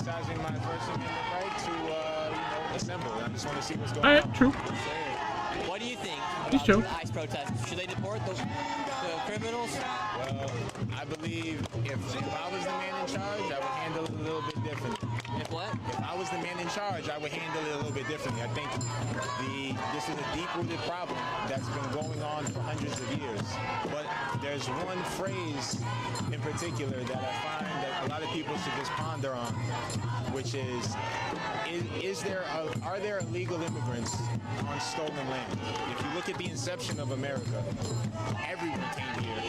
exercising my First Amendment right to, assemble. I just want to see what's going All on. right, true. What do you think He's about chill. the ICE protests? Should they deport the criminals? Well, I believe if I was the man in charge, I would handle it a little bit differently. If what? If I was the man in charge, I would handle it a little bit differently. I think this is a deep-rooted problem that's been going on for hundreds of years. But there's one phrase in particular that I find that a lot of people should just ponder on, which is are there illegal immigrants on stolen land? If you look at the inception of America, everyone came here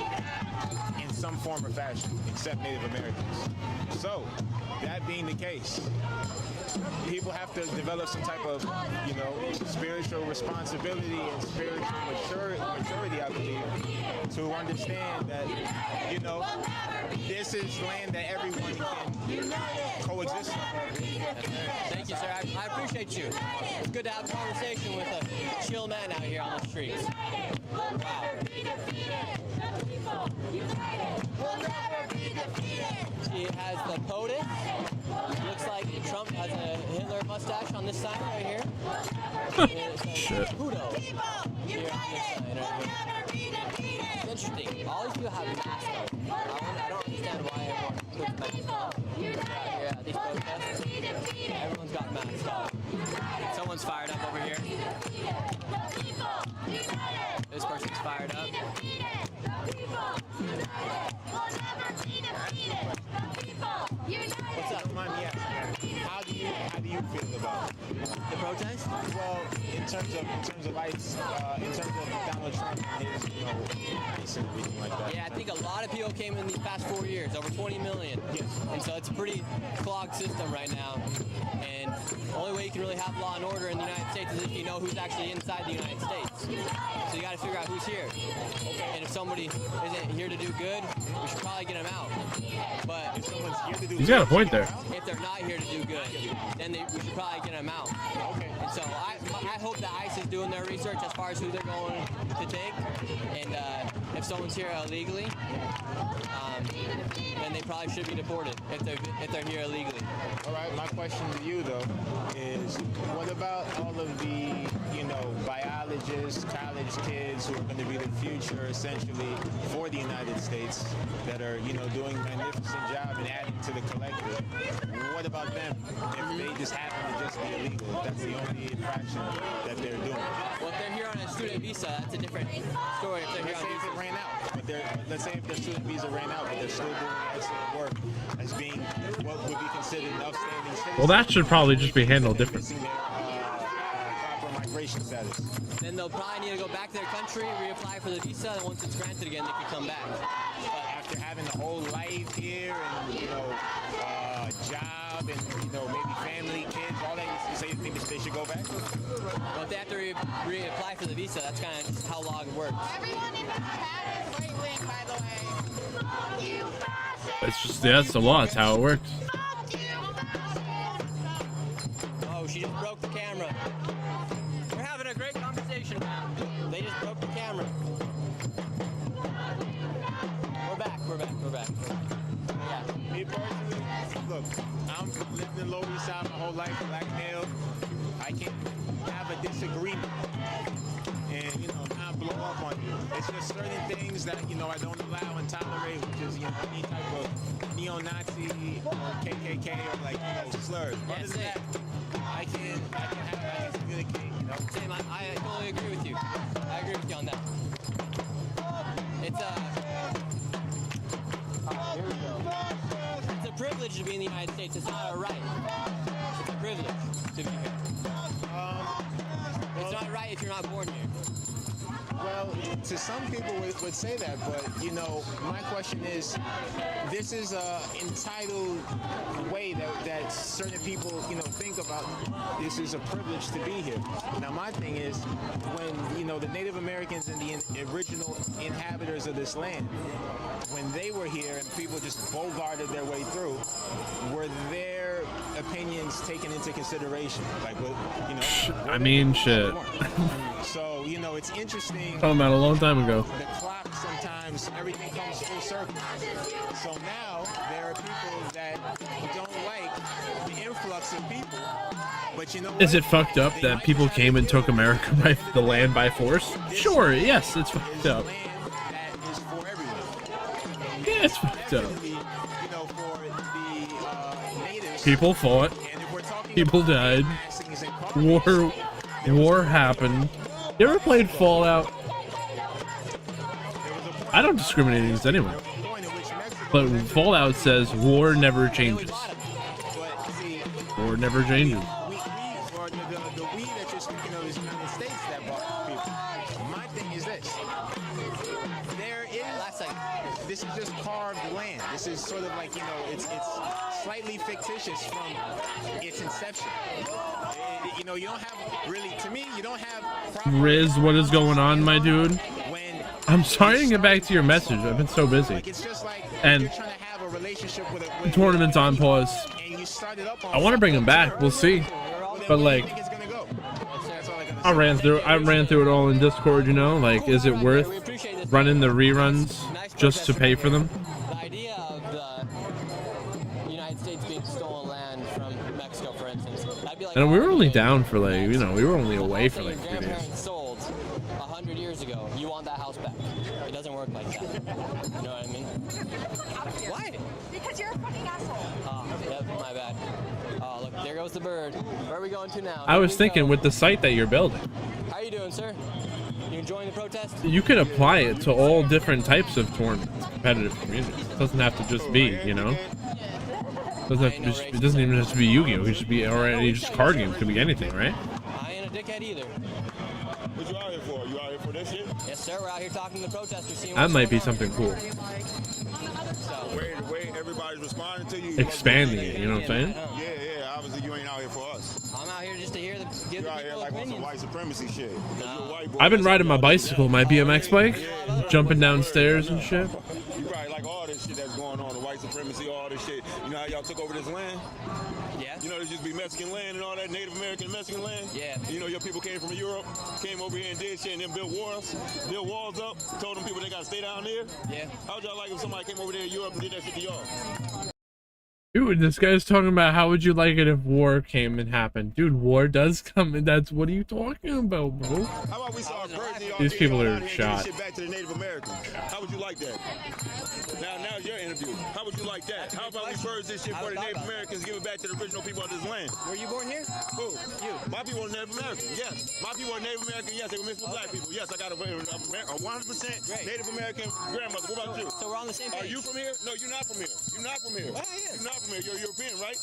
in some form or fashion, except Native Americans. So, that being the case, people have to develop some type of, spiritual responsibility and spiritual maturity, I believe, to understand that, this is land that everyone can coexist on. Thank you, sir. I appreciate you. It's good to have a conversation with a chill man out here on the streets. Wow. She has the POTUS. Looks like Trump has a Hitler mustache on this side right here. Shit. Pluto here on this side right here. It's interesting. All these people have masks on. I don't understand why everyone puts masks on. Yeah, these protests. Everyone's got masks on. Someone's fired up over here. This person's fired up. What's up? Don't mind me asking, how do you feel about The protest? Well, in terms of ICE, in terms of Donald Trump and his, ICE and everything like that. Yeah, I think a lot of people came in these past 4 years, over 20 million. Yes. And so it's a pretty clogged system right now. And the only way you can really have law and order in the United States is if you know who's actually inside the United States. So you got to figure out who's here. And if somebody isn't here to do good, we should probably get them out. But If someone's here to do He's got a point there. if they're not here to do good, then we should probably get them out. Okay. And so I hope that ICE is doing their research as far as who they're going to take. And if someone's here illegally, then they probably should be deported if they're here illegally. All right, my question to you though is, what about all of the, biologists, college kids who are going to be the future essentially for the United States that are, doing a magnificent job and adding to the collective? What about them if they just happen to just be illegal? If that's the only infraction that they're doing? Well, if they're here on a student visa, that's a different story. If they're here Let's on say if visas. it ran out, let's say if their student visa ran out, but they're still doing excellent work as being what would be considered an upstanding citizen. Well, that should probably just be handled different. Missing their proper migration status. Then they'll probably need to go back to their country, reapply for the visa, and once it's granted again, they can come back. But after having a whole life here and job and maybe family, kids, all that, you say you think they should go back? Well, if they have to reapply for the visa, that's kind of just how long it works. Everyone in the hat is right wing, by the way. It's just, that's the law. It's how it works. Oh, she just broke the camera. We're having a great conversation. They just broke the camera. We're back. Yeah. Me personally, look, I'm living in Lower East Side my whole life, black male. I can have a disagreement and, not blow up on you. It's just certain things that, I don't allow and tolerate, which is, any type of neo-Nazi or KKK or slurs. Other than that, I can communicate, Same, I totally agree with you. I agree with you on that. It's a privilege to be in the United States. It's not a right. It's a privilege to be here. It's not right if you're not born here. Well, to some people would say that, but my question is, this is a entitled way that certain people, think about. This is a privilege to be here. Now, my thing is, when the Native Americans and the original inhabitants of this land, when they were here and people just bogarted their way through, were their opinions taken into consideration? I mean, shit. So, it's interesting. Talking about a long time ago. The clock sometimes, everything comes full circle. So now there are people that don't like the influx of people. But you know Is what? it fucked up that people came and took America by the land by force? Sure, yes, it's fucked up. Land that is for everyone. Yeah, it's fucked up. Especially, you know, for the natives. People fought. And if we're talking People about died. passings and car War happened. You ever played Fallout? I don't discriminate against anyone. point in which Mexico But Fallout says war never changes. but see, War never changes. we or the we that you're speaking of is United States that brought people. My thing is this. There is Last second. this is just carved land. This is sort of like, you know, it's slightly fictitious from its inception. You know, you don't have really, to me, you don't have proper Riz, what is going on, my dude? when I'm sorry to get back to your message. I've been so busy. like it's just like And you're trying to have a relationship with The tournament's on pause. and you started up on I want to bring him back. We'll see. But like, it's gonna go. That's all I gotta I say. ran through it all in Discord. You know, like, is it worth running the reruns just to pay for them? The idea of the United States being stolen land from Mexico, for instance, that'd be like. And we were only down for like, you know, we were only away for like 3 Your days. grandparents sold 100 years ago. You want that house back? It doesn't work like that. You know what I mean? Why? Because you're a fucking asshole. Oh, yep, my bad. Oh, look, there goes the bird. Where are we going to now? I Here was we thinking go. with the site that you're building, How you doing, sir? You enjoying the protest? you could apply it to all different types of tournaments, competitive communities. It doesn't have to just be, you know. It doesn't even have to be Yu-Gi-Oh. It should be already just card games. It could be anything, right? I ain't a dickhead either. What you out here for? You out here for this shit? Yes, sir. We're out here talking to protesters. Seeing That what's might be going on. something cool. So, Wait, everybody's responding to you. Expanding it, you know what I'm saying? Yeah, obviously you ain't out here for us. I'm out here just to hear give You're the out here people like on some opinions. white supremacy shit. 'Cause you're a white boy. I've been riding my bicycle, my BMX bike, jumping downstairs and shit. You probably like all this shit that's going on, the white supremacy, all this shit. You know how y'all took over this land? Yeah. You know there used to be Mexican land and all that, Native American Mexican land? Yeah. You know your people came from Europe, came over here and did shit and then built walls up, told them people they gotta stay down there? Yeah. How'd y'all like if somebody came over there in Europe and did that shit to y'all? Dude, this guy's talking about how would you like it if war came and happened. Dude, war does come and that's what are you talking about, bro? How about we start purging y'all These people out are here and shot. giving shit back to the Native Americans? How would you like that? Now's your interview. How would you like that? How about we purge this shit for the Native Americans, give it back to the original people of this land? Were you born here? Who? You. My people are Native American, yes. My people are Native American, yes. They were mixed with black people. Yes, I got a 100% Great. Native American grandmother. What about you? So we're on the same page. Are you from here? No, you're not from here. You're not from here. Well, I am. You're not from here. You're European, right?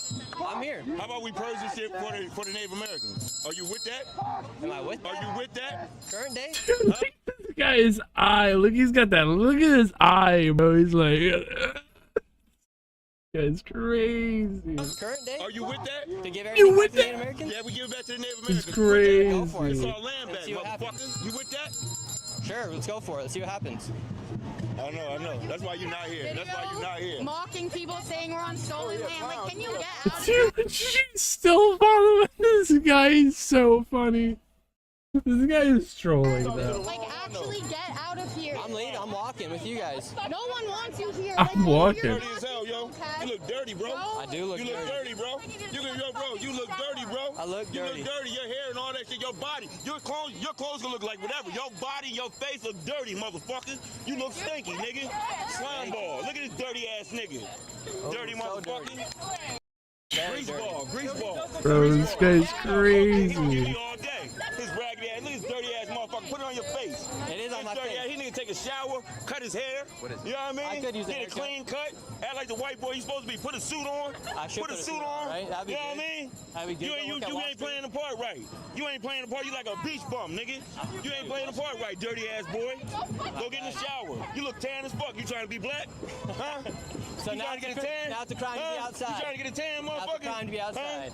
I'm here. How about we purge this shit for the Native Americans? Are you with that? Am I with Are that? you with that? Current day? Look at this guy's eye. Look, he's got that. Look at his eye, bro. He's like, this guy's crazy. Current day? Are you with that? To give You everything with back to the that? Native Americans? Yeah, we give it back to the Native It's Americans. Go for it. It's crazy. our land back, Let's see what happens. motherfucker. You with that? Sure, let's go for it. Let's see what happens. I know. That's why you're not here. That's why you're not here. Mocking people saying we're on stolen yeah, land. Like, wow, can you yeah. get out of here? Dude, she's still following this guy. He's so funny. This guy is trolling now. Like, actually get out of here. I'm leaving. I'm walking with you guys. No one wants you here. I'm Like, maybe walking. you're Dirty as hell, yo. You look dirty, bro. I do look You look dirty. dirty, bro. You look dirty, bro. I look dirty. You look dirty. Your hair and all that shit. Your body. Your clothes gonna look like whatever. Your body, your face look dirty, motherfucker. You look stinky, nigga. Slime ball. Look at this dirty ass nigga. Dirty so motherfucker. dirty. Very Grease dirty. ball. Grease ball. Bro, this guy's He gonna give crazy. you all day. His raggedy ass. Look at this dirty ass motherfucker. Put it on your face. It is on my Dirty ass. face. He need to take a shower, cut his hair. You know what I mean? I could use a Get a haircut. clean cut. Act like the white boy he's supposed to be. Put a suit on. I should Put a suit on. right? That'd be You know what good. I mean? That'd be good. You Go ain't work at Wall ain't Street. playing the part right. You ain't playing the part. You like a beach bum, nigga. You ain't playing the part right, dirty ass boy. Go get in the shower. You look tan as fuck. You trying to be black? Huh? So You now trying to it's get a tan? now it's a crime to be Huh? outside. You trying to get a tan, Now motherfucker? it's a crime to be outside.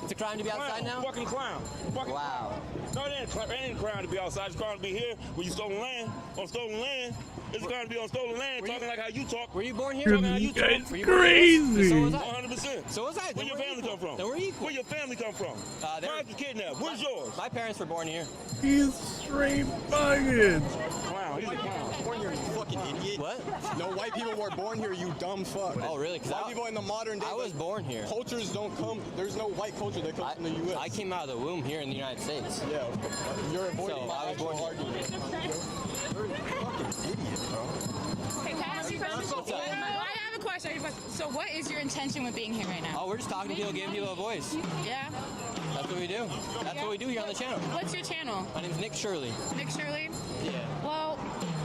It's a crime to be outside now? Fucking clown. Fucking Wow. No, it ain't a crime to be outside. It's a crime to be here when you stolen land. On stolen land, It's going to be on stolen land, talking like how you talk. Were you born here? Dude, Talking how this you talk. guy's Were you born here? crazy. So was I. 100%. So was I. Where Then your we're family equal. come from? Then we're equal. Where your family come from? they're- Mine's was kidnapped. Where's yours? My parents were born here. He's straight bugging. Clown. He's a clown. Born here, you fucking idiot. What? No white people were born here, you dumb fuck. Oh, really? 'Cause White people in the modern day. I was like, born here. Cultures don't come. There's no white culture that comes from the U.S. I came out of the womb here in the United States. Yeah, you're avoiding So, my I was born actual here. argument. You're a fucking idiot, bro. Hey, can I ask you a question? What's up? I have a question. So what is your intention with being here right now? Oh, we're just talking to people, giving people a voice. Yeah? That's what we do. That's what we do here on the channel. What's your channel? My name's Nick Shirley. Nick Shirley? Yeah. Well,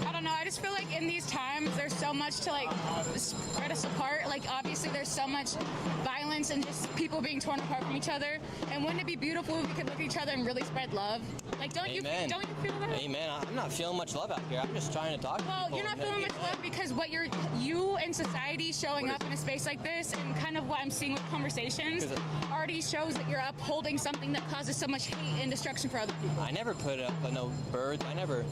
I don't know. I just feel like in these times, there's so much to like spread us apart. Like obviously, there's so much violence and just people being torn apart from each other. And wouldn't it be beautiful if we could look at each other and really spread love? Like, don't Amen. you feel that? Amen. I'm not feeling much love out here. I'm just trying to talk to Well, people. you're not and feeling get- much love because you in society showing up in a space like this and kind of what I'm seeing with conversations already shows that you're upholding something that causes so much hate and destruction for other people. I never put up no birds. I never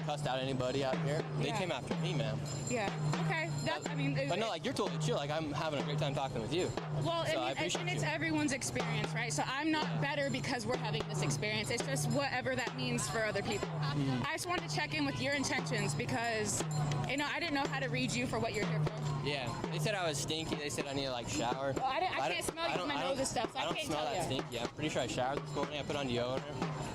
cussed out anybody out here. They Yeah. came after me, man. Yeah. Okay. That's. I mean. But no, like you're totally chill. Like I'm having a great time talking with you. Well, So I and appreciate it's you. everyone's experience, right? So I'm not better because we're having this experience. It's just whatever that means for other people. Mm-hmm. I just wanted to check in with your intentions because, I didn't know how to read you for what you're here for. Yeah. They said I was stinky. They said I need to like shower. Well, I don't- can't smell you I with don't- my I nose don't- and stuff, so I don't can't smell tell that ya. stinky. I'm pretty sure I showered this morning. I put on deodorant.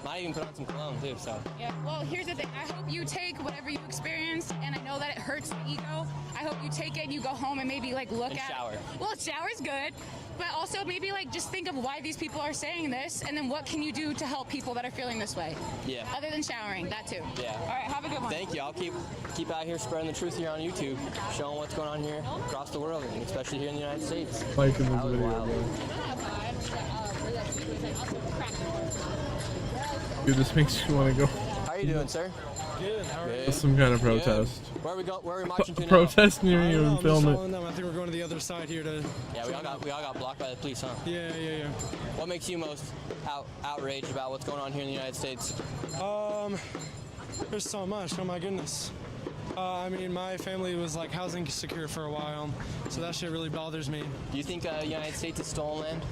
Might even put on some cologne too. So. Yeah. Well, here's the thing. I hope you take whatever you experience, and I know that it hurts the ego. I hope you take it and you go home and maybe like look And at. shower. Well, shower's good, but also maybe like just think of why these people are saying this, and then what can you do to help people that are feeling this way? Yeah. Other than showering, that too. Yeah. All right. Have a good one. Thank you. I'll keep out here spreading the truth here on YouTube, showing what's going on here across the world, and especially here in the United States. Liking this That was video, wild. bro. Dude, this makes you want to go How are you doing, sir? Good. How are you? Good. some kind of Good. protest. Where are we go? Where are we marching to now? Protest near I you don't know, and I'm film just it. following them. I think we're going to the other side here to. Yeah, we all got blocked by the police, huh? Yeah. What makes you most outraged about what's going on here in the United States? There's so much. Oh my goodness. I mean, my family was like housing secure for a while, so that shit really bothers me Do you think the United States is stolen land?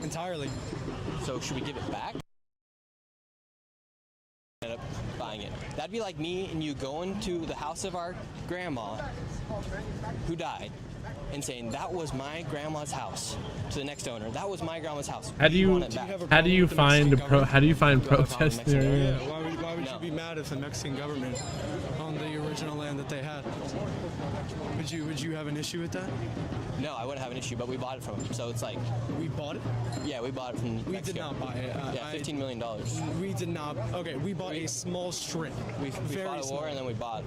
entirely. So should we give it back? End up buying it. That'd be like me and you going to the house of our grandma who died and saying that was my grandma's house to the next owner. That was my grandma's house. How do you- want it Do you back. have a How do problem you with the find Mexican government? how do you find Do you have a problem with protests near Mexico? you? Yeah, why would No. you be mad at the Mexican government on the original land that they had? Would you have an issue with that? No, I wouldn't have an issue, but we bought it from them. So it's like, We bought it. yeah, we bought it from We Mexico. did not buy it. Yeah, $15 million. We did not. Okay, we bought a small strip. We Very fought a small. war and then we bought.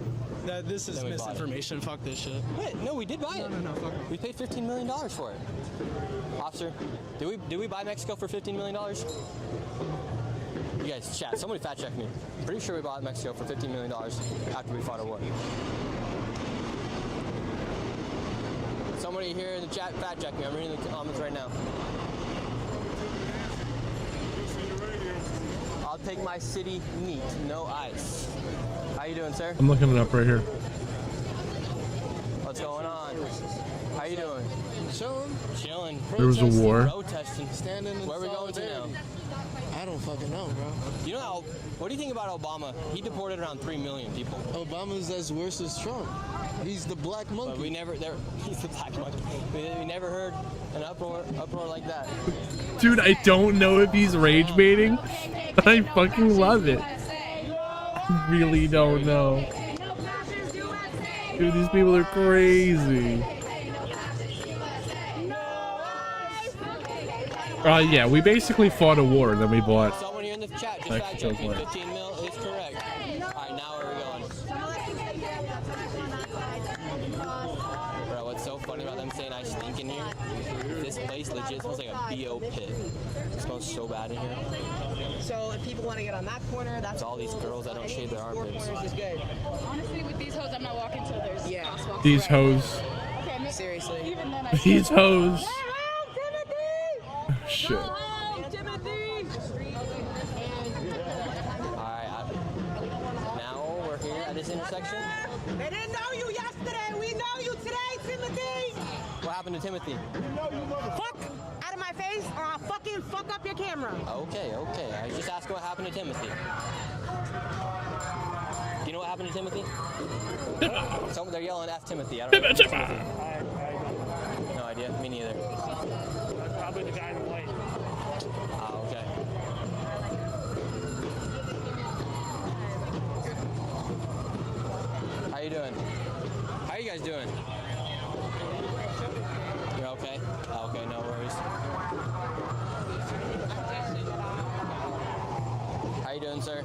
This is then we bought it. misinformation. Fuck this shit. Wait, no, we did buy it. No, fuck it. We paid $15 million for it. Officer, did we buy Mexico for $15 million? You guys, chat. Somebody fact check me. Pretty sure we bought Mexico for $15 million after we fought a war. Somebody here in the chat fact check me. I'm reading the comments right now. I'll take my city neat, no ice. How you doing, sir? I'm looking it up right here. What's going on? How you doing? Chilling, Chilling. There was a war. Protesting. standing in Where are we going to now? solidarity. I don't fucking know, bro. You know how? What do you think about Obama? He deported around 3 million people, Obama's as worse as Trump. He's the black but monkey. we never. He's the black monkey. We never heard an uproar like that. Dude, I don't know if he's rage baiting, but I fucking love it. Really don't know. Dude, these people are crazy. Yeah, we basically fought a war, then we bought. Someone here in the chat just fact Mexico's checked me. land. 15 mil is correct. All right, now where are we going? Bro, what's so funny about them saying I stink in here? This place legit smells like a BO pit. It smells so bad in here. So if people want to get on that corner, that's It's all these cool. girls that don't shave their Four armpits. corners is good. Honestly, with these hoes, I'm not walking till there's Yeah. crosswalks. These hoes. Okay, Seriously. Even then, I These hoes. Timothy! Shit. Alright, now we're here at this intersection. They didn't know you yesterday. We know you today, Timothy. What happened to Timothy? Fuck out of my face, or I'll fucking fuck up your camera. Okay. I was just asking what happened to Timothy. Do you know what happened to Timothy? They're yelling F Timothy. I don't know. Timothy. No idea. Me neither. Probably the guy in the white. Oh, okay. How you doing? How are you guys doing? You're okay? Oh, okay, no worries. How you doing, sir?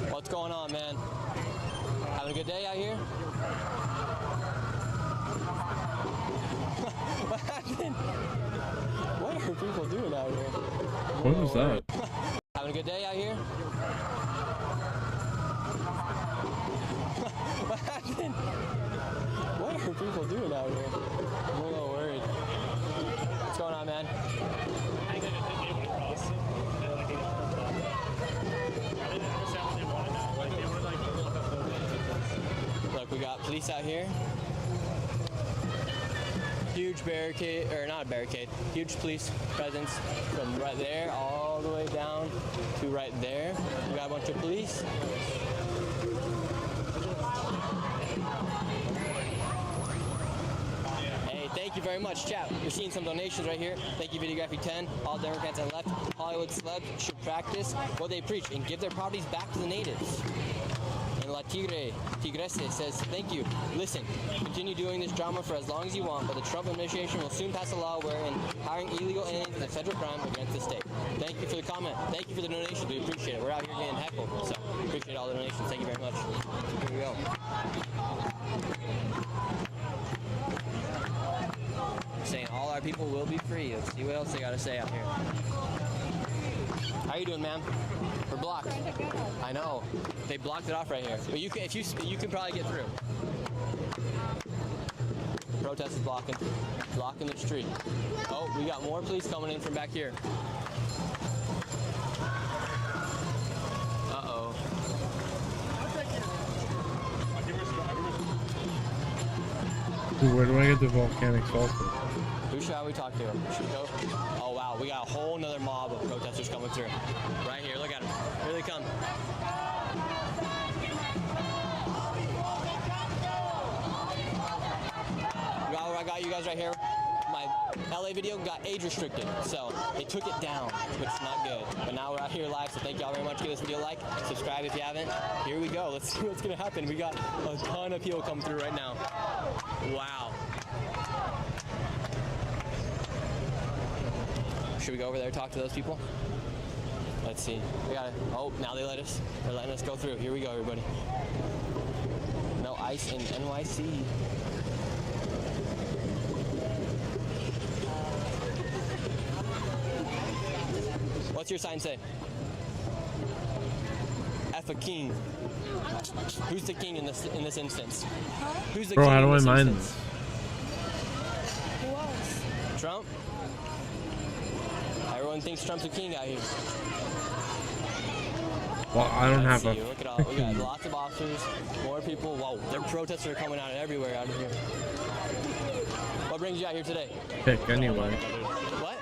What's going on, man? Having a good day out here? What happened? What are people doing out here? What was that? Having a good day out here? What happened? What are people doing out here? I'm a little worried. What's going on, man? Look, we got police out here. Huge barricade, or not a barricade, huge police presence from right there all the way down to right there. We got a bunch of police. Hey, thank you very much, chat. We're seeing some donations right here. Thank you, Videography 10. All Democrats and left Hollywood celebs should practice what they preach and give their properties back to the natives. And La Tigrese says, thank you. Listen, continue doing this drama for as long as you want, but the Trump administration will soon pass a law wherein hiring illegal aliens is a federal crime against the state. Thank you for the comment. Thank you for the donations. We appreciate it. We're out here getting heckled, so appreciate all the donations. Thank you very much. Here we go. Saying all our people will be free. Let's see what else they got to say out here. How you doing, ma'am? We're blocked. I know. They blocked it off right here. But you can, if you can probably get through. Protest is blocking the street. Oh, we got more police coming in from back here. Uh-oh. Where do I get the volcanic salt from? Who shall we talk to? Should we go? Oh wow, we got a whole nother mob of protesters coming through. Right here, look at them. Here they come. I got you guys right here. My LA video got age restricted, so they took it down, which is not good. But now we're out here live, so thank y'all very much. Give this video a like, subscribe if you haven't. Here we go. Let's see what's gonna happen. We got a ton of people come through right now. Wow. Should we go over there and talk to those people? Let's see. We gotta. Oh, now they let us. They're letting us go through. Here we go, everybody. No ICE in NYC. What's your sign say? F a king. Who's the king in this instance? Who's the Bro, king how do in I this mind instance? this? Who else? Trump? Everyone thinks Trump's a king out here. Well, I don't Let's have see, a. look at all. We got lots of officers, more people. Whoa, their protests are coming out everywhere out of here. What brings you out here today? Pick anyway. What?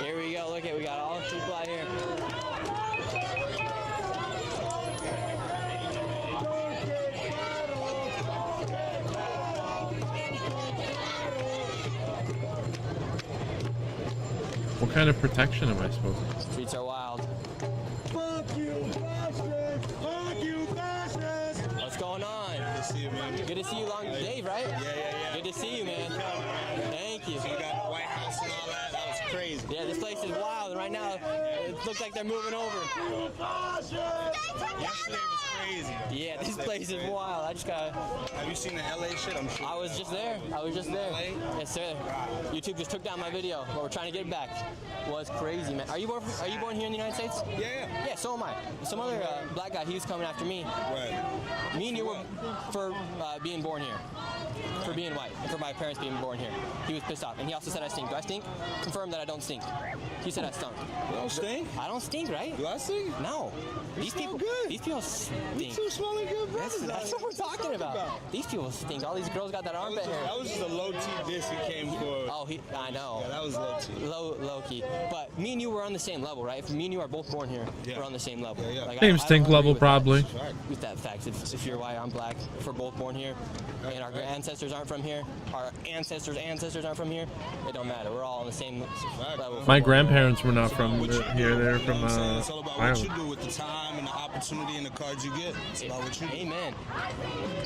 Here we go. Look at, we got all the people out here. What kind of protection am I supposed to? Streets are wild. Fuck you, fascist! Fuck you, fascist! What's going on? Good to see you, man. Good to see you, Dave, right? Yeah. Good to see you, man. Thank you. So you got the White House and all that. That was crazy. Yeah, this place is wild. Right now, it looks like they're moving over. Yesterday was crazy. Yeah, this place is wild. I just got. Have you seen the LA shit? I'm sure. I was just there. Yes, sir. YouTube just took down my video, but we're trying to get it back. Was crazy, man. Are you born here in the United States? Yeah. Yeah, so am I. Some other black guy, he was coming after me. Right. Me and you were for being born here, for being white, and for my parents being born here. He was pissed off, and he also said I stink. Do I stink? Confirm that I don't stink. He said I stunk. You don't stink. I don't stink, right? Do I stink? No. These smell people, good. these people stink. You two smelling good brothers. That's what we're talking about. These people stink. All these girls got that armpit hair. That was just a low T diss he came for. Oh, I know. Yeah, that was low T. Low key. But me and you were on the same level, right? If me and you are both born here, we're on the same level. Yeah, yeah. Like, Same I stink don't agree level, with probably. With that fact, if you're white, I'm black. If we're both born here, and our ancestors aren't from here, our ancestors' ancestors aren't from here, it don't matter. We're all on the same level. My grandparents were not from here. They're from It's all about what you Ireland. do with the time and the opportunity and the cards you get. It's about what you do. Amen.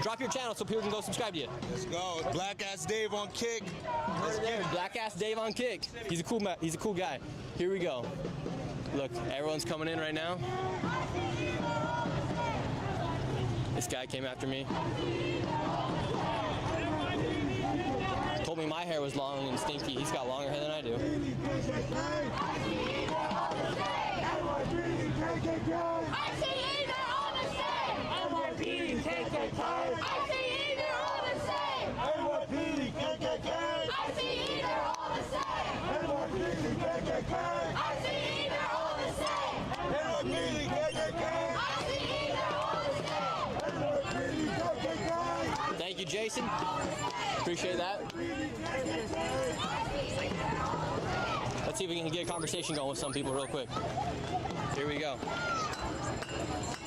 Drop your channel so people can go subscribe to you. Let's go. Black Ass Dave on Kick. Let's get it. Black Ass Dave on Kick. He's a cool guy. Here we go. Look, everyone's coming in right now. This guy came after me. Told me my hair was long and stinky. He's got longer hair than I do. Thank you, Jason. Appreciate that. Let's see if we can get a conversation going with some people real quick. Here we go.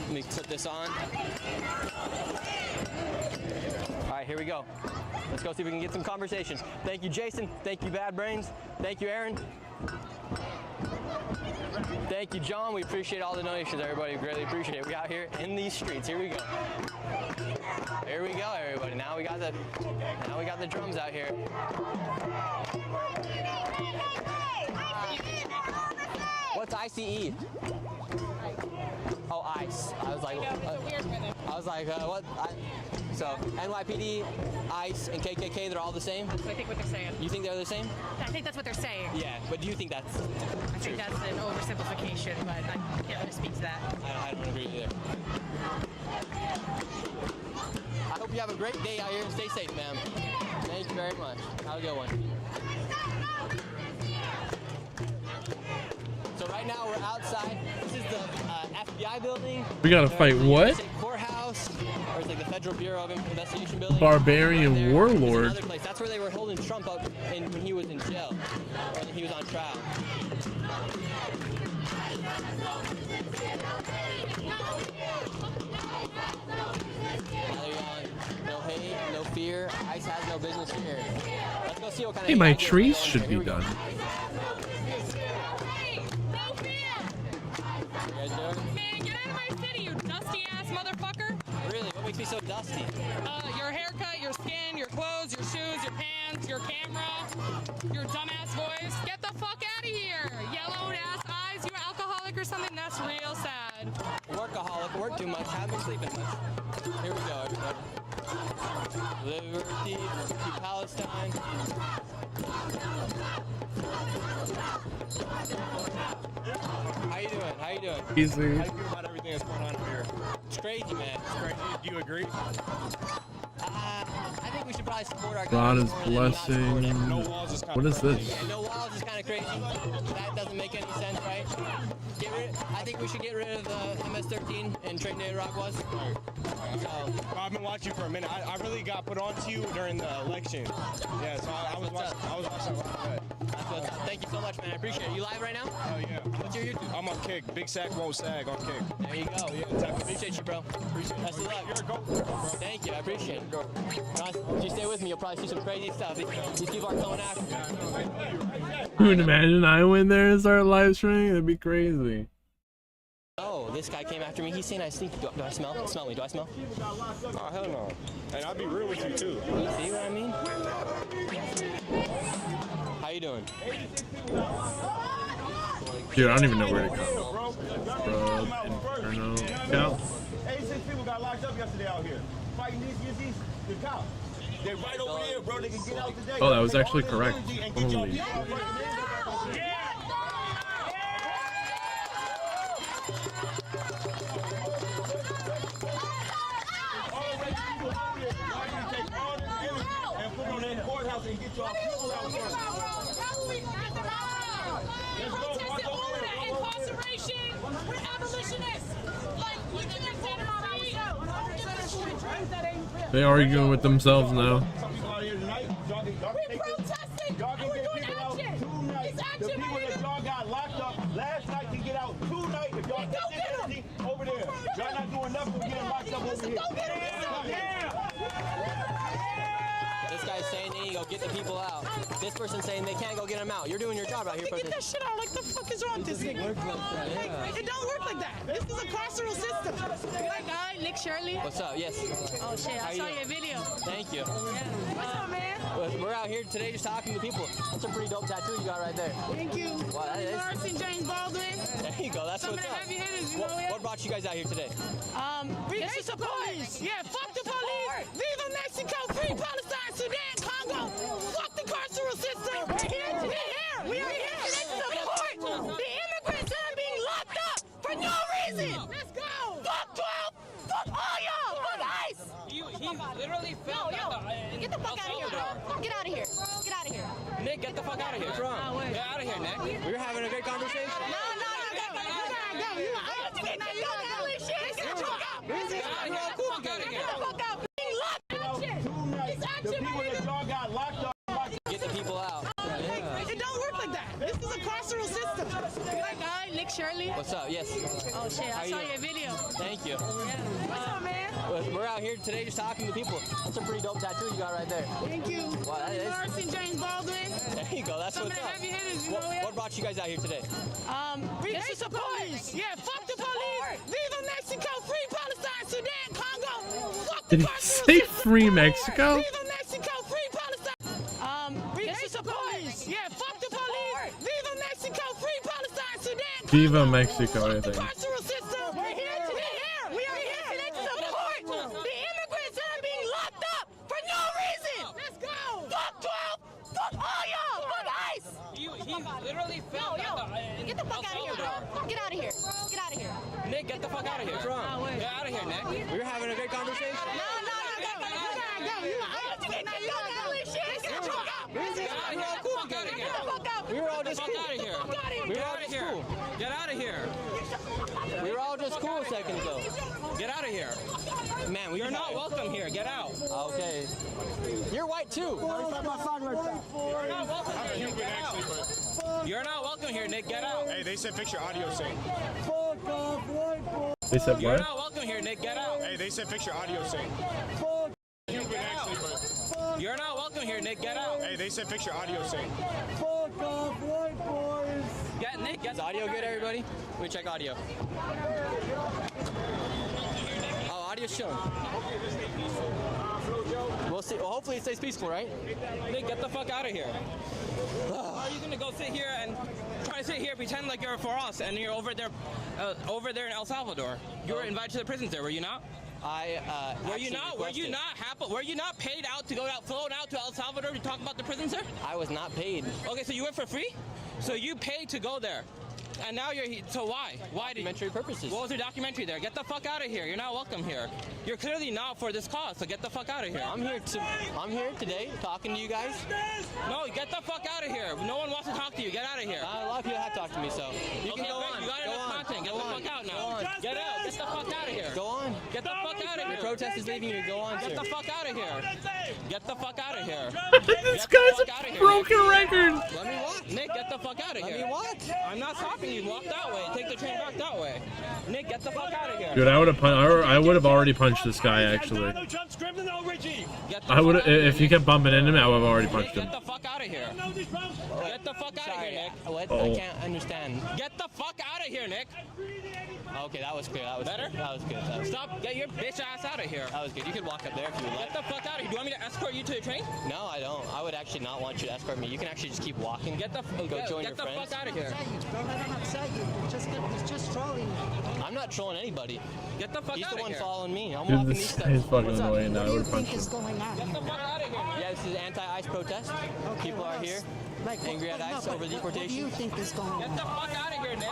Let me put this on. All right, here we go. Let's go see if we can get some conversation. Thank you, Jason. Thank you, Bad Brains. Thank you, Aaron. Thank you, John. We appreciate all the donations, everybody. We greatly appreciate it. We out here in these streets. Here we go. Here we go, everybody. Now we got the drums out here. What's ICE? Oh, ICE. I was like, what? So NYPD, ICE, and KKK, they're all the same? That's, I think, what they're saying. You think they're the same? I think that's what they're saying. Yeah, but do you think that's I think that's an oversimplification, but I can't really speak to that. I don't agree either. I hope you have a great day out here and stay safe, ma'am. Thank you very much. Have a good one. So right now we're outside. This is the FBI building. We gotta fight what? Courthouse, or it's like the Federal Bureau of Investigation building. Barbarian Right there. warlord. There's another place. That's where they were holding Trump up when he was in jail, or when he was on trial. No hate, no fear. ICE has no business here. Let's go see what kind of. Hey, my trees should be done. Man, get out of my city, you dusty ass motherfucker. Really? What makes me so dusty? Your haircut, your skin, your clothes, your shoes, your pants, your camera, your dumbass voice. Get the fuck out of here. Yellowed ass eyes. You alcoholic or something? That's real sad. Workaholic, work too much, haven't been sleeping much. Here we go, everybody. Liberty to Palestine. How you doing? How you doing? Easy. How do you feel about everything that's going on here? It's crazy, man. It's crazy. Do you agree? I think we should probably support our God is government more than not support it. blessing. No walls is What is this? Yeah, no walls is kind of crazy. That doesn't make any sense, right? I think we should get rid of the MS-13 and trade Nicaragua. So, Well, I've been watching you for a minute. I really got put on to you during the election. Yeah, so I was watching a lot of it. that's what's up. Thank you so much, man. I appreciate it. You live right now? Hell yeah. What's your YouTube? I'm on Kick. Big Sack won't sag on Kick. There you go. Yeah, appreciate you, bro. Appreciate it. Best of luck. You're a GoPro, bro. Thank you. I appreciate it. If you stay with me, you'll probably see some crazy stuff. These people are coming after me. You would imagine I went there and started live streaming? That'd be crazy. Oh, this guy came after me. He's saying I stink. Do I smell? Smell me. Do I smell? Oh, hell no. And I'll be real with you, too. See what I mean? How you doing? Dude, I don't even know where to go. Inferno. Go. 86 people got locked up yesterday out here. Fighting these the cops. They're right over here, bro. They can get out today. Oh, that was actually correct. Holy. revolution. We're abolitionists. Like, we can't stand in our street. They arguing with themselves now. We're protesting. And we're doing action. It's The action people right that now. y'all got locked up last night can get out tonight if y'all Go get get this 'em. energy over there. Y'all not doing nothing but getting locked up over here. Go get 'em. This guy's saying they need to go get the people out. This person's saying they can't go get them out. You're doing your job out here Get that protesting. shit out. Like, the fuck is wrong with this nigga? It don't work like that. This is a carceral system. Hi guy, Nick Shirley. What's up? Yes. Oh shit, How I you saw doing? your video. Thank you. What's up, man? We're out here today just talking to people. That's a pretty dope tattoo you got right there. Thank you. Wow, that is- Lars and James Baldwin. There you go. That's Some of what's the up. heavy hitters, you know, What brought you guys out here today? We hate the police. Yeah, fuck the police. Viva Mexico, free Palestine, Sudan, Congo. Fuck the carceral system. We're here today. We are here to support the immigrants that are being locked up for no reason. Let's go. Fuck 12. Fuck all y'all. Fuck ICE. He literally fell Yo, get the fuck out of here, bro. Get out of here. Get out of here. Nick, get the fuck out of here. What's wrong? Get out of here, Nick. We were having a good conversation. No, go. You gotta go. You gotta go. The people that y'all got locked up. Get the people out. It don't work like that. This is a carceral system. Hi guy, Nick Shirley. What's up? Yes. Oh shit, How I you saw doing? your video. Thank you. What's up, man? We're out here today just talking to people. That's a pretty dope tattoo you got right there. Thank you. Wow, that is- Lars and James Baldwin. There you go. That's Some of what's the up. heavy hitters, you know, yeah. What brought you guys out here today? We hate the police. Yeah, fuck the police. Viva Mexico, free Palestine, Sudan, Congo. Fuck the Did he carceral say system. free Mexico? Viva Mexico, free Palestine. We hate the police. Yeah, fuck the police. Viva Mexico, free Palestine, Sudan, Congo. Viva Mexico, I The think. carceral system. We're here today. We are here today to support the immigrants that are being locked up for no reason. Let's go. Fuck 12. Fuck all y'all. Fuck ICE. He literally fell. Get the fuck out of here, bro. Get out of here. Get out of here. Nick, get the fuck out of here. What's wrong? Get out of here, Nick. We were having a good conversation. No, go. You gotta go. You gotta go. We were all just cool. Out of here. We were all just cool. Get out of here. We were all just cool a second ago. Get out of here. Man, You're not welcome here. Get out. Okay. You're white too. You're not welcome here. Nick. Get out. You're not welcome here, Nick. Get out. Hey, they said fix your audio sync. They said You're what? not welcome here, Nick. Get out. Hey, they said fix your audio sync. You're not welcome here, Nick. Get out. Hey, they said fix your audio sync. Get Nick. Get Is audio good, everybody? Let me check audio. Oh, audio's showing. We'll see. Well, hopefully it stays peaceful, right? Nick, get the fuck out of here. Are you gonna go sit here and try to sit here, pretend like you're for us, and you're over there in El Salvador? You were invited to the prisons there, were you not? Were you not? Were you not happy? Were you not paid out to go out, flown out to El Salvador to talk about the prisons there? I was not paid. Okay, so you went for free? So you paid to go there, and now you're here. So why? Why did? Documentary purposes. What was your documentary there? Get the fuck out of here. You're not welcome here. You're clearly not for this cause. So get the fuck out of here. I'm here today talking to you guys. No, get the fuck out of here. No one wants to talk to you. Get out of here. A lot of people have talked to me, so you can go great. on. You got Go enough on. content. Get Go the on. fuck out Go now. on. Get out. Get the fuck out of here. Go on. Get the fuck out of The here. protest is leaving you. Go on, Get sir. the fuck out of here. Get the fuck out of here. This guy's a broken record. Let me walk. Nick, get the fuck out of here. Let me walk. I'm not stopping you. Walk that way. Take the train back that way. Nick, get the fuck out of here. Dude, I would have already punched this guy actually. I would if he kept bumping into me, I would have already punched him. Get the fuck out of here. Get the fuck out of here, Nick. What? Oh. I can't understand. Get the fuck out of here, Nick. Okay, that was clear. That was Better? Good. That was good. That was, Stop. Get your bitch ass out of here. that was good. You could walk up there if you would Get like. the fuck out of here. Do you want me to escort you to the train? No, I don't. I would actually not want you to escort me. You can actually just keep walking. Get the join get your the friends. fuck out of here. It's just trolling. I'm not trolling anybody. Get the fuck He's out the of one here. following me. I'm Dude, walking this these guy is steps. fucking What's up? annoying. I would have punched him. going on? Get the fuck out of here. Yeah, this is anti-ICE protest. People are here, angry at ICE over deportation. think is going Get the fuck out of here, Nick.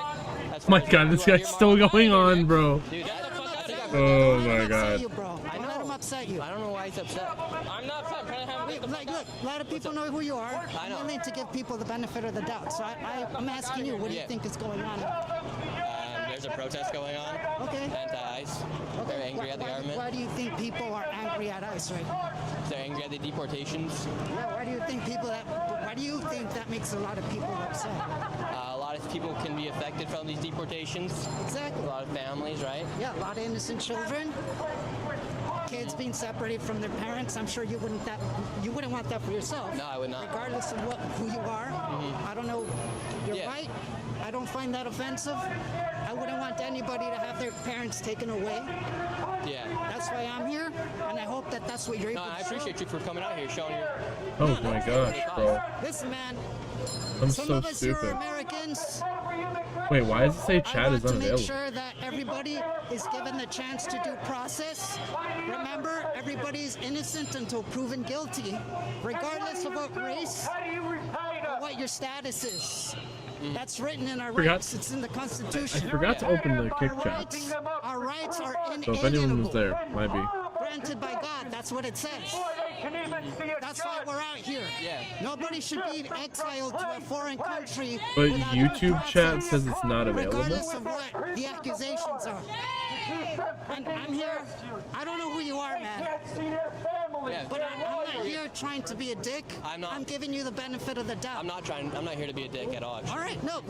That's My fine. God, this guy's still going on, bro. Dude, Get the fuck out of here. Oh my God. bro. I know. Let him upset you. I don't know why he's upset. I'm not upset. I'm trying to have him get the fuck Look, a lot of people know who you are. I know. I'm willing to give people the benefit of the doubt. So I'm asking you, what do you Yeah. think is going on? there's a protest going on. Okay. Anti-ICE. They're angry at the government. Why do you think people are angry at ICE right now? They're angry at the deportations. Yeah, why do you think that makes a lot of people upset? A lot of people can be affected from these deportations. Exactly. A lot of families, right? Yeah, a lot of innocent children. Kids being separated from their parents. I'm sure you wouldn't want that for yourself. No, I would not. Regardless of who you are. I don't know. You're right. I don't find that offensive. I wouldn't want anybody to have their parents taken away. Yeah. That's why I'm here, and I hope that that's what you're able No, to I appreciate you for coming out here, showing your... Oh my gosh, bro. Listen, man. I'm Some so of us here are stupid. Americans. Wait, why does it say chat is To make unavailable? sure that everybody is given the chance to due process. Remember, everybody's innocent until proven guilty, regardless of what race or what your status is. That's written in our rights. It's in the Constitution. I forgot to open the kick chats. Our rights are So if anyone was inalienable. there, might be. Granted by God, that's what it says. That's why we're out here. Nobody should be exiled to a foreign country. But without YouTube chat says it's not available. regardless of what the accusations are. And I'm here. I don't know who you are, man. But I'm not here trying to be a dick. I'm not. I'm giving you the benefit of the doubt. I'm not here to be a dick at all. All right, no.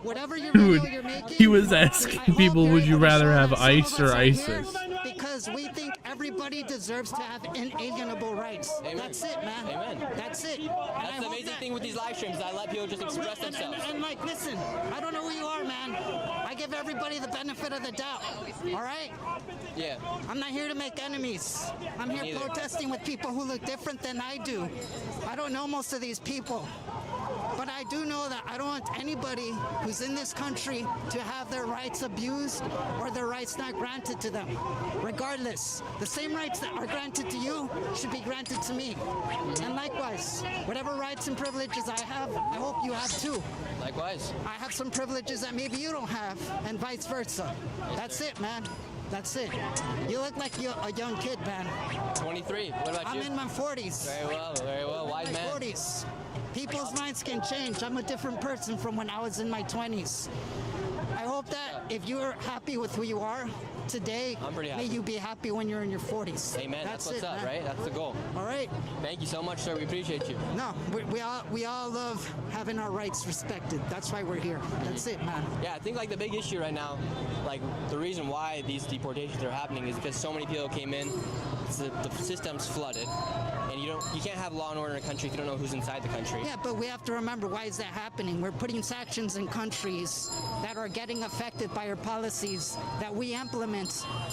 Whatever your Dude, video you're making, he was asking people, would you rather have ICE or ISIS? because we think everybody deserves to have inalienable rights. Amen. That's it, man. Amen. That's it. That's the amazing thing with these live streams. I let people just express themselves. And like, listen, I don't know who you are, man. I give everybody the benefit of the doubt. All right? Yeah. I'm not here to make enemies. I'm here Neither. protesting with people who look different than I do. I don't know most of these people. But I do know that I don't want anybody who's in this country to have their rights abused or their rights not granted to them. Regardless, the same rights that are granted to you should be granted to me. And likewise, whatever rights and privileges I have, I hope you have too. Likewise. I have some privileges that maybe you don't have, and vice versa. That's it, man. That's it. You look like you're a young kid, man. 23. What about you? I'm in my 40s. Very well, very well. Wise My man. 40s. People's minds can change. I'm a different person from when I was in my 20s. I hope that if you're happy with who you are today, I'm pretty happy. may you be happy when you're in your 40s. Amen. That's what's it, up, man. right? That's the goal. All right. Thank you so much, sir. We appreciate you. No, we all love having our rights respected. That's why we're here. That's it, man. Yeah, I think like the big issue right now, like the reason why these deportations are happening is because so many people came in, the system's flooded, and you can't have law and order in a country if you don't know who's inside the country. Yeah, but we have to remember, why is that happening? We're putting sanctions in countries that are getting affected by our policies that we implement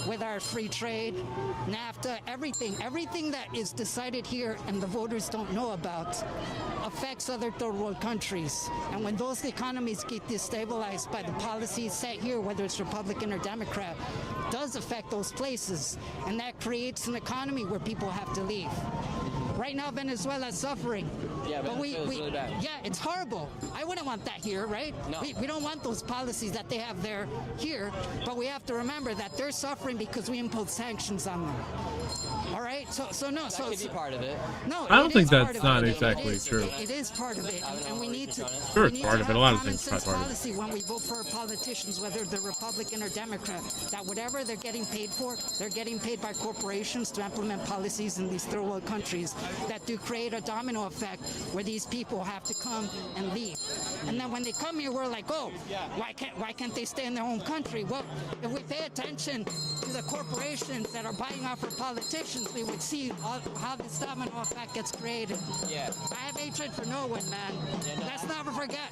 with our free trade, NAFTA, everything that is decided here and the voters don't know about affects other third world countries. And when those economies get destabilized by the policies set here, whether it's Republican or Democrat, it does affect those places. And that creates an economy where people have to leave. Right now, Venezuela's suffering. Yeah, but Venezuela's really bad. yeah, it's horrible. I wouldn't want that here, right? No. We don't want those policies that they have there here, but we have to remember that they're suffering because we impose sanctions on them. All right? So no. That could be part of it. No, I don't it think is part that's of not it. exactly true. It is part of it, and we need to. Sure, we it's need part to of it. A have lot of common things are sense part of it. policy when we vote for our politicians, whether they're Republican or Democrat, that whatever they're getting paid for, they're getting paid by corporations to implement policies in these third world countries that do create a domino effect where these people have to come and leave. And then when they come here, we're like, oh, why can't they stay in their home country? Well, if we pay attention to the corporations that are buying off our politicians, we would see how this domino effect gets created. Yeah. I have hatred for no one, man. Let's never forget,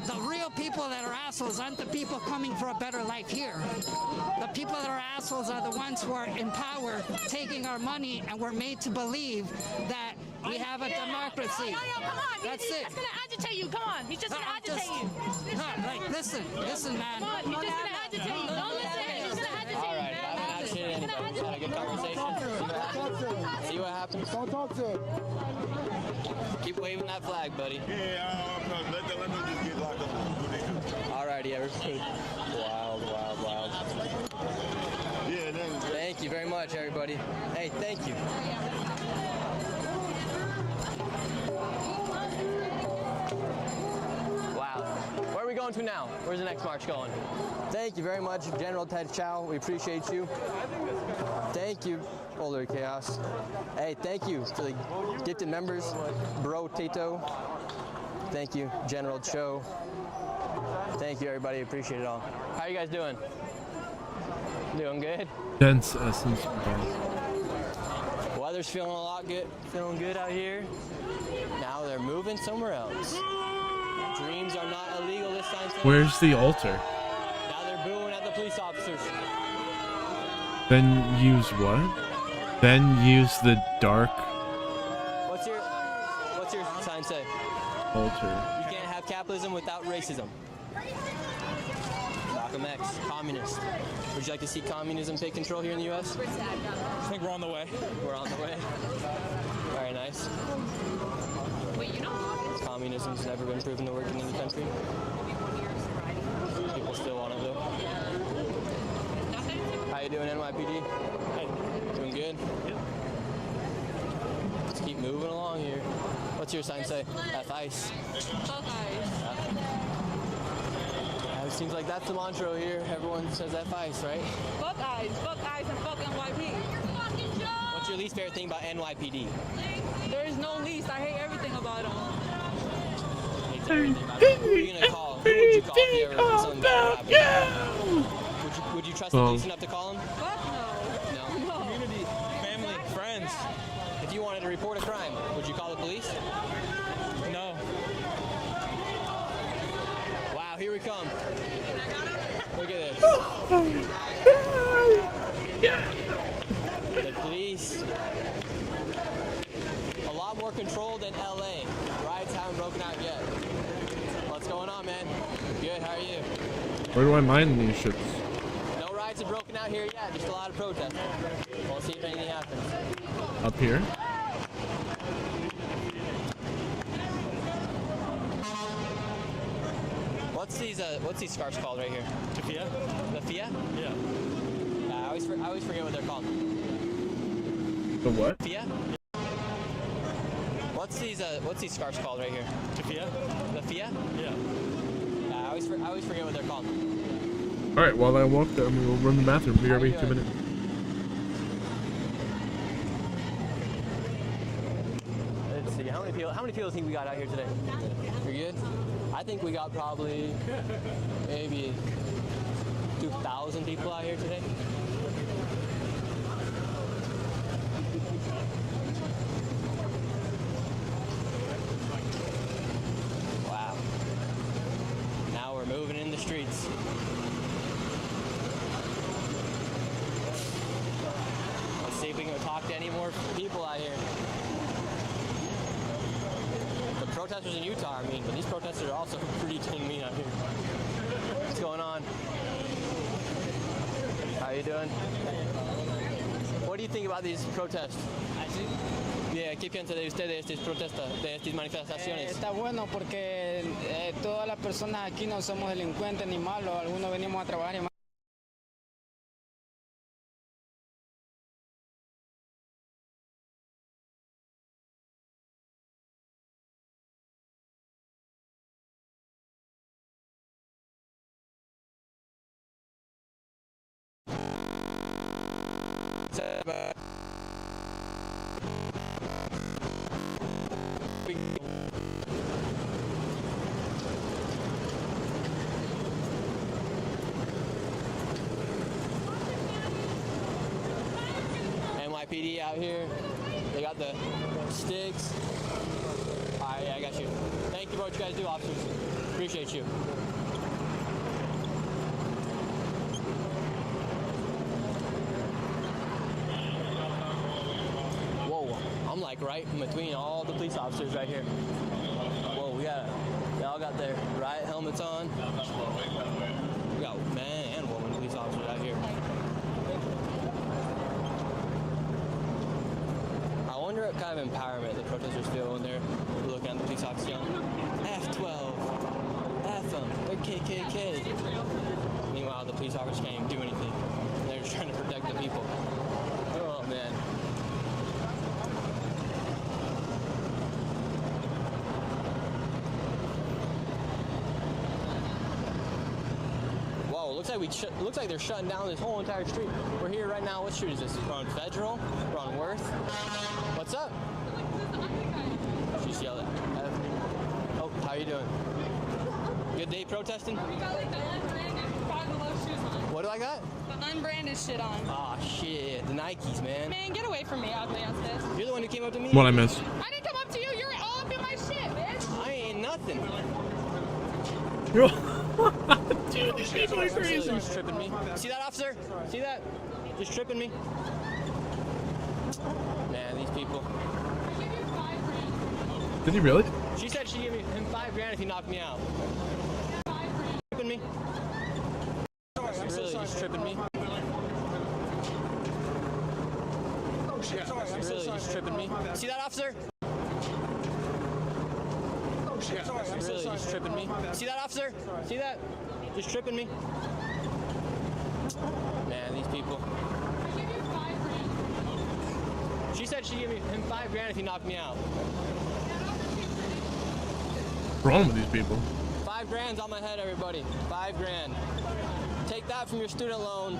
the real people that are assholes aren't the people coming for a better life here. The people that are assholes are the ones who are in power, taking our money, and we're made to believe that we have a democracy. Come on. That's He's it. just gonna agitate you. Come on. He's just gonna agitate you. No, like, listen, man. Come on. He's just gonna agitate you. Don't listen to him. He's gonna agitate All you, right, man. I haven't agitated anybody. Had a good conversation. See what happens. Don't talk to him. Keep waving that flag, buddy. Yeah, let them just get locked up. Alrighty, everybody. Wild. Yeah, Thank you very much, everybody. Hey, thank you. Wow. Where are we going? going to now? Where's the next march going? Thank you very much, General Ted Chow. We appreciate you. Thank you, Older Chaos. Hey, thank you to the gifted members, Bro Tato. Thank you, General Cho. Thank you, everybody. Appreciate it all. How are you guys doing? Doing good? Dense essence ball. Weather's feeling a lot good, feeling good out here. Now they're moving somewhere else. Dreams are not illegal this time. Where's the altar? Now they're booing at the police officers. Then use what? Then use the dark What's your sign say? altar. You can't have capitalism without racism. Malcolm X, communist. Would you like to see communism take control here in the U.S.? I think we're on the way. We're on the way. Very nice. Wait, you know? Communism's never been proven to work in any country. People still want it though. How you doing, NYPD? Hey. Doing good? Yep. Let's keep moving along here. What's your sign say? F ICE. Fuck ICE. It seems like that's the mantra here. Everyone says F ICE, right? Fuck ICE and fuck NYPD. What's your least favorite thing about NYPD? There is no least. I hate everything about them. Hates everything about it. Who are you gonna call? Who would you call if you ever something bad happened? Would you trust the police enough to call them? Fuck no. No. Community, family, friends. If you wanted to report a crime, would you call the police? No. Wow, here we come. Look at this. The police. A lot more control than LA. Riots haven't broken out yet. What's going on, man? Good, how are you? Where do I mine these ships? No riots have broken out here yet, just a lot of protests. We'll see if anything happens. Up here? What's these scarves called right here? Tafia? The FIA? Yeah. I always forget what they're called. The what? FIA? What's these scarves called right here? Tafia? The FIA? Yeah. I always forget what they're called. Alright, while I walk there, I'm gonna go run the bathroom. Be every 2 minutes. Let's see, how many people think we got out here today? You're good? I think we got probably maybe 2,000 people out here today. Wow. Now we're moving in the streets. Let's see if we can talk to any more people out here. The protesters in Utah are mean, but these protesters are also pretty dang mean out here. What's going on? How you doing? What do you think about these protests? Yeah, ¿qué piensa de usted de estas protestas, de estas manifestaciones? Está bueno porque todas las personas aquí no somos delincuentes ni malos, algunos venimos a trabajar y NYPD out here. They got the sticks. All right, yeah, I got you. Thank you for what you guys do, officers. Appreciate you. Whoa, I'm like right in between all the police officers right here. Whoa, they all got their riot helmets on. We got man and woman police officers out here. I wonder what kind of empowerment the protesters feel when they're looking at the police officers yelling, F12, F them, they're KKK. Meanwhile, the police officers can't even do anything. They're just trying to protect the people. Oh, man. looks like they're shutting down this whole entire street. We're here right now. What street is this? We're on Federal. We're on Worth. What's up? She's yelling. Oh, how you doing? Good day protesting? What do I got? The unbranded shit on. Aw, shit. The Nikes, man. Man, get away from me, ugly ass bitch. You're the one who came up to me? What I missed? I didn't come up to you. You're all up in my shit, bitch. I ain't nothing. Dude, these people are crazy. Just tripping me. See that, officer? See that? Just tripping me. Man, these people. Did he really? She said she'd give me him $5 if he knocked me out. Tripping me. Really, just tripping me. Really, just tripping me. See that, officer? Really, just tripping me. See that, officer? See that? Just tripping me. Man, these people. She said she'd give me him $5 if he knocked me out. What's wrong with these people? $5 on my head, everybody. $5. Take that from your student loan.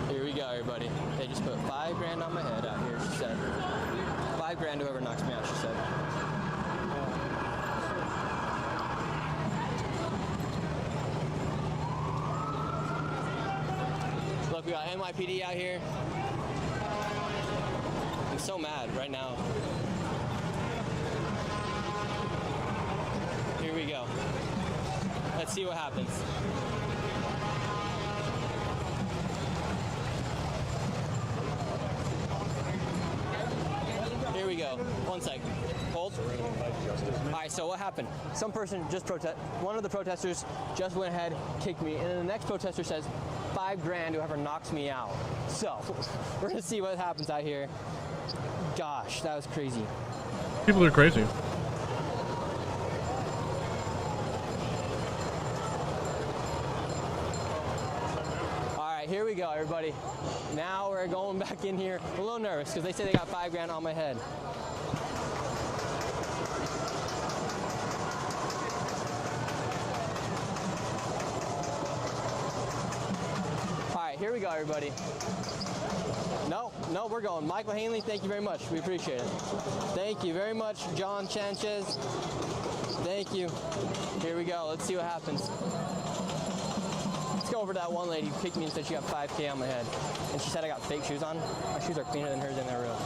Here we go, everybody. They just put $5 on my head out here, she said. $5 whoever knocks me out, she said. Look, we got NYPD out here. I'm so mad right now. Here we go. Let's see what happens. Here we go. 1 sec. Hold. All right, so what happened? Some person just one of the protesters just went ahead, kicked me, and then the next protester says, $5 whoever knocks me out. So, we're gonna see what happens out here. Gosh, that was crazy. People are crazy. Alright, here we go, everybody. Now we're going back in here. I'm a little nervous because they say they got $5 on my head. Alright, here we go, everybody. No, we're going. Michael Hanley, thank you very much. We appreciate it. Thank you very much, John Sanchez. Thank you. Here we go. Let's see what happens. Let's go over to that one lady who kicked me and said she got $5K on my head. And she said I got fake shoes on. My shoes are cleaner than hers and they're real.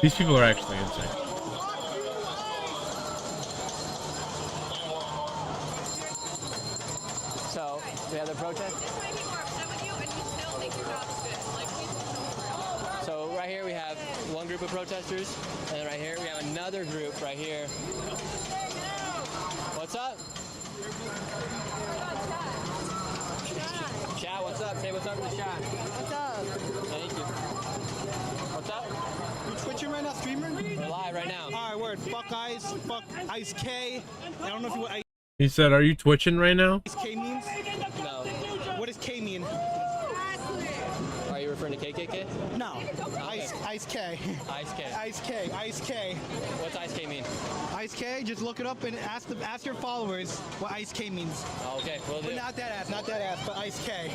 These people are actually insane. So, we have the protest. So right here we have one group of protesters, and then right here we have another group right here. What's up? Chat, what's up? Say what's up in the chat. What's up? Thank you. What's up? You twitching right now, streamer? We're live right now. Alright, word. Fuck Ice. Fuck Ice K. I don't know if you what He said, "Are you twitching right now?" Ice K means. No. What does K mean? Are you referring to KKK? No. Ice K. Ice K. Ice K. Ice K. What's Ice K mean? Ice K. Just look it up and ask your followers what Ice K means. Okay, we'll do. But not that ass, but Ice K.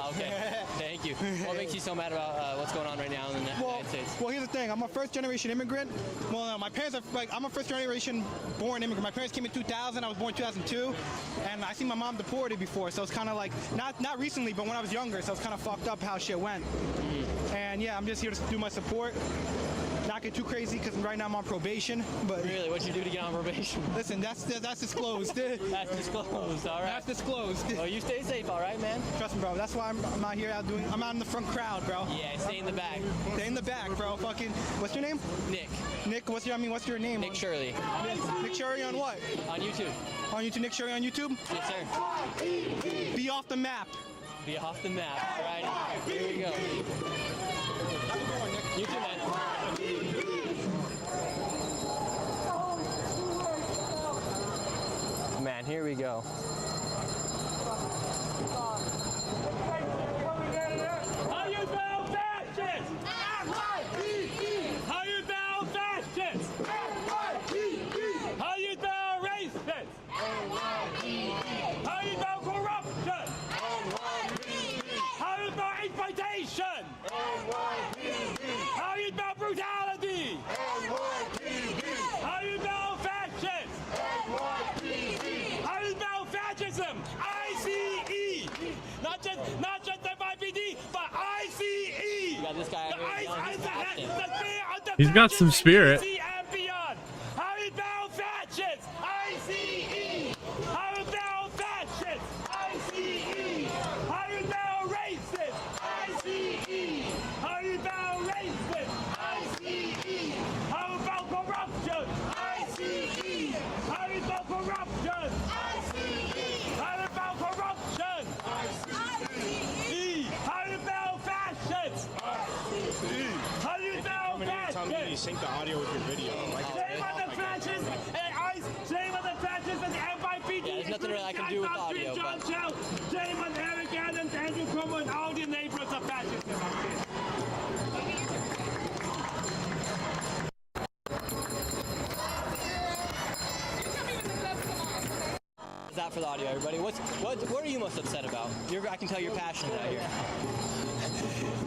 Okay. Thank you. What makes you so mad about what's going on right now in the United States? Well, here's the thing. I'm a first-generation immigrant. Well, no, my parents are I'm a first-generation born immigrant. My parents came in 2000. I was born in 2002, and I seen my mom deported before. So it's kind of like not recently, but when I was younger. So it's kind of fucked up how shit went. And yeah, I'm just here to do my support. not get too crazy because right now I'm on probation. But Really, what'd you do to get on probation? listen, that's disclosed. That's disclosed, all right. That's disclosed. Well, you stay safe, all right, man? Trust me, bro. That's why I'm out here I'm out in the front crowd, bro. Yeah, stay in the back. Stay in the back, bro. Fucking, what's your name? Nick. Nick, what's your name? Nick Shirley. Nick Shirley on what? On YouTube. On YouTube, Nick Shirley on YouTube? Yes, sir. Be off the map. Be off the map. All right, here we go. You too, man. Man, here we go. How you down fascists? How you down fascists? How you down racists? How you down corruption? How you down exploitation? How you down brutality? How you down fascists? How you down fascism? ICE! Not just FIPD, but ICE! You got this guy out here yelling his passion. He's got some spirit. And beyond. How you down fascists? ICE! How you down fascists? ICE! How you down racist? ICE! How you down racist? ICE! How about corruption? ICE! How you down corruption? ICE! How about corruption? ICE! How you down fascists? How you down fascists? Sync the audio with your video. Shame on the fascists and ICE! Shame on the fascists and FIPD! Yeah, there's nothing really I can do with audio, John but- Chow, shame on Eric Adams, Andrew Cuomo, and all the neighbors of fascism. Is that for the audio, everybody? What are you most upset about? I can tell you're passionate out here.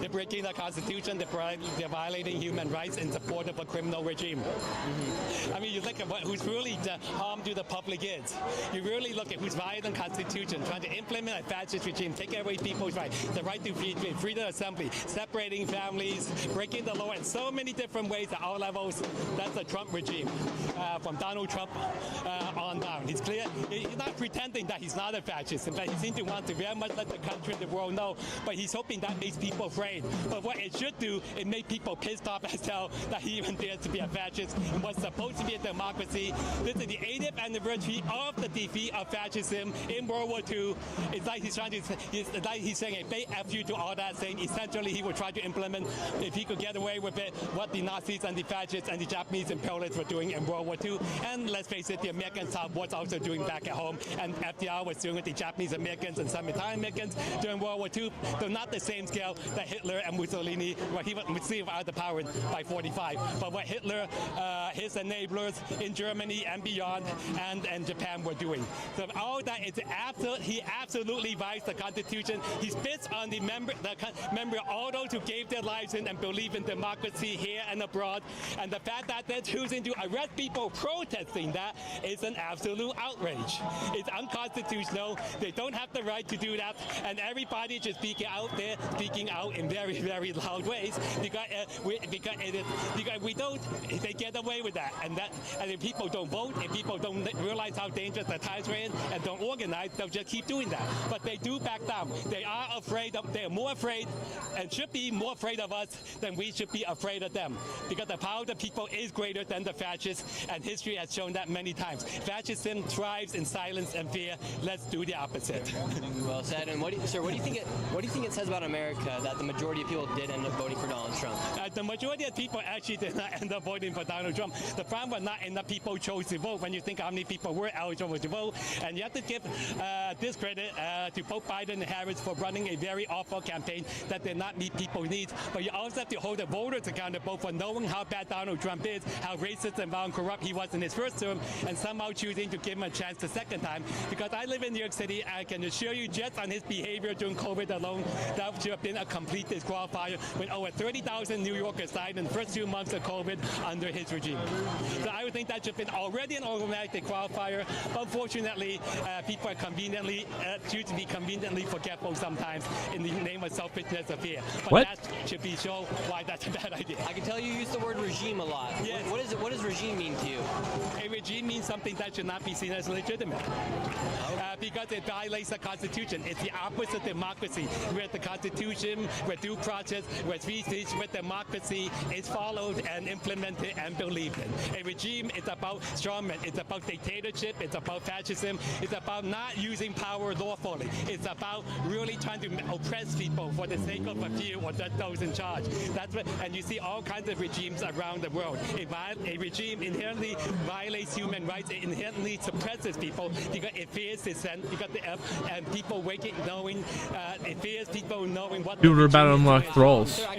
They're breaking the Constitution, they're violating human rights in support of a criminal regime. I mean, you look at who's really the harm to the public is. You really look at who's violating the Constitution, trying to implement a fascist regime, take away people's rights, the right to freedom of assembly, separating families, breaking the law in so many different ways at all levels. That's the Trump regime, from Donald Trump on down. He's clear. He's not pretending that he's not a fascist. In fact, he seems to want to very much let the country and the world know, but he's hoping that makes people afraid. But what it should do, it make people pissed off as hell that he even dares to be a fascist in what's supposed to be a democracy. This is the 80th anniversary of the defeat of fascism in World War II. It's like he's trying to, it's like he's saying a big F you to all that, saying essentially he would try to implement, if he could get away with it, what the Nazis and the fascists and the Japanese imperialists were doing in World War II. And let's face it, the Americans was also doing back at home, and FDR was doing with the Japanese Americans and some Italian Americans during World War II, though not the same scale that Hitler and Mussolini, where he would see out the power by 45. But what Hitler, his enablers in Germany and beyond, and Japan were doing. So all that is he absolutely violates the Constitution. He spits on the member, all those who gave their lives in and believe in democracy here and abroad. And the fact that they're choosing to arrest people protesting that is an absolute outrage. It's unconstitutional. They don't have the right to do that. And everybody just speaking out there, speaking out in very, very loud ways because we don't. They get away with that. And if people don't vote, if people don't realize how dangerous the times we're in and don't organize, they'll just keep doing that. But they do back down. They are afraid of. They're more afraid and should be more afraid of us than we should be afraid of them. Because the power of the people is greater than the fascists, and history has shown that many times. Fascism thrives in silence and fear. Let's do the opposite. Well said. And what do you think it says about America that the majority of people did end up voting for Donald Trump? The majority of people actually did not end up voting for Donald Trump. The problem was not enough people chose to vote. When you think how many people were eligible to vote, and you have to give discredit to both Biden and Harris for running a very awful campaign that did not meet people's needs. But you also have to hold the voters accountable for knowing how bad Donald Trump is, how racist and violent corrupt he was in his first term, and somehow choosing to give him a chance the second time. Because I live in New York City, I can assure you, just on his behavior during COVID alone, that should have been a complete qualifier when over 30,000 New Yorkers died in the first 2 months of COVID under his regime. So I would think that should have been already an automatic qualifier. But unfortunately, people are choose to be conveniently forgetful sometimes in the name of selfishness of fear. But What? that should be shown why that's a bad idea. I can tell you use the word regime a lot. Yes. What does regime mean to you? A regime means something that should not be seen as legitimate. Because it violates the Constitution. It's the opposite of democracy, where the Constitution, where due process, where free speech, where democracy is followed and implemented and believed in. A regime is about strongmen. It's about dictatorship. It's about fascism. It's about not using power lawfully. It's about really trying to oppress people for the sake of a few or those in charge. That's what, and you see all kinds of regimes around the world. A regime inherently violates human rights. It inherently suppresses people because it fears dissent. Because and people waking knowing it fears people knowing what. People are about to unlock thralls. Sir, I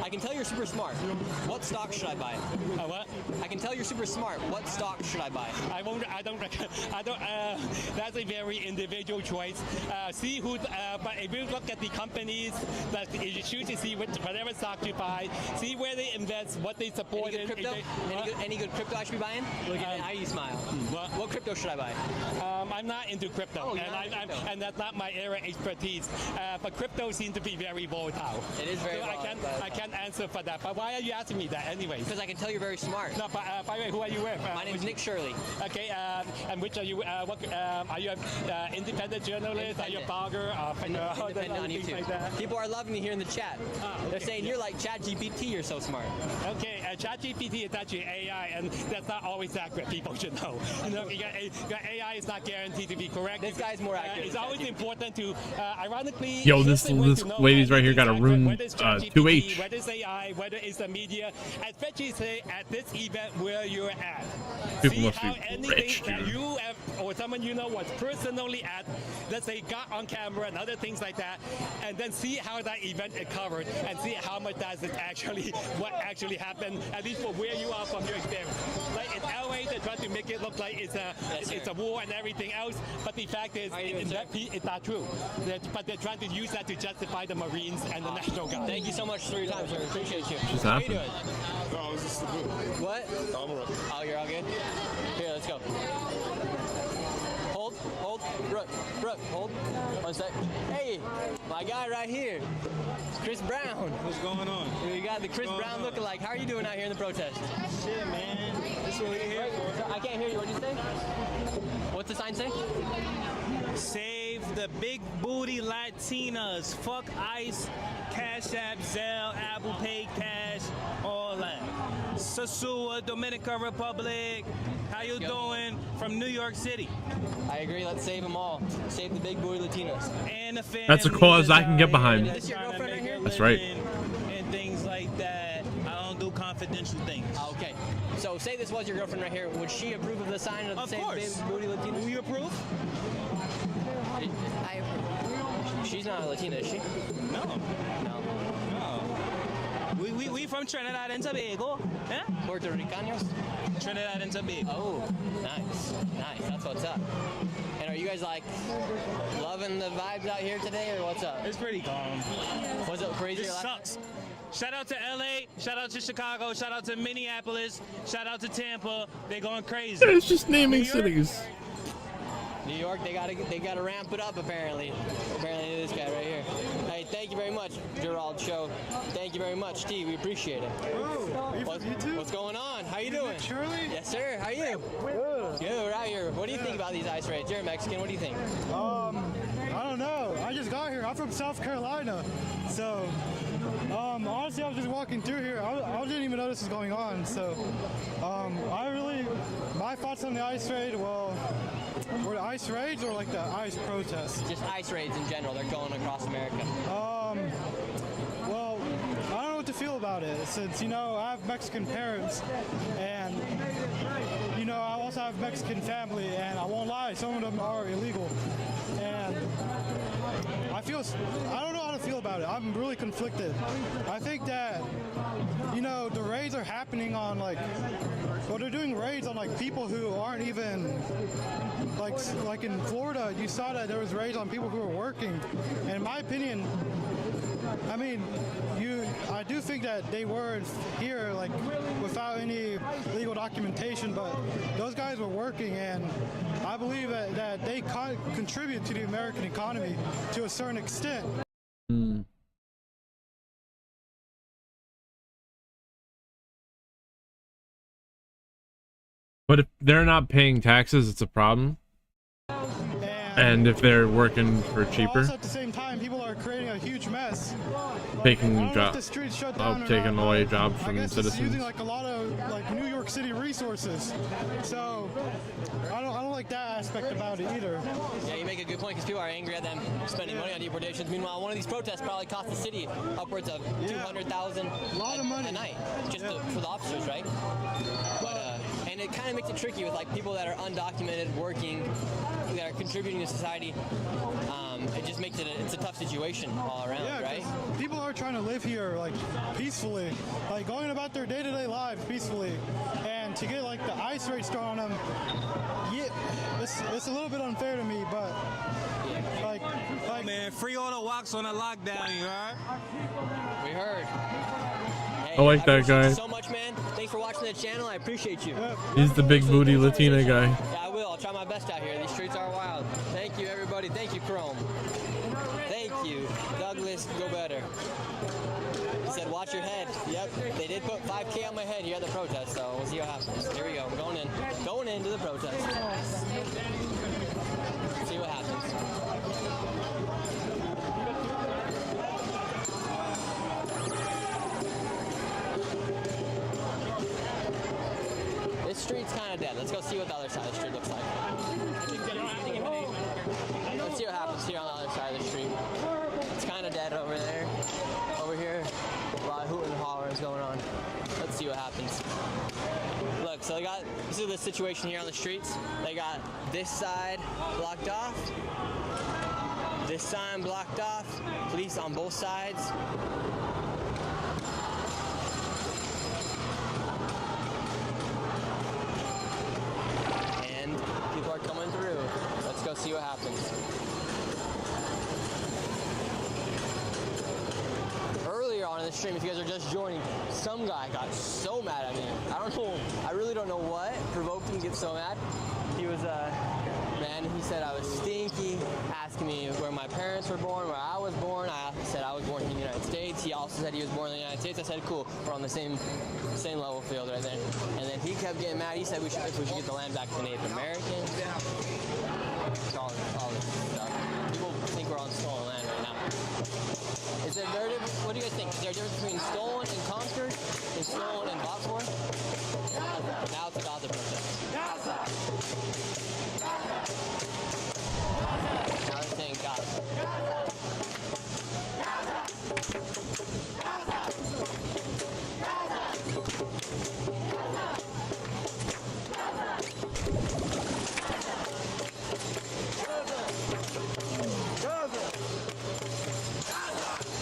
can tell you're super smart. What stock should I buy? What? I can tell you're super smart. What stock should I buy? I don't. That's a very individual choice. See who. But if you look at the companies that you choose to see whatever stock you buy, see where they invest, what they support. Any good crypto? Any good crypto I should be buying? Look at how you smile. What crypto should I buy? I'm not into crypto, and that's not my area of expertise. But crypto seems to be very volatile. It is very volatile. I can't answer for that. But why are you asking me that, anyways? Because I can tell you're very smart. No, but by the way, who are you with? My name is Nick Shirley. Okay, and which are you? Are you an independent journalist? Are you a blogger? Independent on YouTube. Like People are loving me here in the chat. They're saying you're like ChatGPT. You're so smart. Okay, ChatGPT is actually AI, and that's not always accurate. People should know. AI is not guaranteed to be correct. This guy's more accurate. It's always important to, ironically. Yo, this lady's right here got a rune 2H. Whether it's AI, whether it's the media, especially say at this event where you're at. People See must how be anything rich, that dude. you have, or someone you know was personally at, let's say got on camera and other things like that, and then see how that event is covered and see how much does it actually, what actually happened, at least for where you are from your experience. Like in LA, they try to make it look like it's a war and everything else, but the fact is, it's not true. But they're trying to use that to justify the Marines and the National Guard. Thank you so much for your time, sir. Appreciate you. Just How are you happened. doing? No, I was just What? I'm all right. Oh, you're all good? Here, let's go. Hold. Brooke, hold. 1 sec. Hey, my guy right here. Chris Brown. What's going on? We got the Chris Brown lookalike. How are you doing out here in the protest? Shit, man. That's what we're here for. I can't hear you. What did you say? What's the sign say? Save the big booty Latinas. Fuck ICE, Cash App, Zelle, Apple Pay, Cash, all that. Sosua, Dominican Republic. How you doing? From New York City. I agree. Let's save them all. Save the big booty Latinos. And the family. That's a cause I can get behind. Is this your girlfriend right here? That's right. And things like that. I don't do confidential things. Okay. So say this was your girlfriend right here. Would she approve of the sign of the save the big booty Latinos? Will you approve? I approve. She's not a Latina, is she? No. No. We from Trinidad and Tobago. Eh? Puerto Ricanos? Trinidad and Tobago. Oh, nice. That's what's up. And are you guys like loving the vibes out here today, or what's up? It's pretty calm. What's up, crazy? It sucks. Shout out to LA, shout out to Chicago, shout out to Minneapolis, shout out to Tampa. They're going crazy. It's just naming cities. New York, they gotta ramp it up apparently. Apparently this guy right here. Hey, thank you very much, Gerald Show. Thank you very much, T. We appreciate it. What's going on? How you doing? Shirley? Yes, sir. How are you? Good. We're out here. What do you think about these ice raids? You're a Mexican. What do you think? I don't know. I just got here. I'm from South Carolina. So, honestly, I was just walking through here. I didn't even know this was going on. So, my thoughts on the ice raid, well, were the ice raids or like the ice protests? Just ice raids in general. They're going across America. Well, I don't know what to feel about it since, I have Mexican parents and, I also have Mexican family and I won't lie, some of them are illegal. And I don't know how to feel about it. I'm really conflicted. I think that, the raids are happening on they're doing raids on people who aren't even like in Florida, you saw that there was raids on people who were working. And in my opinion, I mean, I do think that they were here like without any legal documentation, but those guys were working, and I believe that they contribute to the American economy to a certain extent. But if they're not paying taxes, it's a problem. And if they're working for cheaper, Also, at the same time, people are creating a huge mess. taking I don't know if the streets shut down or taking not, away but jobs I from guess it's citizens. using like a lot of like New York City resources. So I don't like that aspect about it either. Yeah, you make a good point because people are angry at them spending money on deportations. Meanwhile, one of these protests probably cost the city upwards of $200,000 a night just for the officers, right? But and it kind of makes it tricky with like people that are undocumented, working, that are contributing to society. It just makes it's a tough situation all around, Yeah, 'cause right? people are trying to live here like peacefully, like going about their day-to-day lives peacefully, and to get like the ICE rates thrown on them, yeah, it's a little bit unfair to me, but like man, free all the walks on the lockdown, you heard? We heard. Hey, I like that appreciate you guy. so much, man. Thanks for watching the channel. I appreciate you. He's the big booty Latina guy. Yeah, I will. I'll try my best out here. These streets are wild. Thank you, everybody. Thank you, Chrome. Thank you, Douglas. Go better. He said, watch your head. Yep, they did put 5K on my head here at the protest, so we'll see what happens. Here we go. We're going into the protest. See what happens. This street's kind of dead. Let's go see what the other side of the street looks like. Let's see what happens here on the other side of the street. It's kind of dead over there. Over here, a lot of hooting and hollering is going on. Let's see what happens. Look, so this is the situation here on the streets. They got this side blocked off, this side blocked off, police on both sides. And people are coming through. Let's go see what happens. Earlier on in the stream, if you guys are just joining, some guy got so mad at me. I really don't know what provoked him to get so mad. He was, man, he said I was stinky, asking me where my parents were born, where I was born. I said I was born in the United States. He also said he was born in the United States. I said, cool, we're on the same level field right there. And then he kept getting mad. He said if we should get the land back to Native Americans. All this stuff. People think we're on stolen land right now. Is there a difference? What do you guys think? Is there a difference between stolen and conquered and stolen and fought for? Now it's about the protest. Now they're saying God.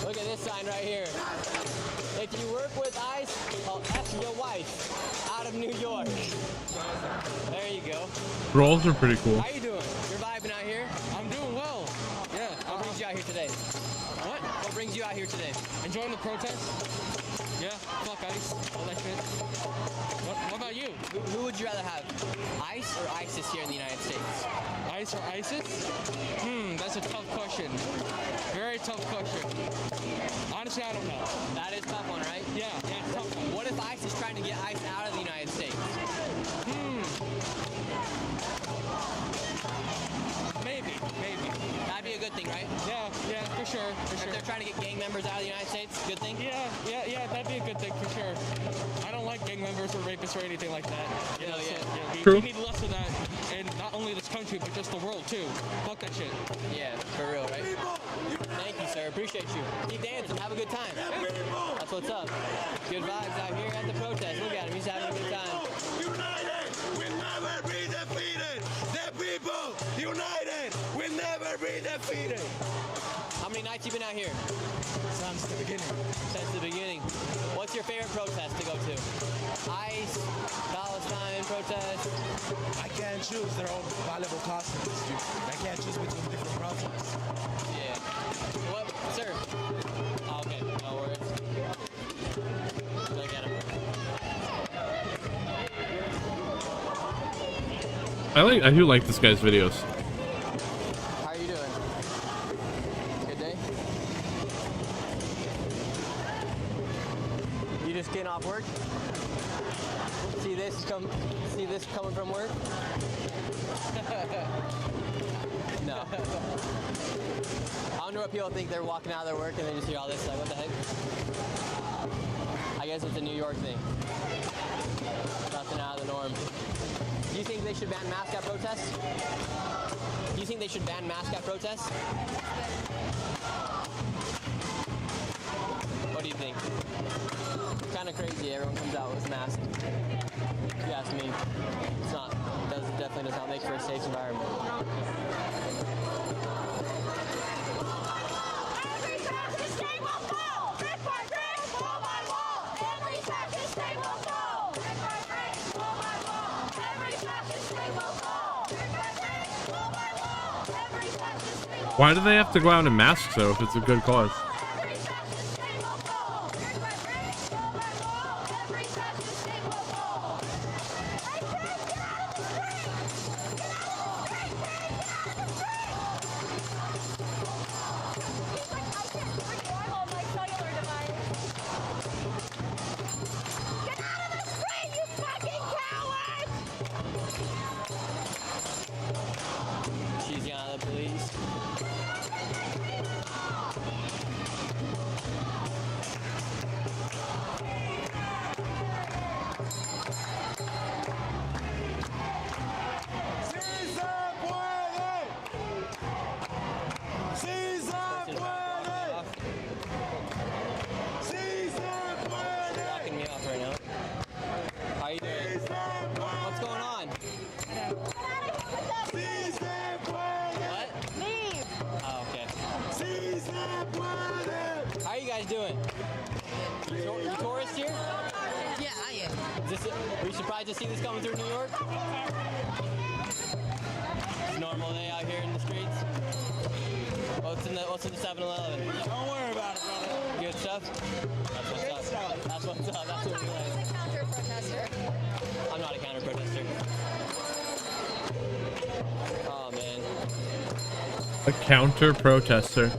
Look at this sign right here. If you work with ICE, I'll F your wife out of New York. There you go. Rolls are pretty cool. How you doing? You're vibing out here? I'm doing well. Yeah. What brings you out here today? What? What brings you out here today? Enjoying the protest? Yeah. Fuck ICE. All that shit. What about you? Who would you rather have? ICE or ISIS here in the United States? ICE or ISIS? That's a tough question. Very tough question. Honestly, I don't know. That is a tough one, right? Yeah, tough one. What if ICE is trying to get ICE out of the United States? Maybe. That'd be a good thing, right? Yeah, for sure. If they're trying to get gang members out of the United States, good thing? Yeah, that'd be a good thing for sure. I don't like gang members or rapists or anything like that. We need less of that, and not only this country, but just the world too. Fuck that shit. Yeah, for real, right? Thank you, sir. Appreciate you. Keep dancing. Have a good time. That's what's up. Good vibes out here at the protest. Look at him. He's having a good time. United, we'll never be defeated. The people, united, we'll never be defeated. How many nights you been out here? Since the beginning. Since the beginning. What's your favorite protest to go to? ICE, Palestine protest? I can't choose. They're all valuable costumes. I can't choose between different protests. Yeah. What, sir? I do like this guy's videos. How are you doing? Good day? You just getting off work? See this coming from work? No. I wonder what people think. They're walking out of their work and they just hear all this, like, what the heck? I guess it's a New York thing. Nothing out of the norm. Do you think they should ban masks at protests? Do you think they should ban masks at protests? What do you think? It's kind of crazy. Everyone comes out with masks. If you ask me, it's not. Definitely does not make for a safe environment. Why do they have to go out in masks though if it's a good cause? She's yelling at the police. Blocking me off right now. How you doing? What's going on? What? Leave. Oh, okay. How are you guys doing? You tourists here? Yeah, I am. Are you surprised to see this coming through New York? It's a normal day out here in the streets. What's in the 7-Eleven? Don't worry about it, brother. Good stuff? That's what's up. That's what's up. That's what we're like. I'm not a counter protester. Oh man. A counter protester.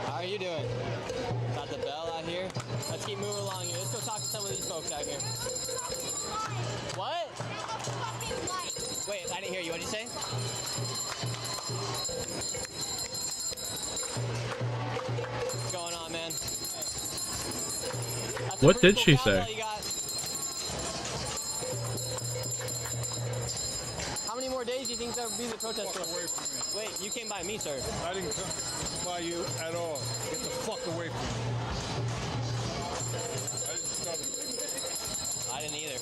How are you doing? Got the bell out here. Let's keep moving along here. Let's go talk to some of these folks out here. What? Wait, I didn't hear you. What did you say? What's going on, man? That's What did she say? How many more days do you think there will be the protest for? Wait, you came by me, sir. I didn't come by you at all. Get the fuck away from me. I didn't start it. I didn't either.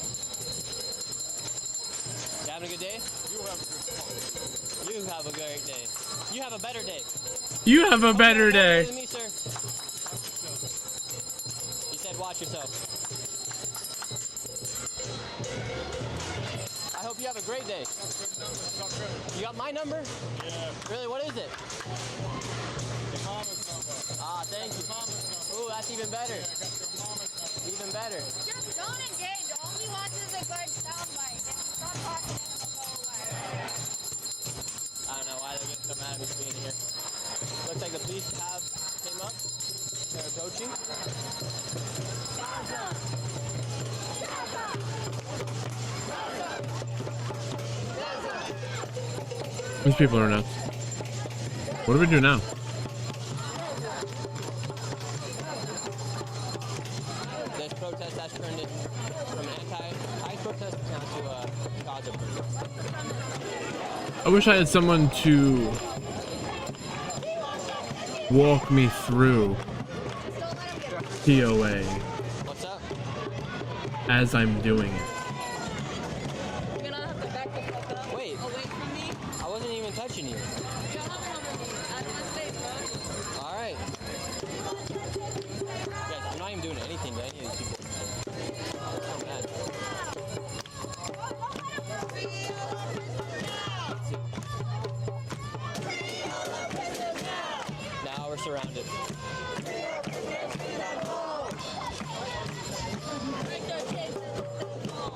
You having a good day? You have a good fuck. You have a great day. You have a better day. You have a better day. Than me, sir. He said watch yourself. I hope you have a great day. You got my number? Yeah. Really, what is it? Your mama's number. Ah, thank you. Ooh, that's even better. Yeah, I got your mama's number. Even better. Just don't engage. All we want is a good soundbite. Stop talking and it'll go away. I don't know why they're getting so mad at me for being here. Looks like the police came up. They're approaching. These people are nuts. What do we do now? This protest has turned it from an anti-ICE protest now to a Gaza protest. I wish I had someone to walk me through TOA What's up? as I'm doing it. You're gonna have to back the fuck up. Wait. Away from me. I wasn't even touching you. You're hovering over me. At my space, bro. All right. Guys, I'm not even doing anything to any of these people. I'm so mad. Now we're surrounded.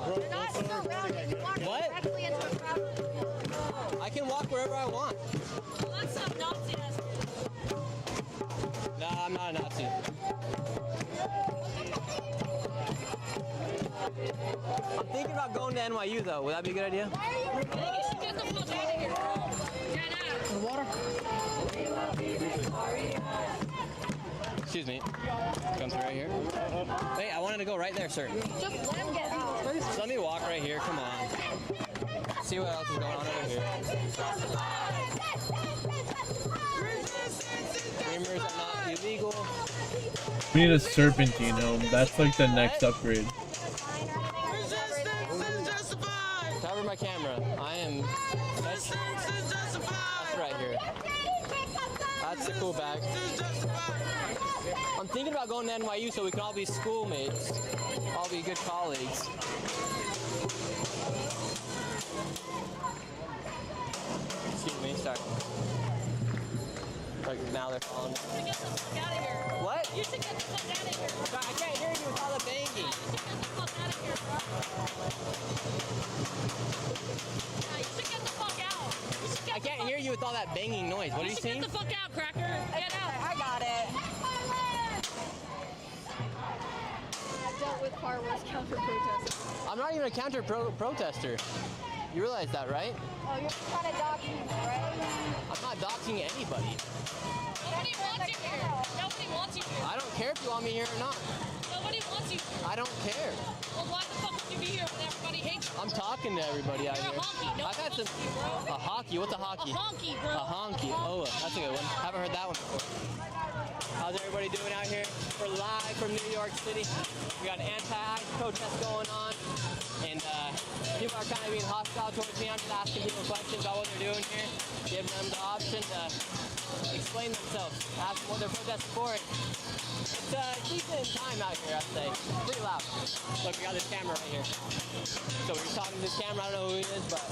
You're not surrounded. You walk wherever I want. Well, that's some Nazi ass. No, I'm not a Nazi. I'm thinking about going to NYU though. Would that be a good idea? I think you should get the fuck out of here, bro. Get out. The water? Excuse me. Come through right here. Wait, I wanted to go right there, sir. Just let him get out. So let me walk right here. Come on. See what else is going on over here. Streamers are not illegal. We need a serpentine helm. That's like the next upgrade. Cover my camera. I am. That's right here. That's the cool bag. I'm thinking about going to NYU so we can all be schoolmates, all be good colleagues. Excuse me, sorry. Like now they're following me. You should get the fuck out of here. What? You should get the fuck out of here. I can't hear you with all the banging. You should get the fuck out of here, bro. Yeah, you should get the fuck out. You should get I can't hear you with all that banging noise. What are you saying? Get the fuck out, cracker. Get out. I got it. I've dealt with far worse counter-protesters. I'm not even a counter-protester. You realize that, right? Oh, you're kind of doxing me, right? I'm not doxing anybody. Nobody wants you here. Nobody wants you here. I don't care if you want me here or not. Nobody wants you here. I don't care. Well, why the fuck would you be here when everybody hates you? I'm talking to everybody out You're here. a honky. No I've one had some. wants you, bro. A hockey? What's a hockey? A honky, bro. A honky. Oh, that's a good one. Haven't heard that one before. How's everybody doing out here? We're live from New York City. We got an anti-ICE protest going on, and people are kind of being hostile towards me. I'm just asking people questions about what they're doing here, giving them the option to explain themselves, ask them what they're protesting for. It's a decent time out here, I'd say. Pretty loud. Look, we got this camera right here. So we're just talking to this camera. I don't know who he is, but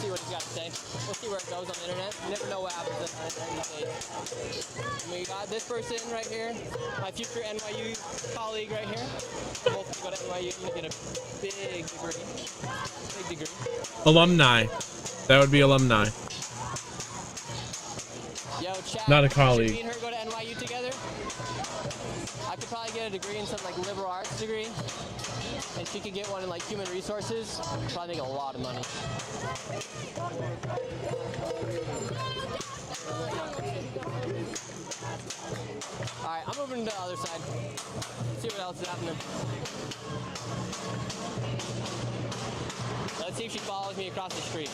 see what he's got to say. We'll see where it goes on the internet. You never know what happens on the internet these days. We got this person right here, my future NYU colleague right here. Both go to NYU and get a big degree. Big degree. Alumni. That would be alumni. Yo, chat. Not a colleague. Should me and her go to NYU together? I could probably get a degree in some like liberal arts degree, and she could get one in like human resources. Probably make a lot of money. Alright, I'm moving to the other side. See what else is happening. Let's see if she follows me across the street.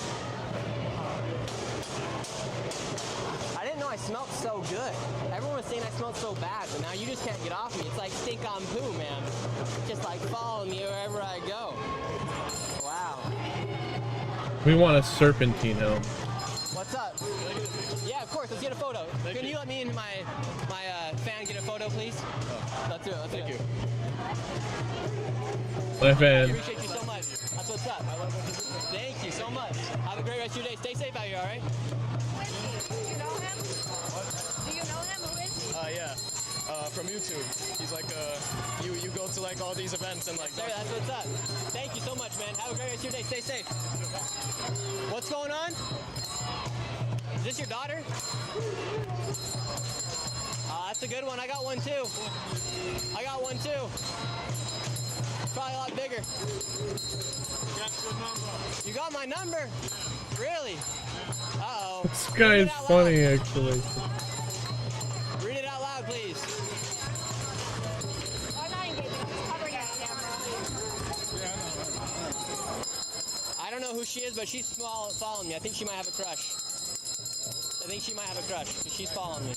I didn't know I smelled so good. Everyone was saying I smelled so bad, but now you just can't get off me. It's like stink on poo, man. Just like following me wherever I go. Wow. We want a serpentine helm. What's up? Yeah, of course. Let's get a photo. Can you let me and my fan get a photo, please? Let's do it. Let's do it. My fan. Appreciate you so much. That's what's up. Thank you so much. Have a great rest of your day. Stay safe out here, all right? Do you know him? Do you know him? Who is he? Yeah. From YouTube. He's like, you go to like all these events and like. Sir, that's what's up. Thank you so much, man. Have a great rest of your day. Stay safe. What's going on? Is this your daughter? That's a good one. I got one too. I got one too. Probably a lot bigger. You got my number? Really? Uh-oh. This guy is funny, actually. Read it out loud, please. I'm not engaging. I'm just covering your camera. I don't know who she is, but she's following me. I think she might have a crush. I think she might have a crush, because she's following me.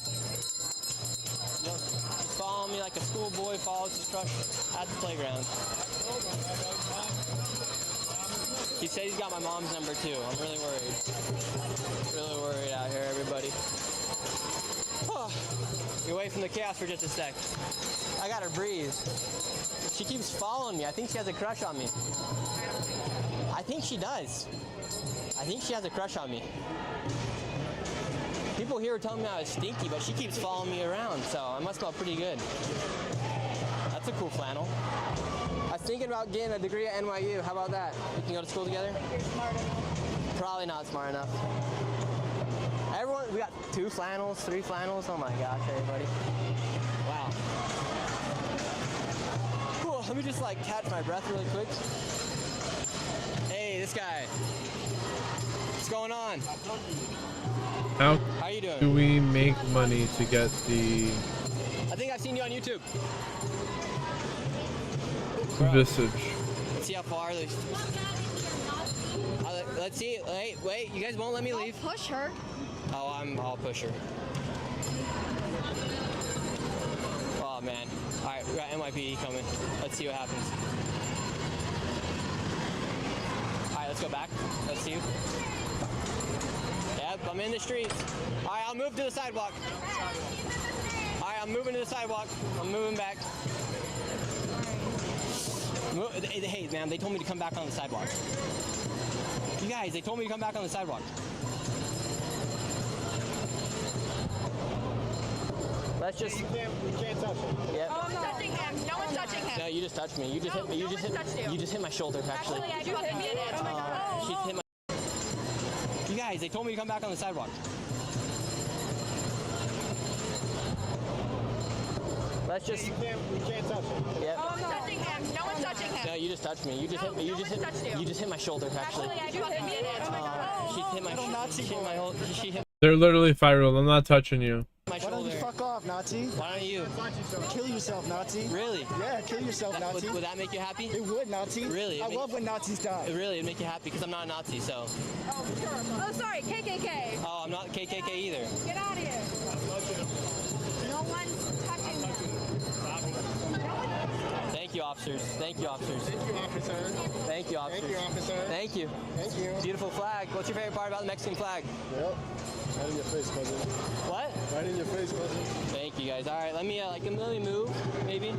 Yep. She's following me like a schoolboy follows his crush at the playground. He said he's got my mom's number too. I'm really worried. Really worried out here, everybody. Get away from the chaos for just a sec. I gotta breathe. She keeps following me. I think she has a crush on me. I think she does. I think she has a crush on me. People here are telling me I was stinky, but she keeps following me around, so I must smell pretty good. That's a cool flannel. I was thinking about getting a degree at NYU. How about that? We can go to school together? You're smart enough. Probably not smart enough. Everyone, we got 2 flannels, 3 flannels. Oh my gosh, everybody. Wow. Cool, let me just like catch my breath really quick. Hey, this guy. What's going on? How you doing? do we make money to get the I think I've seen you on YouTube. visage? Let's see how far they. Let's see. Wait, you guys won't let me leave. Don't push her. Oh, I'll push her. Oh man. All right, we got NYPD coming. Let's see what happens. All right, let's go back. Let's see. Yep, I'm in the streets. All right, I'll move to the sidewalk. All right, I'm moving to the sidewalk. I'm moving back. Hey, man, they told me to come back on the sidewalk. You guys, they told me to come back on the sidewalk. Let's just. You can't touch him. Yep. Oh, I'm touching him. No one's touching him. No, you just touched me. You just hit me. You just hit my shoulder, actually. Actually, I fucking did it. Oh my god. She hit my. You guys, they told me to come back on the sidewalk. Let's just. You can't touch him. Yep. Oh, I'm touching him. No one's touching him. No, you just touched me. You just hit me. You just hit my shoulder, actually. Actually, I fucking did it. Oh my god. She hit my. She hit my whole. She hit They're literally viral. I'm not touching you. my shoulder. Why don't you fuck off, Nazi? Why don't you? Kill yourself, Nazi. Really? Yeah, kill yourself, Nazi. Would that make you happy? It would, Nazi. Really? I love when Nazis die. Really, it'd make you happy because I'm not a Nazi, so. Oh, sure. Oh, sorry. KKK. Oh, I'm not KKK either. Get out of here. No one's touching him. Thank you, officers. Thank you, officers. Thank you, officer. Thank you, officers. Thank you, officer. Thank you. Thank you. Beautiful flag. What's your favorite part about the Mexican flag? Yep. Right in your face, cousin. What? Right in your face, cousin. Thank you, guys. All right, let me let me move, maybe. You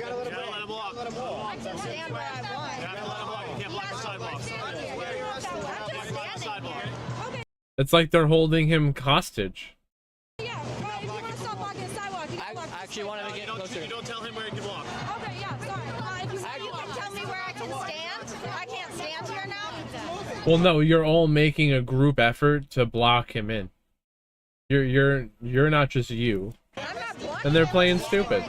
gotta let him walk. I can stand where I want. You have to let him walk. You can't block the sidewalk. It's like they're holding him hostage. Yeah, right. If you want to stop blocking the sidewalk, you can I actually want to get closer. You don't tell him where he can walk. Okay, yeah, sorry. If you can tell me where I can stand, I can't stand here now. Well, no, you're all making a group effort to block him in. You're not just you. And they're playing stupid. I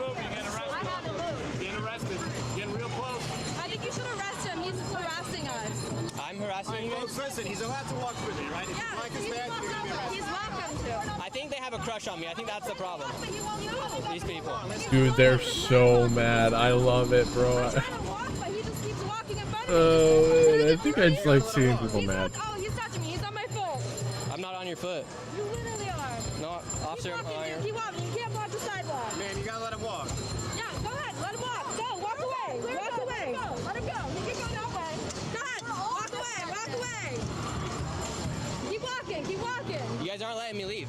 think you should arrest him. He's harassing us. I'm harassing you guys. Listen, he's allowed to walk with you, right? If you like his stand, you're gonna be arrested. He's welcome to. I think they have a crush on me. I think that's the problem. These people. Dude, they're so mad. I love it, bro. Oh, man, I think I just like seeing people mad. Oh, he's touching me. He's on my foot. I'm not on your foot. You literally are. No, officer, I'm on your. Keep walking. You can't block the sidewalk. Man, you gotta let him walk. Yeah, go ahead. Let him walk. Go. Walk away. Walk away. Let him go. He can go that way. Go ahead. Walk away. Walk away. Keep walking. Keep walking. You guys aren't letting me leave.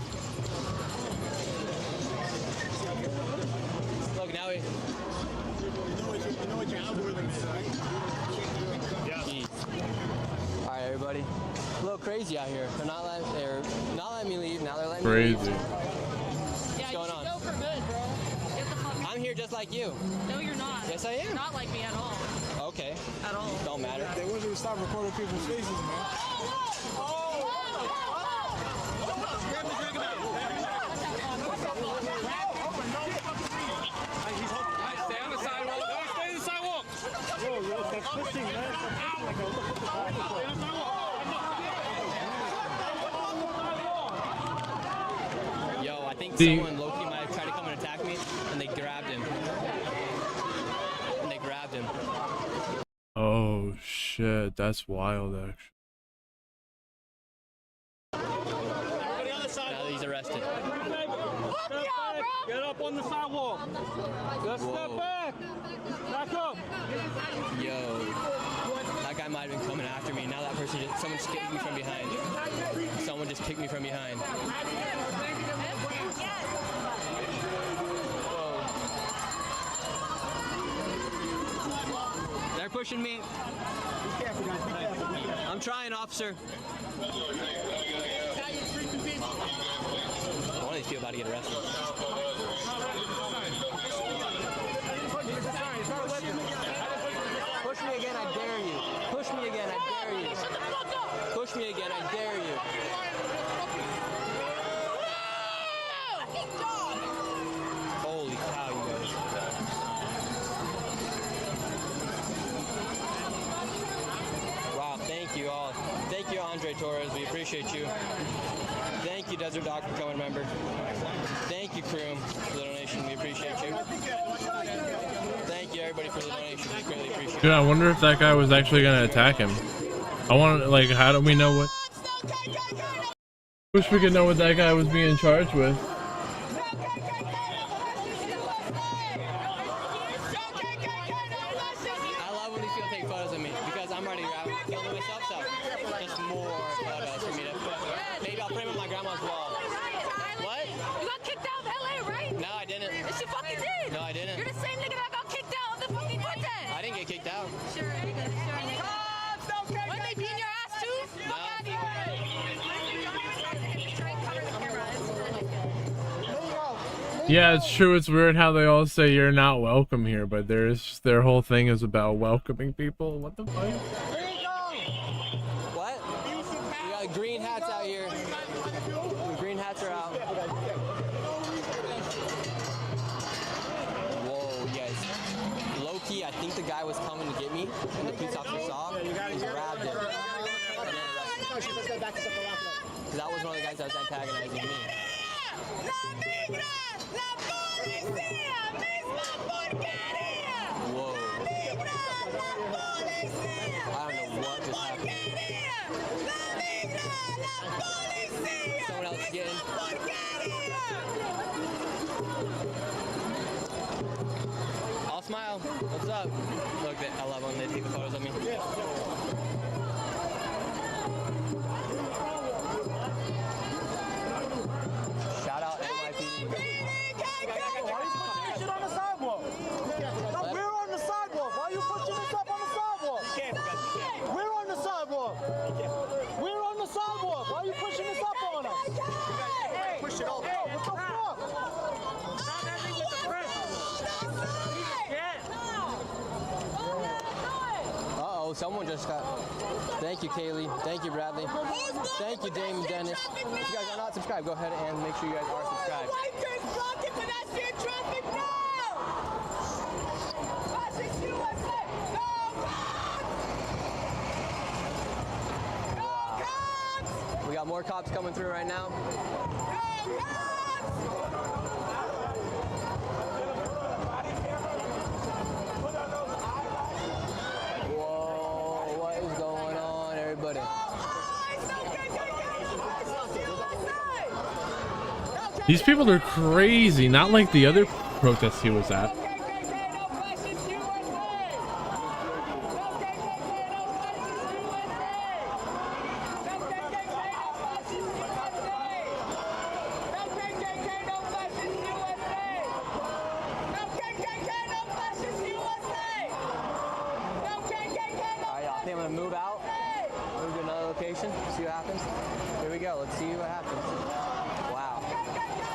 Look, now we. You know what your algorithm is, right? Jeez. All right, everybody. A little crazy out here. They're not letting me leave. Now they're letting me leave. Crazy. What's going on? Go for good, bro. Get the fuck. I'm here just like you. No, you're not. Yes, I am. You're not like me at all. Okay. At all. Don't matter. They want you to stop recording people's faces, man. Stay on the sidewalk. No, stay on the sidewalk. That's pushing, man. Yo, I think The- someone low-key might have tried to come and attack me, and they grabbed him. Oh, shit. That's wild, actually. Now he's arrested. Get up on the sidewalk. Just step back. Back up. Yo, that guy might have been coming after me. Now that person, someone just kicked me from behind. Someone just kicked me from behind. Whoa. They're pushing me. I'm trying, officer. One of these people about to get arrested. Push me again, I dare you. Push me again, I dare you. Push me Trey Torres. We appreciate you. Thank you, Desert Dog, for becoming a member. Thank you, Kroom, for the donation. We appreciate you. Thank you, everybody, for the donation. We greatly appreciate it. Dude, I wonder if that guy was actually gonna attack him. I want, like, how do we know what? Wish we could know what that guy was being charged with. I love when these people take photos of me because I'm already filming myself, so just more photos for me to put. Maybe I'll frame it on my grandma's wall. What? You got kicked out of LA, right? No, I didn't. Yes, you fucking did. No, I didn't. You're the same nigga that got kicked out of the fucking protest. I didn't get kicked out. Sure, nigga. Wouldn't they beat your ass too? No. Yeah, it's true. It's weird how they all say you're not welcome here, but their whole thing is about welcoming people. What the fuck? What? We got green hats out here. The green hats are out. Whoa, you guys. Low key, I think the guy was coming to get me, and the police officer saw him and grabbed him. Because that was one of the guys that was antagonizing me. Whoa. I don't know what just happened. Someone else getting. I'll smile. What's up? Look, I love when they take the photos of me. Shout out NYPD. Why are you pushing this shit on the sidewalk? No, we're on the sidewalk. Why are you pushing this up on the sidewalk? We're on the sidewalk. We're on the sidewalk. Why are you pushing this up on us? Push it over. What the fuck? Uh-oh, someone just got... Thank you, Kaylee. Thank you, Bradley. Thank you, Dame Dennis. If you guys are not subscribed, go ahead and make sure you guys are subscribed. We got more cops coming through right now. Whoa, what is going on, everybody? These people are crazy. Not like the other protests he was at.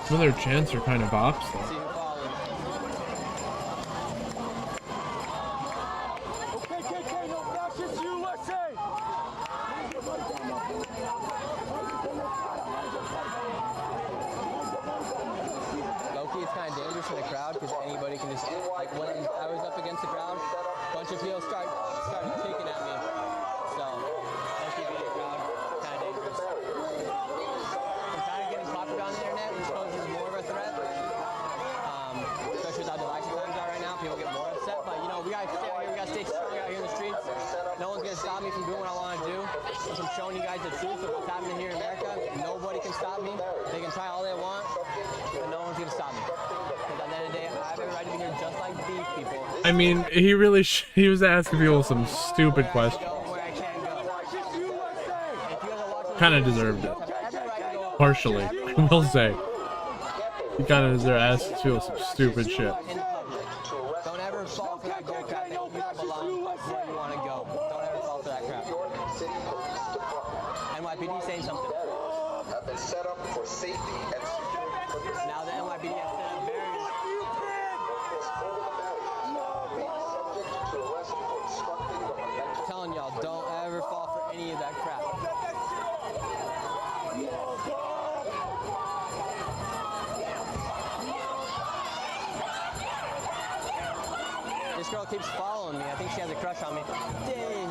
Some of their chants are kind of bops though. Low-key, it's kind of dangerous in the crowd because anybody can just, like when I was up against the crowd, a bunch of people started kicking at me. So, low-key being in the crowd, kind of dangerous. I'm kind of getting popular on the internet, which poses more of a threat. Especially with how divisive times are right now, people get more upset. But you know, we gotta stay out here, we gotta stay strong out here in the streets. No one's gonna stop me from doing what I want to do. If I'm showing you guys the truth of what's happening here in America, nobody can stop me. They can try all they want, but no one's gonna stop me. Because at the end of the day, I have every right to be here just like these people. I mean, he really he was asking people some stupid questions. Kind of deserved it. Partially, I will say. He kind of deserved asking people some stupid shit. Don't ever fall for that bull crap that you don't belong where you want to go. Don't ever fall for that crap. NYPD saying something. Have been set up for safety and security. Now the NYPD has set up barriers. I'm telling y'all, don't ever fall for any of that crap. This girl keeps following me. I think she has a crush on me. Dang.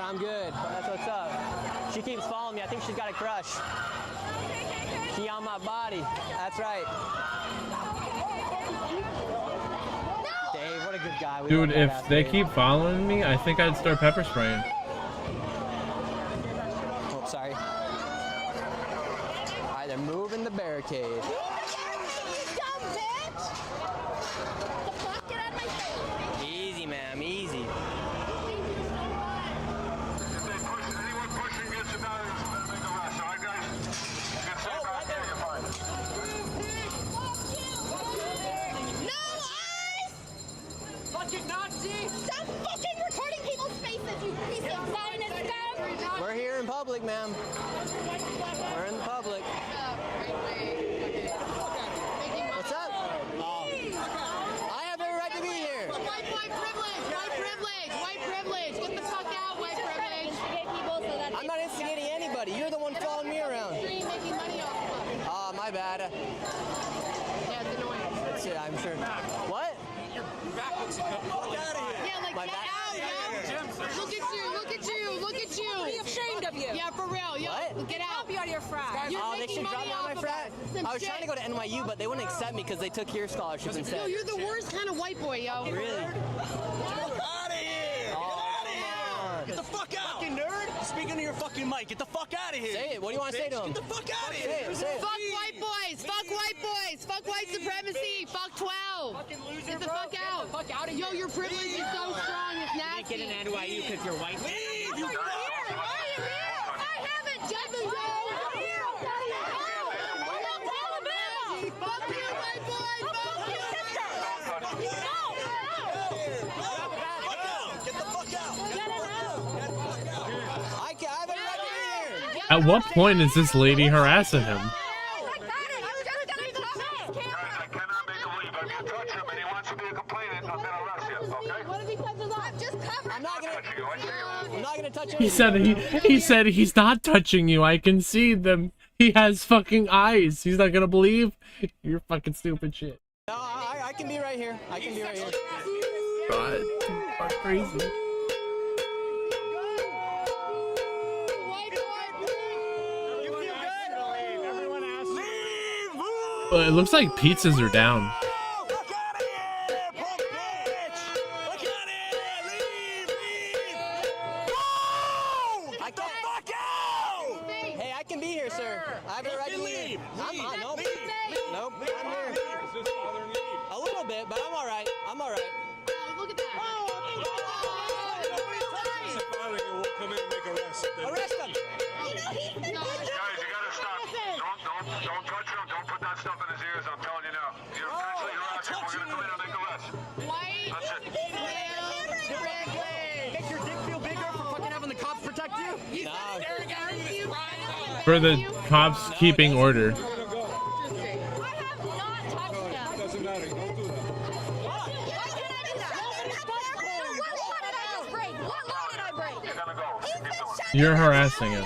I'm good. That's what's up. She keeps following me. I think she's got a crush. She on my body. That's right. Dave, what a good guy. We Dude, love that if ass they Dave. keep following me, I think I'd start pepper spraying. Oh, sorry. All right, they're moving the barricade. Easy, ma'am, easy. Fucking Nazi! Stop fucking recording people's faces, you piece of Zionist scum! We're here in public, ma'am. We're in the public. What's up? I have every right to be here. White privilege! White privilege! White privilege! Get the fuck out, white privilege! I'm not instigating anybody. You're the one following me around. Making money off of. My bad. Yeah, it's annoying. That's it, I'm sure. What? Yeah, like, get out, yo! Look at you, look at you, look at you! Be ashamed of you! Yeah, for real, yo! What? Get out! Be out of your frat! You're They should making drop money me out off of my of frat. us. I was trying to go to NYU, but they wouldn't accept me because they took your scholarship Yo, instead. you're the worst kind of white boy, yo. Really? Get the fuck out! Fucking nerd! Speaking to your fucking mic, get the fuck out of here! Say it. What do you want to say to him? Get the fuck out of Say here! it. Say it. Fuck white boys! Fuck white boys! Fuck white supremacy! Fuck 12! Get the fuck out! Fuck out of here! Yo, your privilege is so strong, it's nasty! Get an NYU because you're white. Leave! Why are you here? Why are you here? I haven't done the road! I'm here! I'm Alabama! Fuck you, white boy! Fuck you! Get the fuck out! I have every right to be here. At what point is this lady harassing him? I'm not gonna touch He said he's not touching you. I can see them. He has fucking eyes. He's not gonna believe you're fucking stupid shit. No, I can be right here. I can be right here. God, you are crazy. Well, it looks like pizzas are down. Hey, I can be here, sir. I have a right to leave. Nope. Nope, I'm here. A little bit, but I'm all right. I'm all right. Look at that. Arrest him. Don't touch him. Don't put that stuff in his ears. I'm telling you now. You're potentially harassing. We're gonna come in and make arrests. White. That's it. Make your dick feel bigger for fucking having the cops protect you? No. For the cops keeping order. Doesn't matter. Don't do that. You're harassing him.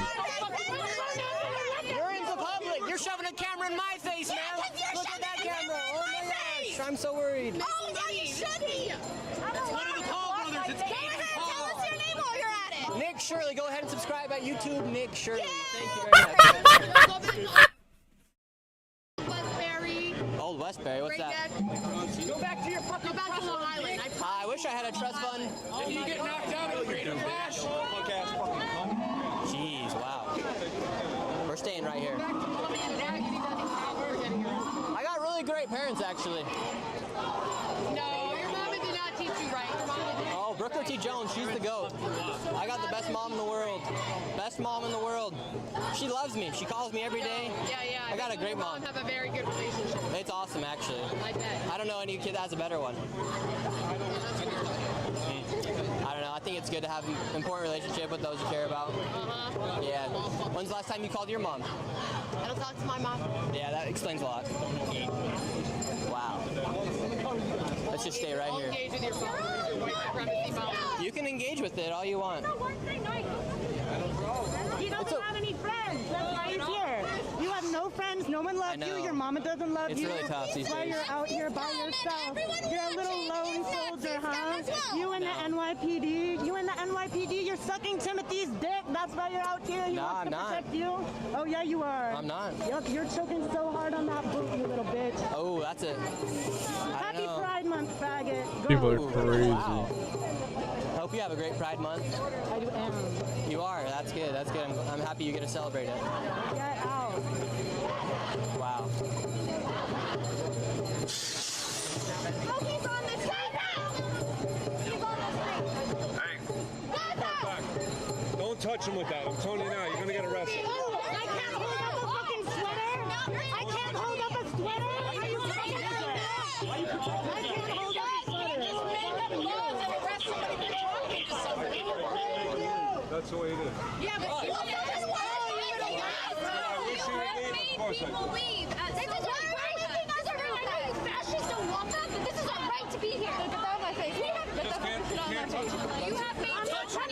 You're in the public. You're shoving a camera in my face, man. Look at that camera. Oh my gosh. I'm so worried. Oh, no, you should be. It's one of the Paul brothers. It's Aiden Paul. Tell us your name while you're at it. Nick Shirley. Go ahead and subscribe at YouTube. Nick Shirley. Thank you very much. Westbury. Old Westbury. What's that? Go back to your fucking. Go back to Long Island. I wish I had a trust fund. Did you get knocked out of the crash? Jeez, wow. We're staying right here. I got really great parents, actually. No, your mama did not teach you right. Your mama did. Oh, Brooker T. Jones, she's the GOAT. I got the best mom in the world. Best mom in the world. She loves me. She calls me every day. Yeah. I got a great mom. Have a very good relationship. It's awesome, actually. I bet. I don't know any kid that has a better one. I don't know. I think it's good to have an important relationship with those you care about. Yeah. When's the last time you called your mom? I don't talk to my mom. Yeah, that explains a lot. Wow. Let's just stay right I'll here. engage with your phone. Your white supremacy phone. You can engage with it all you want. He doesn't have any friends. That's why he's here. You have no friends, No one loves you. Your mama doesn't love It's you. really tough these That's why days. you're out here by yourself. You're a little lone soldier, huh? You and the NYPD. You and the NYPD. You're sucking Timothy's dick. That's why you're out here. He Nah, wants to I'm not. protect you. Oh yeah, you are. I'm not. Yep, you're choking so hard on that boot, you little bitch. Oh, that's it. Happy Pride Month, faggot. Go. People are crazy. Wow. Hope you have a great Pride Month. I do am. You are. That's good. That's good. I'm happy you get to celebrate it. Get out. Wow. Oh, he's on the street now. He's on the street. Don't touch him with that. I'm telling you now, you're gonna get arrested. Oh, I can't hold up a fucking sweater. I can't hold up a sweater. Are you fucking serious? I can't hold up a sweater. Just make up laws and arrest somebody for talking to somebody. That's the way it is. Yeah, but you just People leave. This is our right. You think us are fascists don't want that? But this is our right to be here. Get that on my face. We have to get that on my face. You have me touching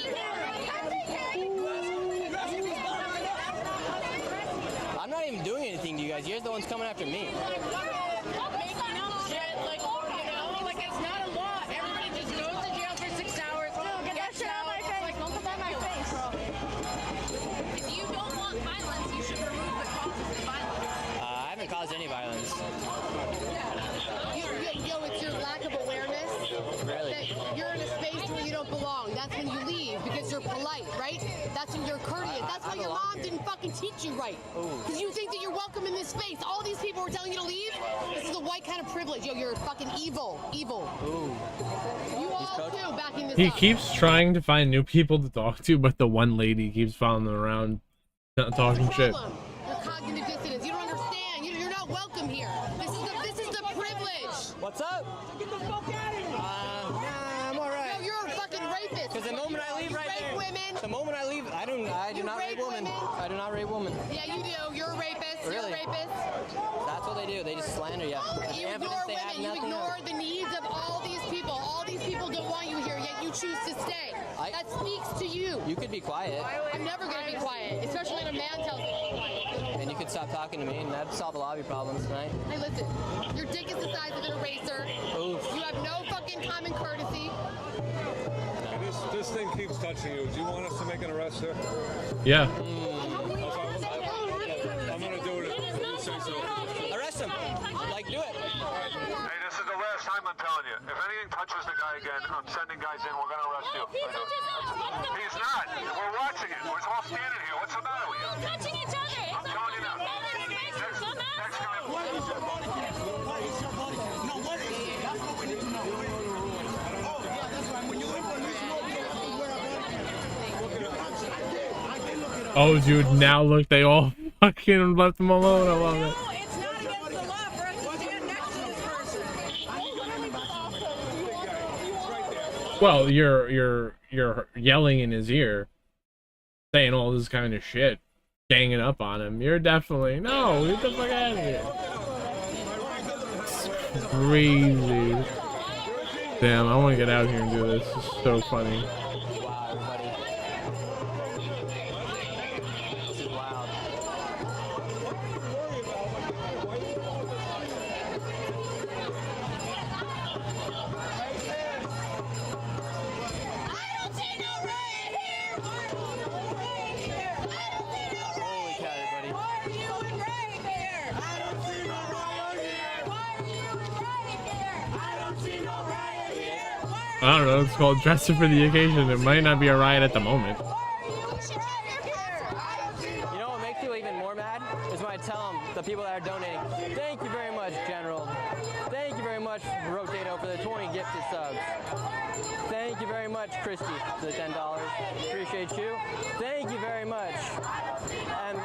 I'm not even doing anything to you guys. You're the ones coming after me. It's not a law. Everybody just goes to jail for 6 hours. Get that shit out of my face. Don't put that in my face. If you don't want violence, you should remove the causes of violence. I haven't caused any violence. Yo, it's your lack of awareness Really? that you're in a space where you don't belong. That's when you leave because you're polite, right? That's when you're courteous. That's why your mom didn't fucking teach you right. Because you think that you're welcome in this space. All these people were telling you to leave. This is the white kind of privilege. Yo, you're fucking evil. Evil. Ooh. You all too backing this He up. keeps trying to find new people to talk to, but the one lady keeps following him around, not talking shit. Your cognitive dissonance. You don't understand. You're not welcome here. This is the privilege. What's up? Get the fuck out of here. I'm alright. Yo, you're a fucking rapist. Because the moment I leave right rape there, women. the moment I leave, I do not rape women. I do not rape women. Yeah, you do. You're a rapist. Really? You're a rapist. That's what they do. They just slander you. You ignore women. You ignore the needs of all these people. All these people don't want you here, yet you choose to stay. That speaks to you. You could be quiet. I'm never going to be quiet, especially when a man tells me to be quiet. And you could stop talking to me, and that'd solve a lot of your problems tonight. Hey, listen. Your dick is the size of an eraser. Oof. You have no fucking common courtesy. This thing keeps touching you. Do you want us to make an arrest, sir? Yeah. I'm gonna do it if you say so. Arrest him. Like, do it. Hey, this is the last time I'm telling you. If anything touches the guy again, I'm sending guys in. We're gonna arrest you. He's not. We're watching it. We're all standing here. What's the matter with you? Touching each other. I'm telling you now. Next guy. What is your body? No, what is it? That's what we need to know. Oh, yeah, that's right. When you live on this road, you don't know where I did look it up. Oh, dude, now look, they all fucking left him alone. I love it. It's not against the law for us to stand next to this person. Well, you're yelling in his ear, saying all this kind of shit, ganging up on him. You're definitely no. Get the fuck out of here. It's crazy. Damn, I want to get out here and do this. This is so funny. Wow, everybody. This is wild. Holy cow, everybody. I don't know. It's called dressing for the occasion. It might not be a riot at the moment. You know what makes you even more mad is when I tell them, the people that are donating, thank you very much, General. Thank you very much, Rotato, for the 20 gifted subs. Thank you very much, Christy, for the $10. Appreciate you. Thank you very much. And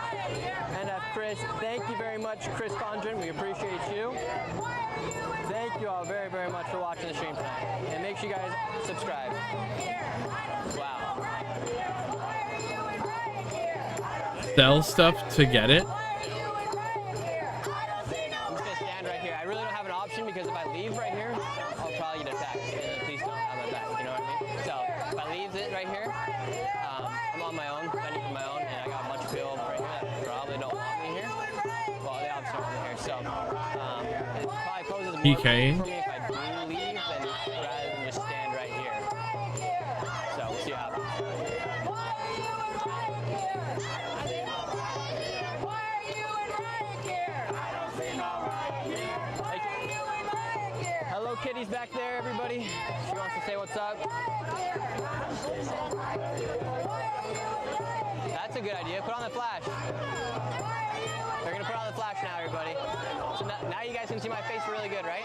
Chris, thank you very much, Chris Condren. We appreciate you. Thank you all very, very much for watching the stream tonight. And make sure you guys subscribe. Wow. Sell stuff to get it. I'm just gonna stand right here. I really don't have an option because if I leave right here, I'll probably get attacked. And the police don't have my back, you know what I mean? So if I leave it right here, I'm on my own, fending for my own, and I got a bunch of people right here that probably don't want me here. Well, they obviously PKing? For me, if I do leave, then rather than just stand right here. So we'll see what happens. Hello, kitties back there, everybody. She wants to say what's up. That's a good idea. Put on the flash. They're gonna put on the flash now, everybody. So now you guys can see my face really good, right?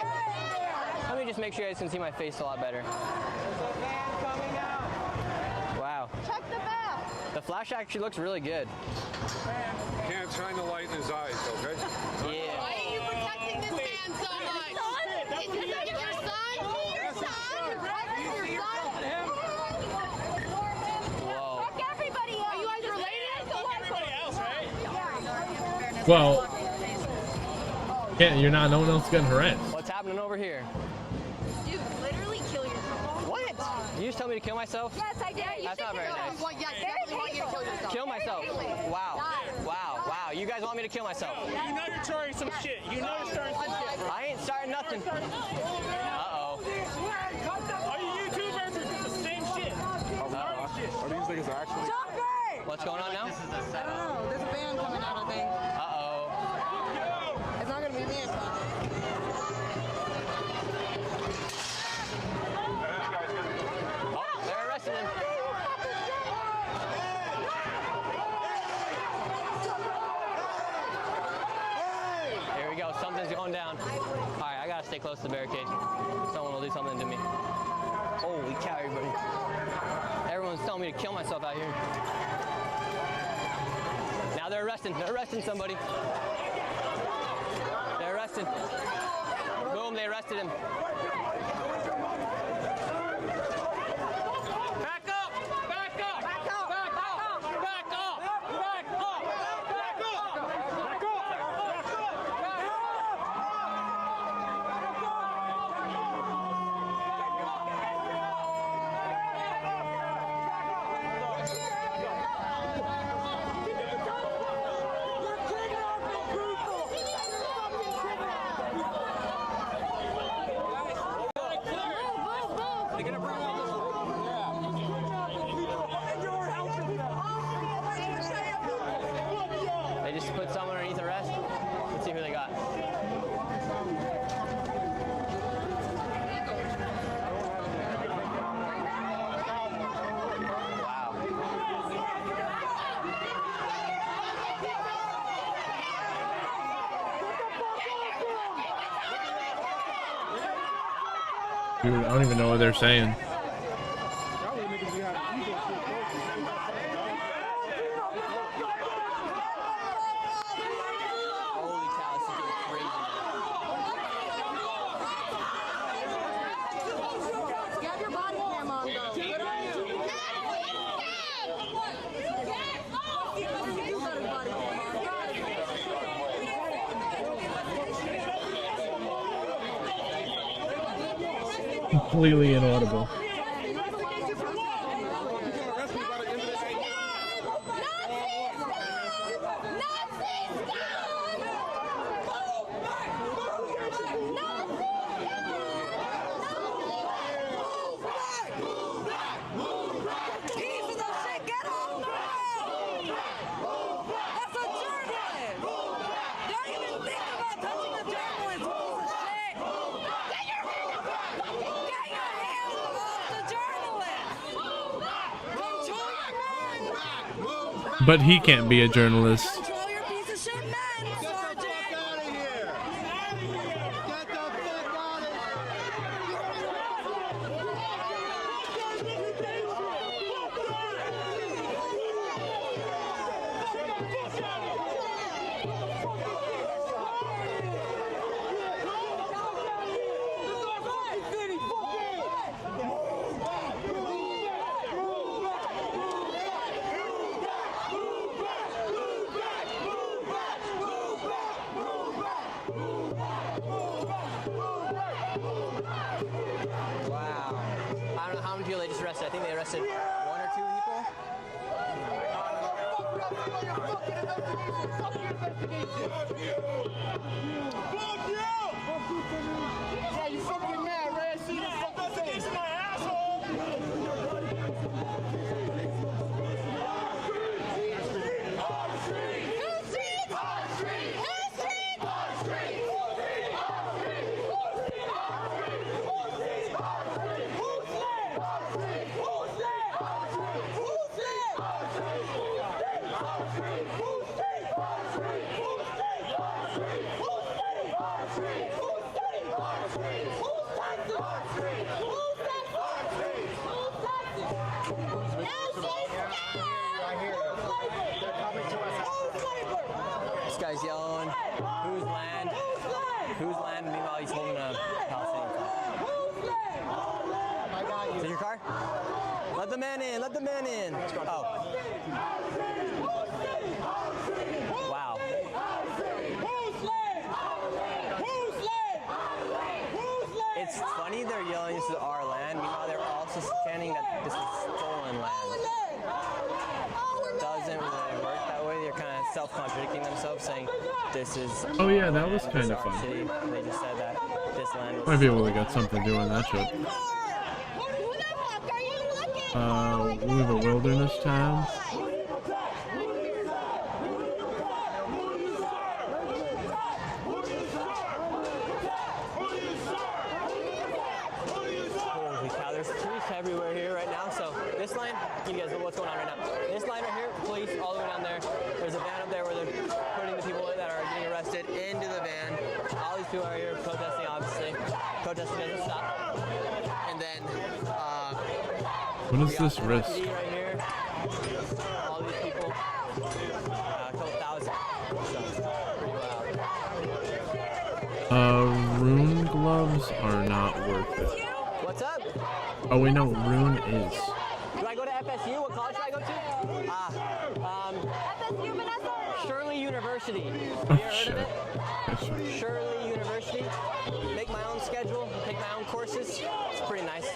Let me just make sure you guys can see my face a lot better. Wow. Check the bell. The flash actually looks really good. Can't shine the light in his eyes, okay? Yeah. Why are you protecting this man so much? Is this your son? Your son? Your son? Whoa. Fuck everybody else. Are you guys related? Everybody else, right? Well, yeah, you're not. No one else getting harassed. What's happening over here? Dude, literally kill yourself. What? You just told me to kill myself? Yes, I did. You That's not very nice. Yes, definitely want you to kill yourself. Kill myself. Wow. Wow. Wow. You guys want me to kill myself? You know you're starting some shit. You know you're starting some shit. I ain't starting nothing. Uh-oh. All you YouTubers are doing the same shit. Uh-oh. Are these things actually? What's going on now? I don't know. There's a band coming out, I think. Uh-oh. It's not gonna be me. Oh, they're arresting him. Here we go. Something's going down. All right, I gotta stay close to the barricade. Someone will do something to me. Holy cow, everybody. Everyone's telling me to kill myself out here. Now they're arresting. They're arresting somebody. They're arresting. Boom, they arrested him. Back up! Back up! Back up! Back up! Back up! Back up! Back up! Back They just put someone underneath arrest. Let's see who they got. Wow. Dude, I don't even know what they're saying. Holy cow, this is getting crazy. You have your body cam on, though. Good on you. You got a body cam Completely inaudible. But he can't be a journalist. Yeah, you fucking mad, Red. See the fucking face. My asshole. This guy's yelling, whose land? Whose land? Meanwhile, he's holding a Palestinian flag. Is it your car? Let the man in, let the man in. Oh. Wow. It's funny they're yelling this is our land, meanwhile they're also chanting that this is stolen land. Doesn't really work that way. They're kind of self-contradicting themselves, saying this is. Oh yeah, that was kind of our fun. city. They just said that this land was. Might be able to get something doing that shit. We have a wilderness town. Holy cow, there's police everywhere here right now. So this line, you guys know what's going on right now. This line right here, police all the way down there. There's a van up there where they're putting the people that are getting arrested into the van. All these people are here protesting, obviously. Protesting doesn't stop. And then, What is this risk? right here. All these people, a couple thousand. Rune gloves are not worth it. What's up? Oh, we know Rune is. Do I go to FSU? What college should I go to? FSU, Vanessa. Shirley University. Have you ever heard of it? Shirley University. Make my own schedule, take my own courses. It's pretty nice.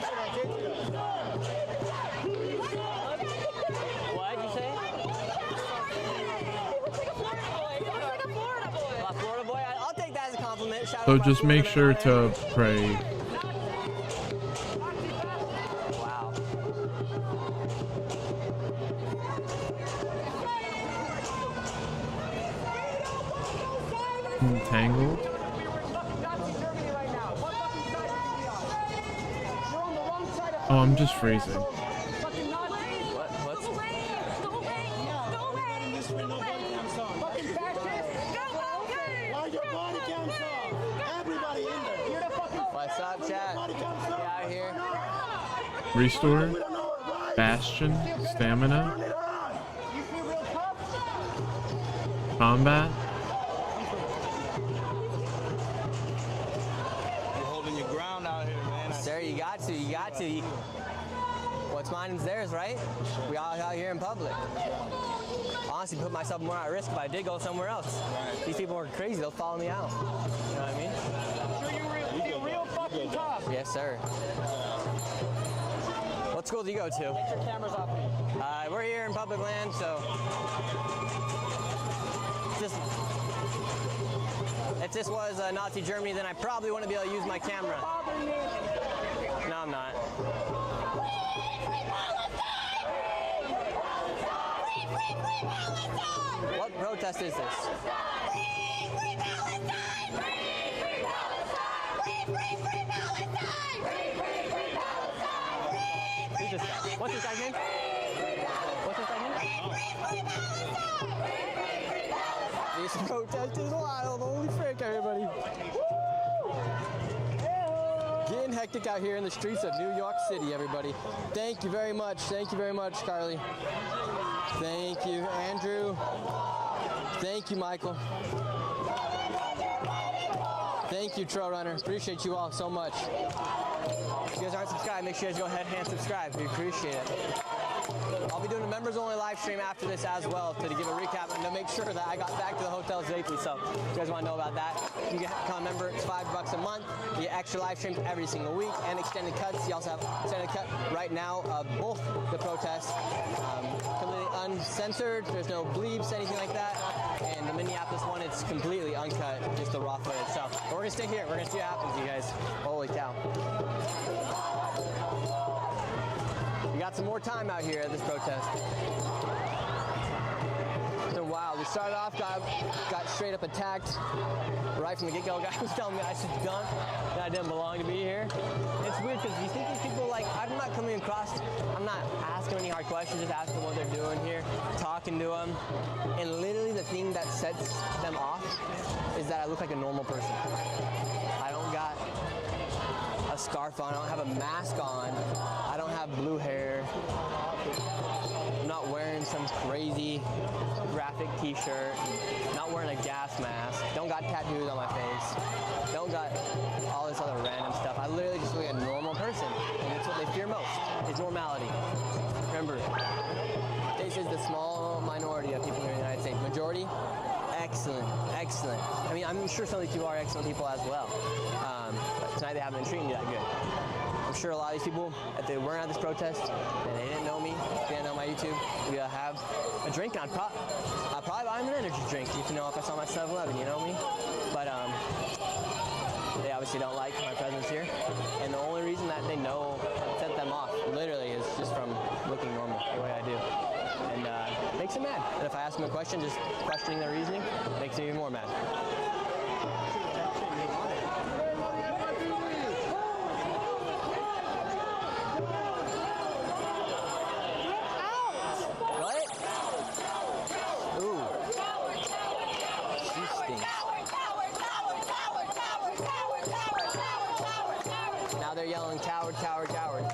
What'd you say? A Florida boy? I'll take that as a compliment. Shout So out just make sure to pray. Wow. Entangled. Oh, I'm just freezing. What's up, chat? Get out here. Restore. Bastion. Stamina. Combat. You're holding your ground out here, man. Sir, you got to, you got to. What's mine is theirs, right? We all out here in public. Honestly, put myself more at risk if I did go somewhere else. Right. These people are crazy, they'll follow me out. You know what I mean? You're real fucking tough. Yes, sir. What school do you go to? Get your cameras off me. We're here in public land, so just if this was Nazi Germany, then I probably wouldn't be able to use my camera. No, I'm not. What protest is this? Who's this guy? What's this guy's name? What's this guy's name? This protest is wild. Holy frick, everybody. Getting hectic out here in the streets of New York City, everybody. Thank you very much. Thank you very much, Carly. Thank you, Andrew. Thank you, Michael. Thank you, Trail Runner. Appreciate you all so much. If you guys aren't subscribed, make sure you guys go ahead and subscribe. We appreciate it. I'll be doing a members-only live stream after this as well to give a recap and to make sure that I got back to the hotel safely. So if you guys want to know about that, you can become a member. It's $5 a month. You get extra live streams every single week and extended cuts. You also have extended cut right now of both the protests, completely uncensored. There's no bleeps, anything like that. And the Minneapolis one, it's completely uncut, just the raw footage. So but we're gonna stay here. We're gonna see what happens, you guys. Holy cow. We got some more time out here at this protest. It's been wild. We started off, got straight up attacked right from the get-go. Guy was telling me I should dunk, that I didn't belong to be here. It's weird because you think these people, like, I'm not coming across, I'm not asking any hard questions, just asking what they're doing here, talking to them. And literally the thing that sets them off is that I look like a normal person. I don't got a scarf on, I don't have a mask on, I don't have blue hair, I'm not wearing some crazy graphic t-shirt, not wearing a gas mask, don't got tattoos on my face, don't got all this other random stuff. I literally just look like a normal person, and it's what they fear most, is normality. Remember, this is the small minority of people here in the United States. Majority, excellent, excellent. I mean, I'm sure some of these people are excellent people as well. But tonight they haven't been treating you that good. I'm sure a lot of these people, if they weren't at this protest and they didn't know me, they didn't know my YouTube, we have a drink. I'd probably buy them an energy drink, if you know, if I saw my 7-Eleven, you know me? But they obviously don't like my presence here. And the only reason that they know set them off, literally, is just from looking normal, the way I do. And it makes them mad. And if I ask them a question, just questioning their reasoning, makes me even more mad. Now they're yelling, coward, coward, coward.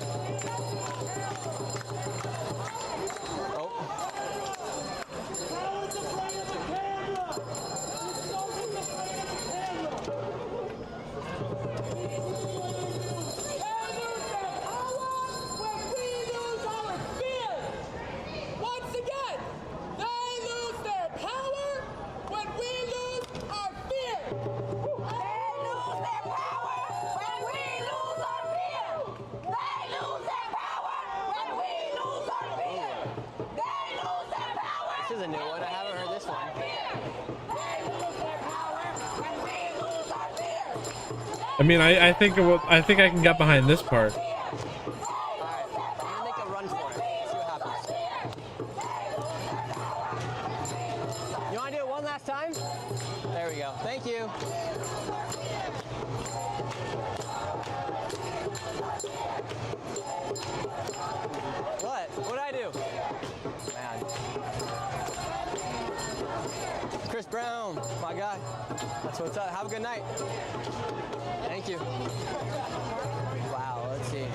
Oh. Once again, they lose their power when we lose our fear. They lose their power when we lose our fear. They lose their power when we lose our fear. They lose their power. This is a new one. I haven't heard this one. They lose their power when we lose our fear. I mean, I think I can get behind this part. You want to do it one last time? There we go. Thank you. What? What did I do? Man. Chris Brown, my guy. That's what's up. Have a good night. Thank you. Wow, let's see.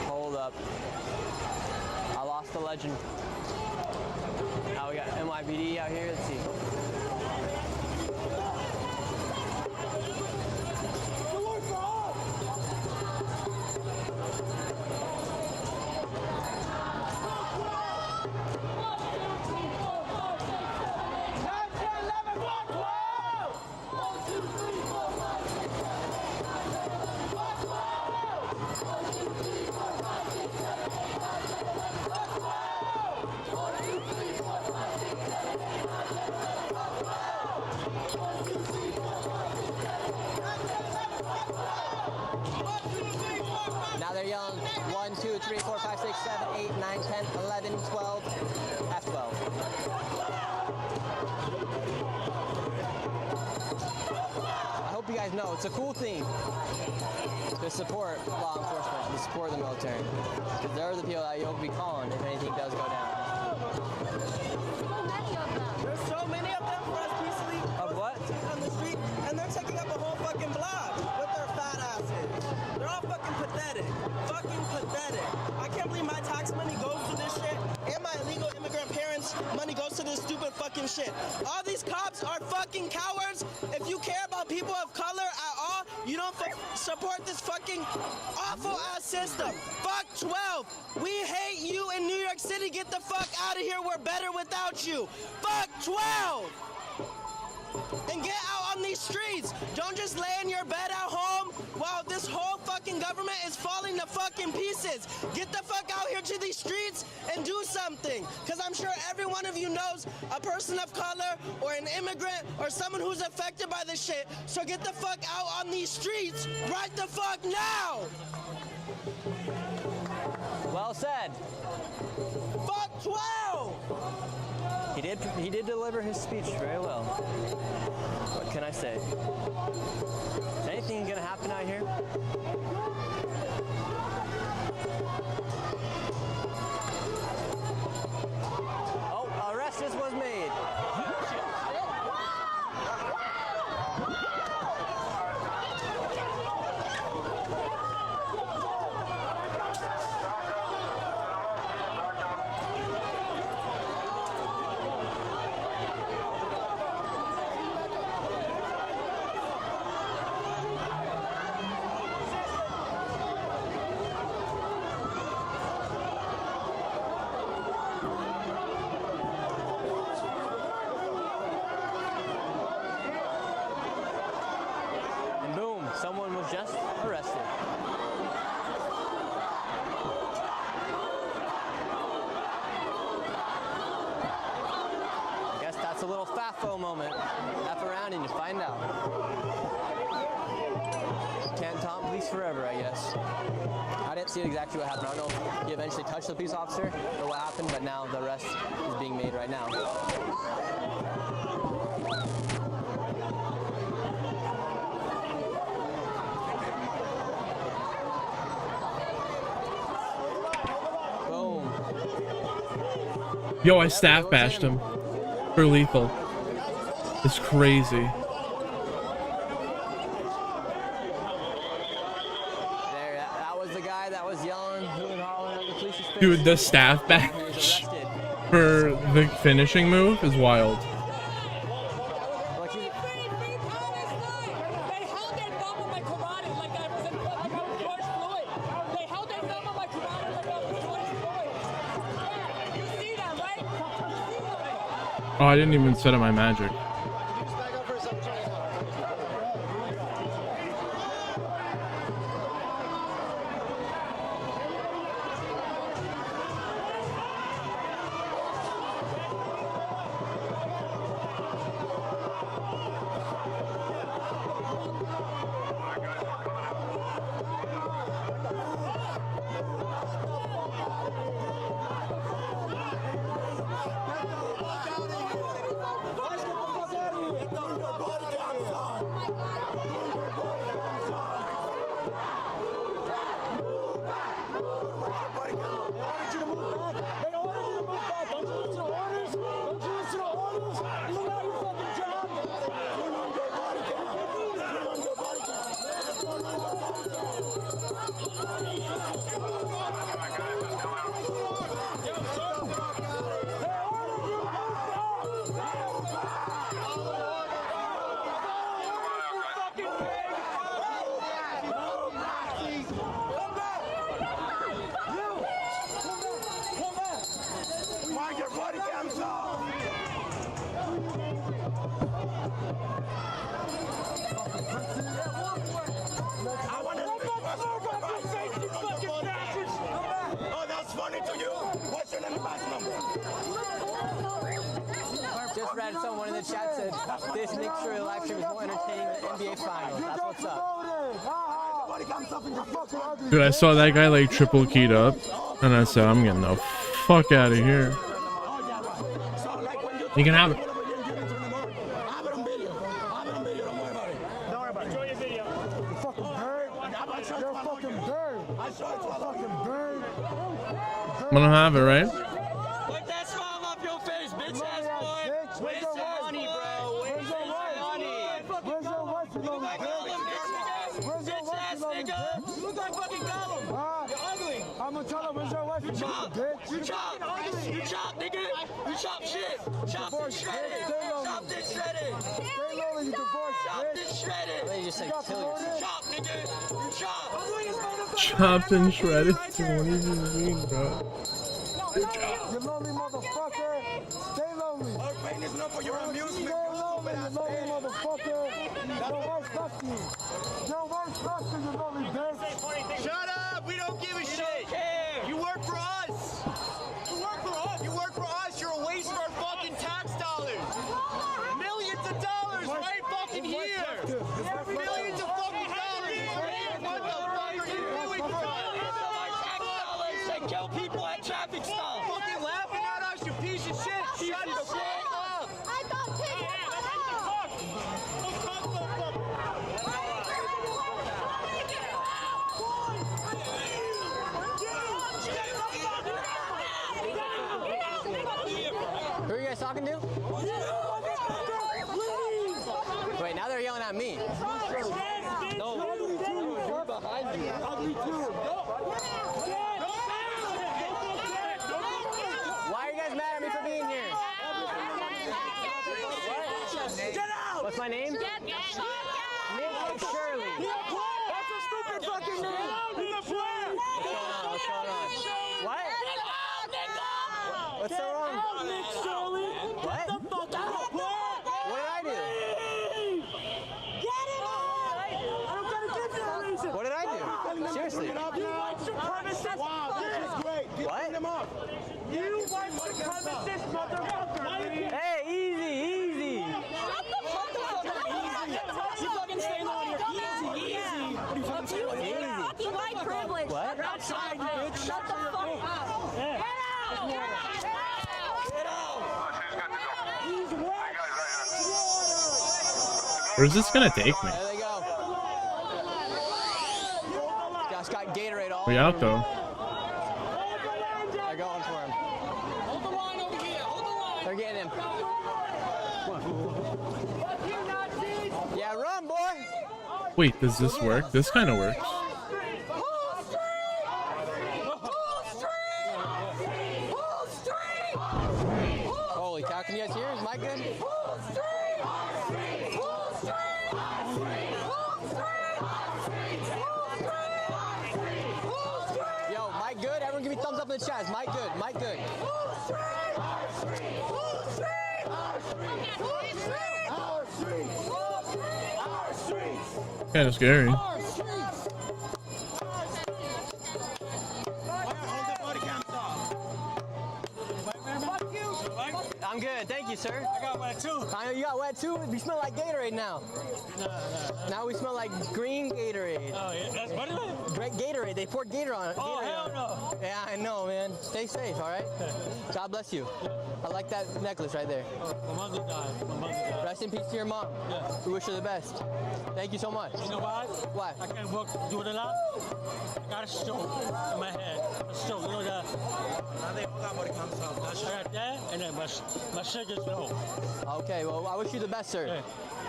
Hold up. I lost the legend. Now we got NYPD out here. Let's see. Now they're yelling 1, 2, 3, 4, 5, 6, 7, 8, 9, 10, 11, 12, F12. I hope you guys know it's a cool thing to support law enforcement, to support the military. Because they're the people that you'll be calling if anything does go down. There's so many of them for us peacefully Of what? on the street, and they're taking up a whole fucking block with their fat asses. They're all fucking pathetic. Fucking pathetic. I can't believe my tax money goes to this shit, and my illegal immigrant parents' money goes to this stupid fucking shit. All these cops are fucking cowards. If you care about people of color at all, you don't support this fucking awful ass system. Fuck 12. We hate you in New York City. Get the fuck out of here. We're better without you. Fuck 12. And get out on these streets. Don't just lay in your bed at home while this whole fucking fucking government is falling to fucking pieces. Get the fuck out here to these streets and do something. Because I'm sure every one of you knows a person of color or an immigrant or someone who's affected by this shit. So get the fuck out on these streets right the fuck now. Well said. Fuck 12! He did deliver his speech very well. What can I say? Is anything gonna happen out here? Oh, arrest was made. Someone was just arrested. I guess that's a little FAFO moment. F around and you find out. Can't taunt police forever, I guess. I didn't see exactly what happened. I don't know if he eventually touched the police officer or what happened, but now the arrest is being made right now. Yo, I staff bashed him for lethal. It's crazy. There, that was the guy that was yelling, hooting and hollering at the police's face. Dude, the staff bash for the finishing move is wild. Oh, I didn't even set up my magic. Just read someone in the chat said this Nick Fury live stream is more entertaining than NBA Finals. That's what's up. Dude, I saw that guy like triple keyed up, and I said, I'm getting the fuck out of here. You can have it. I'm gonna have it, right? Put that smile off your face, bitch ass boy. Where's your money, bro? Where's your money? Where's your wife? You look like Gollum, bitch ass nigga. You look like fucking Gollum. You're ugly. I'm gonna tell him, where's your wife? You chop, bitch. You chop. You chop, nigga. You chop shit. Chop this shredded. Chop this shredded. Stay low, you divorced, bitch. Chop this shredded. They just said kill yourself. Chop, nigga. You chop. Chopped and shredded. What are you doing, bro? You lonely motherfucker. Stay lonely. Our pain is not for your amusement. Stay lonely. me, you lonely motherfucker. Your worst fucking. Your worst fucking, you lonely bitch. Shut up! We don't give a shit! You work for us! You work for us! You work for us! You're a waste of our fucking tax dollars! Millions of dollars right fucking here! Millions of fucking dollars! What the fuck are you doing for us? They kill people at traffic stops! Fucking laughing at us, you piece of shit! Shut the fuck up! I thought Who are you guys talking to? Wait, now they're yelling at me. No, you're behind you. Why are you guys mad at me for being here? What's my name? Nick Shirley. That's a stupid fucking name. What's going on? What? What's so wrong? What? What did I do? What did I do? Seriously. Wow, this is great. What? Clean them up. You white supremacist motherfucker. Hey, easy. Shut the fuck up. You fucking stand on your easy. Fucking white privilege. What? You're outside, bitch. Shut the fuck up. Get out. Where's this gonna take me? There they go. Just got Gatorade all We out though. They're going for him. Hold the line over here. Hold the line. They're getting him. Yeah, run, boy. Wait, does this work? This kind of works. Holy cow, can you guys hear? Is Mike good? Yo, Mike good? Everyone give me thumbs up in the chat. Is Mike good? Mike good. Kind of scary. I'm good, thank you, sir. I got wet too. I know you got wet too. We smell like Gatorade now. No. Now we smell like green Gatorade. Oh, yeah. That's what is it? Great Gatorade. They poured Gatorade on it. Oh, Gatorade hell on it. Yeah, I know, man. Stay safe, all right? God bless you. I like that necklace right there. My mother died. Rest in peace to your mom. Yeah. We wish her the best. Thank you so much. You know why? Why? I can't work, do it a lot. I got a stroke in my head. A stroke, you know that? I got that, and then my sugar's low. Okay, well, I wish you the best, sir. Yeah.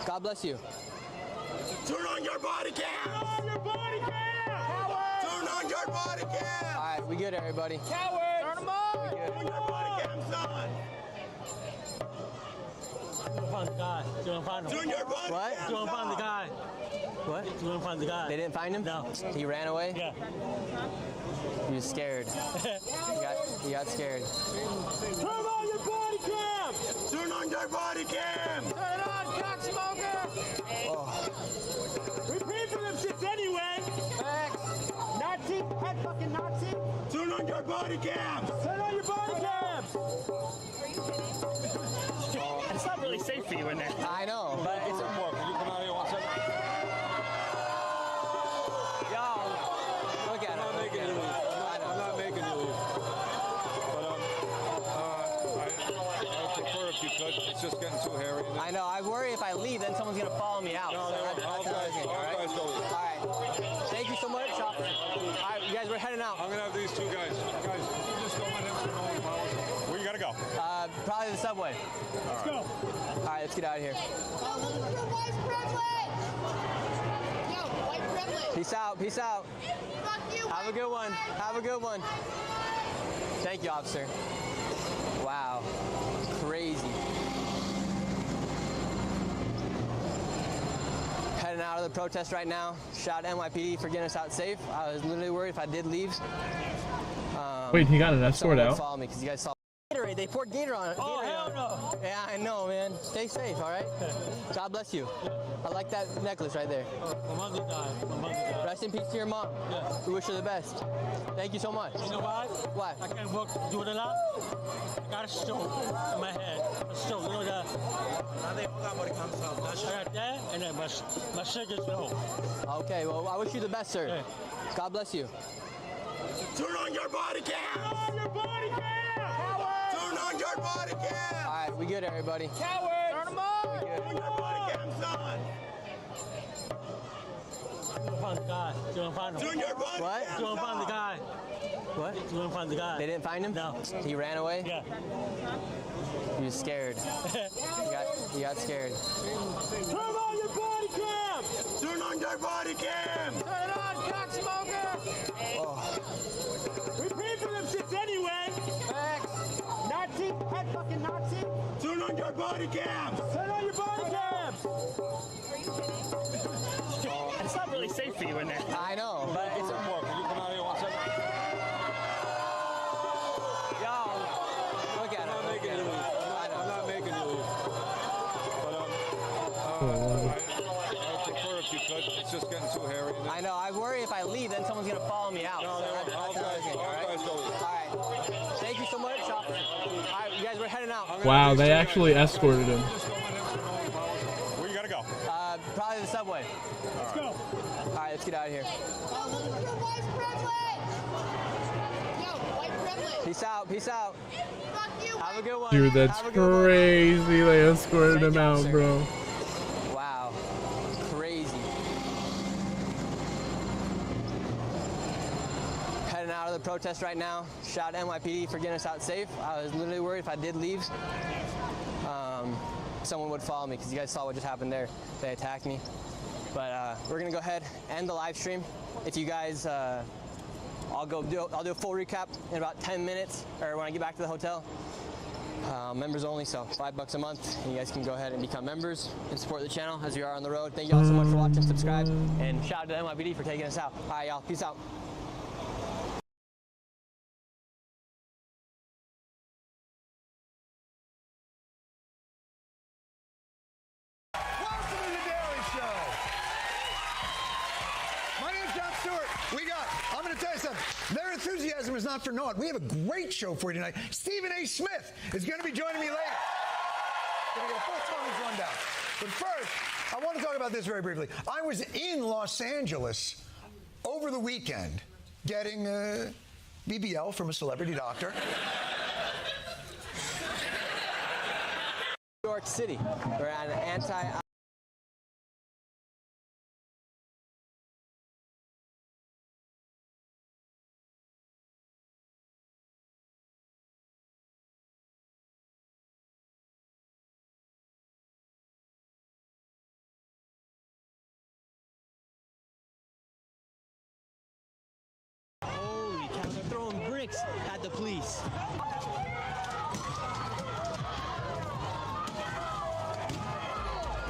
God bless you. Turn on your body cam! Turn on your body cam! Turn on your body cam! All right, we good, everybody. Coward! Turn them on! Turn your body cam on! You don't find the guy. You don't find him. Turn your body What? You don't find the guy. What? You don't find the guy. They didn't find him? No. He ran away? Yeah. He was scared. He got scared. Turn on your body cam! Turn on your body cam! Turn on, cock smoker! Oh. We paid for them shits anyway! Facts! Nazi! Head fucking Nazi! Turn on your body cam! Turn on your body cams! It's not really safe for you in there. I know, but it's... Can you come out here one second? Yo, look at him. I'm not making you leave. I'm not making you leave. But I prefer if you could. It's just getting too hairy. I know. I worry if I leave, then someone's going to follow me out. No, So all another thing, all right? guys go. All right. Thank you so much. All right, you guys, we're heading out. I'm gonna have these two guys. Guys, you just don't let him go on powers. Where you gotta go? Probably the subway. Let's go. All right, let's get out of here. White privilege. Peace out. Peace out. Fuck you. Have a good one. Have a good one. Thank you, officer. Wow. Crazy. Heading out of the protest right now. Shout out to NYPD for getting us out safe. I was literally worried if I did leave. Wait, he got an escort someone would out? follow me because you guys saw Gatorade. They poured Gator on it. Oh, Gatorade hell on it. no. Yeah, I know, man. Stay safe, all right? God bless you. I like that necklace right there. My mother died. Rest in peace to your mom. Yeah. We wish her the best. Thank you so much. You know why? Why? I can't work, do it a lot. I got a stroke in my head. A stroke, you know that? I got that, and then my sugar's low. Okay, well, I wish you the best, sir. Yeah. God bless you. Turn on your body cam! Turn on your body cam! Turn on your body cam! All right, we good, everybody. Coward! Turn them on! Turn your body cam, son! You don't find the guy. You don't find him. Turn your body What? cam, You don't find the guy. What? You don't find the guy. They didn't find him? No. He ran away? Yeah. He was scared. He got scared. Turn on your body cam! Turn on your body cam! Turn it on, cock smoker! Oh. We paid for them shits anyway! Facts. Nazi, head fucking Nazi. Turn on your body cam! Turn on your body cams! It's not really safe for you in there. I know, but it's... Can you come out here one second? Yo, look at him. making news. I'm not making news. But I prefer if you could. It's just getting too hairy. I know. I worry if I leave, then someone's gonna follow me out. No, So all guys go. All right. Thank you so much, officer. All right, you guys, we're heading out. Wow, they actually escorted him. Where you gotta go? Probably the subway. Let's go. All right, let's get out of here. Peace out. Peace out. Have a good one. Dude, that's Have a good one. crazy. They escorted Thank him you, out, officer. bro. Wow. Crazy. Heading out of the protest right now. Shout out to NYPD for getting us out safe. I was literally worried if I did leave, someone would follow me because you guys saw what just happened there. They attacked me. But we're gonna go ahead and end the live stream. If you guys, I'll do a full recap in about 10 minutes, or when I get back to the hotel. Members only, so $5 a month. And you guys can go ahead and become members and support the channel as we are on the road. Thank you all so much for watching, subscribe, and shout out to NYPD for taking us out. All right, y'all, peace out. Welcome to the Daily Show. My name's Jon Stewart. I'm going to tell you something. Their enthusiasm is not for naught. We have a great show for you tonight. Stephen A. Smith is going to be joining me later. Going to get a full Tony's rundown. But first, I want to talk about this very briefly. I was in Los Angeles over the weekend getting BBL from a celebrity doctor. New York City. We're at an anti. Holy cow, they're throwing bricks at the police.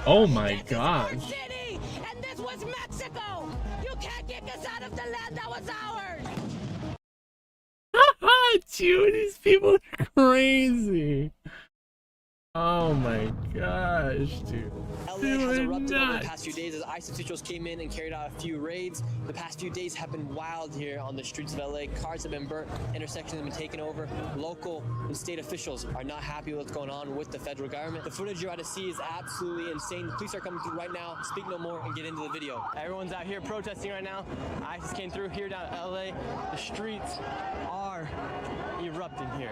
Oh my gosh. City, and this was Mexico. You can't kick us out of the land that was ours. Dude, these people are crazy. Oh my gosh, dude. LA has erupted over the past few days as ICE officials came in and carried out a few raids. The past few days have been wild here on the streets of LA. Cars have been burnt, intersections have been taken over. Local and state officials are not happy with what's going on with the federal government. The footage you're about to see is absolutely insane. The police are coming through right now. Speak no more and get into the video. Everyone's out here protesting right now. ISIS came through here down in LA. The streets are erupting here.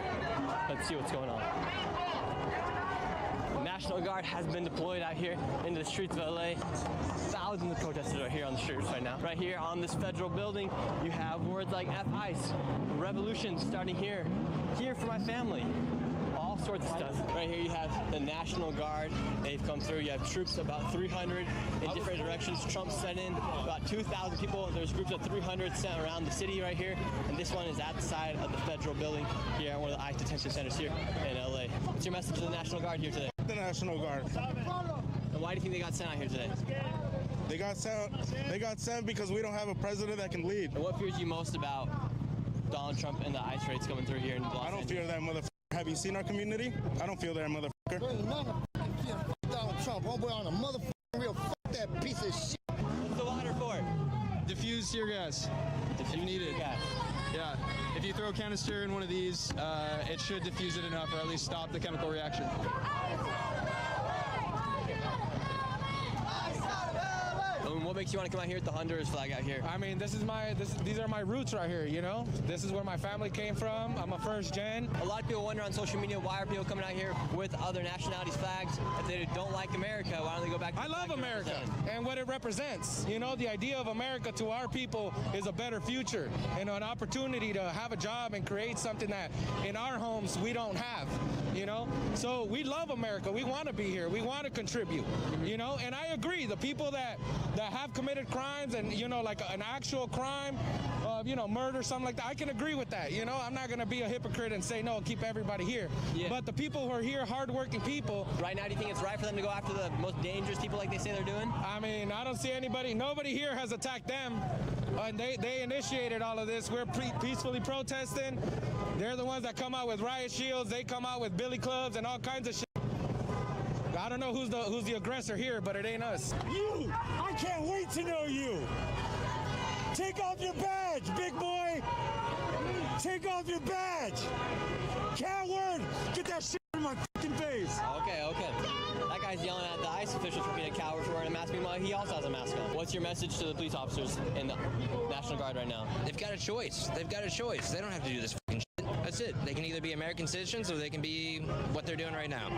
Let's see what's going on. The National Guard has been deployed out here into the streets of LA. Thousands of protesters are here on the streets right now. Right here on this federal building, you have words like F-ICE, revolution starting here, here for my family. All sorts of stuff. Right here you have the National Guard. They've come through. You have troops, about 300 in different directions. Trump sent in about 2,000 people. There's groups of 300 sent around the city right here. And this one is at the side of the federal building here at one of the ICE detention centers here in LA. What's your message to the National Guard here today? The National Guard. And why do you think they got sent out here today? They got sent because we don't have a president that can lead. And what fears you most about Donald Trump and the ICE raids coming through here in Los Angeles? I don't fear that motherfucker. Have you seen our community? I don't feel there, motherfucker. Donald Trump, homeboy on a motherfucking real that piece of shit. What's the water for? Diffuse tear gas. If needed. Yeah. If you throw a canister in one of these, it should diffuse it enough, or at least stop the chemical reaction. What makes you want to come out here with the Honduras flag out here? I mean, these are my roots right here, you know? This is where my family came from. I'm a first gen. A lot of people wonder on social media, why are people coming out here with other nationalities' flags? If they don't like America, why don't they go back to I love America and what it represents. You know, the idea of America to our people is a better future and an opportunity to have a job and create something that in our homes we don't have, you know? So we love America. We want to be here. We want to contribute, you know? And I agree, the people that have committed crimes and, you know, like an actual crime of, you know, murder, something like that, I can agree with that, you know? I'm not going to be a hypocrite and say, no, keep everybody here. Yeah. But the people who are here, hardworking people. Right now, do you think it's right for them to go after the most dangerous people like they say they're doing? I mean, I don't see nobody here has attacked them. And they initiated all of this. We're peacefully protesting. They're the ones that come out with riot shields. They come out with billy clubs and all kinds of shit. I don't know who's the aggressor here, but it ain't us. You! I can't wait to know you! Take off your badge, big boy! Take off your badge! Coward! Get that shit in my fucking face! Okay. That guy's yelling at the ICE officials for being a coward for wearing a mask. Meanwhile, he also has a mask on. What's your message to the police officers in the National Guard right now? They've got a choice. They don't have to do this fucking shit. That's it. They can either be American citizens or they can be what they're doing right now.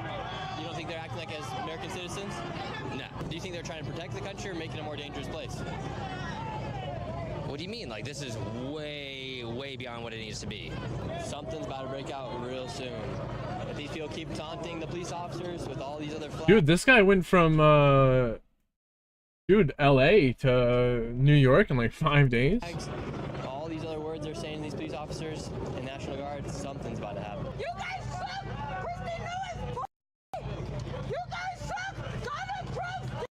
You don't think they're acting like as American citizens? No. Do you think they're trying to protect the country or make it a more dangerous place? What do you mean? Like, this is way, way beyond what it needs to be. Something's about to break out real soon. If these people keep taunting the police officers with all these other flags... Dude, this guy went from, LA to New York in like 5 days. All these other words they're saying to these police officers and National Guard, something's about to happen. You guys suck! Kristen Lewis! You guys suck! Donald Trump!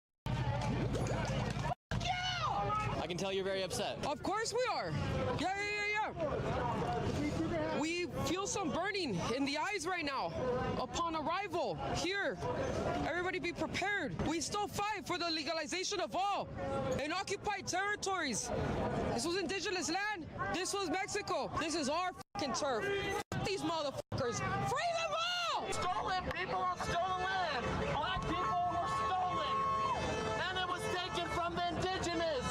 I can tell you're very upset. Of course we are. Yeah. We feel some burning in the eyes right now upon arrival here. Everybody be prepared. We still fight for the legalization of all in occupied territories. This was indigenous land. This was Mexico. This is our fucking turf. F these motherfuckers. Free them all! Stolen people on stolen land. Black people were stolen. And it was taken from the indigenous.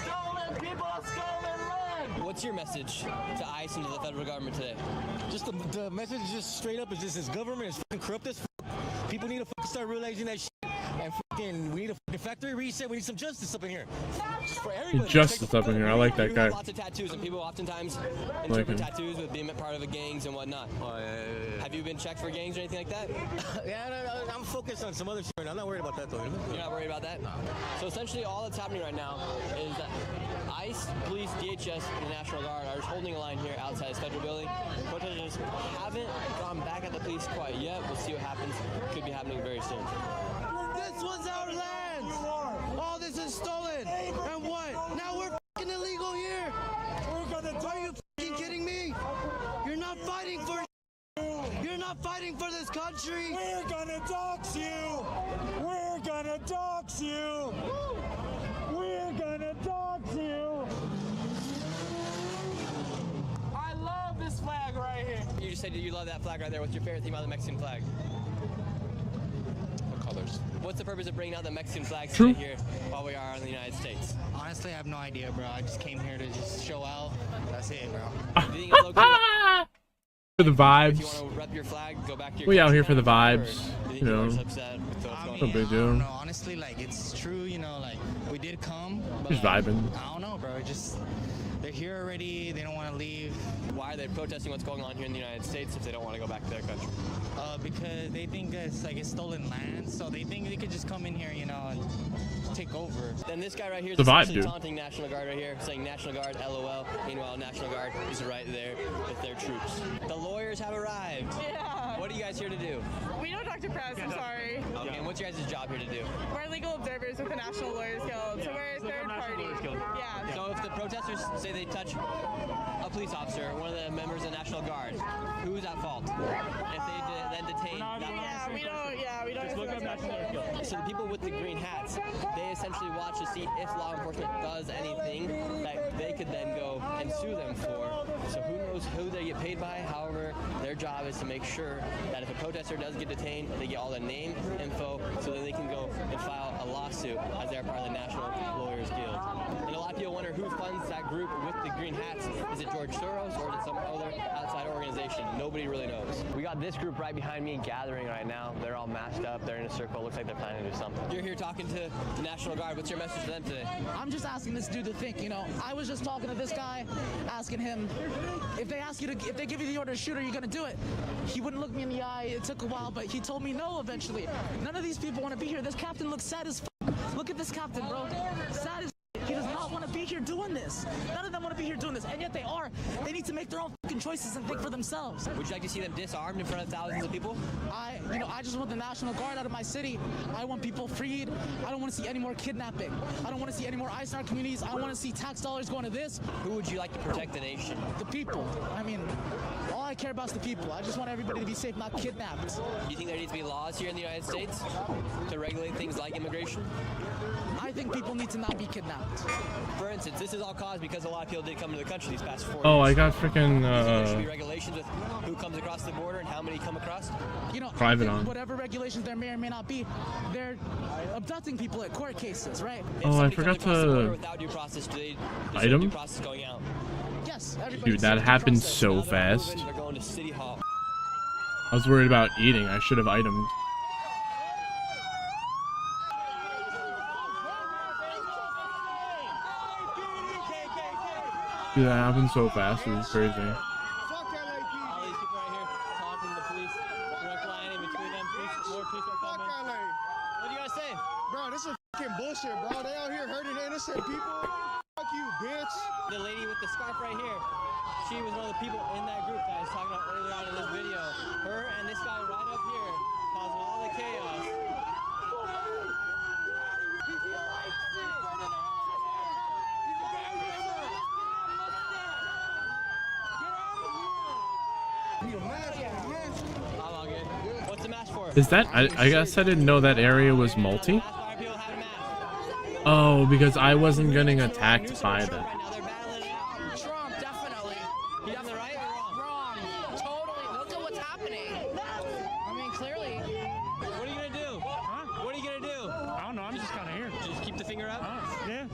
Stolen people on stolen land. What's your message to ICE and to the federal government today? Just the message is just straight up is just this government is fucking corrupt as fuck. People need to fucking start realizing that shit. And fucking, we need a fucking factory reset. We need some justice up in here. For everybody. Justice up in here. I like that guy. Lots of tattoos, and people oftentimes interpret tattoos with being part of a gangs and whatnot. Oh, yeah. Have you been checked for gangs or anything like that? Yeah, I'm focused on some other shit. I'm not worried about that though. You're not worried about that? No. So essentially, all that's happening right now is that ICE, police, DHS, and the National Guard are just holding a line here outside this federal building. Protesters haven't gone back at the police quite yet. We'll see what happens. Could be happening very soon. This was our land. All this is stolen. And what? Now we're fucking illegal here. Are you fucking kidding me? You're not fighting for. You're not fighting for this country. We're gonna dox you. We're gonna dox you. We're gonna dox you. I love this flag right here. You just said you love that flag right there. What's your favorite thing about the Mexican flag? What colors? What's the purpose of bringing out the Mexican flag today here while we are in the United States? Honestly, I have no idea, bro. I just came here to just show out. That's it, bro. Do you think it's low-key? For the vibes. If you want to rep your flag, go back to your We out here for the country, vibes. or You know. upset with what's going No on? big I deal. don't know. Honestly, like, it's true, you know, like, we did come. But, Just vibing. I don't know, bro. Just, they're here already. They don't want to leave. Why are they protesting what's going on here in the United States if they don't want to go back to their country? Because they think it's like it's stolen land, so they think they could just come in here, you know, and take over. Then this guy right here is The vibe, essentially dude. taunting National Guard right here, saying National Guard, LOL. Meanwhile, National Guard is right there with their troops. The lawyers have arrived. Yeah. What are you guys here to do? We don't talk to press, I'm sorry. Okay, and what's your guys' job here to do? We're legal observers with the National Lawyers Guild, so we're a third party. Yeah. So if the protesters say they touch a police officer, one of the members of the National Guard, who's at fault? If they then detain that Yeah, we don't. Just look up National Lawyers Guild. So the people with the green hats, they essentially watch to see if law enforcement does anything that they could then go and sue them for. So who knows who they get paid by? However, their job is to make sure that if a protester does get detained, they get all the name, info, so then they can go and file a lawsuit as they're part of the National Lawyers Guild. And a lot of people wonder who funds that group with the green hats. Is it George Soros or is it some other outside organization? Nobody really knows. We got this group right behind me gathering right now. They're all masked up. They're in a circle. Looks like they're planning to do something. You're here talking to the National Guard. What's your message to them today? I'm just asking this dude to think, you know. I was just talking to this guy, asking him if they give you the order to shoot, are you gonna do it? He wouldn't look me in the eye. It took a while, but he told me no eventually. None of these people want to be here. This captain looks sad as f. Look at this captain, bro. Sad as f. He does not want to be here doing this. None of them want to be here doing this, and yet they are. They need to make their own fucking choices and think for themselves. Would you like to see them disarmed in front of thousands of people? I just want the National Guard out of my city. I want people freed. I don't want to see any more kidnapping. I don't want to see any more ICE in our communities. I want to see tax dollars going to this. Who would you like to protect the nation? The people. I mean, all I care about is the people. I just want everybody to be safe, not kidnapped. Do you think there needs to be laws here in the United States to regulate things like immigration? I think people need to not be kidnapped. For instance, this is all caused because a lot of people did come to the country these past 4 years. Oh, I got freaking There should be regulations with who comes across the border and how many come across. You know, private on. Whatever regulations there may or may not be, they're abducting people at court cases, right? Oh, I forgot to item. Due process going out. Yes, everybody. Dude, that happened so fast. They're going to City Hall. I was worried about eating. I should have itemed. Dude, that happened so fast. It was crazy. All these people right here taunting the police. Direct line in between them. More police are coming. What do you guys say? Bro, this is fucking bullshit, bro. They out here hurting innocent people. Fuck you, bitch. The lady with the scarf right here, she was one of the people in that group that I was talking about earlier on in this video. Her and this guy right up here causing all the chaos. What's the match for? Is that? I guess I didn't know that area was multi. Oh, because I wasn't getting attacked by them. Trump, definitely. You have the right or wrong? Totally. Look at what's happening. I mean, clearly. What are you gonna do? Huh? What are you gonna do? I don't know. I'm just kind of here. Just keep the finger up? Yeah.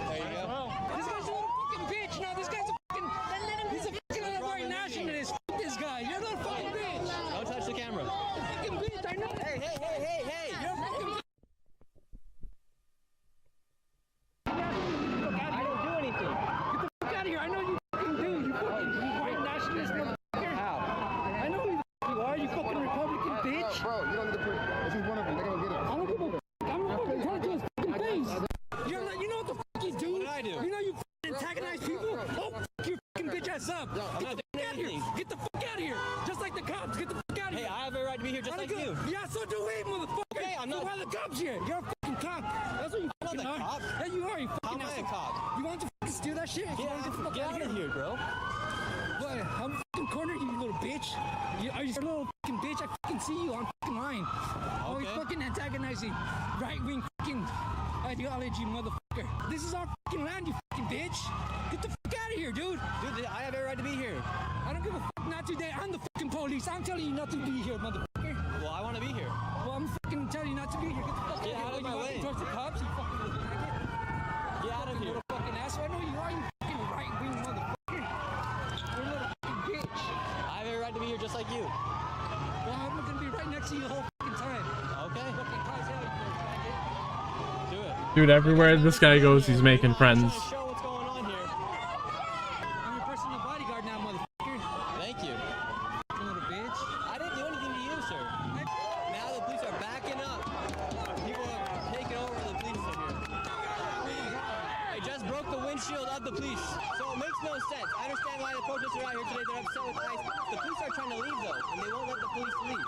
There you go. This guy's a little fucking bitch. No, this guy's a fucking. He's a fucking white nationalist. Fuck this guy. You're not a fucking bitch. Don't touch the camera. Fucking bitch. I know. Hey, hey, hey, hey, hey. You're a fucking. I didn't do anything. Get the fuck out of here. I know you fucking do. You fucking white nationalist motherfucker. How? I know who the fuck you are. You fucking Republican bitch. Bro, you don't need to put. This is one of them. They're gonna get it. I don't give a fuck. I'm gonna fucking talk to his fucking face. You know what the fuck you do? What did I do? You know you fucking antagonize people? Oh, fuck your fucking bitch ass up. No, I'm Get not the doing fuck out of here. anything. Get the fuck out of here. Just like the cops. Get the fuck out of Hey, here. I have a right to be here just like you. Yeah, so do we, motherfucker. Hey, I'm So not- why the cops here? You're a fucking cop. That's what you I'm fucking not are. a cop. Yeah, you are. You How fucking am I a asshole. cop? You want to fucking steal that shit? Get You want to out, fuck get out of here, bro. What? I'm fucking cornered, you little bitch. Are you a little fucking bitch? I fucking see you on fucking line. Always Okay. fucking antagonizing right-wing fucking ideology, motherfucker. This is our fucking land, you fucking bitch. Get the fuck out of here, dude. Dude, I have every right to be here. I don't give a fuck not today. I'm the fucking police. I'm telling you not to be here, motherfucker. Well, I want to be here. Well, I'm fucking telling you not to be here. Get the fuck Get out out of of my here. way. You want to torch the cops, you fucking little faggot. Get out of here. Little fucking asshole. I know you are, you fucking right-wing motherfucker. You're a little fucking bitch. I have every right to be here just like you. Well, I'm gonna be right next to you the whole fucking time. Okay. Fucking cause hell, you little faggot. Do it. Dude, everywhere this guy goes, he's making friends. Show what's going on here. I'm your personal bodyguard now, motherfucker. Thank you. You little bitch. I didn't do anything to you, sir. Now the police are backing up. People are taking over the police in here. I just broke the windshield of the police, so it makes no no sense. I understand why the protesters are out here today. They're upset with ICE. The police are trying to leave, though, and they won't let the police leave.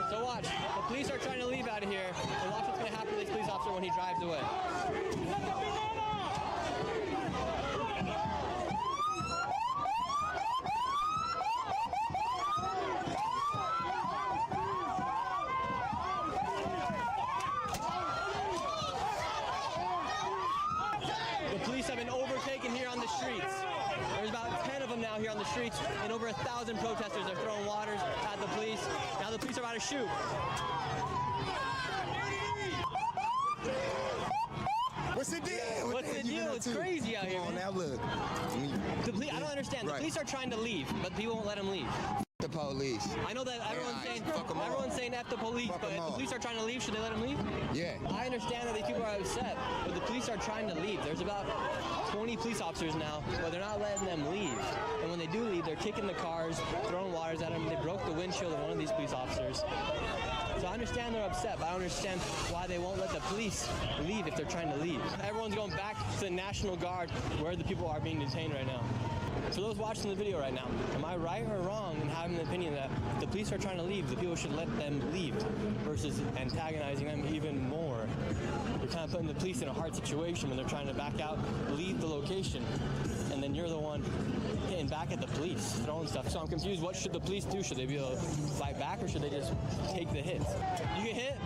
So watch, the police are trying to leave out of here, and watch what's going to happen to this police officer when he drives away. The police have been overtaken here on the streets. There's about 10 of them now here on the streets, and over 1,000 protesters are throwing waters at the police. Now the police are about to shoot. What's the deal? What's the deal? It's crazy out here, man. Now look. The police, I don't understand. The police are trying to leave, but people won't let them leave. The police. I know that everyone's saying F the police, but if the police are trying to leave, should they let them leave? Yeah. I understand that these people are upset, but the police are trying to leave. There's about 20 police officers now, but they're not letting them leave. And when they do leave, they're kicking the cars, throwing waters at them. They broke the windshield of one of these police officers. So I understand they're upset, but I don't understand why they won't let the police leave if they're trying to leave. Everyone's going back to the National Guard where the people are being detained right now. For those watching the video right now, am I right or wrong in having the opinion that if the police are trying to leave, the people should let them leave versus antagonizing them even more? You're kind of putting the police in a hard situation when they're trying to back out, leave the location, and then you're the one hitting back at the police, throwing stuff. So I'm confused. What should the police do? Should they be able to fight back, or should they just take the hits? You get hit?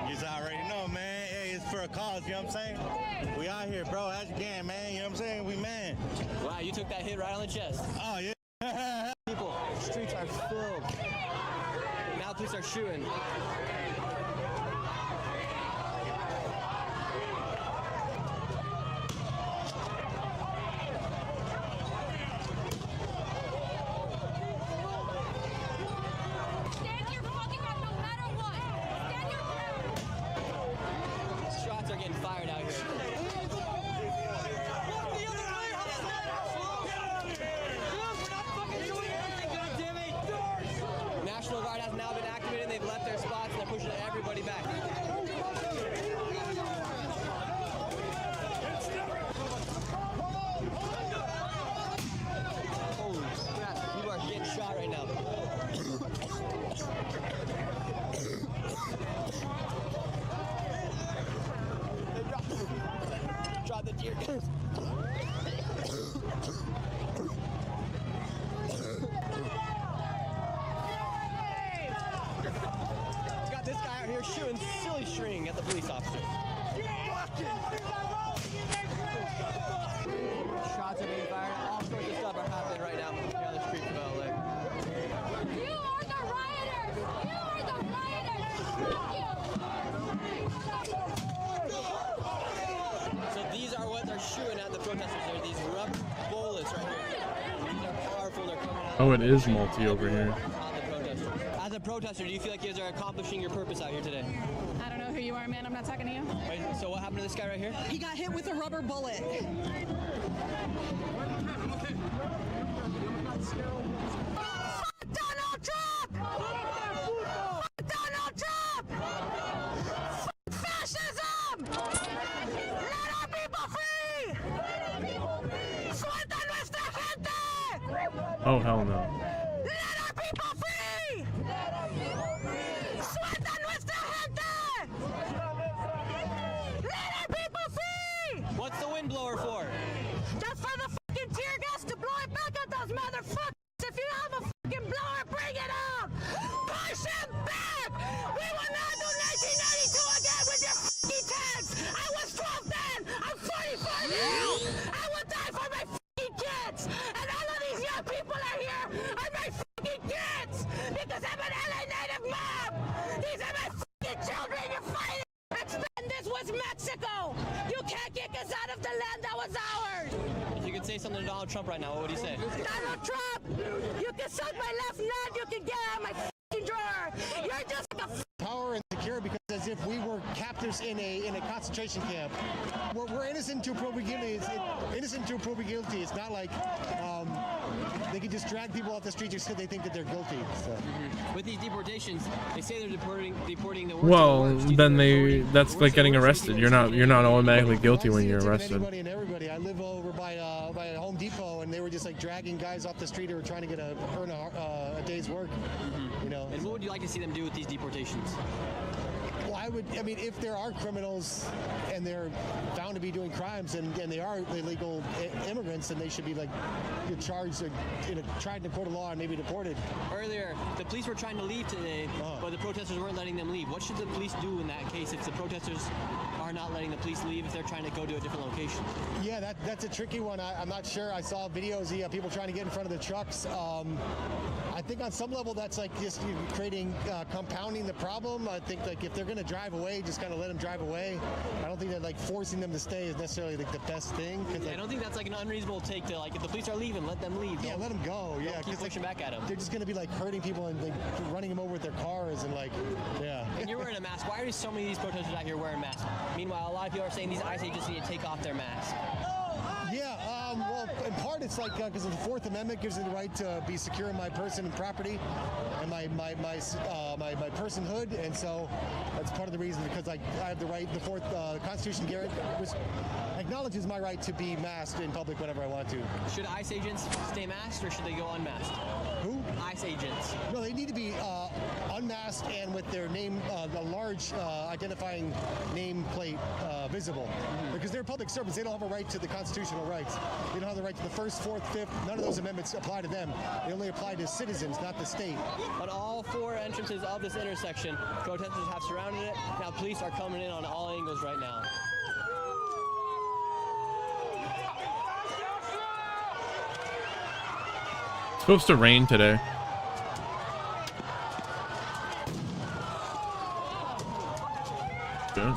You already know, man. Hey, it's for a cause, you know what I'm saying? We out here, bro. How's your game, man? You know what I'm saying? We man. Wow, you took that hit right on the chest. Oh, yeah. People, streets are filled. Now the police are shooting. Stand your fucking ground no matter what. Stand your ground. Shots are getting fired out here. National Guard has now been activated. They've left their spots and they're pushing everybody back. Holy crap, people are getting shot right now. Drop the tear gas. Got this guy out here shooting silly string at the police officer. Shots are being fired. All sorts of stuff are happening right now here on the streets of LA. You are the rioters. You are the rioters. So these are what they're shooting at the protesters. There are these rubber bullets right here. These are powerful. They're coming out. Oh, it is multi over here. As a protester, do you feel like you guys are accomplishing your purpose out here today? I don't know who you are, man. I'm not talking to you. Wait, so what happened to this guy right here? He got hit with a rubber bullet. Donald Trump! Fuck Donald Trump! Fuck fascism! Let our people free! Suelta nuestra gente! Oh, hell no. Let our people free! Suelta nuestra gente! Let our people free! What's the wind blower for? Just for the fucking tear gas to blow it back at those motherfuckers! If you have a fucking blower, bring it out! Push him back! We will not do 1992 again with your fucking tanks! I was 12 then! I'm 44 now! I will die for my fucking kids! And all of these young people are here are my fucking kids! Because I'm an LA native mom! These are my fucking children you're fighting! And this was Mexico! You can't kick us out of the land that was ours! If you could say something to Donald Trump right now, what would he say? Donald Trump! You can suck my left nut, you can get out of my fucking drawer! You're just like a Power and secure because as if we were captured captives in a concentration camp. We're innocent until proven guilty. Innocent until proven guilty. It's not like they can just drag people off the street just because they think that they're guilty. So. With these deportations, they say they're deporting the worst. Well, then that's like getting arrested. You're not automatically guilty when you're arrested. Anybody and everybody. I live over by Home Depot, and they were just like dragging guys off the street who were trying to earn a day's work. You know. And what would you like to see them do with these deportations? Well, I mean, if there are criminals and they're found to be doing crimes and they are illegal immigrants, then they should be like charged, tried in a court of law and maybe deported. Earlier, the police were trying to leave today, but the protesters weren't letting them leave. What should the police do in that case if the protesters are not letting the police leave if they're trying to go to a different location? Yeah, that's a tricky one. I'm not sure. I saw videos of people trying to get in front of the trucks. I think on some level that's like just compounding the problem. I think like if they're going to drive away, just kind of let them drive away. I don't think that like forcing them to stay is necessarily like the best thing. Yeah, I don't think that's like an unreasonable take to like if the police are leaving, let them leave. Yeah, let them go. Yeah, keep pushing back at them. They're just going to be like hurting people and like running them over with their cars and like yeah. And you're wearing a mask. Why are so many of these protesters out here wearing masks? Meanwhile, a lot of people are saying these ICE agents need to take off their masks. Yeah, well, in part it's like because the Fourth Amendment gives me the right to be secure in my person and property and my personhood, and so that's part of the reason because I have the right. The Fourth Constitution acknowledges my right to be masked in public whenever I want to. Should ICE agents stay masked or should they go unmasked? Who? ICE agents. No, they need to be unmasked and with their name, the large identifying nameplate visible, because they're public servants. They don't have a right to the constitutional rights. They don't have the right to the First, Fourth, Fifth. None of those amendments apply to them. They only apply to citizens, not the state. On all four entrances of this intersection, protesters have surrounded it. Now police are coming in on all angles right now. It's supposed to rain today. Good.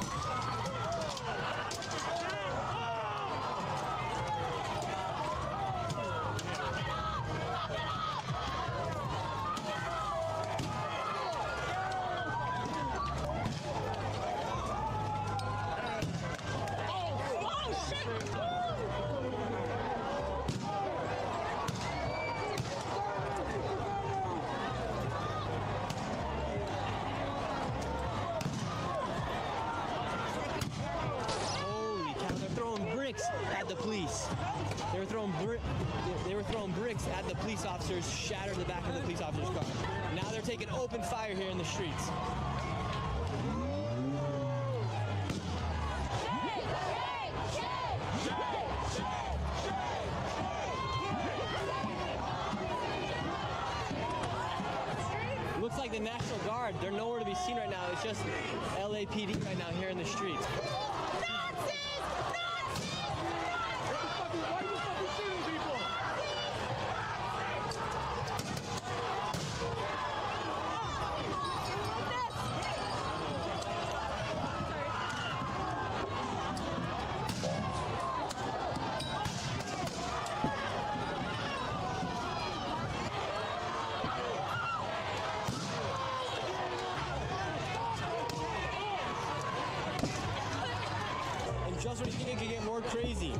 At the police. They were throwing bricks at the police officers, shattered the back of the police officer's car. Now they're taking open fire here in the streets. Looks like the National Guard, they're nowhere to be seen right now. It's just LAPD right now here in the streets. Just when you think it could get more crazy,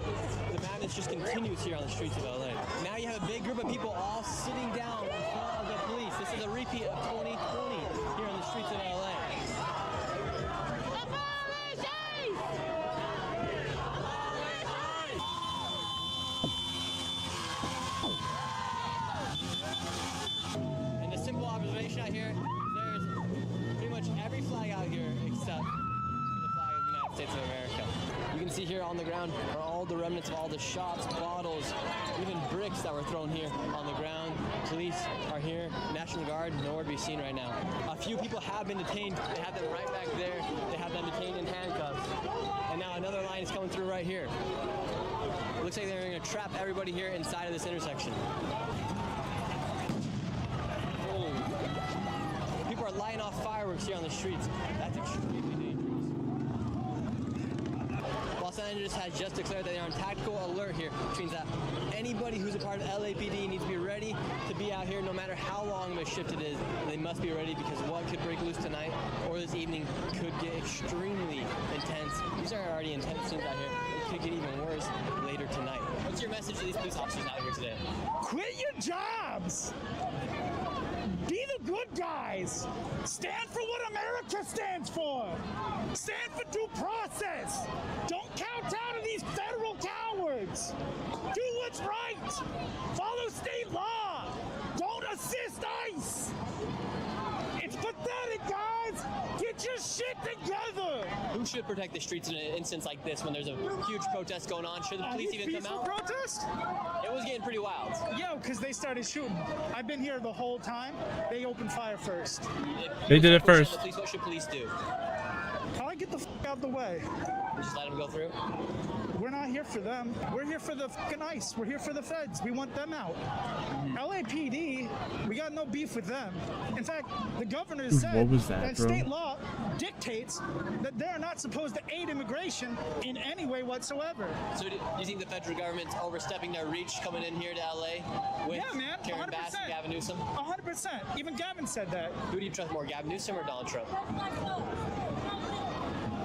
the madness just continues here on the streets of LA. Now you have a big group of people all sitting down in front of the police. This is a repeat of 2020 here on the streets of LA. And the simple observation out here, there's pretty much every flag out here except the flag of the United States of America. You can see here on the ground are all the remnants of all the shots, bottles, even bricks that were thrown here on the ground. Police are here. National Guard, nowhere to be seen right now. A few people have been detained. They have them right back there. They have them detained in handcuffs. And now another line is coming through right here. It looks like they're going to trap everybody here inside of this intersection. Oh. People are lighting off fireworks here on the streets. That's extremely dangerous. Los Angeles has just declared that they're on tactical alert here, which means that anybody who's a part of LAPD needs to be ready to be out here no matter how long the shift it is, they must be ready because what could break loose tonight or this evening could get extremely intense. These are already intense scenes out here. It could get even worse later tonight. What's your message to these police officers out here today? Quit your jobs! Be the good guys! Stand for what America stands for! Stand for due process! Don't kowtow to these federal cowards! Do what's right! Follow state law! Don't assist ICE! It's pathetic, guys! Get your shit together! Who should protect the streets in an instance like this when there's a huge protest going on? Should the police even come out? Protest? It was getting pretty wild. Yeah, because they started shooting. I've been here the whole time. They opened fire first. They did it first. The police, what should police do? Probably get the out of the way. Just let them go through? We're not here for them. We're here for the fucking ICE. We're here for the feds. We want them out. LAPD, we got no beef with them. In fact, the governor said What was that, bro? state law dictates that they're not supposed to aid immigration in any way whatsoever. So do you think the federal government's overstepping their reach coming in here to LA with Yeah, man, Karen 100%. Bass and Gavin Newsom? 100%. Even Gavin said that. Who do you trust more, Gavin Newsom or Donald Trump?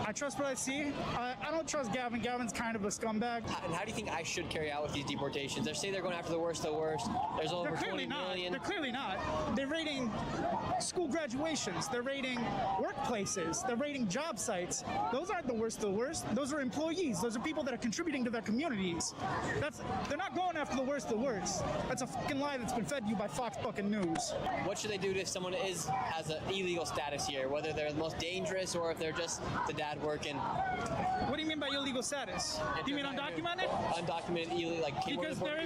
I trust what I see. I don't trust Gavin. Gavin's kind of a scumbag. And how do you think ICE should carry out with these deportations? They say they're going after the worst of the worst. There's over They're 20 million. They're clearly not. They're raiding school graduations. They're raiding workplaces. They're raiding job sites. Those aren't the worst of the worst. Those are employees. Those are people that are contributing to their communities. They're not going after the worst of the worst. That's a fucking lie that's been fed you by Fox fucking News. What should they do if someone has an illegal status here? Whether they're the most dangerous or if they're just the dad working. What do you mean by illegal status? Do you mean undocumented? Undocumented,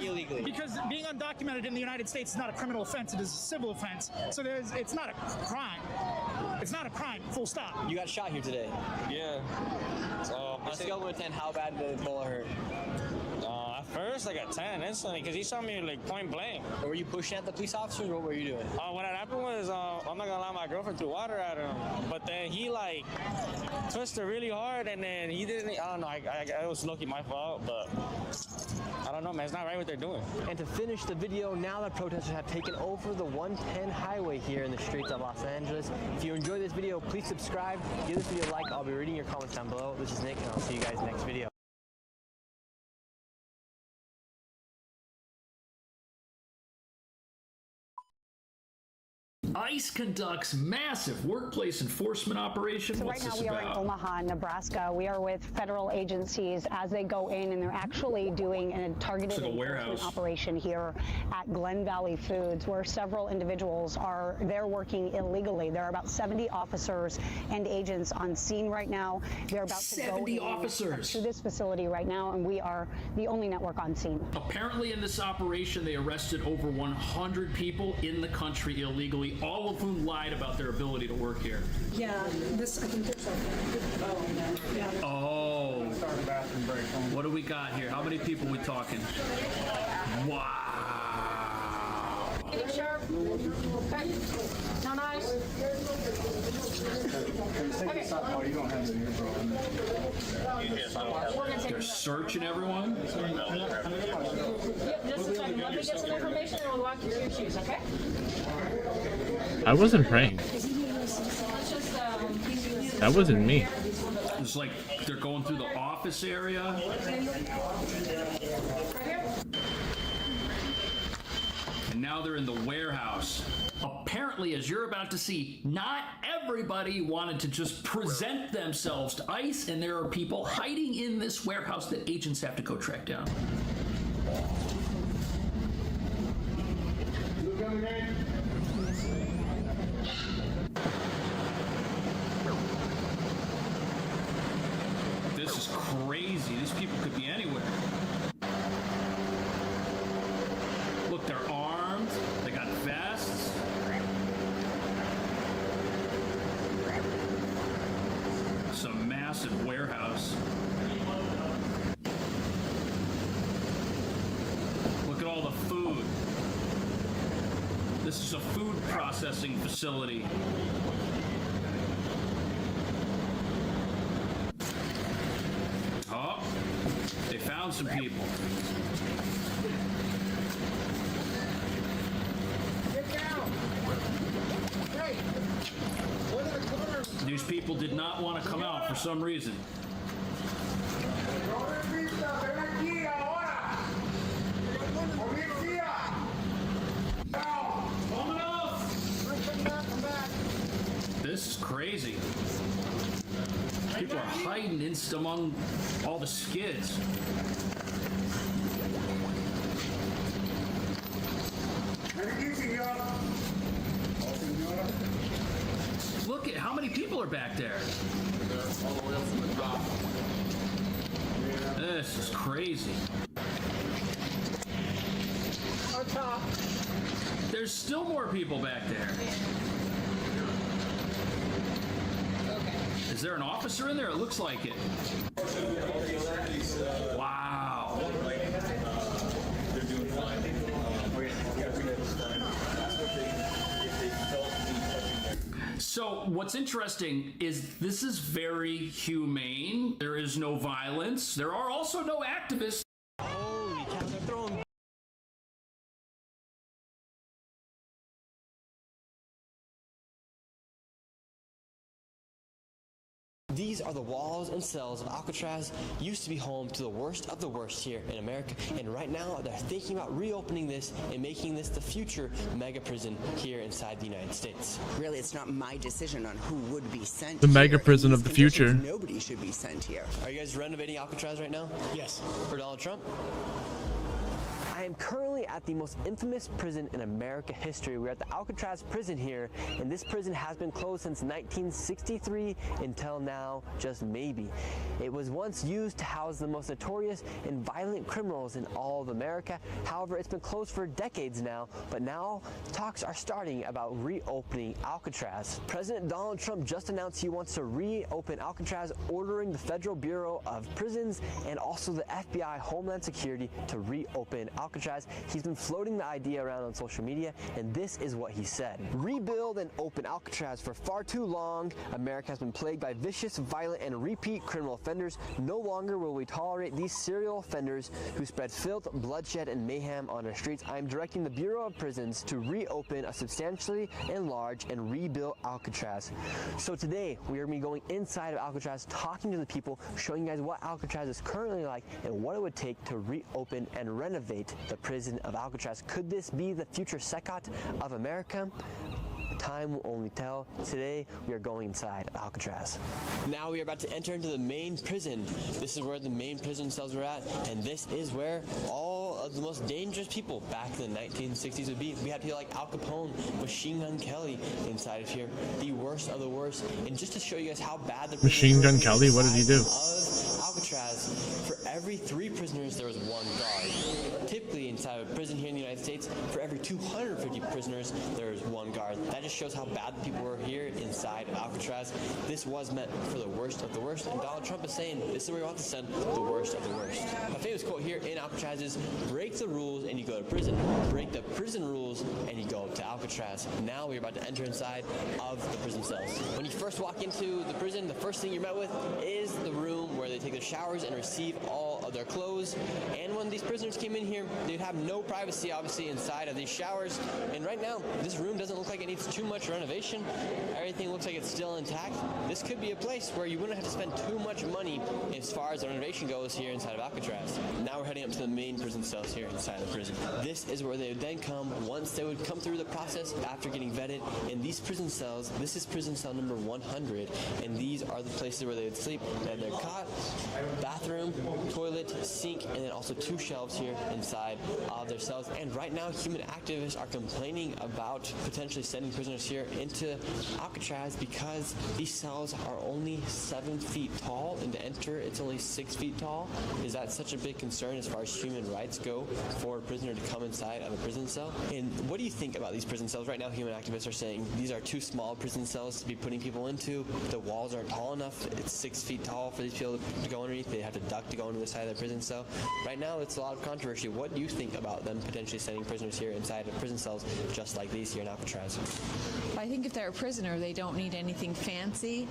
illegally. Because being undocumented in the United States is not a criminal offense, it is a civil offense. So it's not a crime. It's not a crime, full stop. You got shot here today. Yeah. So, on a scale of 1 to 10, how bad did the bullet hurt? At first, I got 10 instantly because he shot me like point blank. Were you pushing at the police officers? What were you doing? What had happened was, I'm not gonna lie, my girlfriend threw water at him, but then he like twisted really hard, and then he didn't. I don't know. It was lucky my fault, but I don't know, man. It's not right what they're doing. And to finish the video, now that protesters have taken over the 110 highway here in the streets of Los Angeles. If you enjoyed this video, please subscribe. Give this video a like. I'll be reading your comments down below. This is Nick, and I'll see you guys next video. ICE conducts massive workplace enforcement operation. So What's right now this we are in about? Omaha, Nebraska. We are with federal agencies as they go in, and they're actually doing a targeted It's like a enforcement warehouse. operation here at Glen Valley Foods, where several individuals they're working illegally. There are about 70 officers and agents on scene right now. They're about to go 70 in officers. to this facility right now, and we are the only network on scene. Apparently in this operation, they arrested over 100 people in the country illegally, all of whom lied about their ability to work here. Yeah, I think there's Oh. What do we got here? How many people we talking? Wow. Getting sharp. Okay. No knives. Okay. They're searching everyone? Yep, just a second. Let me get some information and we'll walk you through your shoes, okay? I wasn't praying. That wasn't me. It's like they're going through the office area. And now they're in the warehouse. Apparently, as you're about to see, not everybody wanted to just present themselves to ICE, and there are people hiding in this warehouse that agents have to go track down. This is crazy. These people could be anywhere. Look, they're armed. They got vests. It's a massive warehouse. Look at all the food. This is a food processing facility. Oh, they found some people. Good guy. people did not want to come out for some reason. This is crazy. People are hiding in among all the skids. Look at how many people are back there. All the way up from the top. This is crazy. On top. There's still more people back there. Is there an officer in there? It looks like it. Wow. They're doing fine. So what's interesting is this is very humane. There is no violence. There are also no activists. Holy cow, they're throwing. These are the walls and cells of Alcatraz. Used to be home to the worst of the worst here in America, and right now they're thinking about reopening this and making this the future mega prison here inside the United States. Really, it's not my decision on who would be sent. The mega prison of the future. Nobody should be sent here. Are you guys renovating Alcatraz right now? Yes. For Donald Trump? I am currently at the most infamous prison in America history. We're at the Alcatraz prison here, and this prison has been closed since 1963 until now, just maybe. It was once used to house the most notorious and violent criminals in all of America. However, it's been closed for decades now, but now talks are starting about reopening Alcatraz. President Donald Trump just announced he wants to reopen Alcatraz, ordering the Federal Bureau of Prisons and also the FBI Homeland Security to reopen Alcatraz. He's been floating the idea around on social media, and this is what he said. Rebuild and open Alcatraz. For far too long, America has been plagued by vicious, violent, and repeat criminal offenders. No longer will we tolerate these serial offenders who spread filth, bloodshed, and mayhem on our streets. I am directing the Bureau of Prisons to reopen a substantially enlarge and rebuild Alcatraz. So today, we are going to be going inside of Alcatraz, talking to the people, showing you guys what Alcatraz is currently like and what it would take to reopen and renovate the prison of Alcatraz. Could this be the future Secot of America? Time will only tell. Today, we are going inside Alcatraz. Now we are about to enter into the main prison. This is where the main prison cells are at, and this is where all of the most dangerous people back in the 1960s would be. We had people like Al Capone, Machine Gun Kelly inside of here, the worst of the worst. And just to show you guys how bad the Machine Gun Kelly, what did he do? Alcatraz, for every 3 prisoners, there was 1 guard. Typically, inside of a prison here in the United States, for every 250 prisoners, there is 1 guard. That just shows how bad the people were here inside of Alcatraz. This was meant for the worst of the worst, and Donald Trump is saying this is where we want to send the worst of the worst. My famous quote here in Alcatraz is, break the rules and you go to prison. Break the prison rules and you go to Alcatraz. Now we're about to enter inside of the prison cells. When you first walk into the prison, the first thing you're met with is the room where they take their showers and receive all of their clothes. And when these prisoners came in here, they'd have no privacy, obviously, inside of these showers. And right now, this room doesn't look like it needs too much renovation. Everything looks like it's still intact. This could be a place where you wouldn't have to spend too much money as far as the renovation goes here inside of Alcatraz. Now we're heading up to the main prison cells here inside the prison. This is where they would then come once they would come through the process after getting vetted. In these prison cells, this is prison cell number 100, and these are the places where they would sleep. They had their cot, bathroom, toilet, sink, and then also 2 shelves here inside of their cells. And right now, human activists are complaining about potentially sending prisoners here into Alcatraz because these cells are only 7 feet tall, and to enter, it's only 6 feet tall. Is that such a big concern as far as human rights go for a prisoner to come inside of a prison cell? And what do you think about these prison cells? Right now, human activists are saying these are too small prison cells to be putting people into. The walls aren't tall enough. It's 6 feet tall for these people to go underneath. They have to duck to go into the side of their prison cell. Right now, it's a lot of controversy. What do you think about them potentially sending prisoners here inside of prison cells just like these here in Alcatraz? Well, I think if they're a prisoner, they don't need anything fancy.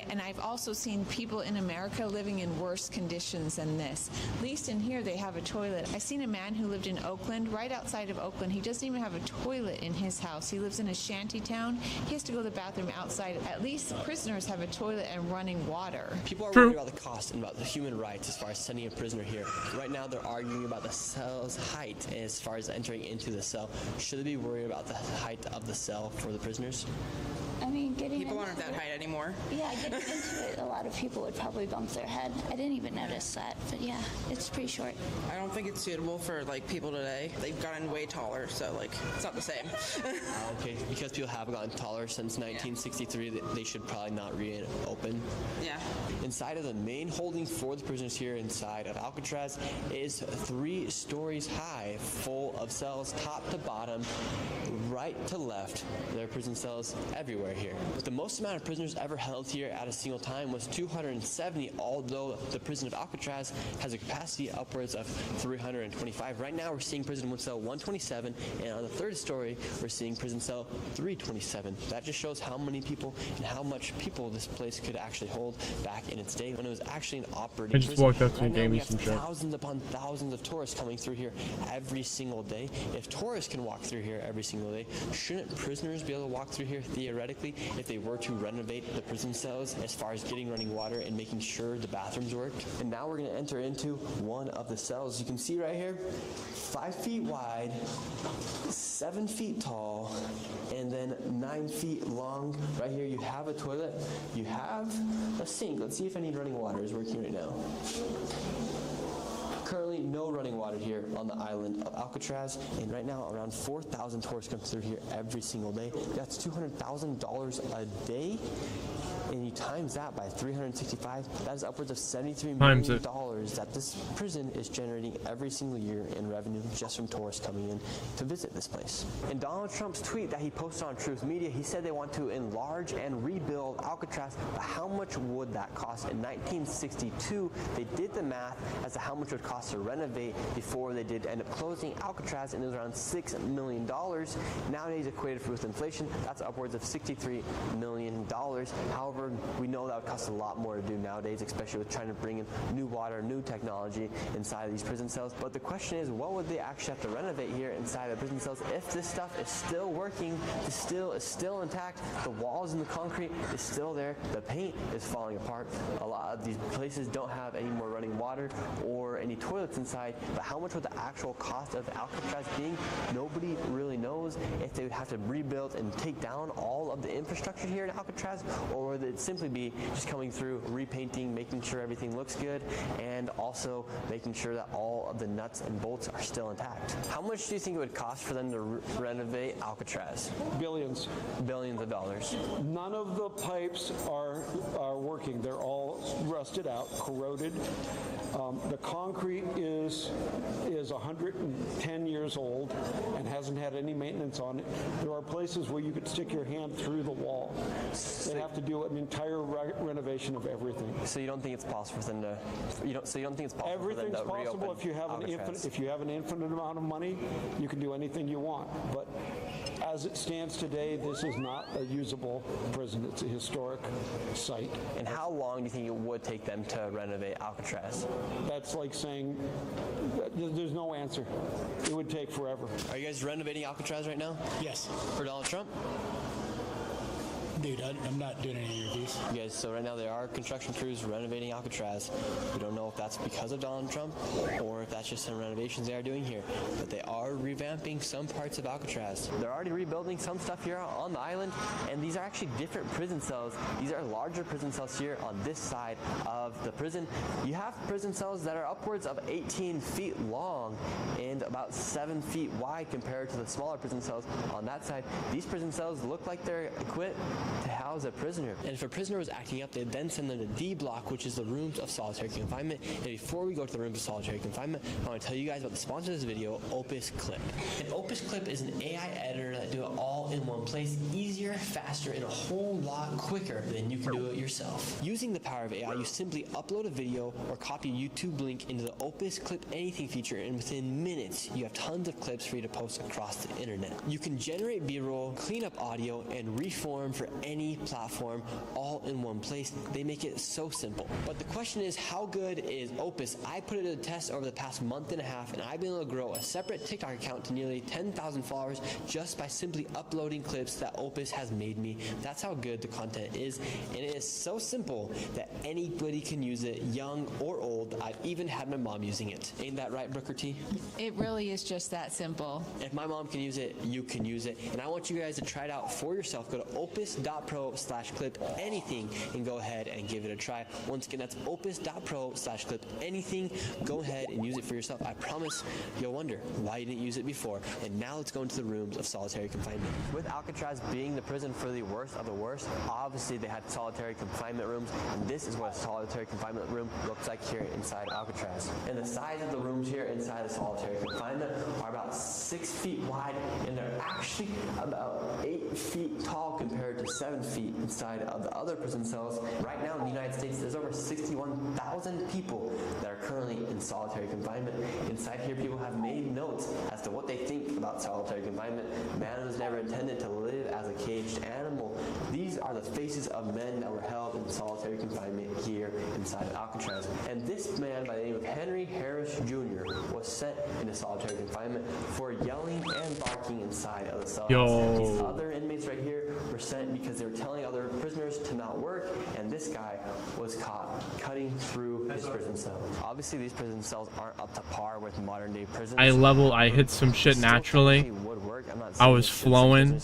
And I've also seen people in America living in worse conditions than this. At least in here, they have a toilet. I seen a man who lived in Oakland, right outside of Oakland. He doesn't even have a toilet in his house. He lives in a shanty town. He has to go to the bathroom outside. At least prisoners have a toilet and running water. People are worried about the cost and about the human rights as far as sending a prisoner here. Right now, they're arguing about the cell's height as far as entering into the cell. Should they be worried about the height of the cell for the prisoners? I mean, getting people into aren't that it- height anymore. Yeah, getting into it, a lot of people would probably bump their head. I didn't even notice that, but yeah, it's pretty short. I don't think it's suitable for like people today. They've gotten way taller, so like it's not the same. Okay, because people have gotten taller since 1963, they should probably not reopen. Yeah. Inside of the main holding for the prisoners here inside of Alcatraz is 3 stories high, full of cells top to bottom, right to left. There are prison cells everywhere here. The most amount of prisoners ever held here at a single time was 270, although the prison of Alcatraz has a capacity upwards of 325. Right now we're seeing prison cell 127, and on the 3rd story we're seeing prison cell 327. That just shows how many people and how much people this place could actually hold back in its day when it was actually an operating I just prison. walked up to Right and now gave we me have some shit. thousands upon thousands of tourists coming through here every single day. If tourists can walk through here every single day, shouldn't prisoners be able to walk through here theoretically if they were to renovate the prison cells as far as getting running water and making sure the bathrooms worked? And now we're going to enter into one of the cells. You can see right here, 5 feet wide, 7 feet tall, and then 9 feet long. Right here you have a toilet, you have a sink. Let's see if any running water is working right now. Currently, no running water here on the island of Alcatraz, and right now around 4,000 tourists come through here every single day. That's $200,000 a day, and you times that by 365, that is upwards of $73 Times million it. that this prison is generating every single year in revenue just from tourists coming in to visit this place. In Donald Trump's tweet that he posted on Truth Media, he said they want to enlarge and rebuild Alcatraz, but how much would that cost? In 1962, they did the math as to how much it would cost to renovate before they did end up closing Alcatraz, and it was around $6 million. Nowadays, equated with inflation, that's upwards of $63 million. However, we know that would cost a lot more to do nowadays, especially with trying to bring in new water, new technology inside of these prison cells. But the question is, what would they actually have to renovate here inside the prison cells if this stuff is still working, the steel is still intact, the walls and the concrete is still there, the paint is falling apart. A lot of these places don't have any more running water or any toilets inside, but how much would the actual cost of Alcatraz being? Nobody really knows. If they would have to rebuild and take down all of the infrastructure here in Alcatraz, or would it simply be just coming through, repainting, making sure everything looks good, and also making sure that all of the nuts and bolts are still intact. How much do you think it would cost for them to renovate Alcatraz? Billions. Billions of dollars. None of the pipes are working. They're all rusted out, corroded. The concrete is 110 years old and hasn't had any maintenance on it. There are places where you could stick your hand through the wall. They have to do an entire renovation of everything. So you don't think it's possible for them to? So you don't think it's possible? Everything's for them to possible reopen if you have Alcatraz? if you have an infinite amount of money, you can do anything you want. But as it stands today, this is not a usable prison. It's a historic site. And how long do you think it would take them to renovate Alcatraz? That's like saying there's no answer. It would take forever. Are you guys renovating Alcatraz right now? Yes. For Donald Trump? Dude, I'm not doing any interviews. Yes, so right now there are construction crews renovating Alcatraz. We don't know if that's because of Donald Trump or if that's just some renovations they are doing here. But they are revamping some parts of Alcatraz. They're already rebuilding some stuff here on the island, and these are actually different prison cells. These are larger prison cells here on this side of the prison. You have prison cells that are upwards of 18 feet long and about 7 feet wide compared to the smaller prison cells on that side. These prison cells look like they're equipped to house a prisoner. And if a prisoner was acting up, they'd then send them to D block, which is the rooms of solitary confinement. And before we go to the rooms of solitary confinement, I want to tell you guys about the sponsor of this video, Opus Clip. And Opus Clip is an AI editor that do it all in one place, easier, faster and a whole lot quicker than you can do it yourself. Using the power of AI, you simply upload a video or copy a YouTube link into the Opus Clip Anything feature, and within minutes, you have tons of clips for you to post across the internet. You can generate B-roll, clean up audio, and reform for any platform all in one place. They make it so simple. But the question is, how good is Opus? I put it to the test over the past month and a half, and I've been able to grow a separate TikTok account to nearly 10,000 followers just by simply uploading clips that Opus has made me. That's how good the content is, and it is so simple that anybody can use it, young or old. I've even had my mom using it. Ain't that right, Brooker T? It really is just that simple. If my mom can use it, you can use it. And I want you guys to try it out for yourself. Go to opus.pro/clip-anything and go ahead and give it a try. Once again, that's opus.pro/clip-anything. Go ahead and use it for yourself. I promise you'll wonder why you didn't use it before. And now let's go into the rooms of solitary confinement. With Alcatraz being the prison for the worst of the worst, obviously they had solitary confinement rooms, and this is what a solitary confinement room looks like here inside Alcatraz. And the size of the rooms here inside the solitary confinement are about 6 feet wide, and they're actually about 8 feet tall compared to 7 feet inside of the other prison cells. Right now in the United States, there's over 61,000 people that are currently in solitary confinement. Inside here, people have made notes as to what they think about solitary confinement. Man was never intended to live as a caged animal. These are the faces of men that were held in solitary confinement here inside of Alcatraz. And this man by the name of Henry Harris Jr. was sent into solitary confinement for yelling and barking inside of the cells. These other inmates right here were sent because they were telling other prisoners to not work, and this guy was caught cutting through his prison cell. Obviously, these prison cells aren't up to par with modern day prisons. I hit some shit naturally. I was flowing.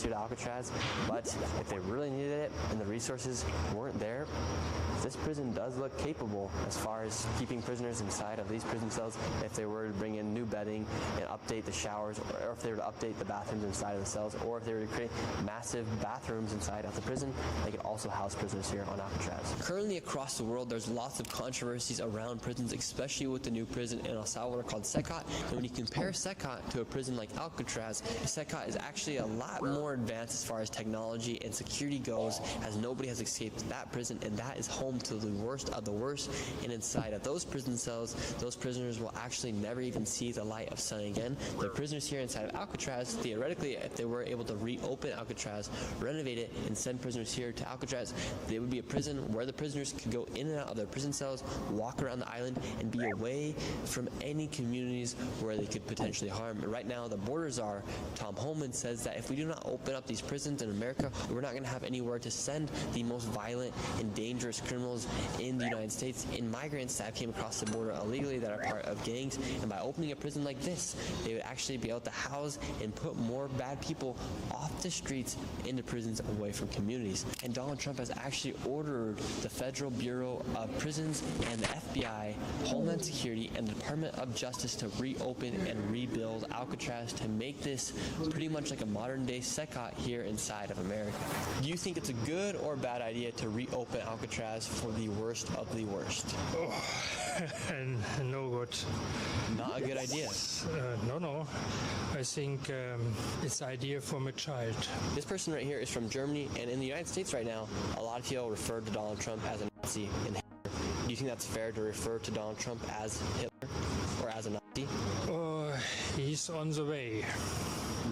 But if they really needed it and the resources weren't there, this prison does look capable as far as keeping prisoners inside of these prison cells. If they were to bring in new bedding and update the showers, or if they were to update the bathrooms inside of the cells, or if they were to create massive bathrooms inside of the prison, they could also house prisoners here on Alcatraz. Currently across the world, there's lots of controversies around prisons, especially with the new prison in El Salvador called Secot. And when you compare Secot to a prison like Alcatraz, Secot is actually a lot more advanced as far as technology and security goes, as nobody has escaped that prison, and that is home to the worst of the worst. And inside of those prison cells, those prisoners will actually never even see the light of sun again. The prisoners here inside of Alcatraz, theoretically, if they were able to reopen Alcatraz, renovate it, and send prisoners here to Alcatraz, they would be a prison where the prisoners could go in and out of their prison cells, walk around the island, and be away from any communities where they could potentially harm. Right now, the border czar, Tom Homan, says that if we do not open up these prisons in America, we're not going to have anywhere to send the most violent and dangerous criminals in the United States, and migrants that came across the border illegally that are part of gangs. And by opening a prison like this, they would actually be able to house and put more bad people off the streets into prisons away from communities. And Donald Trump has actually ordered the Federal Bureau of Prisons and the FBI, Homeland Security, and the Department of Justice to reopen and rebuild Alcatraz to make this pretty much like a modern day Secot here inside of America. Do you think it's a good or bad idea to reopen Alcatraz for the worst of the worst? No good. Not a good idea. No. I think it's idea from a child. This person right here is from Germany, and in the United States right now, a lot of people refer to Donald Trump as a Nazi and Hitler. Do you think that's fair to refer to Donald Trump as Hitler or as a Nazi? He's on the way.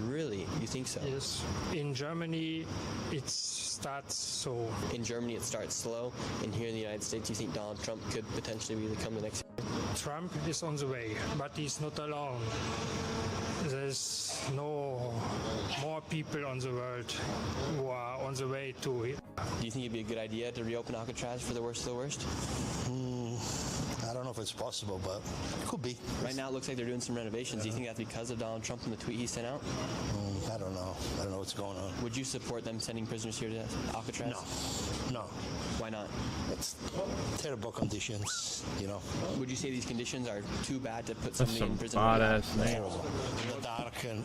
Really? You think so? Yes. In Germany, it starts so. In Germany, it starts slow, and here in the United States, you think Donald Trump could potentially become the next? Trump is on the way, but he's not alone. There's no more people on the world who are on the way to it. Do you think it'd be a good idea to reopen Alcatraz for the worst of the worst? I don't know if it's possible, but it could be. Right now, it looks like they're doing some renovations. Do you think that's because of Donald Trump and the tweet he sent out? I don't know. I don't know what's going on. Would you support them sending prisoners here to Alcatraz? No. Why not? It's terrible conditions, you know. Would you say these conditions are too bad to put somebody in prison? Terrible. In the dark, and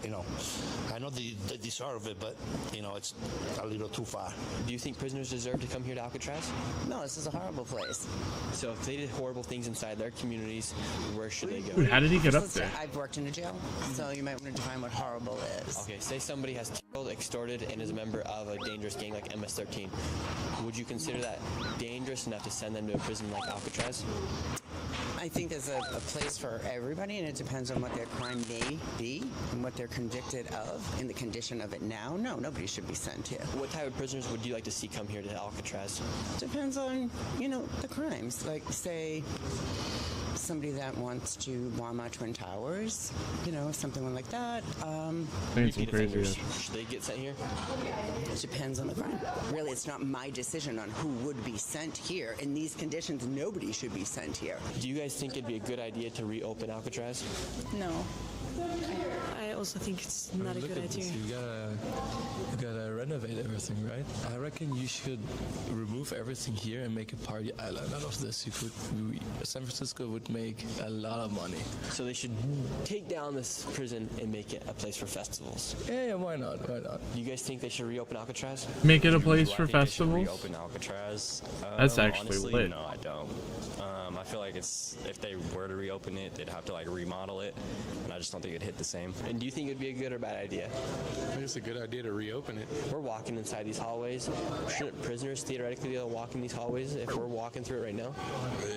I know they deserve it, but it's a little too far. Do you think prisoners deserve to come here to Alcatraz? No, this is a horrible place. So if they did horrible things inside their communities, where should they go? Dude, how did he get up there? I've worked in a jail, so you might want to define what horrible is. Okay, say somebody has extorted and is a member of a dangerous gang like MS-13. Would you consider that dangerous enough to send them to a prison like Alcatraz? I think there's a place for everybody, and it depends on what their crime may be and what they're convicted of and the condition of it now. No, nobody should be sent here. What type of prisoners would you like to see come here to Alcatraz? Depends on, the crimes. Like, say, somebody that wants to bomb our Twin Towers, something like that. Repeat offenders, should they get sent here? It depends on the crime. Really, it's not my decision on who would be sent here. In these conditions, nobody should be sent here. Do you guys think it'd be a good idea to reopen Alcatraz? No. I also think it's not a good idea. You gotta renovate everything, right? I reckon you should remove everything here and make a party island out of this. San Francisco would make a lot of money. So they should take down this prison and make it a place for festivals. Yeah, why not? Why not? Do you guys think they should reopen Alcatraz? Make it a place Do I for think they should festivals? Reopen Alcatraz? That's actually honestly, lit. No, I don't. I feel like if they were to reopen it, they'd have to remodel it, and I just don't think it'd hit the same. And do you think it'd be a good or bad idea? I think it's a good idea to reopen it. We're walking inside these hallways. Shouldn't prisoners theoretically be able to walk in these hallways if we're walking through it right now?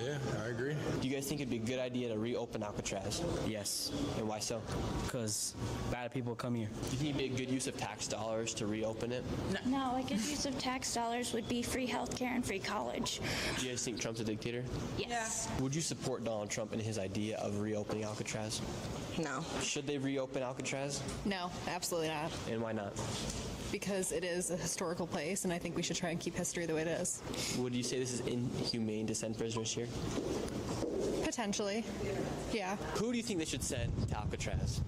Yeah, I agree. Do you guys think it'd be a good idea to reopen Alcatraz? Yes. And why so? Because bad people come here. Do you think it'd be a good use of tax dollars to reopen it? No, a good use of tax dollars would be free healthcare and free college. Do you guys think Trump's a dictator? Yes. Would you support Donald Trump and his idea of reopening Alcatraz? No. Should they reopen Alcatraz? No, absolutely not. And why not? Because it is a historical place, and I think we should try and keep history the way it is. Would you say this is inhumane to send prisoners here? Potentially. Yeah. Who do you think they should send to Alcatraz?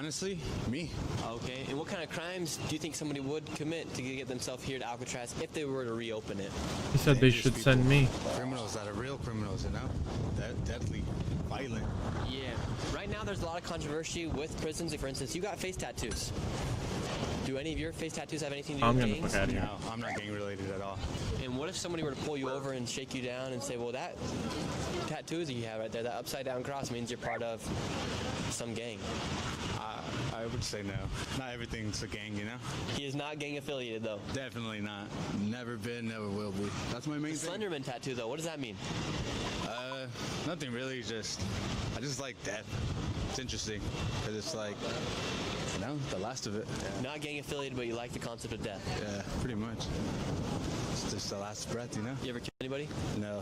Honestly, me. Okay, and what kind of crimes do you think somebody would commit to get themselves here to Alcatraz if they were to reopen it? He said they should send me. Criminals that are real criminals, deadly, violent. Yeah. Right now there's a lot of controversy with prisons. For instance, you got face tattoos. Do any of your face tattoos have anything to do with gangs? No, I'm not gang related at all. And what if somebody were to pull you over and shake you down and say, well, that tattoos that you have right there, that upside down cross means you're part of some gang? I would say no. Not everything's a gang, He is not gang affiliated, though. Definitely not. Never been, never will be. That's my main thing. Slenderman tattoo, though, what does that mean? Nothing really. I just like death. It's interesting because it's like, the last of it. Yeah. Not gang affiliated, but you like the concept of death. Yeah, pretty much. It's just the last breath, You ever kill anybody? No,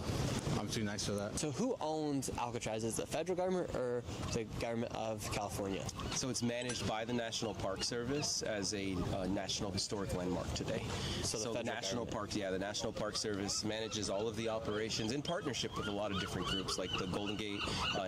I'm too nice for that. So who owns Alcatraz? Is it the federal government or the government of California? So it's managed by the National Park Service as a National Historic Landmark today. So the National Park, the National Park Service manages all of the operations in partnership with a lot of different groups like the Golden Gate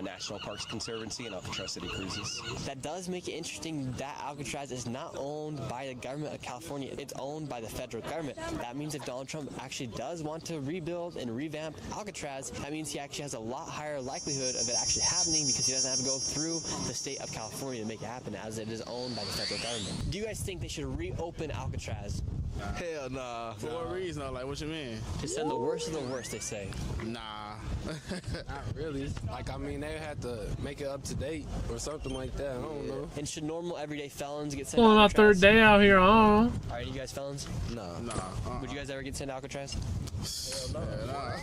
National Parks Conservancy and Alcatraz City Cruises. That does make it interesting that Alcatraz is not owned by the government of California. It's owned by the federal government. That means if Donald Trump actually does want to rebuild and revamp Alcatraz, that means he actually has a lot higher likelihood of it actually happening because he doesn't have to go through the state of California to make it happen, as it is owned by the federal government. Do you guys think they should reopen Alcatraz? Hell nah. For what reason? Like, what you mean? To send the worst of the worst, they say. Nah. Not really. They had to make it up to date or something like that. I don't know. And should normal everyday felons get sent Well, to my Alcatraz? third day out here, Are any of you guys felons? No. Would you guys ever get sent to Alcatraz? Hell no.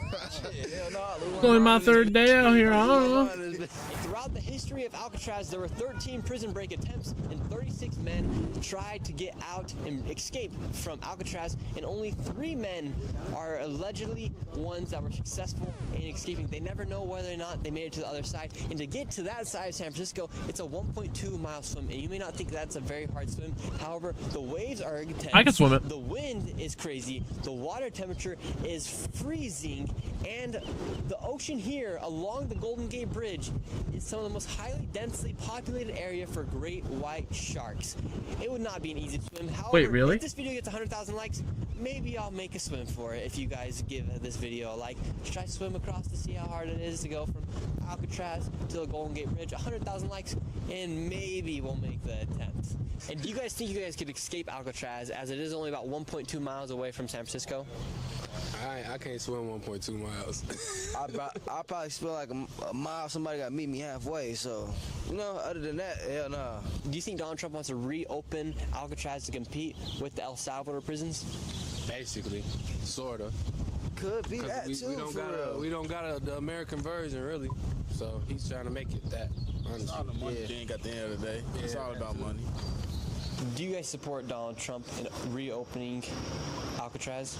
It's only my third day out here, I don't know. Throughout the history of Alcatraz, there were 13 prison break attempts, and 36 men tried to get out and escape from Alcatraz, and only 3 men are allegedly ones that were successful in escaping. They never know whether or not they made it to the other side, and to get to that side of San Francisco, it's a 1.2-mile swim, and you may not think that's a very hard swim. However, the waves are intense. I can swim it. The wind is crazy. The water temperature is freezing, and the ocean here along the Golden Gate Bridge is some of the most highly densely populated area for great white sharks. It would not be an easy swim. However, Wait, really? if this video gets 100,000 likes, maybe I'll make a swim for it if you guys give this video a like. Should I swim across to see how hard it is to go from Alcatraz to the Golden Gate Bridge? 100,000 likes, and maybe we'll make the attempt. And do you guys think you guys could escape Alcatraz, as it is only about 1.2 miles away from San Francisco? I can't swim 1.2 miles. I'll probably spend like a mile. Somebody got to meet me halfway. So, other than that, hell no. Do you think Donald Trump wants to reopen Alcatraz to compete with the El Salvador prisons? Basically, sort of. Could be that too. We don't got the American version really. So he's trying to make it that. Honestly. It's all the money thing at the end of the day. It's all about money. Do you guys support Donald Trump in reopening Alcatraz?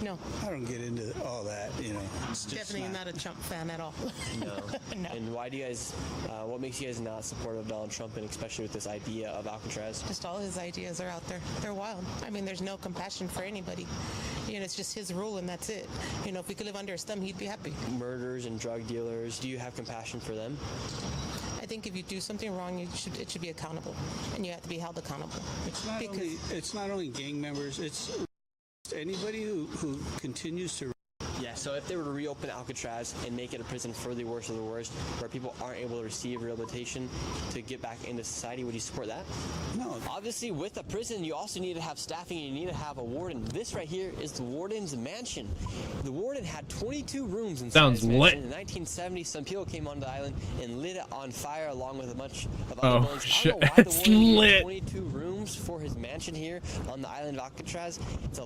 No. I don't get into all that, It's just Definitely not a Trump fan at all. No. No. And why do you guys, what makes you guys not supportive of Donald Trump, and especially with this idea of Alcatraz? Just all his ideas are out there. They're wild. I mean, there's no compassion for anybody. It's just his rule and that's it. If we could live under his thumb, he'd be happy. Murderers and drug dealers, do you have compassion for them? I think if you do something wrong, it should be accountable, and you have to be held accountable. It's not only gang members, it's anybody who continues to. Yeah, so if they were to reopen Alcatraz and make it a prison for the worst of the worst, where people aren't able to receive rehabilitation to get back into society, would you support that? No. Obviously, with a prison, you also need to have staffing and you need to have a warden. This right here is the warden's mansion. The warden had 22 rooms inside Sounds his mansion. lit. In the 1970s, some people came onto the island and lit it on fire along with a bunch of Oh, other buildings. shit. I don't know why the It's warden needed lit. 22 rooms for his mansion here on the island of Alcatraz. It's a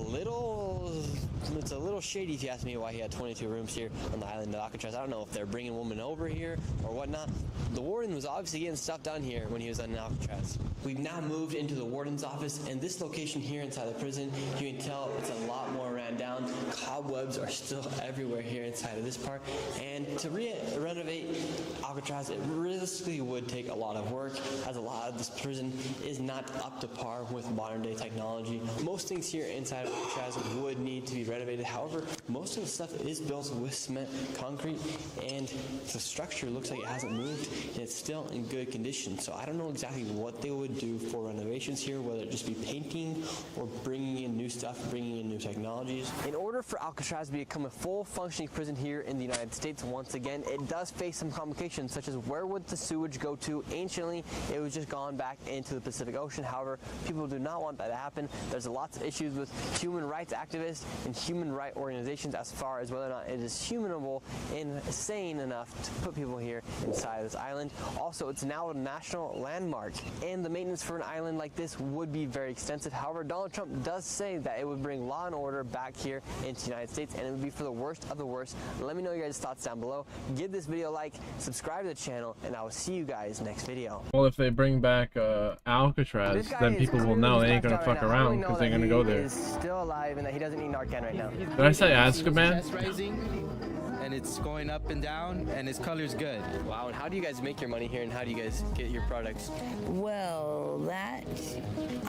little shady if you ask me why he had 22 rooms here on the island of Alcatraz. I don't know if they're bringing women over here or whatnot. The warden was obviously getting stuff done here when he was on Alcatraz. We've now moved into the warden's office, and this location here inside the prison, you can tell it's a lot more ran down. Cobwebs are still everywhere here inside of this part, and to renovate Alcatraz, it realistically would take a lot of work, as a lot of this prison is not up to par with modern day technology. Most things here inside of Alcatraz would need to be renovated. However, most of the stuff is built with cement, concrete, and the structure looks like it hasn't moved, and it's still in good condition. So I don't know exactly what they would do for renovations here, whether it just be painting or bringing in new stuff, bringing in new technologies. In order for Alcatraz to become a full functioning prison here in the United States, once again, it does face some complications, such as where would the sewage go to? Anciently, it was just gone back into the Pacific Ocean. However, people do not want that to happen. There's lots of issues with human rights activists and human rights organizations as far as whether or not it is humanable and sane enough to put people here inside of this island. Also, it's now a national landmark, and the maintenance for an island like this would be very extensive. However, Donald Trump does say that it would bring law and order back here into the United States, and it would be for the worst of the worst. Let me know your guys' thoughts down below. Give this video a like, subscribe to the channel, and I will see you guys next video. Well, if they bring back Alcatraz, then people will know they ain't gonna fuck around because they're gonna go there. He's still alive and that he doesn't need Narcan right now. Did I say Azkaban? Chest rising, and it's going up and down, and its color's good. Wow, and how do you guys make your money here, and how do you guys get your products? Well, that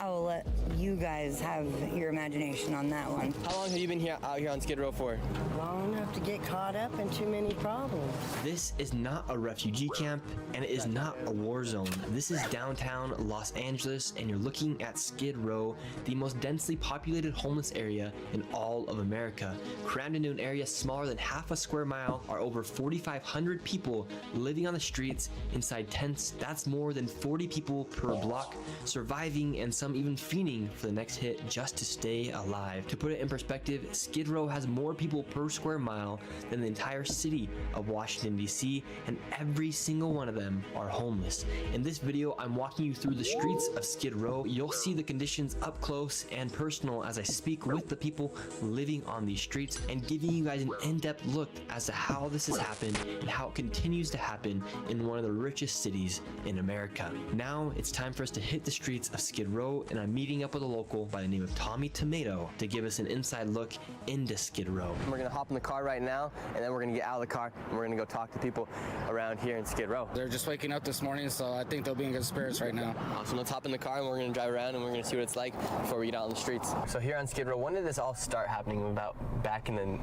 I will let you guys have your imagination on that one. How long have you been out here on Skid Row for? Long enough to get caught up in too many problems. This is not a refugee camp, and it is not a war zone. This is downtown Los Angeles, and you're looking at Skid Row, the most densely populated homeless area in all of America. Crammed into an area smaller than half a square mile are over 4,500 people living on the streets inside tents. That's more than 40 people per block, surviving and some even fiending for the next hit just to stay alive. To put it in perspective, Skid Row has more people per square mile than the entire city of Washington, D.C., and every single one of them are homeless. In this video, I'm walking you through the streets of Skid Row. You'll see the conditions up close and personal as I speak with the people living on these streets and giving you guys an in-depth look as to how this has happened and how it continues to happen in one of the richest cities in America. Now it's time for us to hit the streets of Skid Row, and I'm meeting up with a local by the name of Tommy Tomato to give us an inside look into Skid Row. We're gonna hop in the car right now, and then we're gonna get out of the car and we're gonna go talk to people around here in Skid Row. They're just waking up this morning, so I think they'll be in good spirits right now. Awesome, let's hop in the car and we're gonna drive around and we're gonna see what it's like before we get out on the streets. So here on Skid Row, when did this all start happening? About back in the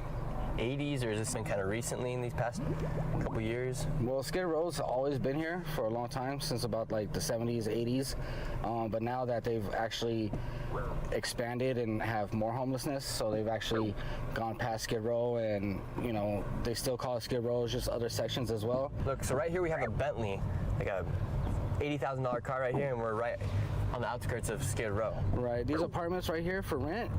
80s, or has this been kind of recently in these past couple years? Well, Skid Row's always been here for a long time, since about like the 70s, 80s. But now that they've actually expanded and have more homelessness, so they've actually gone past Skid Row, and you know, they still call it Skid Row, just other sections as well. Look, so right here we have a Bentley, like a $80,000 car right here, and we're right on the outskirts of Skid Row. Right, these apartments right here for rent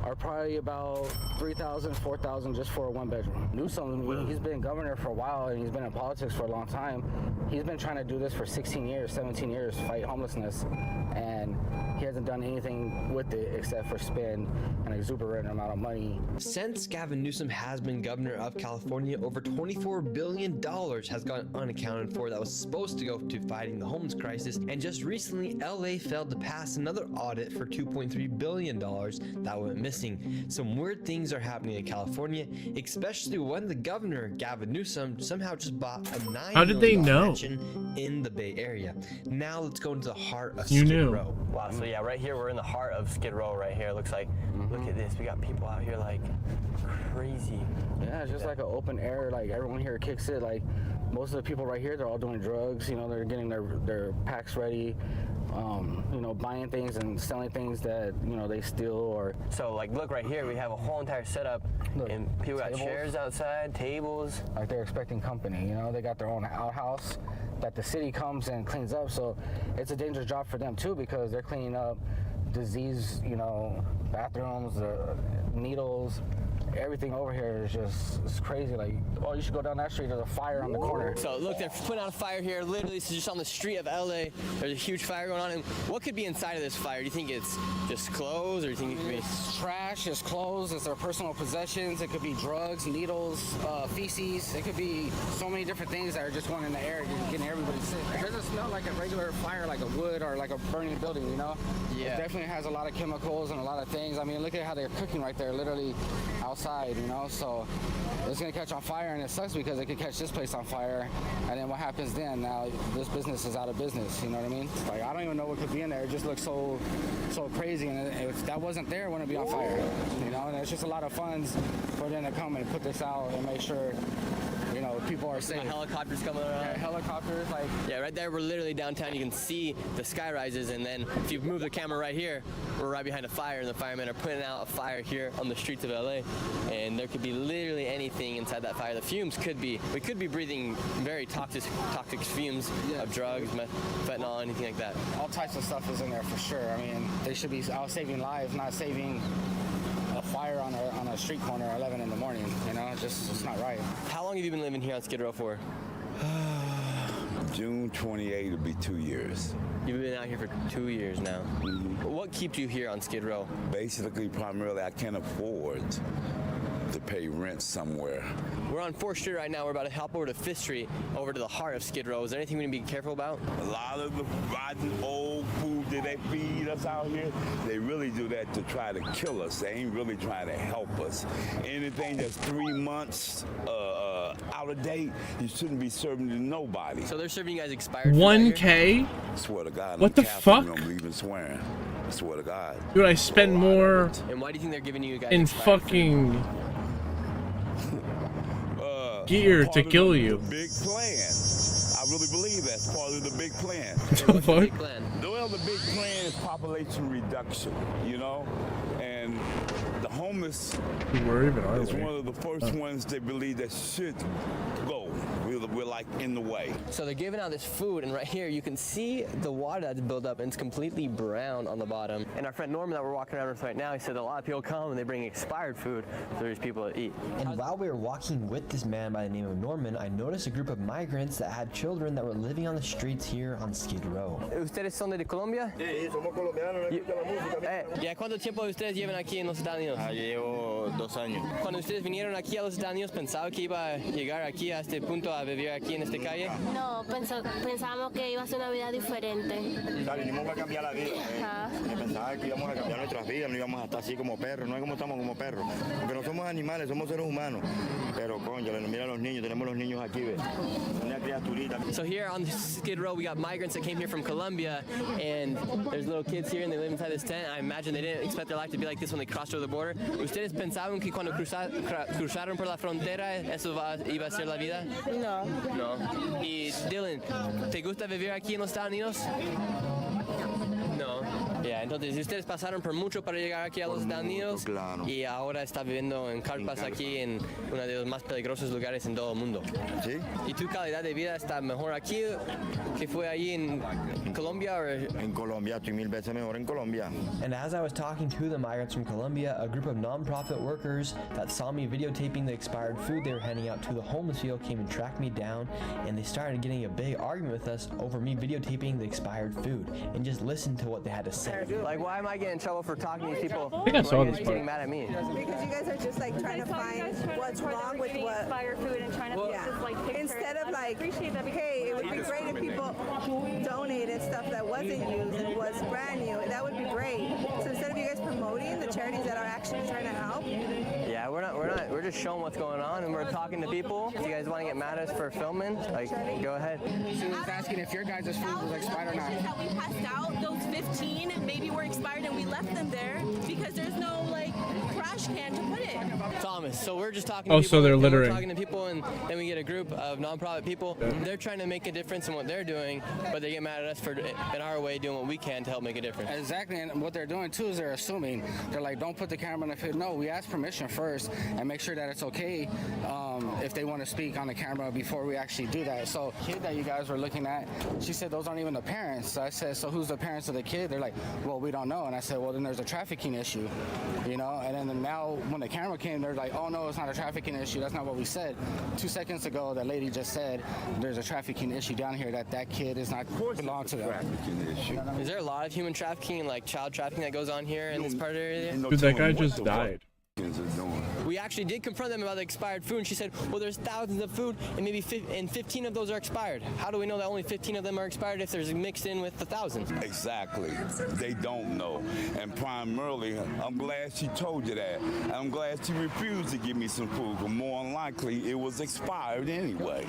are probably about 3,000, 4,000 just for a one-bedroom. Newsom, he's been governor for a while and he's been in politics for a long time. He's been trying to do this for 16 years, 17 years, fight homelessness, and he hasn't done anything with it except for spend an exuberant amount of money. Since Gavin Newsom has been governor of California, over $24 billion has gone unaccounted for that was supposed to go to fighting the homeless crisis, and just recently LA failed to pass another audit for $2.3 billion that went missing. Some weird things are happening in California, especially when the governor, Gavin Newsom, somehow just bought a $9 million mansion in the Bay Area. Now let's go into the heart of Skid Row. Wow, so yeah, right here we're in the heart of Skid Row right here. It looks like, look at this, we got people out here like crazy. Yeah, it's just like an open air, like everyone here kicks it. Like most of the people right here, they're all doing drugs, you know, they're getting their packs ready, you know, buying things and selling things that, you know, they steal or... So like look right here, we have a whole entire setup, and people got chairs outside, tables. Like they're expecting company, you know, they got their own outhouse that the city comes and cleans up, so it's a dangerous job for them too because they're cleaning up disease, you know, bathrooms, needles. Everything over here is just, it's crazy. Like, oh, you should go down that street, there's a fire on the corner. So look, they're putting out a fire here. Literally, this is just on the street of LA. There's a huge fire going on. And what could be inside of this fire? Do you think it's just clothes, or do you think it could be... It's trash, it's clothes, it's their personal possessions. It could be drugs, needles, feces. It could be so many different things that are just going in the air, getting everybody sick. It doesn't smell like a regular fire, like a wood or like a burning building, you know? Yeah. It definitely has a lot of chemicals and a lot of things. I mean, look at how they're cooking right there, literally outside, you know? So it's gonna catch on fire, and it sucks because it could catch this place on fire, and then what happens then? Now this business is out of business, you know what I mean? Like, I don't even know what could be in there. It just looks so crazy, and if that wasn't there, it wouldn't be on fire, you know? And it's just a lot of funds for them to come and put this out and make sure, you know, people are safe. Helicopters coming around. Yeah, helicopters, like... Yeah, right there, we're literally downtown. You can see the sky rises, and then if you move the camera right here, we're right behind a fire, and the firemen are putting out a fire here on the streets of LA, and there could be literally anything inside that fire. The fumes could be, we could be breathing very toxic fumes of drugs, fentanyl, anything like that. All types of stuff is in there for sure. I mean, they should be out saving lives, not saving a fire on a street corner at 11 in the morning, you know? It's not right. How long have you been living here on Skid Row for? June 28 will be 2 years. You've been out here for 2 years now. What keeps you here on Skid Row? Basically, primarily, I can't afford to pay rent somewhere. We're on 4th Street right now. We're about to hop over to 5th Street, over to the heart of Skid Row. Is there anything we need to be careful about? A lot of the rotten old food that they feed us out here, they really do that to try to kill us. They ain't really trying to help us. Anything that's 3 months out of date, you shouldn't be serving to nobody. So they're serving you guys expired 1K? I swear to God. What the fuck? I'm even swearing. I swear to God. Dude, I spend more And why do you think they're giving you guys in fucking gear to kill you? Big plan. I really believe that's part of the big plan. The fuck? Well, the big plan is population reduction, you know? And the homeless is one of the first ones they believe that should go. We're like in the way. So they're giving out this food, and right here you can see the water that's built up, and it's completely brown on the bottom. And our friend Norman that we're walking around with right now, he said a lot of people come and they bring expired food for these people to eat. And while we were walking with this man by the name of Norman, I noticed a group of migrants that had children that were living on the streets here on Skid Row. ¿Ustedes son de Colombia? Sí, somos colombianos, no escuchan la música. ¿Ya cuánto tiempo ustedes llevan aquí en los Estados Unidos? Llevo 2 años. Cuando ustedes vinieron aquí a los Estados Unidos, ¿pensaba que iba a llegar aquí a este punto a vivir aquí en esta calle? No, pensábamos que iba a ser una vida diferente. Vinimos a cambiar la vida. Pensaba que íbamos a cambiar nuestras vidas, no íbamos a estar así como perros, no es como estamos como perros. Porque no somos animales, somos seres humanos. Pero coño, mira a los niños, tenemos los niños aquí, ¿ves? Una criaturita. So here on Skid Row, we got migrants that came here from Colombia, and there's little kids here and they live inside this tent. I imagine they didn't expect their life to be like this when they crossed over the border. ¿Ustedes pensaban que cuando cruzaron por la frontera eso iba a ser la vida? No. No. Y Dylan, ¿te gusta vivir aquí en los Estados Unidos? No. Ya, entonces ustedes pasaron por mucho para llegar aquí a los Estados Unidos y ahora está viviendo en carpas aquí en uno de los más peligrosos lugares en todo el mundo. Sí. ¿Y tu calidad de vida está mejor aquí que fue allí en Colombia? En Colombia, estoy 1000 veces mejor en Colombia. And as I was talking to the migrants from Colombia, a group of non-profit workers that saw me videotaping the expired food they were handing out to the homeless people came and tracked me down, and they started getting a big argument with us over me videotaping the expired food. And just listen to what they had to say. Like, why am I getting in trouble for talking to these people? I think I saw this getting part. mad at me. Because you guys are just like trying to find what's wrong with what expired food and trying to just like instead of like, hey, it would be great if people donated stuff that wasn't used and was brand new. That would be great. So instead of you guys promoting the charities that are actually trying to help. Yeah, we're not. We're just showing what's going on, and we're talking to people. If you guys want to get mad at us for filming, like, go ahead. She was asking if your guys' food was expired or not. That we passed out, those 15 maybe were expired and we left them there because there's no like trash can to put it. Thomas, so we're just talking Oh, to people. so they're and we're littering. talking to people, and then we get a group of non-profit people. They're trying to make a difference in what they're doing, but they get mad at us for, in our way, doing what we can to help make a difference. Exactly, and what they're doing too is they're assuming. They're like, don't put the camera in the field. No, we ask permission first and make sure that it's okay if they want to speak on the camera before we actually do that. So kid that you guys were looking at, she said those aren't even the parents. So I said, so who's the parents of the kid? They're like, well, we don't know. And I said, well, then there's a trafficking issue, you know? And then now when the camera came, they're like, oh no, it's not a trafficking issue. That's not what we said. 2 seconds ago, that lady just said there's a trafficking issue down here, that kid is not belong to them. Is there a lot of human trafficking, like child trafficking, that goes on here in this part of the area? Dude, that guy just died. We actually did confront them about the expired food, and she said, well, there's thousands of food, and maybe 15 of those are expired. How do we know that only 15 of them are expired if there's mixed in with the thousands? Exactly. They don't know. And primarily, I'm glad she told you that. I'm glad she refused to give me some food, but more than likely, it was expired anyway.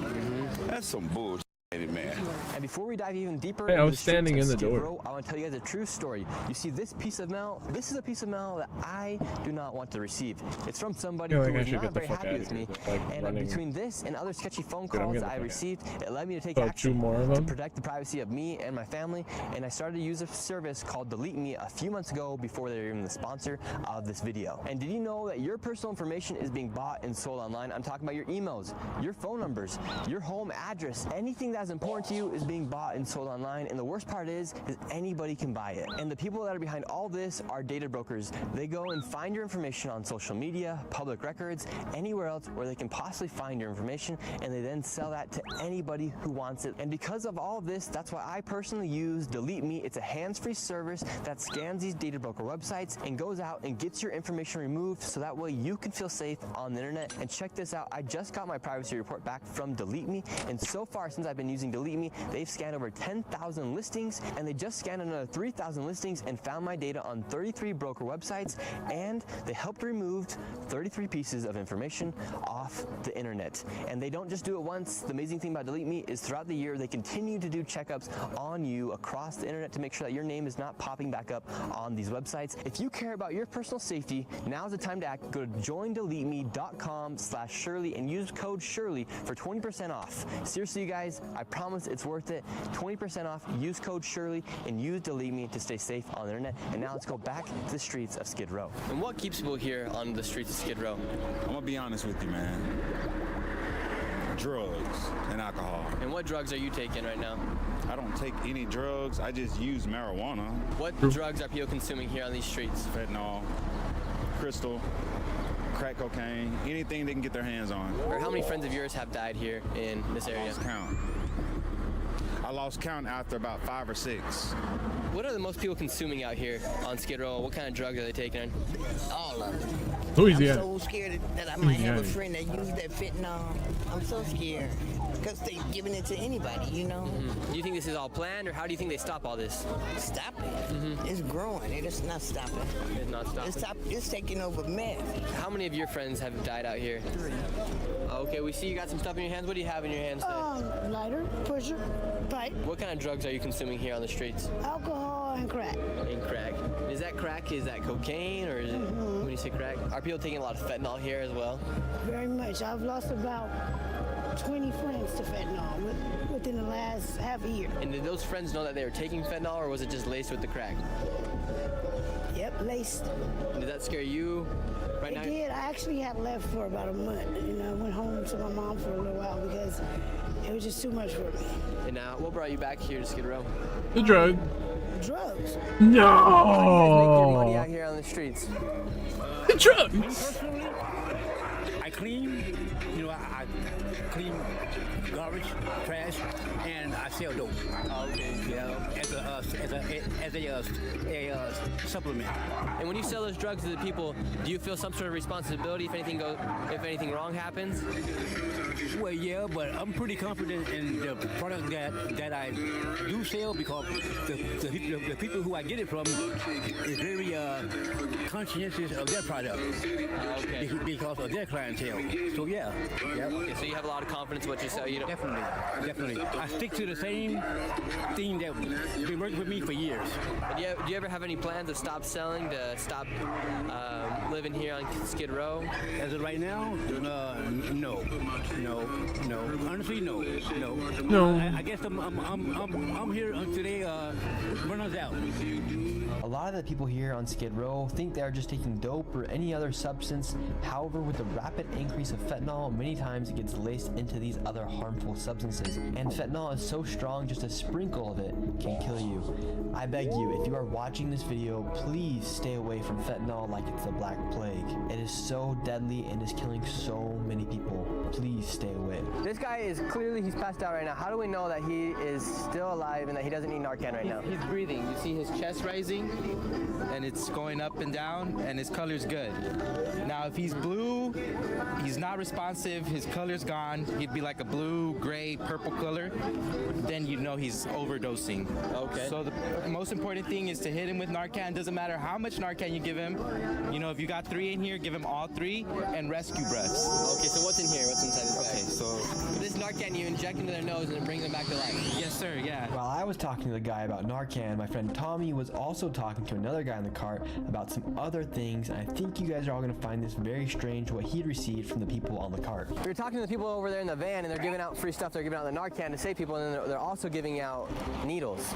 That's some bullshit. Man. And before we dive even deeper, Hey, I into was the streets standing of in the Skid door. Row, I want to tell you guys a true story. You see this piece of mail? This is a piece of mail that I do not want to receive. It's from somebody I who think I was should not get the very fuck happy outta with here. me. It's like And running. between this and other sketchy phone Dude, I'm calls getting I the fuck received, it led me to take So 2 action more of to them? protect the privacy of me and my family. And I started to use a service called Delete Me a few months ago before they were even the sponsor of this video. And did you know that your personal information is being bought and sold online? I'm talking about your emails, your phone numbers, your home address. Anything that's important to you is being bought and sold online, and the worst part is anybody can buy it. And the people that are behind all this are data brokers. They go and find your information on social media, public records, anywhere else where they can possibly find your information, and they then sell that to anybody who wants it. And because of all of this, that's why I personally use Delete Me. It's a hands-free service that scans these data broker websites and goes out and gets your information removed, so that way you can feel safe on the internet. And check this out, I just got my privacy report back from Delete Me, and so far since I've been using Delete Me, they've scanned over 10,000 listings, and they just scanned another 3,000 listings and found my data on 33 broker websites, and they helped remove 33 pieces of information off the internet. And they don't just do it once. The amazing thing about Delete Me is throughout the year, they continue to do checkups on you across the internet to make sure that your name is not popping back up on these websites. If you care about your personal safety, now's the time to act. Go to joindeleteme.com/Shirley and use code Shirley for 20% off. Seriously, you guys, I promise it's worth it. 20% off, use code Shirley, and use Delete Me to stay safe on the internet. And now let's go back to the streets of Skid Row. And what keeps people here on the streets of Skid Row? I'm gonna be honest with you, man. Drugs and alcohol. And what drugs are you taking right now? I don't take any drugs. I just use marijuana. What drugs are people consuming here on these streets? Fentanyl, crystal, crack cocaine, anything they can get their hands on. Or how many friends of yours have died here in this area? I lost count after about 5 or 6. What are the most people consuming out here on Skid Row? What kind of drugs are they taking? All of them. Who is he I'm at? so scared that I Who might is he have a at? friend that used that fentanyl. I'm so scared because they giving it to anybody, you know. Do you think this is all planned, or how do you think they stop all this? Stop it. It's growing. It's not stopping. It's not stopping. It's taking over meth. How many of your friends have died out here? 3. Okay, we see you got some stuff in your hands. What do you have in your hands today? Lighter, pusher, pipe, What kind of drugs are you consuming here on the streets? alcohol, and crack. And crack. Is that crack? Is that cocaine, or is it when you say crack? Are people taking a lot of fentanyl here as well? Very much. I've lost about 20 friends to fentanyl within the last half a year. And did those friends know that they were taking fentanyl, or was it just laced with the crack? Yep, laced. Did that scare you? Right It now? did. I actually had left for about a month. I went home to my mom for a little while because it was just too much for me. And now, what brought you back here to Skid Row? The drug. Drugs. No. How do you guys make your money out here on the streets? The drugs. Personally, I clean. I clean garbage, trash, and I sell dope. Okay. As a supplement. And when you sell those drugs to the people, do you feel some sort of responsibility if anything wrong happens? Well, yeah, but I'm pretty confident in the product that I do sell because the people who I get it from is very conscientious of their product. Okay. Because of their clientele. So yeah. Okay, so you have a lot of confidence in what you sell. You don't. Definitely. I stick to the same thing that been working with me for years. And do you ever have any plans to stop selling, to stop living here on Skid Row? As of right now, no. Honestly, no. I guess I'm here until they run us out. A lot of the people here on Skid Row think they are just taking dope or any other substance. However, with the rapid increase of fentanyl, many times it gets laced into these other harmful substances. And fentanyl is so strong, just a sprinkle of it can kill you. I beg you, if you are watching this video, please stay away from fentanyl like it's the Black Plague. It is so deadly and is killing so many people. Please stay away. This guy is he's passed out right now. How do we know that he is still alive and that he doesn't need Narcan right now? He's breathing. You see his chest rising, and it's going up and down, and his color's good. Now, if he's blue, he's not responsive, his color's gone, he'd be like a blue, gray, purple color, then you know he's overdosing. Okay. So the most important thing is to hit him with Narcan. Doesn't matter how much Narcan you give him. If you got 3 in here, give him all 3 and rescue breaths. Okay, so what's in here? What's inside this bag? Okay, so this Narcan you inject into their nose and it brings them back to life. Yes, sir, yeah. While I was talking to the guy about Narcan, my friend Tommy was also talking to another guy in the cart about some other things, and I think you guys are all going to find this very strange what he'd received from the people on the cart. We were talking to the people over there in the van, and they're giving out free stuff. They're giving out the Narcan to save people, and then they're also giving out needles.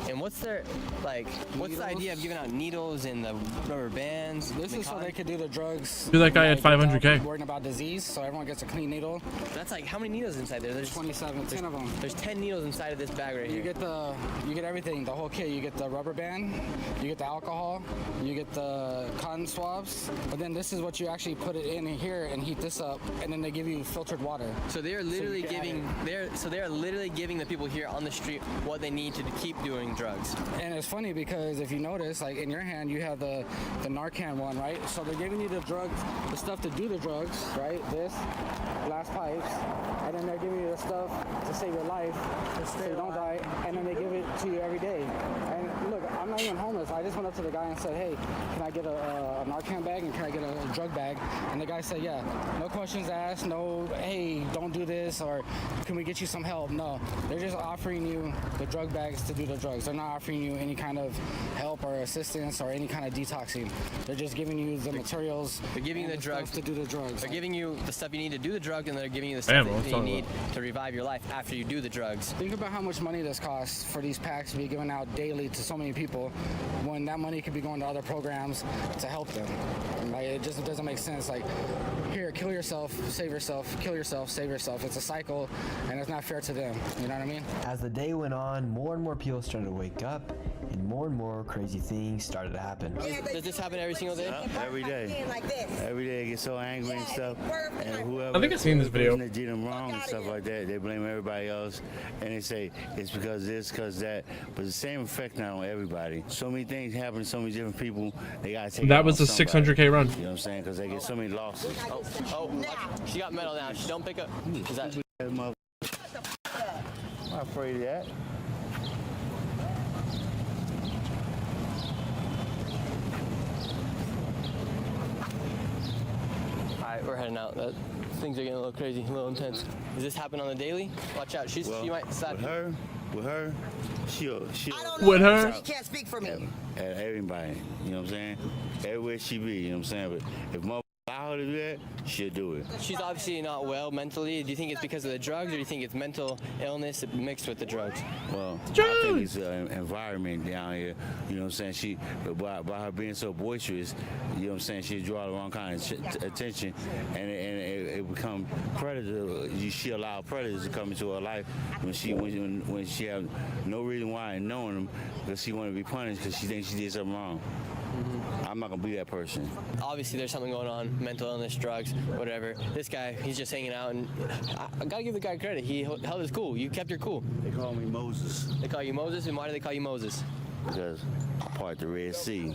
And what's the idea of giving out needles and the rubber bands? This is so they could do the drugs. Dude, that guy had 500K. Worrying about disease, so everyone gets a clean needle. That's like, how many needles inside there? There's 27, 10 of them. There's 10 needles inside of this bag right here. You get everything, the whole kit. You get the rubber band, you get the alcohol, you get the cotton swabs, but then this is what you actually put it in here and heat this up, and then they give you filtered water. So they're literally giving the people here on the street what they need to keep doing drugs. And it's funny because if you notice, like in your hand, you have the Narcan one, right? So they're giving you the drugs, the stuff to do the drugs, right? This, glass pipes, and then they're giving you the stuff to save your life, so you don't die, and then they give it to you every day. And look, I'm not even homeless. I just went up to the guy and said, hey, can I get a Narcan bag and can I get a drug bag? And the guy said, yeah, no questions asked, no, hey, don't do this, or can we get you some help? No, they're just offering you the drug bags to do the drugs. They're not offering you any kind of help or assistance or any kind of detoxing. They're just giving you the materials. They're giving you the drugs to do the drugs. They're giving you the stuff you need to do the drug, and they're giving you the stuff that you need to revive your life after you do the drugs. Think about how much money this costs for these packs to be given out daily to so many people, when that money could be going to other programs to help them. Like, it just doesn't make sense. Like, here, kill yourself, save yourself, kill yourself, save yourself. It's a cycle, and it's not fair to them. You know what I mean? As the day went on, more and more people started to wake up, and more crazy things started to happen. Does this happen every single day? Every day. Every day I get so angry and stuff. And whoever I think I've seen this video. That did them wrong and stuff like that, they blame everybody else, and they say it's because this, because that. But the same effect not on everybody. So many things happen to so many different people. They gotta take. That was a 600K run. You know what I'm saying? Because they get so many losses. Oh, she got metal now. She don't pick up. Is that? I'm not afraid of that. Alright, we're heading out. Things are getting a little crazy, a little intense. Does this happen on the daily? Watch out. She might slap you. With her, she'll with her? He can't speak for me. At everybody, you know what I'm saying? Everywhere she be, you know what I'm saying? But if allow her to do that, she'll do it. She's obviously not well mentally. Do you think it's because of the drugs, or do you think it's mental illness mixed with the drugs? Well, I think it's an environment down here. You know what I'm saying? By her being so boisterous, you know what I'm saying, she draw the wrong kind of attention, and it become predator. She allow predators to come into her life when she have no reason why and knowing them, because she want to be punished because she thinks she did something wrong. I'm not gonna be that person. Obviously, there's something going on, mental illness, drugs, whatever. This guy, he's just hanging out, and I gotta give the guy credit. He held his cool. You kept your cool. They call me Moses. They call you Moses, and why do they call you Moses? Because I part the Red Sea,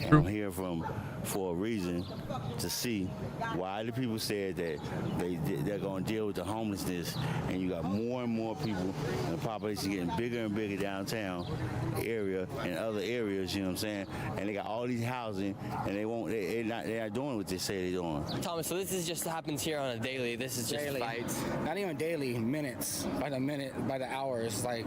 and I'm here for a reason, to see why the people said that they're going to deal with the homelessness, and you got more and more people, and the population getting bigger and bigger downtown area and other areas, you know what I'm saying? And they got all these housing, and they're not doing what they say they're doing. Thomas, so this is just happens here on a daily. This is just fights. Not even daily, minutes, by the hours. Like,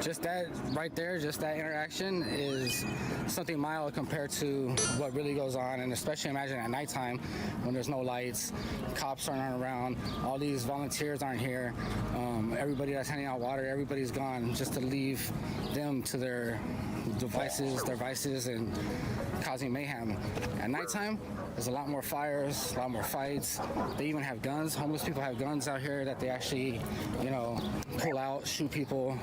just that right there, just that interaction is something mild compared to what really goes on. And especially imagine at nighttime when there's no lights, cops aren't around, all these volunteers aren't here, everybody that's handing out water, everybody's gone, just to leave them to their vices and causing mayhem. At nighttime, there's a lot more fires, a lot more fights. They even have guns. Homeless people have guns out here that they actually, pull out, shoot people.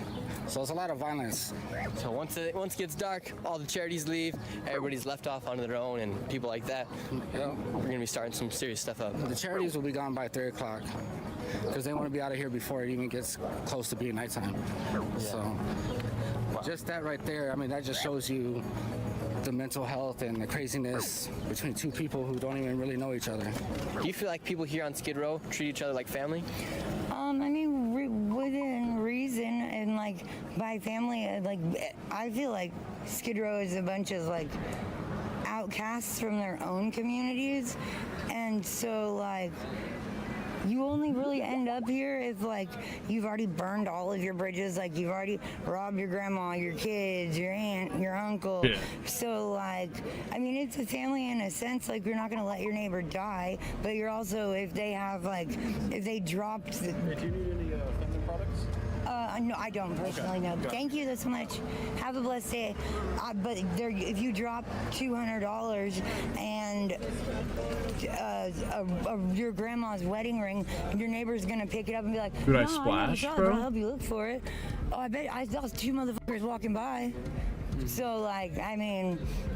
So it's a lot of violence. So once it gets dark, all the charities leave, everybody's left off on their own, and people like that, we're gonna be starting some serious stuff up. The charities will be gone by 3 o'clock because they want to be out of here before it even gets close to being nighttime. Yeah. So just that right there, that just shows you the mental health and the craziness between two people who don't even really know each other. Do you feel like people here on Skid Row treat each other like family? Within reason, and by family, I feel like Skid Row is a bunch of outcasts from their own communities, and so you only really end up here if you've already burned all of your bridges, you've already robbed your grandma, your kids, your aunt, your uncle. Yeah. So it's a family in a sense. You're not going to let your neighbor die, but you're also, if they have if they dropped the... Do you need any family products? No, I don't personally know. Okay. Thank you so much. Have a blessed day. But if you drop $200 and your grandma's wedding ring, your neighbor's gonna pick it up and be like, "Should no, I splash, bro? I'll help you look for it." Oh, I bet I saw 2 motherfuckers walking by. So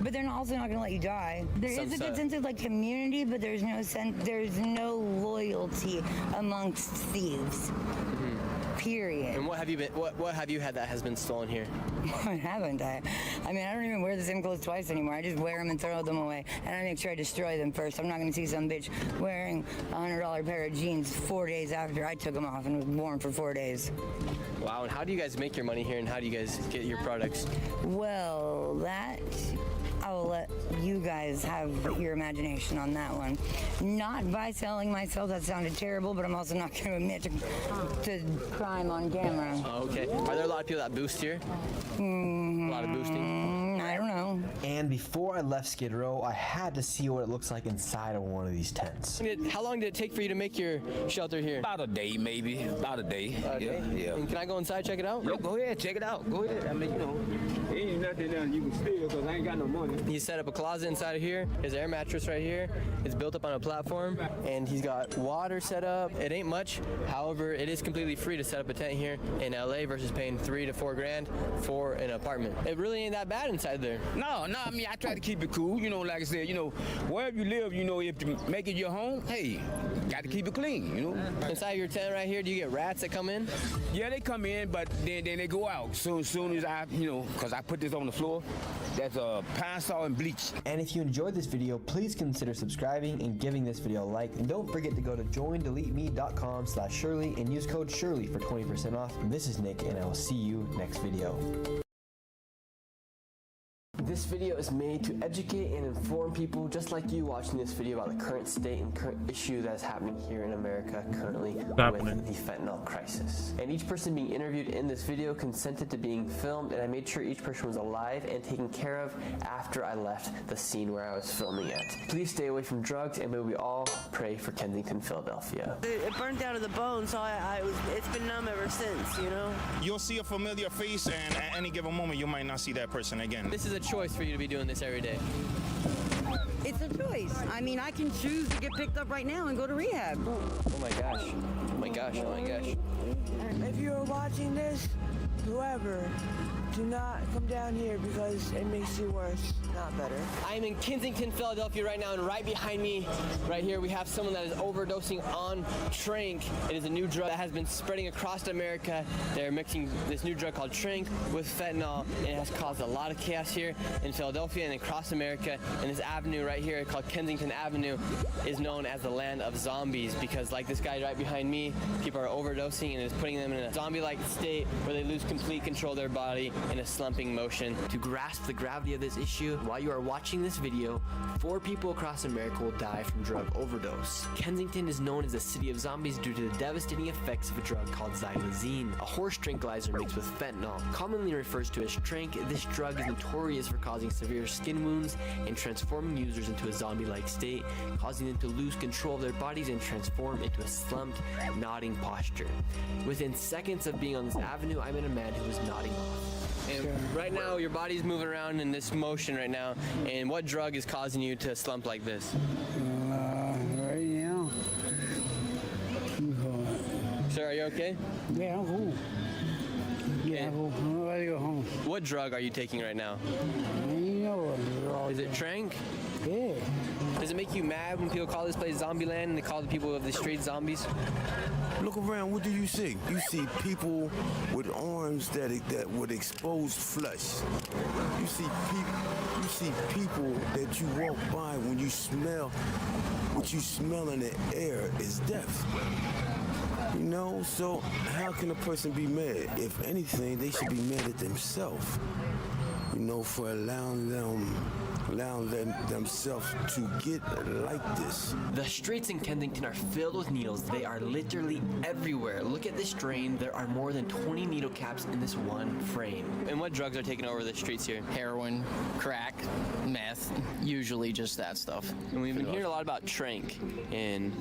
but they're also not gonna let you die. There is a good sense of community, but there's no loyalty amongst thieves. Period. And what have you had that has been stolen here? I haven't. I don't even wear the same clothes twice anymore. I just wear them and throw them away, and I make sure I destroy them first. I'm not going to see some bitch wearing a $100 pair of jeans 4 days after I took them off and was worn for 4 days. Wow. And how do you guys make your money here, and how do you guys get your products? Well, that I will let you guys have your imagination on that one. Not by selling myself. That sounded terrible, but I'm also not going to admit to crime on camera. Oh, okay. Are there a lot of people that boost here? A lot of boosting? I don't know. And before I left Skid Row, I had to see what it looks like inside of one of these tents. How long did it take for you to make your shelter here? About a day, maybe. About a day. Yeah. And can I go inside, check it out? Yeah, go ahead, check it out. Go ahead. Ain't nothing else you can steal because I ain't got no money. He set up a closet inside of here. His air mattress right here. It's built up on a platform, and he's got water set up. It ain't much. However, it is completely free to set up a tent here in LA versus paying $3 to $4 grand for an apartment. It really ain't that bad inside there. No, I try to keep it cool. Like I said, wherever you live, if you make it your home, hey, got to keep it clean, Inside your tent right here, do you get rats that come in? Yeah, they come in, but then they go out. Soon as I, because I put this on the floor, that's Pine Sol and bleach. And if you enjoyed this video, please consider subscribing and giving this video a like. And don't forget to go to joindeleteme.com/Shirley and use code Shirley for 20% off. This is Nick, and I will see you next video. This video is made to educate and inform people just like you watching this video about the current state and current issue that's happening here in America currently with the fentanyl crisis. And each person being interviewed in this video consented to being filmed, and I made sure each person was alive and taken care of after I left the scene where I was filming at. Please stay away from drugs, and may we all pray for Kensington, Philadelphia. It burned down to the bone, so it's been numb ever since, you know? You'll see a familiar face, and at any given moment, you might not see that person again. This is a choice for you to be doing this every day. It's a choice. I mean, I can choose to get picked up right now and go to rehab. Oh my gosh. Oh my gosh. Oh my gosh. If you're watching this, whoever, do not come down here because it makes you worse, not better. I'm in Kensington, Philadelphia right now, and right behind me, right here, we have someone that is overdosing on Tranq. It is a new drug that has been spreading across America. They're mixing this new drug called Tranq with fentanyl, and it has caused a lot of chaos here in Philadelphia and across America. And this avenue right here called Kensington Avenue is known as the land of zombies because, like this guy right behind me, people are overdosing and it's putting them in a zombie-like state where they lose complete control of their body in a slumping motion. To grasp the gravity of this issue, while you are watching this video, 4 people across America will die from drug overdose. Kensington is known as the city of zombies due to the devastating effects of a drug called xylazine, a horse tranquilizer mixed with fentanyl. Commonly referred to as Tranq, this drug is notorious for causing severe skin wounds and transforming users into a zombie-like state, causing them to lose control of their bodies and transform into a slumped, nodding posture. Within seconds of being on this avenue, I met a man who was nodding off. And right now, your body's moving around in this motion right now. And what drug is causing you to slump like this? Right now. Sir, are you okay? Yeah, I'm cool. Yeah, I'm ready to go home. What drug are you taking right now? Is it Tranq? Yeah. Does it make you mad when people call this place Zombieland and they call the people of the street zombies? Look around, what do you see? You see people with arms that with exposed flesh. You see people that you walk by when you smell, what you smell in the air is death. You know, so how can a person be mad? If anything, they should be mad at themselves, you know, for allowing themselves to get like this. The streets in Kensington are filled with needles. They are literally everywhere. Look at this drain. There are more than 20 needle caps in this one frame. And what drugs are taking over the streets here? Heroin, crack, meth, usually just that stuff. And we've been hearing a lot about Tranq and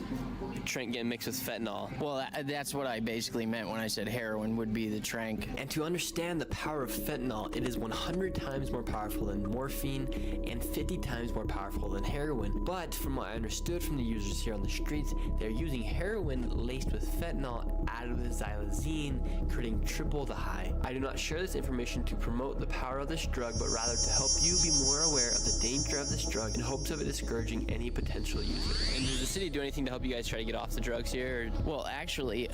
Tranq getting mixed with fentanyl. Well, that's what I basically meant when I said heroin would be the Tranq. And to understand the power of fentanyl, it is 100 times more powerful than morphine and 50 times more powerful than heroin. But from what I understood from the users here on the streets, they're using heroin laced with fentanyl added with xylazine, creating triple the high. I do not share this information to promote the power of this drug, but rather to help you be more aware of the danger of this drug in hopes of it discouraging any potential user. And does the city do anything to help you guys try to get off the drugs here? Well, actually,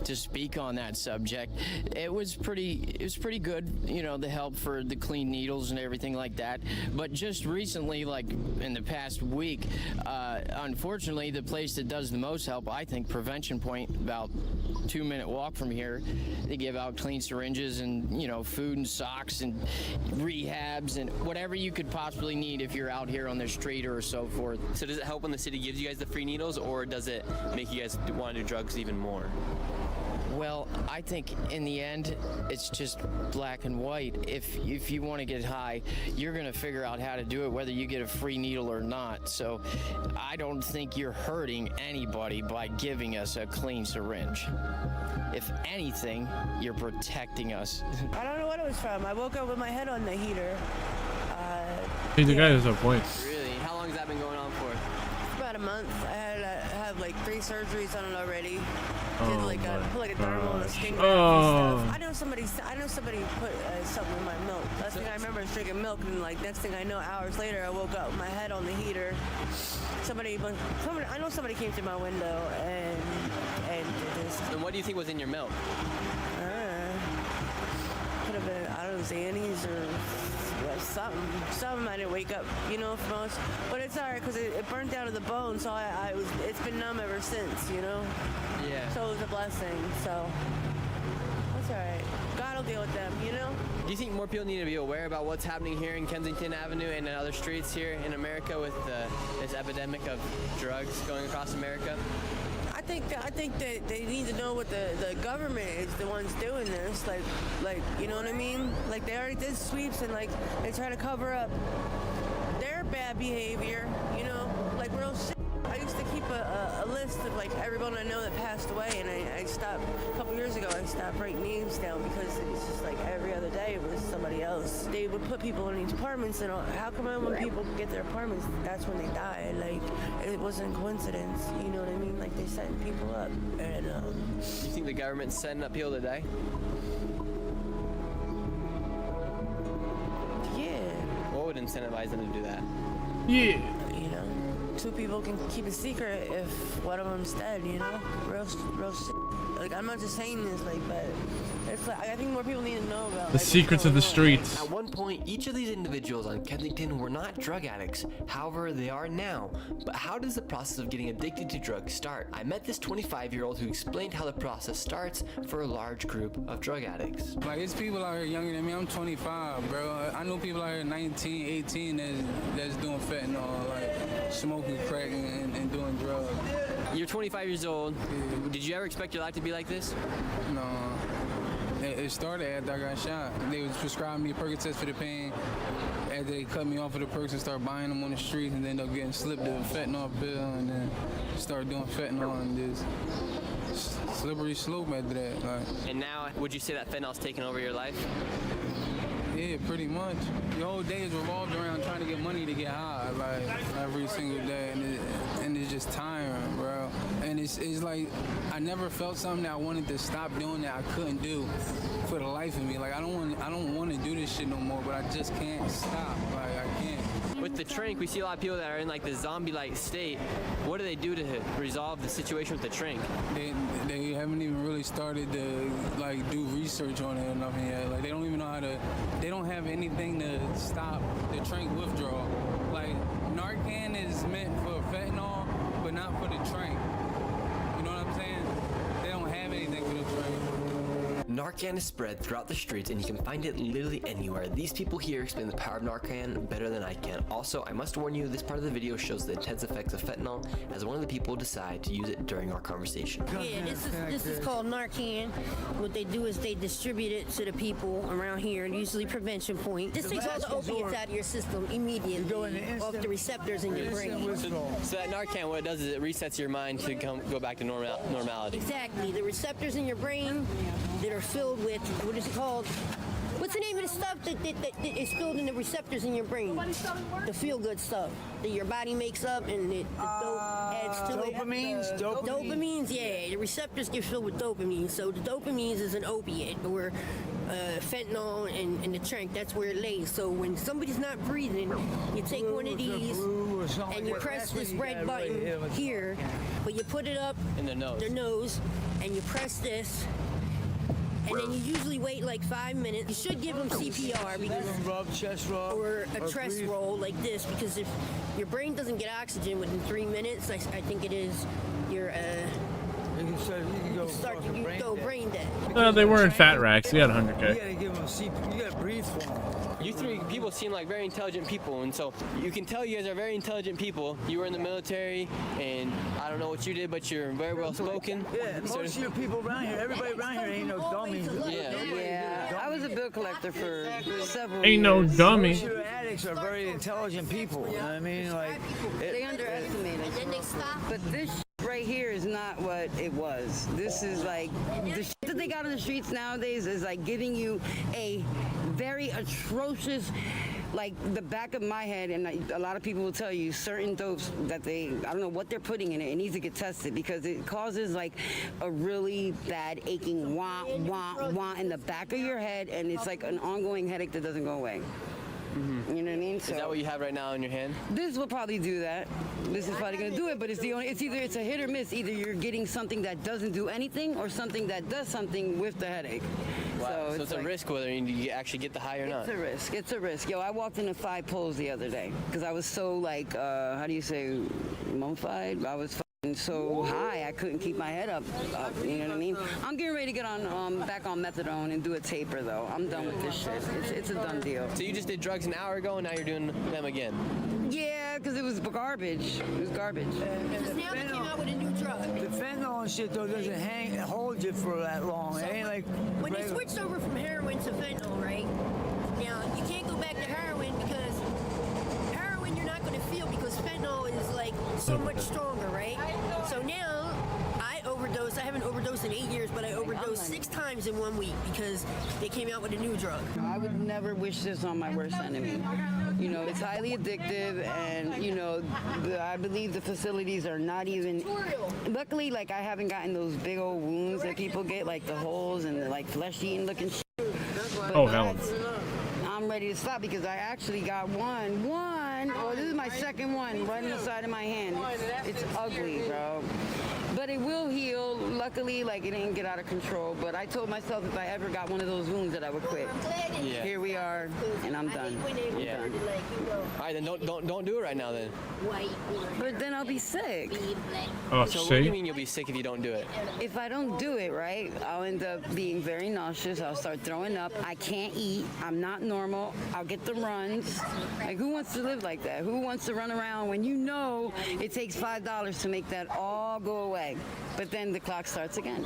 to speak on that subject, it was pretty good, you know, the help for the clean needles and everything like that. But just recently, like in the past week, unfortunately, the place that does the most help, I think, Prevention Point, about 2-minute walk from here, they give out clean syringes and, you know, food and socks and rehabs and whatever you could possibly need if you're out here on the street or so forth. So does it help when the city gives you guys the free needles, or does it make you guys want to do drugs even more? Well, I think in the end, it's just black and white. If you want to get high, you're going to figure out how to do it, whether you get a free needle or not. So I don't think you're hurting anybody by giving us a clean syringe. If anything, you're protecting us. I don't know what it was from. I woke up with my head on the heater. Hey, the guy has a point. Really? How long has that been going on for? About a month. I had like 3 surgeries on it already. Oh, Did like a dermal and a skin graft and stuff. I know somebody put something in my milk. Last thing I remember is drinking milk, and like next thing I know, hours later, I woke up with my head on the heater. I know somebody came through my window and did this. And what do you think was in your milk? Could have been, I don't know, Xannies or something. I didn't wake up, you know, from most. But it's alright because it burned down to the bone, so it's been numb ever since, you know. Yeah. So it was a blessing. So that's alright. God I'll deal with them, you know? Do you think more people need to be aware about what's happening here in Kensington Avenue and in other streets here in America with this epidemic of drugs going across America? I think that they need to know what the government is the ones doing this. Like you know what I mean? Like they already did sweeps and like they try to cover up their bad behavior. You know, like real shit. I used to keep a list of like everyone I know that passed away, and I stopped a couple years ago. I stopped writing names down because it was just like every other day it was somebody else. They would put people in these apartments, and how come when people get their apartments, that's when they die? Like it wasn't a coincidence. You know what I mean? Like they setting people up, and You think the government's setting up people to die? Yeah. What would incentivize them to do that? Yeah. You know, two people can keep a secret if one of them's dead. You know, real shit. Like I'm not just saying this, like, but it's like I think more people need to know about The like, secrets of the streets. At one point, each of these individuals on Kensington were not drug addicts. However, they are now. But how does the process of getting addicted to drugs start? I met this 25-year-old who explained how the process starts for a large group of drug addicts. Like, it's people out here younger than me. I'm 25, bro. I know people out here 19, 18 that's doing fentanyl, like smoking crack and doing drugs. You're 25 years old. Yeah. Did you ever expect your life to be like this? No. It started after I got shot. They was prescribing me Percocets for the pain. After they cut me off of the perks and start buying them on the street, and then end up getting slipped a fentanyl bill, and then start doing fentanyl and this slippery slope after that. Like. And now, would you say that fentanyl's taken over your life? Yeah, pretty much. Your whole day is revolved around trying to get money to get high, like every single day, and it's just tiring, bro. And it's like I never felt something that I wanted to stop doing that I couldn't do for the life of me. Like I don't want to do this shit no more, but I just can't stop. Like I can't. With the Trink, we see a lot of people that are in like the zombie-like state. What do they do to resolve the situation with the Trink? They haven't even really started to like do research on it or nothing yet. Like they don't even know how to. They don't have anything to stop the Trink withdrawal. Like Narcan is meant for fentanyl, but not for the Trink. You know what I'm saying? They don't have anything for the Trink. Narcan is spread throughout the streets, and you can find it literally anywhere. These people here explain the power of Narcan better than I can. Also, I must warn you, this part of the video shows the intense effects of fentanyl, as one of the people decide to use it during our conversation. Yeah, this is called Narcan. What they do is they distribute it to the people around here, usually prevention point. This takes all the opiates out of your system immediately, off the receptors in your brain. So that Narcan, what it does is it resets your mind to go back to normality. Exactly. The receptors in your brain that are filled with, what is it called? What's the name of the stuff that is filled in the receptors in your brain? The feel-good stuff that your body makes up and the dope adds to Dopamines? it. Dopamines, yeah. The receptors get filled with dopamine. So the dopamines is an opiate, or fentanyl and the Trink, that's where it lays. So when somebody's not breathing, you take one of these and you press this red button here, but you put it up in the nose, and you press this. And then you usually wait like 5 minutes. You should give them CPR or a chest roll like this, because if your brain doesn't get oxygen within 3 minutes, I think it is, you go brain dead. No, they weren't fat racks. You got 100K. You gotta give them CPR. You gotta breathe for them. You three people seem like very intelligent people, and so you can tell you guys are very intelligent people. You were in the military, and I don't know what you did, but you're very well spoken. Yeah, most of your people around here, everybody around here ain't no dummies. Yeah, I was a bill collector for several Ain't no dummy. Most of your addicts are very intelligent people. You know what I mean? Like They underestimate it. Then they stop. But this right here is not what it was. This is like, the shit that they got on the streets nowadays is like giving you a very atrocious, like the back of my head, and a lot of people will tell you certain dopes that I don't know what they're putting in it. It needs to get tested because it causes like a really bad aching wah, wah, wah in the back of your head, and it's like an ongoing headache that doesn't go away. Mm-hmm. You know what I mean? So is that what you have right now in your hand? This will probably do that. This is probably going to do it, but it's either it's a hit or miss. Either you're getting something that doesn't do anything or something that does something with the headache. Wow. So it's like, a risk whether you actually get the high or not. It's a risk. It's a risk. Yo, I walked into 5 poles the other day because I was so like, how do you say, mummified? I was so high I couldn't keep my head up, you know what I mean? I'm getting ready to get on back on methadone and do a taper though. I'm done with this shit. It's a done deal. So you just did drugs an hour ago and now you're doing them again? Yeah, because it was garbage. It was garbage. Because now they came out with a new drug. The fentanyl and shit though doesn't hold you for that long. So It ain't like when they regular- switched over from heroin to fentanyl, right? Now you can't go back to heroin because heroin you're not going to feel because fentanyl is like so much stronger, right? So now I overdosed. I haven't overdosed in 8 years, but I overdosed 6 times in 1 week because they came out with a new drug. I would never wish this on my worst enemy. You know, it's highly addictive, and you know, I believe the facilities are not even. Luckily, like I haven't gotten those big old wounds that people get, like the holes and the like flesh-eating looking shit. Oh, hell. I'm ready to stop because I actually got one. Oh, this is my second one right in the side of my hand. It's ugly, bro. But it will heal. Luckily, like it didn't get out of control. But I told myself if I ever got one of those wounds that I would quit. Yeah. Here we are, and I'm done. Yeah. All right, then don't do it right now then. But then I'll be sick. Oh, So what see? do you mean you'll be sick if you don't do it? If I don't do it right, I'll end up being very nauseous. I'll start throwing up. I can't eat. I'm not normal. I'll get the runs. Like, who wants to live like that? Who wants to run around when you know it takes $5 to make that all go away? But then the clock starts again.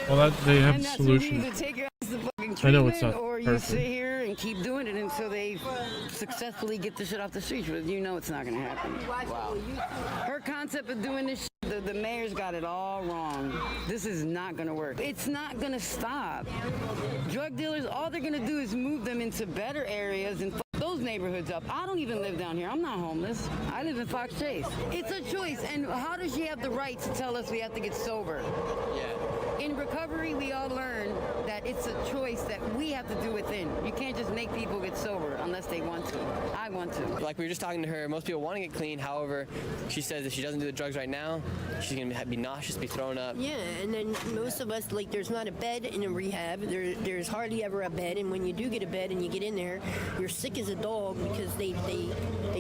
Well, they have And a that's when you solution. either take your ass to fucking I know it's treatment, not or you perfect. sit here and keep doing it until they successfully get the shit off the streets. But you know it's not gonna happen. Wow. Her concept of doing this shit, the mayor's got it all wrong. This is not gonna work. It's not gonna stop. Drug dealers, all they're gonna do is move them into better areas and those neighborhoods up. I don't even live down here. I'm not homeless. I live in Fox Chase. It's a choice. And how does she have the right to tell us we have to get sober? Yeah. In recovery, we all learn that it's a choice that we have to do within. You can't just make people get sober unless they want to. I want to. Like we were just talking to her, most people want to get clean. However, she says if she doesn't do the drugs right now, she's going to be nauseous, be thrown up. Yeah, and then most of us, like, there's not a bed in a rehab. There's hardly ever a bed, and when you do get a bed and you get in there, you're sick as a dog because they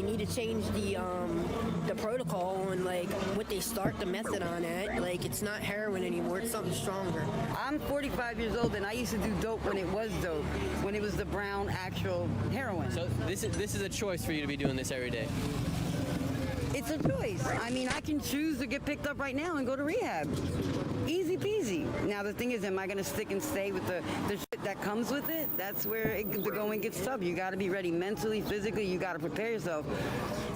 need to change the protocol and like what they start the methadone at. Like, it's not heroin anymore; it's something stronger. I'm 45 years old, and I used to do dope when it was dope, when it was the brown actual heroin. So this is a choice for you to be doing this every day. It's a choice. I mean, I can choose to get picked up right now and go to rehab. Easy peasy. Now, the thing is, am I going to stick and stay with the shit that comes with it? That's where the going gets tough. You got to be ready mentally, physically. You got to prepare yourself.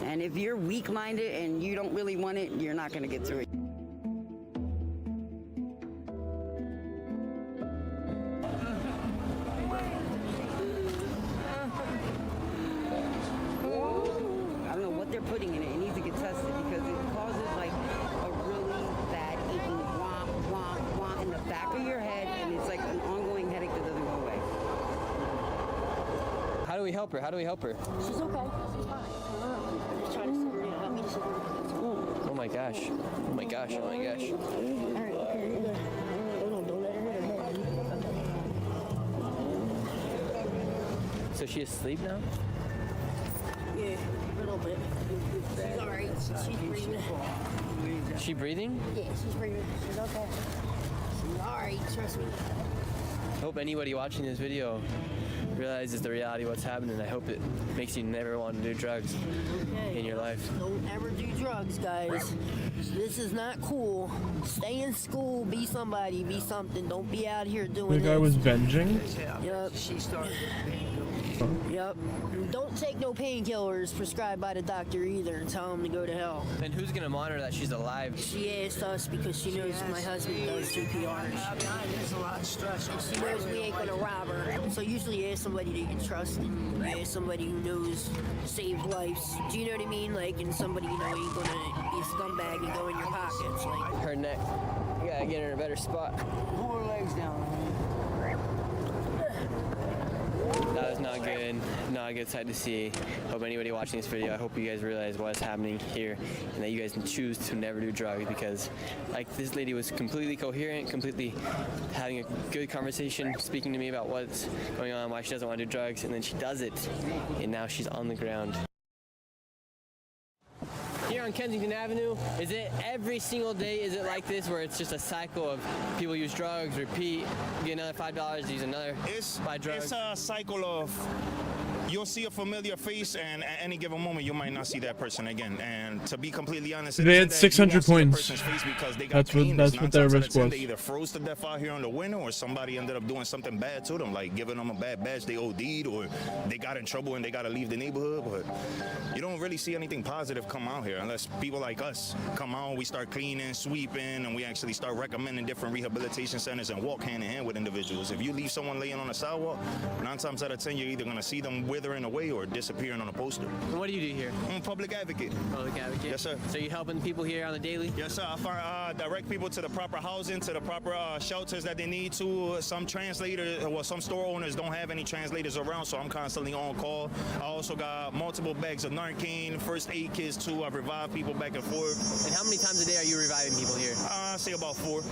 And if you're weak-minded and you don't really want it, you're not going to get through it. I don't know what they're putting in it. It needs to get tested because it causes like a really bad aching womp, womp, womp in the back of your head, and it's like an ongoing headache that doesn't go away. How do we help her? How do we help her? She's okay. She's fine. I'm just trying to sit her down. Help me to sit her down. Oh my gosh. Oh my gosh. Oh my gosh. All right, okay, you're good. Don't let her hit her head. So she asleep now? Yeah, a little bit. She's all right. She's breathing. She breathing? Yeah, she's breathing. She's okay. She's all right. Trust me. I hope anybody watching this video realizes the reality of what's happening. I hope it makes you never want to do drugs in your life. Don't ever do drugs, guys. This is not cool. Stay in school. Be somebody. Be something. Don't be out here doing The this. guy was binging? Yep. She started. Yep. Don't take no painkillers prescribed by the doctor either and tell him to go to hell. And who's gonna monitor that she's alive? She asked us because she knows my husband does CPR. There's a lot of stress. She knows we ain't gonna rob her. So usually you ask somebody that you can trust and you ask somebody who knows save lives. Do you know what I mean? Like, and somebody you know ain't gonna be a scumbag and go in your pockets. Like Her neck. You gotta get her in a better spot. Pull her legs down. That was not good. Not a good sight to see. Hope anybody watching this video, I hope you guys realize what's happening here and that you guys choose to never do drugs because like this lady was completely coherent, completely having a good conversation, speaking to me about what's going on, why she doesn't want to do drugs, and then she does it and now she's on the ground. Here on Kensington Avenue, is it every single day, is it like this where it's just a cycle of people use drugs, repeat, get another $5, use another, buy drugs? It's a cycle of, you'll see a familiar face, and at any given moment, you might not see that person again. And to be completely honest, They had 600 points. That's what their risk was. They either froze to death out here in the winter, or somebody ended up doing something bad to them, like giving them a bad badge, they OD'd, or they got in trouble and they got to leave the neighborhood. But you don't really see anything positive come out here unless people like us come out, we start cleaning, sweeping, and we actually start recommending different rehabilitation centers and walk hand in hand with individuals. If you leave someone laying on the sidewalk, 9 times out of 10, you're either going to see them withering away or disappearing on a poster. And what do you do here? I'm a public advocate. Public advocate? Yes, sir. So you helping people here on the daily? Yes, sir. I direct people to the proper housing, to the proper shelters that they need to. Some translators, well, some store owners don't have any translators around, so I'm constantly on call. I also got multiple bags of Narcan, first aid kits too. I've revived people back and forth. And how many times a day are you reviving people here? I say about four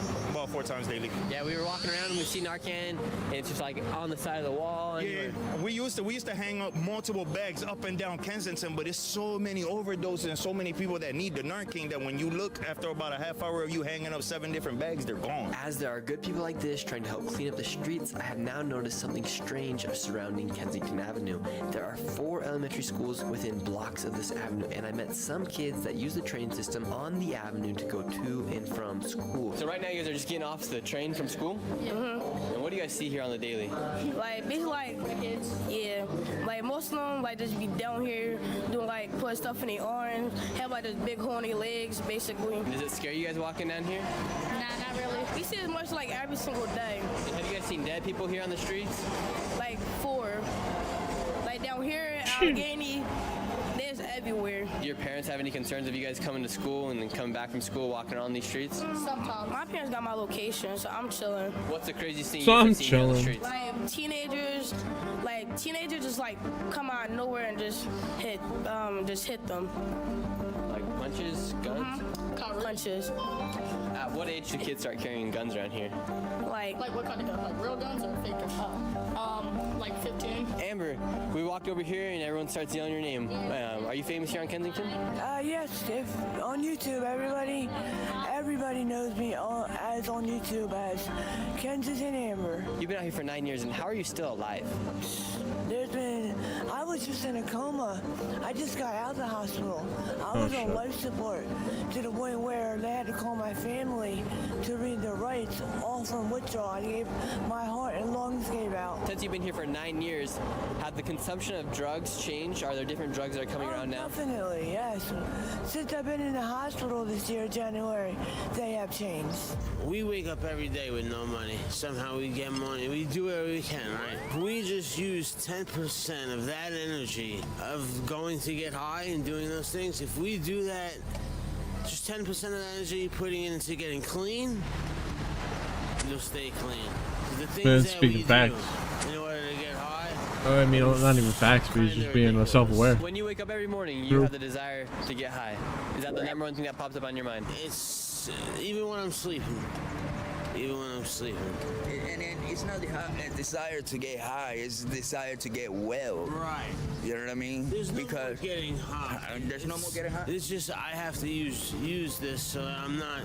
times daily. Yeah, we were walking around and we see Narcan, and it's just like on the side of the wall. Yeah, we used to hang up multiple bags up and down Kensington, but it's so many overdoses and so many people that need the Narcan that when you look after about a half hour of you hanging up 7 different bags, they're gone. As there are good people like this trying to help clean up the streets, I have now noticed something strange surrounding Kensington Avenue. There are 4 elementary schools within blocks of this avenue, and I met some kids that use the train system on the avenue to go to and from school. So right now you guys are just getting off the train from school? Mm-hmm. And what do you guys see here on the daily? Like, basically, like, kids. Yeah. Like, most of them, like, just be down here doing, like, putting stuff in their arms, have, like, this big hole in their legs, basically. Does it scare you guys walking down here? Nah, not really. We see it much, like, every single day. And have you guys seen dead people here on the streets? Like, 4. Like, down here in Allegheny, there's everywhere. Do your parents have any concerns of you guys coming to school and then coming back from school walking around these streets? Sometimes. My parents got my location, so I'm chilling. What's the craziest thing So you I'm guys have seen here on the chilling. streets? Like, teenagers just, like, come out of nowhere and just hit them. Like punches, guns? Punches. At what age do kids start carrying guns around here? Like what kind of gun? Like real guns or fake guns? Like 15. Amber, we walked over here and everyone starts yelling your name. Are you famous here on Kensington? Yes, if on YouTube, everybody knows me as on YouTube as Kensington Amber. You've been out here for 9 years, and how are you still alive? I was just in a coma. I just got out of the hospital. I was on life support to the point where they had to call my family to read their rights, all from withdrawal. My heart and lungs gave out. Since you've been here for 9 years, have the consumption of drugs changed? Are there different drugs that are coming around now? Definitely, yes. Since I've been in the hospital this year, January, they have changed. We wake up every day with no money. Somehow we get money. We do whatever we can, right? We just use 10% of that energy of going to get high and doing those things. If we do that, just 10% of the energy putting it into getting clean, you'll stay clean. The things Man, that speaking we facts. do in order to get high. I mean, not even facts, but he's just being self-aware. When you wake up every morning, you True. have the desire to get high. Is that the number one thing that pops up on your mind? It's even when I'm sleeping. Even when I'm sleeping. And it's not a desire to get high, it's a desire to get well. Right. You know what I mean? There's no more getting high. There's no more getting high? It's just I have to use this so that I'm not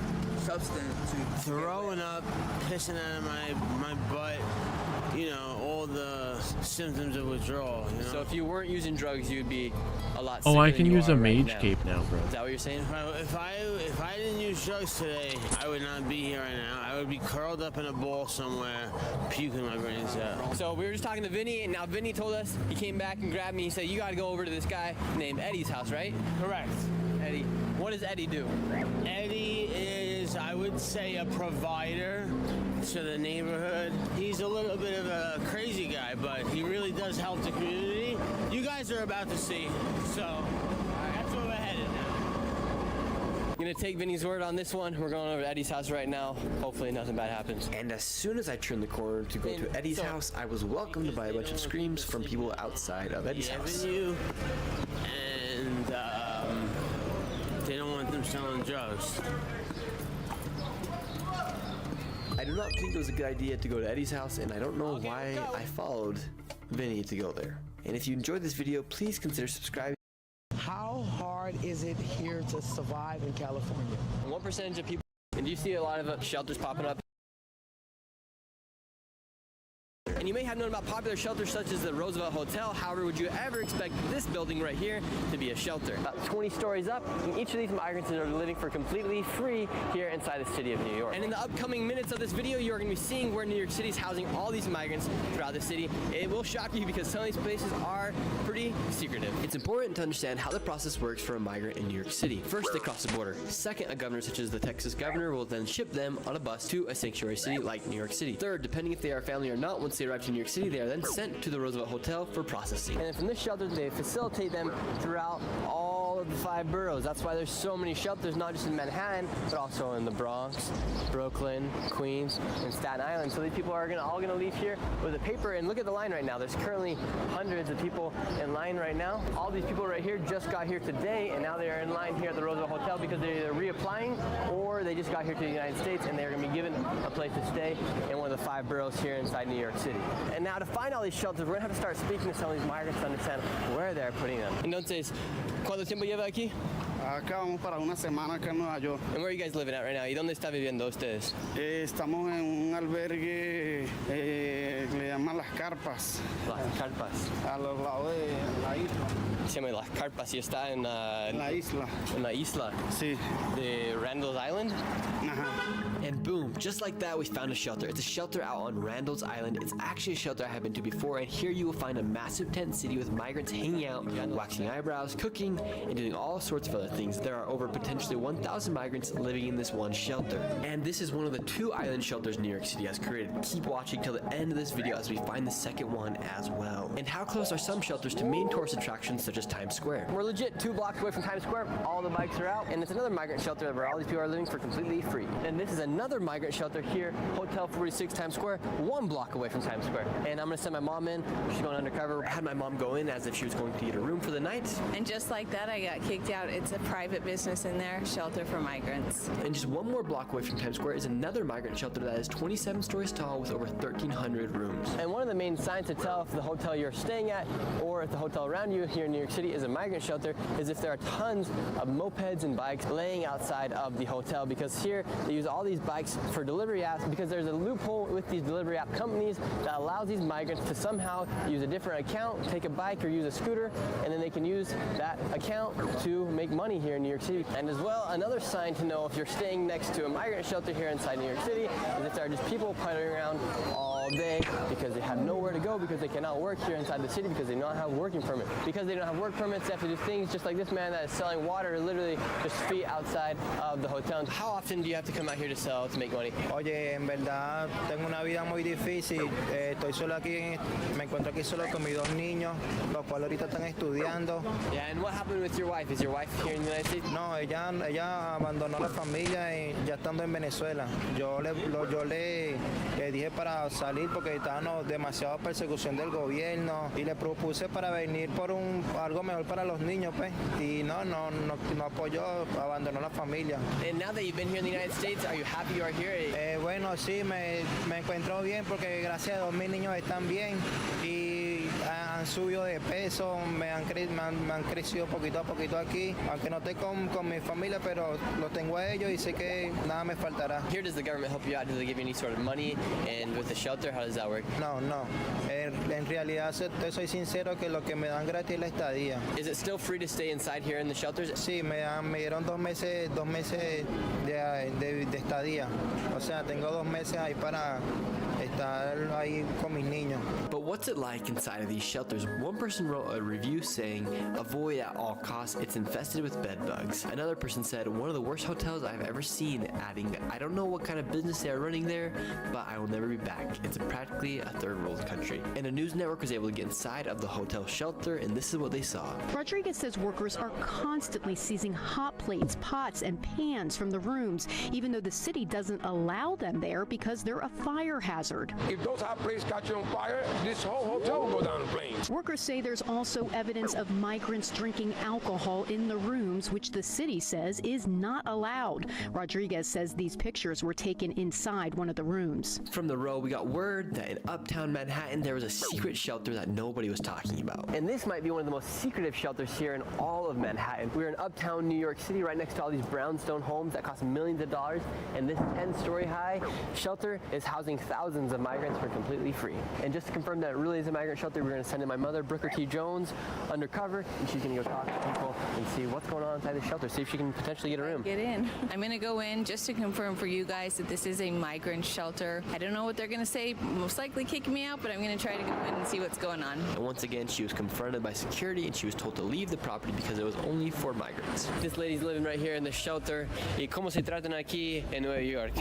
throwing up, pissing out of my butt, you know, all the symptoms of withdrawal, you know? So if you weren't using drugs, you'd be a lot Oh, sicker I than can you use are a right mage now. cape now, bro. Is that what you're saying? If I didn't use drugs today, I would not be here right now. I would be curled up in a ball somewhere, puking my brains out. So we were just talking to Vinny, and now Vinny told us, he came back and grabbed me. He said, you got to go over to this guy named Eddie's house, right? Correct. Eddie. What does Eddie do? Eddie is, I would say, a provider to the neighborhood. He's a little bit of a crazy guy, but he really does help the community. You guys are about to see, so that's where we're headed now. I'm gonna take Vinny's word on this one. We're going over to Eddie's house right now. Hopefully nothing bad happens. And as soon as I turned the corner to go to Eddie's house, I was welcomed by a bunch of screams from people outside of Eddie's house. And they don't want them selling drugs. I do not think it was a good idea to go to Eddie's house, and I don't know why I followed Vinny to go there. And if you enjoyed this video, please consider subscribing. How hard hard is it here to survive in California? And what percentage of people, and do you see a lot of shelters popping up? And you may have known about popular shelters such as the Roosevelt Hotel. However, would you ever expect this building right here to be a shelter? About 20 stories up, and each of these migrants are living for completely free here inside the city of New York. And in the upcoming minutes of this video, you're going to be seeing where New York City is housing all these migrants throughout the city. It will shock you because some of these places are pretty secretive. It's important to understand how the process works for a migrant in New York City. First, they cross the border. Second, a governor such as the Texas governor will then ship them on a bus to a sanctuary city like New York City. Third, depending if they are family or not, once they arrive to New York City, they are then sent to the Roosevelt Hotel for processing. And then from this shelter, they facilitate them throughout all of the 5 boroughs. That's why there's so many shelters, not just in Manhattan, but also in the Bronx, Brooklyn, Queens, and Staten Island. So these people are all gonna leave here with a paper, and look at the line right now. There's currently hundreds of people in line right now. All these people right here just got here today, and now they are in line here at the Roosevelt Hotel because they're either reapplying or they just got here to the United States and they're gonna be given a place to stay in one of the 5 boroughs here inside New York City. And now to find all these shelters, we're gonna have to start speaking to some of these migrants to understand where they're putting them. Entonces, ¿cuánto tiempo lleva aquí? Acá vamos para una semana acá en Nueva York. And where are you guys living at right now? ¿Y dónde está viviendo ustedes? Estamos en un albergue, le llaman Las Carpas. Las Carpas. A los lados de la isla. Se llama Las Carpas y está en la isla. En la isla. Sí. De Randall's Island? Ajá. And boom, just like that, we found a shelter. It's a shelter out on Randall's Island. It's actually a shelter I have been to before, and here you will find a massive tent city with migrants hanging out, waxing eyebrows, cooking, and doing all sorts of other things. There are over potentially 1,000 migrants living in this one shelter. And this is one of the 2 island shelters New York City has created. Keep watching till the end of this video as we find the second one as well. And how close are some shelters to main tourist attractions such as Times Square? We're legit 2 blocks away from Times Square. All the bikes are out, and it's another migrant shelter where all these people are living for completely free. And this is another migrant shelter here, Hotel 46 Times Square, 1 block away from Times Square. And I'm gonna send my mom in. She's going undercover. I had my mom go in as if she was going to get a room for the night. And just like that, I got kicked out. It's a private business in there, shelter for migrants. And just 1 more block away from Times Square is another migrant shelter that is 27 stories tall with over 1,300 rooms. And one of the main signs to tell if the hotel you're staying at or if the hotel around you here in New York City is a migrant shelter is if there are tons of mopeds and bikes laying outside of the hotel, because here they use all these bikes for delivery apps, because there's a loophole with these delivery app companies that allows these migrants to somehow use a different account, take a bike or use a scooter, and then they can use that account to make money here in New York City. And as well, another sign to know if you're staying next to a migrant shelter here inside New York City is if there are just people puttering around all day because they have nowhere to go, because they cannot work here inside the city because they don't have a working permit. Because they don't have work permits, they have to do things just like this man that is selling water literally just feet outside of the hotel. How often do you have to come out here to sell to make money? Oye, en verdad tengo una vida muy difícil. Estoy solo aquí, me encuentro aquí solo con mis 2 niños, los cuales ahorita están estudiando. Yeah, and what happened with your wife? Is your wife here in the United States? No, ella abandonó la familia y ya estando en Venezuela. Yo le dije para salir porque estábamos demasiada persecución del gobierno y le propuse para venir por algo mejor para los niños, pues. Y no apoyó, abandonó la familia. And now that you've been here in the United States, are you happy you are here? Bueno, sí, me encuentro bien porque gracias a Dios mis niños están bien y han subido de peso, me han crecido poquito a poquito aquí, aunque no esté con mi familia, pero los tengo a ellos y sé que nada me faltará. Here, does the government help you out? Do they give you any sort of money? And with the shelter, how does that work? No. En realidad, te soy sincero que lo que me dan gratis es la estadía. Is it still free to stay inside here in the shelters? Sí, me dieron 2 meses de estadía. O sea, tengo 2 meses ahí para estar ahí con mis niños. But what's it like inside of these shelters? One person wrote a review saying, avoid at all costs, it's infested with bed bugs. Another person said, one of the worst hotels I've ever seen, adding, I don't know what kind of business they are running there, but I will never be back. It's practically a third world country. And a news network was able to get inside of the hotel shelter, and this is what they saw. Rodriguez says workers are constantly seizing hot plates, pots, and pans from the rooms, even though the city doesn't allow them there because they're a fire hazard. If those hot plates catch on fire, this whole hotel will go down in flames. Workers say there's also evidence of migrants drinking alcohol in the rooms, which the city says is not allowed. Rodriguez says these pictures were taken inside one of the rooms. From the Row, we got word that in uptown Manhattan, there was a secret shelter that nobody was talking about. And this might be one of the most secretive shelters here in all of Manhattan. We're in uptown New York City, right next to all these brownstone homes that cost millions of dollars. And this 10-story high shelter is housing thousands of migrants for completely free. And just to confirm that it really is a migrant shelter, we're going to send in my mother, Brooker T. Jones, undercover, and she's going to go talk to people and see what's going on inside the shelter, see if she can potentially get a room. Get in. I'm going to go in just to confirm for you guys that this is a migrant shelter. I don't know what they're going to say, most likely kick me out, but I'm going to try to go in and see what's going on. And once again, she was confronted by security and she was told to leave the property because it was only for migrants. This lady's living right here in the shelter. ¿Y cómo se tratan aquí en Nueva York?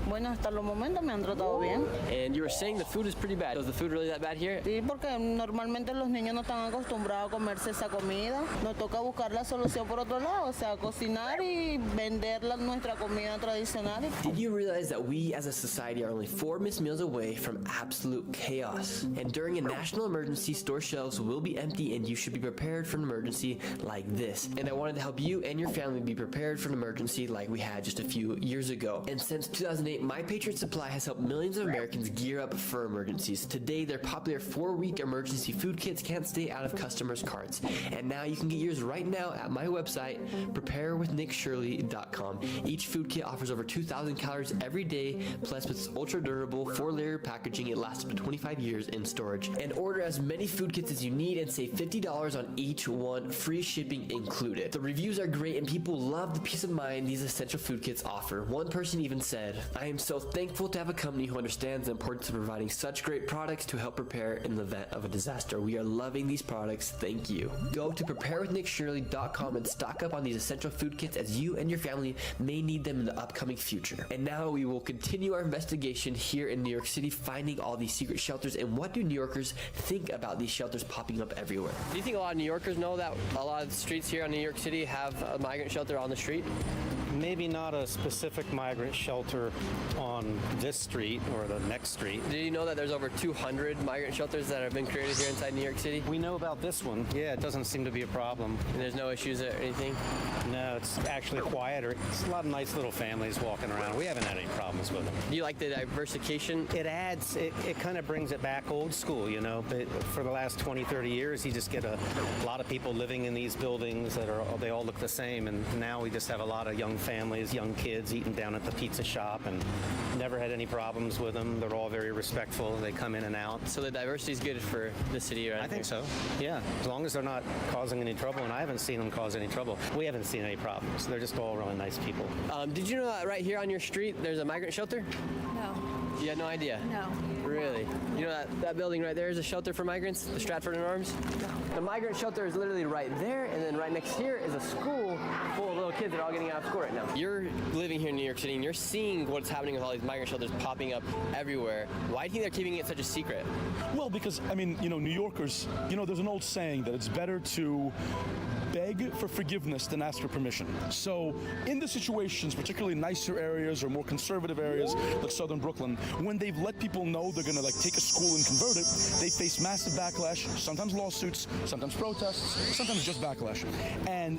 Bueno, hasta los momentos me han tratado bien. And you were saying the food is pretty bad. Was the food really that bad here? Sí, porque normalmente los niños no están acostumbrados a comerse esa comida. Nos toca buscar la solución por otro lado, o sea, cocinar y vender nuestra comida tradicional. Did you realize that we as a society are only 4 missed meals away from absolute chaos? And during a national emergency, store shelves will be empty and you should be prepared for an emergency like this. And I wanted to help you and your family be prepared for an emergency like we had just a few years ago. And since 2008, My Patriot Supply has helped millions of Americans gear up for emergencies. Today, their popular 4-week emergency food kits can't stay out of customers' carts. And now you can get yours right now at my website, preparewithnickshirley.com. Each food kit offers over 2,000 calories every day, plus with its ultra-durable 4-layer packaging, it lasts up to 25 years in storage. And order as many food kits as you need and save $50 on each one, free shipping included. The reviews are great and people love the peace of mind these essential food kits offer. One person even said, I am so thankful to have a company who understands the importance of providing such great products to help prepare in the event of a disaster. We are loving these products. Thank you. Go to preparewithnickshirley.com and stock up on these essential food kits as you and your family may need them in the upcoming future. And now we will continue our investigation here in New York City, finding all these secret shelters and what do New Yorkers think about these shelters popping up everywhere. Do you think a lot of New Yorkers know that a lot of the streets here in New York City have a migrant shelter on the street? Maybe not a specific migrant shelter on this street or the next street. Did you know that there's over 200 migrant shelters that have been created here inside New York City? We know about this one. Yeah, it doesn't seem to be a problem. And there's no issues or anything? No, it's actually quieter. It's a lot of nice little families walking around. We haven't had any problems with them. Do you like the diversification? It adds, it kind of brings it back old school, you know, but for the last 20, 30 years, you just get a lot of people living in these buildings that they all look the same, and now we just have a lot of young families, young kids eating down at the pizza shop, and never had any problems with them. They're all very respectful. They come in and out. So the diversity is good for the city, right? I think so. Yeah, as long as they're not causing any trouble, and I haven't seen them cause any trouble. We haven't seen any problems. They're just all really nice people. Did you know that right here on your street there's a migrant shelter? No. You had no idea? No. Really? You know that building right there is a shelter for migrants, the Stratford and Arms? No. The migrant shelter is literally right there, and then right next here is a school full of little kids that are all getting out of school right now. You're living here in New York City, and you're seeing what's happening with all these migrant shelters popping up everywhere. Why do you think they're keeping it such a secret? Well, because, I mean, you know, New Yorkers, you know, there's an old saying that it's better to beg for forgiveness than ask for permission. So in the situations, particularly nicer areas or more conservative areas like southern Brooklyn, when they've let people know they're gonna like take a school and convert it, they face massive backlash, sometimes lawsuits, sometimes protests, sometimes just backlash. And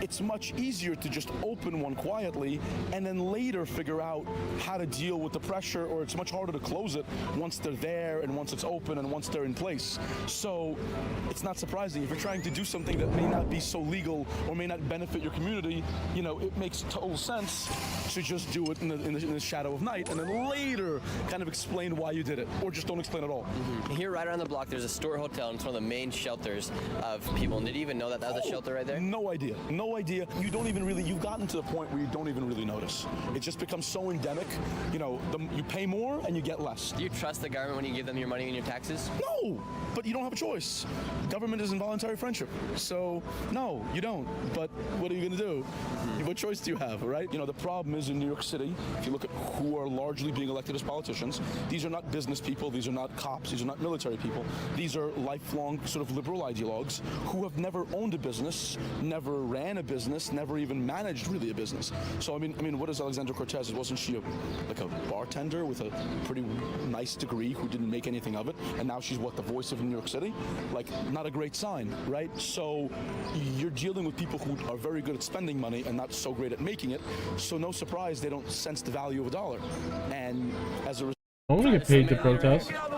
it's much easier to just open one quietly and then later figure out how to deal with the pressure, or it's much harder to close it once they're there and once it's open and once they're in place. So it's not surprising if you're trying to do something that may not be so legal or may not benefit your community, you know, it makes total sense to just do it in the shadow of night and then later kind of explain why you did it, or just don't explain at all. Mm-hmm. Here right around the block there's a Stewart Hotel, and it's one of the main shelters of people. And did you even know that that was a shelter right there? No idea. No idea. You don't even really, you've gotten to the point where you don't even really notice. It just becomes so endemic. You know, you pay more and you get less. Do you trust the government when you give them your money and your taxes? No, but you don't have a choice. Government is involuntary friendship. So, no. No, you don't. But what are you going to do? What choice do you have, right? You know, the problem is in New York City, if you look at who are largely being elected as politicians, these are not business people, these are not cops, these are not military people. These are lifelong sort of liberal ideologues who have never owned a business, never ran a business, never even managed really a business. So I mean, what is Alexandra Cortez? Wasn't she like a bartender with a pretty nice degree who didn't make anything of it, and now she's what, the voice of New York City? Like, not a great sign, right? So you're dealing with people who are very good at spending money and not so great at making it. So no surprise they don't sense the value of a dollar. And as a result, I want to get paid to protest. How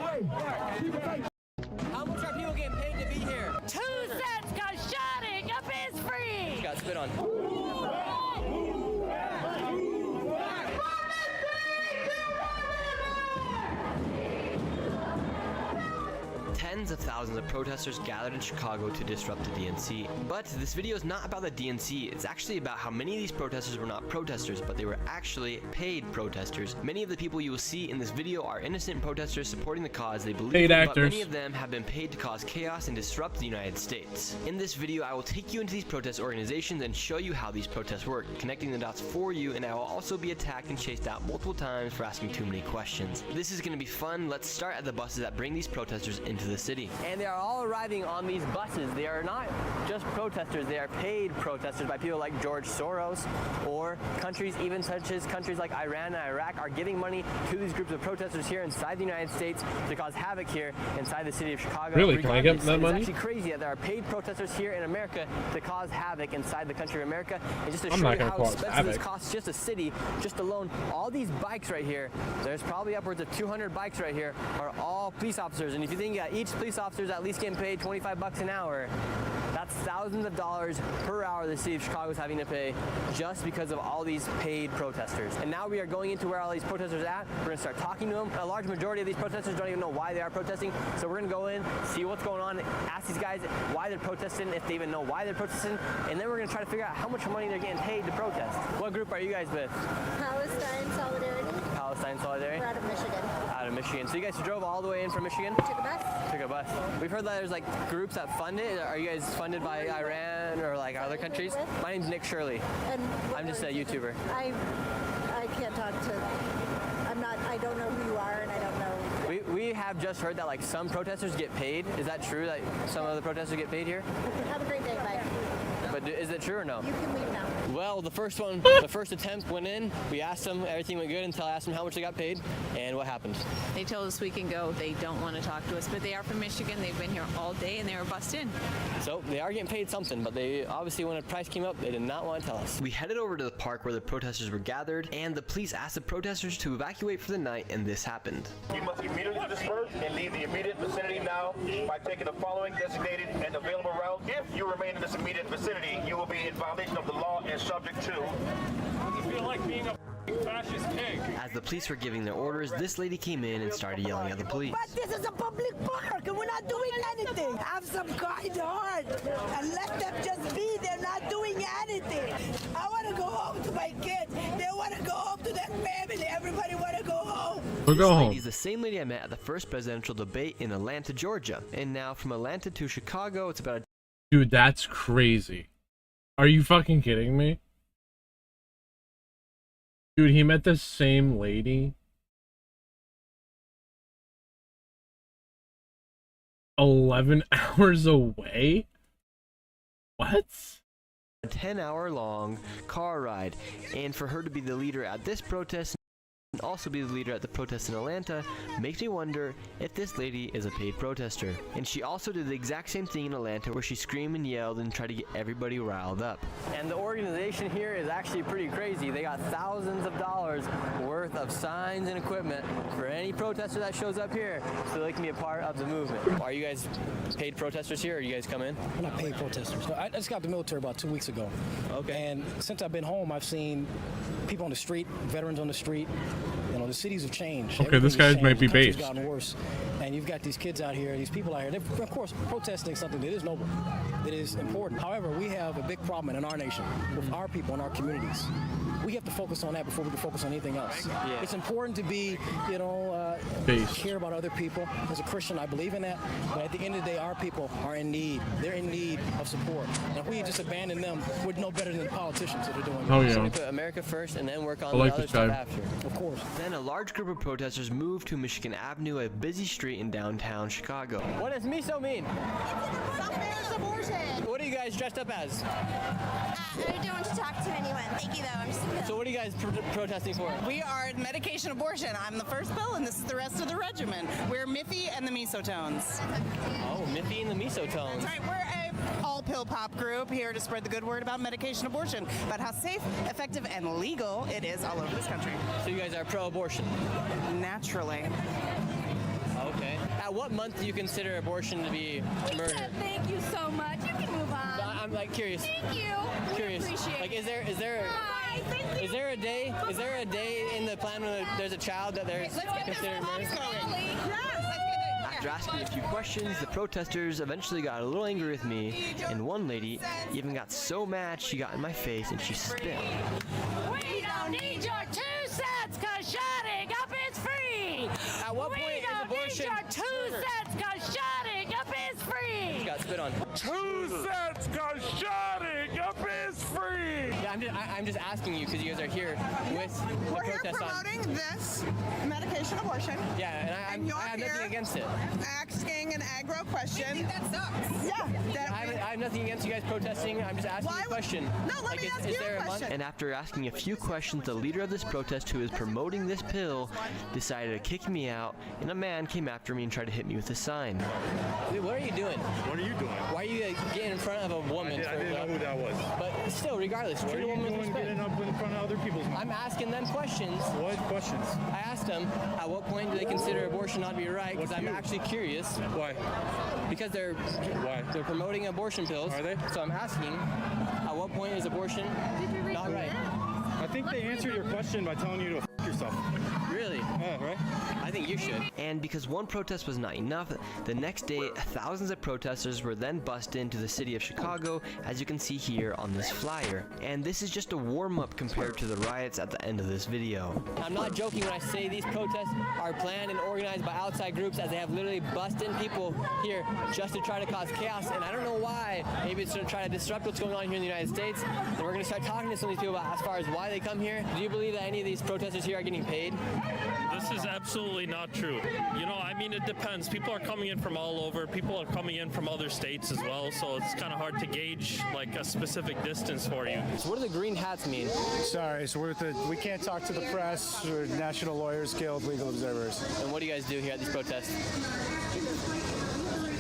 much are people getting paid to be here? 2 cents, cause shutting up is free. Got spit on. Tens of thousands of protesters gathered in Chicago to disrupt the DNC. But this video is not about the DNC, it's actually about how many of these protesters were not protesters, but they were actually paid protesters. Many of the people you will see in this video are innocent protesters supporting the cause they believe in, but many of them have been paid to cause chaos and disrupt the United States. In this video, I will take you into these protest organizations and show you how these protests work, connecting the dots for you, and I will also be attacked and chased out multiple times for asking too many questions. This is going to be fun. Let's start at the buses that bring these protesters into the city. And they are all arriving on these buses. They are not just protesters, they are paid protesters by people like George Soros, or countries even such as countries like Iran and Iraq are giving money to these groups of protesters here inside the United States to cause havoc here inside the city of Chicago. Really? Can I get that money? It's actually crazy that there are paid protesters here in America to cause havoc inside the country of America. And just to show you how expensive this costs just a city, just alone, all these bikes right here, there's probably upwards of 200 bikes right here, are all police officers. And if you think that each police officer is at least getting paid $25 an hour, that's thousands of dollars per hour the city of Chicago is having to pay just because of all these paid protesters. And now we are going into where all these protesters are at. We're going to start talking to them. A large majority of these protesters don't even know why they are protesting. So we're going to go in, see what's going on, ask these guys why they're protesting, if they even know why they're protesting, and then we're going to try to figure out how much money they're getting paid to protest. What group are you guys with? Palestine Solidarity. Palestine Solidarity? We're out of Michigan. Out of Michigan. So you guys drove all the way in from Michigan? Took a bus. Took a bus. We've heard that there's like groups that fund it. Are you guys funded by Iran or like other countries? My name's Nick Shirley. And I'm just a YouTuber. I can't talk to. I don't know who you are, and I don't know. We have just heard that like some protesters get paid. Is that true that some of the protesters get paid here? Okay, have a great day. Bye. But is it true or no? You can leave now. Well, the first attempt went in. We asked them, everything went good until I asked them how much they got paid, and what happened? They told us we can go. They don't want to talk to us, but they are from Michigan. They've been here all day, and they were bussed in. So they are getting paid something, but they obviously, when the price came up, they did not want to tell us. We headed over to the park where the protesters were gathered, and the police asked the protesters to evacuate for the night, and this happened. You must immediately disperse and leave the immediate vicinity now by taking the following designated and available route. If you remain in this immediate vicinity, you will be in violation of the law and subject to. I feel like being a fascist pig. As the police were giving their orders, this lady came in and started yelling at the police. But this is a public park and we're not doing anything. Have some kind heart and let them just be. They're not doing anything. I want to go home to my kids. They want to go home to their family. Everybody want to go home. We'll go home. She's the same lady I met at the first presidential debate in Atlanta, Georgia. And now from Atlanta to Chicago, it's about a... Dude, that's crazy. Are you fucking kidding me? Dude, he met the same lady 11 hours away? What? A 10-hour-long car ride. And for her to be the leader at this protest and also be the leader at the protest in Atlanta makes me wonder if this lady is a paid protester. And she also did the exact same thing in Atlanta where she screamed and yelled and tried to get everybody riled up. And the organization here is actually pretty crazy. They got thousands of dollars worth of signs and equipment for any protester that shows up here so they can be a part of the movement. Are you guys paid protesters here or you guys come in? We're not paid protesters. I just got out the military about 2 weeks ago. Okay. And since I've been home, I've seen people on the street, veterans on the street, You know, the cities have changed. Okay, this Everything has guy might changed. be The country's based. gotten worse, and you've got these kids out here, these people out here. They're, of course, protesting something that is noble, that is important. However, we have a big problem in our nation with our people and our communities. We have to focus on that before we can focus on anything else. Yeah. It's important to be, you know, Based. care about other people. As a Christian, I believe in that. But at the end of the day, our people are in need. They're in need of support. And if we just abandon them, we're no better than the politicians that are doing. Oh, it. yeah. So we put America first and then work on I like the other this stuff guy. after. Of course. Then a large group of protesters moved to Michigan Avenue, a busy street in downtown Chicago. What does miso mean? Stop marriage abortion. What are you guys dressed up as? I don't want to talk to anyone. Thank you, though. I'm just So what are you guys protesting for? We are medication abortion. I'm the first pill, and this is the rest of the regimen. We're Miffy and the Misotones. Oh, Miffy and the Misotones. That's right. We're a all-pill pop group here to spread the good word about medication abortion, about how safe, effective, and legal it is all over this country. So you guys are pro-abortion? Naturally. Okay. At what month do you consider abortion to be murder? Thank you so much. You can move on. I'm like curious. Thank you. Curious. Appreciate Like, is there Hi, thank you. is there a day in the plan when there's a child that there's considered murder? After asking a few questions, the protesters eventually got a little angry with me, and one lady even got so mad she got in my face and she spit. We don't need your 2 cents, cause shutting up is free. At what point is abortion your 2 murder? cents, cause shutting up is free. Got spit on. 2 cents, cause shutting up is free. Yeah, I'm just asking you because you guys are here with the We're here protest on. promoting this medication abortion. Yeah, and you're I have here nothing against it. Asking an aggro question. That sucks. Yeah. I have nothing against you guys protesting. I'm just asking you a question. No, let me ask is you a there question. And after asking a few questions, the leader of this protest, who is promoting this pill, decided to kick me out, and a man came after me and tried to hit me with a sign. Dude, what are you doing? What are you doing? Why are you getting in front of a woman? I didn't know who that was. But still, regardless, What are treat a you woman with doing respect. getting up in front of other people's mouths? I'm asking them questions. What questions? I asked them, at what point do they consider abortion not to be right? Because What I'm do you- actually curious. Why? Because they're promoting abortion pills. Are they? So I'm asking, at what point is abortion not right? I think they answered your question by telling you to f yourself. Really? Yeah, right? I think you should. And because one protest was not enough, the next day, thousands of protesters were then bussed into the city of Chicago, as you can see here on this flyer. And this is just a warm-up compared to the riots at the end of this video. I'm not joking when I say these protests are planned and organized by outside groups, as they have literally bussed in people here just to try to cause chaos. And I don't know why. Maybe it's to try to disrupt what's going on here in the United States. And we're going to start talking to some of these people about as far as why they come here. Do you believe that any of these protesters here are getting paid? This is absolutely not true. You know, I mean, it depends. People are coming in from all over. People are coming in from other states as well, so it's kind of hard to gauge like a specific distance for you. So what do the green hats mean? Sorry, so we can't talk to the press. We're National Lawyers Guild, legal observers. And what do you guys do here at these protests?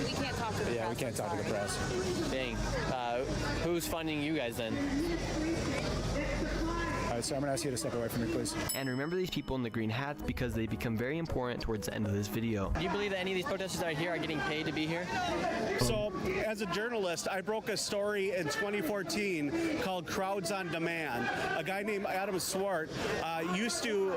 We can't talk to the Yeah, we can't talk to the press. Dang. Who's funding you guys then? So I'm going to ask you to step away from me, please. And remember these people in the green hats because they become very important towards the end of this video. Do you believe that any of these protesters that are here are getting paid to be here? So, as a journalist, I broke a story in 2014 called Crowds on Demand. A guy named Adam Swart used to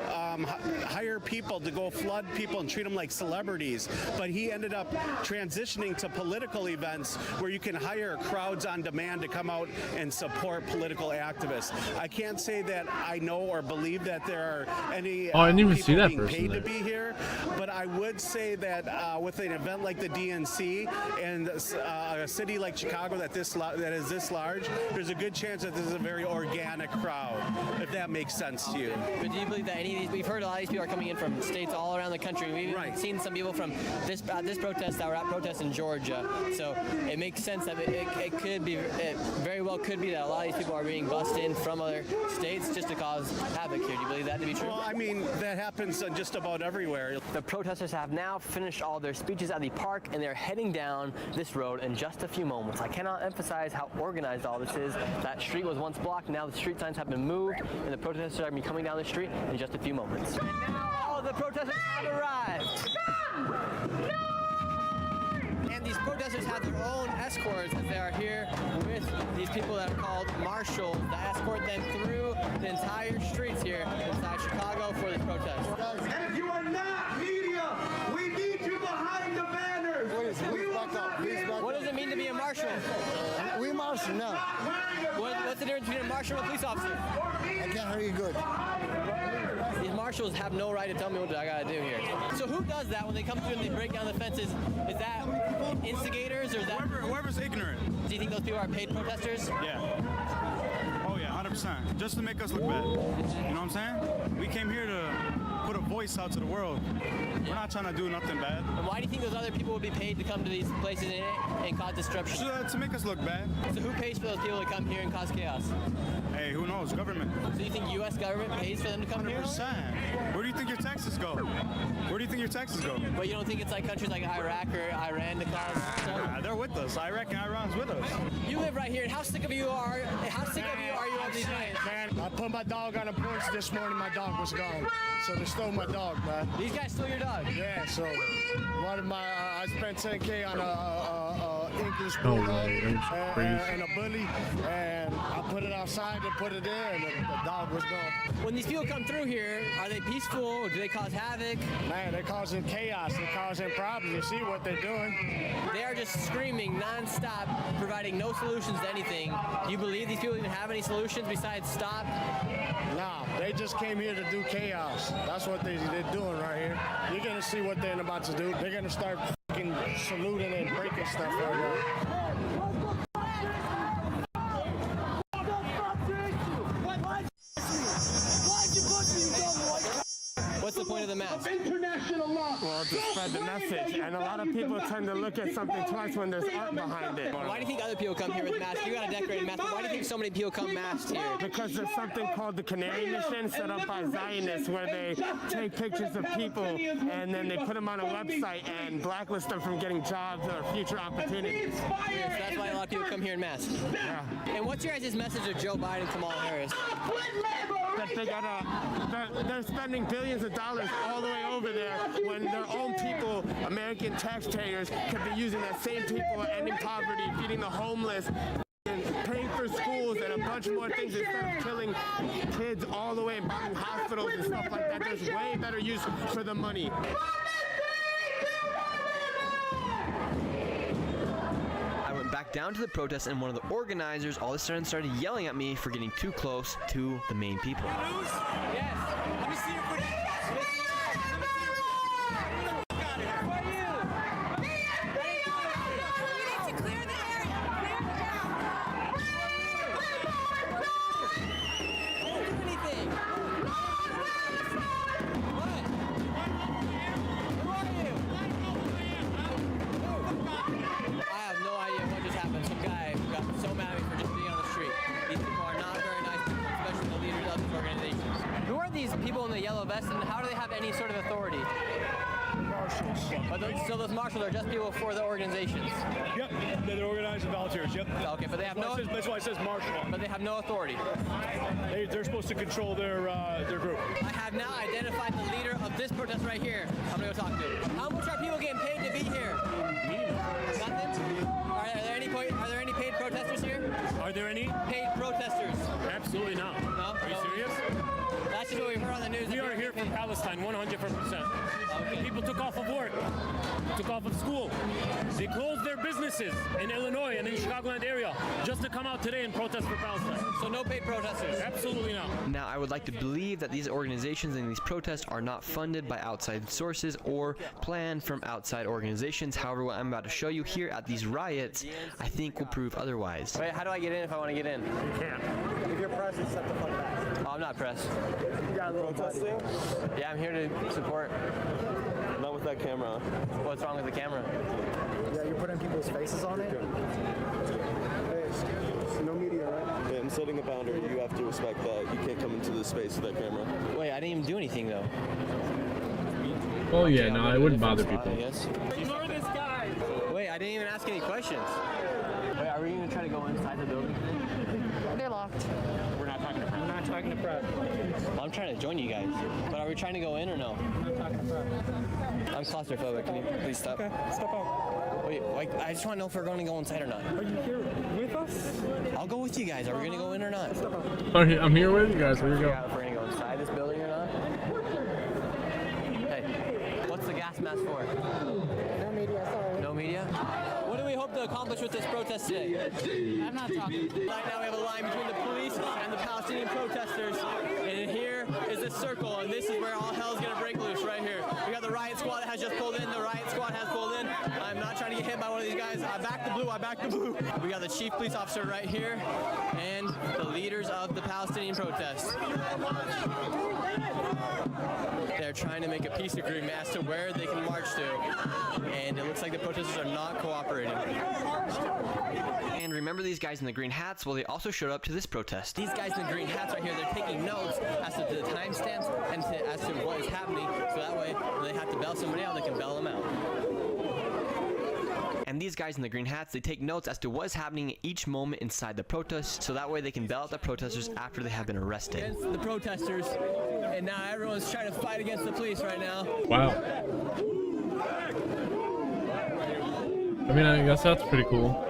hire people to go flood people and treat them like celebrities, but he ended up transitioning to political events where you can hire crowds on demand to come out and support political activists. I can't say that I know or believe that there are any Oh, I didn't even people see that being person paid there. to be here, but I would say that with an event like the DNC and a city like Chicago that is this large, there's a good chance that this is a very organic crowd, if that makes sense to you. But do you believe that any of these, we've heard a lot of these people are coming in from states all around the country. We've even seen some people from this protest that were at protests in Georgia. So it makes sense that it could be, it very well could be that a lot of these people are being bussed in from other states just to cause havoc here. Do you believe that to be true? Well, I mean, that happens just about everywhere. The protesters have now finished all their speeches at the park and they're heading down this road in just a few moments. I cannot emphasize how organized all this is. That street was once blocked, now the street signs have been moved and the protesters are going to be coming down the street in just a few moments. All the protesters have arrived! And these protesters have their own escorts as they are here with these people that are called marshals that escort them through the entire streets here inside Chicago for this protest. And if you are not media, we need you behind the banners. What does it mean to be a marshal? We marshal now. What's the difference between a marshal and a police officer? I can't hear you good. These marshals have no right to tell me what I gotta do here. So who does that when they come through and they break down the fences? Is that instigators or is that whoever's ignorant? Do you think those people are paid protesters? Yeah. Oh yeah, 100%. Just to make us look bad. You know what I'm saying? We came here to put a voice out to the world. We're not trying to do nothing bad. And why do you think those other people would be paid to come to these places and cause disruption? To make us look bad. So who pays for those people to come here and cause chaos? Hey, who knows? Government. So you think U.S. government pays for them to come 100%. here? Where do you think your taxes go? Where do you think your taxes go? But you don't think it's like countries like Iraq or Iran to cause stuff? They're with us. Iraq and Iran's with us. You live right here, and how sick of you are you of these riots? Man, I put my dog on a porch this morning, my dog was gone. So they stole my dog, man. These guys stole your dog? Yeah, so one of my, I spent $10K on a English No bulldog way, that's crazy. and a bully, and I put it outside and put it there, and the dog was gone. When these people come through here, are they peaceful or do they cause havoc? Man, they're causing chaos, they're causing problems. You see what they're doing? They are just screaming non-stop, providing no solutions to anything. Do you believe these people even have any solutions besides stop? Nah, they just came here to do chaos. That's what they're doing right here. You're gonna see what they're about to do. They're gonna start fucking saluting and breaking stuff right now. What's the point of the mask? International law. Well, to spread the message, and a lot of people tend to look at something twice when there's art behind it. Why do you think other people come here with masks? You got a decorated mask. Why do you think so many people come masked here? Because there's something called the Canary Mission set up by Zionists where they take pictures of people and then they put them on a website and blacklist them from getting jobs or future opportunities. Yeah, so that's why a lot of people come here in masks. Yeah. And what's your guys' message to Joe Biden and Kamala Harris? That they they're spending billions of dollars all the way over there when their own people, American taxpayers, could be using that same people ending poverty, feeding the homeless, and paying for schools and a bunch more things instead of killing kids all the way and bombing hospitals and stuff like that. There's way better use for the money. I went back down to the protest and one of the organizers all of a sudden started yelling at me for getting too close to the main people. Yes. Let me see your credentials. People in the yellow vest, and how do they have any sort of authority? Marshals. So those marshals are just people for the organizations? Yep, they're organized and volunteers, yep. Okay, but they have That's why it says marshal. But they have no authority? They're supposed to control their group. I have now identified the leader of this protest right here. I'm gonna go talk to him. How much are people getting paid to be here? Nothing? Are there any paid protesters here? Are there any? Paid protesters? Absolutely not. No? Are you serious? That's just what we've heard on the news. We are here for Palestine, 100%. Okay. People took off of work, took off of school. They closed their businesses in Illinois and in the Chicagoland area just to come out today and protest for Palestine. So no paid protesters? Absolutely not. Now, I would like to believe that these organizations and these protests are not funded by outside sources or planned from outside organizations. However, what I'm about to show you here at these riots, I think will prove otherwise. Wait, how do I get in if I want to get in? You can't. If you're press, it's set the fuck back. Oh, I'm not press. You got a little protesting? Yeah, I'm here to support. Not with that camera. What's wrong with the camera? Yeah, you're putting people's faces on it? Hey, no media, right? Yeah, I'm setting a boundary. You have to respect that. You can't come into the space with that camera. Wait, I didn't even do anything, though. Well, yeah, no, I wouldn't bother people. Ignore this guy! Wait, I didn't even ask any questions. Wait, are we going to try to go inside the building? They're locked. We're not talking to press. We're not talking to press. Well, I'm trying to join you guys. But are we trying to go in or no? I'm not talking to press. I'm claustrophobic. Can you please stop? Okay, step out. Wait, I just want to know if we're going to go inside or not. Are you here with us? I'll go with you guys. Are we going to go in or not? I'm here with you guys. Where you go? If we're going to go inside this building or not. Hey, what's the gas mask for? No media, sorry. No media? What do we hope to accomplish with this protest today? I'm not talking. Right now we have a line between the police and the Palestinian protesters. And here is a circle, and this is where all hell is going to break loose right here. We got the riot squad that has just pulled in. The riot squad has pulled in. I'm not trying to get hit by one of these guys. I back the blue. I back the blue. We got the chief police officer right here and the leaders of the Palestinian protest. They're trying to make a peace agreement as to where they can march to. And it looks like the protesters are not cooperating. And remember these guys in the green hats? Well, they also showed up to this protest. These guys in the green hats right here, they're taking notes as to the timestamps and as to what is happening, so that way when they have to bail somebody out, they can bail them out. And these guys in the green hats, they take notes as to what is happening at each moment inside the protest, so that way they can bail out the protesters after they have been arrested. Against the protesters, and now everyone's trying to fight against the police right now. Wow. I mean, I guess that's pretty cool.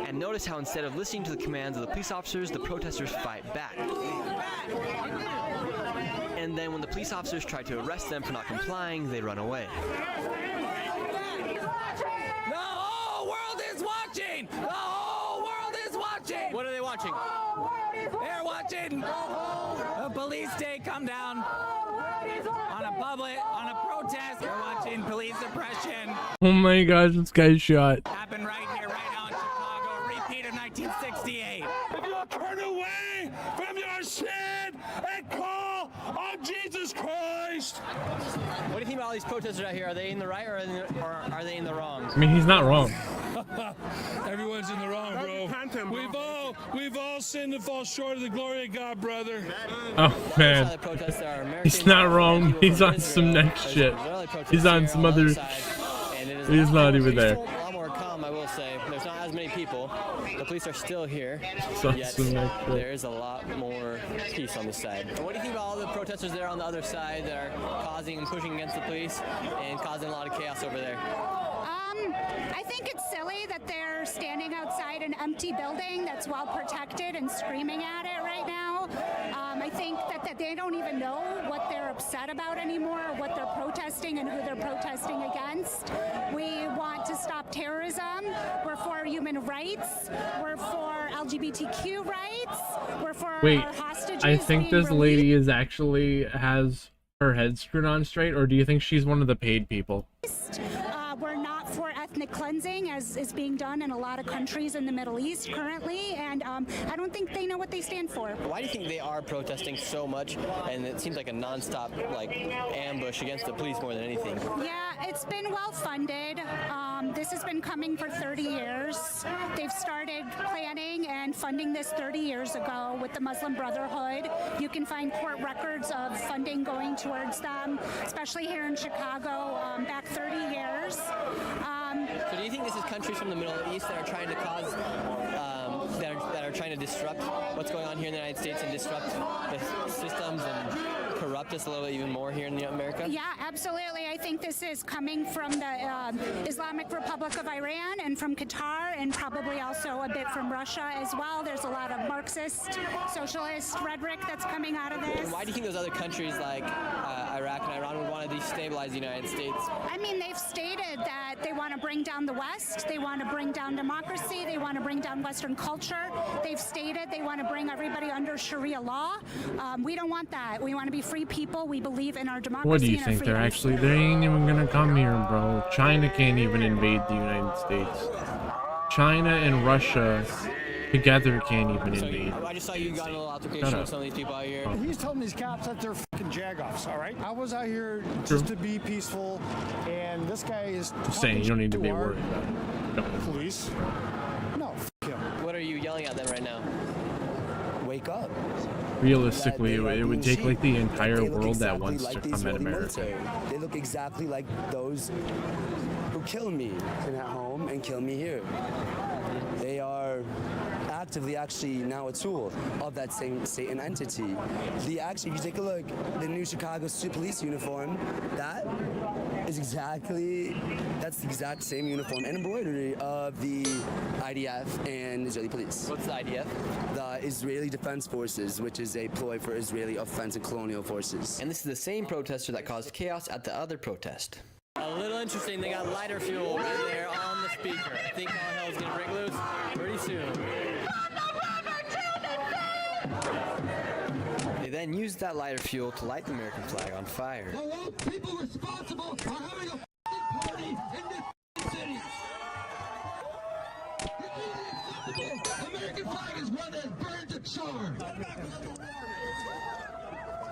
And notice how instead of listening to the commands of the police officers, the protesters fight back. And then when the police officers try to arrest them for not complying, they run away. The whole world is watching! The whole world is watching! What are they watching? They're watching a police state come down on a protest. They're watching police oppression. Oh my gosh, this guy's shot. Happen right here, right now in Chicago. Repeat of 1968. If you turn away from your sin and call on Jesus Christ. What do you think about all these protesters out here? Are they in the right or are they in the wrong? I mean, he's not wrong. Everyone's in the wrong, bro. We've all sinned and fall short of the glory of God, brother. Oh man, he's not wrong. He's on some next shit. He's on some other. He's not even there. A lot more calm, I will say. There's not as many people. The police are still here. Yet there is a lot more peace on this side. And what do you think about all the protesters there on the other side that are causing and pushing against the police and causing a lot of chaos over there? I think it's silly that they're standing outside an empty building that's well protected and screaming at it right now. I think that they don't even know what they're upset about anymore, what they're protesting and who they're protesting against. We want to stop terrorism. We're for human rights. We're for LGBTQ rights. We're for our hostages. I think being this lady is actually has her head screwed on straight, or do you think she's one of the paid people? We're not for ethnic cleansing, as is being done in a lot of countries in the Middle East currently, and I don't think they know what they stand for. Why do you think they are protesting so much, and it seems like a non-stop ambush against the police more than anything? Yeah, it's been well funded. This has been coming for 30 years. They've started planning and funding this 30 years ago with the Muslim Brotherhood. You can find court records of funding going towards them, especially here in Chicago, back 30 years. So do you think this is countries from the Middle East that are trying to cause, that are trying to disrupt what's going on here in the United States and disrupt the systems and corrupt us a little bit even more here in America? Yeah, absolutely. I think this is coming from the Islamic Republic of Iran and from Qatar and probably also a bit from Russia as well. There's a lot of Marxist, socialist rhetoric that's coming out of this. And why do you think those other countries like Iraq and Iran would want to destabilize the United States? I mean, they've stated that they want to bring down the West, they want to bring down democracy, they want to bring down Western culture. They've stated they want to bring everybody under Sharia law. We don't want that. We want to be free people. We believe in our democracy. What do you think? They ain't even gonna come here, bro. China can't even invade the United States. China and Russia together can't even invade. I just saw you got a little altercation with some of these people out here. He's telling these cops that they're fucking jagoffs, all right? I was out here just to be peaceful, and this guy is Just saying, you don't need to be worried about it. No. Police? No, f him. What are you yelling at them right now? Wake up. Realistically, it would take like the entire world at once to come at America. They look exactly like those who kill me at home and kill me here. They are actively actually now a tool of that same Satan entity. If you take a look, the new Chicago police uniform, that's the exact same uniform and embroidery of the IDF and Israeli police. What's the IDF? The Israeli Defense Forces, which is a ploy for Israeli offensive colonial forces. And this is the same protester that caused chaos at the other protest. A little interesting, they got lighter fuel right there on the speaker. I think all hell's gonna break loose pretty soon. They then used that lighter fuel to light the American flag on fire. Hello, people responsible for having a party in this city. The American flag is one that is burned to charm.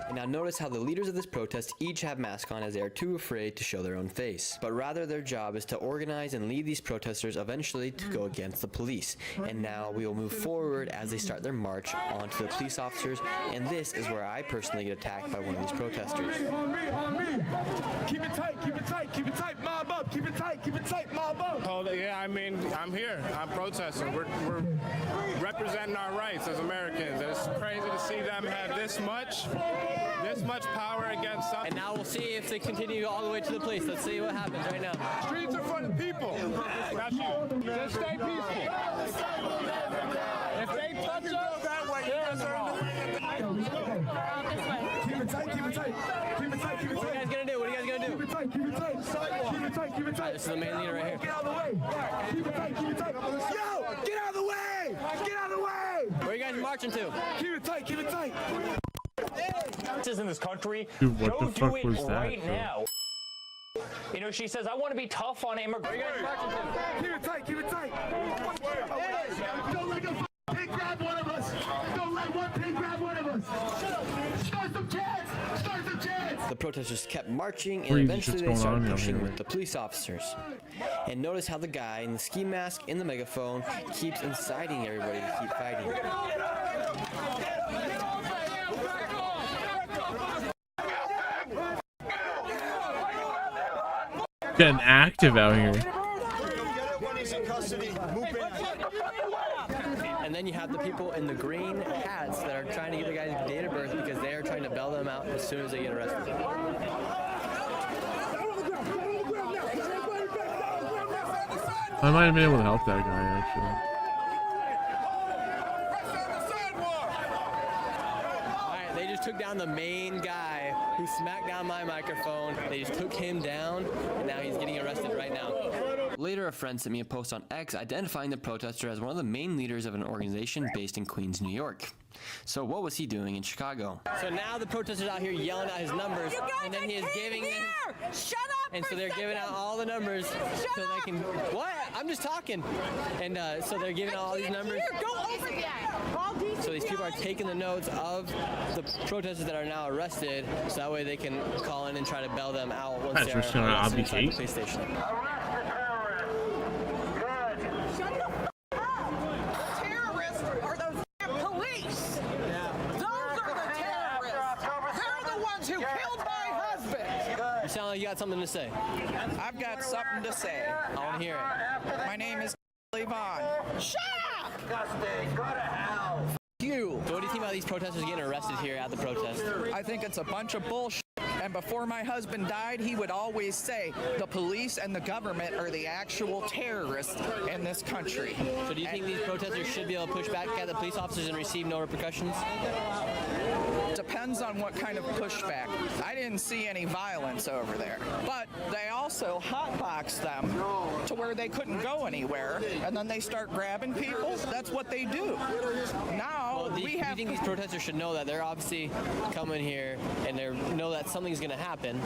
And now notice how the leaders of this protest each have masks on as they are too afraid to show their own face. But rather their job is to organize and lead these protesters eventually to go against the police. And now we will move forward as they start their march onto the police officers, and this is where I personally get attacked by one of these protesters. On me. Keep it tight, mob up. Keep it tight, mob up. Oh, yeah, I mean, I'm here. I'm protesting. We're representing our rights as Americans. It's crazy to see them have this much power against something. And now we'll see if they continue all the way to the police. Let's see what happens right now. Streets are for the people. Not you. Just stay peaceful. If they touch us that way, Keep it tight. What are you guys gonna do? Keep it tight. This is the main leader right here. Get out of the way. Keep it tight. Yo, get out of the way. Where are you guys marching to? Keep it tight. In this country, Dude, what the go fuck do it was that, right bro? now. You know, she says, I want to be tough on immigrants. Keep it tight. Don't let a pig grab one of us. Don't let one pig grab one of us. Start some chants. The protesters kept marching, What and is eventually just they going on started down pushing here? with the police officers. And notice how the guy in the ski mask in the megaphone keeps inciting everybody to keep fighting. Getting active out here. And then you have the people in the green hats that are trying to get the guy's date of birth because they are trying to bail them out as soon as they get arrested. I might have been able to help that guy actually. Alright, they just took down the main guy who smacked down my microphone. They just took him down, and now he's getting arrested right now. Later, a friend sent me a post on X identifying the protester as one of the main leaders of an organization based in Queens, New York. So what was he doing in Chicago? So now the protesters out here yelling out his numbers, and then he is giving them. Shut up! And so they're giving out all the numbers so they can. What? I'm just talking. And so they're giving out all these numbers. Go over there. So these people are taking the notes of the protesters that are now arrested, so that way they can call in and try to bail them out once That's they're just gonna arrested inside the obfuscate. police station. Terrorists are those damn police. Those are the terrorists. They're the ones who killed my husband. You sound like you got something to say. I've got something to say. I want to hear it. My name is Vaughn. Shut up! You. So what do you think about these protesters getting arrested here at the protest? I think it's a bunch of bullshit. And before my husband died, he would always say the police and the government are the actual terrorists in this country. So do you think these protesters should be able to push back at the police officers and receive no repercussions? Depends on what kind of pushback. I didn't see any violence over there. But they also hotboxed them to where they couldn't go anywhere, and then they start grabbing people. That's what they do. Now we have. Do you think these protesters should know that they're obviously coming here and they know that something's going to happen,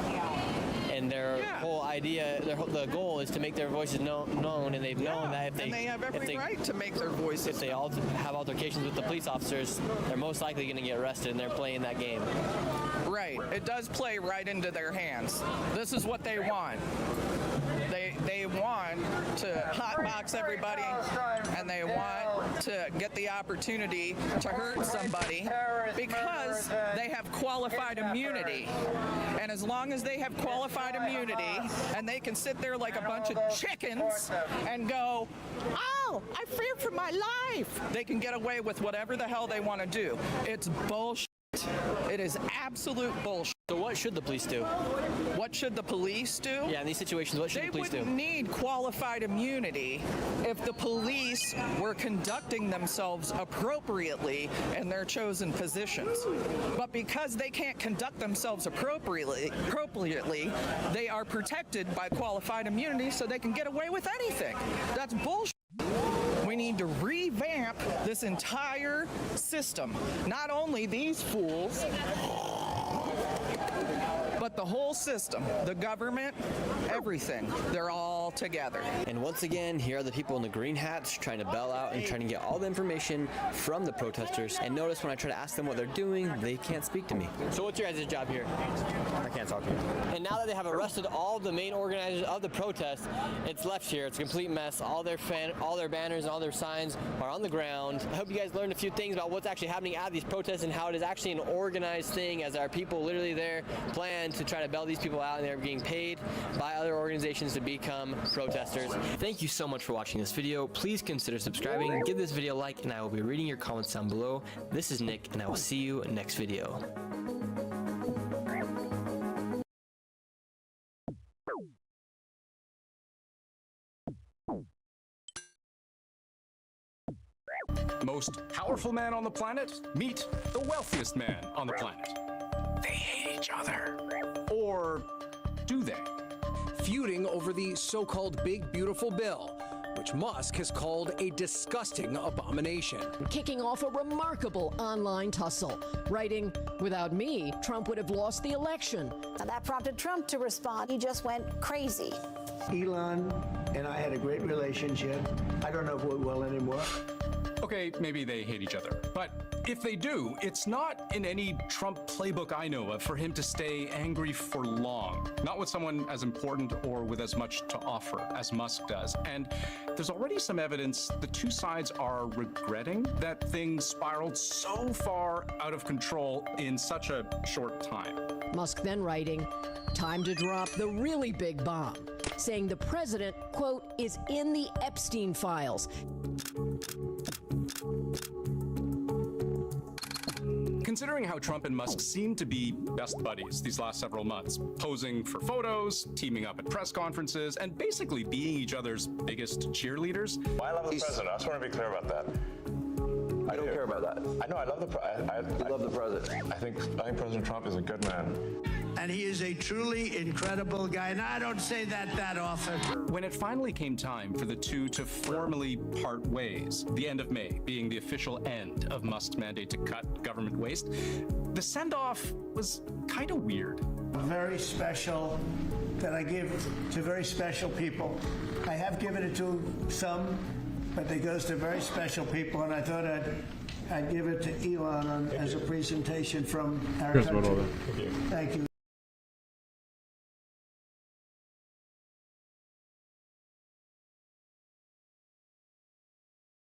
and their whole idea, the goal is to make their voices known, and they've known that if they have every right to make their voices. If they all have altercations with the police officers, they're most likely going to get arrested, and they're playing that game. Right. It does play right into their hands. This is what they want. They want to hotbox everybody, and they want to get the opportunity to hurt somebody because they have qualified immunity. And as long as they have qualified immunity and they can sit there like a bunch of chickens and go, oh, I fear for my life, they can get away with whatever the hell they want to do. It's bullshit. It is absolute bullshit. So what should the police do? What should the police do? Yeah, in these situations, what should the police do? They wouldn't need qualified immunity if the police were conducting themselves appropriately in their chosen positions. But because they can't conduct themselves appropriately, they are protected by qualified immunity so they can get away with anything. That's bullshit. We need to revamp this entire system. Not only these fools, but the whole system, the government, everything, they're all together. And once again, here are the people in the green hats trying to bail out and trying to get all the information from the protesters. And notice when I try to ask them what they're doing, they can't speak to me. So what's your guys' job here? I can't talk to you. And now that they have arrested all the main organizers of the protest, it's left here. It's a complete mess. All their banners and all their signs are on the ground. I hope you guys learned a few things about what's actually happening at these protests and how it is actually an organized thing, as our people literally there plan to try to bail these people out, and they're being paid by other organizations to become protesters. Thank you so much for watching this video. Please consider subscribing, give this video a like, and I will be reading your comments down below. This is Nick, and I will see you next video. Most powerful man on the planet? Meet the wealthiest man on the planet. They hate each other. Or do they? Feuding over the so-called Big Beautiful Bill, which Musk has called a disgusting abomination. Kicking off a remarkable online tussle, writing, "Without me, Trump would have lost the election." And that prompted Trump to respond. He just went crazy. Elon and I had a great relationship. I don't know if we will anymore. Okay, maybe they hate each other. But if they do, it's not in any Trump playbook I know of for him to stay angry for long. Not with someone as important or with as much to offer as Musk does. And there's already some evidence the two sides are regretting that things spiraled so far out of control in such a short time. Musk then writing, "Time to drop the really big bomb," saying the president, quote, "is in the Epstein files." Considering how Trump and Musk seem to be best buddies these last several months, posing for photos, teaming up at press conferences, and basically being each other's biggest cheerleaders. I love the president. I just want to be clear about that. I don't care about that. I know. I love the president. I love the president. I think President Trump is a good man. And he is a truly incredible guy, and I don't say that often. When it finally came time for the two to formally part ways, the end of May being the official end of Musk's mandate to cut government waste, the send-off was kind of weird. Very special, that I give to very special people. I have given it to some, but it goes to very special people, and I thought I'd give it to Elon as a presentation from our country. Thank you.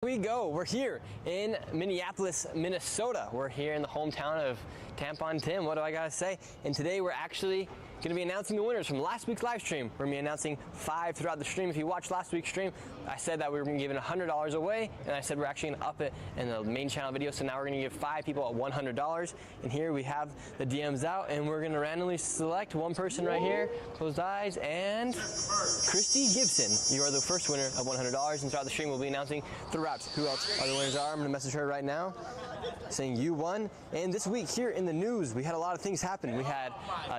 We go. We're here in Minneapolis, Minnesota. We're here in the hometown of Tampon Tim. What do I gotta say? And today we're actually going to be announcing the winners from last week's live stream. We're going to be announcing 5 throughout the stream. If you watched last week's stream, I said that we were going to give $100 away, and I said we're actually going to up it in the main channel video. So now we're going to give 5 people at $100. And here we have the DMs out, and we're going to randomly select one person right here. Closed eyes, and Christy Gibson. You are the first winner of $100. And throughout the stream, we'll be announcing throughout who else are the winners are. I'm going to message her right now, saying you won. And this week here in the news, we had a lot of things happen. We had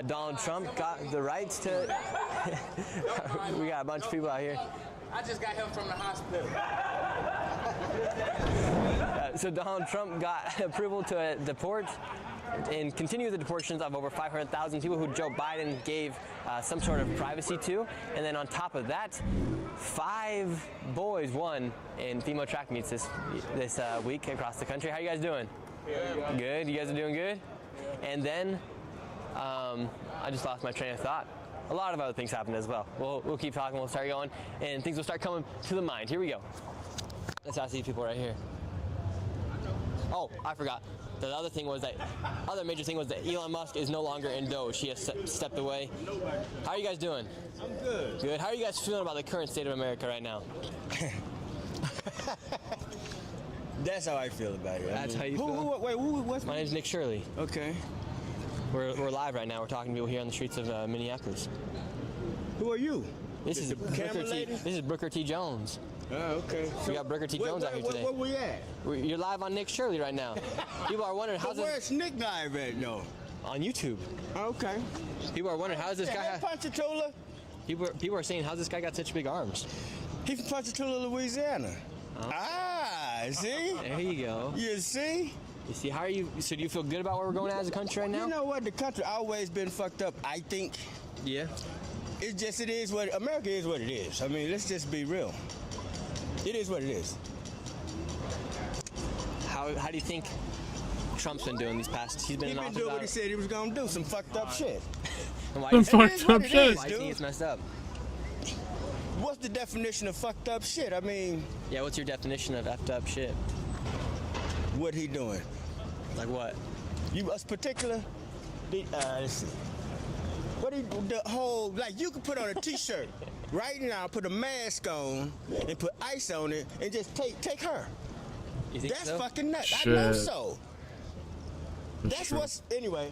Donald Trump got the rights to we got a bunch of people out here. I just got him from the hospital. So Donald Trump got approval to deport and continue the deportations of over 500,000 people who Joe Biden gave some sort of privacy to. And then on top of that, 5 boys won in female track meets this week across the country. How you guys doing? Good. You guys are doing good? And then I just lost my train of thought. a lot of other things happened as well. We'll keep talking, we'll start going, and things will start coming to the mind. Here we go. Let's ask these people right here. Oh, I forgot. The other thing was that, other major thing was that Elon Musk is no longer in Doge. He has stepped away. How are you guys doing? I'm good. Good. How are you guys feeling about the current state of America right now? That's how I feel about it. That's how you feel? Wait, what's my name's Nick Shirley. Okay. We're live right now. We're talking to people here on the streets of Minneapolis. Who are you? This is Brooker T. Jones. Oh, okay. We got Brooker T. Jones out here today. Where we at? You're live on Nick Shirley right now. People are wondering how's where's Nick live at, though? On YouTube. Okay. People are wondering how's this guy. Hey, Ponchatoula. People are saying how's this guy got such big arms? He's from Ponchatoula, Louisiana. See? There you go. You see? You see, how are you? So do you feel good about where we're going as a country right now? You know what? The country always been fucked up, I think. Yeah. It is what America is what it is. I mean, let's just be real. It is what it is. How do you think Trump's been doing these past? He's been doing what he said he was gonna do. Some fucked up shit. Some fucked up shit. Why do you think it's messed up? What's the definition of fucked up shit? I mean. Yeah, what's your definition of effed up shit? What he doing? Like what? Us particular? Let's see. What he the whole like you could put on a t-shirt right now, put a mask on and put ice on it and just take her. You think That's so? fucking nuts. Shit. I know so. That's what's anyway.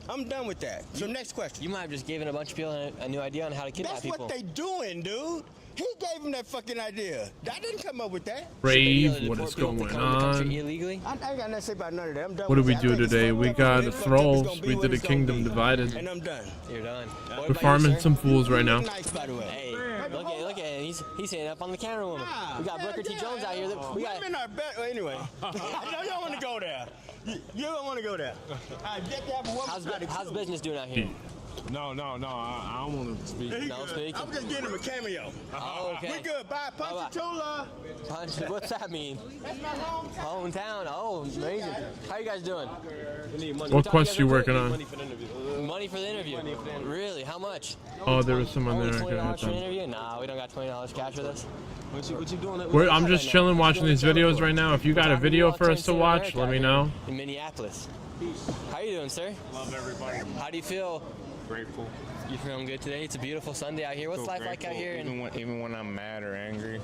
I'm done with that. So next question. You might have just given a bunch of people a new idea on how to kidnap That's people. what they doing, dude. He gave him that fucking idea. I didn't come up with that. Brave, what is going on? Illegally? I ain't got nothing to say about none of that. I'm done What did with we that. do today? We got thralls. We did a kingdom divided. And I'm done. You're done. We're farming some fools right now. Nice, by the way. Hey, look at him. He's standing up on the camera woman. We got Brooker T. Jones out here. We got. Women are better. Anyway, I know y'all want to go there. You don't want to go there. How's business doing out here? No, I don't want to speak. No speaking. I'm just getting him a cameo. Oh, okay. We good. Bye, Ponchatoula. What's that mean? Hometown. Oh, amazing. How you guys doing? What quest are you working on? Money for the interview. Really? How much? Oh, there was someone Only there. $20 for an interview? Nah, we don't got $20 cash with us. What you doing? I'm just chilling watching these videos right now. If you got a video for us to watch, let me know. In Minneapolis. How you doing, sir? Love everybody. How do you feel? Grateful. You feeling good today? It's a beautiful Sunday out here. What's life like out here? Even when I'm mad or angry,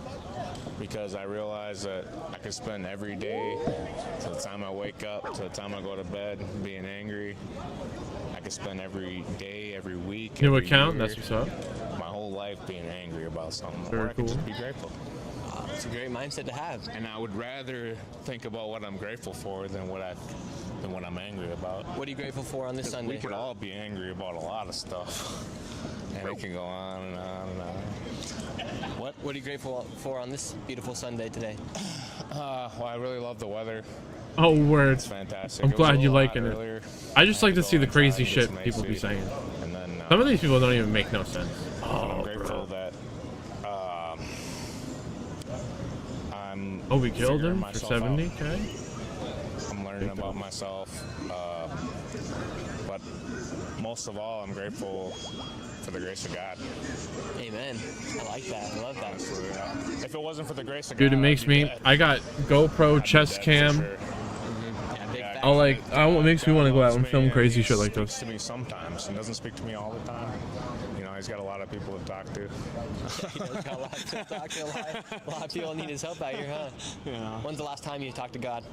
because I realize that I could spend every day, to the time I wake up, to the time I go to bed, being angry. I could spend every day, every week, New every account, year, that's what's up. my whole life being angry about something. Very or I could cool. just be grateful. It's a great mindset to have. And I would rather think about what I'm grateful for than what I'm angry about. What are you grateful for on this Sunday? We could all be angry about a lot of stuff, and it can go on and on and on. What are you grateful for on this beautiful Sunday today? Well, I really love the weather. Oh, word. It's fantastic. I'm It was a glad you little liking hot it. earlier. I just like to see the crazy It's shit nice people to be eat. saying. And then, Some of these people don't even make no sense. I'm grateful that I'm. Oh, we killed figuring him for myself out. 70K? I'm learning about myself, but most of all, I'm grateful for the grace of God. Amen. I like that. I love that. If it wasn't for the grace of Dude, God, it makes I'd be me. dead. I got GoPro chest cam. It makes me want to go out and film crazy shit like Speaks this. to me sometimes. He doesn't speak to me all the time. You know, he's got a lot of people to talk to. He does got a lot to talk to. A lot of people need his help out here, huh? Yeah. When's the last time you talked to God?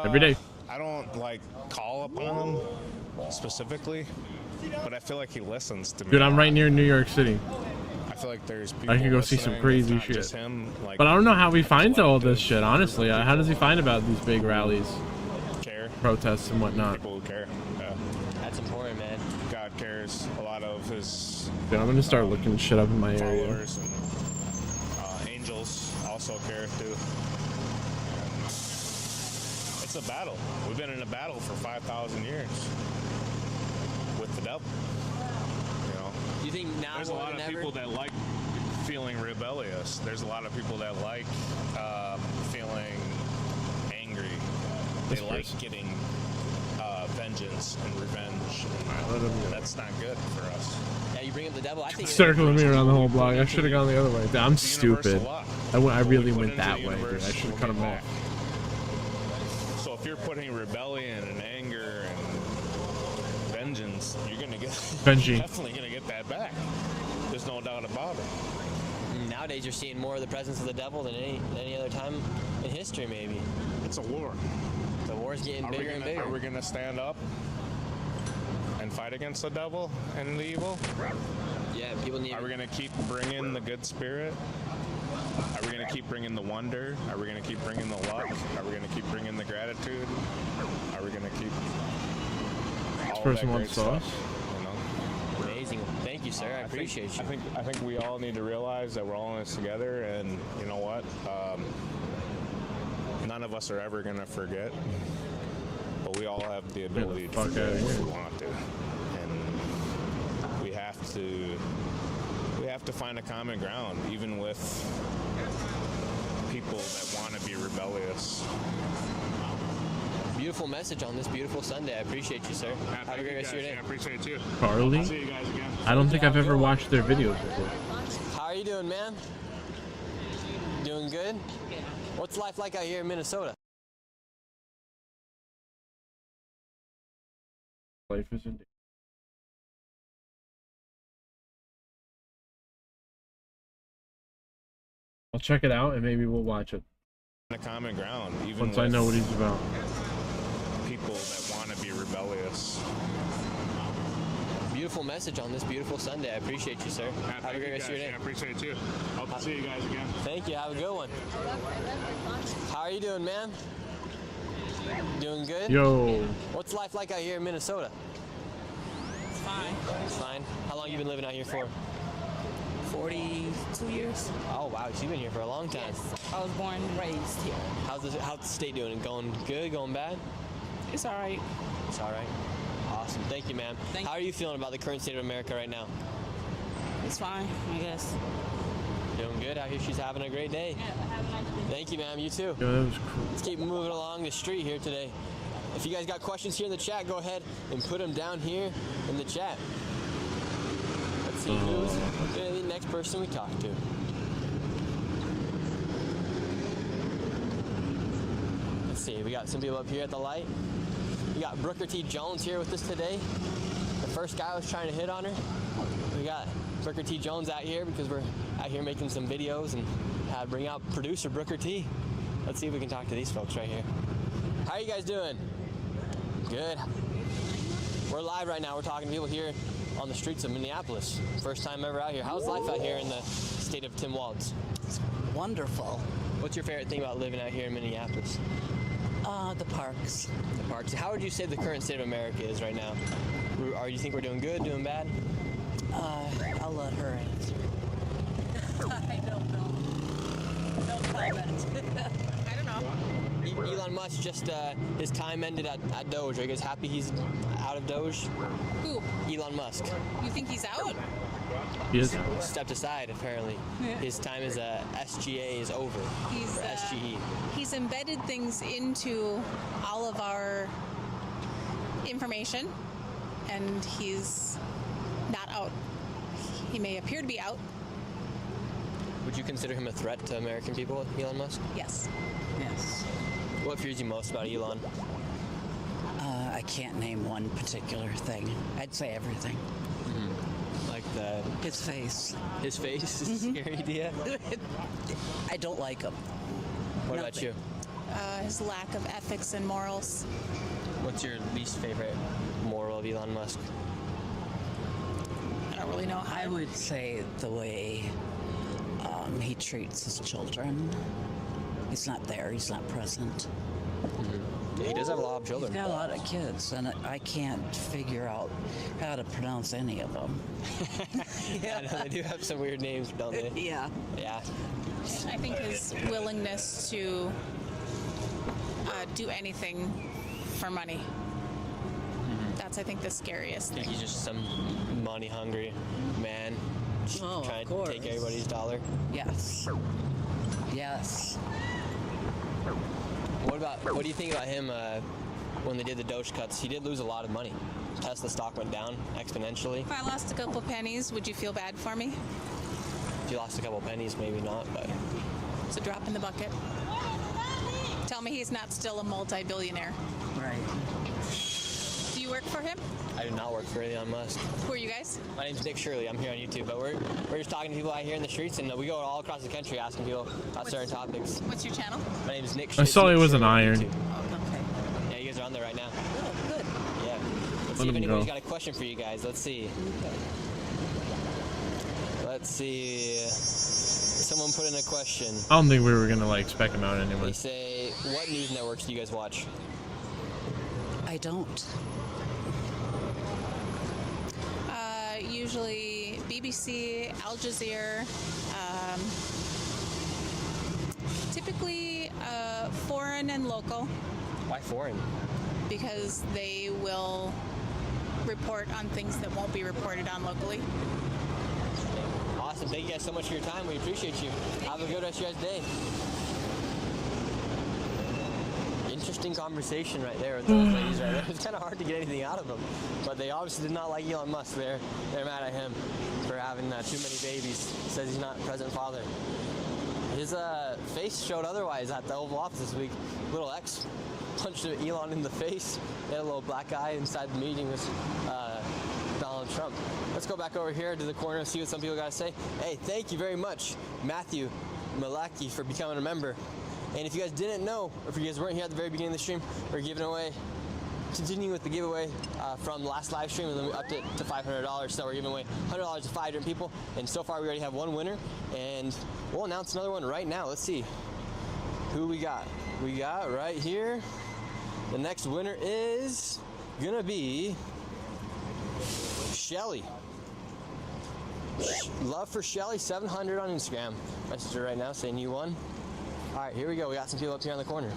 Every day. I don't like call upon him specifically, but I feel like he listens to me. Dude, I'm right near New York City. I feel like there's people I could go see some listening, crazy it's not shit. just him, like, But I don't know how he finds all this shit, honestly. How does he find about these big rallies, care. protests, and whatnot? People who care. Yeah. That's important, man. God cares. A lot of his Dude, I'm gonna start looking shit up in my area. followers and angels also care too. It's a battle. We've been in a battle for 5,000 years with the devil. You know. You think now There's a more lot than of ever? people that like feeling rebellious. There's a lot of people that like feeling angry. They like getting vengeance and revenge. That's not good for us. Yeah, you bring up the devil. I think Circling me around the whole block. I should have gone the other way. I'm stupid. I really went that way, dude. I should have cut him off. So if you're putting rebellion and anger and vengeance, you're gonna get definitely gonna get that back. There's no doubt about it. Nowadays, you're seeing more of the presence of the devil than any other time in history, maybe. It's a war. The war's getting bigger and bigger. Are we gonna stand up and fight against the devil and the evil? Yeah, people need. Are we gonna keep bringing the good spirit? Are we gonna keep bringing the wonder? Are we gonna keep bringing the luck? Are we gonna keep bringing the gratitude? Are we gonna keep all Person that wants great sauce. stuff? You know? Amazing. Thank you, sir. I appreciate you. I think we all need to realize that we're all in this together, and you know what? None of us are ever gonna forget, but we all have the ability to forget if we want to, and we have to find a common ground, even with people that want to be rebellious. Beautiful message on this beautiful Sunday. I appreciate you, sir. Have a great rest of your day. I appreciate you. Carly? See you guys again. I don't think I've ever watched their videos before. How are you doing, man? Doing good? What's life like out here in Minnesota? Life is in. I'll check it out and maybe we'll watch it. A common ground, even Once I know what he's about. People that want to be rebellious. Beautiful message on this beautiful Sunday. I appreciate you, sir. Have a great rest of your day. I appreciate you. Hope to see you guys again. Thank you. Have a good one. How are you doing, man? Doing good? Yo. What's life like out here in Minnesota? It's fine. It's fine. How long you been living out here for? 42 years. Oh wow, you've been here for a long time. Yes. I was born and raised here. How's the state doing? Going good? Going bad? It's all right. It's all right. Awesome. Thank you, ma'am. How are you feeling about the current state of America right now? It's fine, I guess. Doing good. Out here, she's having a great day. Yeah, have a nice day. Thank you, ma'am. You too. Yo, that was cool. Let's keep moving along the street here today. If you guys got questions here in the chat, go ahead and put them down here in the chat. Let's see who's the next person we talk to. Let's see. We got some people up here at the light. We got Brooker T. Jones here with us today. The first guy was trying to hit on her. We got Brooker T. Jones out here because we're out here making some videos and had to bring out producer Brooker T. Let's see if we can talk to these folks right here. How are you guys doing? Good. We're live right now. We're talking to people here on the streets of Minneapolis. First time ever out here. How's life out here in the state of Tim Walz? It's wonderful. What's your favorite thing about living out here in Minneapolis? The parks. The parks. How would you say the current state of America is right now? Are you think we're doing good, doing bad? I'll let her answer. I don't know. No comment. I don't know. Elon Musk just, his time ended at Doge. Are you guys happy he's out of Doge? Who? Elon Musk. You think he's out? He is. Stepped aside, apparently. His time as a SGA is over. He's or SGE. He's embedded things into all of our information, and he's not out. He may appear to be out. Would you consider him a threat to American people, Elon Musk? Yes. Yes. What fears you most about Elon? I can't name one particular thing. I'd say everything. Like his face. His face is a scary idea. I don't like him. What about you? His lack of ethics and morals. What's your least favorite moral of Elon Musk? I don't really know how. I would say the way he treats his children. He's not there. He's not present. Yeah, he does have a lot of children. He's got a lot of kids, and I can't figure out how to pronounce any of them. Yeah, no, they do have some weird names, don't they? Yeah. Yeah. I think his willingness to do anything for money. That's, I think, the scariest I think thing. he's just some money-hungry man trying of to take everybody's dollar. Yes. Yes. What do you think about him when they did the Doge cuts, he did lose a lot of money. Tesla stock went down exponentially. If I lost a couple pennies, would you feel bad for me? If you lost a couple pennies, maybe not, but It's a drop in the bucket. Tell me he's not still a multi-billionaire. Right. Do you work for him? I do not work for Elon Musk. Who are you guys? My name's Nick Shirley. I'm here on YouTube, but we're just talking to people out here in the streets, and we go all across the country asking people about certain topics. What's your channel? My name's Nick. I saw it was an iron. Yeah, you guys are on there right now. Oh, good. Yeah. Let's Let see if him anybody's go. got a question for you guys. Let's see. Let's see. Someone put in a question. I don't think we were gonna like spec him out They anyway. say, what news networks do you guys watch? I don't. Usually BBC, Al Jazeera, typically foreign and local, Why foreign? because they will report on things that won't be reported on locally. Awesome. Thank you guys so much for your time. We appreciate you. Have a good rest of your guys' day. Interesting conversation right there with those ladies right there. It's kind of hard to get anything out of them, but they obviously did not like Elon Musk. They're mad at him for having too many babies. He says he's not president father. His face showed otherwise at the Oval Office this week. Little X punched Elon in the face. They had a little black eye inside the meeting with Donald Trump. Let's go back over here to the corner and see what some people got to say. Hey, thank you very much, Matthew Malaki, for becoming a member. And if you guys didn't know, or if you guys weren't here at the very beginning of the stream, we're giving away, continuing with the giveaway from the last live stream, and then we upped it to $500. So we're giving away $100 to 5 different people. And so far, we already have one winner, and we'll announce another one right now. Let's see who we got. We got right here. The next winner is gonna be Shelly. Love for Shelly 700 on Instagram. Message her right now saying you won. All right, here we go. We got some people up here on the corner.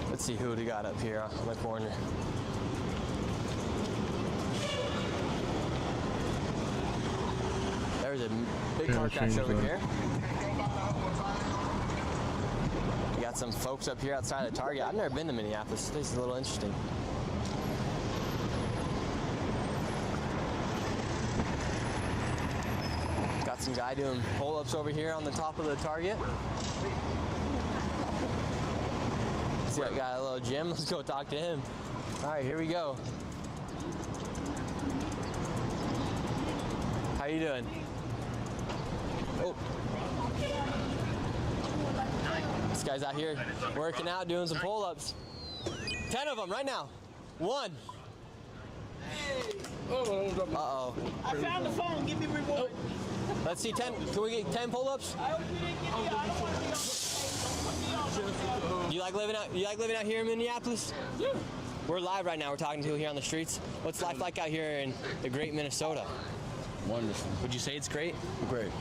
Let's see who we got up here on the corner. There's a big car crash over here. We got some folks up here outside of Target. I've never been to Minneapolis. This place is a little interesting. Got some guy doing pull-ups over here on the top of the Target. See that guy, a little gym. Let's go talk to him. All right, here we go. How you doing? Oh. This guy's out here working out, doing some pull-ups. 10 of them right now. 1. Uh-oh. I found the phone. Give me reward. Let's see, 10. Can we get 10 pull-ups? You like living out here in Minneapolis? Yeah. We're live right now. We're talking to people here on the streets. What's life like out here in the great Minnesota? Wonderful. Would you say it's great? Great.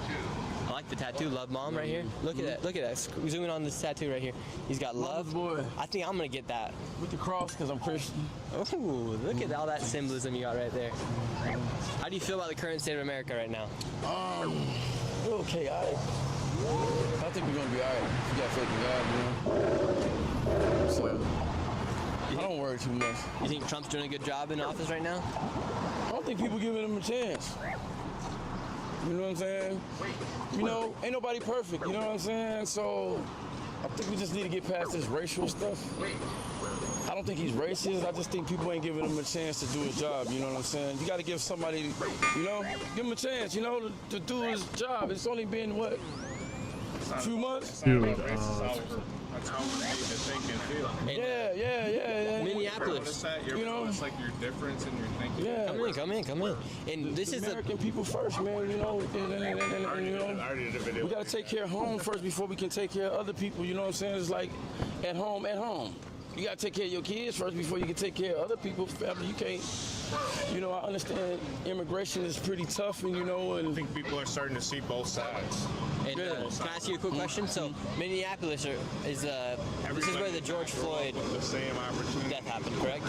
I like the tattoo, Love Mom, right here. Look at that. Look at that. Zoom in on this tattoo right here. He's got love. Boy. I think I'm gonna get that. With the cross, because I'm Christian. Ooh, look at all that symbolism you got right there. How do you feel about the current state of America right now? We're okay, all right. I think we're gonna be all right. We got faith in God, you know. So I don't worry too much. You think Trump's doing a good job in office right now? I don't think people giving him a chance. You know what I'm saying? You know, ain't nobody perfect, you know what I'm saying? So I think we just need to get past this racial stuff. I don't think he's racist. I just think people ain't giving him a chance to do his job, you know what I'm saying? You got to give somebody, you know, give him a chance, you know, to do his job. It's only been, what, a few months? Dude, That's how we need to think and feel. Yeah. Minneapolis. You know, it's like your difference in your thinking. Yeah. Come in. And this is American people first, man. You know, and you know, we gotta take care of home first before we can take care of other people. You know what I'm saying? It's like at home. You gotta take care of your kids first before you can take care of other people's family. You can't. You know, I understand immigration is pretty tough, and you know, and I think people are starting to see both sides. And can I ask you a quick question? So Minneapolis is this is where the George Floyd death happened, correct?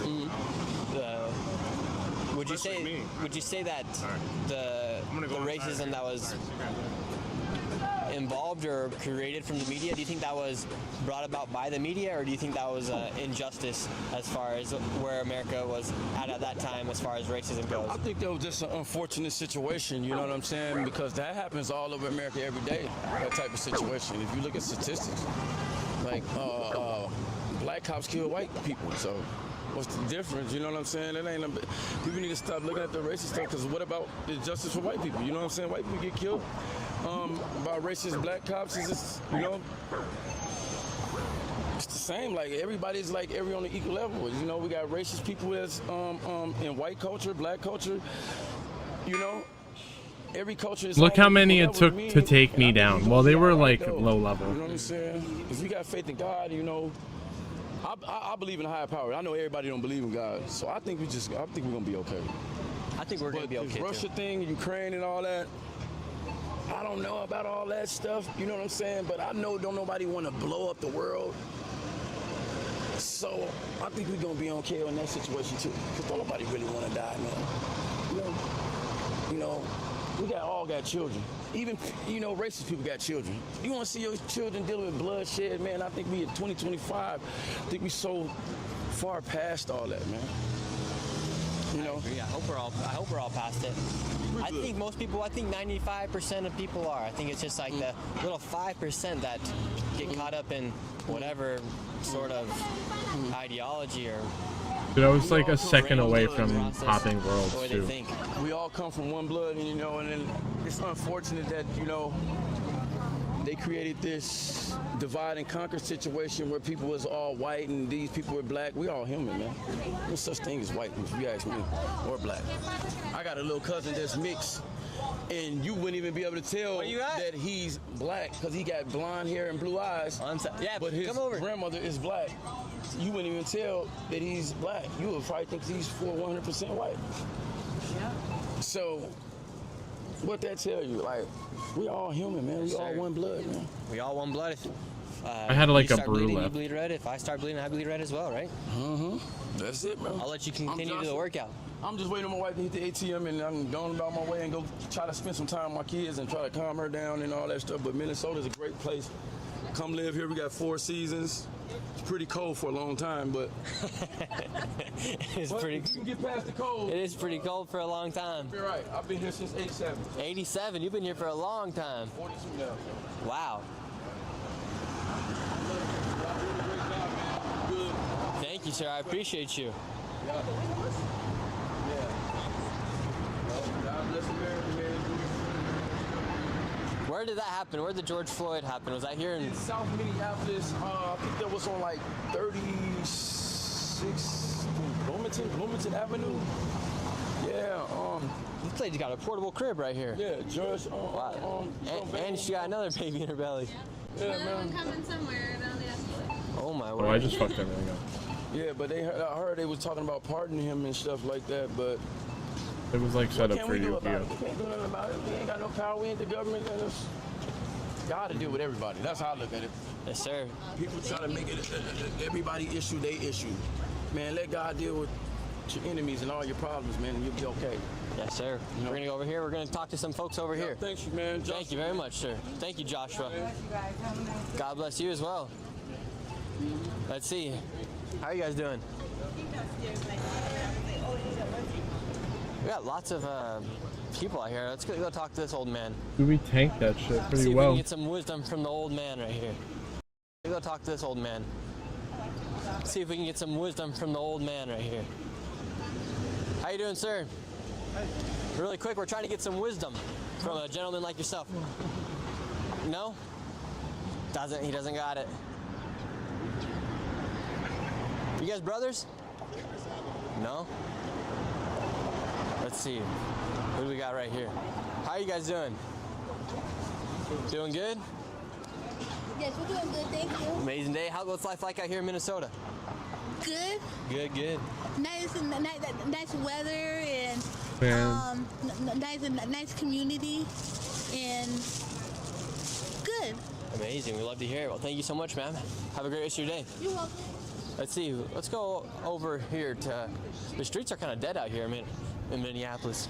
Would you say that the racism that was involved or created from the media? Do you think that was brought about by the media, or do you think that was injustice as far as where America was at that time as far as racism goes? I think that was just an unfortunate situation, you know what I'm saying? Because that happens all over America every day, that type of situation. If you look at statistics, like black cops kill white people, so what's the difference? You know what I'm saying? It ain't. People need to stop looking at the racist stuff, because what about the justice for white people? You know what I'm saying? White people get killed by racist black cops. Is just, you know, it's the same. Like everybody's like on an equal level. You know, we got racist people as in white culture, black culture. You know, every culture is. Look how many it took to take me down. Well, they were like low level. You know what I'm saying? If you got faith in God, you know. I believe in a higher power. I know everybody don't believe in God, so I think we're gonna be okay. I think we're gonna be okay. The Russia thing, Ukraine, and all that. I don't know about all that stuff. You know what I'm saying? But I know don't nobody want to blow up the world. So I think we're gonna be okay in that situation too, because don't nobody really want to die, man. You know, we all got children. Even, you know, racist people got children. You want to see your children dealing with bloodshed, man? I think we in 2025, I think we so far past all that, man. You know? I hope we're all past it. I think most people, I think 95% of people are. I think it's just like the little 5% that get caught up in whatever sort of ideology or. Dude, I was like a second away from hopping worlds too. We all come from one blood, and you know, and then it's unfortunate that, you know, they created this divide and conquer situation where people was all white and these people were black. We all human, man. No such thing as white, if you ask me, or black. I got a little cousin that's mixed, and you wouldn't even be able to tell that he's black because he got blonde hair and blue eyes. Yeah, but his grandmother is black. You wouldn't even tell that he's black. You would probably think he's 100% white. Yeah. So, what that tell you? Like, we all human, man. We all one blood, man. We all one blood. I had like a brew bleeding, left. you bleed red. If I start bleeding, I bleed red as well, right? That's it, man. I'll let you continue to the workout. I'm just waiting on my wife to hit the ATM, and I'm going about my way and go try to spend some time with my kids and try to calm her down and all that stuff. But Minnesota's a great place. Come live here. We got 4 seasons. It's pretty cold for a long time, but it's pretty. You can get past the cold. It is pretty cold for a long time. You're right. I've been here since '87. 87. You've been here for a long time. 42 now. Wow. Thank you, sir. I appreciate you. God bless America, man. Where did that happen? Where did George Floyd happen? Was that here in South Minneapolis? I think that was on like 36 Bloomington Avenue. Yeah. This lady's got a portable crib right here. Yeah, George. Wow. And she got another baby in her belly. Yeah, man. Coming somewhere down the escalator. Oh my word. Oh, I just fucked everything up. Yeah, but I heard they was talking about pardoning him and stuff like that, but it was like set up for you. We can't do nothing about it. We ain't got no power. We ain't the government. God to deal with everybody. That's how I look at it. Yes, sir. People try to make it everybody issue they issue. Man, let God deal with your enemies and all your problems, man, and you'll be okay. Yes, sir. You know? We're gonna go over here. We're gonna talk to some folks over here. Thank you, man. Joshua. Thank you very much, sir. Thank you, Joshua. God bless you as well. Let's see. How are you guys doing? We got lots of people out here. Let's go talk to this old man. Dude, we tanked that shit pretty See if well. we can get some wisdom from the old man right here. Let's go talk to this old man. See if we can get some wisdom from the old man right here. How you doing, sir? Really quick, we're trying to get some wisdom from a gentleman like yourself. No? He doesn't got it. You guys brothers? No? Let's see. What do we got right here? How are you guys doing? Doing good? Yes, we're doing good, thank you. Amazing day. What's life like out here in Minnesota? Good. Good. Nice weather and nice community and good. Amazing. We love to hear it. Well, thank you so much, ma'am. Have a great rest of your day. You're welcome. Let's see. Let's go over here to. The streets are kind of dead out here, in Minneapolis.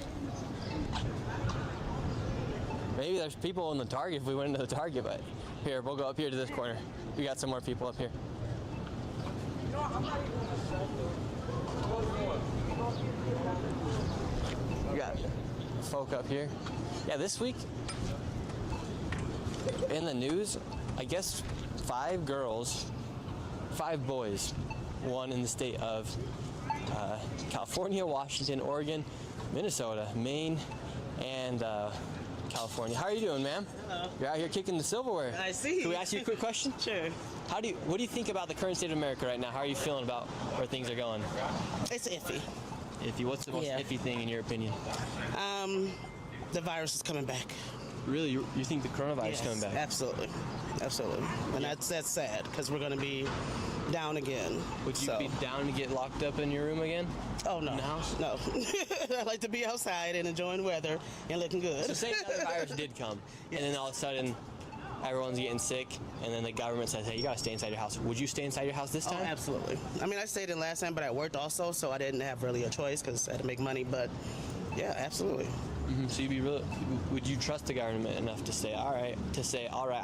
Maybe there's people in the Target if we went into the Target, but here, we'll go up here to this corner. We got some more people up here. We got folk up here. Yeah, this week in the news, I guess 5 girls, 5 boys, one in the state of California, Washington, Oregon, Minnesota, Maine, and California. How are you doing, ma'am? Hello. You're out here kicking the silverware. I see. Can we ask you a quick question? Sure. What do you think about the current state of America right now? How are you feeling about where things are going? It's iffy. Iffy. What's the most iffy thing in your opinion? The virus is coming back. Really? You think the coronavirus is coming back? Absolutely. Absolutely. And that's sad because we're going to be down again. Would you be down to get locked up in your room again? Oh, no. In the house? No. I like to be outside and enjoying weather and looking good. So say another virus did come, and then all of a sudden everyone's getting sick, and then the government says, hey, you got to stay inside your house. Would you stay inside your house this time? Oh, absolutely. I mean, I stayed in last time, but I worked also, so I didn't have really a choice because I had to make money. But, yeah, absolutely. So would you trust the government enough to say, all right,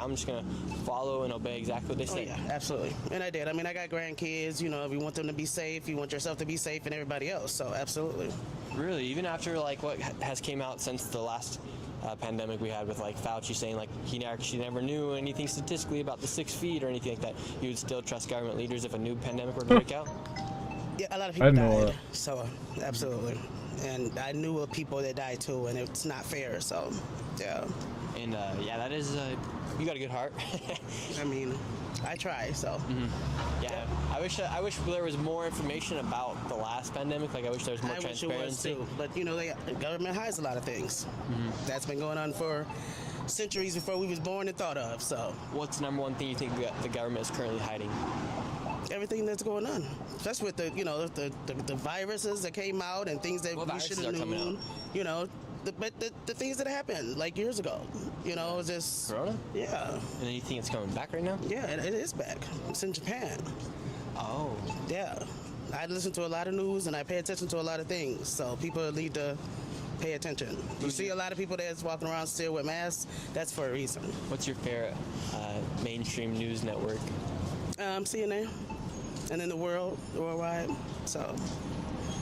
I'm just going to follow and obey exactly what they say? Oh, yeah, absolutely. And I did. I mean, I got grandkids, you know, if you want them to be safe, you want yourself to be safe and everybody else, so absolutely. Really? Even after, like, what has came out since the last pandemic we had with, like, Fauci saying, like, he actually never knew anything statistically about the 6 feet or anything like that, you would still trust government leaders if a new pandemic were to break out? Yeah, a lot of people died, so absolutely. And I knew of people that died too, and it's not fair, so yeah. And yeah, that is, you got a good heart. I mean, I try, so. Yeah, I wish there was more information about the last pandemic. Like, I wish there was more transparency. I wish it was too, but you know, the government hides a lot of things. That's been going on for centuries before we was born and thought of, so. What's the number one thing you think the government is currently hiding? Everything that's going on, especially with the, you know, the viruses that came out and things that we should have known. You know, the things that happened like years ago. You know, it's just Corona. Yeah. And then you think it's coming back right now? Yeah, it is back. It's in Japan. Oh. Yeah. I listen to a lot of news and I pay attention to a lot of things, so people need to pay attention. You see a lot of people that's walking around still with masks. That's for a reason. What's your favorite mainstream news network? CNN. And in the worldwide, so.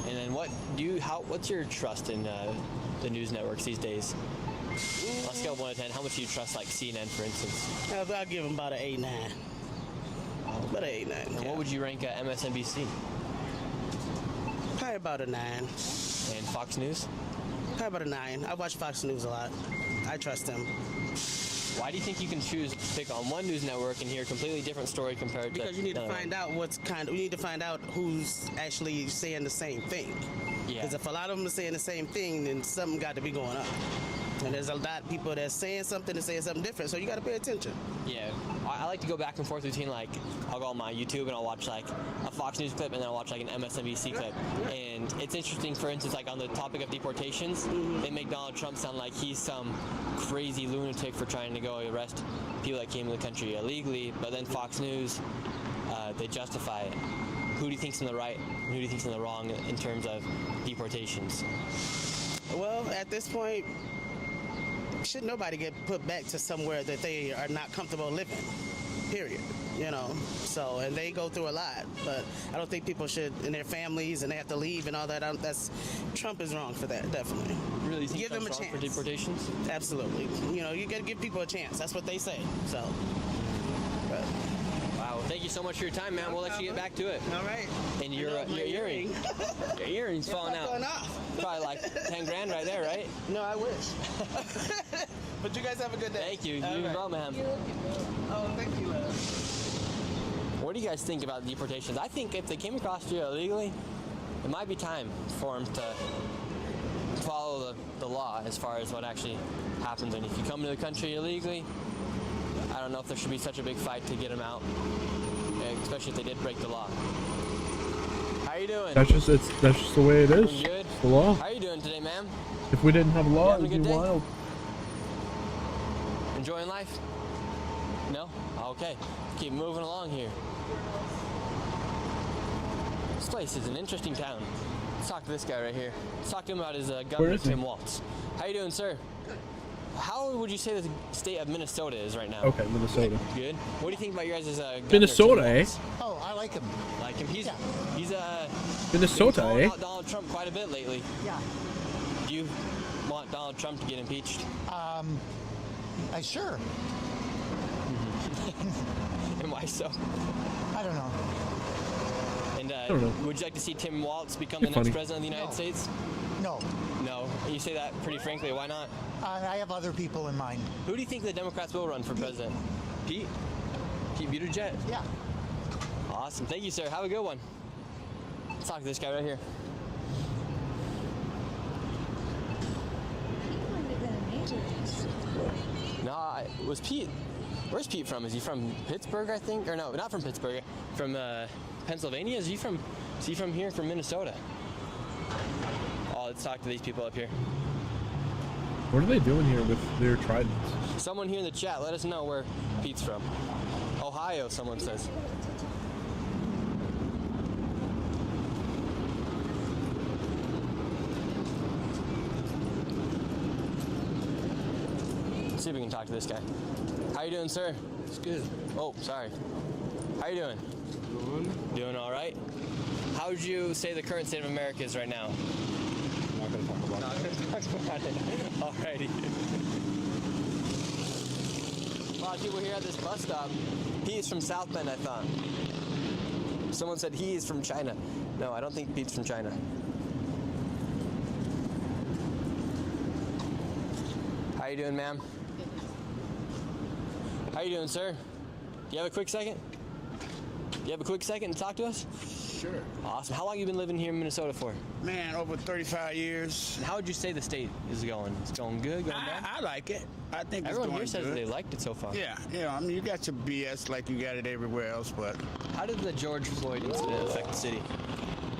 And then what's your trust in the news networks these days? On a scale of 1 to 10, how much do you trust, like, CNN, for instance? I'll give them about an 8-9. About an 8-9. And what would you rank MSNBC? Probably about a 9. And Fox News? Probably about a 9. I watch Fox News a lot. I trust them. Why do you think you can choose to pick on one news network and hear a completely different story compared to Because you need to find out we need to find out who's actually saying the same thing. Yeah. Because if a lot of them are saying the same thing, then something got to be going on. And there's a lot of people that's saying something and saying something different, so you got to pay attention. Yeah, I like to go back and forth between, like, I'll go on my YouTube and I'll watch, like, a Fox News clip and then I'll watch, like, an MSNBC clip. And it's interesting, for instance, like, on the topic of deportations, they make Donald Trump sound like he's some crazy lunatic for trying to go arrest people that came to the country illegally, but then Fox News, they justify it. Who do you think's in the right, and who do you think's in the wrong in terms of deportations? Well, at this point, should nobody get put back to somewhere that they are not comfortable living, period, you know, so, and they go through a lot, but I don't think people should, and their families, and they have to leave and all that, Trump is wrong for that, definitely. Really think give them a Trump's chance. wrong for deportations? Absolutely. You know, you got to give people a chance, that's what they say, so. But. Wow, thank you so much for your time, man. We'll let you get back to it. All right. And your earring. Your earring's falling out. Probably like 10 grand right there, right? No, I wish. But you guys have a good day. Thank you. You as well, man. Oh, thank you. What do you guys think about deportations? I think if they came across you illegally, it might be time for them to follow the law as far as what actually happens. And if you come to the country illegally, I don't know if there should be such a big fight to get them out, especially if they did break the law. How you doing? That's just the way it is. Good. It's the law. How are you doing today, ma'am? If we didn't have a law, it'd be day? wild. Enjoying life? No? Okay. Keep moving along here. This place is an interesting town. Let's talk to this guy right here. Let's talk to him about his governor, Tim Walz. How you doing, sir? How would you say the state of Minnesota is right now? Okay, Minnesota. Good. What do you think about your guys' governor? Minnesota, Tim eh? Walz? Oh, I like him. Like him? He's Minnesota, been calling eh? out Donald Trump quite a bit lately. Yeah. Do you want Donald Trump to get impeached? Sure. And why so? I don't know. And don't know. would you like to see Tim Walz become Be the funny. next president of the United States? No. No. And you say that pretty frankly. Why not? I have other people in mind. Who do you think the Democrats will run for president? Pete? Pete Buttigieg? Yeah. Awesome. Thank you, sir. Have a good one. Let's talk to this guy right here. Nah, was Pete... Where's Pete from? Is he from Pittsburgh, I think? Or no, not from Pittsburgh. From Pennsylvania? Is he from here, from Minnesota? Oh, let's talk to these people up here. What are they doing here with their tridents? Someone here in the chat, let us know where Pete's from. Ohio, someone says. Let's see if we can talk to this guy. How you doing, sir? It's good. Oh, sorry. How you doing? Doing all right? How would you say the current state of America is right now? Not gonna talk about it. Alrighty. A lot of people here at this bus stop. He is from South Bend, I thought. Someone said he is from China. No, I don't think Pete's from China. How you doing, ma'am? How you doing, sir? Do you have a quick second? You have a quick second to talk to us? Sure. Awesome. How long have you been living here in Minnesota for? Man, over 35 years. How would you say the state is going? It's going good, going bad? I like it. I think Everyone it's here going says good. that they liked it so far. Yeah, I mean, you got your BS like you got it everywhere else, but... How did the George Floyd incident affect the city?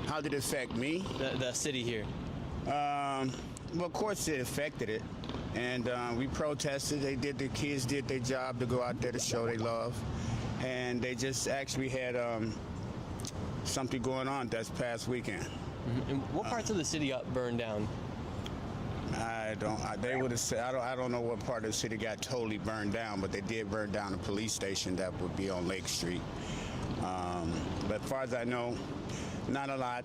How did it affect me? The city here. Well, of course it affected it. And we protested. The kids did their job to go out there to show they love. And they just actually had something going on this past weekend. Mm-hmm. And what parts of the city got burned down? They would have said, I don't know what part of the city got totally burned down, but they did burn down a police station that would be on Lake Street. But as far as I know, not a lot.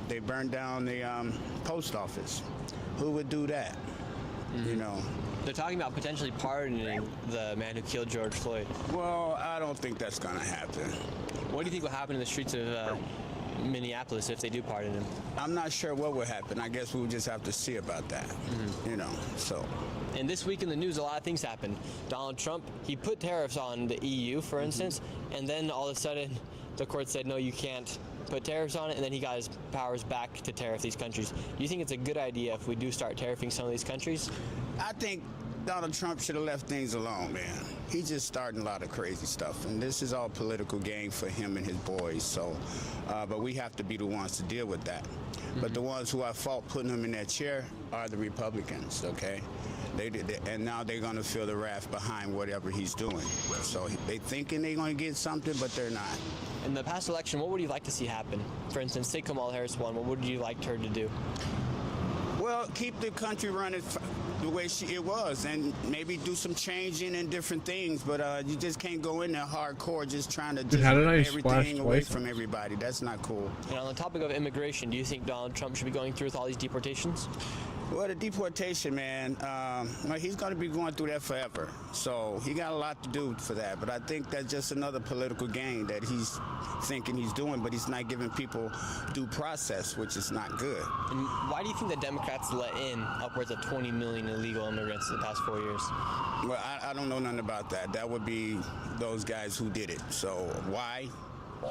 They burned down the post office. Who would do that? Mm-hmm. You know. They're talking about potentially pardoning the man who killed George Floyd. Well, I don't think that's going to happen. What do you think will happen in the streets of Minneapolis if they do pardon him? I'm not sure what will happen. I guess we'll just have to see about that. Mm-hmm. You know, so. And this week in the news, a lot of things happened. Donald Trump, he put tariffs on the EU, for instance, and then all of a sudden the court said, no, you can't put tariffs on it, and then he got his powers back to tariff these countries. Do you think it's a good idea if we do start tariffing some of these countries? I think Donald Trump should have left things alone, man. He's just starting a lot of crazy stuff, and this is all political game for him and his boys. So, but we have to be the ones to deal with that. Mm-hmm. But the ones who I fought putting him in that chair are the Republicans, okay? And now they're going to feel the wrath behind whatever he's doing. So they thinking they're going to get something, but they're not. In the past election, what would you like to see happen? For instance, say Kamala Harris won, what would you like her to do? Well, keep the country running the way it was, and maybe do some changing and different things, but you just can't go in there hardcore just trying to just everything away from everybody. That's not cool. And on the topic of immigration, do you think Donald Trump should be going through with all these deportations? Well, the deportation, man, well, he's going to be going through that forever. So he got a lot to do for that. But I think that's just another political game that he's thinking he's doing, but he's not giving people due process, which is not good. And why do you think the Democrats let in upwards of 20 million illegal immigrants in the past 4 years? Well, I don't know nothing about that. That would be those guys who did it. So why?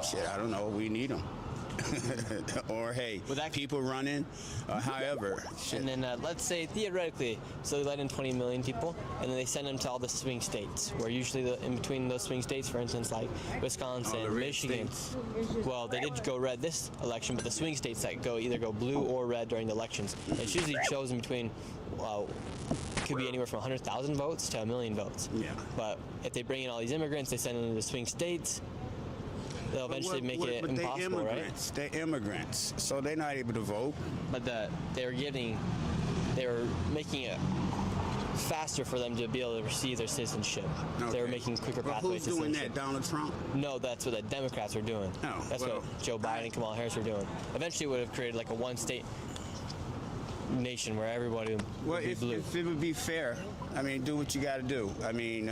Shit, I don't know. We need them. Or hey, people running, however. Shit. And then let's say theoretically, so they let in 20 million people, and then they send them to all the swing states, where usually in between those swing states, for instance, like Wisconsin, Michigan. Well, they did go red this election, but the swing states that either go blue or red during the elections, it's usually chosen between, well, it could be anywhere from 100,000 votes to 1 million votes. Yeah. But if they bring in all these immigrants, they send them to the swing states. They'll eventually make it impossible, right? They're immigrants, so they're not able to vote. But they were making it faster for them to be able to receive their citizenship. They were making quicker Well, pathways who's to doing citizenship. that, Donald Trump? No, that's what the Democrats were doing. Oh, that's well, what Joe Biden and Kamala Harris were doing. Eventually, it would have created like a one-state nation where everybody would be blue. If it would be fair, I mean, do what you got to do. I mean,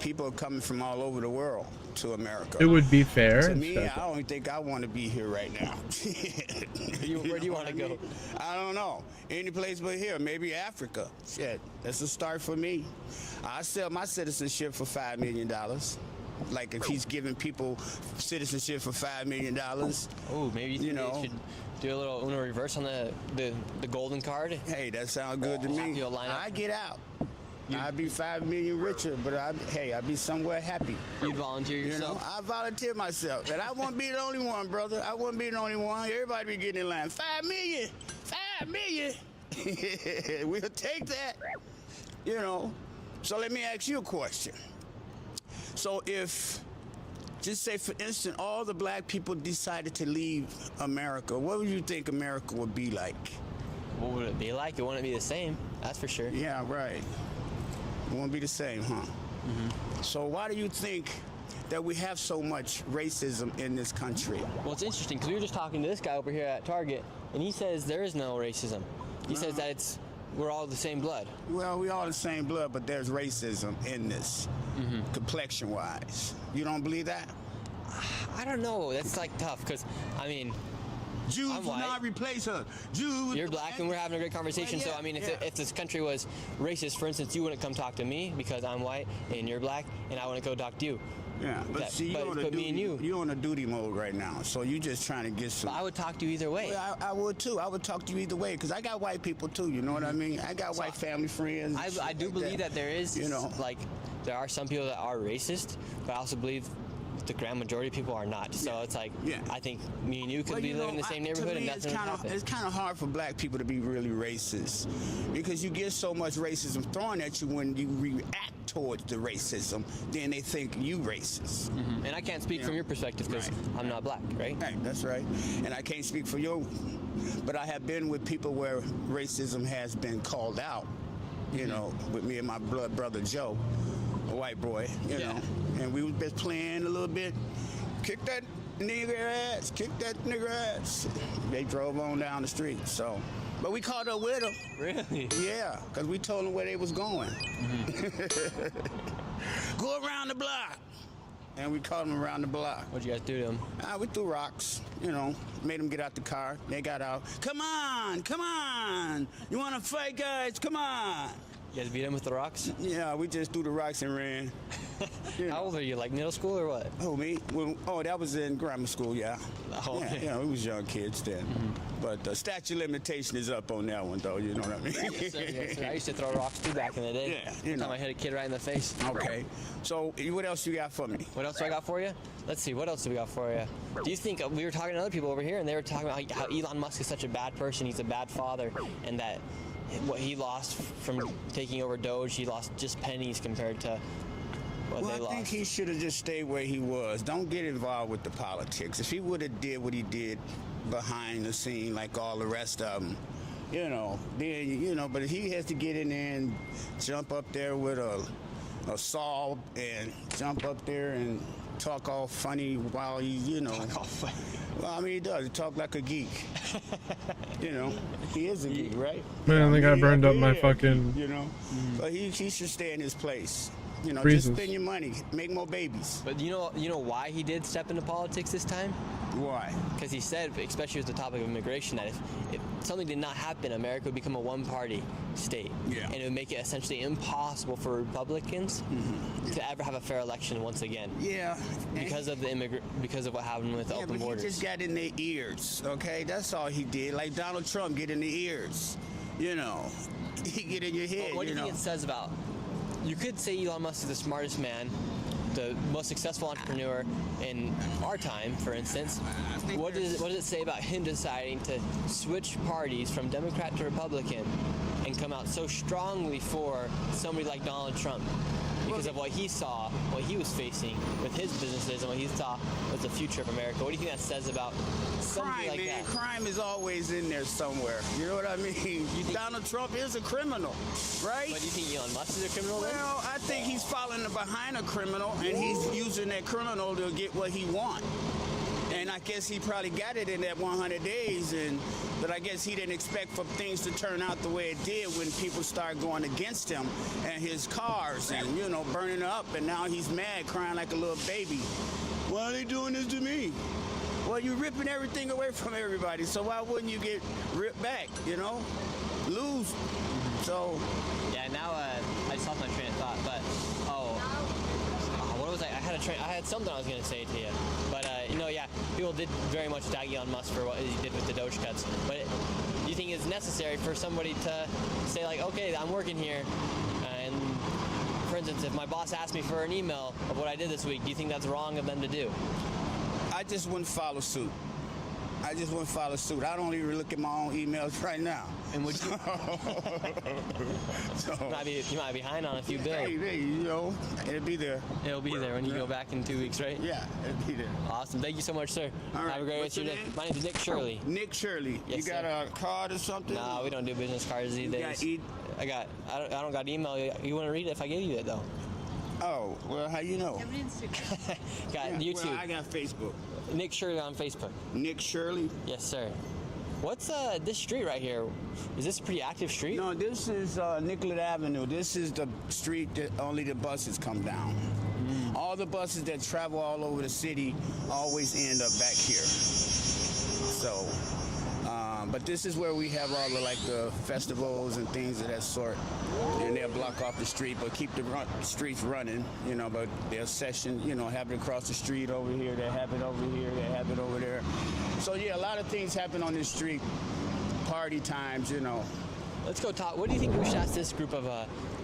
people are coming from all over the world to America. It would be fair. To me, I don't think I want to be here right now. Where do you want to go? I don't know. Any place but here. Maybe Africa. Shit, that's a start for me. I sell my citizenship for $5 million. Like if he's giving people citizenship for $5 million. Oh, maybe you know. Should do a little Uno reverse on the golden card. Hey, that sounds good to me. I get out. I'd be $5 million richer, but I'd be somewhere happy. You'd volunteer yourself? You know, I volunteer myself, and I wouldn't be the only one, brother. I wouldn't be the only one. Everybody be getting in line. $5 million, $5 million. We'll take that. You know. So let me ask you a question. So if, just say for instance, all the black people decided to leave America, what would you think America would be like? What would it be like? It wouldn't be the same, that's for sure. Yeah, right. It won't be the same, huh? Mm-hmm. So why do you think that we have so much racism in this country? Well, it's interesting because we were just talking to this guy over here at Target, and he says there is no racism. He says that we're all the same blood. Well, we all the same blood, but there's racism in this, complexion-wise. You don't believe that? I don't know. That's like tough because, I mean, Jews will not replace us. Jews. You're black, and we're having a great conversation. So, I mean, if this country was racist, for instance, you wouldn't come talk to me because I'm white and you're black, and I wouldn't go talk to you. Yeah, but see, you're on a duty mode right now, so you're just trying to get some. But I would talk to you either way. Well, I would too. I would talk to you either way because I got white people too. You know what I mean? I got white family friends. I do believe that there is, like, there are some people that are racist, but I also believe the grand majority of people are not. So it's like, I think me and you could be living in the same neighborhood and nothing would happen. It's kind of hard for black people to be really racist because you get so much racism thrown at you when you react towards the racism, then they think you racist. And I can't speak from your perspective because I'm not black, right? Right, that's right. And I can't speak for you, but I have been with people where racism has been called out, you know, with me and my blood brother Joe, a white boy, you know, and we was just playing a little bit, kick that nigger ass, kick that nigger ass. They drove on down the street, so. But we caught up with them. Really? Yeah, because we told them where they was going. Go around the block. And we caught them around the block. What'd you guys do to them? We threw rocks, you know, made them get out the car. They got out. Come on, come on. You want to fight, guys? Come on. You guys beat them with the rocks? Yeah, we just threw the rocks and ran. How old are you, like middle school or what? Oh, me? Well, that was in grammar school, yeah. Oh, okay. Yeah, we was young kids then. But the statute of limitation is up on that one, though, you know what I mean? Yes, sir. I used to throw rocks too back in the day. Yeah, One time I hit a kid right in the face. Okay. So what else you got for me? What else do I got for you? Let's see, what else do we got for you? Do you think, we were talking to other people over here, and they were talking about how Elon Musk is such a bad person, he's a bad father, and that what he lost from taking over Doge, he lost just pennies compared to what they lost. I think he should have just stayed where he was. Don't get involved with the politics. If he would have did what he did behind the scene like all the rest of them, you know, then, you know, but he has to get in there and jump up there with a saw and jump up there and talk all funny while he, you know. Talk all funny. Well, I mean, he does. He talk like a geek. You know, he is a geek, right? Man, I think I burned up my fucking. You know, but he should stay in his place. You know, Reasons. just spend your money, make more babies. But you know why he did step into politics this time? Why? Because he said, especially with the topic of immigration, that if something did not happen, America would become a one-party state. Yeah. And it would make it essentially impossible for Republicans to ever have a fair election once again. Yeah. Because of because of what happened with the open borders. He just got in their ears, okay? That's all he did. Like Donald Trump get in the ears. You know, he get in your head. Well, what do you think it says about? You could say Elon Musk is the smartest man, the most successful entrepreneur in our time, for instance. What does it say about him deciding to switch parties from Democrat to Republican and come out so strongly for somebody like Donald Trump? because of what he saw, what he was facing with his businesses, and what he saw was the future of America. What do you think that says about something Crime, like man. that? Crime is always in there somewhere. You know what I mean? Donald Trump is a criminal, right? But do you think Elon Musk is a criminal then? Well, I think he's following behind a criminal, and he's using that criminal to get what he wants. And I guess he probably got it in that 100 days, but I guess he didn't expect for things to turn out the way it did when people started going against him and his cars and, you know, burning up. And now he's mad, crying like a little baby. Why are they doing this to me? Well, you're ripping everything away from everybody, so why wouldn't you get ripped back, you know? Lose. So. Yeah, now I just lost my train of thought, but, what was I had something I was going to say to you, but, you know, yeah, people did very much tag Elon Musk for what he did with the Doge cuts, but do you think it's necessary for somebody to say, like, okay, I'm working here, and, for instance, if my boss asked me for an email of what I did this week, do you think that's wrong of them to do? I just wouldn't follow suit. I don't even look at my own emails right now. And would you? You might be behind on a few bills. Hey, you know, it'll be there. It'll be there when you go back in 2 weeks, right? Yeah, it'll be there. Awesome. Thank you so much, sir. All right. Have a great What's rest of your day. name? My name is Nick Shirley. Nick Shirley. Yes, you got sir. a card or something? No, we don't do business cards these days. I don't got email. You want to read it if I gave you it though? Oh, well, how you know? Got Yeah, YouTube. well, I got Facebook. Nick Shirley on Facebook. Nick Shirley? Yes, sir. What's this street right here? Is this a pretty active street? No, this is Nicollet Avenue. This is the street that only the buses come down. All the buses that travel all over the city always end up back here. So, but this is where we have all the festivals and things of that sort. And they'll block off the street, but keep the streets running, you know, but they'll session, you know, have it across the street over here, they have it over here, they have it over there. So yeah, a lot of things happen on this street. Party times, you know. Let's go talk. What do you think we should ask this group of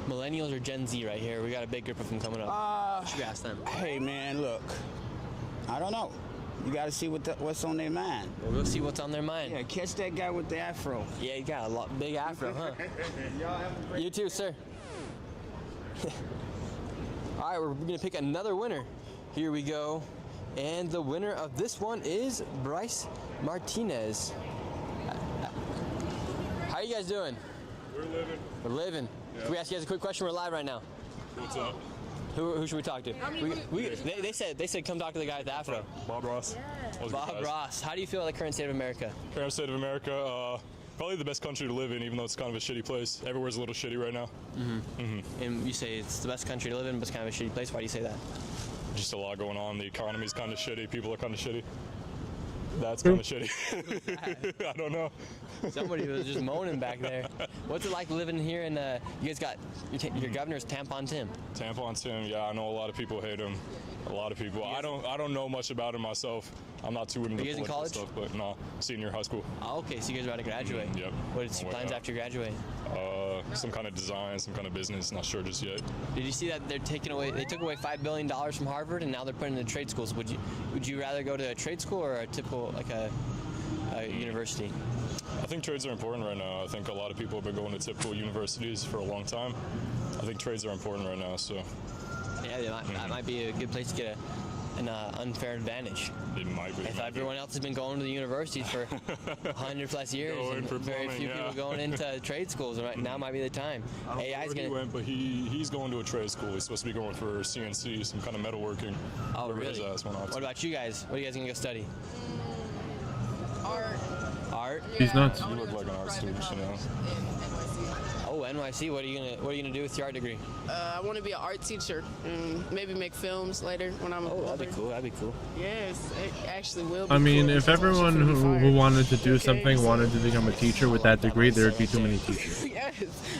millennials or Gen Z right here? We got a big group of them coming up. What should we ask them? Hey man, look, I don't know. You got to see what's on their mind. We'll go see what's on their mind. Yeah, catch that guy with the afro. Yeah, he got a big afro, huh? Y'all have a great You too, sir. All right, we're gonna pick another winner. Here we go. And the winner of this one is Bryce Martinez. How you guys doing? We're living. We're living. Yeah. Can we ask you guys a quick question? We're live right now. What's up? Who should we talk to? They said come talk to the guy with the afro. Bob Ross. Bob Ross. How do you feel about the current state of America? Current state of America, probably the best country to live in, even though it's kind of a shitty place. Everywhere's a little shitty right now. And you say it's the best country to live in, but it's kind of a shitty place. Why do you say that? Just a lot going on. The economy's kind of shitty. People are kind of shitty. That's kind of shitty. I don't know. Somebody was just moaning back there. What's it like living here? And you guys got your governor's Tampon Tim. Tampon Tim, yeah, I know a lot of people hate him. A lot of people. I don't know much about him myself. I'm not too into Are you guys in college? stuff, but no, senior high school. Oh, okay, so you guys are about to graduate. Yep. What is your plans after you graduate? Some kind of design, some kind of business. Not sure just yet. Did you see that they took away $5 billion from Harvard, and now they're putting it in trade schools? Would you rather go to a trade school or a typical a university? I think trades are important right now. I think a lot of people have been going to typical universities for a long time. I think trades are important right now. So. Yeah, that might be a good place to get an unfair advantage. It might be. If everyone else has been going to the universities for 100+ years, and very few people going into trade schools, right now might be the time. AI's he went, but he's going to a trade school. He's supposed to be going for CNC, some kind of metalworking. Oh, really? What about you guys? What are you guys gonna go study? Art. He's nuts. You look like an art student, you know. Oh, NYC. What are you gonna do with your art degree? I want to be an art teacher and maybe make films later when I'm older. That'd be cool. That'd be cool. Yes, it actually will be. I mean, cool. if everyone who wanted to do something wanted to become a teacher with that degree, there would be too many teachers. Yes,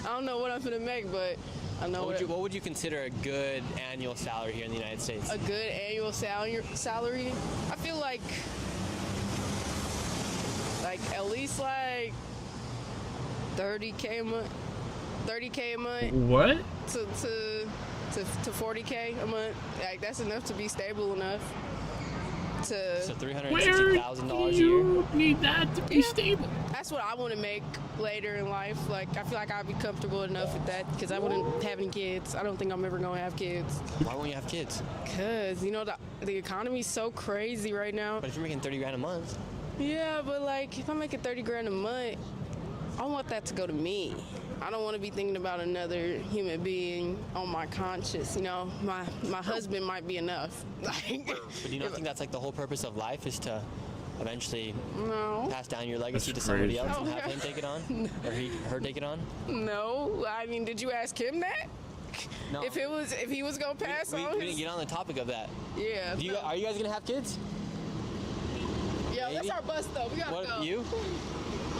I don't know what I'm gonna make, but I know what would you consider a good annual salary here in the United States? A good annual salary? I feel like at least like 30K a month. 30K a month. What? To 40K a month. Like that's enough to be stable enough. to. So Where $360,000 a year. you need that to be stable? That's what I want to make later in life. Like, I feel like I'd be comfortable enough with that because I wouldn't have any kids. I don't think I'm ever gonna have kids. Why won't you have kids? Cause you know the economy's so crazy right now. But if you're making 30 grand a month. Yeah, but like if I'm making 30 grand a month, I want that to go to me. I don't want to be thinking about another human being on my conscience. You know, my husband might be enough. Like, But do you not think that's like the whole purpose of life is to eventually no. pass down your legacy That's to somebody crazy. else and have him take it on? Or her take it on? No, I mean, did you ask him that? No. If he was gonna pass we on didn't his, get on the topic of that. yeah. Are you guys gonna have kids? Yeah, that's our bus though. We gotta go. You?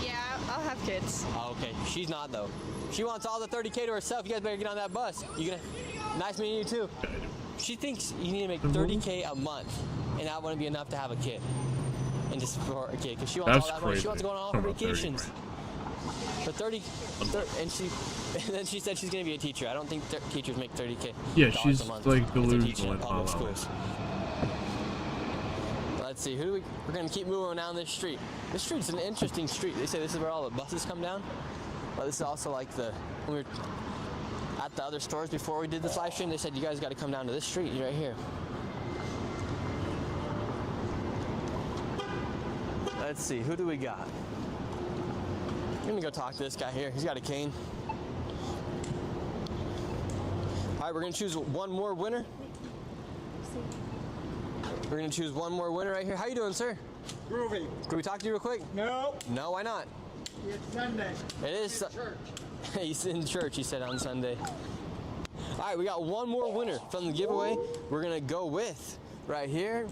Yeah, I'll have kids. Oh, okay. She's not though. She wants all the 30K to herself. You guys better get on that bus. You gonna? Nice meeting you too. She thinks you need to make 30K a month, and that wouldn't be enough to have a kid. And just for a kid, because she wants That's all that money. She crazy. wants to go on all her vacations. But 30, and then she said she's gonna be a teacher. I don't think teachers make 30K. Yeah, dollars she's a month like if they're teaching delusional in in public all that. schools. Let's see, we're gonna keep moving down this street. This street's an interesting street. They say this is where all the buses come down. But this is also like when we were at the other stores before we did this live stream, they said you guys gotta come down to this street right here. Let's see, who do we got? I'm gonna go talk to this guy here. He's got a cane. All right, we're gonna choose one more winner. We're gonna choose one more winner right here. How you doing, sir? Groovy. Can we talk to you real quick? No. No, why not? It's Sunday. It is. He's in church, he said on Sunday. All right, we got one more winner from the giveaway. We're gonna go with, right here,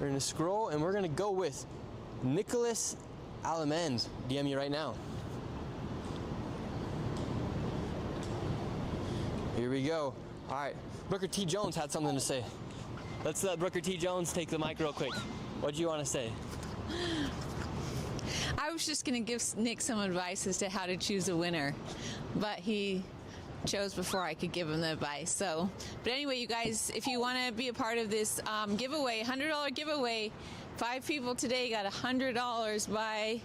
we're gonna scroll and we're gonna go with Nicholas Alamand. DM you right now. Here we go. All right, Booker T. Jones had something to say. Let's let Booker T. Jones take the mic real quick. What do you want to say? I was just going to give Nick some advice as to how to choose a winner, but he chose before I could give him the advice. So, but anyway, you guys, if you want to be a part of this giveaway, $100 giveaway, 5 people today got $100 by,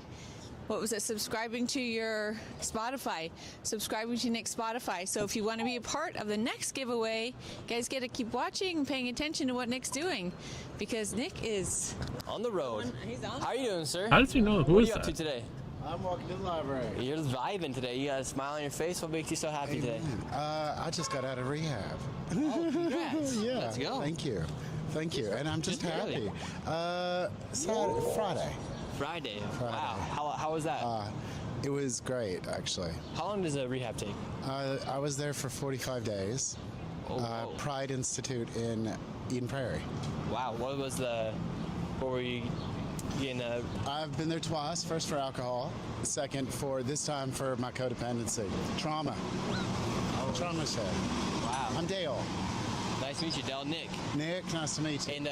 what was it, subscribing to your Spotify, subscribing to Nick's Spotify. So if you want to be a part of the next giveaway, you guys got to keep watching and paying attention to what Nick's doing, because Nick is on the road. He's on. How are you doing, sir? How does he know? Who what is are you up that? to today? I'm walking to the library. You're vibing today. You got a smile on your face. What makes you so happy today? I just got out of rehab. Oh, congrats. Yeah. Let's go. Thank you. Thank you. And I'm just happy. Friday. Friday. Wow. How was that? It was great, actually. How long does a rehab take? I was there for 45 days. Pride Institute in Eden Prairie. Wow. What were you getting? I've been there twice. First for alcohol. Second this time for my codependency. Trauma. Trauma shed. Wow. I'm Dale. Nice to meet you, Dale. Nick. Nick, nice to meet you. And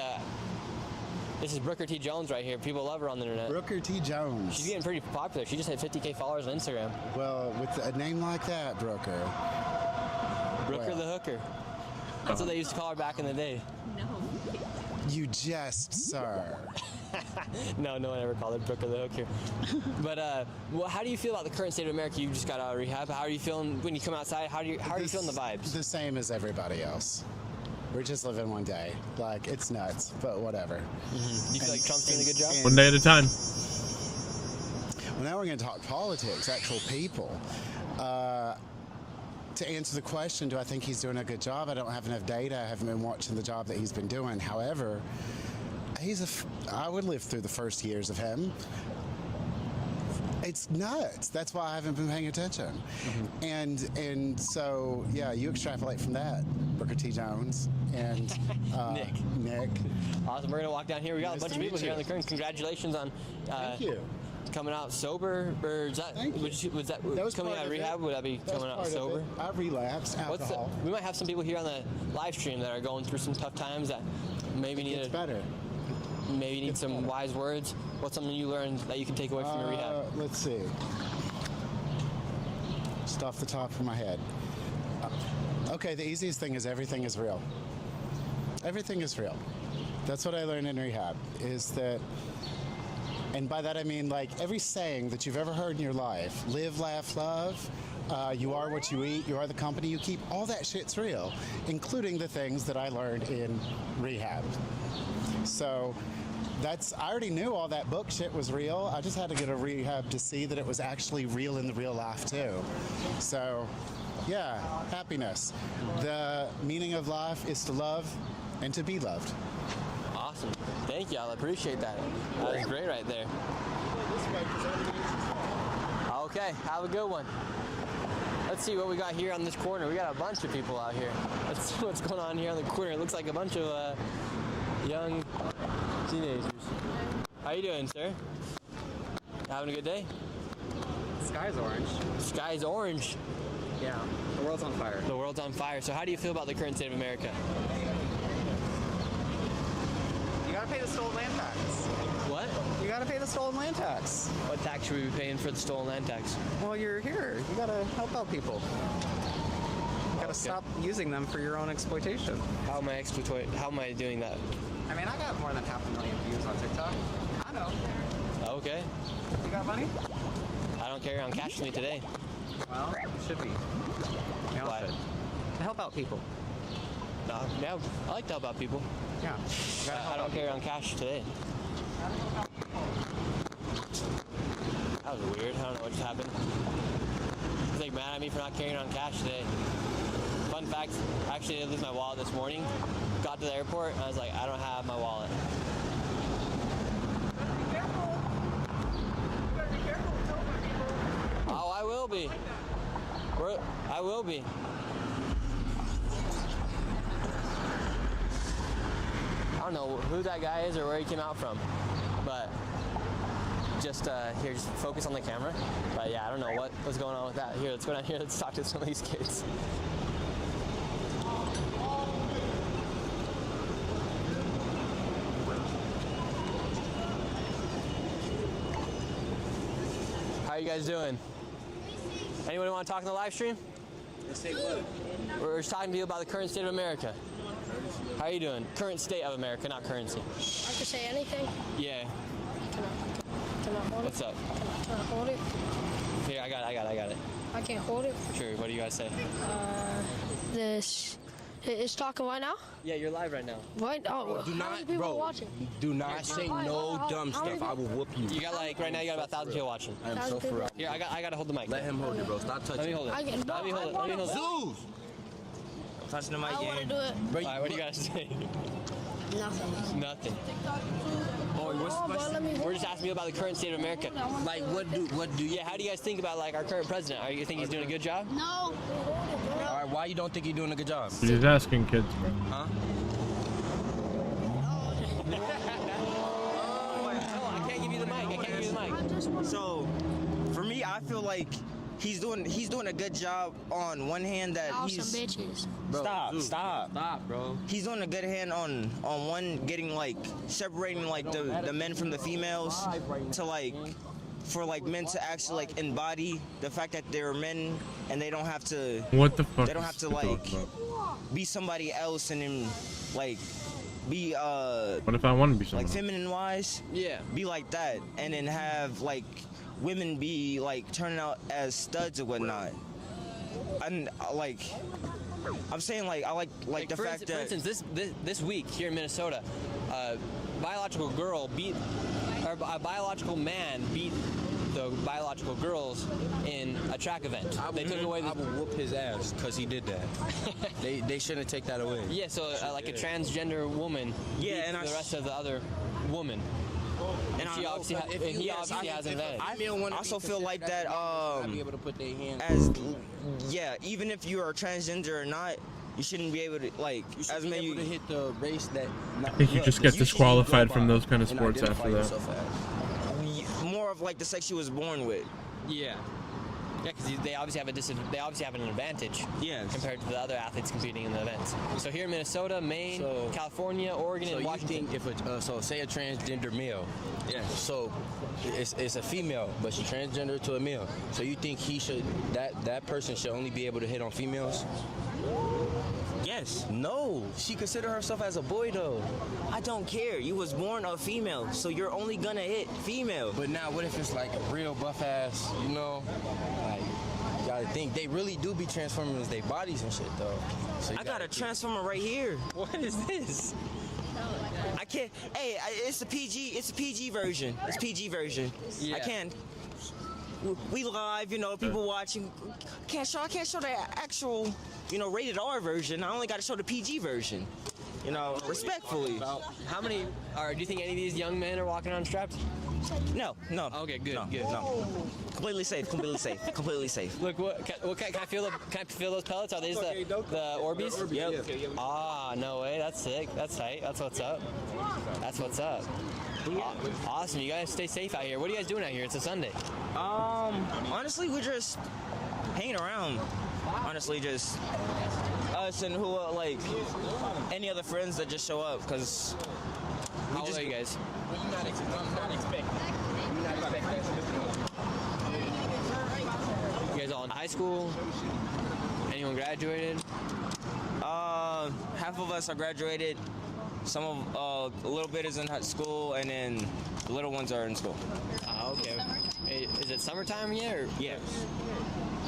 this is Brooker T. Jones right here. People love her on the internet. Brooker T. Jones. She's getting pretty popular. She just had 50K followers on Instagram. Well, with a name like that, Brooker. Brooker the Hooker. That's what they used to call her back in the day. No. You jest, sir. No one ever called her Brooker the Hooker. But how do you feel about the current state of America? You just got out of rehab. How are you feeling when you come outside? How are you feeling the vibes? The same as everybody else. We're just living one day. Like, it's nuts, but whatever. Do you feel like Trump's doing a good job? One day at a time. Well, now we're going to talk politics, actual people. To answer the question, do I think he's doing a good job? I don't have enough data. I haven't been watching the job that he's been doing. However, I would live through the first years of him. It's nuts. That's why I haven't been paying attention. And so, yeah, you extrapolate from that, Booker T. Jones and Nick. Awesome. We're going to walk down here. We got a bunch of people here on the current. Congratulations on Thank you. coming out sober. Or is that, was that coming out of rehab? Would that be coming out sober? I relapsed alcohol. We might have some people here on the live stream that are going through some tough times that maybe need some wise words. What's something you learned that you can take away from your rehab? Let's see. Just off the top of my head. Okay, the easiest thing is everything is real. Everything is real. That's what I learned in rehab, is that, and by that I mean like every saying that you've ever heard in your life, live, laugh, love, you are what you eat, you are the company you keep, all that shit's real, including the things that I learned in rehab. So I already knew all that book shit was real. I just had to go to rehab to see that it was actually real in the real life too. So yeah, happiness. The meaning of life is to love and to be loved. Awesome. Thank you. I appreciate that. That was great right there. Okay, have a good one. Let's see what we got here on this corner. We got a bunch of people out here. Let's see what's going on here on the corner. It looks like a bunch of young teenagers. How you doing, sir? Having a good day? Sky's orange. Sky's orange? Yeah. The world's on fire. The world's on fire. So how do you feel about the current state of America? You gotta pay the stolen land tax. What? You gotta pay the stolen land tax. What tax should we be paying for the stolen land tax? Well, you're here. You gotta help out people. You gotta stop using them for your own exploitation. How am I doing that? I mean, I got more than 500,000 views on TikTok. I know. Okay. You got money? I don't carry on cash with me today. Well, it should be. You know, Why? to help out people. Yeah, I like to help out people. Yeah. I don't carry on cash today. That was weird. I don't know what just happened. He's like mad at me for not carrying on cash today. Fun fact, I actually did lose my wallet this morning. Got to the airport and I was like, I don't have my wallet. Oh, I will be. I will be. I don't know who that guy is or where he came out from, but just here, just focus on the camera. But yeah, I don't know what's going on with that. Here, let's go down here. Let's talk to some of these kids. How are you guys doing? Anybody want to talk in the live stream? We're just talking to you about the current state of America. How are you doing? Current state of America, not currency. I can say anything. Yeah. Can I hold What's up? Can I hold it? Here, I got it. I can't hold it. Sure, what do you guys say? This is talking right now? Yeah, you're live right now. What? Oh, Do how not, many people bro. watching? Do not say no dumb stuff. I will whoop you. You got like, right now you got about 1,000 people watching. I am so for Here, I got to hold the mic. Let him hold it, bro. Stop touching. Let me hold it. Let me hold it. Zeus! Touching the mic, I want to gang. do it. All right, what do you guys say? Nothing. Nothing. Oh, what's the question? We're just asking you about the current state of America. Like, what do you? Yeah, how do you guys think about like our current president? You think he's doing a good job? No. All right, why you don't think you're doing a good job? He's asking kids, bro. Huh? I can't give you the mic. So, for me, I feel like he's doing a good job on one hand that Y'all he's some bitches. Bro, stop, bro. He's doing a good hand on one, getting like separating like the men from the females to like for like men to actually like embody the fact that they're men and they don't have to. What the fuck? They don't have to like be somebody else and then like be What if I want to be someone like else? feminine wise? Yeah. Be like that and then have like women be like turning out as studs or whatnot. And like I'm saying like I like the for fact instance, that for instance, this week here in Minnesota, a biological man beat the biological girls in a track event. They took away I will whoop his ass because he did that. they shouldn't take that away. Yeah, so like a transgender woman beat and the rest of the other woman. And he obviously has an advantage. I also feel like that be able to put their hands even if you are transgender or not, you shouldn't be able to like as many able to hit the race that. I think you just get disqualified from those kind of sports after that. More of like the sex you was born with. Yeah. Yeah, because they obviously have an advantage compared to the other athletes competing in the events. So here in Minnesota, Maine, California, Oregon, and Washington. So you think if say a transgender male, so it's a female, but she's transgender to a male. So you think that person should only be able to hit on females? Yes. Yes. No, she considered herself as a boy though. I don't care. You was born a female, so you're only gonna hit female. But now, what if it's like a real buff ass? You know, like you gotta think they really do be transforming as their bodies and shit though. So I got a transformer right here. What is this? I can't. Hey, it's a PG. It's a PG version. It's PG version. Yeah. I can't. We live, you know, people watching. I can't show the actual, you know, rated R version. I only got to show the PG version. You know, respectfully. How many? Do you think any of these young men are walking around strapped? No. Okay, good, No, good. no. Completely safe. Completely safe. Completely safe. Look, can I feel those pellets? Are these the Orbeez? Yep. Ah, no way. That's sick. That's tight. That's what's up. That's what's up. Awesome. You guys stay safe out here. What are you guys doing out here? It's a Sunday. Honestly, we're just hanging around. Honestly, just us and who like any other friends that just show up because. How old are you guys? You guys all in high school? Anyone graduated? Half of us are graduated. Some of a little bit is in high school, and then the little ones are in school. Okay. Hey, is it summertime yet? Or? Yeah.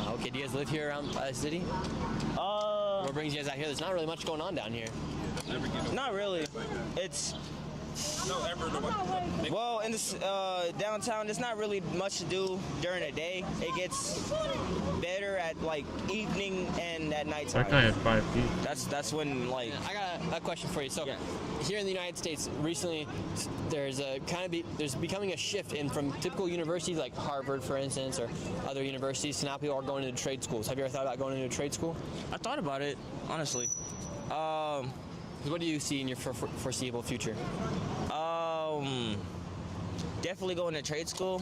Okay. Do you guys live here around the city? What brings you guys out here? There's not really much going on down here. Not really. It's. Well, in this downtown, there's not really much to do during the day. It gets better at like evening and at nighttime. That guy had 5 feet. That's when like. I got a question for you. So, here in the United States, recently there's becoming a shift in from typical universities like Harvard, for instance, or other universities. So now people are going into trade schools. Have you ever thought about going into a trade school? I thought about it, honestly. What do you see in your foreseeable future? Definitely going to trade school,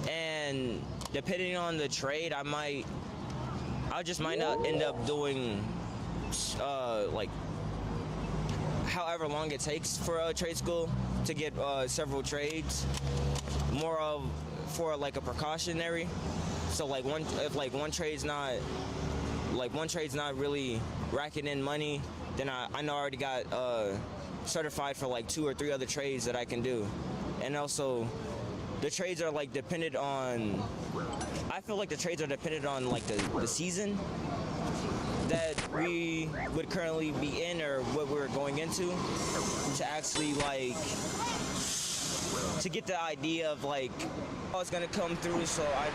and depending on the trade, I just might not end up doing like however long it takes for a trade school to get several trades. More of for like a precautionary. So like if one trade's not really racking in money, then I know I already got certified for like 2 or 3 other trades that I can do. And also, the trades are like dependent on, I feel like the trades are dependent on like the season that we would currently be in or what we're going into to actually like, to get the idea of like, oh, it's gonna come through, so I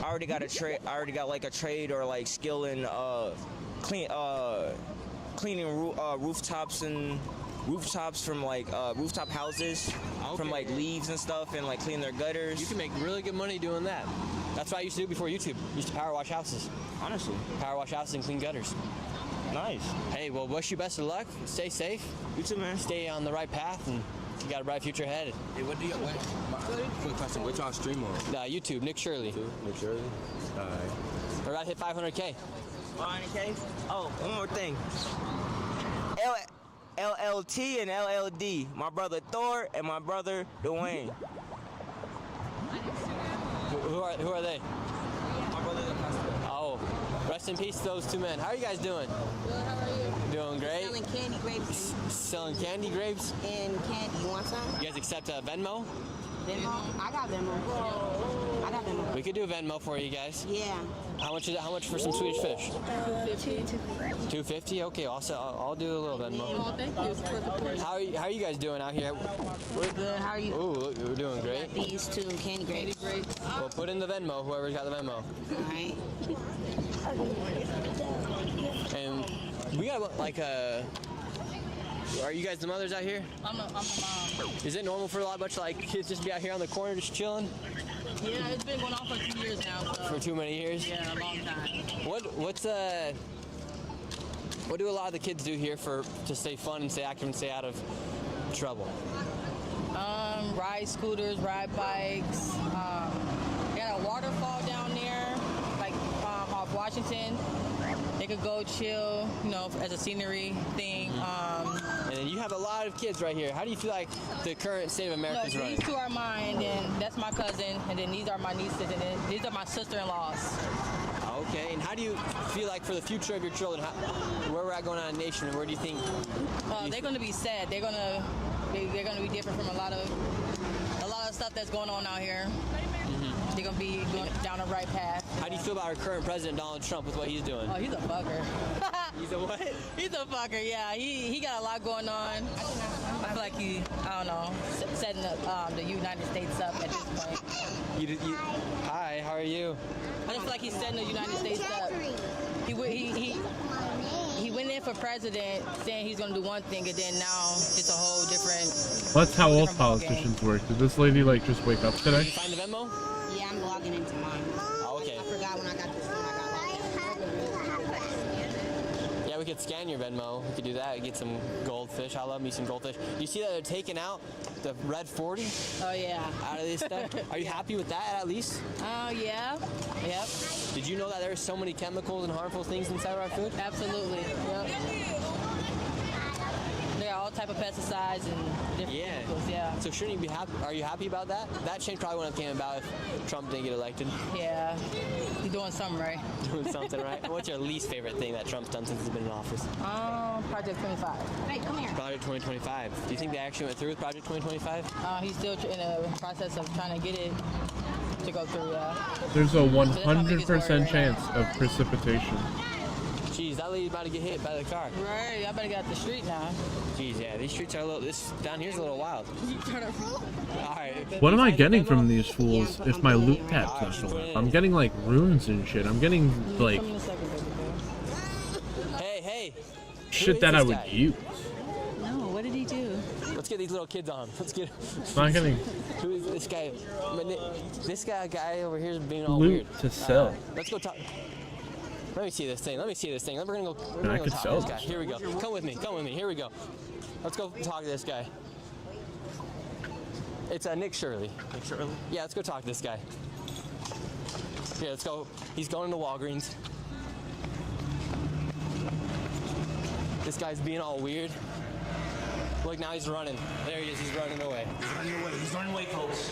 already got a trade. I already got like a trade or like skill in cleaning rooftops from like rooftop houses from like leaves and stuff, and like clean their gutters. You can make really good money doing that. That's what I used to do before YouTube. I used to power wash houses. Honestly. Power wash houses and clean gutters. Nice. Hey, well, wish you best of luck. Stay safe. You too, man. Stay on the right path, and you got a bright future ahead. Hey, quick question. What y'all stream on? YouTube, Nick Shirley. Nick Shirley? Alright. We're about to hit 500K. 500K? Oh, one more thing. LLT and LLD. My brother Thor and my brother Dwayne. Who are they? My brother. Oh, rest in peace to those 2 men. How are you guys doing? Good, how are you? Doing great. Selling candy grapes. Selling candy grapes? And candy. You want some? You guys accept Venmo? Venmo? I got Venmo. I got Venmo. We could do a Venmo for you guys. Yeah. How much is it? How much for some Swedish fish? $250. $250? Okay, I'll do a little Venmo. Oh, thank you. How are you guys doing out here? We're good. How are you? Ooh, look, we're doing great. Got these 2 candy grapes. Well, put in the Venmo, whoever's got the Venmo. All right. And we got like a. Are you guys the mothers out here? I'm the mom. Is it normal for a bunch of like kids just to be out here on the corner just chilling? Yeah, it's been going on for 2 years now. So. For too many years? Yeah, a long time. What do a lot of the kids do here to stay fun and stay active and stay out of trouble? Ride scooters, ride bikes. Got a waterfall down there, like off Washington. They could go chill, as a scenery thing. And you have a lot of kids right here. How do you feel like the current state of America Look, is running? these two are mine, and that's my cousin, and then these are my nieces, and then these are my sister-in-laws. Okay, and how do you feel like for the future of your children, where we're at going on in the nation, where do you think? They're going to be sad. They're going to be different from a lot of stuff that's going on out here. They're going to be going down the right path. How do you feel about our current president, Donald Trump, with what he's doing? Oh, he's a fucker. He's a what? He's a fucker, yeah. He got a lot going on. I feel like he, I don't know, setting the United States up at this point. Hi, how are you? I just feel like he's setting the United States up. He went in for president saying he's going to do one thing, and then now it's a whole different... Well, that's how all politicians work. Did this lady like just wake up today? Did you find the Venmo? Yeah, I'm logging into mine. Oh, okay. I forgot when I got this phone. Yeah, we could scan your Venmo. We could do that. Get some goldfish. I love me some goldfish. You see that they're taking out the red 40? Oh, yeah. Out of this stuff? Are you happy with that at least? Oh, yeah. Yep. Did you know that there's so many chemicals and harmful things inside of our food? Absolutely. Yep. There are all type of pesticides and different chemicals, yeah. So shouldn't you be happy? Are you happy about that? That change probably wouldn't have came about if Trump didn't get elected. Yeah. He's doing something right. Doing something right. What's your least favorite thing that Trump's done since he's been in office? Project 25. Hey, come here. Project 2025. Do you think they actually went through with Project 2025? He's still in the process of trying to get it to go through, yeah. There's a 100% chance of precipitation. Jeez, that lady's about to get hit by the car. Right, I better get out the street now. Jeez, yeah, these streets are a little, this down here's a little wild. All right. What am I getting from these fools if my loot tab's not going up? I'm getting like runes and shit. I'm getting like Hey. shit that I would use. No, what did he do? Let's get these little kids on. Let's get. Not getting Who is this guy? This guy over here is being all loot weird. to sell. Let's go talk. Let me see this thing. We're gonna go. We're I gonna go could talk sell to this guy. this. Here we go. Come with me. Here we go. Let's go talk to this guy. It's Nick Shirley. Nick Shirley? Yeah, let's go talk to this guy. Yeah, let's go. He's going to Walgreens. This guy's being all weird. Look, now he's running. There he is. He's running away. He's running away, folks.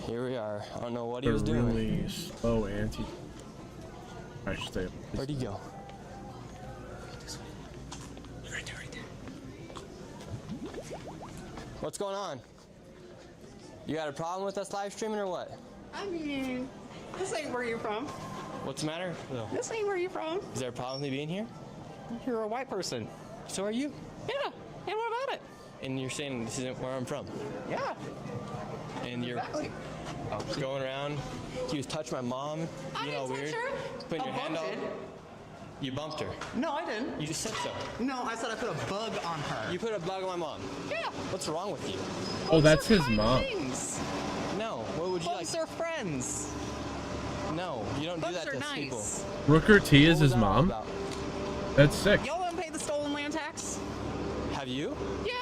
Here we are. I don't know what he was doing. Really slow anti. I should stay up. Where'd he go? What's going on? You got a problem with us live streaming or what? I mean, this ain't where you're from. What's the matter? No. This ain't where you're from. Is there a problem with me being here? You're a white person. So are you? Yeah. And what about it? And you're saying this isn't where I'm from? Yeah. And you're going around. You touch my mom. You know, weird. Putting your hand on. You bumped her. No, I didn't. You just said so. No, I said I put a bug on her. You put a bug on my mom. Yeah. What's wrong with you? Oh, that's his mom. Things. No. What would you Bugs are friends. No, you don't Bugs do that are to nice. people. Rooker T is his mom. That's sick. Y'all haven't paid the stolen land tax? Have you? Yeah.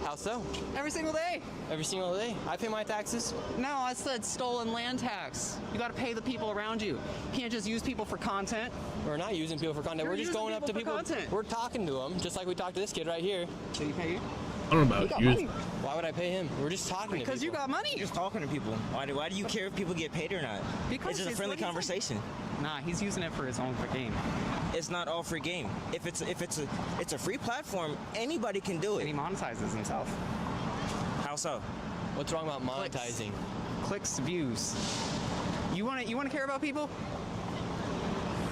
How so? Every single day. Every single day? I pay my taxes? No, I said stolen land tax. You got to pay the people around you. You can't just use people for content. We're not using people for content. You're We're just using going up to people for people. content. We're talking to them, just like we talked to this kid right here. Did he pay you? I don't know about you. Why would I pay him? We're just talking to people. Because you got money. Just talking to people. Why do you care if people get paid or not? Because it's just a it's friendly what he said. conversation. Nah, he's using it for his own game. It's not all free game. If it's a free platform, anybody can do it. And he monetizes himself. How so? What's wrong about monetizing? Clicks, views. You want to care about people?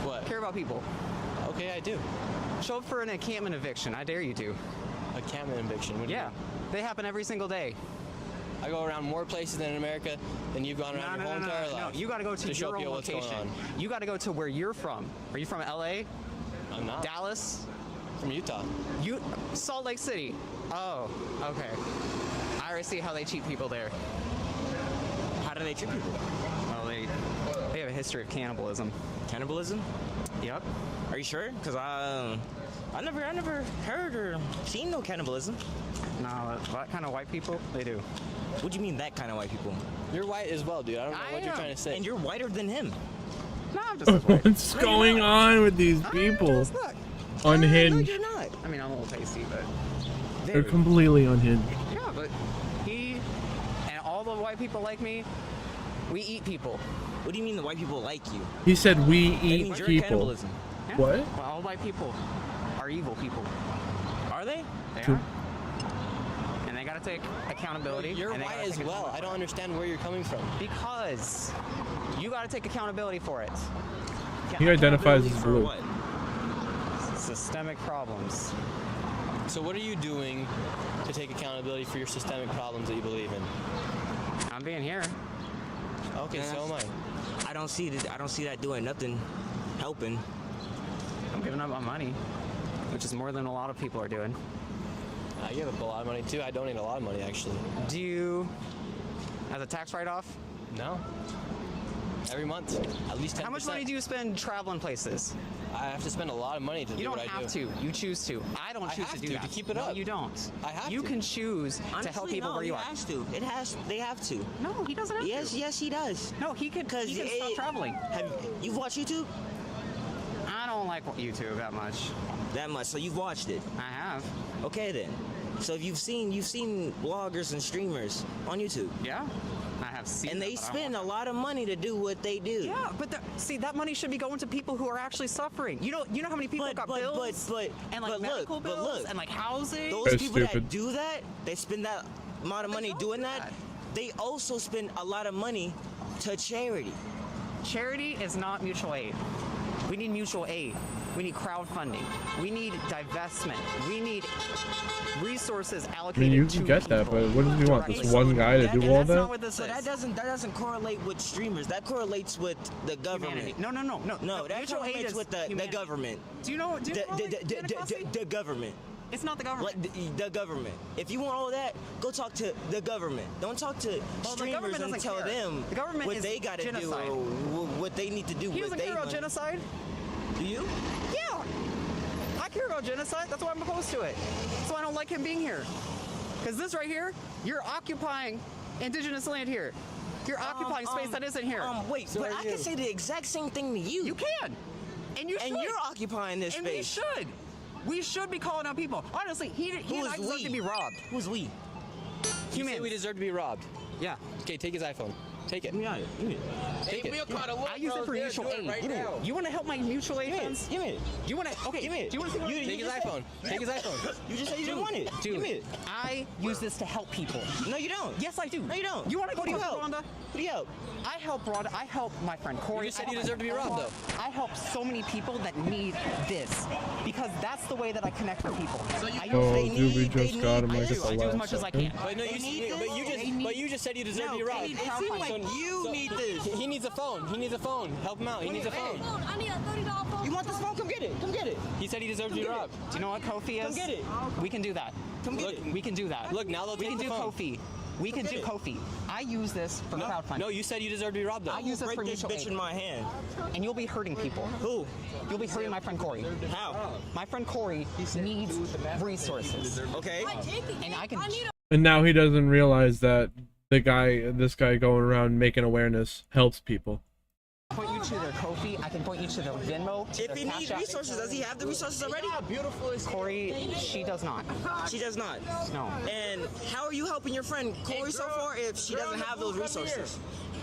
What? Care about people. Okay, I do. Show up for an encampment eviction. I dare you to. A encampment eviction? What do you Yeah. mean? They happen every single day. I go around more places than in America than you've gone around your whole entire life. No, you got to go to show your own people what's going location. on. You got to go to where you're from. Are you from LA? I'm not. Dallas? From Utah. Salt Lake City. Oh, okay. I already see how they treat people there. How do they treat people? Well, they have a history of cannibalism. Cannibalism? Yep. Are you sure? Because I never heard or seen no cannibalism. No, that kind of white people, they do. What do you mean that kind of white people? You're white as well, dude. I don't know what you're trying to say. And you're whiter than him. No, I'm just this way. What's going on with these people? Unhinged. You're not. I mean, I'm a little pasty, but They're completely unhinged. yeah, but he and all the white people like me, we eat people. What do you mean the white people like you? He said we That eat means you're people. cannibalism. Yeah. What? Well, all white people are evil people. Are they? They True. are. And they gotta take accountability. You're and they white gotta as take well. I don't understand where you're coming from. Because you gotta take accountability for it. He identifies as blue. Systemic problems. So what are you doing to take accountability for your systemic problems that you believe in? I'm being here. Okay, so am I. I don't see that doing nothing, helping. I'm giving up my money, which is more than a lot of people are doing. I give up a lot of money too. I donate a lot of money actually. Do you, as a tax write-off? No. Every month, at least 10%. How much money do you spend traveling places? I have to spend a lot of money to You do don't what I have do. to. You choose to. I don't choose to do that. to keep it no, up. you don't. I have You to. can choose to help Honestly, people no, where you he are. has to. They have to. No, he doesn't have Yes, to. yes, he does. No, he can stop traveling. You've watched YouTube? I don't like YouTube that much. That much. So you've watched it? I have. Okay then. So you've seen bloggers and streamers on YouTube. Yeah. I have seen. And they that, but I spend a lot of money to do what they do. Yeah, but see, that money should be going to people who are actually suffering. You know how many people got bills and like medical bills and like housing. Those people that do that, they spend that amount of money doing that. They also spend a lot of money to charity. Charity is not mutual aid. We need mutual aid. We need crowdfunding. We need divestment. We need resources I allocated mean, you to can get that, but what does he want? This one guy to do all that? So that doesn't correlate with streamers. That correlates with the government. Humanity. No. No, that mutual aid correlates is with the humanity. government. Do you know? The government. It's not the government. Like the government. If you want all that, go talk to the government. Don't talk to streamers and tell them the government what is they got to do genocide. or what they need to do. He what doesn't they care about want. genocide. Do you? Yeah. I care about genocide. That's why I'm opposed to it. That's why I don't like him being here. Because this right here, you're occupying indigenous land here. You're occupying space that isn't here. Wait, but I can say the exact same thing to you. You can. And you should. And you're occupying this and space. we should. We should be calling out people. Honestly, he and I deserve to be robbed. Who's we? You say we deserve to be robbed. Yeah. Okay, take his iPhone. Take it. Give me it. Take it. I use it for mutual aid. You want to help my mutual aid funds? Give me it. Do you want to? Okay. Give me it. Do you want to see Take his iPhone. Take his iPhone. You just said you didn't want it. Dude, Give me it. I use this to help people. No, you don't. Yes, I do. No, you don't. You want to go Who do to you help? Rhonda? Who do you help? I help Rhonda. I help my friend Corey. You just said I you help deserve to be my robbed, grandma. I help so many people that need this because that's the way that I connect with people. Oh, dude, we just got him like at the I do as last much as I second. can. But no, you just said you deserve to be robbed. It seems like you need this. He needs a phone. He needs a phone. Help him out. He needs a phone. I need a $30 phone. You want this phone? Come get it. Come get it. He said he deserves to be robbed. Do you know what Kofi is? Come get it. We can do that. Come get it. We can do that. Look, now they'll we take can the do phone. Kofi. We can do Kofi. I use this for crowdfunding. No, you said you deserve to be robbed though. I use this Break for this mutual bitch aid. in my hand. And you'll be hurting people. Who? You'll be hurting my friend Corey. How? My friend Corey needs resources. Okay. And I can. And now he doesn't realize that this guy going around making awareness helps people. Point you to their Kofi. I can point you to their Venmo. To If their he Cash needs App. resources, does he have the resources already? Corey, she does not. She does not. No. And how are you helping your friend Corey so far if she doesn't have those resources?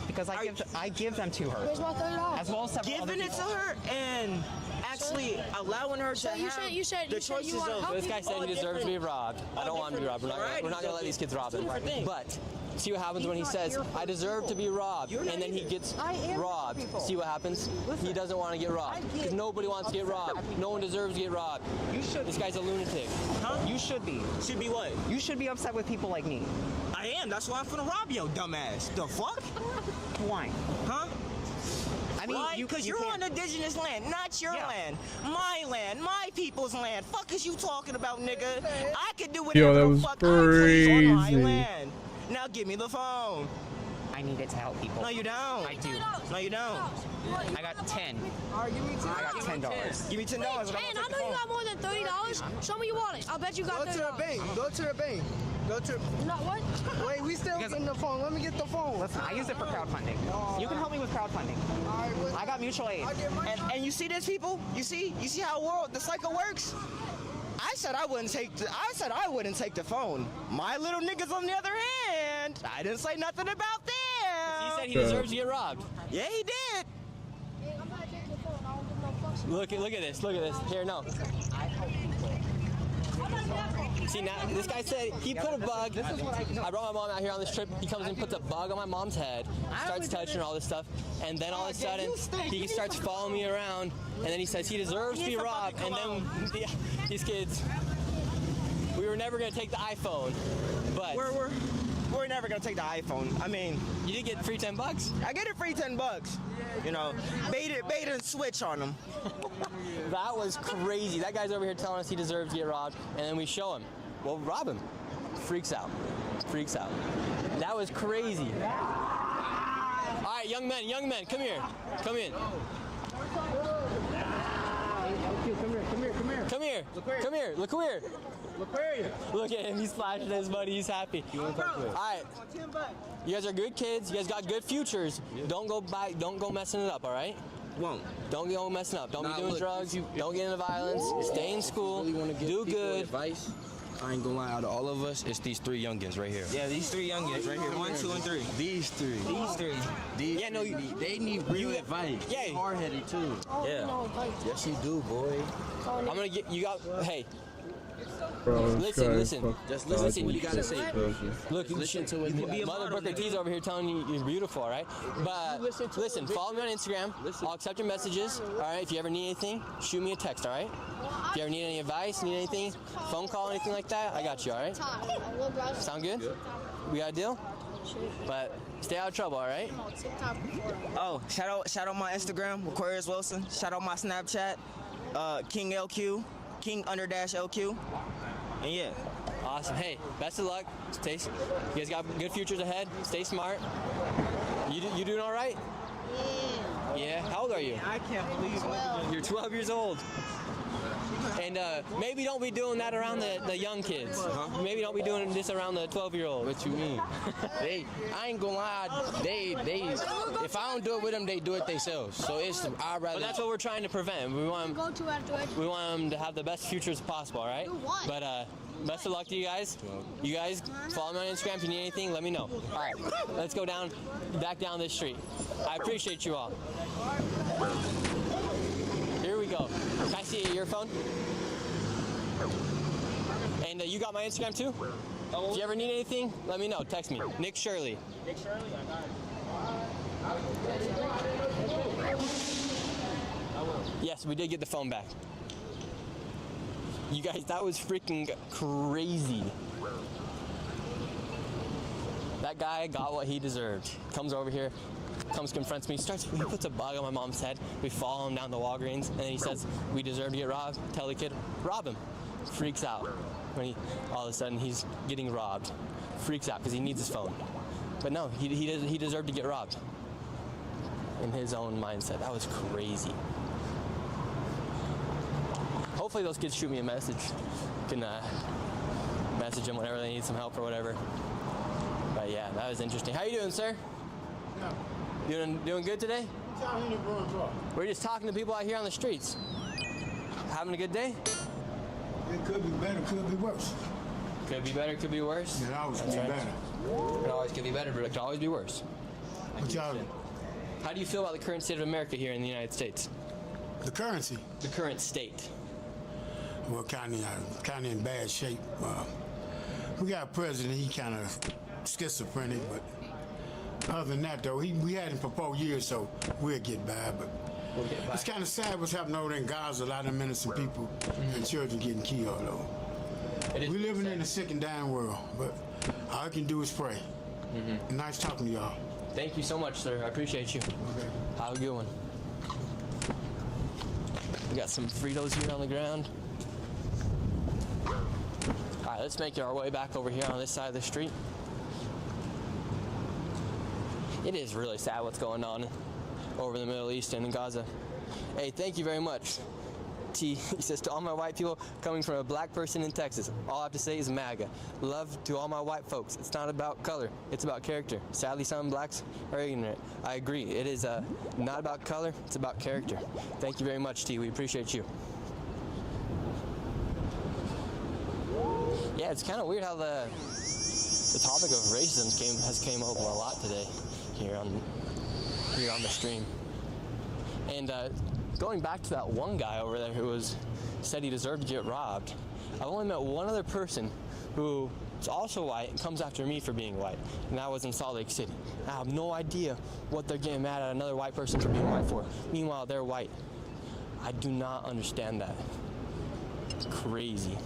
Because I give them to her. Where's my $30? As well as several other Giving it to people. her and actually allowing her to you have said the you choices wanna of help This guy said he deserves to be robbed. I don't want to be robbed. We're not gonna let these kids rob him. different things. But see what happens when he says, "I deserve to be robbed," and then he gets robbed. See what happens? He doesn't want to get robbed because nobody wants to get robbed. No one deserves to get robbed. You should. This guy's a lunatic. Huh? You should be. Should be what? You should be upset with people like me. I am. That's why I'm finna rob your dumbass. The fuck? Why? Huh? I mean, Why? Because you're on indigenous land, not your land. My people's land. Fuck is you talking about, nigga? I can do whatever Yo, that the was fuck I please on my crazy. land. Now give me the phone. I need it to help people. No, you don't. I do. No, you don't. I got 10. All right, give me $10. I got $10. Give me $10. Wait, 10, I know you got more than $30. Show me your wallet. I bet you got $30. Go to the bank. Go to the bank. Go to. No, what? Wait, we still getting the phone. Let me get the phone. Listen, I use it for crowdfunding. You can help me with crowdfunding. I got mutual aid. And you see this, people? You see how the cycle works? I said I wouldn't take the phone. My little niggas on the other hand, I didn't say nothing about them. He said he deserves to get robbed. Yeah, he did. Look at this. Here, no. See, now, this guy said he put a bug. I brought my mom out here on this trip. He comes and puts a bug on my mom's head, starts touching all this stuff, and then all of a sudden, he starts following me around, and then he says he deserves to be robbed, and then these kids, we were never going to take the iPhone, but... We're never gonna take the iPhone. I mean, you did get free $10. I get a free $10. You know, bait and switch on them. That was crazy. That guy's over here telling us he deserves to get robbed, and then we show him. Well, rob him. Freaks out. That was crazy. All right, young men, come here. Come in. Come here. Look at him. He's flashing at his buddy. He's happy. All right. You guys are good kids. You guys got good futures. Don't go messing it up. All right. Won't. Don't go messing up. Don't be doing drugs. Don't get into violence. Stay in school. Do good. Advice. I ain't gonna lie, out of all of us, it's these 3 youngins right here. Yeah, these 3 youngins right here. 1, 2, and 3. These 3. Yeah, no, they need real advice. Yeah. Hard-headed too. Yeah. Yes, you do, boy. I'm gonna get you got. Hey. Bro, Listen. Just listen. What you gotta say, bro. Look, listen to it. Mother Booker T's over here telling you you're beautiful, all right? But listen, follow me on Instagram. I'll accept your messages, all right? If you ever need anything, shoot me a text, all right? If you ever need any advice, need anything, phone call, anything like that, I got you, all right? Sound good? We got a deal? But stay out of trouble, all right? Oh, shout out my Instagram, Aquarius Wilson. Shout out my Snapchat, King LQ, King_LQ. And yeah. Awesome. Hey, best of luck. You guys got good futures ahead. Stay smart. You doing all right? Yeah. How old are you? I can't believe it. You're 12 years old. And maybe don't be doing that around the young kids. Maybe don't be doing this around the 12-year-old. What you mean? I ain't gonna lie. They. If I don't do it with them, they do it themselves. So I'd rather. But that's what we're trying to prevent. We want them to have the best futures possible. All right. But best of luck to you guys. You guys follow me on Instagram. If you need anything, let me know. All right. Let's go back down this street. I appreciate you all. Here we go. Can I see your phone? And you got my Instagram too? If you ever need anything, let me know. Text me. Nick Shirley. Nick Shirley, I got it. Yes, we did get the phone back. You guys, that was freaking crazy. That guy got what he deserved. Comes over here, confronts me, he puts a bug on my mom's head. We follow him down the Walgreens, and then he says, we deserve to get robbed. Tell the kid, rob him. Freaks out when all of a sudden he's getting robbed. Freaks out because he needs his phone. But no, he deserved to get robbed. In his own mindset. That was crazy. Hopefully those kids shoot me a message. Can message them whenever they need some help or whatever. But yeah, that was interesting. How you doing, sir? Doing good today? We're just talking to people out here on the streets. Having a good day? It could be better, could be worse. Could be better, could be worse. It always could be better. It always could be better, but it could always be worse. How do you feel about the current state of America here in the United States? The currency? The current state. Well, kind of in bad shape. We got a president, he kind of schizophrenic, but other than that, though, we had him for 4 years, so we'll get by. But it's kind of sad what's happening over there in Gaza. A lot of innocent people and children getting killed, though. We're living in a sick and dying world, but all I can do is pray. Nice talking to y'all. Thank you so much, sir. I appreciate you. Okay. Have a good one. We got some Fritos here on the ground. All right, let's make our way back over here on this side of the street. It is really sad what's going on over in the Middle East and in Gaza. Hey, thank you very much. T, he says, to all my white people coming from a black person in Texas, all I have to say is MAGA. Love to all my white folks. It's not about color, it's about character. Sadly, some blacks are ignorant. I agree. It is not about color, it's about character. Thank you very much, T. We appreciate you. Yeah, it's kind of weird how the topic of racism has came up a lot today here on the stream. And going back to that one guy over there who said he deserved to get robbed, I've only met one other person who is also white and comes after me for being white, and that was in Salt Lake City. I have no idea what they're getting mad at another white person for being white for. Meanwhile, they're white. I do not understand that. It's crazy.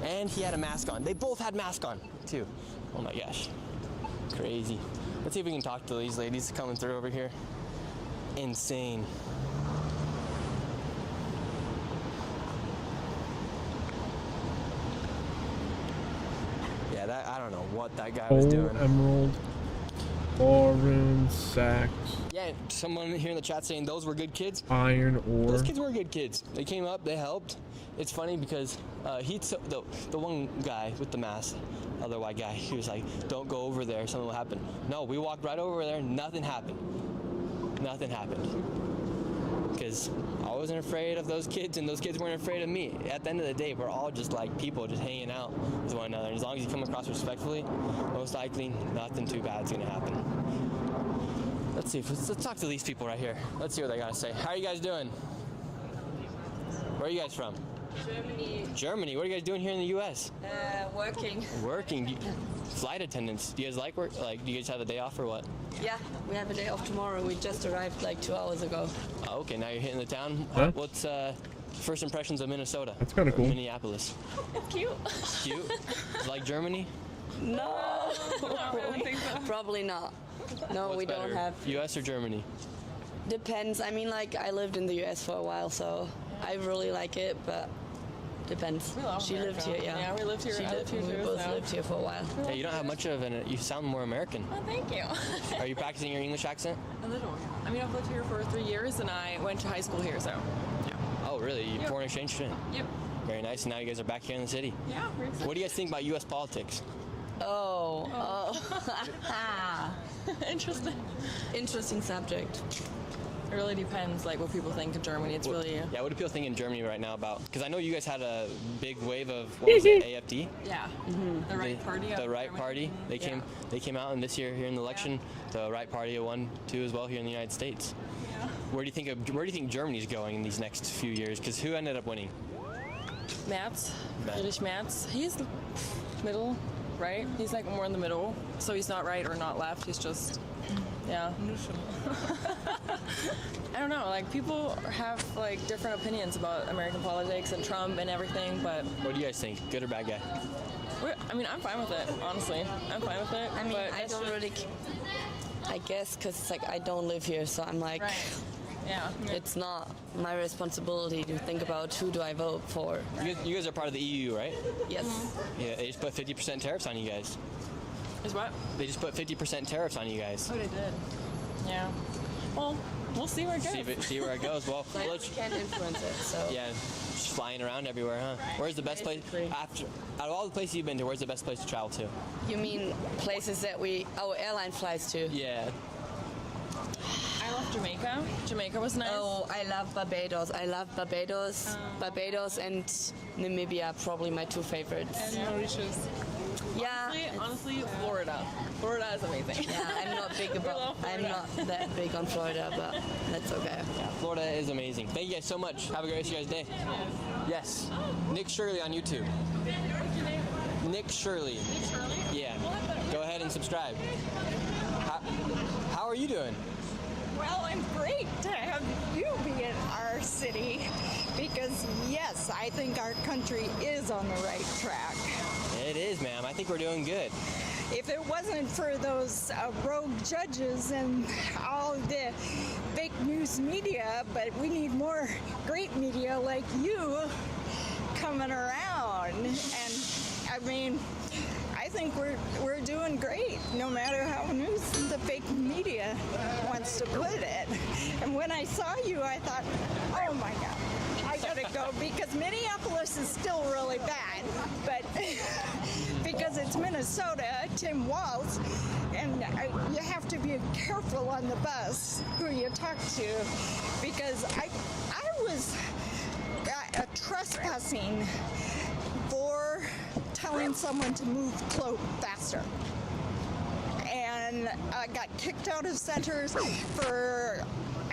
And he had a mask on. They both had masks on, too. Oh my gosh. Crazy. Let's see if we can talk to these ladies coming through over here. Insane. Yeah, I don't know what that guy was doing. Emerald, Ballroom, Sacks. Yeah, someone here in the chat saying those were good kids. Iron ore. Those kids were good kids. They came up, they helped. It's funny because the one guy with the mask, other white guy, he was like, don't go over there, something will happen. No, we walked right over there, nothing happened. Nothing happened. Because I wasn't afraid of those kids and those kids weren't afraid of me. At the end of the day, we're all just like people just hanging out with one another. And as long as you come across respectfully, most likely nothing too bad's gonna happen. Let's see, let's talk to these people right here. Let's see what they gotta say. How are you guys doing? Where are you guys from? Germany. Germany. What are you guys doing here in the U.S.? Working. Working. Flight attendants. Do you guys like work? Like, do you guys have a day off or what? Yeah, we have a day off tomorrow. We just arrived like 2 hours ago. Oh, okay, now you're hitting the town. Huh? What's first impressions of Minnesota? That's kind of cool. Minneapolis. It's cute. It's cute. Like Germany? No. Probably not. No, What's we better, don't have. U.S. or Germany? Depends. I mean, like, I lived in the U.S. for a while, so I really like it, but depends. We love she America. lived here, yeah. Yeah, we lived here. I lived here We too, both so. lived here for a while. Yeah, you don't have much of an. You sound more American. Oh, thank you. Are you practicing your English accent? A little. I mean, I've lived here for 3 years, and I went to high school here, so yeah. Oh, really? You Yep. foreign exchange student? Yep. Very nice. And now you guys are back here in the city. Yeah, we're excited. What do you guys think about U.S. politics? Oh. Interesting. Interesting subject. It really depends, like, what people think of Germany. It's really. Yeah, what do people think in Germany right now about? Because I know you guys had a big wave of what was it, AFD? Yeah. The right party. The right party. They came out, and this year here in the election, the right party won too as well here in the United States. Yeah. Where do you think Germany's going in these next few years? Because who ended up winning? Merz. Merz. Friedrich Merz. He's middle, right? He's like more in the middle. So he's not right or not left. He's just, yeah. I don't know. Like, people have like different opinions about American politics and Trump and everything, but. What do you guys think? Good or bad guy? I mean, I'm fine with it. Honestly, I'm fine with it. I mean, but I don't really. I guess because it's like I don't live here, so I'm like. Right. Yeah. It's not my responsibility to think about who do I vote for. You guys are part of the EU, right? Yes. Yeah, they just put 50% tariffs on you guys. Is what? They just put 50% tariffs on you guys. Oh, they did. Yeah. Well, we'll see where it goes. See where it goes. Well, Like, let's. we can't influence it, so. Yeah, just flying around everywhere, huh? Where's the best place? Out of all the places you've been to, where's the best place to travel to? You mean places that our airline flies to? Yeah. I love Jamaica. Jamaica was nice. Oh, I love Barbados. Barbados and Namibia are probably my two favorites. And Mauritius. Yeah. Honestly, Florida. Florida is amazing. Yeah, I'm not that big on Florida, but that's okay. Yeah, Florida is amazing. Thank you guys so much. Have a great rest of your guys' day. Yes. Nick Shirley on YouTube. Nick Shirley. Yeah. Go ahead and subscribe. How are you doing? Well, I'm great to have you be in our city because, yes, I think our country is on the right track. It is, ma'am. I think we're doing good. If it wasn't for those rogue judges and all the fake news media, but we need more great media like you coming around and I mean, I think we're doing great, no matter how the fake media wants to put it. And when I saw you, I thought, oh my God, I gotta go, because Minneapolis is still really bad, but because it's Minnesota, Tim Walz, and you have to be careful on the bus who you talk to, because I was trespassing for telling someone to move faster. And I got kicked out of centers for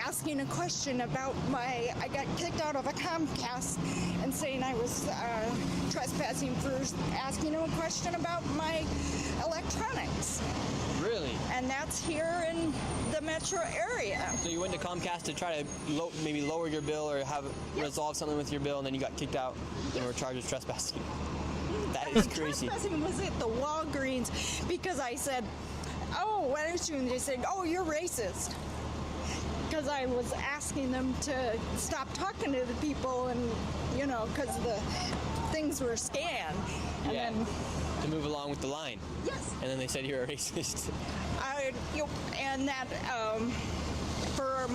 asking a question about I got kicked out of a Comcast and saying I was trespassing for asking him a question about my electronics. Really? And that's here in the metro area. So you went to Comcast to try to maybe lower your bill or resolve something with your bill, and then you got kicked out and were charged with trespassing. That is crazy. Trespassing was at the Walgreens because I said, oh, why don't you? And they said, oh, you're racist. Because I was asking them to stop talking to the people, and, you know, because the things were scanned. And then, to move along with the line. Yes. And then they said you're a racist. And that for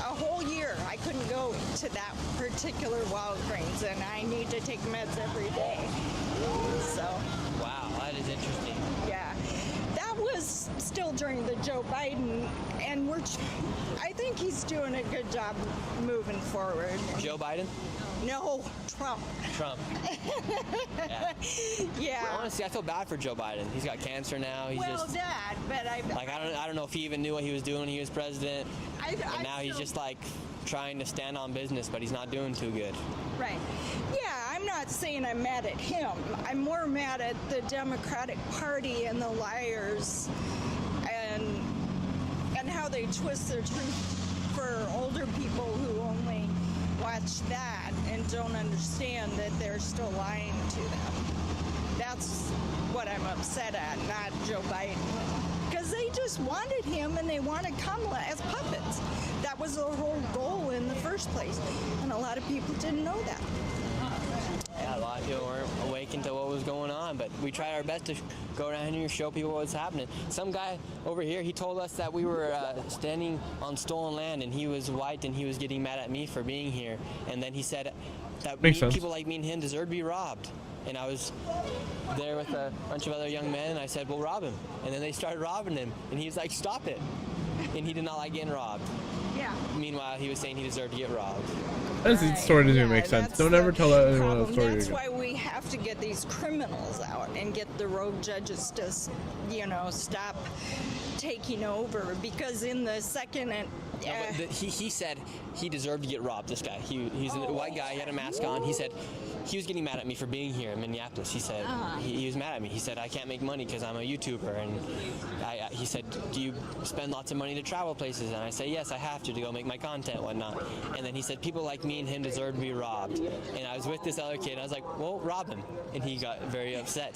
a whole year I couldn't go to that particular Walgreens, and I need to take meds every day. So. Wow, that is interesting. Yeah. That was still during the Joe Biden, and I think he's doing a good job moving forward. Joe Biden? No, Trump. Trump. Yeah. Honestly, I feel bad for Joe Biden. He's got cancer now. He's just that, but I don't know if he even knew what he was doing when he was president. And now he's just like trying to stand on business, but he's not doing too good. Right. Yeah, I'm not saying I'm mad at him. I'm more mad at the Democratic Party and the liars and how they twist their truth for older people who only watch that and don't understand that they're still lying to them. That's what I'm upset at, not Joe Biden. Because they just wanted him and they wanted Kamala as puppets. That was their whole goal in the first place. And a lot of people didn't know that. Yeah, a lot of people weren't awakened to what was going on, but we tried our best to go around here and show people what's happening. Some guy over here, he told us that we were standing on stolen land, and he was white, and he was getting mad at me for being here. And then he said that people like me and him deserve to be robbed. And I was there with a bunch of other young men, and I said, well, rob him. And then they started robbing him, and he was like, stop it. And he did not like getting robbed. Yeah. Meanwhile, he was saying he deserved to get robbed. That story doesn't even make sense. Don't ever tell anyone that story That's again. why we have to get these criminals out and get the rogue judges to, stop taking over. Because in the second and he said he deserved to get robbed, this guy. He's a white guy, he had a mask on. He said he was getting mad at me for being here in Minneapolis. He said he was mad at me. He said I can't make money because I'm a YouTuber. And he said, do you spend lots of money to travel places? And I say, yes, I have to go make my content and whatnot. And then he said, people like me and him deserve to be robbed. And I was with this other kid, and I was like, well, rob him. And he got very upset.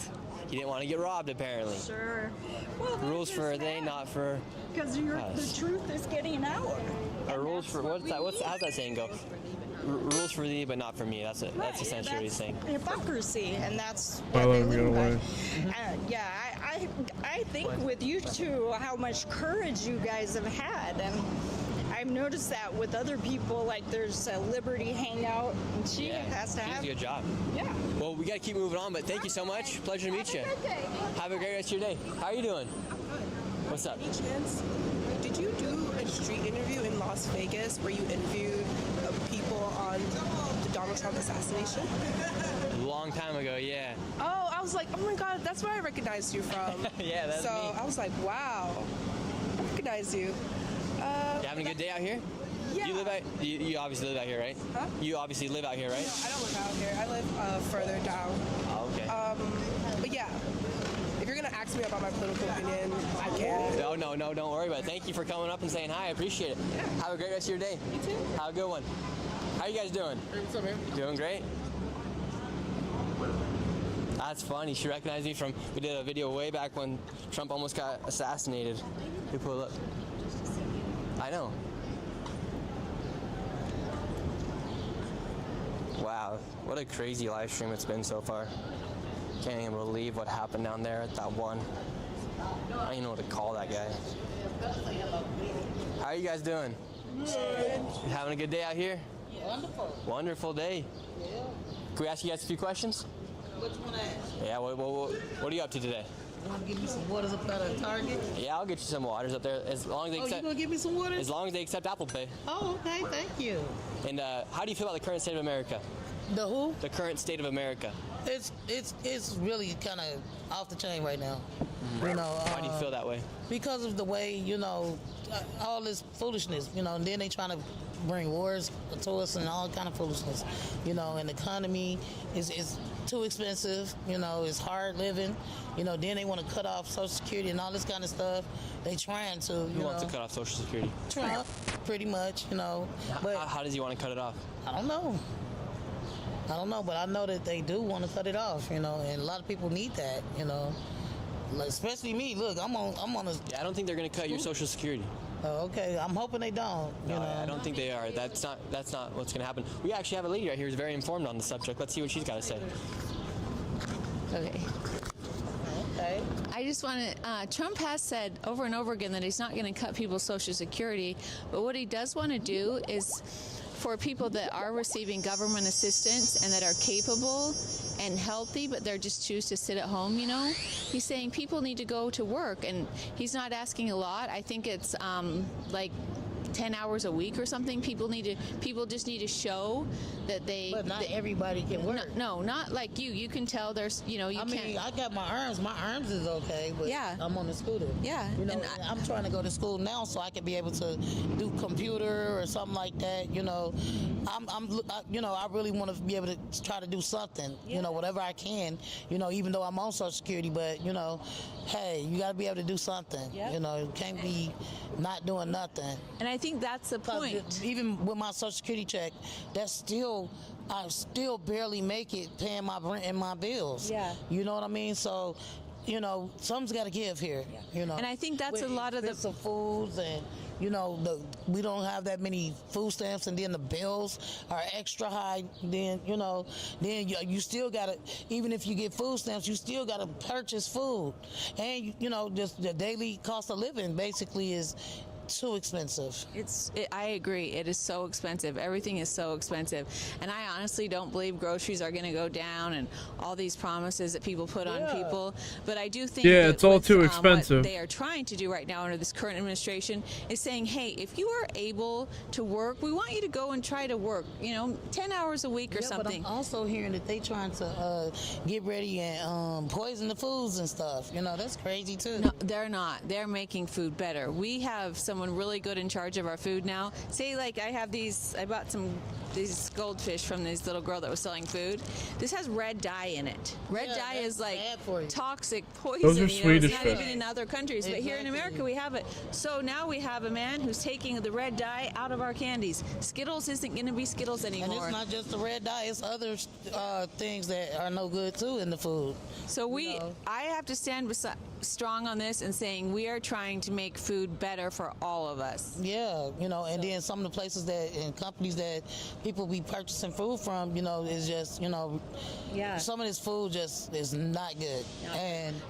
He didn't want to get robbed, apparently. Sure. Well, rules for they, not for because the truth is getting out. Rules for how's that saying go? Rules for thee, but not for me. That's essentially what he's saying. Hypocrisy, and that's Why what let they him get live by. away? Yeah, I think with you two, how much courage you guys have had, and I've noticed that with other people. Like there's a Liberty Hangout, and she has to have. She does a good job. Yeah. Well, we got to keep moving on, but thank you so much. Pleasure to meet you. Have a great rest of your day. How are you doing? What's up? Any chance, did you do a street interview in Las Vegas where you interviewed people on the Donald Trump assassination? A long time ago, yeah. Oh, I was like, oh my God, that's where I recognized you from. Yeah, that's so me. I was like, wow, I recognize you. You having a good day out here? Yeah. You obviously live out here, right? Huh? You obviously live out here, right? No, I don't live out here. I live further down. Oh, okay. But yeah, if you're gonna ask me about my political opinion, I can. No, don't worry about it. Thank you for coming up and saying hi. I appreciate it. Yeah. Have a great rest of your day. You too. Have a good one. How you guys doing? Hey, what's up, man? Doing great. That's funny. She recognized me from, we did a video way back when Trump almost got assassinated. We pull up. I know. Wow, what a crazy live stream it's been so far. Can't even believe what happened down there at that one. I don't even know what to call that guy. How are you guys doing? Good. You having a good day out here? Wonderful. Wonderful day. Yeah. Can we ask you guys a few questions? Which one ask? Yeah, what are you up to today? You want to give me some waters up at a Target? Yeah, I'll get you some waters up there as long as they Oh, accept. you gonna give me some waters? As long as they accept Apple Pay. Oh, okay. Thank you. And how do you feel about the current state of America? The who? The current state of America. It's really kind of off the chain right now. You know. Why do you feel that way? Because of the way, you know, all this foolishness, you know, and then they trying to bring wars to us and all kind of foolishness, you know, and the economy is too expensive, you know, it's hard living, you know, then they want to cut off Social Security and all this kind of stuff. They trying to, Who wants to cut off Social Security? Trump, pretty much, you know. But How does he want to cut it off? I don't know, but I know that they do want to cut it off, you know, and a lot of people need that, you know. Like, especially me. Look, I'm on a. Yeah, I don't think they're going to cut your Social Security. Oh, okay. I'm hoping they don't. You No, know. I don't think they are. That's not what's going to happen. We actually have a lady right here who's very informed on the subject. Let's see what she's got to say. Okay. Okay. I just want to. Trump has said over and over again that he's not going to cut people's Social Security, but what he does want to do is for people that are receiving government assistance and that are capable and healthy, but they're just choose to sit at home, you know, he's saying people need to go to work, and he's not asking a lot. I think it's like 10 hours a week or something. People just need to show that they. But not everybody can work. No, not like you. You can tell there's, you know, you can't. I mean, I got my arms. My arms is okay, but Yeah. I'm on the scooter. Yeah, You know, and and I'm trying to go to school now so I can be able to do computer or something like that. You know, you know, I really want to be able to try to do something. You know, whatever I can. You know, even though I'm on Social Security, but you know, hey, you got to be able to do something. Yep. You know, you can't be not doing nothing. And I think that's the point. Even with my Social Security check, I still barely make it paying my rent and my bills. Yeah. You know what I mean? So, you know, something's got to give here. You know. And I think that's With a lot of the expensive foods and. You know, we don't have that many food stamps, and then the bills are extra high. Then, you know, then you still got to, even if you get food stamps, you still got to purchase food. And, you know, just the daily cost of living basically is too expensive. I agree. It is so expensive. Everything is so expensive. And I honestly don't believe groceries are going to go down and all these promises that people put on people. But I do think Yeah, that it's all too what expensive. they are trying to do right now under this current administration is saying, hey, if you are able to work, we want you to go and try to work, you know, 10 hours a week or something. But I'm also hearing that they trying to get ready and poison the foods and stuff. You know, that's crazy too. No, they're not. They're making food better. We have someone really good in charge of our food now. Say, like, I bought these goldfish from this little girl that was selling food. This has red dye in it. Red dye is like toxic poison. Those are you know? Swedish It's not fish. even in other countries, but here in America we have it. So now we have a man who's taking the red dye out of our candies. Skittles isn't going to be Skittles anymore. And it's not just the red dye, it's other things that are no good too in the food. So I have to stand strong on this and saying we are trying to make food better for all of us. Yeah, you know, and then some of the places that and companies that people be purchasing food from, you know, is just, you know, some of this food just is not good.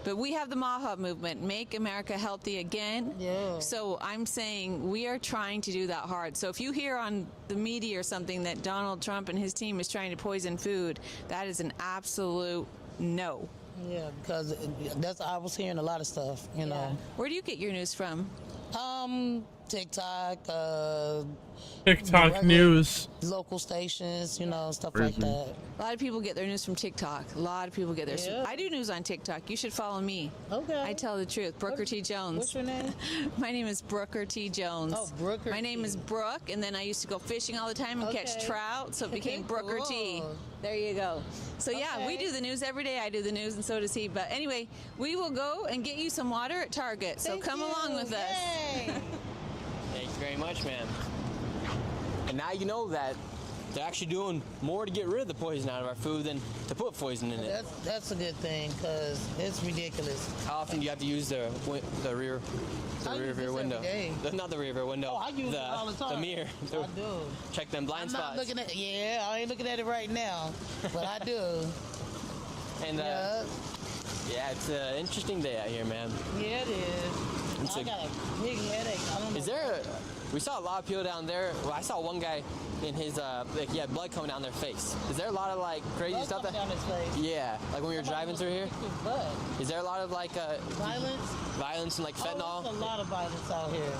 But we have the MAHA movement, Make America Healthy Again. Yeah. So I'm saying we are trying to do that hard. So if you hear on the media or something that Donald Trump and his team is trying to poison food, that is an absolute no. Yeah, because I was hearing a lot of stuff, you know. Where do you get your news from? TikTok, TikTok regular news. local stations, you know, stuff Crazy. like that. A lot of people get their news from TikTok. A lot of people get their. Yeah. I do news on TikTok. You should follow me. Okay. I tell the truth. Brooker T. Jones. What's your name? My name is Brooker T. Jones. Oh, Brooker My name T. is Brooke, and then I used to go fishing all the time and catch Okay. trout, so it became Okay, Brooker T. cool. There you go. So yeah, we Okay. do the news every day. I do the news, and so does he. But anyway, we will go and get you some water at Target. So Thank come you. along with us. Yay. Thank you very much, ma'am. And now you know that they're actually doing more to get rid of the poison out of our food than to put poison in it. That's a good thing, because it's ridiculous. How often do you have to use the rear I use rear this window? every day. Not the rear window. Oh, I use it all the time. mirror. I do. Check them blind I'm not spots. looking at, I ain't looking at it right now, but I do. And yeah, it's an interesting day out here, man. Yeah, it is. I got a big headache. I don't know. Is there? We saw a lot of people down there. Well, I saw one guy in his like he had blood coming down their face. Is there a lot of like crazy blood stuff down his face? Yeah, like when we were driving through here. Blood. Is there a lot of like violence? Violence and like fentanyl? There's a lot of violence out here.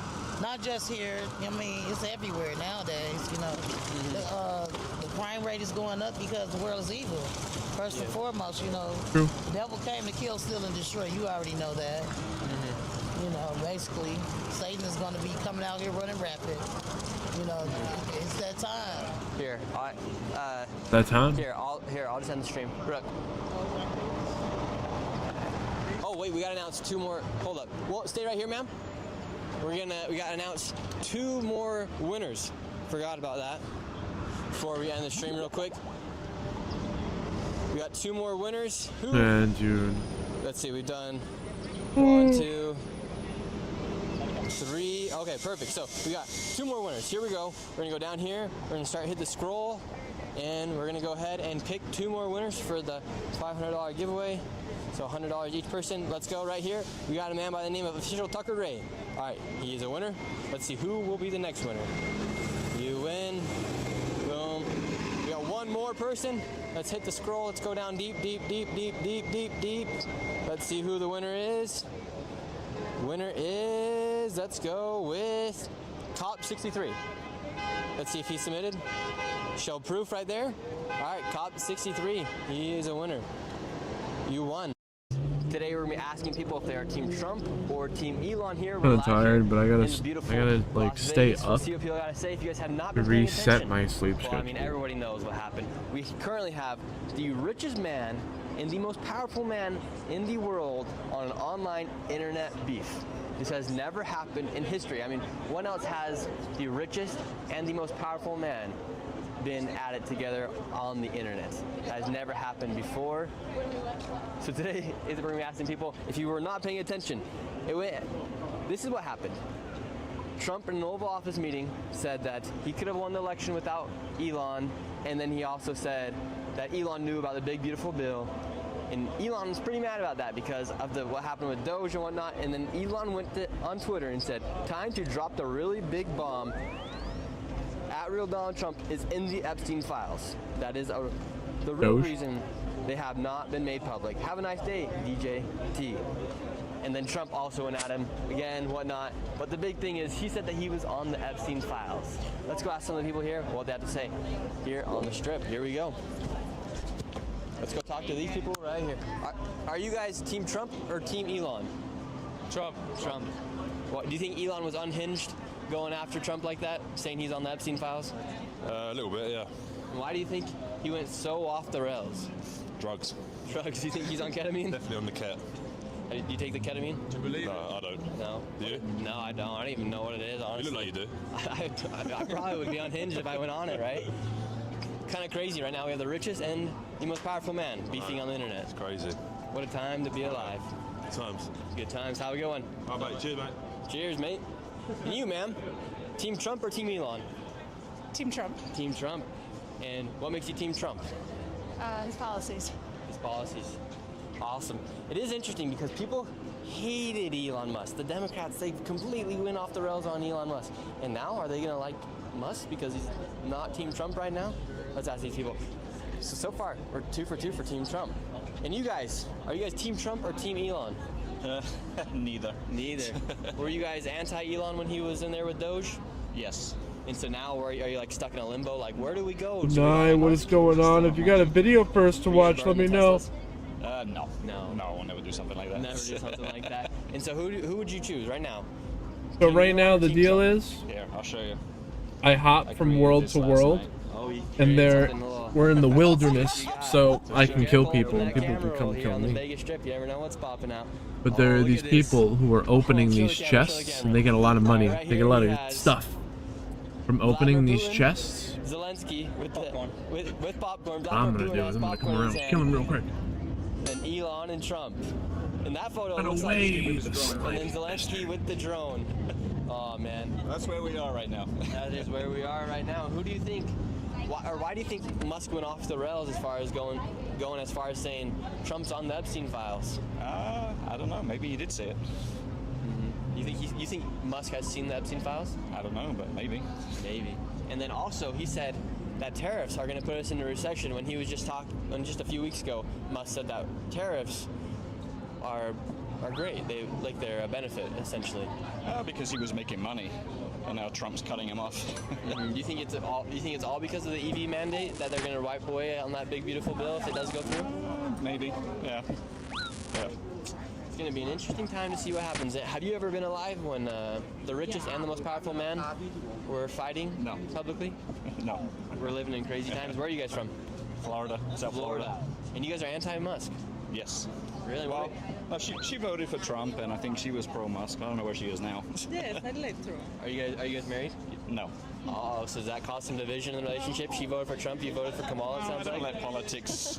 Not just here. I mean, it's everywhere nowadays. You know, the crime rate is going up because the world is evil. First and foremost, you know, True. The devil came to kill, steal, and destroy. You already know that. You know, basically, Satan is going to be coming out here running rapid. You know, it's that time. Here, That time? Here, I'll just end the stream. Brooke. Oh wait, we gotta announce 2 more. Hold up. Well, stay right here, ma'am. We gotta announce 2 more winners. Forgot about that. Before we end the stream, real quick. We got 2 more winners. Who? And June. Let's see, we've done 1, 2, 3. Okay, perfect. So we got 2 more winners. Here we go. We're gonna go down here. We're gonna hit the scroll, and we're gonna go ahead and pick 2 more winners for the $500 giveaway. So $100 each person. Let's go right here. We got a man by the name of Official Tucker Ray. All right, he is a winner. Let's see who will be the next winner. You win. Boom. We got 1 more person. Let's hit the scroll. Let's go down deep, deep, deep, deep, deep, deep, deep. Let's see who the winner is. Winner is, let's go with Cop63. Let's see if he submitted. Show proof right there. All right, Cop63, he is a winner. You won. Today we're gonna be asking people if they are Team Trump or Team Elon here. I'm kinda tired, but I gotta like stay up See what people gotta say. If you guys have not to been paying reset attention. my sleep Well, schedule. I mean, everybody knows what happened. We currently have the richest man and the most powerful man in the world on an online internet beef. This has never happened in history. I mean, when else has the richest and the most powerful man been at it together on the internet? That has never happened before. So today we're going to be asking people, if you were not paying attention, this is what happened. Trump in an Oval Office meeting said that he could have won the election without Elon, and then he also said that Elon knew about the big beautiful bill, and Elon was pretty mad about that because of what happened with Doge and whatnot. And then Elon went on Twitter and said, "Time to drop the really big bomb. At real Donald Trump is in the Epstein files. That is the real reason they have not been made public. Have a nice day, DJ T." And then Trump also went at him again, whatnot. But the big thing is, he said that he was on the Epstein files. Let's go ask some of the people here what they have to say here on the strip. Here we go. Let's go talk to these people right here. Are you guys Team Trump or Team Elon? Trump. Trump. What, do you think Elon was unhinged going after Trump like that, saying he's on the Epstein files? A little bit, yeah. Why do you think he went so off the rails? Drugs. Drugs? You think he's on ketamine? Definitely on the ket. Do you take the ketamine? Do you believe No, I don't. No. Do you? No, I don't. I don't even know what it is, honestly. You look like you do. I probably would be unhinged if I went on it, right? Kind of crazy right now. We have the richest and the most powerful man beefing on the internet. It's crazy. What a time to be alive. Good times. Good times. How we going? How about you? Cheers, mate. Cheers, mate. And you, ma'am? Team Trump or Team Elon? Team Trump. Team Trump. And what makes you Team Trump? His policies. His policies. Awesome. It is interesting because people hated Elon Musk. The Democrats, they completely went off the rails on Elon Musk. And now, are they going to like Musk because he's not Team Trump right now? Let's ask these people. So far, we're 2 for 2 for Team Trump. And you guys, are you guys Team Trump or Team Elon? Neither. Neither. Were you guys anti-Elon when he was in there with Doge? Yes. And so now, are you like stuck in a limbo? Like, where do we go? Nye, what is going on? If you got a video for us to watch, let me know. No. No, I'll never do something like that. Never do something like that. And so who would you choose right now? So right now the deal is, Here, I'll show you. I hop from world to world, and we're in the wilderness, so I can kill people, and people can come kill me. Vegas Strip, you never know what's popping out. But there are these people who are opening these chests, and they get a lot of money. They get a lot of stuff from opening these chests. Zelensky with popcorn. What I'm gonna do is I'm gonna come around, kill him real quick. And Elon and Trump. In that photo, Run looks away. like, and then Zelensky with the drone. Oh man. That's where we are right now. That is where we are right now. Who do you think Why do you think Musk went off the rails as far as going as far as saying Trump's on the Epstein files? I don't know. Maybe he did say it. You think Musk has seen the Epstein files? I don't know, but maybe. Maybe. And then also he said that tariffs are going to put us into recession. When he was just a few weeks ago, Musk said that tariffs are great. They're a benefit essentially. Because he was making money, and now Trump's cutting him off. You think it's all because of the EV mandate that they're going to wipe away on that big beautiful bill if it does go through? Maybe. Yeah. It's going to be an interesting time to see what happens. Have you ever been alive when the richest and the most powerful man were fighting publicly? No. We're living in crazy times. Where are you guys from? Florida. South Florida. And you guys are anti-Musk? Yes. Really? Well, she voted for Trump, and I think she was pro-Musk. I don't know where she is now. Yes, I lived through. Are you guys married? No. Oh, so does that cause some division in the relationship? She voted for Trump, you voted for Kamala, it sounds I don't like? let politics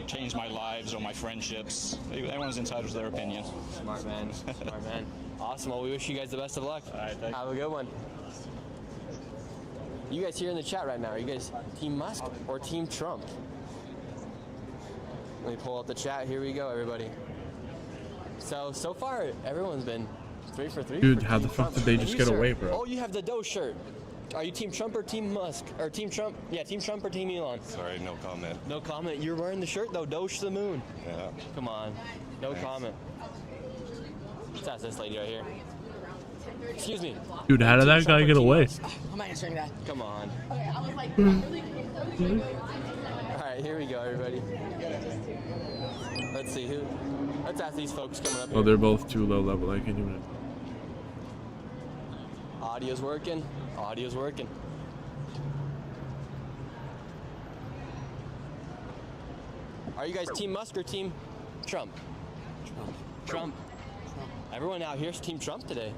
change my lives or my friendships. Everyone's entitled to their opinion. Smart man. Smart man. Awesome. Well, we wish you guys the best of luck. All right, thanks. Have a good one. You guys here in the chat right now, are you guys Team Musk or Team Trump? Let me pull up the chat. Here we go, everybody. So far, everyone's been 3 for 3. Dude, for how Team the fuck Trump. did they And just you, get sir? away, bro? Oh, you have the Doge shirt. Are you Team Trump or Team Musk? Or Team Trump? Yeah, Team Trump or Team Elon? Sorry, no comment. No comment. You're wearing the shirt though. Doge to the moon. Yeah. Come on. No comment. Let's ask this lady right here. Excuse me. Dude, how did that guy get away? I'm not answering that. Come on. I was like, All right, here we go, everybody. Let's see who. Let's ask these folks coming up here. Oh, they're both too low level. I can't even. Audio's working. Audio's working. Are you guys Team Musk or Team Trump? Trump. Everyone out here's Team Trump today.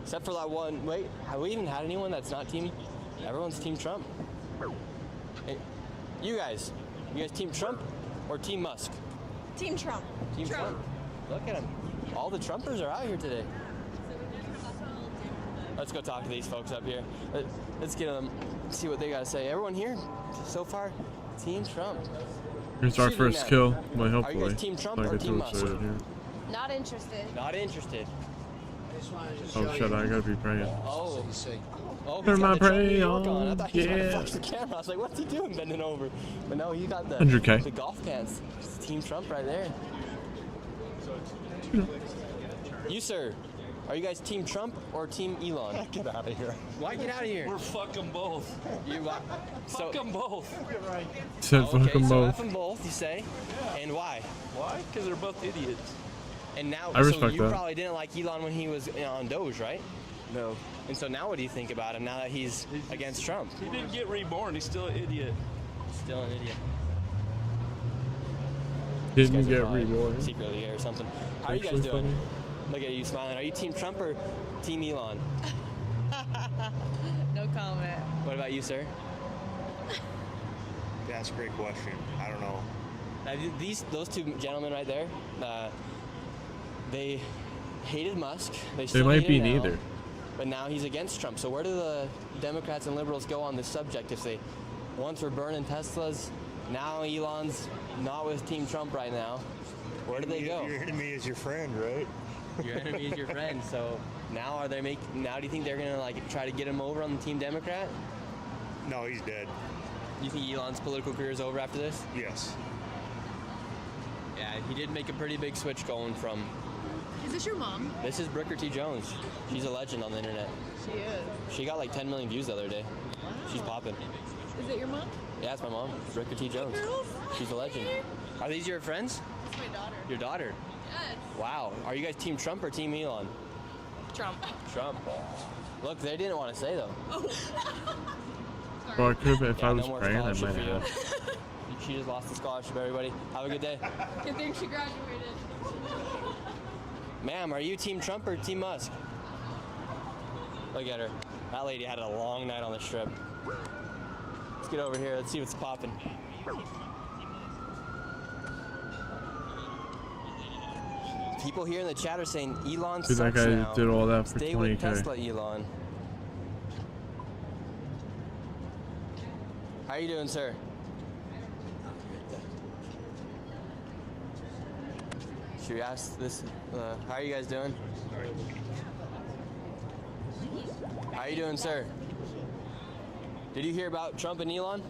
Except for that one. Wait, have we even had anyone that's not Team? Everyone's Team Trump. Hey, you guys Team Trump or Team Musk? Team Trump. Team Trump. Look at them. All the Trumpers are out here today. Let's go talk to these folks up here. Let's get them, see what they got to say. Everyone here, so far, Team Trump. Here's our Excuse me, first ma'am. kill. Well, Are hopefully. you guys Team Trump I or get Team too Musk? excited here. not interested. Not interested. Oh shit! I gotta be praying. Oh. Oh, Turn he's my got the Trump New prey York on. I on, thought he was gonna yeah. flash the camera. I was like, what's he doing bending over? But no, he got the 100K. the golf pants. It's Team Trump right there. You, sir, are you guys Team Trump or Team Elon? Get out of here. Why get out of here? We're fucking both. You Fuck them both. Said fuck okay, them so both. F them both, you say? And why? Why? Because they're both idiots. And now, I respect so you that. probably didn't like Elon when he was on Doge, right? No. And so now what do you think about him now that he's against Trump? He didn't get reborn. He's still an idiot. Still an idiot. Didn't These guys are get probably reborn. secretly here or something. How are you guys Actually doing? funny. Look at you smiling. Are you Team Trump or Team Elon? No comment. What about you, sir? That's a great question. I don't know. Now, those two gentlemen right there, they hated Musk. They still might hate be him now, neither. But now he's against Trump. So where do the Democrats and liberals go on this subject? If they once were burning Teslas, now Elon's not with Team Trump right now. Where do they go? Your enemy is your friend, right? Your enemy is your friend. So now are they now do you think they're gonna like try to get him over on the Team Democrat? No, he's dead. You think Elon's political career is over after this? Yes. Yeah, he did make a pretty big switch going from. Is this your mom? This is Brooker T. Jones. She's a legend on the internet. She is. She got like 10 million views the other day. She's popping. Is it your mom? Yeah, it's my mom, Brooker T. Jones. She's a legend. Are these your friends? It's my daughter. Your daughter? Yes. Wow. Are you guys Team Trump or Team Elon? Trump. Trump. Look, they didn't want to say though. Well, I could have, if Yeah, I no was more praying, I scholarship might for you. have. She just lost the scholarship, everybody. Have a good day. Good thing she graduated. Ma'am, are you Team Trump or Team Musk? Look at her. That lady had a long night on the strip. Let's get over here. Let's see what's popping. People here in the chat are saying Elon Dude, that sucks guy now. did all that for Stay 20K. with Tesla, Elon. How are you doing, sir? Should we ask this? How are you guys doing? How are you doing, sir? Did you hear about Trump and Elon?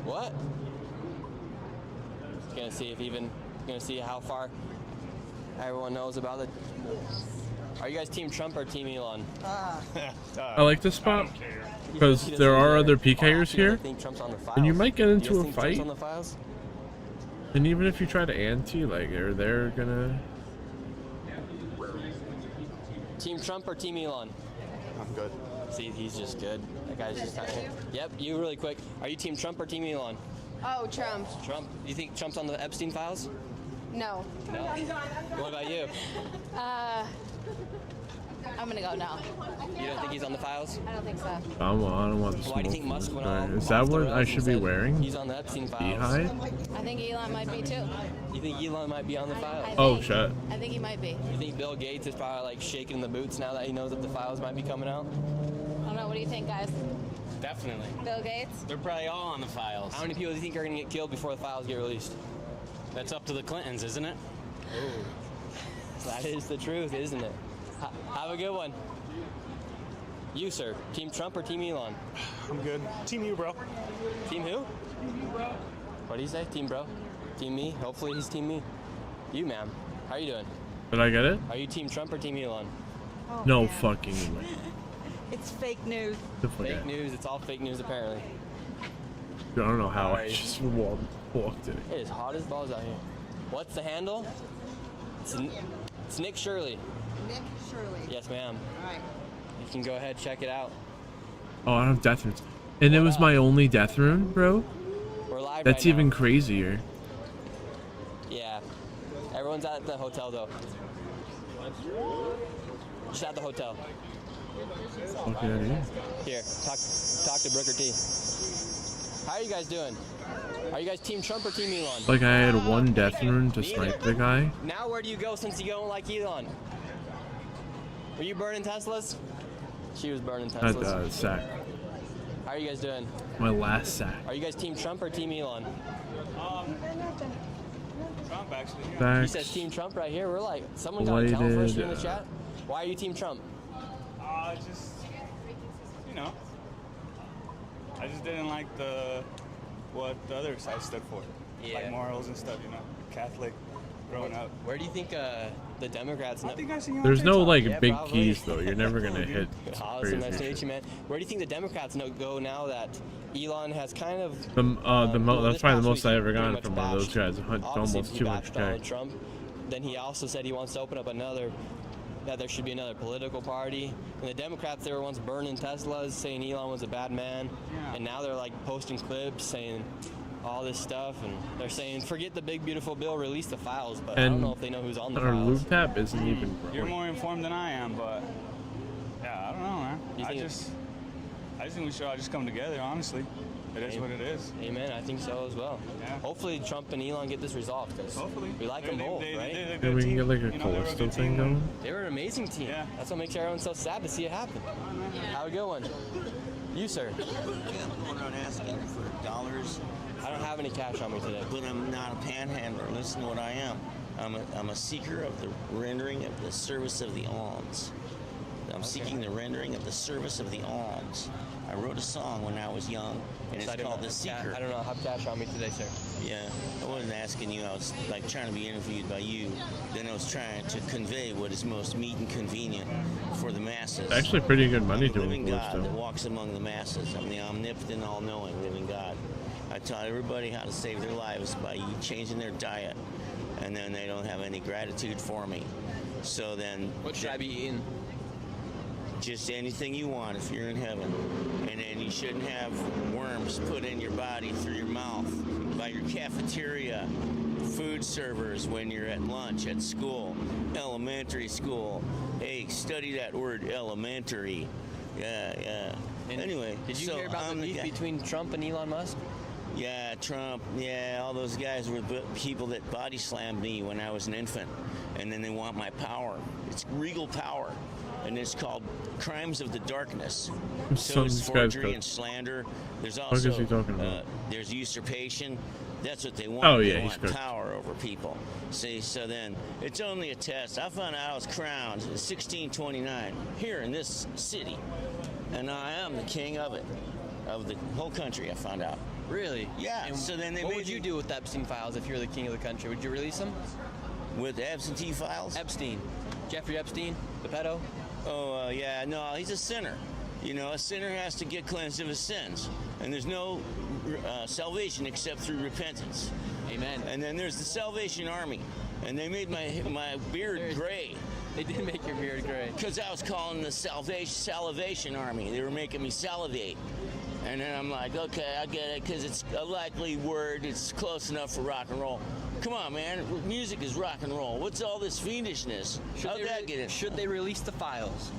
What? Gonna see how far everyone knows about it. Are you guys Team Trump or Team Elon? I like this spot because there are other PKers here, and you might get into a fight. And even if you try to anti, like, they're gonna. Team Trump or Team Elon? I'm good. See, he's just good. That guy's just talking. Yep, you really quick. Are you Team Trump or Team Elon? Oh, Trump. Trump. Do you think Trump's on the Epstein files? No. No. What about you? I'm gonna go no. You don't think he's on the files? I don't think so. I don't want the smoke. Why do you think Musk went on? Is that what I should be wearing? He's on the Epstein files. Beehive? I think Elon might be too. You think Elon might be on the files? Oh shit. I think he might be. You think Bill Gates is probably like shaking the boots now that he knows that the files might be coming out? I don't know. What do you think, guys? Definitely. Bill Gates? They're probably all on the files. How many people do you think are going to get killed before the files get released? That's up to the Clintons, isn't it? Oh. That is the truth, isn't it? Have a good one. You, sir. Team Trump or Team Elon? I'm good. Team you, bro. Team who? What do you say? Team bro? Team me? Hopefully he's Team me. You, ma'am. How are you doing? Did I get it? Are you Team Trump or Team Elon? No fucking way. It's fake news. Fake news. It's all fake news, apparently. I don't know how I just walked in. It is hot as balls out here. What's the handle? It's Nick Shirley. Nick Shirley. Yes, ma'am. All right. You can go ahead, check it out. Oh, I have death runes. And it was my only death rune, bro? We're live That's right even now. crazier. Yeah. Everyone's at the hotel, though. Just at the hotel. Okay, idea. Here, talk to Brooker T. How are you guys doing? Are you guys Team Trump or Team Elon? Like I had one death rune to snipe the guy. Now where do you go since you don't like Elon? Were you burning Teslas? She was burning At Teslas. sack. How are you guys doing? My last sack. Are you guys Team Trump or Team Elon? Trump, actually. He Facts. says Team Trump right here. We're like, someone got to tell him first in the Bladed, chat. Why are you Team Trump? Just, you know, I just didn't like what the other side stood for. Yeah. Like morals and stuff, you know, Catholic, growing up. Where do you think the Democrats? I think I seen you on There's no TikTok. like Yeah, big probably. keys though. You're never gonna hit Awesome, nice to crazy meet shit. you, man. Where do you think the Democrats go now that Elon has kind of? That's this probably the past most week, I ever pretty gotten much from one of those bashed- guys. obviously Almost he 200K. Donald Trump. Then he also said he wants to open up that there should be another political party. And the Democrats, they were once burning Teslas, saying Elon was a bad man, and now they're like posting clips saying all this stuff, and they're saying, forget the big beautiful bill, release the files. But I don't And know if they know who's on the our files. loop tap isn't even You're growing. more informed than I am, but yeah, I don't know, man. You I think just think we should all just come together. Honestly, it is what it is. Amen. I think so as well. Yeah. Hopefully Trump and Elon get this resolved because Hopefully. we like them both, right? Maybe we can get like a Callisto thing going. They were an amazing team. Yeah. That's what makes everyone so sad to see it happen. Have a good one. You, sir. I'm going around asking for dollars. I don't have any cash on me today. But I'm not a panhandler. Listen to what I am. I'm a seeker of the rendering of the service of the alms. I'm seeking the rendering of the service of the alms. I wrote a song when I was young, and it's called The Seeker. I don't know. I have cash on me today, sir. Yeah, I wasn't asking you. I was like trying to be interviewed by you. Then I was trying to convey what is most meet and convenient for the masses. Actually, pretty good money I'm the doing living God that Callisto. walks among the masses. I'm the omnipotent, all-knowing living God. I taught everybody how to save their lives by changing their diet, and then they don't have any gratitude for me. So then, What should I be eating? just anything you want if you're in heaven. And then you shouldn't have worms put in your body through your mouth by your cafeteria food servers when you're at lunch at school, elementary school. Hey, study that word elementary. Yeah. And anyway, did you so hear about I'm the beef guy- between Trump and Elon Musk? Yeah, Trump. Yeah, all those guys were people that body slammed me when I was an infant, and then they want my power. It's regal power. and it's called Crimes of the Darkness. Some So there's guy's forgery code. and slander. There's What is also he talking about? there's usurpation. That's what they want. Oh, yeah, they he's want good. power over people. See, so then it's only a test. I found out I was crowned in 1629 here in this city, and I am the king of it, of the whole country. I found out. Really? Yeah. And so then they what made would you me- do with the Epstein files if you were the king of the country? Would you release them? With the absentee files? Epstein. Jeffrey Epstein, the pedo? Oh, yeah, no, he's a sinner. You know, a sinner has to get cleansed of his sins. And there's no salvation except through repentance. Amen. And then there's the Salvation Army. And they made my beard gray. They did make your beard gray. Because I was calling the Salvation Army. They were making me salivate. And then I'm like, okay, I get it, because it's a likely word. It's close enough for rock and roll. Come on, man. Music is rock and roll. What's all this fiendishness? How'd that get in? Should they release the files?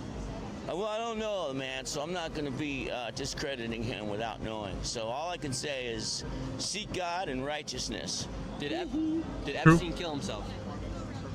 Well, I don't know, man, so I'm not going to be discrediting him without knowing. So all I can say is seek God and righteousness. Did Epstein kill himself?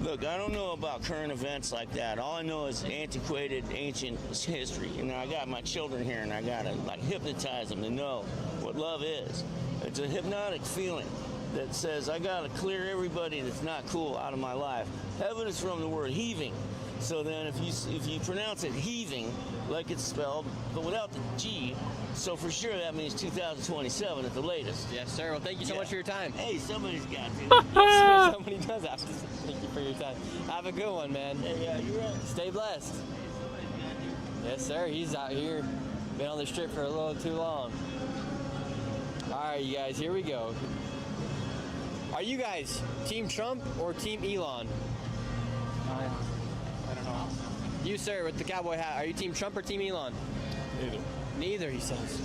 Look, I don't know about current events like that. All I know is antiquated, ancient history. You know, I got my children here, and I got to, like, hypnotize them to know what love is. It's a hypnotic feeling that says I got to clear everybody that's not cool out of my life. Heaven is from the word heaving. So then if you pronounce it heaving, like it's spelled, but without the G, so for sure that means 2027 at the latest. Yes, sir. Well, thank you so much for your time. Hey, somebody's got to. Somebody does have to. Thank you for your time. Have a good one, man. Hey, you're right. Stay blessed. Yes, sir. He's out here. Been on the strip for a little too long. All right, you guys, here we go. Are you guys Team Trump or Team Elon? I don't know. You, sir, with the cowboy hat, are you Team Trump or Team Elon? Neither. Neither, he says.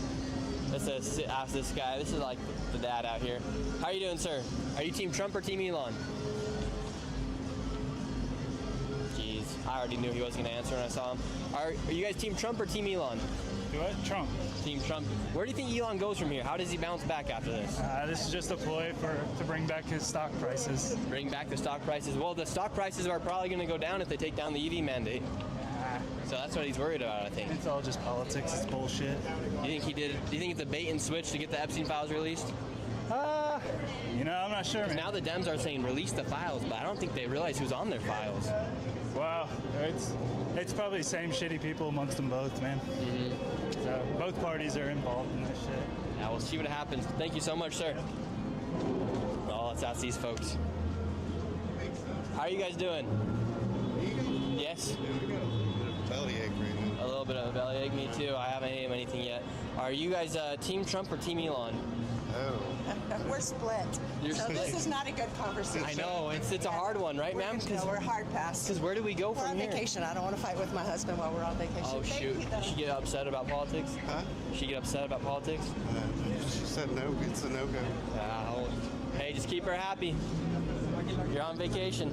Let's ask this guy. This is like the dad out here. How are you doing, sir? Are you Team Trump or Team Elon? Jeez, I already knew he wasn't going to answer when I saw him. Are you guys Team Trump or Team Elon? Do what? Trump. Team Trump. Where do you think Elon goes from here? How does he bounce back after this? This is just a ploy to bring back his stock prices. Bring back the stock prices. Well, the stock prices are probably going to go down if they take down the EV mandate. So that's what he's worried about, I think. It's all just politics. It's bullshit. Do you think it's a bait and switch to get the Epstein files released? You know, I'm not sure, man. Now the Dems are saying release the files, but I don't think they realize who's on their files. Well, it's probably the same shitty people amongst them both, man. Mm-hmm. So both parties are involved in this shit. Yeah, we'll see what happens. Thank you so much, sir. Oh, let's ask these folks. How are you guys doing? Yes? Bellyache right now. A little bit of a bellyache, me too. I haven't eaten anything yet. Are you guys Team Trump or Team Elon? Oh. We're split. You're so split. This is not a good conversation. I know, it's a hard one, right, ma'am? We're hard pass. Because where do we go we're from on here? vacation. I don't want to fight with my husband while we're on vacation. Oh, shoot. Did she get upset about politics? Huh? She get upset about politics? She said no. It's a no-go. Hey, just keep her happy. You're on vacation.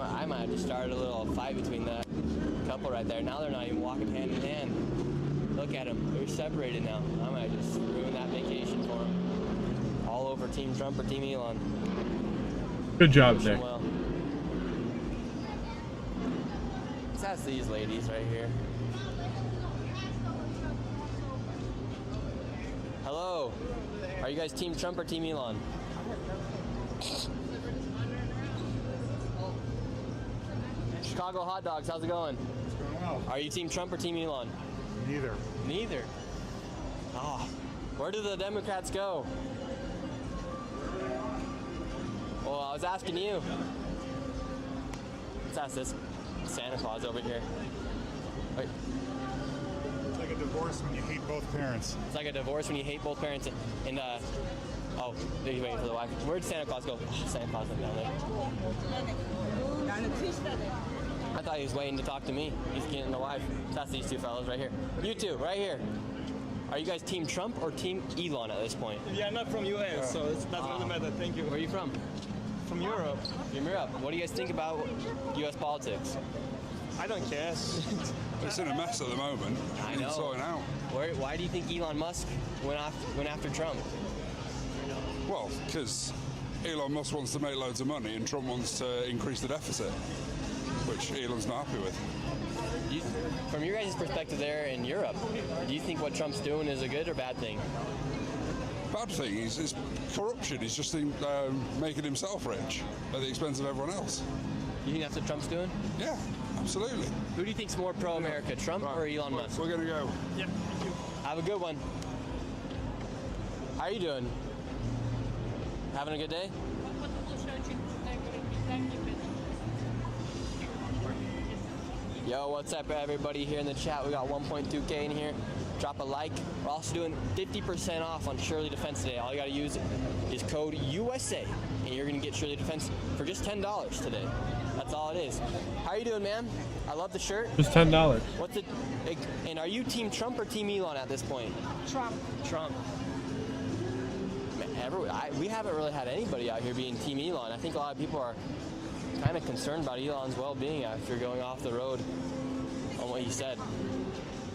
I might have just started a little fight between that couple right there. Now they're not even walking hand in hand. Look at them. They're separated now. I might just ruin that vacation for them. All over Team Trump or Team Elon. Good job, Wish 'em Nick. well. Let's ask these ladies right here. Hello. Are you guys Team Trump or Team Elon? Chicago hot dogs, how's it going? Are you Team Trump or Team Elon? Neither. Neither. Oh, where do the Democrats go? Well, I was asking you. Let's ask this Santa Claus over here. Wait. It's like a divorce when you hate both parents. It's like a divorce when you hate both parents. And oh, he's waiting for the wife. Where'd Santa Claus go? Oh, Santa Claus went down there. I thought he was waiting to talk to me. He's getting the wife. That's these two fellas right here. You two, right here. Are you guys Team Trump or Team Elon at this point? Yeah, I'm not from US, so it doesn't really matter. Thank you. Where are you from? From Europe. From Europe. What do you guys think about US politics? I don't care. It's in a mess at the moment. I know. It's sorting out. Why do you think Elon Musk went after Trump? Well, because Elon Musk wants to make loads of money and Trump wants to increase the deficit, which Elon's not happy with. From your guys' perspective there in Europe, do you think what Trump's doing is a good or bad thing? Bad thing is corruption. He's just making himself rich at the expense of everyone else. You think that's what Trump's doing? Yeah, absolutely. Who do you think's more pro-America, Trump or Elon Musk? We're going to go. Yep. Have a good one. How are you doing? Having a good day? Yo, what's up, everybody here in the chat? We got 1.2K in here. Drop a like. We're also doing 50% off on Shirley Defense today. All you gotta use is code USA, and you're gonna get Shirley Defense for just $10 today. That's all it is. How are you doing, man? I love the shirt. Just $10. What's it? And are you Team Trump or Team Elon at this point? Trump. Trump. Man, we haven't really had anybody out here being Team Elon. I think a lot of people are kind of concerned about Elon's well-being after going off the road on what he said.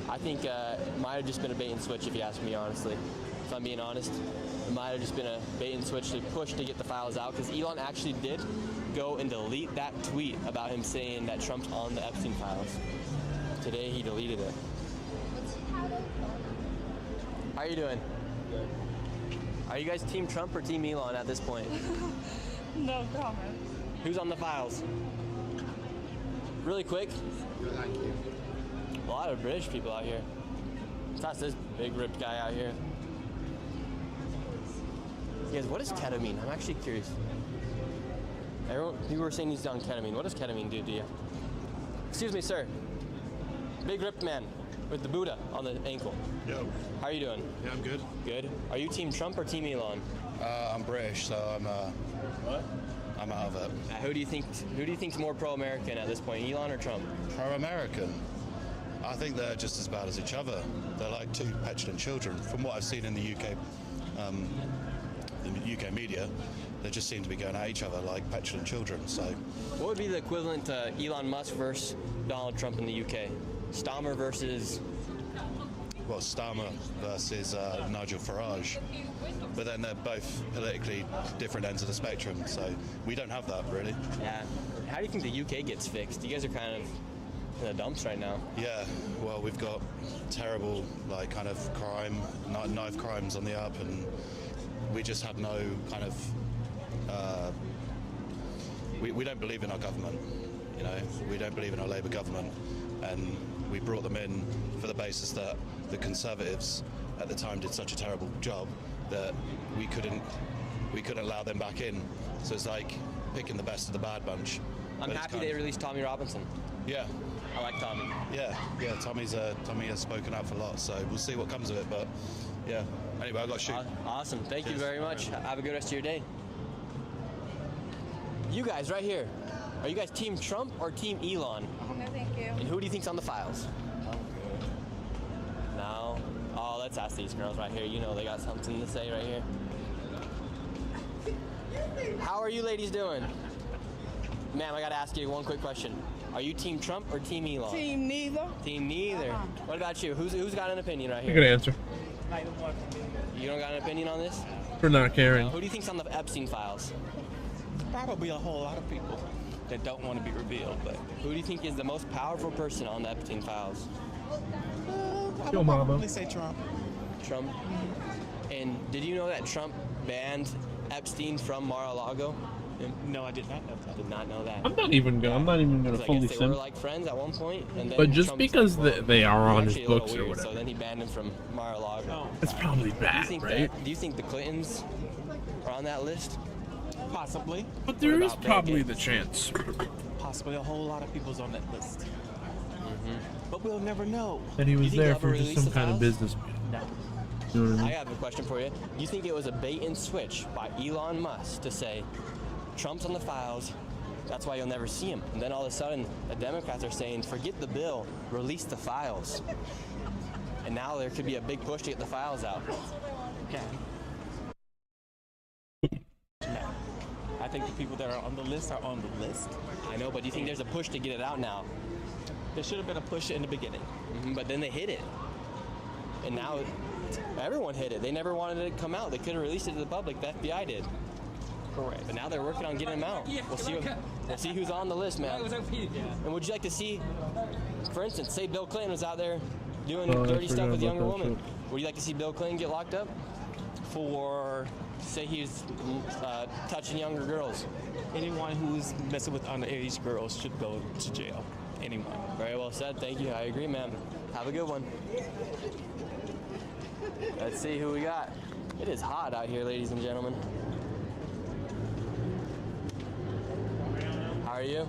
I think it might have just been a bait and switch, if you ask me honestly. If I'm being honest, it might have just been a bait and switch to push to get the files out, because Elon actually did go and delete that tweet about him saying that Trump's on the Epstein files. Today he deleted it. How are you doing? Are you guys Team Trump or Team Elon at this point? No comment. Who's on the files? Really quick. Thank you. A lot of British people out here. That's this big ripped guy out here. Guys, what does ketamine? I'm actually curious. People were saying he's on ketamine. What does ketamine do to you? Excuse me, sir. Big ripped man with the Buddha on the ankle. Yo. How are you doing? Yeah, I'm good. Good. Are you Team Trump or Team Elon? I'm British, so I'm out of it. Who do you think's more pro-American at this point, Elon or Trump? Pro-American. I think they're just as bad as each other. They're like two petulant children. From what I've seen in the UK media, they just seem to be going at each other like petulant children. So, what would be the equivalent to Elon Musk versus Donald Trump in the UK? Starmer versus? Well, Starmer versus Nigel Farage. But then they're both politically different ends of the spectrum, so we don't have that really. Yeah. How do you think the UK gets fixed? You guys are kind of in the dumps right now. Yeah, well, we've got terrible, like, kind of crime, knife crimes on the up, and we just have no kind of, we don't believe in our government, you know, we don't believe in our Labour government, and we brought them in for the basis that the Conservatives at the time did such a terrible job that we couldn't allow them back in. So it's like picking the best of the bad bunch. I'm happy they released Tommy Robinson. Yeah. I like Tommy. Yeah, Tommy has spoken up a lot, so we'll see what comes of it, but yeah. Anyway, I've got to shoot. Awesome. Thank you very much. Have a good rest of your day. You guys right here, are you guys Team Trump or Team Elon? No, thank you. And who do you think's on the files? No? Oh, let's ask these girls right here. You know they got something to say right here. How are you ladies doing? Ma'am, I gotta ask you one quick question. Are you Team Trump or Team Elon? Team neither. Team neither. What about you? Who's got an opinion right here? Good answer. You don't got an opinion on this? For not caring. Who do you think's on the Epstein files? Probably a whole lot of people that don't want to be revealed, but who do you think is the most powerful person on the Epstein files? I would probably say Trump. Trump? And did you know that Trump banned Epstein from Mar-a-Lago? No, I did not know that. Did not know that. I'm not even gonna fully I guess they sim. were like friends at one point, and then But just Trump's because like, they are on his actually a little books or weird, whatever. So then he banned him from Mar-a-Lago. It's probably bad, right? Do you think the Clintons are on that list? Possibly. But there is probably the chance. Possibly a whole lot of people's on that list. But we'll never know. And he You was think there they'll for ever just release some the kind of files? business. No. You know what I I mean? have a question for you. Do you think it was a bait and switch by Elon Musk to say, Trump's on the files, that's why you'll never see him? And then all of a sudden, the Democrats are saying, forget the bill, release the files. And now there could be a big push to get the files out. Yeah. No. I think the people that are on the list are on the list. I know, but do you think there's a push to get it out now? There should have been a push in the beginning. But then they hid it. And now everyone hid it. They never wanted it to come out. They could have released it to the public. The FBI did. Correct. But now they're working on getting him out. We'll see who's on the list, man. And would you like to see, for instance, say Bill Clinton was out there doing dirty stuff with younger women. Would you like to see Bill Clinton get locked up for, say he's touching younger girls? Anyone who's messing with underage girls should go to jail. Anyone. Very well said. Thank you. I agree, ma'am. Have a good one. Let's see who we got. It is hot out here, ladies and gentlemen. How are you?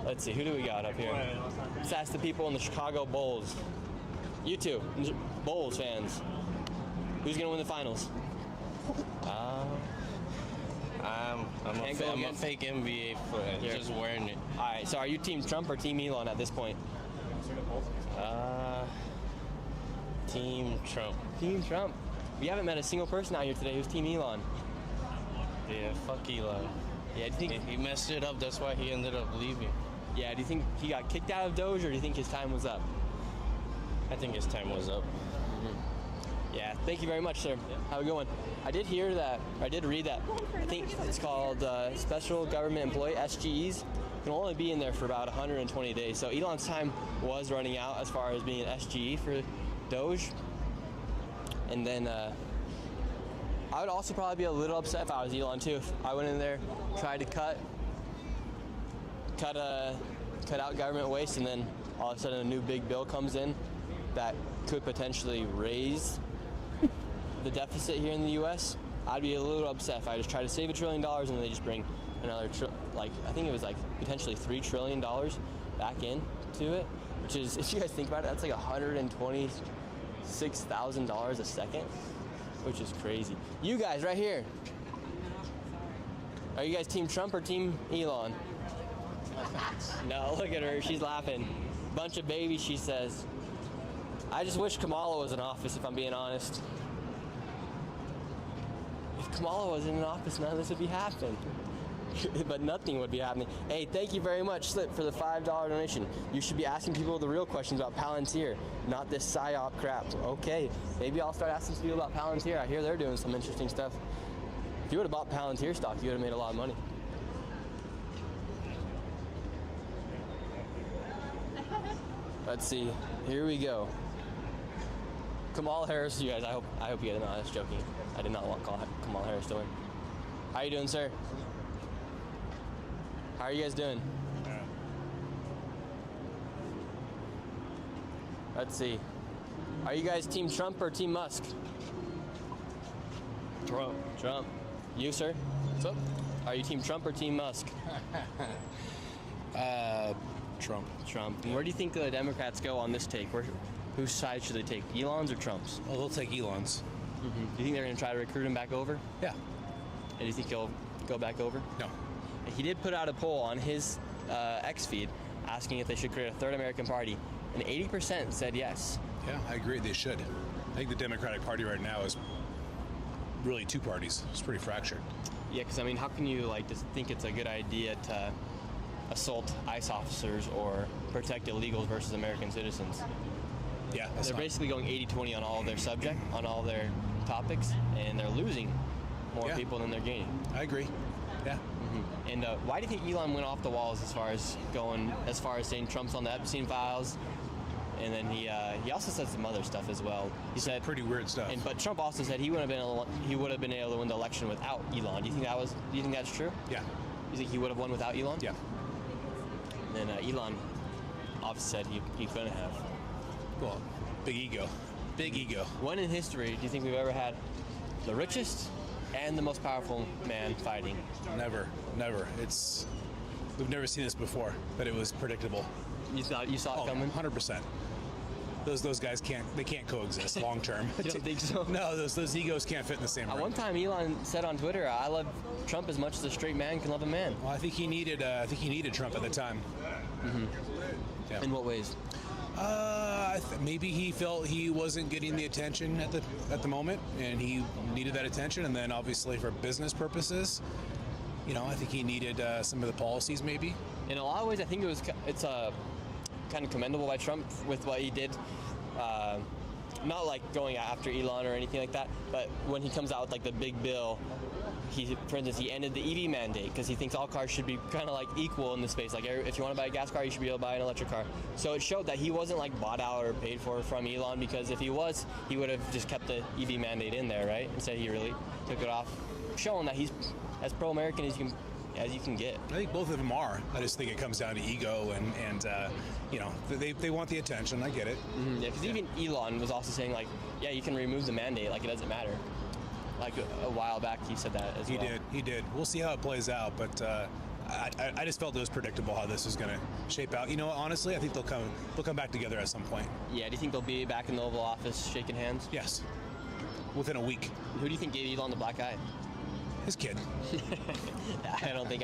Let's see, who do we got up here? Let's ask the people in the Chicago Bulls. You two, Bulls fans. Who's gonna win the finals? I'm a fake NBA fan, just wearing it. All right, so are you Team Trump or Team Elon at this point? Team Trump. Team Trump. We haven't met a single person out here today who's Team Elon. Yeah, fuck Elon. Yeah, do you think he messed it up? That's why he ended up leaving. Yeah, do you think he got kicked out of Doge, or do you think his time was up? I think his time was up. Yeah, thank you very much, sir. Have a good one. I did read that, I think it's called Special Government Employee, SGEs, can only be in there for about 120 days. So Elon's time was running out as far as being an SGE for Doge. And then I would also probably be a little upset if I was Elon too. If I went in there, tried to cut out government waste, and then all of a sudden a new big bill comes in that could potentially raise the deficit here in the U.S. I'd be a little upset if I just try to save $1 trillion and then they just bring another, I think it was like potentially $3 trillion back into it, which is, if you guys think about it, that's like $126,000 a second, which is crazy. You guys right here, are you guys Team Trump or Team Elon? No, look at her, she's laughing. Bunch of babies, she says. I just wish Kamala was in office, if I'm being honest. If Kamala was in office, none of this would be happening. But nothing would be happening. Hey, thank you very much, Slip, for the $5 donation. You should be asking people the real questions about Palantir, not this PSYOP crap. Okay, maybe I'll start asking people about Palantir. I hear they're doing some interesting stuff. If you would have bought Palantir stock, you would have made a lot of money. Let's see. Here we go. Kamala Harris, you guys. I hope you guys know I was joking. I did not want Kamala Harris to win. How you doing, sir? How are you guys doing? Let's see. Are you guys Team Trump or Team Musk? Trump. Trump. You, sir? What's up? Are you Team Trump or Team Musk? Trump. Trump. And where do you think the Democrats go on this take? Whose side should they take? Elon's or Trump's? Well, they'll take Elon's. Do you think they're going to try to recruit him back over? Yeah. And do you think he'll go back over? No. He did put out a poll on his X feed asking if they should create a third American party, and 80% said yes. Yeah, I agree. They should. I think the Democratic Party right now is really two parties. It's pretty fractured. Yeah, because I mean, how can you just think it's a good idea to assault ICE officers or protect illegals versus American citizens? Yeah, they're basically going 80-20 on all of their on all their topics, and they're losing more people than they're gaining. I agree. Yeah. And why do you think Elon went off the walls as far as saying Trump's on the Epstein files? And then he also said some other stuff as well. He said pretty weird stuff. But Trump also said he would have been able to win the election without Elon. Do you think that's true? Yeah. You think he would have won without Elon? Yeah. And then Elon obviously said he couldn't have. Well, big ego. Big ego. When in history do you think we've ever had the richest and the most powerful man fighting? Never. We've never seen this before, but it was predictable. You saw it coming? 100%. Those guys can't coexist long term. You don't think so? No, those egos can't fit in the same room. At one time, Elon said on Twitter, "I love Trump as much as a straight man can love a man." Well, I think he needed Trump at the time. Yeah. In what ways? Maybe he felt he wasn't getting the attention at the moment, and he needed that attention. And then, obviously, for business purposes, I think he needed some of the policies, maybe. In a lot of ways, I think it's kind of commendable by Trump with what he did not like going after Elon or anything like that, but when he comes out with like the big bill, for instance, he ended the EV mandate because he thinks all cars should be kind of like equal in the space. Like if you want to buy a gas car, you should be able to buy an electric car. So it showed that he wasn't like bought out or paid for from Elon, because if he was, he would have just kept the EV mandate in there, right? Instead he really took it off, showing that he's as pro-American as you can get. I think both of them are. I just think it comes down to ego and you know, they want the attention. I get it. Mm-hmm. Yeah, because even Elon was also saying like, yeah, you can remove the mandate, like it doesn't matter. Like a while back, he said that as well. He did. We'll see how it plays out, but I just felt it was predictable how this was going to shape out. You know, honestly, I think they'll come back together at some point. Yeah. Do you think they'll be back in the Oval Office shaking hands? Yes. Within a week. Who do you think gave Elon the black eye? His kid. I don't think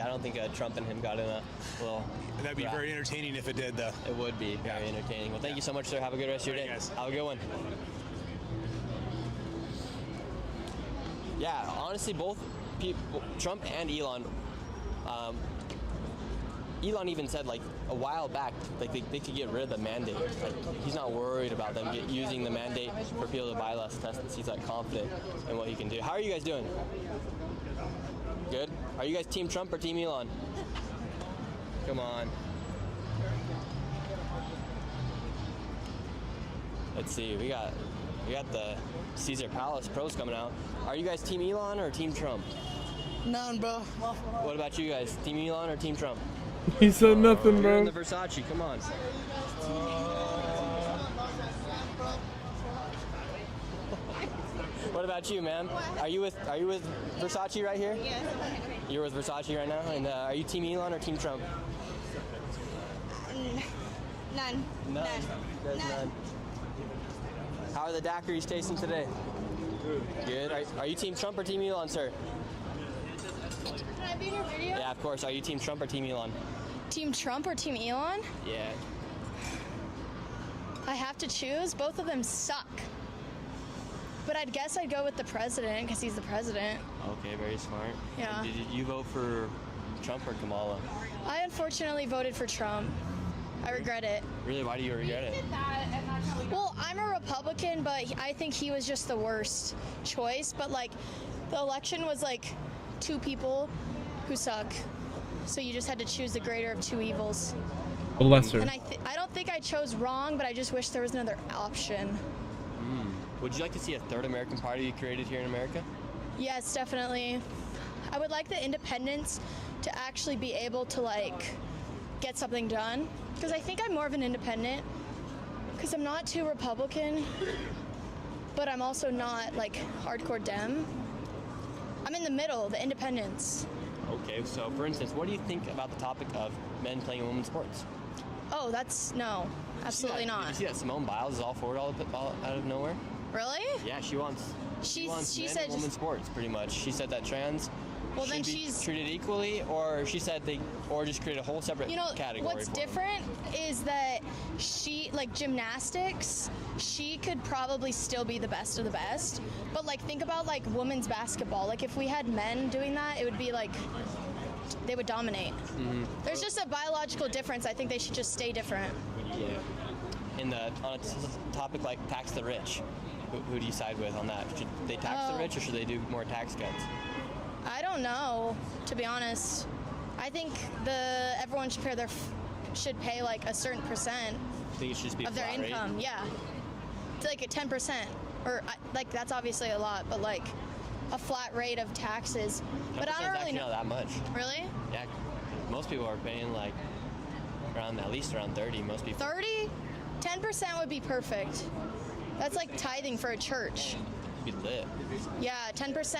Trump and him got in a little. That'd be very entertaining if it did, though. It would be very entertaining. Well, thank you so much, sir. Have a good rest of your day. Guys. Have a good one. Yeah, honestly, both people, Trump and Elon. Elon even said like a while back, like they could get rid of the mandate. Like he's not worried about them using the mandate for people to buy less Teslas. He's like confident in what he can do. How are you guys doing? Good. Are you guys Team Trump or Team Elon? Come on. Let's see. We got the Caesar Palace Pros coming out. Are you guys Team Elon or Team Trump? None, bro. What about you guys? Team Elon or Team Trump? He said nothing, You're bro. in the Versace. Come on. What about you, ma'am? Are you with Versace right here? Yes. You're with Versace right now, and are you Team Elon or Team Trump? None. None. None. How are the daiquiris tasting today? Good. Are you Team Trump or Team Elon, sir? Can I be in your video? Yeah, of course. Are you Team Trump or Team Elon? Team Trump or Team Elon? Yeah. I have to choose. Both of them suck. But I'd guess I'd go with the president because he's the president. Okay, very smart. Yeah. And did you vote for Trump or Kamala? I unfortunately voted for Trump. I regret it. Really? Why do you regret it? Well, I'm a Republican, but I think he was just the worst choice. But like, the election was like two people who suck. So you just had to choose the greater of two evils. The lesser. And I don't think I chose wrong, but I just wish there was another option. Would you like to see a third American party created here in America? Yes, definitely. I would like the independents to actually be able to like get something done, because I think I'm more of an independent, because I'm not too Republican, but I'm also not like hardcore Dem. I'm in the middle, the independents. Okay, so for instance, what do you think about the topic of men playing women's sports? Oh, no, absolutely Did you not. see that Simone Biles is all for it all out of nowhere? Really? Yeah, she wants She men said and women's sports, pretty much. She said that trans Well, then should be she's- treated equally, or she said or just create a whole separate You know, category. what's for them. different is that she, like gymnastics, she could probably still be the best of the best. But like, think about like women's basketball. Like if we had men doing that, it would be like, they would dominate. There's just a biological difference. I think they should just stay different. Yeah. On a topic like tax the rich, who do you side with on that? Should they tax the rich, or should they do more tax cuts? I don't know, to be honest. I think everyone should pay like a certain percent I think it should just be of their flat rate. income. Yeah, it's like a 10%, or like that's obviously a lot, but like a flat rate of taxes. But I don't really actually know. not that much. Really? Yeah, most people are paying like at least around 30. Most people. 30? 10% would be perfect. That's like tithing for a church. Be lit. Yeah, 10%.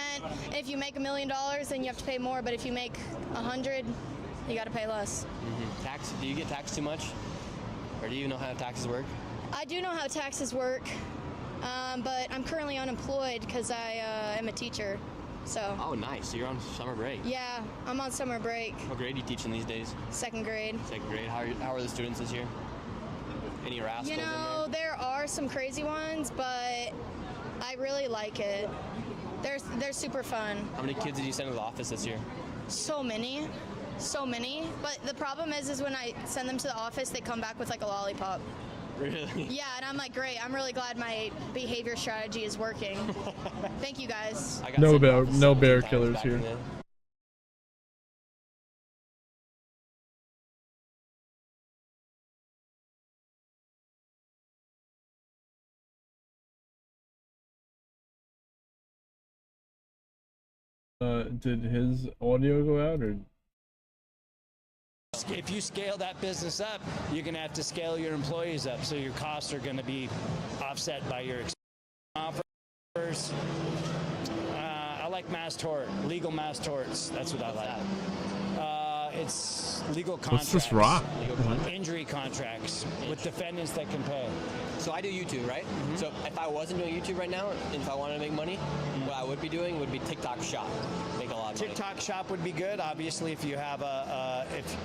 And if you make $1 million, then you have to pay more. But if you make 100, you got to pay less. Tax? Do you get taxed too much, or do you know how taxes work? I do know how taxes work, but I'm currently unemployed because I am a teacher. So. Oh, nice. So you're on summer break. Yeah, I'm on summer break. What grade are you teaching these days? Second grade. Second grade. How are the students this year? Any rascals You in know, there are some crazy ones, but I really like it. They're super fun. there? How many kids did you send to the office this year? So many. But the problem is when I send them to the office, they come back with like a lollipop. Really? Yeah, and I'm like, great. I'm really glad my behavior strategy is working. Thank you guys. No bear killers here. Did his audio go out or? If you scale that business up, you're going to have to scale your employees up, so your costs are going to be offset by your offers. I like mass tort, legal mass torts. That's what I like. It's legal contracts. What's this rock? Injury contracts with defendants that can pay. So I do YouTube, right? So if I wasn't doing YouTube right now, and if I wanted to make money, what I would be doing would be TikTok Shop. Make a lot of money. TikTok Shop would be good. Obviously, if you have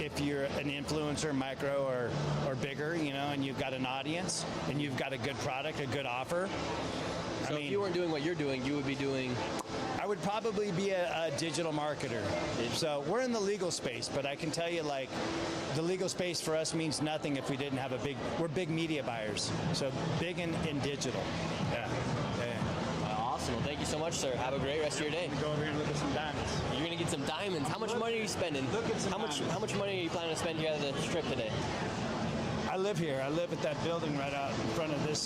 if you're an influencer, micro or bigger, you know, and you've got an audience and you've got a good product, a good offer. So if you weren't doing what you're doing, you would be doing. I would probably be a digital marketer. So we're in the legal space, but I can tell you, like, the legal space for us means nothing if we didn't have we're big media buyers. So big in digital. Yeah. Awesome. Well, thank you so much, sir. Have a great rest of your day. Go over here and look at some diamonds. You're gonna get some diamonds. How much money are you spending? Look at some How much money are you planning to spend here at the strip today? I live here. I live at that building right out in front of this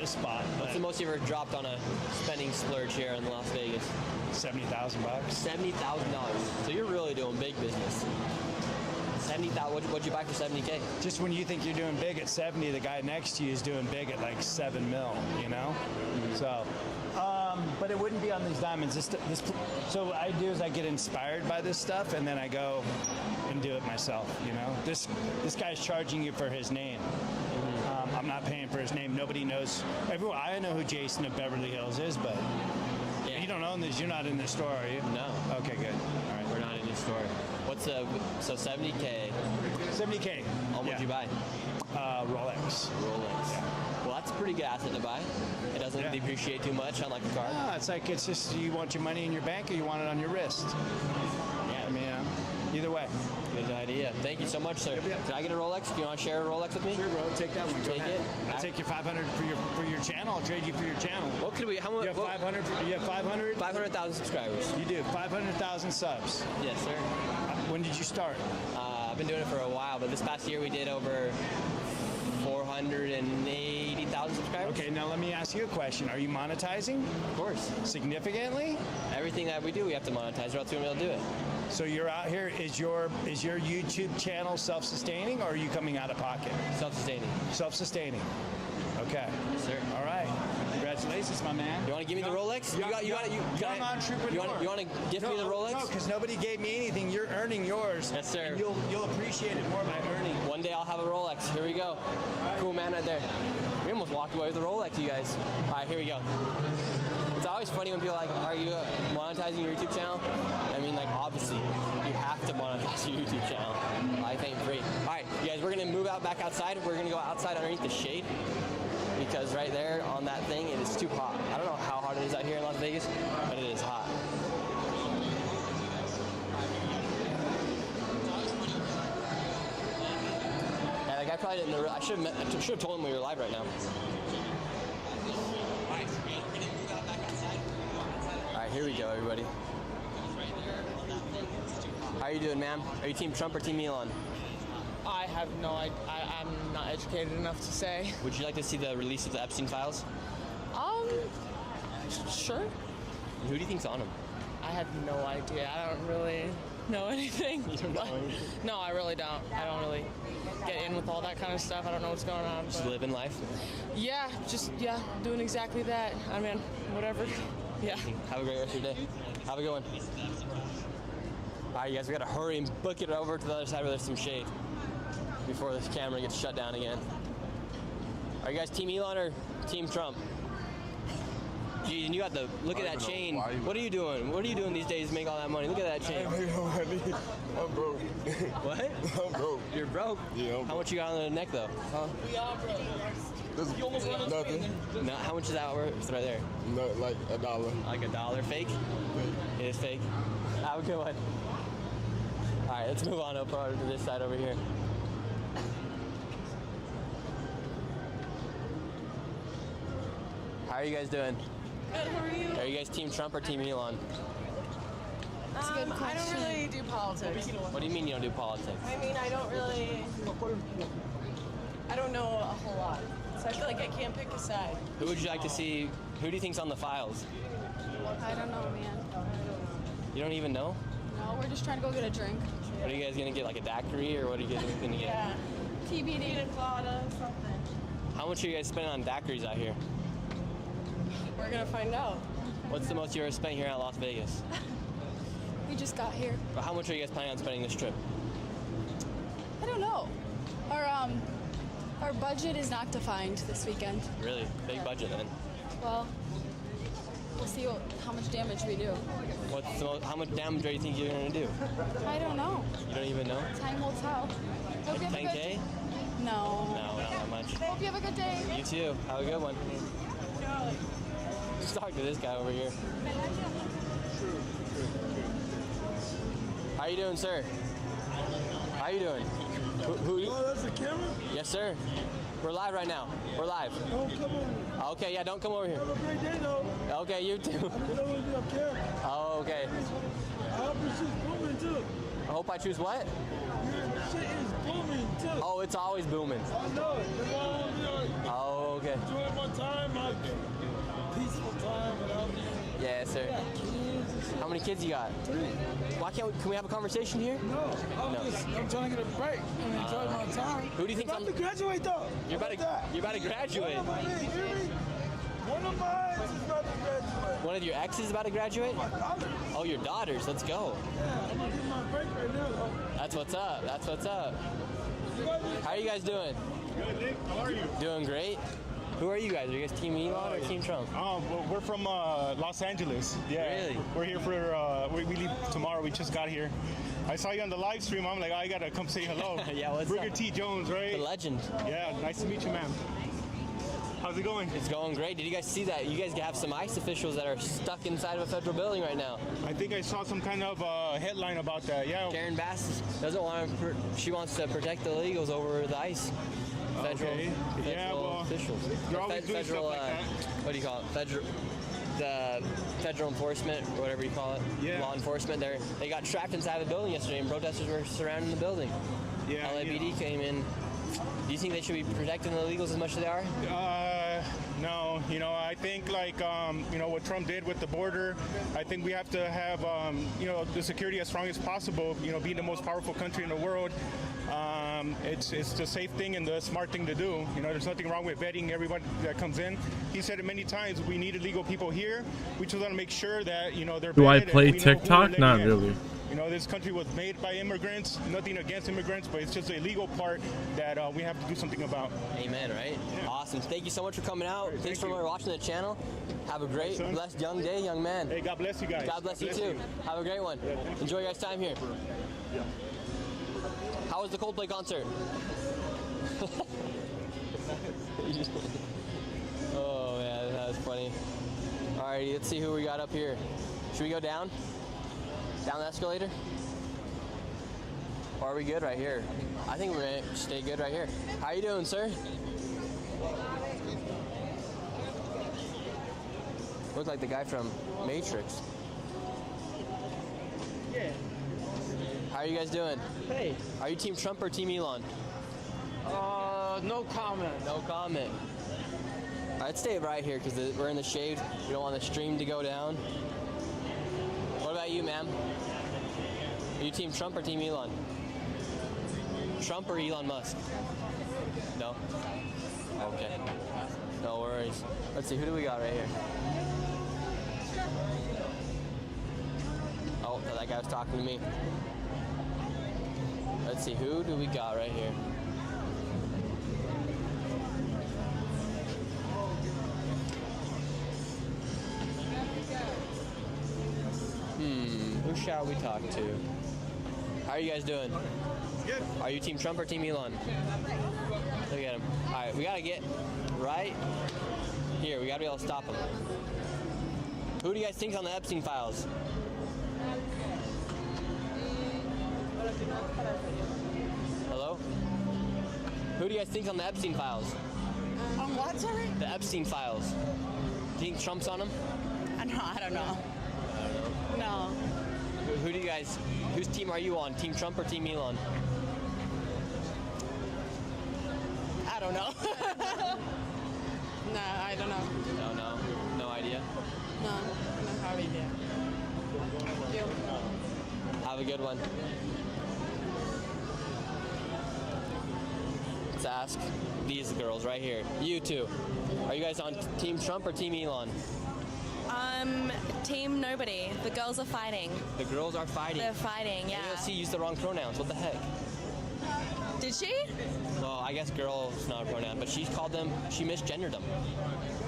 spot. What's the most you ever dropped on a spending splurge here in Las Vegas? $70,000. $70,000. So you're really doing big business. 70,000. What'd you buy for 70K? Just when you think you're doing big at 70, the guy next to you is doing big at like 7 mil. You know. So. But it wouldn't be on these diamonds. So what I do is I get inspired by this stuff, and then I go and do it myself. You know, this guy's charging you for his name. I'm not paying for his name. Nobody knows. Everyone, I know who Jason of Beverly Hills is, but you don't own this. You're not in the store, are you? No. Okay, good. All right, we're not in the store. What's so 70K? 70K. What'd you buy? Rolex. Yeah. Well, that's a pretty good asset to buy. It doesn't depreciate too much, unlike a car. No, it's just you want your money in your bank or you want it on your wrist. Yeah. I mean, either way. Good idea. Thank you so much, sir. Can I get a Rolex? Do you want to share a Rolex with me? Sure, bro. Take that one. Take it. I'll take your 500 for your channel. I'll trade you for your channel. What could we? How much? You have 500. You have 500. 500,000 subscribers. You do 500,000 subs. Yes, sir. When did you start? I've been doing it for a while, but this past year we did over 480,000 subscribers. Okay, now let me ask you a question. Are you monetizing? Of course. Significantly? Everything that we do, we have to monetize, or else we won't be able to do it. So you're out here. Is your YouTube channel self-sustaining, or are you coming out of pocket? Self-sustaining. Self-sustaining. Okay. Yes, sir. All right. Congratulations, my man. You want to give me the Rolex? Young entrepreneur. You want to gift me the Rolex? No, because nobody gave me anything. You're earning yours. Yes, sir. And you'll appreciate it more by earning. One day I'll have a Rolex. Here we go. Cool man right there. We almost walked away with the Rolex, you guys. All right, here we go. It's always funny when people are like, are you monetizing your YouTube channel? I mean, like, obviously, you have to monetize your YouTube channel. I think free. All right, you guys, we're going to move out back outside. We're going to go outside underneath the shade because right there on that thing, it is too hot. I don't know how hot it is out here in Las Vegas, but it is hot. Yeah, that guy probably didn't. I should have told him we were live right now. All right, here we go, everybody. How are you doing, ma'am? Are you Team Trump or Team Elon? I have no idea. I'm not educated enough to say. Would you like to see the release of the Epstein files? Sure. Who do you think's on them? I have no idea. I don't really know anything. You don't know anything? No, I really don't. I don't really get in with all that kind of stuff. I don't know what's going on. Just living life? Yeah, doing exactly that. I mean, whatever. Yeah. Have a great rest of your day. Have a good one. All right, you guys, we gotta hurry and book it over to the other side where there's some shade before this camera gets shut down again. Are you guys Team Elon or Team Trump? Geez, and you got the, look at that chain. What are you doing? What are you doing these days to make all that money? Look at that chain. I'm broke. What? I'm broke. You're broke? Yeah, How much you got on the neck though? Huh? We are broke. Nothing. No, how much is that worth right there? No, like $1. Like $1? Fake? It is fake. Have a good one. All right, let's move on up to this side over here. How are you guys doing? Good, how are you? Are you guys Team Trump or Team Elon? That's a good question. I don't really do politics. What do you mean you don't do politics? I mean, I don't know a whole lot. So I feel like I can't pick a side. Who would you like to see? Who do you think's on the files? I don't know, man. You don't even know? No, we're just trying to go get a drink. What are you guys gonna get? Like a daiquiri, or what are you guys gonna get? Yeah. TBD. Colada, something. How much are you guys spending on daiquiris out here? We're gonna find out. What's the most you ever spent here at Las Vegas? We just got here. But how much are you guys planning on spending this trip? I don't know. Our budget is not defined this weekend. Really? Big budget then. Well, we'll see how much damage we do. How much damage do you think you're gonna do? I don't know. You don't even know? Time will tell. Hope you have a good 10K? No. No, not that much. Hope you have a good day. You too. Have a good one. Let's talk to this guy over here. How you doing, sir? How you doing? Oh, that's the camera? Yes, sir. We're live right now. We're live. Don't come over. Okay, yeah, don't come over here. Have a great day, though. Okay, you too. I don't want to be up there. Oh, okay. I hope your shit's booming, too. I hope I choose what? Your shit is booming, too. Oh, it's always booming. I know it. That's why I want to be like, Oh, okay. enjoy my time, my peaceful time without me. Yeah, sir. How many kids you got? 3. Why can't we, can we have a conversation here? No, I'm trying to get a break and enjoy my time. Who do you think? I'm about to graduate, though. You're about to graduate. One of mine is about to graduate. One of your exes is about to graduate? Oh, your daughters. Let's go. Yeah, I'm gonna get my break right now, though. That's what's up. That's what's up. How are you guys doing? Good, Nick. How are you? Doing great. Who are you guys? Are you guys Team Elon or Team Trump? We're from Los Angeles. Yeah. Really? We're here for, we leave tomorrow. We just got here. I saw you on the live stream. I'm like, I gotta come say hello. Yeah, what's Booker up? T. Jones, right? The legend. Yeah, nice to meet you, man. How's it going? It's going great. Did you guys see that? You guys have some ICE officials that are stuck inside of a federal building right now. I think I saw some kind of headline about that. Yeah. Karen Bass doesn't want to. She wants to protect the illegals over the ICE. Federal officials. You're always doing stuff like that. What do you call it? The federal enforcement, or whatever you call it. Yeah. Law enforcement. They got trapped inside the building yesterday, and protesters were surrounding the building. Yeah. LAPD came in. Do you think they should be protecting the illegals as much as they are? No, I think what Trump did with the border, I think we have to have, the security as strong as possible, being the most powerful country in the world. It's the safe thing and the smart thing to do. There's nothing wrong with vetting everyone that comes in. He said it many times, we need illegal people here. We just want to make sure that, they're Do I vetted play and we know who we're TikTok? letting Not in. really. This country was made by immigrants. Nothing against immigrants, but it's just the illegal part that we have to do something about. Amen, right? Yeah. Awesome. Thank you so much for coming out. Thanks for watching the channel. Have a great, blessed young day, young man. Hey, God bless you guys. God bless you too. Have a great one. Enjoy your guys' time here. Yeah. How was the Coldplay concert? Oh man, that was funny. Alrighty, let's see who we got up here. Should we go down? Down the escalator? Or are we good right here? I think we're gonna stay good right here. How you doing, sir? Look like the guy from Matrix. Yeah. How are you guys doing? Hey. Are you Team Trump or Team Elon? No comment. No comment. I'd stay right here because we're in the shade. We don't want the stream to go down. What about you, ma'am? Are you Team Trump or Team Elon? Trump or Elon Musk? No? Okay. No worries. Let's see, who do we got right here? Oh, that guy was talking to me. Let's see, who do we got right here? Who shall we talk to? How are you guys doing? Good. Are you Team Trump or Team Elon? Look at him. All right, we gotta get right here. We gotta be able to stop him. Who do you guys think's on the Epstein files? Hello? Who do you guys think's on the Epstein files? On what, sorry? The Epstein files. You think Trump's on him? I don't know. No. Who do you guys? Whose team are you on? Team Trump or Team Elon? I don't know. No, I don't know. No, no idea. No, no idea. You? Have a good one. Let's ask these girls right here. You two. Are you guys on Team Trump or Team Elon? Team nobody. The girls are fighting. The girls are fighting. They're fighting, yeah. AOC used the wrong pronouns. What the heck? Did she? Well, I guess girl is not a pronoun, but she called them, she misgendered them.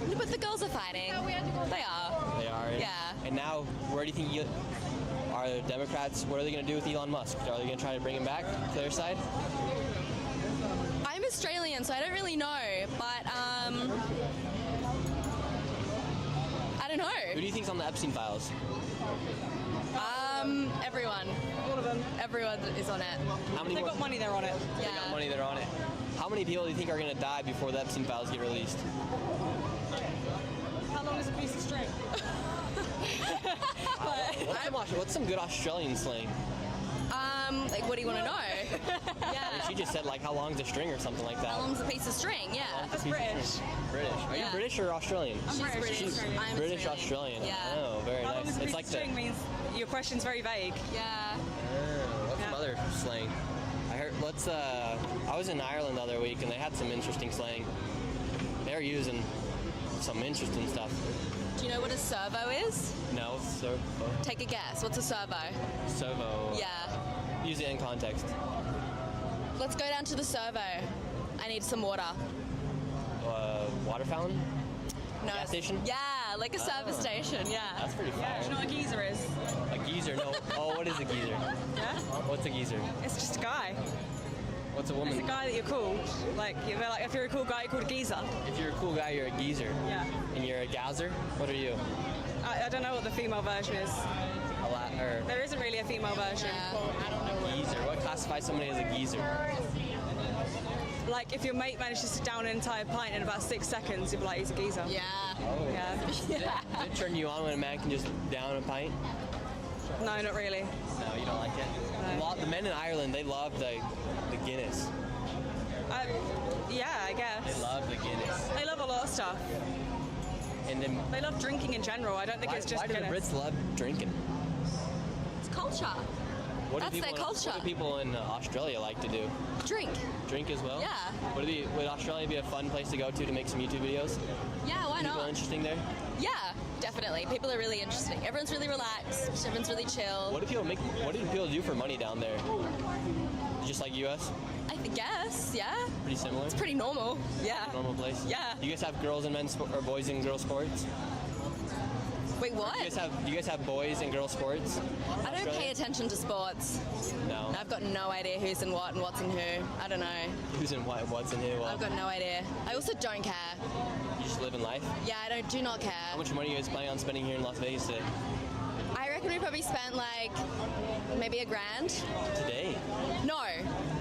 No, but the girls are fighting. They are. They are. Yeah. And now, where do you think are the Democrats, what are they going to do with Elon Musk? Are they going to try to bring him back to their side? I'm Australian, so I don't really know, but I don't know. Who do you think's on the Epstein files? Everyone. All of them. Everyone is on it. How many They've more- got money, they're on it. They got money, they're on it. How many people do you think are going to die before the Epstein files get released? How long is a piece of string? What's some good Australian slang? Like, what do you want to know? Yeah. She just said, like, how long's a string or something like that. How long's a piece of string? Yeah. That's British. British. Are you Yeah. British or Australian? I'm British. She's I'm British Australian. Yeah. Oh, very How long nice. is a It's piece like of string means your question's very vague. Yeah. What's some other slang? I heard. I was in Ireland the other week and they had some interesting slang. They're using some interesting stuff. Do you know what a servo is? No, servo. Take a guess. What's a servo? Servo. Yeah. Use it in context. Let's go down to the servo. I need some water. Water fountain? No. Gas station? Yeah, like a service station. Yeah. That's pretty fire. Do you know what a geezer is? A geezer? No. Oh, what is a geezer? Yeah. What's a geezer? It's just a guy. What's a woman? It's a guy that you're cool. Like if you're a cool guy, you're called a geezer. If you're a cool guy, you're a geezer. Yeah. And you're a gazer? What are you? I don't know what the female version is. There isn't really a female version. I don't know. Geezer. What classifies somebody as a geezer? Like if your mate managed to sit down an entire pint in about 6 seconds, you'd be like, he's a geezer. Yeah. Oh. Yeah. Does it turn you on when a man can just down a pint? No, not really. No, you don't like it? The men in Ireland, they love the Guinness. Yeah, I guess. They love the Guinness. They love a lot of stuff. And then They love drinking in general. I don't think it's just why do the Guinness. Brits love drinking? It's culture. That's their culture. What do people in Australia like to do? Drink. Drink as well? Yeah. Would Australia be a fun place to go to make some YouTube videos? Yeah, why People not? interesting there? Yeah, definitely. People are really interesting. Everyone's really relaxed. Everyone's really chill. What do people do for money down there? Just like US? I guess, yeah. Pretty similar? It's pretty normal. Yeah. Normal place? Yeah. Do you guys have girls and or boys and girls sports? Wait, what? Do you guys have boys and girls sports? I don't pay attention to sports. No. I've got no idea who's in what and what's in who. I don't know. Who's in what? What's in who? Well, I've got no idea. I also don't care. You just live in life? Yeah, I do not care. How much money are you guys planning on spending here in Las Vegas today? I reckon we probably spent like maybe $1,000. Today? No,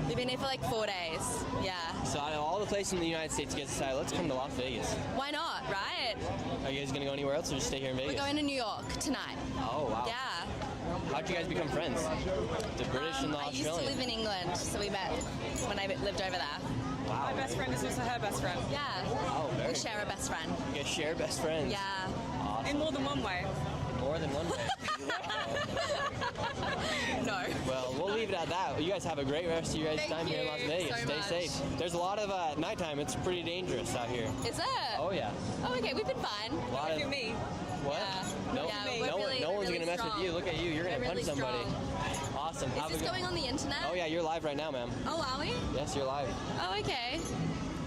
we've been here for like 4 days. Yeah. So out of all the places in the United States, you guys decided, let's come to Las Vegas. Why not, right? Are you guys going to go anywhere else or just stay here in Vegas? We're going to New York tonight. Oh, wow. Yeah. How'd you guys become friends? The British and the I used to Australians? live in England, so we met when I lived over there. Wow. My best friend is also her best friend. Yeah. Oh, very We share a best friend. You guys share best friends? Yeah. Awesome. In more than one way. More than one way. No. Well, we'll leave it at that. You guys have a great rest of your guys' Thank time here in Las you Vegas. so Stay much. safe. There's a lot of at nighttime. It's pretty dangerous out here. Is it? Oh yeah. Oh, okay, we've been fine. A lot of me. What? Yeah. No, Yeah, we're no, really- no we're one's really gonna mess strong. with you. Look at you. You're gonna We're punch really somebody. strong. Awesome. Is Have this a good- going on the internet? Oh yeah, you're live right now, ma'am. Oh, are we? Yes, you're live. Oh, okay.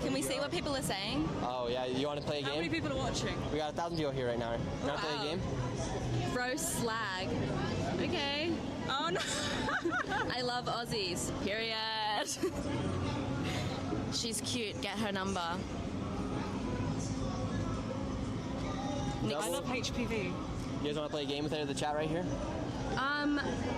Can we see what people are saying? Oh yeah, you want to play a game? How many people are watching? We got 1,000 people here right now. You want to play a game? Bro slag. Okay. Oh no. I love Aussies. Period. She's cute. Get her number. I love HPV. You guys want to play a game with any of the chat right here?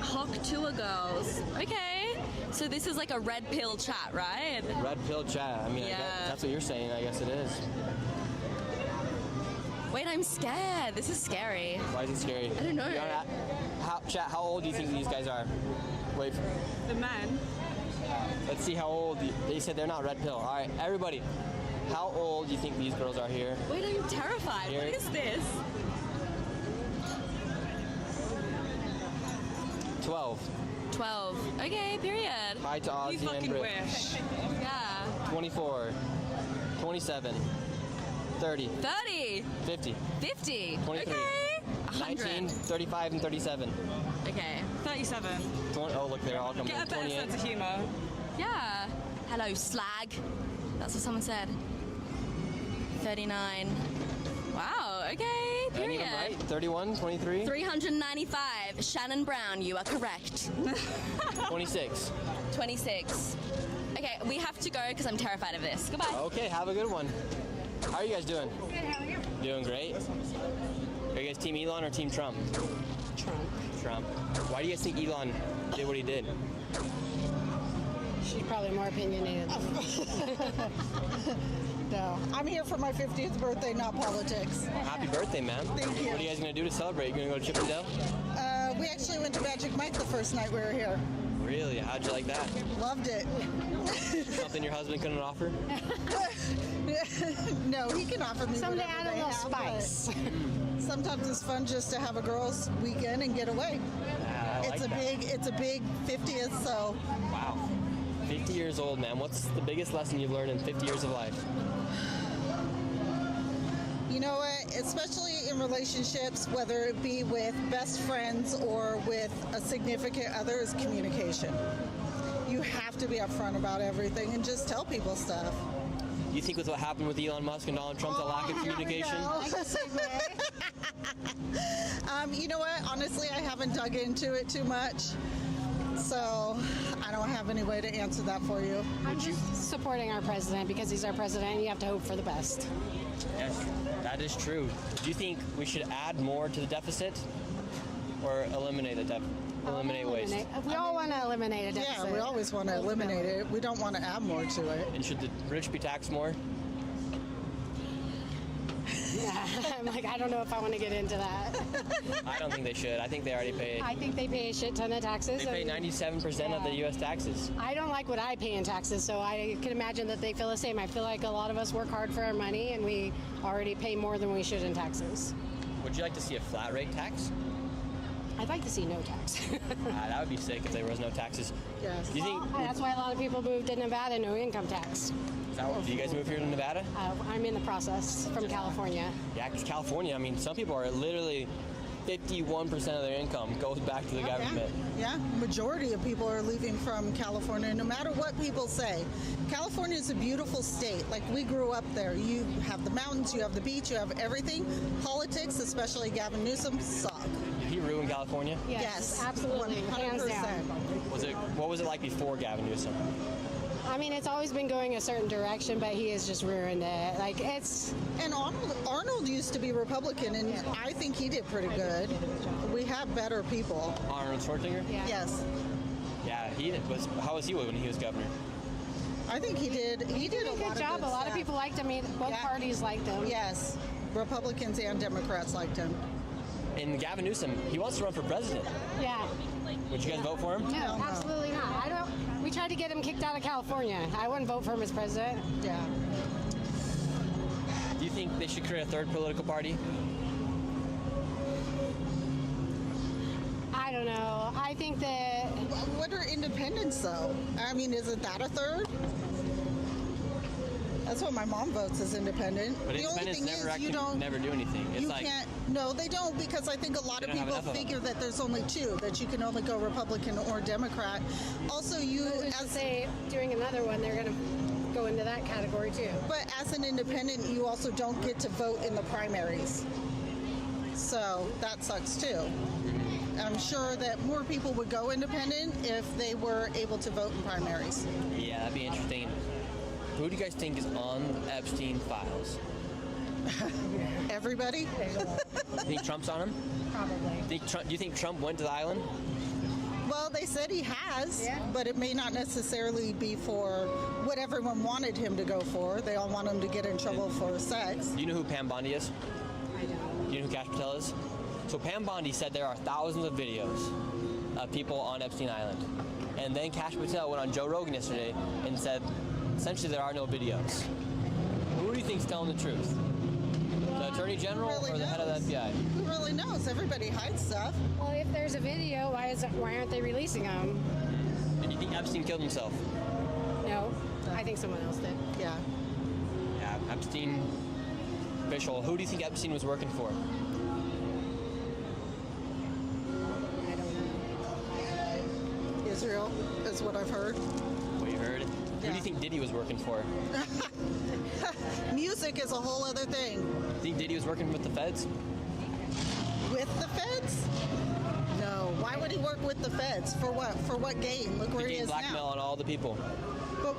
Hawk Tour Girls. Okay. So this is like a red pill chat, right? Red pill chat. I mean, I guess Yeah. that's what you're saying. I guess it is. Wait, I'm scared. This is scary. Why is it scary? I don't know. How old do you think these guys are? Wait. The men. Let's see how old. They said they're not red pill. All right, everybody. How old do you think these girls are here? Wait, I'm terrified. Here. What is this? 12. 12. Okay, period. Hi to Ozzy You and fucking Brit. wish. Yeah. 24. 27. 30. 30. 50. 50. 23. Okay. 19, 100. 35, and 37. Okay. 37. 20, oh, look, they're all coming Get in. a better 28. sense of humour. Yeah. Hello, slag. That's what someone said. 39. Wow, okay, Any period. of them right? 31, 23, 395. Shannon Brown, you are correct. 26. 26. Okay, we have to go because I'm terrified of this. Goodbye. Okay, have a good one. How are you guys doing? Good, how are you? Doing great. Are you guys Team Elon or Team Trump? Trump. Trump. Why do you guys think Elon did what he did? She's probably more opinionated than me. No, I'm here for my 50th birthday, not politics. Happy birthday, man. Thank you. What are you guys going to do to celebrate? You going to go to Chippendale? We actually went to Magic Mike the first night we were here. Really? How'd you like that? Loved it. Something your husband couldn't offer? No, he can offer me Someday whatever add a they little have, spice. but Sometimes it's fun just to have a girls' weekend and get away. I like that. It's a big 50th, so. Wow. 50 years old, man. What's the biggest lesson you've learned in 50 years of life? You know what? Especially in relationships, whether it be with best friends or with a significant other, is communication. You have to be upfront about everything and just tell people stuff. You think with what happened with Elon Musk and Donald Trump, the lack of communication? You know what? Honestly, I haven't dug into it too much, so I don't have any way to answer that for you. I'm just supporting our president because he's our president and you have to hope for the best. Yes, that is true. Do you think we should add more to the deficit or eliminate the eliminate waste? We all want to eliminate a deficit. Yeah, we always want to eliminate it. We don't want to add more to it. And should the rich be taxed more? Yeah, I'm like, I don't know if I want to get into that. I don't think they should. I think they already pay. I think they pay a shit ton of taxes. They pay and 97% of the U.S. taxes. I don't like what I pay in taxes, so I can imagine that they feel the same. I feel like a lot of us work hard for our money, and we already pay more than we should in taxes. Would you like to see a flat rate tax? I'd like to see no tax. That would be sick if there was no taxes. Yes. Do you think? That's why a lot of people moved to Nevada, no income tax. Do you guys move here to Nevada? I'm in the process from California. Yeah, because California, I mean, some people are literally 51% of their income goes back to the government. Yeah, majority of people are leaving from California, no matter what people say. California is a beautiful state. Like, we grew up there. You have the mountains, you have the beach, you have everything. Politics, especially Gavin Newsom, suck. Did he ruin California? Yes, absolutely, hands down. What was it like before Gavin Newsom? I mean, it's always been going a certain direction, but he has just ruined it. Like, it's... And Arnold used to be Republican, and I think he did pretty good. We have better people. Arnold Schwarzenegger? Yeah. Yes. Yeah, how was he when he was governor? I think he did a good job. A lot of people liked him. Both parties liked him. Yes. Republicans and Democrats liked him. And Gavin Newsom, he wants to run for president. Yeah. Would you guys vote for him? No, absolutely not. We tried to get him kicked out of California. I wouldn't vote for him as president. Yeah. Do you think they should create a third political party? I don't know. I think that... What are independents, though? I mean, isn't that a third? That's what my mom votes as independent. But the only thing is never do anything. It's you like, can't. No, they don't, because I think a lot of They don't have people enough of figure that there's only two, that you can only go Republican or Democrat. Also, doing another one, they're going to go into that category too. But as an independent, you also don't get to vote in the primaries. So that sucks too. I'm sure that more people would go independent if they were able to vote in primaries. Yeah, that'd be interesting. Who do you guys think is on the Epstein files? Everybody. You think Trump's on him? Probably. Do you think Trump went to the island? Well, they said he has, but it may not necessarily be for what everyone wanted him to go for. They all want him to get in trouble for sex. Do you know who Pam Bondi is? I don't. Do you know who Cash Patel is? So Pam Bondi said there are thousands of videos of people on Epstein Island. And then Cash Patel went on Joe Rogan yesterday and said, essentially, there are no videos. Who do you think's telling the truth? The Attorney General or the head of the FBI? Who really knows? Everybody hides stuff. Well, if there's a video, why aren't they releasing them? And you think Epstein killed himself? No, I think someone else did. Yeah. Yeah, Epstein official. Who do you think Epstein was working for? I don't know. Israel is what I've heard. What you heard? Who do you think Diddy was working for? Music is a whole other thing. Think Diddy was working with the feds? With the feds? No. Why would he work with the feds? For what? For what gain? Look where he is blackmail now. on all the people. But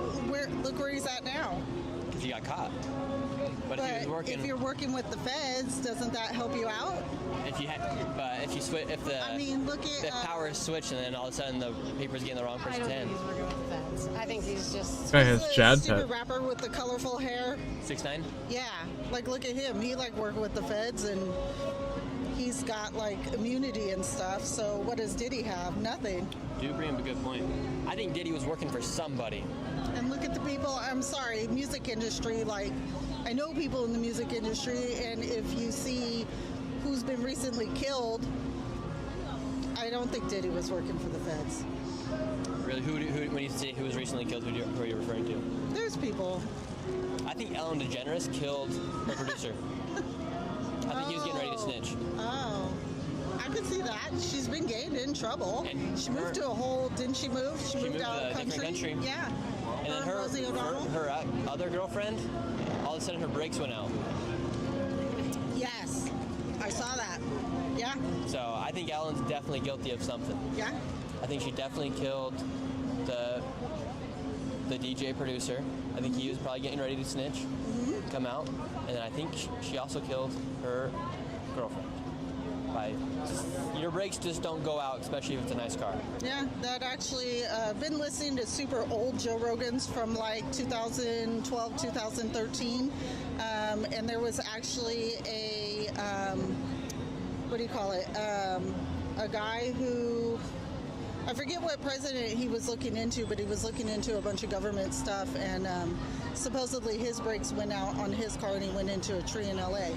look where he's at now. Because he got caught. But if he was working, if you're working with the feds, doesn't that help you out? if you switch, if the I mean, look at the power is switched, and then all of a sudden the paper's getting the wrong I person's don't hand. think he's working with the feds. I think he's just. Guy has Chad Stupid tat. rapper with the colorful hair. 6ix9ine. Yeah, like look at him. He like working with the feds, and he's got like immunity and stuff. So what does Diddy have? Nothing. Do bring up a good point. I think Diddy was working for somebody. And look at the people. I'm sorry, music industry. Like, I know people in the music industry, and if you see who's been recently killed, I don't think Diddy was working for the feds. Really, who when you say who was recently killed, who are you referring to? There's people. I think Ellen DeGeneres killed her producer. I think he was getting ready to snitch. Oh, I could see that. She's been getting in trouble. And she moved to a whole. Didn't she move? She moved out to of a different country. Yeah. And then Rosie O'Donnell. her other girlfriend, all of a sudden her brakes went out. Yes, I saw that. Yeah. So I think Ellen's definitely guilty of something. Yeah. I think she definitely killed the DJ producer. I think he was probably getting ready to snitch, come out, and then I think she also killed her girlfriend. Your brakes just don't go out, especially if it's a nice car. Yeah, that actually, been listening to super old Joe Rogans from like 2012, 2013. And there was actually a, what do you call it? A guy who, I forget what president he was looking into, but he was looking into a bunch of government stuff, and supposedly his brakes went out on his car and he went into a tree in LA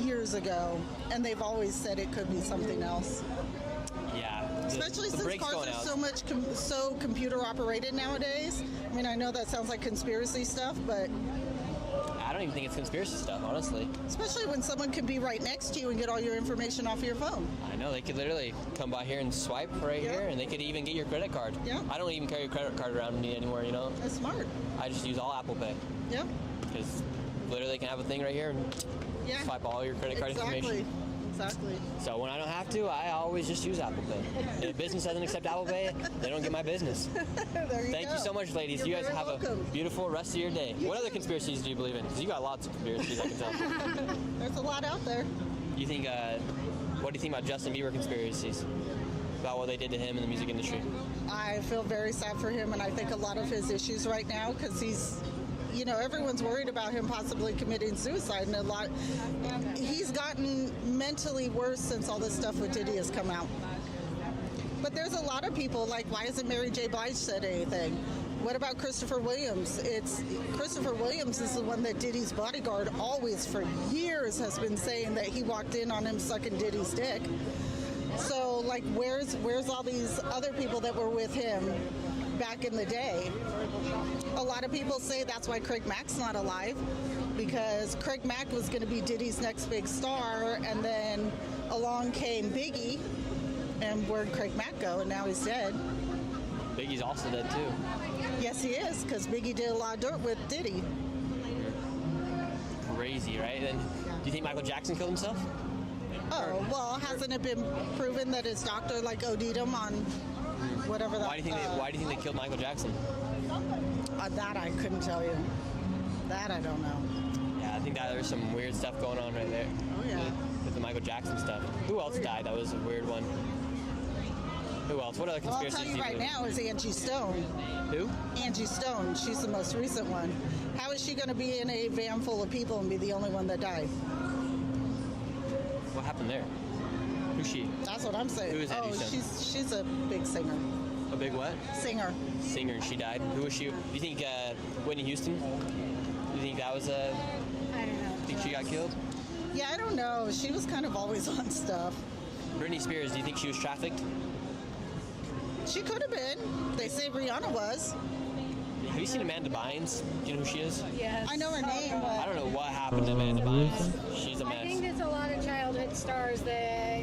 years ago, and they've always said it could be something else. Yeah. Especially the since brakes cars going are out. so much so computer operated nowadays. I mean, I know that sounds like conspiracy stuff, but I don't even think it's conspiracy stuff, honestly. especially when someone can be right next to you and get all your information off your phone. I know, they could literally come by here and swipe right here, and they could even get your credit card. Yeah. I don't even carry a credit card around with me anymore, you know? That's smart. I just use all Apple Pay. Yeah. Because literally they can have a thing right here and Yeah. swipe all your credit card Exactly. information. Exactly. So when I don't have to, I always just use Apple Pay. If a business doesn't accept Apple Pay, they don't get my business. There you Thank go. you so much, ladies. You're you guys very have welcome. a beautiful rest of your day. What other conspiracies do you believe in? Because you got lots of conspiracies, I can tell. There's a lot out there. You think, what do you think about Justin Bieber conspiracies? About what they did to him in the music industry? I feel very sad for him, and I think a lot of his issues right now, because he's, you know, everyone's worried about him possibly committing suicide, and he's gotten mentally worse since all this stuff with Diddy has come out. But there's a lot of people, like, why hasn't Mary J. Blige said anything? What about Christopher Williams? Christopher Williams is the one that Diddy's bodyguard always for years has been saying that he walked in on him sucking Diddy's dick. So, like, where's all these other people that were with him back in the day? A lot of people say that's why Craig Mack's not alive, because Craig Mack was going to be Diddy's next big star, and then along came Biggie, and where'd Craig Mack go? And now he's dead. Biggie's also dead too. Yes, he is, because Biggie did a lot of dirt with Diddy. Crazy, right? And do you think Michael Jackson killed himself? Oh, well, hasn't it been proven that his doctor like OD'd him on whatever that? Why do you think they killed Michael Jackson? That I couldn't tell you. That I don't know. Yeah, I think that there's some weird stuff going on right there. Oh yeah. With the Michael Jackson stuff. Who else died? That was a weird one. Who else? What other Well, I'll conspiracies tell do you you right believe? now is Angie Stone. Who? Angie Stone. She's the most recent one. How is she going to be in a van full of people and be the only one that died? happened there? Who's she? That's what I'm saying. Who is Angie Oh, Stone? she's a big singer. A big what? Singer. Singer, and she died. Who was she? Do you think Whitney Houston? Do you think that was a? I don't know. Think she got killed? Yeah, I don't know. She was kind of always on stuff. Britney Spears, do you think she was trafficked? She could have been. They say Rihanna was. Have you seen Amanda Bynes? Do you know who she is? Yes. I know her name, but I don't know what happened to Amanda Bynes. She's a I think mess. there's a lot of childhood stars that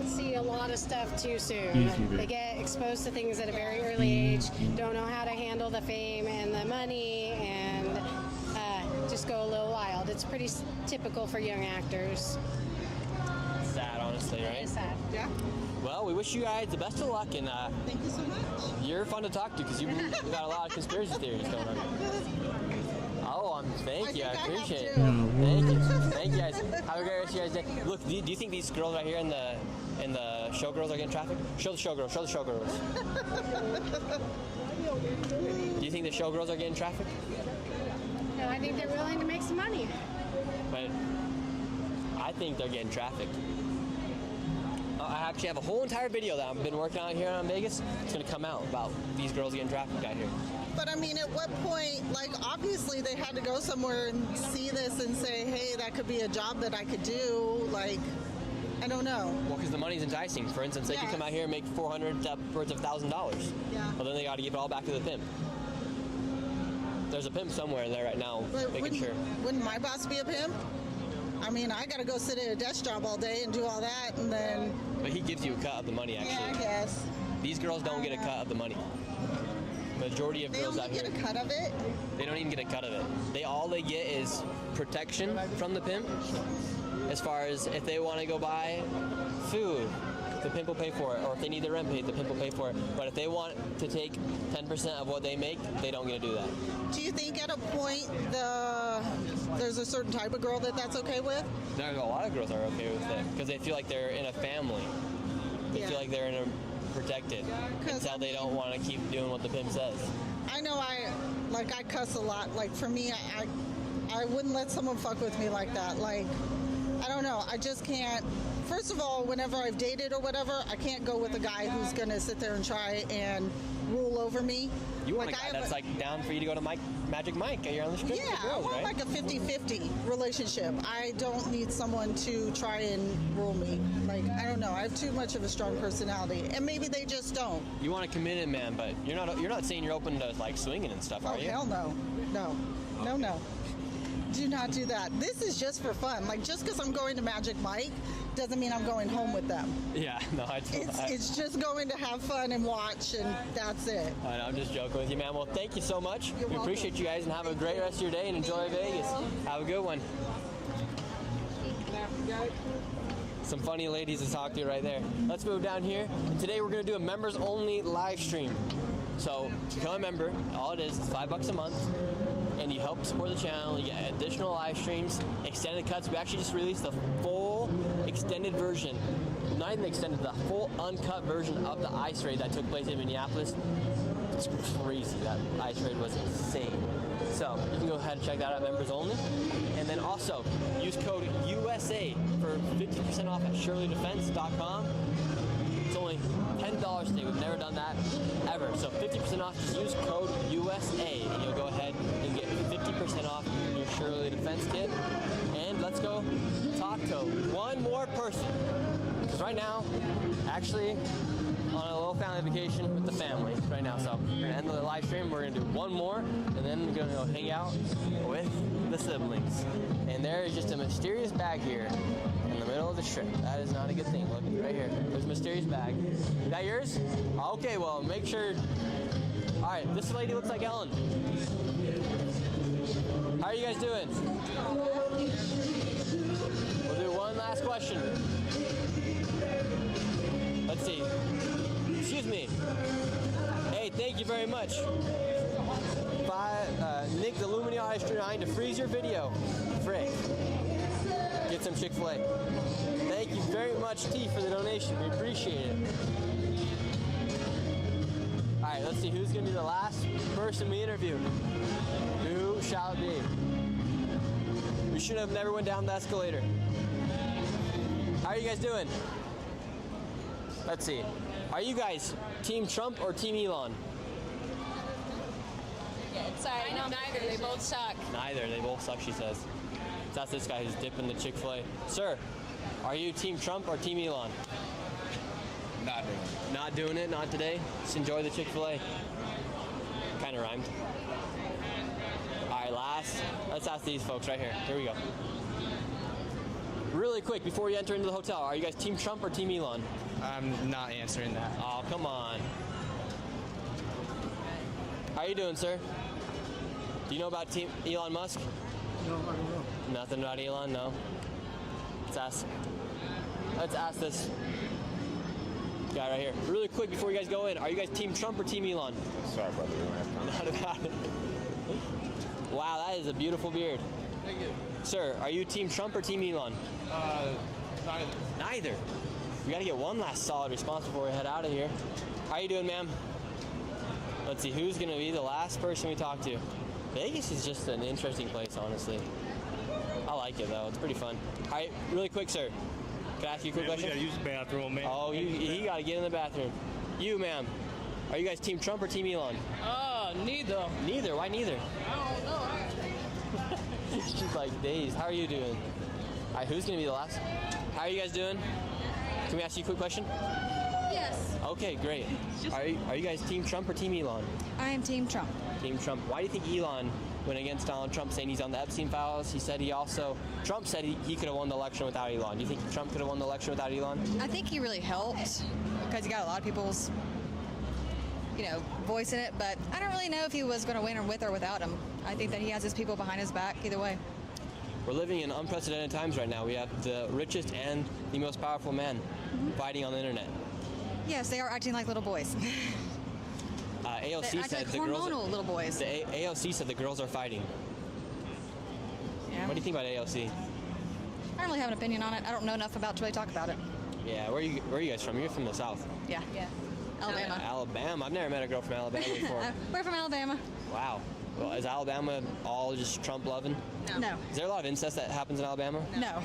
see a lot of stuff too soon. Easy, babe. They get exposed to things at a very early age, don't know how to handle the fame and the money, and just go a little wild. It's pretty typical for young actors. Sad, honestly, right? It is sad. Yeah. Well, we wish you guys the best of luck, and thank you so much. You're fun to talk to because you've got a lot of conspiracy theories going on. Oh, thank you. I appreciate it. Thank you. Thank you guys. Have a great rest of your guys' day. Look, do you think these girls right here in the showgirls are getting trafficked? Show the showgirls. Show the showgirls. Do you think the showgirls are getting trafficked? No, I think they're willing to make some money. But I think they're getting trafficked. I actually have a whole entire video that I've been working on here in Vegas. It's going to come out about these girls getting trafficked out here. But I mean, at what point, like, obviously they had to go somewhere and see this and say, hey, that could be a job that I could do. Like, I don't know. Well, because the money's enticing. For instance, they could come out here and make $400 upwards of $1,000. Yeah. Well, then they got to give it all back to the pimp. There's a pimp somewhere in there right now, making sure. Wouldn't my boss be a pimp? I mean, I got to go sit at a desk job all day and do all that, and then... But he gives you a cut of the money, actually. Yeah, I guess. These girls don't get a cut of the money. Majority of girls out here. They only get a cut of it? They don't even get a cut of it. All they get is protection from the pimp. As far as if they want to go buy food, the pimp will pay for it. Or if they need their rent paid, the pimp will pay for it. But if they want to take 10% of what they make, they don't get to do that. Do you think at a point there's a certain type of girl that's okay with? There's a lot of girls are okay with it because they feel like they're in a family. They feel like they're protected until they don't want to keep doing what the pimp says. I know I cuss a lot. Like, for me, I wouldn't let someone fuck with me like that. Like, I don't know. I just can't. First of all, whenever I've dated or whatever, I can't go with a guy who's going to sit there and try and rule over me. You want a guy that's like down for you to go to Magic Mike. You're on the strip with the I girls, want right? like a 50-50 relationship. I don't need someone to try and rule me. Like, I don't know. I have too much of a strong personality, and maybe they just don't. You want a committed man, but you're not saying you're open to like swinging and stuff, are you? Oh, hell no. No. Do not do that. This is just for fun. Like, just because I'm going to Magic Mike doesn't mean I'm going home with them. Yeah, no, It's just going to have fun and watch, and that's it. I know, I'm just joking with you, man. Well, thank you so much. We appreciate you guys, and have a great rest of your day, and enjoy Vegas. Have a good one. Some funny ladies to talk to right there. Let's move down here. And today we're going to do a members-only live stream. So, to become a member, all it is $5 a month, and you help support the channel. You get additional live streams, extended cuts. We actually just released the full extended version, not even extended, the full uncut version of the ice raid that took place in Minneapolis. It's crazy. That ice raid was insane. So you can go ahead and check that out, members only. And then also use code USA for 50% off at ShirleyDefense.com. It's only $10 today. We've never done that ever. So 50% off, just use code USA and you'll go ahead and get 50% off your Shirley Defense kit. And let's go talk to one more person. Because right now, actually, on a little family vacation with the family right now. So we're gonna end the live stream. We're gonna do one more, and then we're gonna go hang out with the siblings. And there is just a mysterious bag here in the middle of the strip. That is not a good thing. Look right here. There's a mysterious bag. Is that yours? Okay, well, make sure. All right, this lady looks like Ellen. How are you guys doing? We'll do one last question. Let's see. Excuse me. Hey, thank you very much. Nick the Illuminati is trying to freeze your video. Frick. Get some Chick-fil-A. Thank you very much, T, for the donation. We appreciate it. All right, let's see who's going to be the last person we interview. Who shall it be? We should have never went down the escalator. are you guys doing? Let's see. Are you guys Team Trump or Team Elon? Sorry, neither. They both suck. Neither. They both suck, she says. That's this guy who's dipping the Chick-fil-A. Sir, are you Team Trump or Team Elon? Not doing it. Not doing it, not today. Just enjoy the Chick-fil-A. Kind of rhymed. All right, let's ask these folks right here. Here we go. Really quick, before you enter into the hotel, are you guys Team Trump or Team Elon? I'm not answering that. Oh, come on. How you doing, sir? Do you know about Team Elon Musk? No, I don't know. Nothing about Elon? No. Let's ask this guy right here. Really quick before you guys go in, are you guys Team Trump or Team Elon? Sorry, brother. We don't have time. Not about it. Wow, that is a beautiful beard. Thank you. Sir, are you Team Trump or Team Elon? Neither. Neither. We gotta get one last solid response before we head out of here. How you doing, ma'am? Let's see, who's gonna be the last person we talk to? Vegas is just an interesting place, honestly. I like it though, it's pretty fun. All right, really quick, sir. Can I ask you a quick question? We gotta use the bathroom, man. Oh, he gotta get in the bathroom. You, ma'am, are you guys Team Trump or Team Elon? Neither. Neither? Why neither? I don't know. She's like dazed. How are you doing? All right, who's gonna be the last? How are you guys doing? Can we ask you a quick question? Yes. Okay, great. Are you guys Team Trump or Team Elon? I am Team Trump. Team Trump. Why do you think Elon went against Donald Trump, saying he's on the Epstein files? Trump said he could have won the election without Elon. Do you think Trump could have won the election without Elon? I think he really helped because he got a lot of people's, voice in it. But I don't really know if he was going to win with or without him. I think that he has his people behind his back either way. We're living in unprecedented times right now. We have the richest and the most powerful man fighting on the internet. Yes, they are acting like little boys. AOC said the girls. Little boys. The AOC said the girls are fighting. Yeah. What do you think about AOC? I don't really have an opinion on it. I don't know enough about to really talk about it. Yeah, where are you guys from? You're from the South. Yeah. Alabama. Alabama. I've never met a girl from Alabama before. We're from Alabama. Wow. Well, is Alabama all just Trump loving? No. Is there a lot of incest that happens in Alabama? No.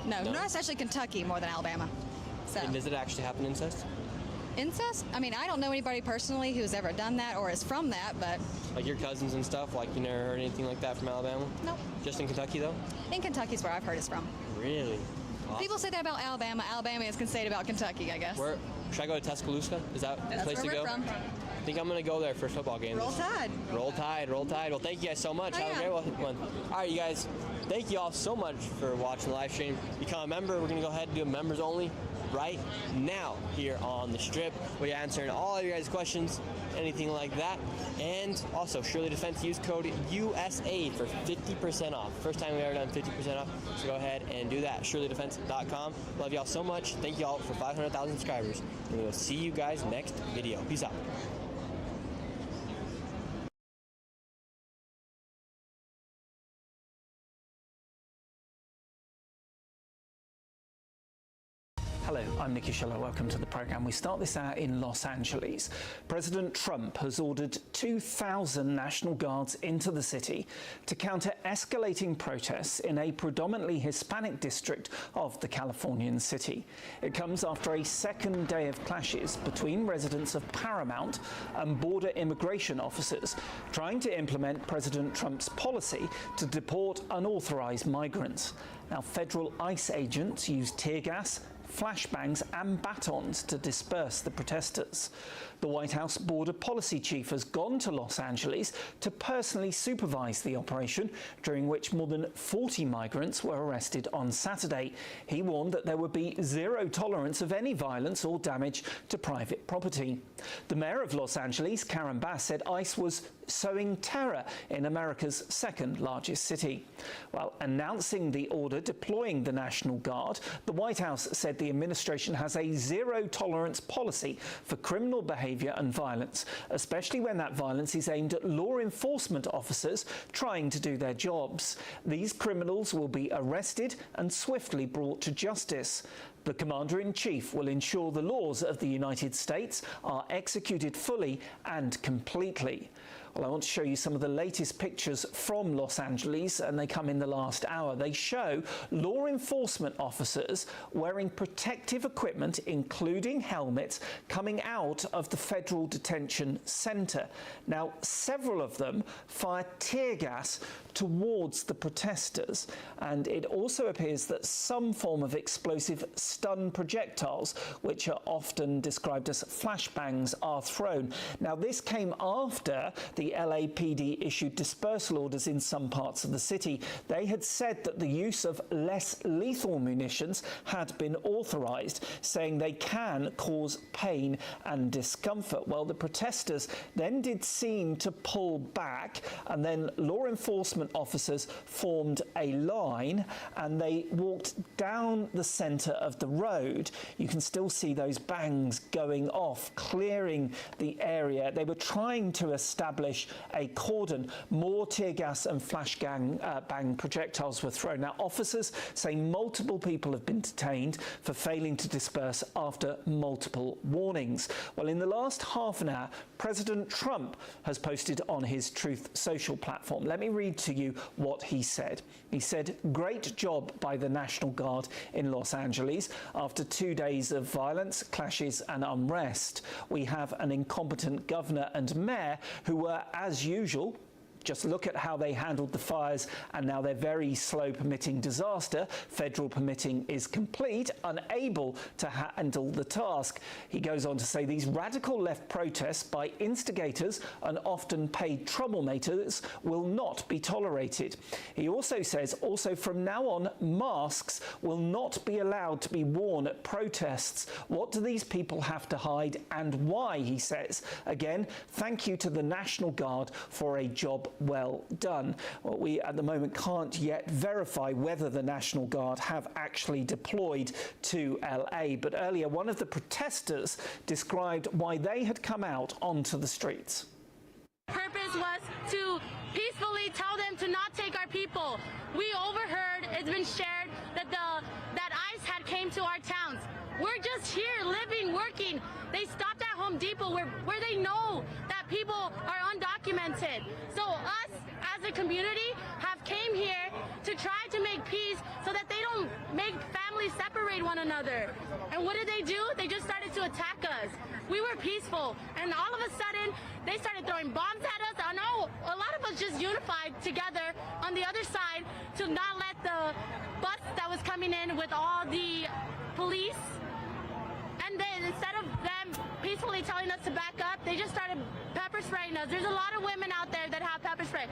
No, it's actually Kentucky more than Alabama. So. And does it actually happen incest? Incest? I mean, I don't know anybody personally who's ever done that or is from that, but... Like your cousins and stuff? Like you never heard anything like that from Alabama? Nope. Just in Kentucky, though? In Kentucky's where I've heard it's from. Really? Awesome. People say that about Alabama. Alabamians can say it about Kentucky, I guess. Should I go to Tuscaloosa? Is that the place to go? That's where we're from. I think I'm going to go there for football games. Roll Tide. Roll Tide, Roll Tide. Well, thank you guys so much. Have a great one. All right, you guys, thank you all so much for watching the live stream. Become a member. We're going to go ahead and do members only right now here on the Strip. We're answering all of your guys' questions, anything like that. And also, Shirley Defense, use code USA for 50% off. First time we've ever done 50% off, so go ahead and do that. ShirleyDefense.com. Love y'all so much. Thank you all for 500,000 subscribers. And we will see you guys next video. Peace out. Hello, I'm Nikki Schiller. Welcome to the programme. We start this hour in Los Angeles. President Trump has ordered 2,000 National Guards into the city to counter escalating protests in a predominantly Hispanic district of the Californian city. It comes after a second day of clashes between residents of Paramount and border immigration officers trying to implement President Trump's policy to deport unauthorized migrants. Now, federal ICE agents used tear gas, flashbangs and batons to disperse the protesters. The White House border policy chief has gone to Los Angeles to personally supervise the operation, during which more than 40 migrants were arrested on Saturday. He warned that there would be zero tolerance of any violence or damage to private property. The mayor of Los Angeles, Karen Bass, said ICE was sowing terror in America's second largest city. While announcing the order deploying the National Guard, the White House said the administration has a zero-tolerance policy for criminal behavior and violence, especially when that violence is aimed at law enforcement officers trying to do their jobs. These criminals will be arrested and swiftly brought to justice. The Commander-in-Chief will ensure the laws of the United States are executed fully and completely. Well, I want to show you some of the latest pictures from Los Angeles, and they come in the last hour. They show law enforcement officers wearing protective equipment, including helmets, coming out of the Federal Detention Center. Now, several of them fire tear gas towards the protesters, and it also appears that some form of explosive stun projectiles, which are often described as flashbangs, are thrown. Now, this came after the LAPD issued dispersal orders in some parts of the city. They had said that the use of less lethal munitions had been authorized, saying they can cause pain and discomfort. Well, the protesters then did seem to pull back, and then law enforcement officers formed a line and they walked down the center of the road. You can still see those bangs going off, clearing the area. They were trying to establish a cordon. More tear gas and bang projectiles were thrown. Now, officers say multiple people have been detained for failing to disperse after multiple warnings. Well, in the last half an hour, President Trump has posted on his Truth Social platform. Let me read to you what he said. He said, "Great job by the National Guard in Los Angeles. After 2 days of violence, clashes and unrest, we have an incompetent governor and mayor who were, as usual, just look at how they handled the fires, and now they're very slow permitting disaster. Federal permitting is complete, unable to handle the task." He goes on to say these radical left protests by instigators and often paid troublemakers will not be tolerated. He also says, from now on, masks will not be allowed to be worn at protests. What do these people have to hide, and why, he says. Again, thank you to the National Guard for a job well done. Well, we at the moment can't yet verify whether the National Guard have actually deployed to LA, but earlier one of the protesters described why they had come out onto the streets. Purpose was to peacefully tell them to not take our people. We overheard, it's been shared, that ICE had came to our towns. We're just here living, working. They stopped at Home Depot where they know that people are undocumented. So us as a community have came here to try to make peace so that they don't make families separate one another. And what did they do? They just started to attack us. We were peaceful, and all of a sudden they started throwing bombs at us. I know a lot of us just unified together on the other side to not let the bus that was coming in with all the police, and then instead of them peacefully telling us to back up, they just started pepper spraying us. There's a lot of women out there that have pepper spray.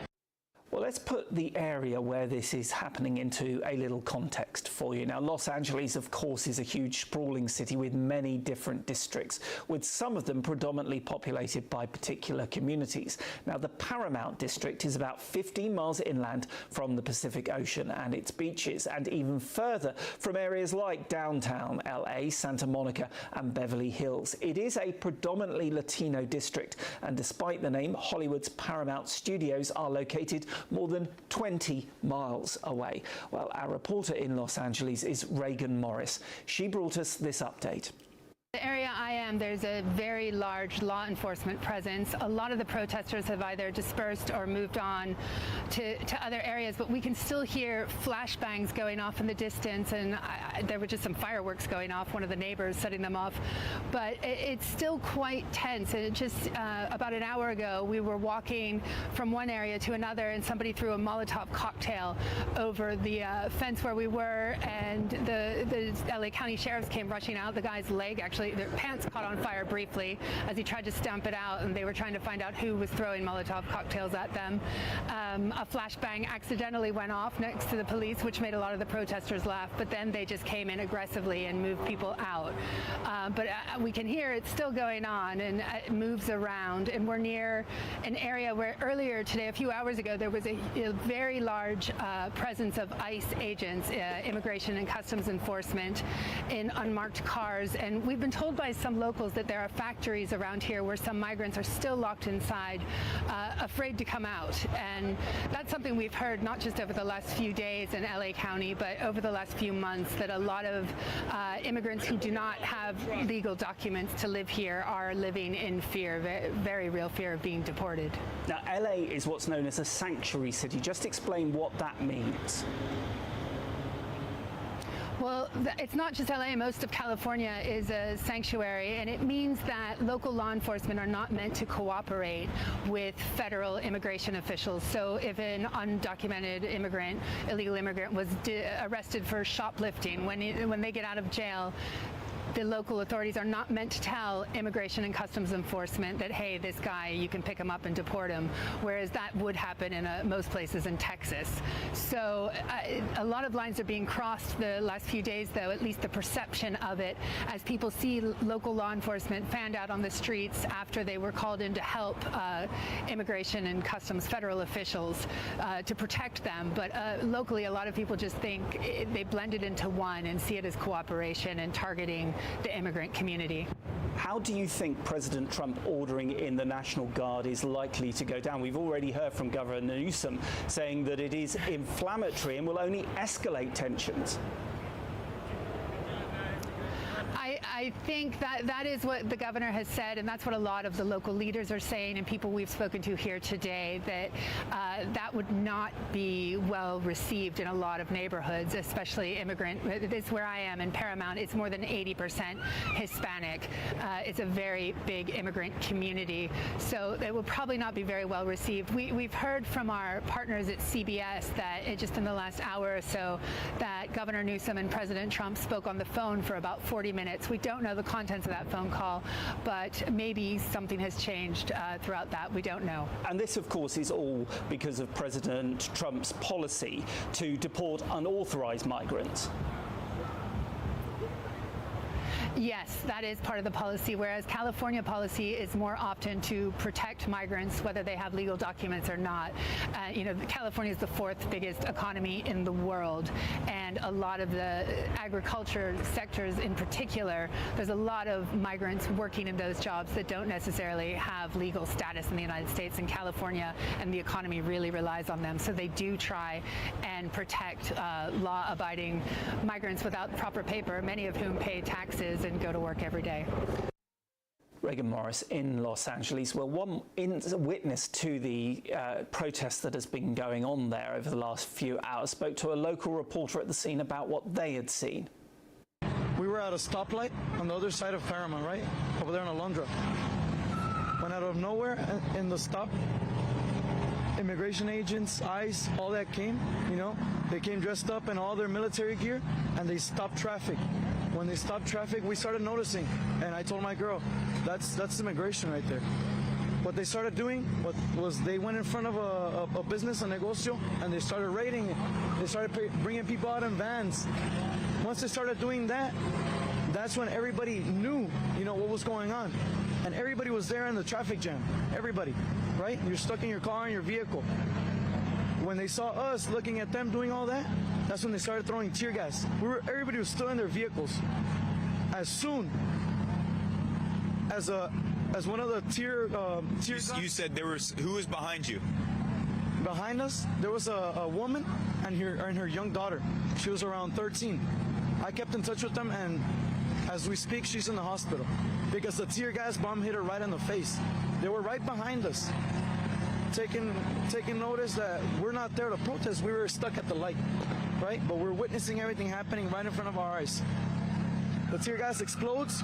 Well, let's put the area where this is happening into a little context for you. Now, Los Angeles, of course, is a huge sprawling city with many different districts, with some of them predominantly populated by particular communities. Now, the Paramount District is about 15 miles inland from the Pacific Ocean and its beaches, and even further from areas like downtown LA, Santa Monica and Beverly Hills. It is a predominantly Latino district, and despite the name, Hollywood's Paramount Studios are located more than 20 miles away. Well, our reporter in Los Angeles is Reagan Morris. She brought us this update. The area I am, there's a very large law enforcement presence. A lot of the protesters have either dispersed or moved on to other areas, but we can still hear flashbangs going off in the distance, and there were just some fireworks going off, one of the neighbors setting them off. But it's still quite tense, and just about an hour ago, we were walking from one area to another, and somebody threw a Molotov cocktail over the fence where we were, and the LA County sheriffs came rushing out. The guy's leg actually, their pants caught on fire briefly as he tried to stamp it out, and they were trying to find out who was throwing Molotov cocktails at them. A flashbang accidentally went off next to the police, which made a lot of the protesters laugh, but then they just came in aggressively and moved people out. But we can hear it's still going on, and it moves around, and we're near an area where earlier today, a few hours ago, there was a very large presence of ICE agents, Immigration and Customs Enforcement, in unmarked cars, and we've been been told by some locals that there are factories around here where some migrants are still locked inside, afraid to come out. And that's something we've heard not just over the last few days in LA County, but over the last few months, that a lot of immigrants who do not have legal documents to live here are living in fear, very real fear of being deported. Now, LA is what's known as a sanctuary city. Just explain what that means. Well, it's not just LA. Most of California is a sanctuary, and it means that local law enforcement are not meant to cooperate with federal immigration officials. So if an undocumented immigrant, illegal immigrant, was arrested for shoplifting, when they get out of jail, the local authorities are not meant to tell Immigration and Customs Enforcement that, hey, this guy, you can pick him up and deport him, whereas that would happen in most places in Texas. So a lot of lines are being crossed the last few days, though, at least the perception of it, as people see local law enforcement fanned out on the streets after they were called in to help Immigration and Customs federal officials to protect them. But locally, a lot of people just think they blend it into one and see it as cooperation and targeting the immigrant community. How do you think President Trump ordering in the National Guard is likely to go down? We've already heard from Governor Newsom saying that it is inflammatory and will only escalate tensions. I think that is what the governor has said, and that's what a lot of the local leaders are saying, and people we've spoken to here today, that that would not be well received in a lot of neighborhoods, especially immigrant. This is where I am in Paramount. It's more than 80% Hispanic. It's a very big immigrant community, so it will probably not be very well received. We've heard from our partners at CBS that just in the last hour or so that Governor Newsom and President Trump spoke on the phone for about 40 minutes. We don't know the contents of that phone call, but maybe something has changed throughout that. We don't know. And this, of course, is all because of President Trump's policy to deport unauthorized migrants. Yes, that is part of the policy, whereas California policy is more often to protect migrants, whether they have legal documents or not. California is the fourth biggest economy in the world, and a lot of the agriculture sectors in particular, there's a lot of migrants working in those jobs that don't necessarily have legal status in the United States and California, and the economy really relies on them. So they do try and protect law-abiding migrants without proper paper, many of whom pay taxes and go to work every day. Reagan Morris in Los Angeles. Well, one witness to the protest that has been going on there over the last few hours spoke to a local reporter at the scene about what they had seen. We were at a stoplight on the other side of Paramount, right? Over there in Alondra. When out of nowhere, in the stop, immigration agents, ICE, all that came, they came dressed up in all their military gear, and they stopped traffic. When they stopped traffic, we started noticing, and I told my girl, that's immigration right there. What they started doing was they went in front of a business, a negocio, and they started raiding it. They started bringing people out in vans. Once they started doing that, that's when everybody knew, what was going on. And everybody was there in the traffic jam. Everybody, right? You're stuck in your car, in your vehicle. When they saw us looking at them doing all that, that's when they started throwing tear gas. Everybody was still in their vehicles. As soon as one of the tear you said who was behind you? Behind us, there was a woman and her young daughter. She was around 13. I kept in touch with them, and as we speak, she's in the hospital because the tear gas bomb hit her right in the face. They were right behind us, taking notice that we're not there to protest. We were stuck at the light, right? But we're witnessing everything happening right in front of our eyes. The tear gas explodes.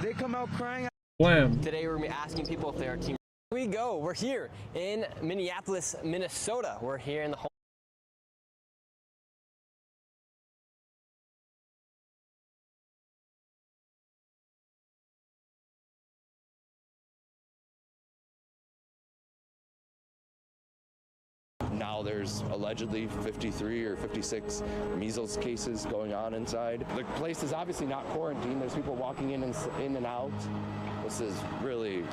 They come out crying. Wham. Today we're going to be asking people if they are team. Here we go. We're here in Minneapolis, Minnesota. We're here in the home. Now there's allegedly 53 or 56 measles cases going on inside. The place is obviously not quarantined. There's people walking in and out. This is really,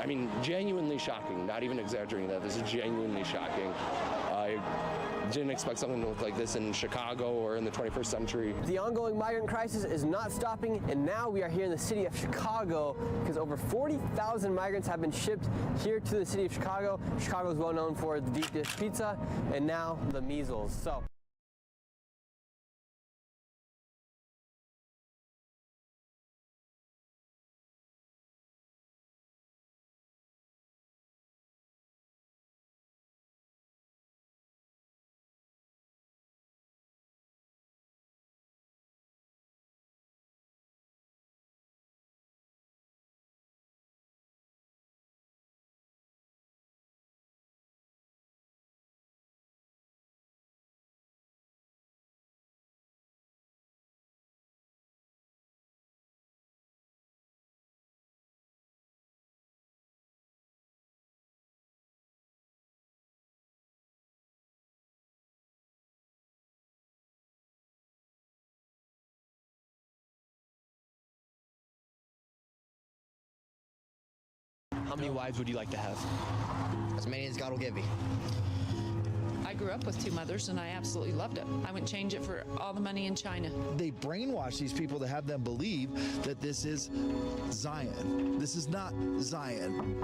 I mean, genuinely shocking. Not even exaggerating that. This is genuinely shocking. I didn't expect something to look like this in Chicago or in the 21st century. The ongoing migrant crisis is not stopping, and now we are here in the city of Chicago because over 40,000 migrants have been shipped here to the city of Chicago. Chicago is well known for the deep dish pizza and now the measles. So. How many wives would you like to have? As many as God will give me. I grew up with two mothers and I absolutely loved it. I wouldn't change it for all the money in China. They brainwash these people to have them believe that this is Zion. This is not Zion.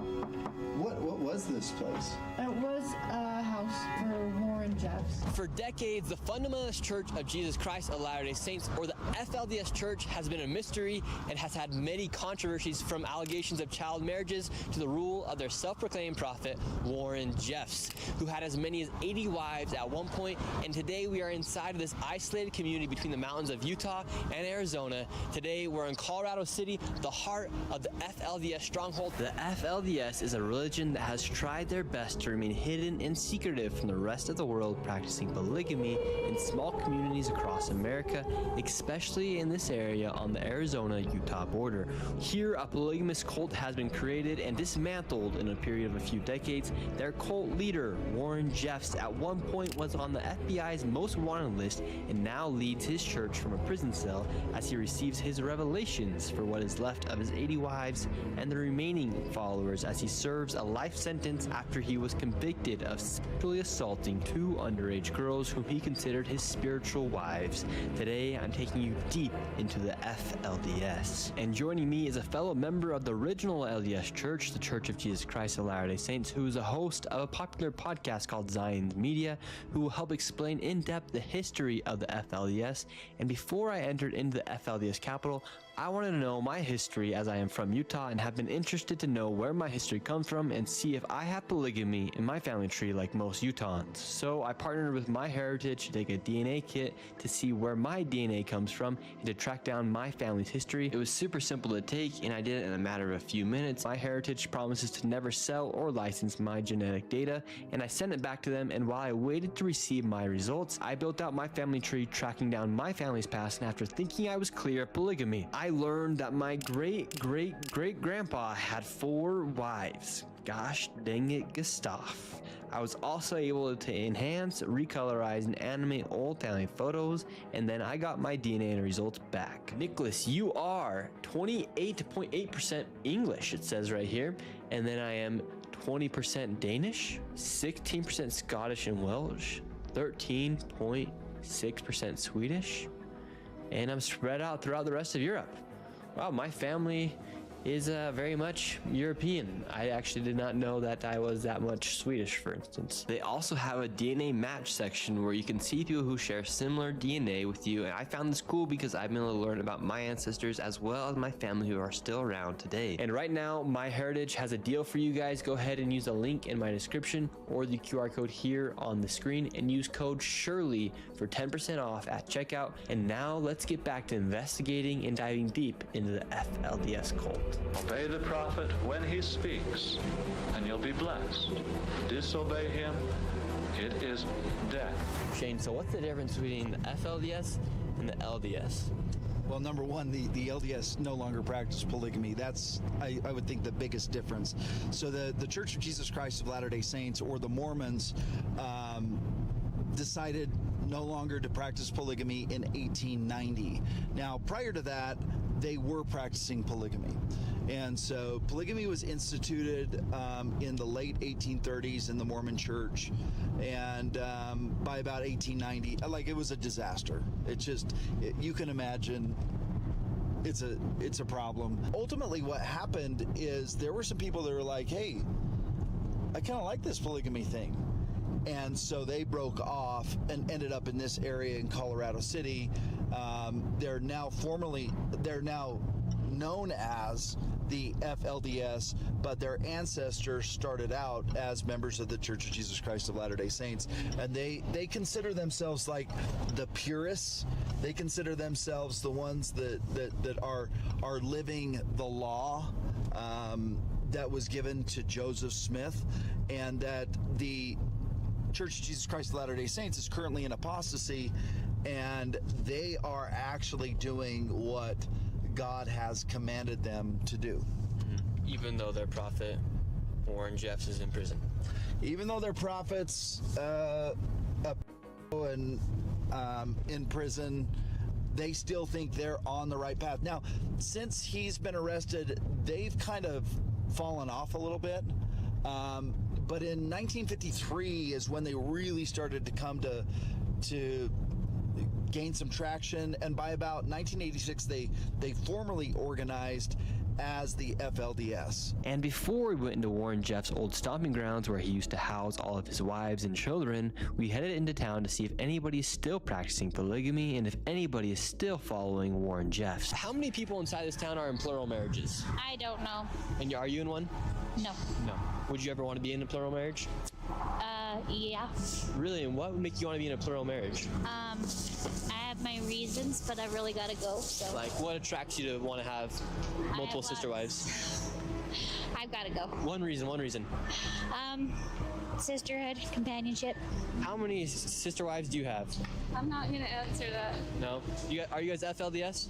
What was this place? It was a house for Warren Jeffs. For decades, the Fundamentalist Church of Jesus Christ of Latter-day Saints, or the FLDS Church, has been a mystery and has had many controversies, from allegations of child marriages to the rule of their self-proclaimed prophet, Warren Jeffs, who had as many as 80 wives at one point. And today we are inside of this isolated community between the mountains of Utah and Arizona. Today we're in Colorado City, the heart of the FLDS stronghold. The FLDS is a religion that has tried their best to remain hidden and secretive from the rest of the world, practicing polygamy in small communities across America, especially in this area on the Arizona-Utah border. Here, a polygamous cult has been created and dismantled in a period of a few decades. Their cult leader, Warren Jeffs, at one point was on the FBI's most wanted list and now leads his church from a prison cell as he receives his revelations for what is left of his 80 wives and the remaining followers, as he serves a life sentence after he was convicted of sexually assaulting two underage girls whom he considered his spiritual wives. Today, I'm taking you deep into the FLDS. And joining me is a fellow member of the original LDS Church, the Church of Jesus Christ of Latter-day Saints, who is a host of a popular podcast called Zion's Media, who will help explain in depth the history of the FLDS. And before I entered into the FLDS capital, I wanted to know my history, as I am from Utah and have been interested to know where my history comes from and see if I have polygamy in my family tree like most Utahns. So I partnered with MyHeritage to take a DNA kit to see where my DNA comes from and to track down my family's history. It was super simple to take and I did it in a matter of a few minutes. MyHeritage promises to never sell or license my genetic data, and I sent it back to them, and while I waited to receive my results, I built out my family tree tracking down my family's past, and after thinking I was clear of polygamy, I learned that my great-great-great-grandpa had 4 wives. Gosh dang it, Gustav. I was also able to enhance, recolorize, and animate old family photos, and then I got my DNA results back. Nicholas, you are 28.8% English, it says right here, and then I am 20% Danish, 16% Scottish and Welsh, 13.6% Swedish, and I'm spread out throughout the rest of Europe. Wow, my family is very much European. I actually did not know that I was that much Swedish, for instance. They also have a DNA match section where you can see people who share similar DNA with you, and I found this cool because I've been able to learn about my ancestors as well as my family who are still around today. And right now, MyHeritage has a deal for you guys. Go ahead and use the link in my description or the QR code here on the screen and use code SHIRLEY for 10% off at checkout. And now let's get back to investigating and diving deep into the FLDS cult. Obey the prophet when he speaks, and you'll be blessed. Disobey him, it is death. Shane, so what's the difference between the FLDS and the LDS? Well, number one, the LDS no longer practice polygamy. That's, I would think, the biggest difference. So the Church of Jesus Christ of Latter-day Saints, or the Mormons, decided no longer to practice polygamy in 1890. Now, prior to that, they were practicing polygamy. And so polygamy was instituted in the late 1830s in the Mormon Church, and by about 1890, like, it was a disaster. It just, you can imagine, it's a problem. Ultimately, what happened is there were some people that were like, hey, I kind of like this polygamy thing. And so they broke off and ended up in this area in Colorado City. They're now known as the FLDS, but their ancestors started out as members of the Church of Jesus Christ of Latter-day Saints, and they consider themselves like the purists. They consider themselves the ones that are living the law that was given to Joseph Smith, and that the Church of Jesus Christ of Latter-day Saints is currently in apostasy, and they are actually doing what God has commanded them to do. Even though their prophet, Warren Jeffs, is in prison. Even though their prophets and in prison, they still think they're on the right path. Now, since he's been arrested, they've kind of fallen off a little bit. But in 1953 is when they really started to come to gain some traction, and by about 1986 they formally organized as the FLDS. And before we went into Warren Jeffs' old stomping grounds where he used to house all of his wives and children, we headed into town to see if anybody is still practicing polygamy and if anybody is still following Warren Jeffs. How many people inside this town are in plural marriages? I don't know. And are you in one? No. No. Would you ever want to be in a plural marriage? Yeah. Really? And what would make you want to be in a plural marriage? I have my reasons, but I really gotta go, so. Like, what attracts you to want to have multiple sister wives? I've gotta go. One reason. Sisterhood, companionship. How many sister wives do you have? I'm not gonna answer that. No? Are you guys FLDS?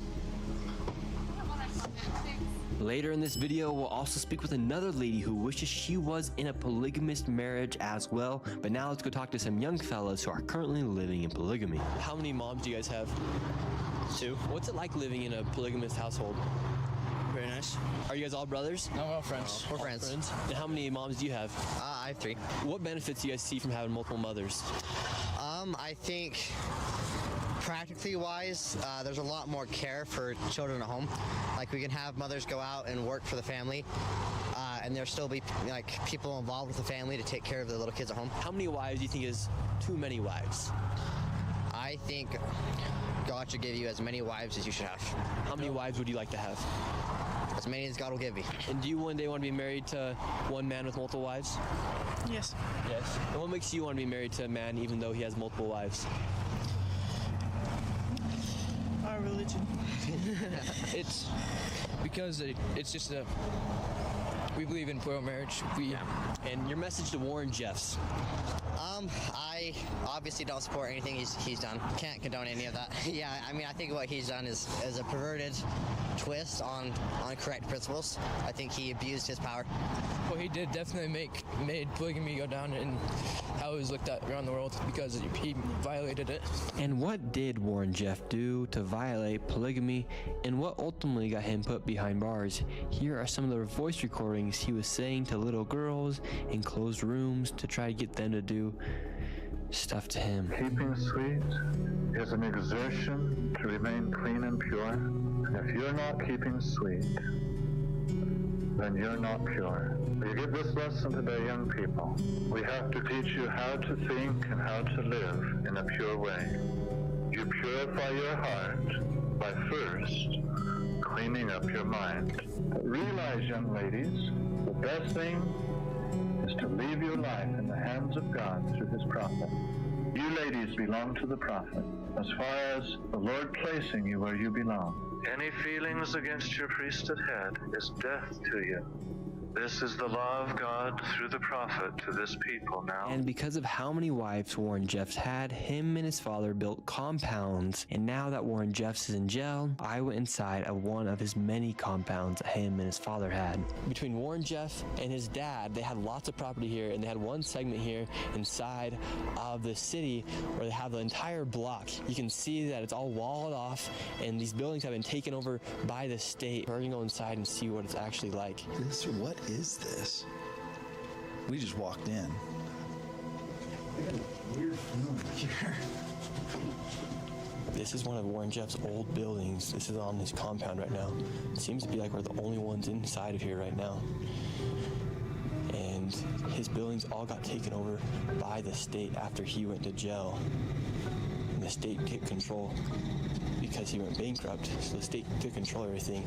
Later in this video, we'll also speak with another lady who wishes she was in a polygamous marriage as well. But now let's go talk to some young fellas who are currently living in polygamy. How many moms do you guys have? 2. What's it like living in a polygamous household? Very nice. Are you guys all brothers? No, we're all friends. We're friends. And how many moms do you have? I have 3. What benefits do you guys see from having multiple mothers? I think practically wise, there's a lot more care for children at home. Like, we can have mothers go out and work for the family, and there'll still be like people involved with the family to take care of the little kids at home. How many wives do you think is too many wives? I think God should give you as many wives as you should have. How many wives would you like to have? As many as God will give you. And do you one day want to be married to one man with multiple wives? Yes. Yes. And what makes you want to be married to a man even though he has multiple wives? Our religion. It's because it's just we believe in plural marriage. And your message to Warren Jeffs? I obviously don't support anything he's done. Can't condone any of that. Yeah, I mean, I think what he's done is a perverted twist on correct principles. I think he abused his power. Well, he did definitely made polygamy go down in how it was looked at around the world because he violated it. And what did Warren Jeffs do to violate polygamy, and what ultimately got him put behind bars? Here are some of the voice recordings he was saying to little girls in closed rooms to try to get them to do stuff to him. Keeping sweet is an exertion to remain clean and pure. And if you're not keeping sweet, then you're not pure. We give this lesson today, young people. We have to teach you how to think and how to live in a pure way. You purify your heart by first cleaning up your mind. But realize, young ladies, the best thing is to leave your life in the hands of God through his prophet. You ladies belong to the prophet as far as the Lord placing you where you belong. Any feelings against your priesthood head is death to you. This is the law of God through the prophet to this people now. And because of how many wives Warren Jeffs had, him and his father built compounds. And now that Warren Jeffs is in jail, I went inside of one of his many compounds that him and his father had. Between Warren Jeffs and his dad, they had lots of property here, and they had one segment here inside of the city where they have the entire block. You can see that it's all walled off, and these buildings have been taken over by the state. We're gonna go inside and see what it's actually like. What is this? We just walked in. I got a weird feeling here. This is one of Warren Jeffs' old buildings. This is on his compound right now. It seems to be like we're the only ones inside of here right now. And his buildings all got taken over by the state after he went to jail. And the state took control because he went bankrupt. So the state took control of everything.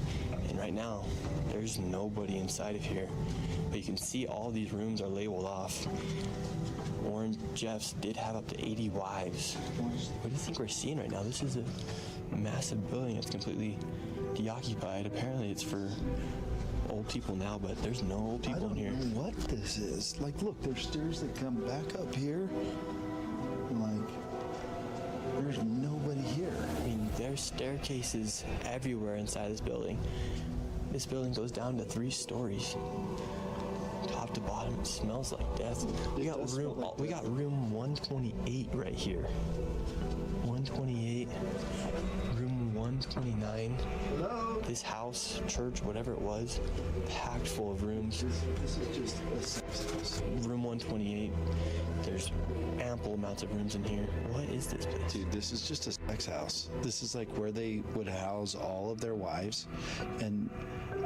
And right now, there's nobody inside of here. But you can see all these rooms are labeled off. Warren Jeffs did have up to 80 wives. What do you think we're seeing right now? This is a massive building that's completely deoccupied. Apparently it's for old people now, but there's no old people in here. I don't know what this is. Like, look, there's stairs that come back up here. Like, there's nobody here. I mean, there's staircases everywhere inside this building. This building goes down to 3 stories. Top to bottom, it smells like death. We got room 128 right here. 128, room 129. Hello? This house, church, whatever it was, packed full of rooms. This is just a sex house. Room 128. There's ample amounts of rooms in here. What is this place? Dude, this is just a sex house. This is like where they would house all of their wives. And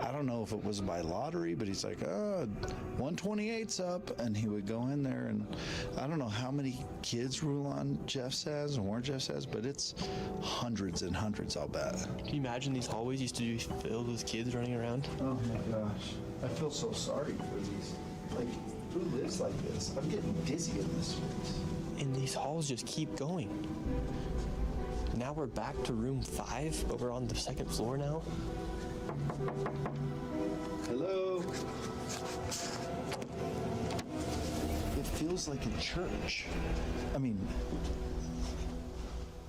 I don't know if it was by lottery, but he's like, 128's up. And he would go in there, and I don't know how many kids Rulon Jeffs has and Warren Jeffs has, but it's hundreds and hundreds, I'll bet. Can you imagine these hallways used to be filled with kids running around? Oh my gosh. I feel so sorry for these. Like, who lives like this? I'm getting dizzy in this place. And these halls just keep going. Now we're back to room 5, but we're on the 2nd floor now. Hello? It feels like a church. I mean,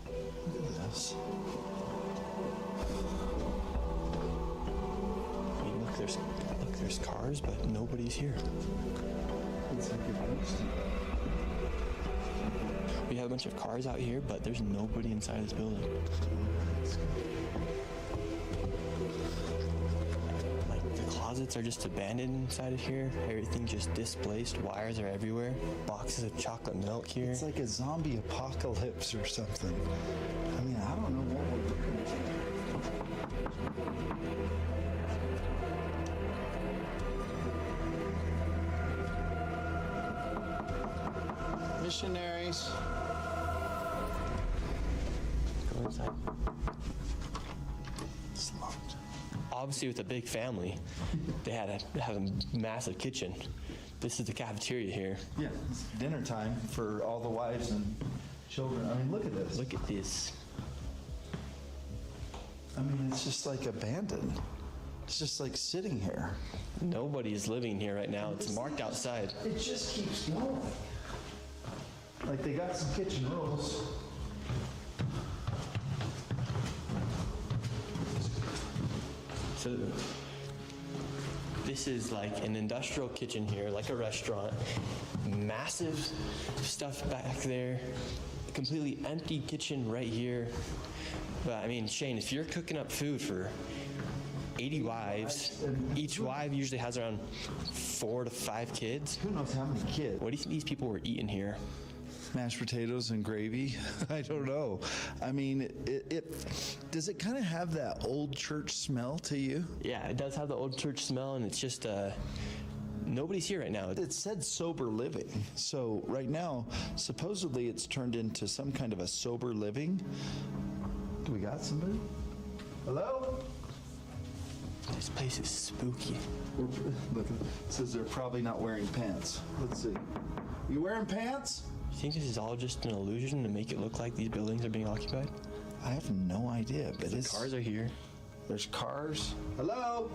look at this. I mean, look, there's cars, but nobody's here. It's like it used to be. We have a bunch of cars out here, but there's nobody inside this building. Like, the closets are just abandoned inside of here. Everything just displaced. Wires are everywhere. Boxes of chocolate milk here. It's like a zombie apocalypse or something. I mean, I don't know what we're looking at. Missionaries. Go inside. It's locked. Obviously, with a big family, they had a massive kitchen. This is the cafeteria here. Yeah, it's dinner time for all the wives and children. I mean, look at this. Look at this. I mean, it's just like abandoned. It's just like sitting here. Nobody is living here right now. It's marked outside. It just keeps going. Like, they got some kitchen rules. So this is like an industrial kitchen here, like a restaurant. Massive stuff back there. Completely empty kitchen right here. But I mean, Shane, if you're cooking up food for 80 wives, each wife usually has around 4 to 5 kids. Who knows how many kids? What do you think these people were eating here? Mashed potatoes and gravy. I don't know. I mean, does it kind of have that old church smell to you? Yeah, it does have the old church smell, and it's just nobody's here right now. It said sober living. So right now, supposedly it's turned into some kind of a sober living. Do we got somebody? Hello? This place is spooky. Look, it says they're probably not wearing pants. Let's see. You wearing pants? You think this is all just an illusion to make it look like these buildings are being occupied? I have no idea, but the cars are here. There's cars. Hello?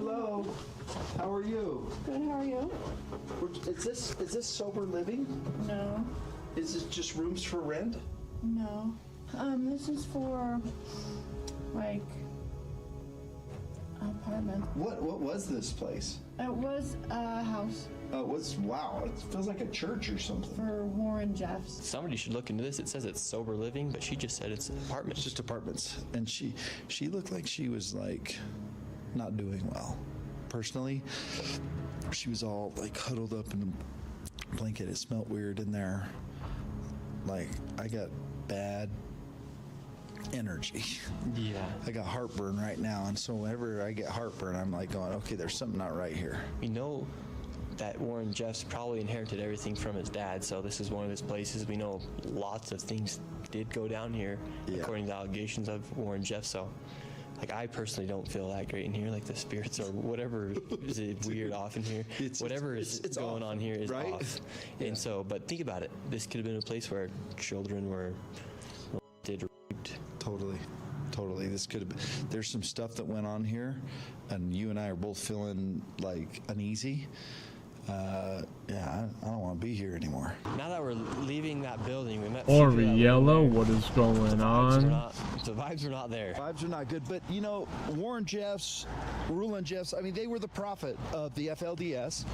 Hello. How are you? Good, how are you? Is this sober living? No. Is it just rooms for rent? No. This is for, like, apartment. What was this place? It was a house. Oh, wow, it feels like a church or something. For Warren Jeffs. Somebody should look into this. It says it's sober living, but she just said it's apartments. It's just apartments. And she looked like she was like not doing well. Personally, she was all like huddled up in a blanket. It smelled weird in there. Like, I got bad energy. Yeah. I got heartburn right now, and so whenever I get heartburn, I'm like going, okay, there's something not right here. We know that Warren Jeffs probably inherited everything from his dad, so this is one of his places. We know lots of things did go down here, according to the allegations of Warren Jeffs, so like, I personally don't feel that great in here. Like, the spirits or whatever is weird off in here. Whatever is going on here is right? off. And so, but think about it. This could have been a place where children were raped. Totally. This could have been. There's some stuff that went on here, and you and I are both feeling like uneasy. I don't want to be here anymore. Now that we're leaving that building, we met Yellow, what is going on? The vibes were not there. Vibes are not good, but you know, Warren Jeffs, Rulon Jeffs, I mean, they were the prophet of the FLDS.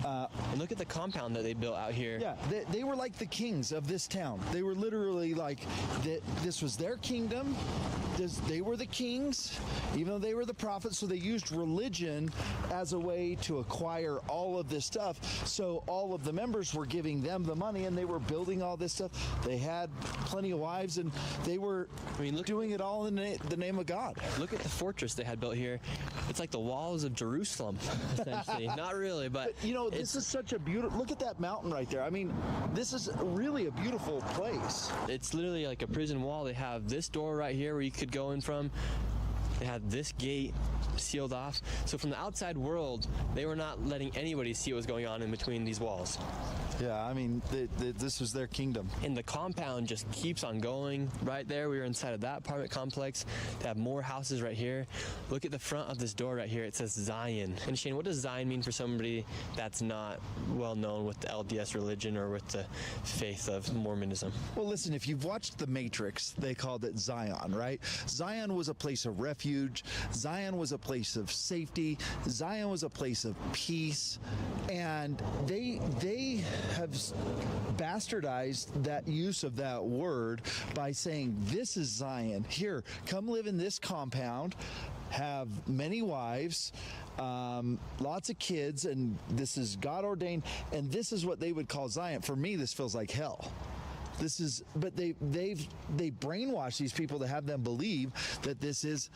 And look at the compound that they built out here. Yeah, they were like the kings of this town. They were literally like, this was their kingdom. They were the kings, even though they were the prophets, so they used religion as a way to acquire all of this stuff. So all of the members were giving them the money, and they were building all this stuff. They had plenty of wives, and they were doing it all in the name of God. Look at the fortress they had built here. It's like the walls of Jerusalem, essentially. Not really, but you know, this is such a beautiful, look at that mountain right there. I mean, this is really a beautiful place. It's literally like a prison wall. They have this door right here where you could go in from. They had this gate sealed off. So from the outside world, they were not letting anybody see what was going on in between these walls. Yeah, I mean, this was their kingdom. And the compound just keeps on going. Right there, we were inside of that apartment complex. They have more houses right here. Look at the front of this door right here. It says Zion. And Shane, what does Zion mean for somebody that's not well known with the LDS religion or with the faith of Mormonism? Well, listen, if you've watched The Matrix, they called it Zion, right? Zion was a place of refuge. Zion was a place of safety. Zion was a place of peace. And they have bastardized that use of that word by saying, this is Zion. Here, come live in this compound, have many wives, lots of kids, and this is God ordained, and this is what they would call Zion. For me, this feels like hell. But they brainwash these people to have them believe that this is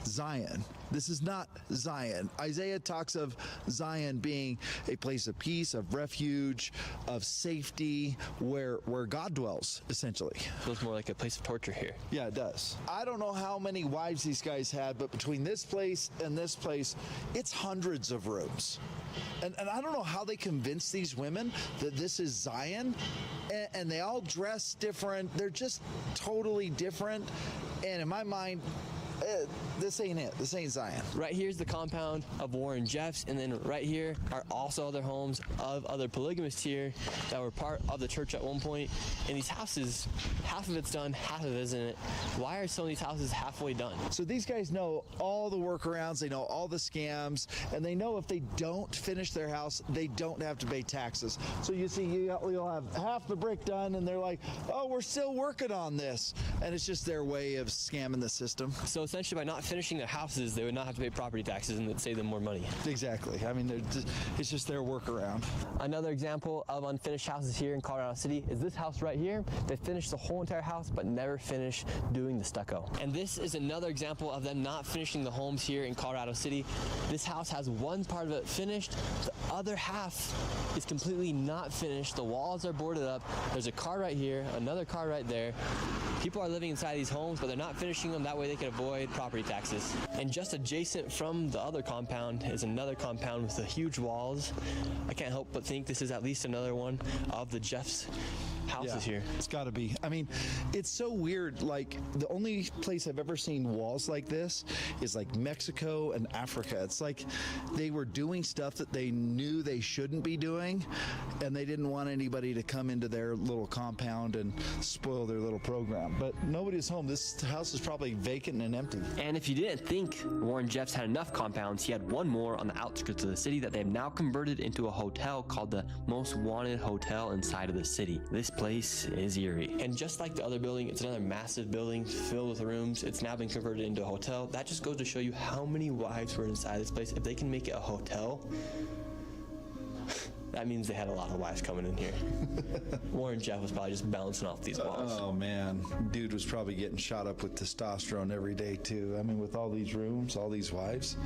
Zion. This is not Zion. Isaiah talks of Zion being a place of peace, of refuge, of safety, where God dwells, essentially. Feels more like a place of torture here. Yeah, it does. I don't know how many wives these guys had, but between this place and this place, it's hundreds of rooms. And I don't know how they convinced these women that this is Zion, and they all dress different. They're just totally different. And in my mind, this ain't it. This ain't Zion. Right here's the compound of Warren Jeffs, and then right here are also other homes of other polygamists here that were part of the church at one point. And these houses, half of it's done, half of it isn't. Why are some of these houses halfway done? So these guys know all the workarounds, they know all the scams, and they know if they don't finish their house, they don't have to pay taxes. So you see, you'll have half the brick done, and they're like, oh, we're still working on this. And it's just their way of scamming the system. So essentially, by not finishing their houses, they would not have to pay property taxes, and it'd save them more money. Exactly. I mean, it's just their workaround. Another example of unfinished houses here in Colorado City is this house right here. They finished the whole entire house, but never finished doing the stucco. And this is another example of them not finishing the homes here in Colorado City. This house has one part of it finished. The other half is completely not finished. The walls are boarded up. There's a car right here, another car right there. People are living inside these homes, but they're not finishing them. That way they can avoid property taxes. And just adjacent from the other compound is another compound with the huge walls. I can't help but think this is at least another one of the Jeffs houses here. It's got to be. I mean, it's so weird. Like, the only place I've ever seen walls like this is like Mexico and Africa. It's like they were doing stuff that they knew they shouldn't be doing, and they didn't want anybody to come into their little compound and spoil their little program. But nobody's home. This house is probably vacant and empty. And if you didn't think Warren Jeffs had enough compounds, he had one more on the outskirts of the city that they've now converted into a hotel called the Most Wanted Hotel inside of the city. This place is eerie. And just like the other building, it's another massive building filled with rooms. It's now been converted into a hotel. That just goes to show you how many wives were inside this place. If they can make it a hotel, that means they had a lot of wives coming in here. Warren Jeff was probably just bouncing off these walls. Oh man, dude was probably getting shot up with testosterone every day too. I mean, with all these rooms, all these wives,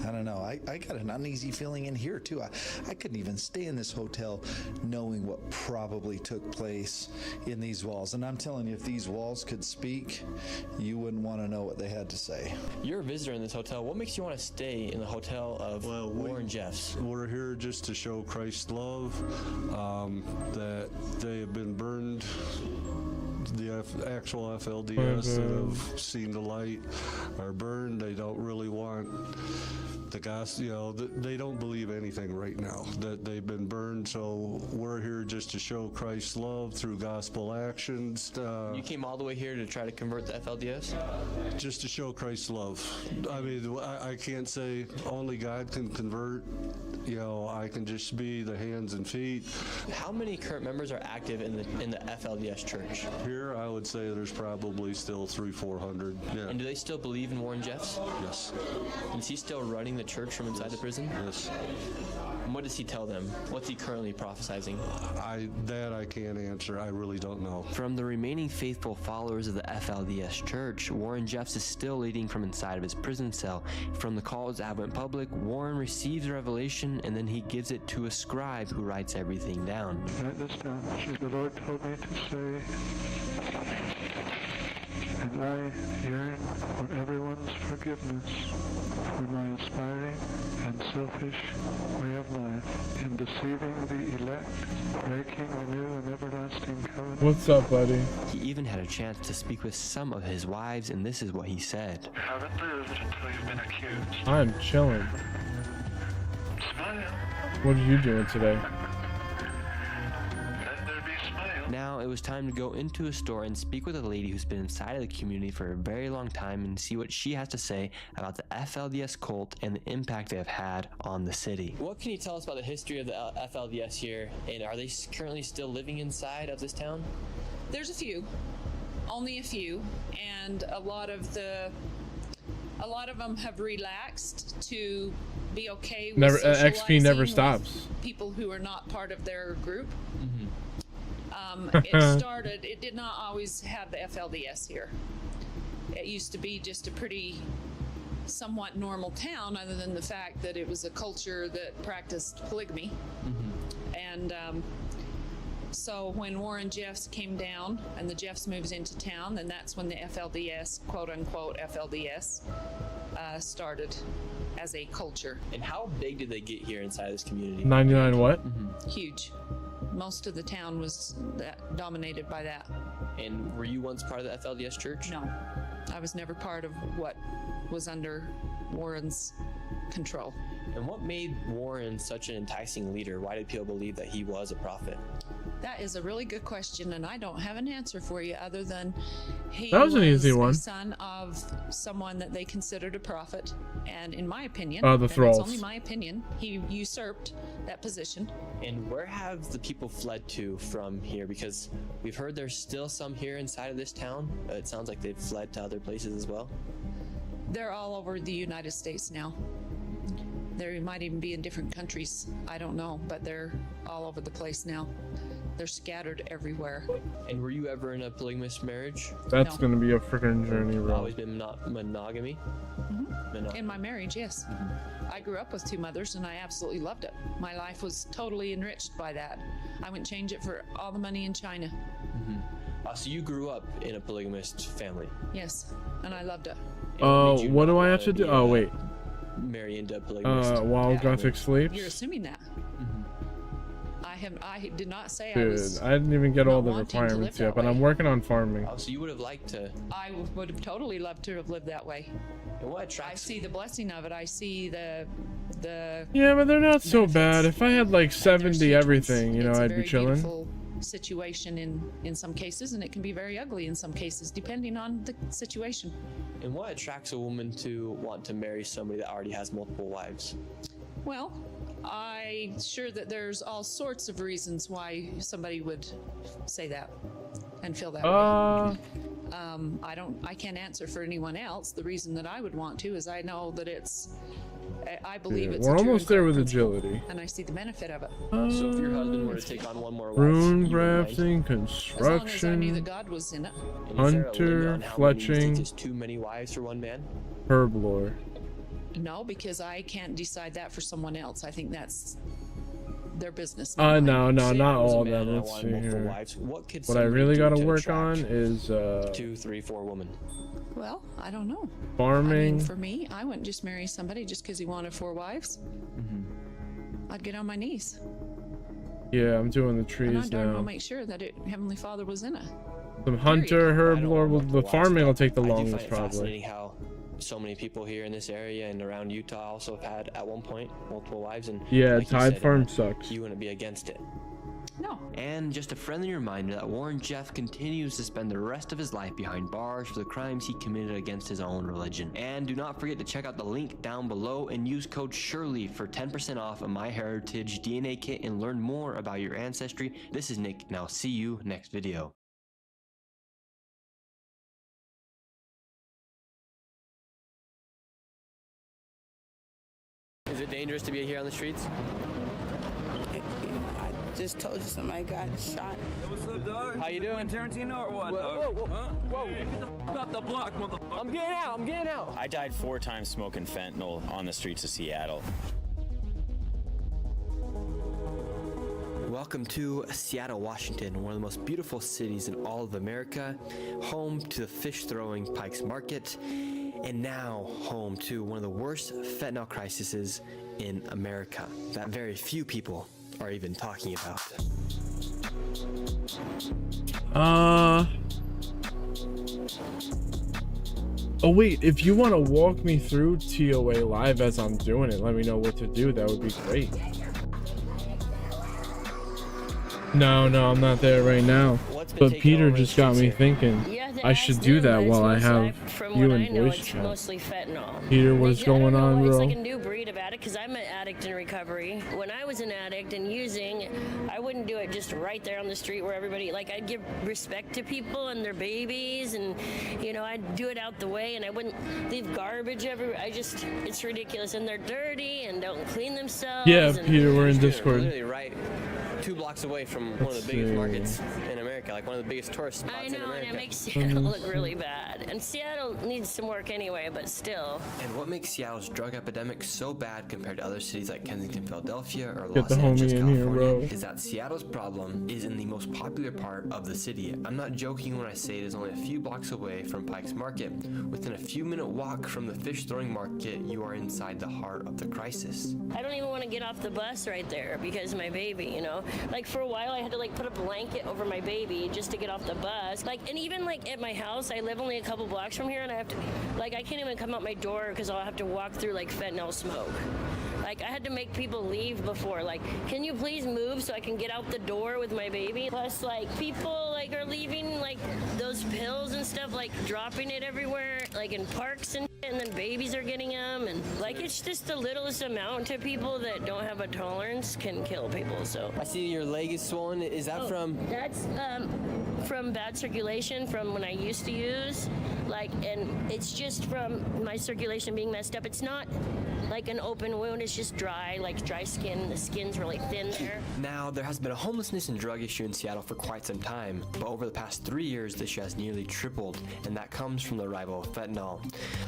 I don't know. I got an uneasy feeling in here too. I couldn't even stay in this hotel knowing what probably took place in these walls. And I'm telling you, if these walls could speak, you wouldn't want to know what they had to say. You're a visitor in this hotel. What makes you want to stay in the hotel of Warren Jeffs? We're here just to show Christ's love, that they have been burned. The actual FLDS that have seen the light are burned. They don't really want the gospel, you know, they don't believe anything right now, that they've been burned. So we're here just to show Christ's love through gospel actions. You came all the way here to try to convert the FLDS? Just to show Christ's love. I mean, I can't say only God can convert. You know, I can just be the hands and feet. How many current members are active in the FLDS church? Here, I would say there's probably still 300-400. Yeah. And do they still believe in Warren Jeffs? Yes. And is he still running the church from inside the prison? Yes. And what does he tell them? What's he currently prophesizing? I can't answer. I really don't know. From the remaining faithful followers of the FLDS church, Warren Jeffs is still leading from inside of his prison cell. From the calls that went public, Warren receives revelation and then he gives it to a scribe who writes everything down. Write this down. The Lord told me to say, and I yearn for everyone's forgiveness for my aspiring and selfish way of life in deceiving the elect, breaking a new and everlasting covenant. What's up, buddy? He even had a chance to speak with some of his wives, and this is what he said. You haven't lived until you've been accused. I'm chilling. Smile. What are you doing today? Now it was time to go into a store and speak with a lady who's been inside of the community for a very long time and see what she has to say about the FLDS cult and the impact they have had on the city. What can you tell us about the history of the FLDS here, and are they currently still living inside of this town? There's a few, only a few, and a lot of them have relaxed to be okay with XP never stops. People who are not part of their group. Mm-hmm. It did not always have the FLDS here. It used to be just a pretty somewhat normal town, other than the fact that it was a culture that practiced polygamy. Mm-hmm. And so when Warren Jeffs came down and the Jeffs moves into town, then that's when the FLDS, quote unquote FLDS, started as a culture. And how big did they get here inside this community? 99 what? Mm-hmm. Huge. Most of the town was dominated by that. And were you once part of the FLDS church? No, I was never part of what was under Warren's control. And what made Warren such an enticing leader? Why did people believe that he was a prophet? That is a really good question, and I don't have an answer for you other than he was an easy one. The son of someone that they considered a prophet, and in my opinion, the Thralls. It's only my opinion, he usurped that position. And where have the people fled to from here? Because we've heard there's still some here inside of this town. It sounds like they've fled to other places as well. They're all over the United States now. They might even be in different countries. I don't know, but they're all over the place now. They're scattered everywhere. And were you ever in a polygamous marriage? That's No. going to be a freaking journey, bro. Always been monogamy? Mm-hmm. In my marriage, yes. Mm-hmm. I grew up with two mothers and I absolutely loved it. My life was totally enriched by that. I wouldn't change it for all the money in China. Mm-hmm. So you grew up in a polygamous family? Yes, and I loved it. What do I have to do? Oh, wait. Marry into a polygamous while Gothic sleeps? You're assuming that. Mm-hmm. I I did not say I Dude, was. I didn't even get all the wanting to live requirements that yet, but way. I'm working on farming. Oh, so you would have liked to. I would have totally loved to have lived that way. And what I attracts see the blessing of it. I see the Yeah, but they're not so bad. If I had like 70 everything, you know, it's a I'd be very chilling. beautiful situation in some cases, and it can be very ugly in some cases, depending on the situation. And what attracts a woman to want to marry somebody that already has multiple wives? Well, I'm sure that there's all sorts of reasons why somebody would say that and feel that way. I can't answer for anyone else. The reason that I would want to is I know that I believe Yeah, it's we're a true almost and there correct with principle, agility. and I see the benefit of it. So if your husband were to take on one more wife, Rune you wouldn't grafting, mind? As long as I knew that construction, God was in it. And is there a limit hunter, on how many you think fletching, is too many wives for one man? herb lore. No, because I can't decide that for someone else. I think that's their business. No, Say I not was a all man them. and I Let's wanted see multiple here. wives. What could What I somebody really do gotta to work attract on is 2, 3, 4 women? Well, I don't know. farming. For me, I wouldn't just marry somebody just because he wanted 4 wives. I'd get on my knees. Yeah, I'm doing the And trees I'd darn well now. make sure that Heavenly Father was in it. Some hunter, herb lore. Well, the farming will take the I do longest find it probably. fascinating how so many people here in this area and around Utah also have had at one point multiple wives, and Yeah, like you Tide said, Farm sucks. You wouldn't be against it. No. And just a friendly reminder that Warren Jeff continues to spend the rest of his life behind bars for the crimes he committed against his own religion. And do not forget to check out the link down below and use code SHIRLEY for 10% off a MyHeritage DNA kit and learn more about your ancestry. This is Nick. Now see you next video. Is it dangerous to be here on the streets? I just told you somebody got shot. What's up, dog? How you doing? Tarantino or what? Whoa, whoa, whoa. Get off the block, motherfucker. I'm getting out. I'm getting out. I died 4 times smoking fentanyl on the streets of Seattle. Welcome to Seattle, Washington, one of the most beautiful cities in all of America, home to the fish-throwing Pike's Market, and now home to one of the worst fentanyl crises in America that very few people are even talking about. Oh wait, if you want to walk me through TOA live as I'm doing it, let me know what to do. That would be great. No, I'm not there right now. But Peter just got me thinking. I should do that while I have you in voice chat. Mostly fentanyl. Peter, what's going on, It's bro? like a new breed of addict because I'm an addict in recovery. When I was an addict and using, I wouldn't do it just right there on the street where everybody, like I'd give respect to people and their babies and, you know, I'd do it out the way and I wouldn't leave garbage everywhere. It's ridiculous. And they're dirty and don't clean themselves. Yeah, and Peter, we're in Discord. Literally right 2 blocks away from one of the biggest markets in America, like one of the biggest tourist spots I in know, America. and it makes Seattle look really bad. And Seattle needs some work anyway, but still. And what makes Seattle's drug epidemic so bad compared to other cities like Kensington, Philadelphia, or Get Los the homie Angeles, in here, California, bro. is that Seattle's problem is in the most popular part of the city. I'm not joking when I say it is only a few blocks away from Pike's Market. Within a few minute walk from the fish throwing market, you are inside the heart of the crisis. I don't even want to get off the bus right there because of my baby, you know? Like for a while I had to like put a blanket over my baby just to get off the bus. Like, and even like at my house, I live only a couple blocks from here and I have to, like I can't even come out my door because I'll have to walk through like fentanyl smoke. Like I had to make people leave before, like, can you please move so I can get out the door with my baby? Plus like people like are leaving like those pills and stuff, like dropping it everywhere, like in parks and then babies are getting them, and like it's just the littlest amount to people that don't have a tolerance can kill people. So I see your leg is swollen. Is that from? That's from bad circulation from when I used to use, like, and it's just from my circulation being messed up. It's not like an open wound, it's just dry, like dry skin. The skin's really thin there. Now, there has been a homelessness and drug issue in Seattle for quite some time, but over the past 3 years, this issue has nearly tripled, and that comes from the arrival of fentanyl.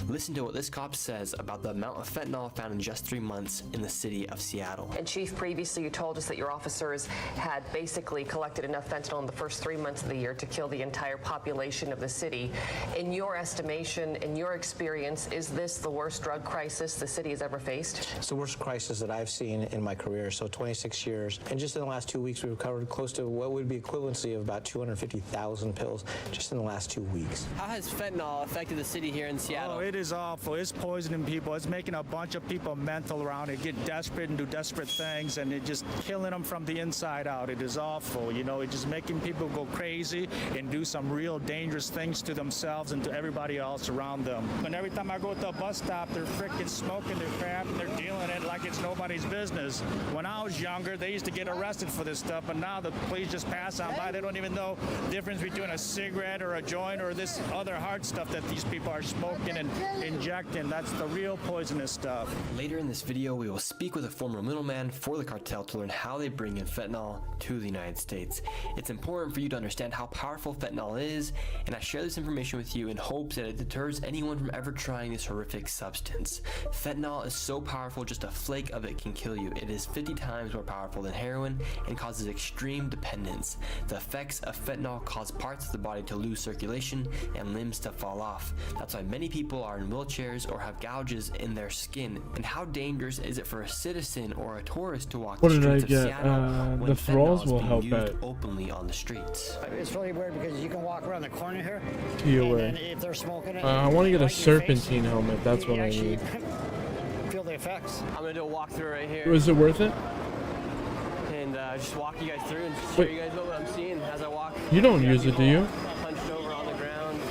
Listen to what this cop says about the amount of fentanyl found in just 3 months in the city of Seattle. And Chief, previously you told us that your officers had basically collected enough fentanyl in the first 3 months of the year to kill the entire population of the city. In your estimation, in your experience, is this the worst drug crisis the city has ever faced? It's the worst crisis that I've seen in my career, so 26 years. And just in the last 2 weeks, we've recovered close to what would be equivalency of about 250,000 pills just in the last 2 weeks. How has fentanyl affected the city here in Seattle? Oh, it is awful. It's poisoning people. It's making a bunch of people mental around it, get desperate and do desperate things, and it just killing them from the inside out. It is awful. You know, it's just making people go crazy and do some real dangerous things to themselves and to everybody else around them. And every time I go to a bus stop, they're freaking smoking their crap and they're dealing it like it's nobody's business. When I was younger, they used to get arrested for this stuff, but now the police just pass on by. They don't even know the difference between a cigarette or a joint or this other hard stuff that these people are smoking and injecting. That's the real poisonous stuff. Later in this video, we will speak with a former middleman for the cartel to learn how they bring in fentanyl to the United States. It's important for you to understand how powerful fentanyl is, and I share this information with you in hopes that it deters anyone from ever trying this horrific substance. Fentanyl is so powerful, just a flake of it can kill you. It is 50 times more powerful than heroin and causes extreme dependence. The effects of fentanyl cause parts of the body to lose circulation and limbs to fall off. That's why many people are in wheelchairs or have gouges in their skin. And how dangerous is it for a citizen or a tourist to walk What the did I streets of get? Seattle when The thralls fentanyl is will being help used out. openly on the streets? It's really weird because you can walk around the corner here. To your and way. then if they're smoking it, I want to get a right in your face, serpentine helmet. That's you what I actually need. feel the effects. I'm gonna do a walkthrough right here. Was it worth it? And just walk you guys through and show Wait. you guys what I'm seeing as I walk. You don't use it, do you? Hunched over on the ground.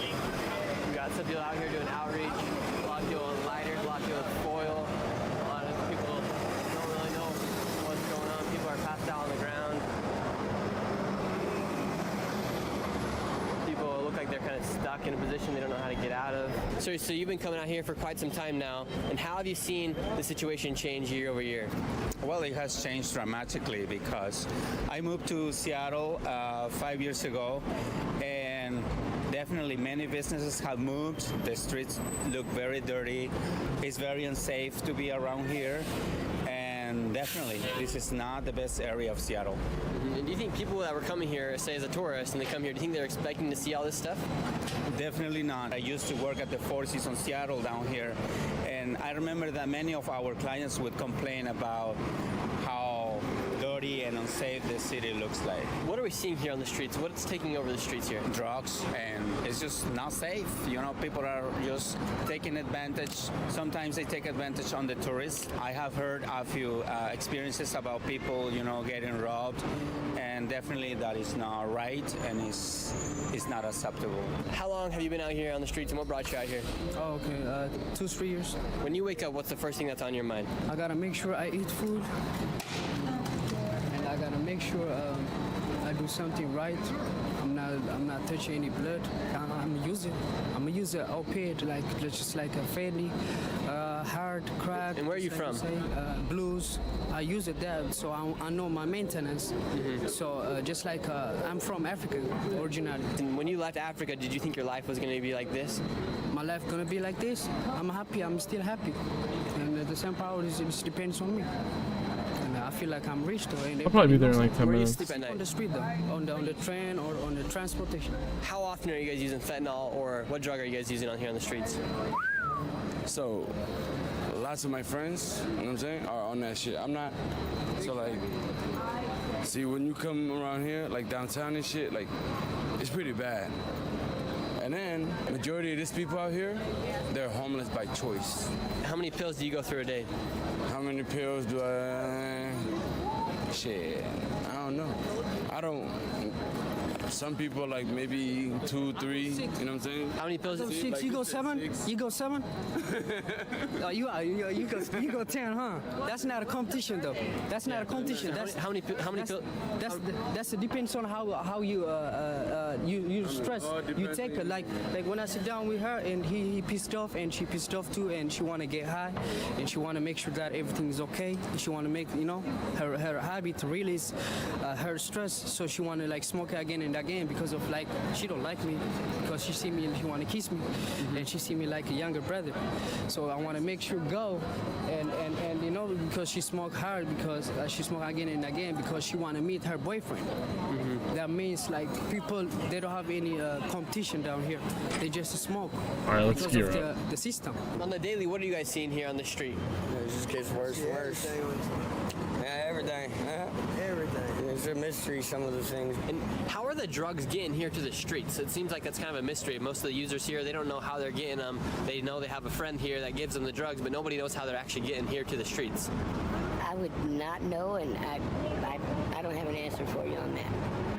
We got some people out here doing outreach. A lot of people with lighters, a lot of people with foil. A lot of people don't really know what's going on. People are passed out on the ground. People look like they're kind of stuck in a position they don't know how to get out of. So you've been coming out here for quite some time now, and how have you seen the situation change year over year? Well, it has changed dramatically because I moved to Seattle 5 years ago, and definitely many businesses have moved. The streets look very dirty. It's very unsafe to be around here, and definitely this is not the best area of Seattle. And do you think people that were coming here, say as a tourist, and they come here, do you think they're expecting to see all this stuff? Definitely not. I used to work at the Four Seasons Seattle down here, and I remember that many of our clients would complain about how dirty and unsafe the city looks like. What are we seeing here on the streets? What's taking over the streets here? Drugs, and it's just not safe. You know, people are just taking advantage. Sometimes they take advantage on the tourists. I have heard a few experiences about people, you know, getting robbed, and definitely that is not right and is not acceptable. How long have you been out here on the streets, and what brought you out here? Oh, okay, 2-3 years. When you wake up, what's the first thing that's on your mind? I gotta make sure I eat food, and I gotta make sure I do something right. I'm not touching any blood. I'm a user opiate, like just like a fatty, hard crack. And where are you from? Blues. I use it there, so I know my maintenance. So just like I'm from Africa originally. And when you left Africa, did you think your life was going to be like this? My life gonna be like this? I'm happy. I'm still happy, and the same power it depends on me. I feel like I'm rich though. I'll probably be there in like 10 Where do you minutes. sleep at night? On the street though, on the train or on the transportation. How often are you guys using fentanyl, or what drug are you guys using on here on the streets? So, lots of my friends, you know what I'm saying, are on that shit. I'm not. So like, see, when you come around here, like downtown and shit, like, it's pretty bad. And then, majority of these people out here, they're homeless by choice. How many pills do you go through a day? How many pills do I? Shit, I don't know. I don't. Some people like maybe 2, 3. You know what I'm saying? How many pills? 6. Like You go 7. 6. You go 7. You go 10, huh? That's not a competition though. That's not a competition. That's how many pills? That's depends on how you stress. You take it like when I sit down with her and he pissed off and she pissed off too, and she want to get high and she want to make sure that everything is okay. She want to make her habit to release her stress, so she want to like smoke again, and that game because of like she don't like me because she see me and she want to kiss me, and she see me like a younger brother. So I want to make sure go, and you know, because she smoke hard because she smoke again and again because she want to meet her boyfriend. That means like people they don't have any competition down here. They just smoke. All right, let's because gear of up. the system. On the daily, what are you guys seeing here on the street? It just gets worse and worse. Yeah, everything. Everything. It's a mystery, some of the things. And how are the drugs getting here to the streets? It seems like that's kind of a mystery. Most of the users here, they don't know how they're getting them. They know they have a friend here that gives them the drugs, but nobody knows how they're actually getting here to the streets. I would not know, and I don't have an answer for you on that.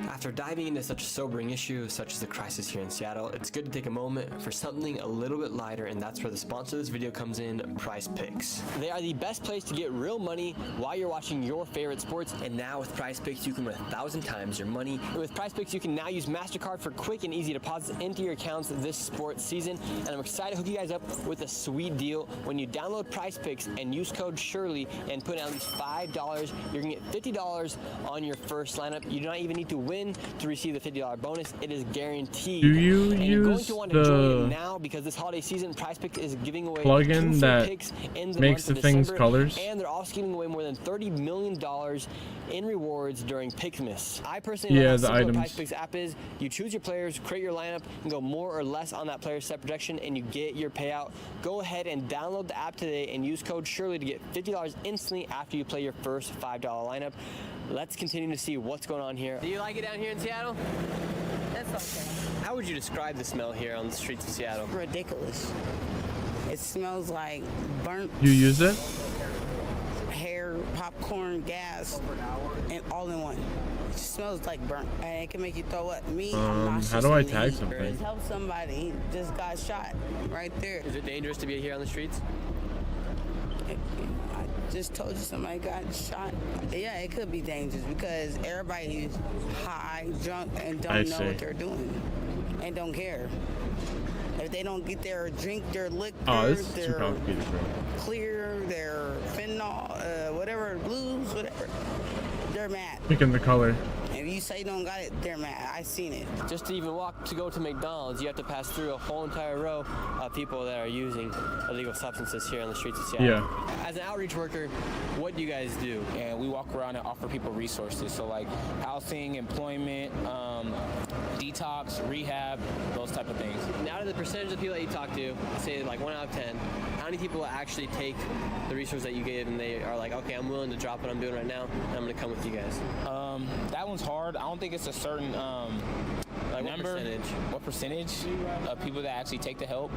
After diving into such a sobering issue, such as the crisis here in Seattle, it's good to take a moment for something a little bit lighter, and that's where the sponsor of this video comes in, Prize Picks. They are the best place to get real money while you're watching your favorite sports. And now with Prize Picks, you can win 1,000 times your money. And with Prize Picks, you can now use MasterCard for quick and easy deposits into your accounts this sports season. And I'm excited to hook you guys up with a sweet deal. When you download Prize Picks and use code Shirley and put in at least $5, you're gonna get $50 on your first lineup. You do not even need to win to receive the $50 bonus. It is guaranteed. Do you and you're going use to want to join the it now because this holiday season, Prize Picks is giving away plugin 2 free that picks in the makes month of the things December, colors? and they're also giving away more than $30 million in rewards during Pickmas. I personally Yeah, love the how simple items. the Prize Picks app is. You choose your players, create your lineup, and go more or less on that player's set projection, and you get your payout. Go ahead and download the app today and use code Shirley to get $50 instantly after you play your first $5 lineup. Let's continue to see what's going on here. Do you like it down here in Seattle? That's okay. How would you describe the smell here on the streets of Seattle? Ridiculous. It smells like burnt You use it? hair, popcorn, gas, and all in one. It just smells like burnt, and it can make you throw up. Me, I'm not How do I supposed to tag eat. something? Just help somebody. He just got shot right there. Is it dangerous to be here on the streets? I just told you somebody got shot. Yeah, it could be dangerous because everybody's high, drunk, and I don't know see. what they're doing and don't care. If they don't get their drink, their liquor, Oh, this is too their complicated, bro. clear, their fentanyl, whatever, blues, whatever, they're mad. Picking the color. If you say you don't got it, they're mad. I seen it. Just to even walk to go to McDonald's, you have to pass through a whole entire row of people that are using illegal substances here on the streets of Seattle. Yeah. As an outreach worker, what do you guys do? And we walk around and offer people resources. So like housing, employment, detox, rehab, those type of things. Out of the percentage of people that you talk to, say like 1 out of 10, how many people actually take the resource that you gave and they are like, okay, I'm willing to drop what I'm doing right now, and I'm gonna come with you guys? That one's hard. I don't think it's a certain like number. What percentage of people that actually take the help?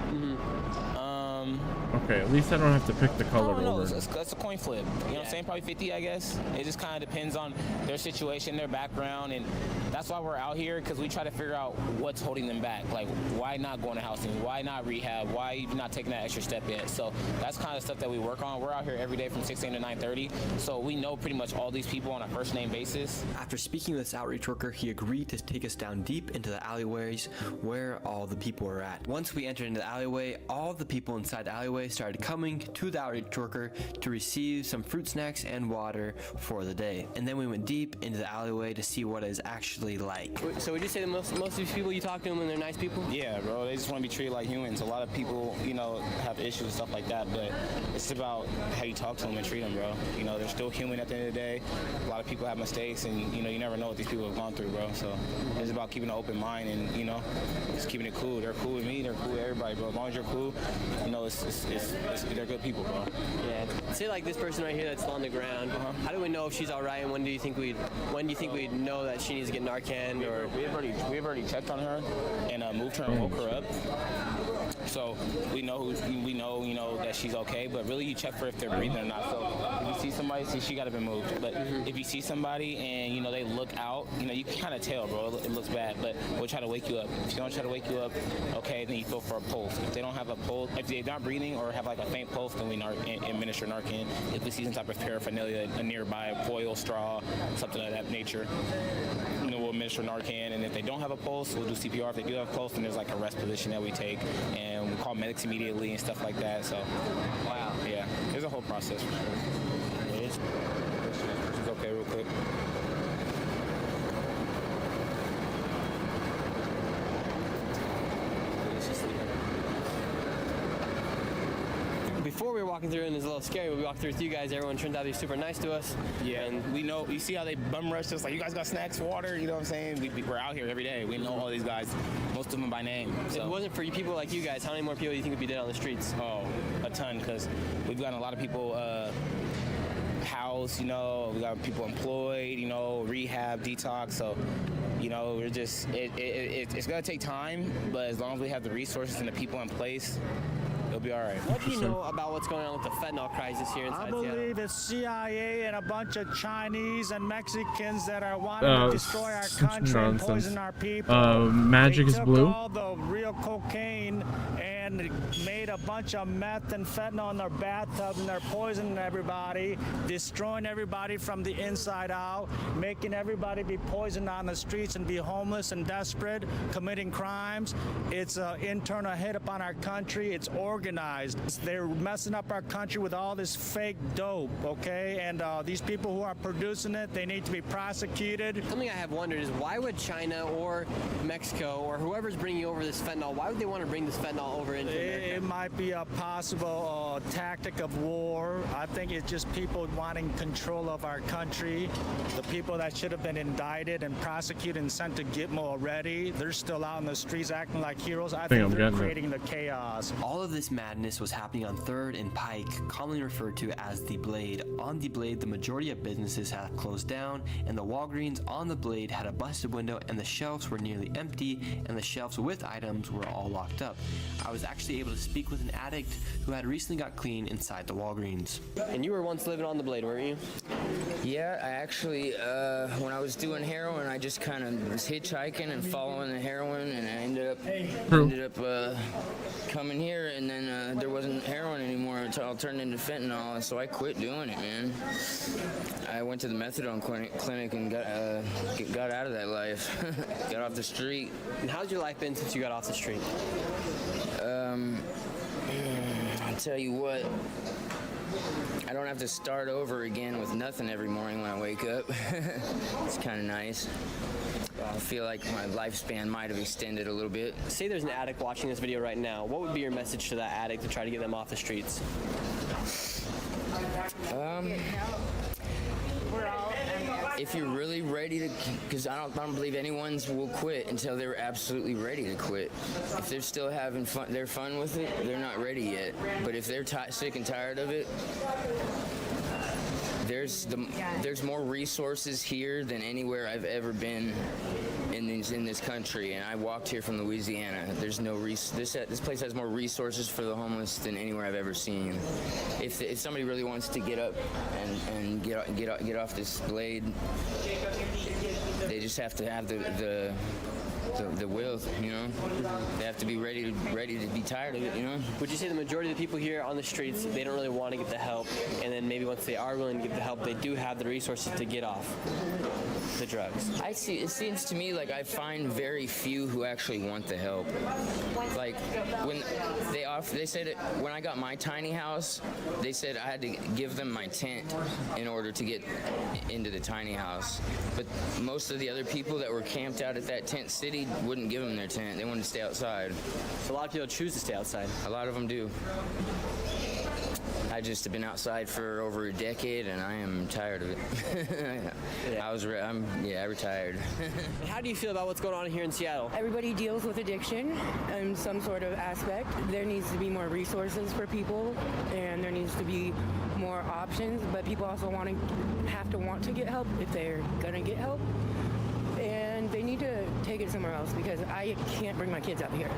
Okay, at least I don't have to pick the color No, order. it's a coin flip. You know what I'm saying? Probably 50, I guess. It just kind of depends on their situation, their background, and that's why we're out here, because we try to figure out what's holding them back. Like, why not going to housing? Why not rehab? Why you not taking that extra step yet? So that's kind of stuff that we work on. We're out here every day from 6 a.m. to 9:30, so we know pretty much all these people on a first name basis. After speaking with this outreach worker, he agreed to take us down deep into the alleyways where all the people were at. Once we entered into the alleyway, all the people inside the alleyway started coming to the outreach worker to receive some fruit snacks and water for the day. And then we went deep into the alleyway to see what it is actually like. So would you say that most of these people you talk to them and they're nice people? Yeah, bro. They just want to be treated like humans. A lot of people, you know, have issues and stuff like that, but it's about how you talk to them and treat them, bro. You know, they're still human at the end of the day. A lot of people have mistakes, and you know, you never know what these people have gone through, bro. So it's about keeping an open mind and, you know, just keeping it cool. They're cool with me. They're cool with everybody, bro. As long as you're cool, you know, they're good people, bro. Yeah. Say like this person right here that's on the ground. How do we know if she's all right, and when do you think we'd know that she needs to get Narcan? Or we've already checked on her and moved her and woke her up. So we know you know that she's okay, but really you check for if they're breathing or not. So if you see somebody, she gotta be moved. But if you see somebody and you know they look out, you know you can kind of tell, bro. It looks bad, but we'll try to wake you up. If you don't try to wake you up, okay, then you feel for a pulse. If they don't have a pulse, if they're not breathing or have like a faint pulse, then we administer Narcan. If we see some type of paraphernalia nearby, a foil, straw, something of that nature, you know, we'll administer Narcan. And if they don't have a pulse, we'll do CPR. If they do have a pulse, then there's like a rest position that we take, and we call medics immediately and stuff like that. So, wow, yeah, there's a whole process for sure. It is. It's okay, real quick. before we were walking through and it was a little scary, but we walked through with you guys. Everyone turned out to be super nice to us. Yeah, and we know, you see how they bum rush us, like, you guys got snacks, water, you know what I'm saying? We're out here every day. We know all these guys, most of them by name. If So. it wasn't for you people like you guys, how many more people do you think would be dead on the streets? Oh, a ton, because we've gotten a lot of people housed, you know, we got people employed, you know, rehab, detox, so, you know, we're just, it's gonna take time, but as long as we have the resources and the people in place, it'll be all right. What do you know about what's going on with the fentanyl crisis here inside I Seattle? believe it's CIA and a bunch of Chinese and Mexicans that are wanting to destroy our country and poison our people. Magic is blue. They took all the real cocaine and made a bunch of meth and fentanyl in their bathtubs, and they're poisoning everybody, destroying everybody from the inside out, making everybody be poisoned on the streets and be homeless and desperate, committing crimes. It's an internal hit upon our country. It's organized. They're messing up our country with all this fake dope, okay? And these people who are producing it, they need to be prosecuted. Something I have wondered is why would China or Mexico or whoever's bringing over this fentanyl, why would they want to bring this fentanyl over into America? It might be a possible tactic of war. I think it's just people wanting control of our country. The people that should have been indicted and prosecuted and sent to Gitmo already, they're still out in the streets acting like heroes. I think they're creating the chaos. All of this madness was happening on 3rd and Pike, commonly referred to as the Blade. On the Blade, the majority of businesses had closed down, and the Walgreens on the Blade had a busted window, and the shelves were nearly empty, and the shelves with items were all locked up. I was actually able to speak with an addict who had recently got clean inside the Walgreens. And you were once living on the Blade, weren't you? Yeah, I actually, when I was doing heroin, I just kind of was hitchhiking and following the heroin, and I ended up coming here, and then there wasn't heroin anymore until it turned into fentanyl, and so I quit doing it, man. I went to the methadone clinic and got out of that life, got off the street. And how's your life been since you got off the street? I'll tell you what, I don't have to start over again with nothing every morning when I wake up. It's kind of nice. I feel like my lifespan might have extended a little bit. Say there's an addict watching this video right now. What would be your message to that addict to try to get them off the streets? If you're really ready to, because I don't believe anyone's will quit until they're absolutely ready to quit. If they're still having fun, they're fun with it, they're not ready yet. But if they're sick and tired of it, there's more resources here than anywhere I've ever been in this country, and I walked here from Louisiana. There's no this place has more resources for the homeless than anywhere I've ever seen. If somebody really wants to get up and get off this Blade, they just have to have the will, you know. They have to be ready to be tired of it, you know. Would you say the majority of the people here on the streets, they don't really want to get the help, and then maybe once they are willing to get the help, they do have the resources to get off the drugs? It seems to me like I find very few who actually want the help. Like when they said it, when I got my tiny house, they said I had to give them my tent in order to get into the tiny house. But most of the other people that were camped out at that tent city wouldn't give them their tent. They wanted to stay outside. So a lot of people choose to stay outside. A lot of them do. I just have been outside for over a decade, and I am tired of it. I retired. And how do you feel about what's going on here in Seattle? Everybody deals with addiction in some sort of aspect. There needs to be more resources for people, and there needs to be more options, but people also have to want to get help if they're gonna get help. And they need to take it somewhere else, because I can't bring my kids out here.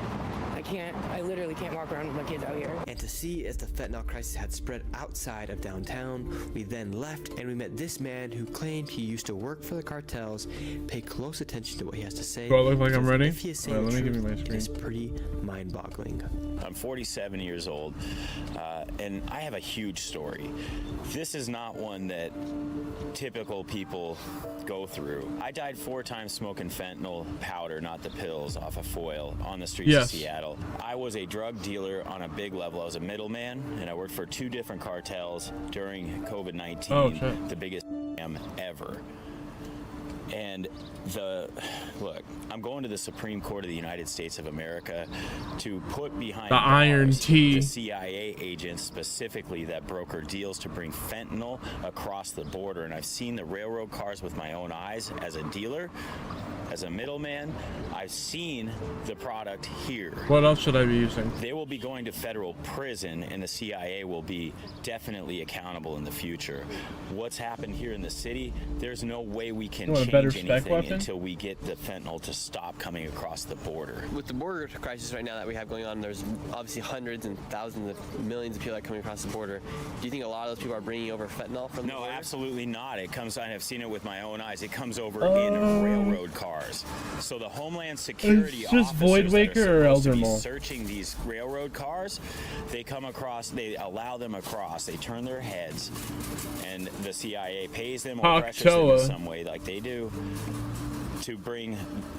I literally can't walk around with my kids out here. And to see as the fentanyl crisis had spread outside of downtown, we then left and we met this man who claimed he used to work for the cartels. Pay close attention to what he has to say. Do I look like I'm ready? If he is saying let me give you my it screen. is pretty mind-boggling. I'm 47 years old, and I have a huge story. This is not one that typical people go through. I died 4 times smoking fentanyl powder, not the pills, off a foil on the streets of Seattle. I was a drug dealer on a big level. I was a middleman, and I worked for 2 different cartels during COVID-19, the biggest scam ever. And look, I'm going to the Supreme Court of the United States of America to put behind the Iron bars T. the CIA agents specifically that broker deals to bring fentanyl across the border. And I've seen the railroad cars with my own eyes as a dealer, as a middleman. I've seen the product here. What else should I be using? They will be going to federal prison, and the CIA will be definitely accountable in the future. What's happened here in the city, there's no way we can You want a better change spec anything weapon? until we get the fentanyl to stop coming across the border. With the border crisis right now that we have going on, there's obviously hundreds and thousands of millions of people that are coming across the border. Do you think a lot of those people are bringing over fentanyl from the No, border? absolutely not. It comes, I have seen it with my own eyes. It comes over in railroad cars. So the Homeland Security It's just officers Voidwaker that or are supposed to be Eldermole? searching these railroad cars, they come across, they allow them across, they turn their heads, and the CIA pays them or pressures them in Haktoa. some way like they do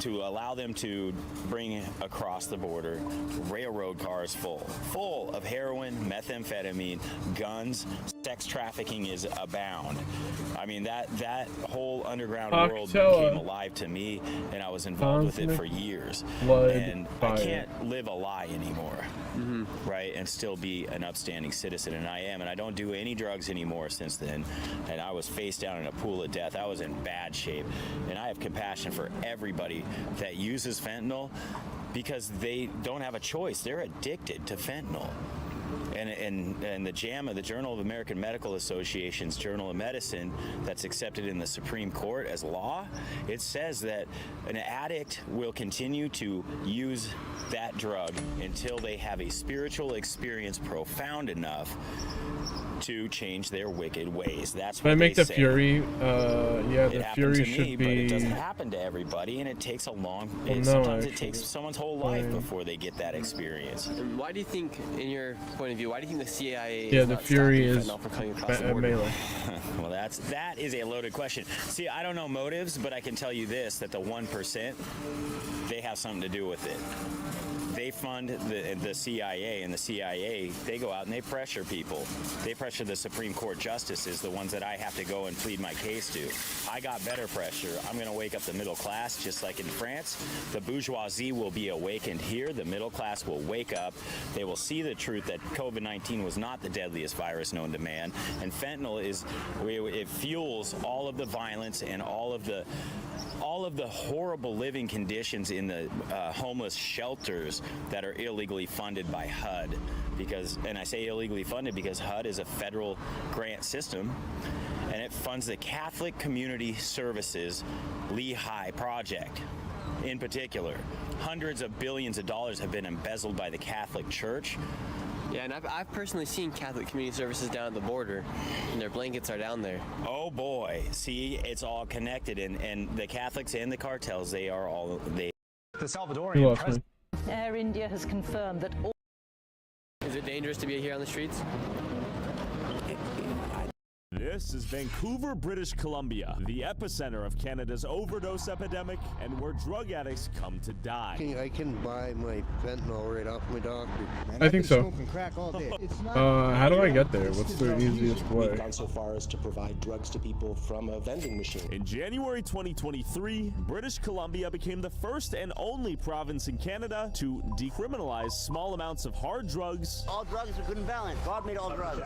to allow them to bring across the border railroad cars full of heroin, methamphetamine, guns. Sex trafficking is abound. I mean, that whole underground world Haktoa. became alive to me, and I was involved with it for years. Blood, And fire. I can't live a lie anymore, right? And still be an upstanding citizen, and I am. And I don't do any drugs anymore since then. And I was face down in a pool of death. I was in bad shape, and I have compassion for everybody that uses fentanyl because they don't have a choice. They're addicted to fentanyl. And the JAMA, the Journal of American Medical Association's Journal of Medicine, that's accepted in the Supreme Court as law, it says that an addict will continue to use that drug until they have a spiritual experience profound enough to change their wicked ways. That's Can what I make they the say. Fury? Yeah, It the happened Fury to me, should but it be. doesn't happen to everybody, and it takes a long. Well, no, sometimes it actually. takes someone's whole life before they get that experience. And why do you think, in your point of view, why do you think the CIA Yeah, is the not Fury stopping is fentanyl from coming across the border? melee. Well, that is a loaded question. See, I don't know motives, but I can tell you this: that the 1%, they have something to do with it. They fund the CIA, and the CIA, they go out and they pressure people. They pressure the Supreme Court justices, the ones that I have to go and plead my case to. I got better pressure. I'm going to wake up the middle class, just like in France. The bourgeoisie will be awakened here. The middle class will wake up. They will see the truth that COVID-19 was not the deadliest virus known to man, and fentanyl it fuels all of the violence and all of the horrible living conditions in the homeless shelters that are illegally funded by HUD. And I say illegally funded because HUD is a federal grant system, and it funds the Catholic Community Services Lehigh Project. In particular, hundreds of billions of dollars have been embezzled by the Catholic Church. Yeah, and I've personally seen Catholic Community Services down at the border, and their blankets are down there. Oh boy, see, it's all connected, and the Catholics and the cartels, they are all they. The Salvadorian president. Air India has confirmed that all. Is it dangerous to be here on the streets? This is Vancouver, British Columbia, the epicenter of Canada's overdose epidemic and where drug addicts come to die. I can buy my fentanyl right off my doctor. I think so. Crack all day. How do I get there? What's the easiest way? We've gone so far as to provide drugs to people from a vending machine. In January 2023, British Columbia became the first and only province in Canada to decriminalize small amounts of hard drugs. All drugs are good and balanced. God made all drugs.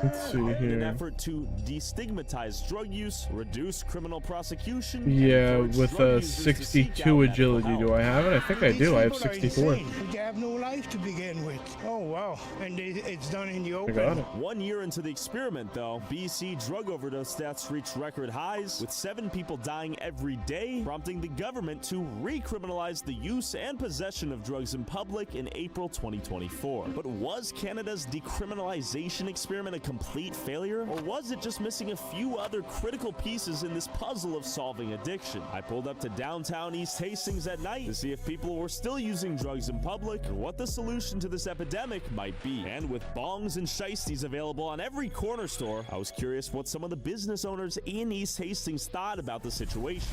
Let's see In an here. effort to destigmatize drug use, reduce criminal prosecution. Yeah, and encourage with drug a users to seek 62 out medical agility. help. Do I have it? I think I do. I have 64. They have no life to begin with. Oh, wow. And it's done in the I open. got it. 1 year into the experiment, though, BC drug overdose deaths reached record highs, with 7 people dying every day, prompting the government to recriminalize the use and possession of drugs in public in April 2024. But was Canada's decriminalization experiment a complete failure, or was it just missing a few other critical pieces in this puzzle of solving addiction? I pulled up to downtown East Hastings at night to see if people were still using drugs in public and what the solution to this epidemic might be. And with bongs and shiesties available on every corner store, I was curious what some of the business owners in East Hastings thought about the situation.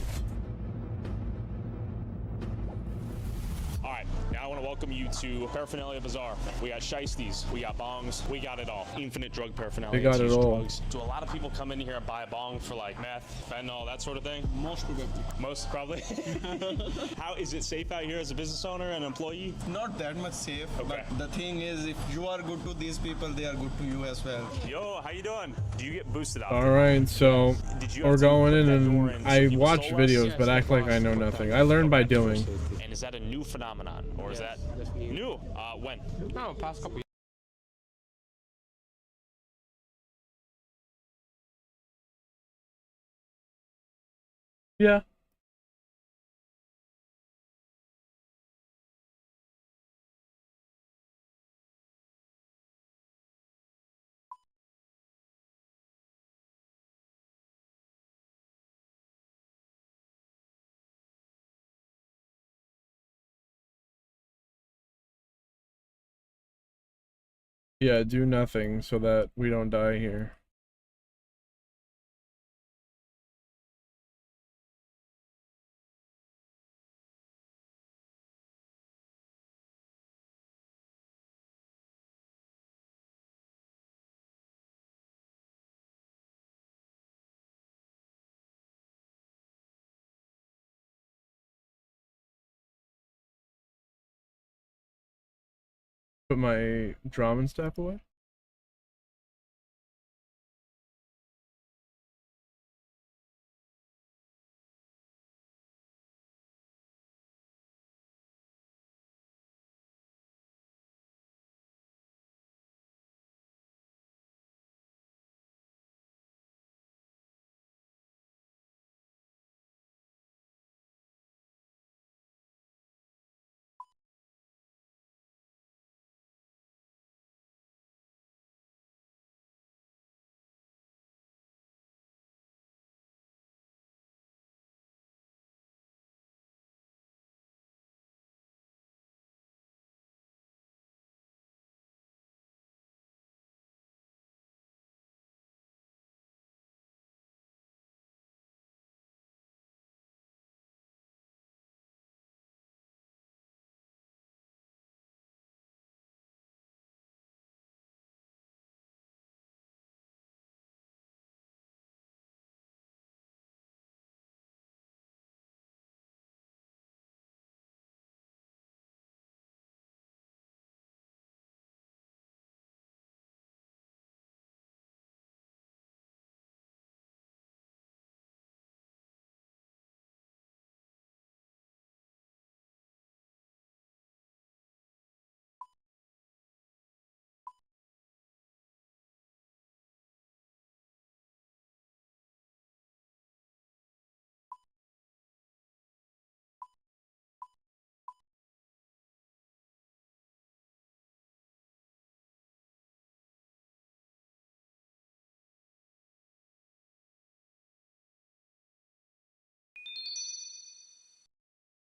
All right, now I want to welcome you to Paraphernalia Bazaar. We got shiesties, we got bongs, we got it all. Infinite drug paraphernalia. They got it all. Drugs. Do a lot of people come in here and buy a bong for like meth, fentanyl, that sort of thing? Most probably. Most probably. How is it safe out here as a business owner and employee? Not that much safe, okay. But the thing is, if you are good to these people, they are good to you as well. Yo, how you doing? Do you get boosted out? All right, so we're going in, and I watch videos, but act like I know nothing. I learn by doing. And is that a new phenomenon, or is that new? When? No, past couple. Yeah. Yeah, do nothing so that we don't die here. Put my Drammen staff away.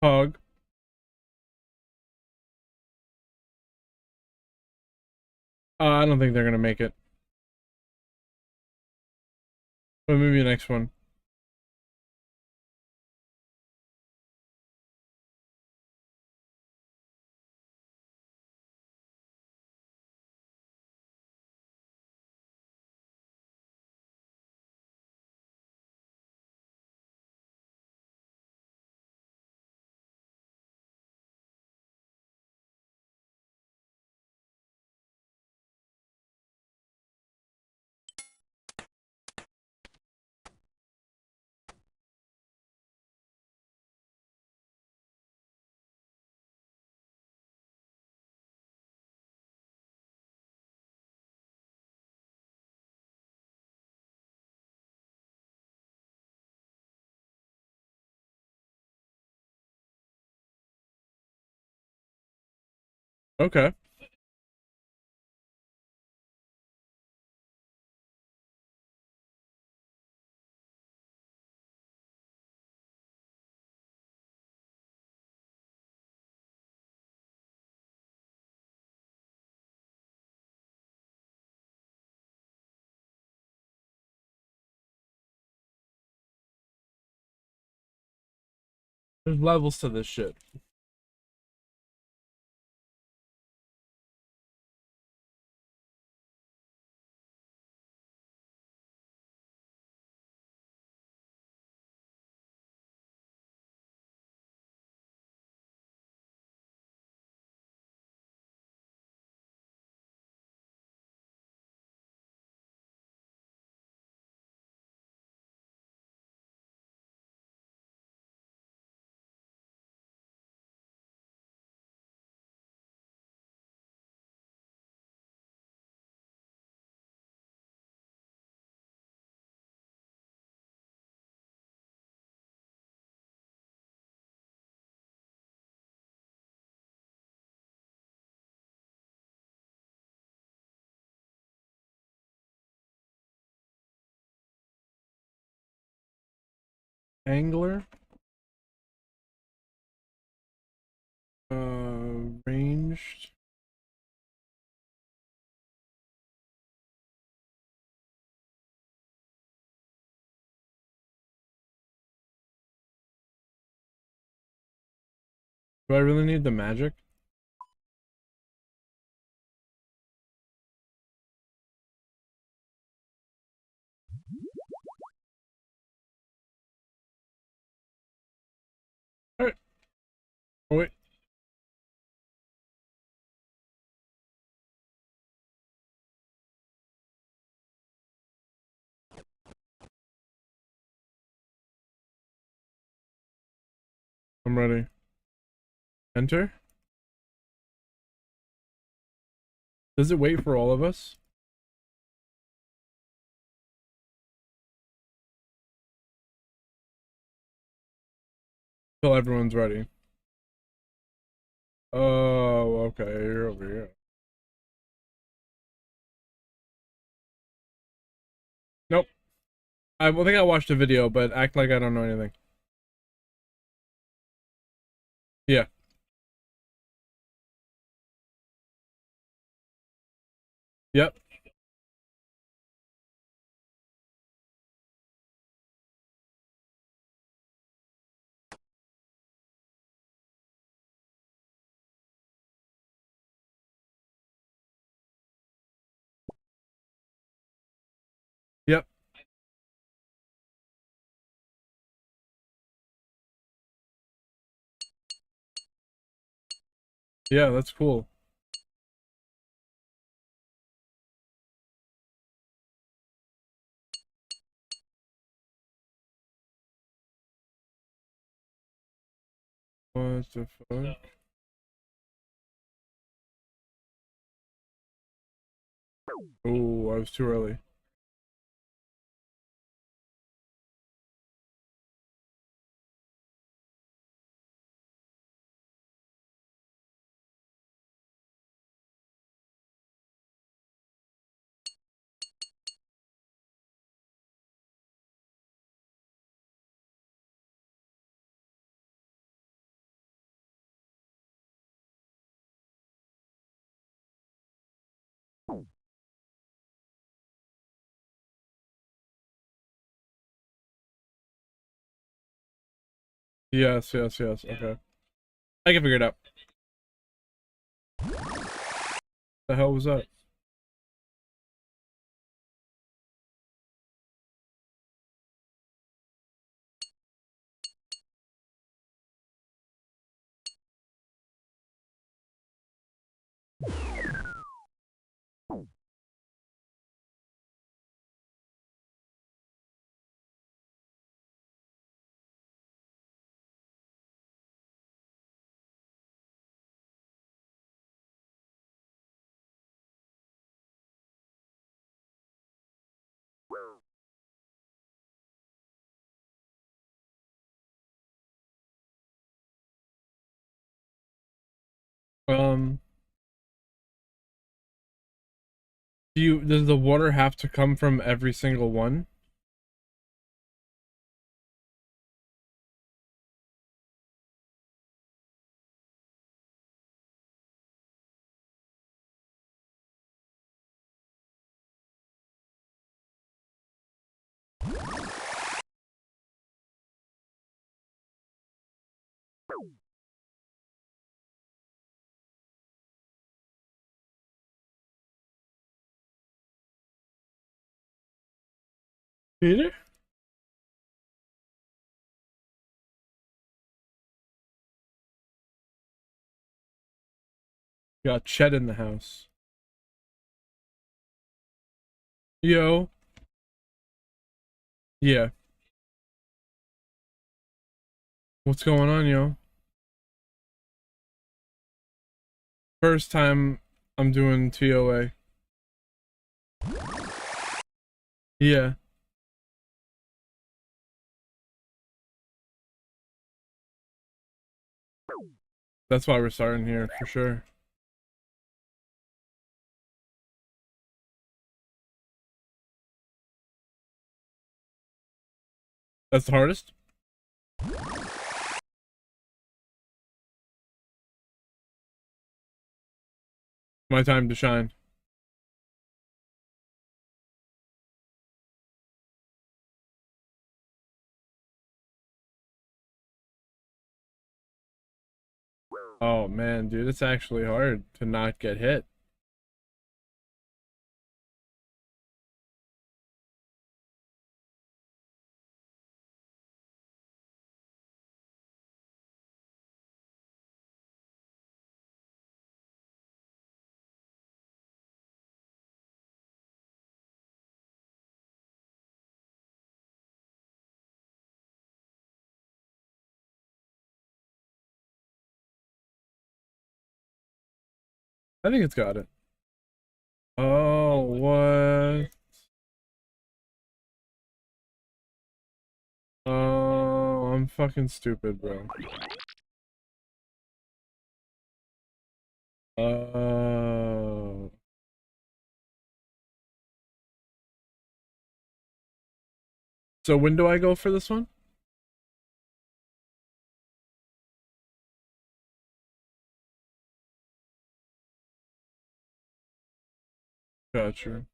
Hog. I don't think they're gonna make it. But maybe next one. Okay. There's levels to this shit. Angler. Ranged. Do I really need the magic? Alright. Oh, wait. I'm ready. Enter? Does it wait for all of us? Till everyone's ready. Oh, okay, you're over here. Nope. I think I watched a video, but act like I don't know anything. Yeah. Yep. Yep. Yeah, that's cool. What the fuck? Oh, I was too early. Yes, yes, yes. Okay. I can figure it out. The hell was that? Does the water have to come from every single one? Peter? Got Chet in the house. Yo. Yeah. What's going on, yo? First time I'm doing TOA. Yeah. That's why we're starting here, for sure. That's the hardest? My time to shine. Oh man, dude, it's actually hard to not get hit. I think it's got it. Oh, what? Oh, I'm fucking stupid, bro. Oh. So when do I go for this one? Gotcha.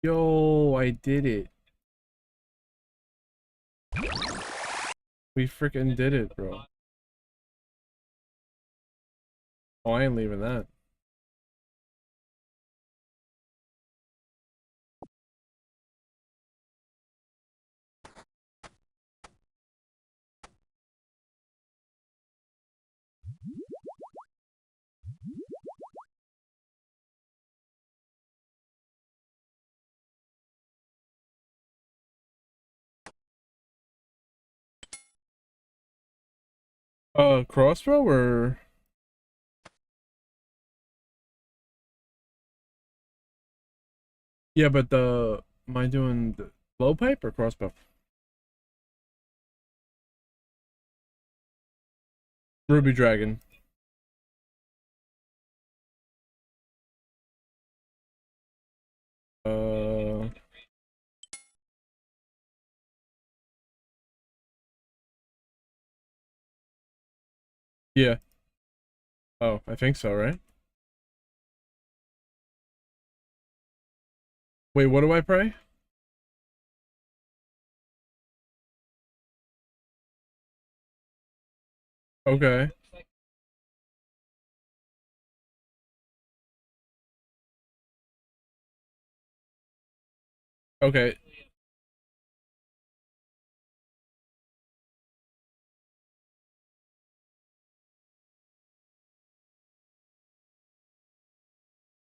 Yo, I did it. We freaking did it, bro. Oh, I ain't leaving that. Crossbow or? Yeah, but am I doing the blowpipe or crossbow? Ruby Dragon. Yeah. Oh, I think so, right? Wait, what do I pray? Okay. Okay.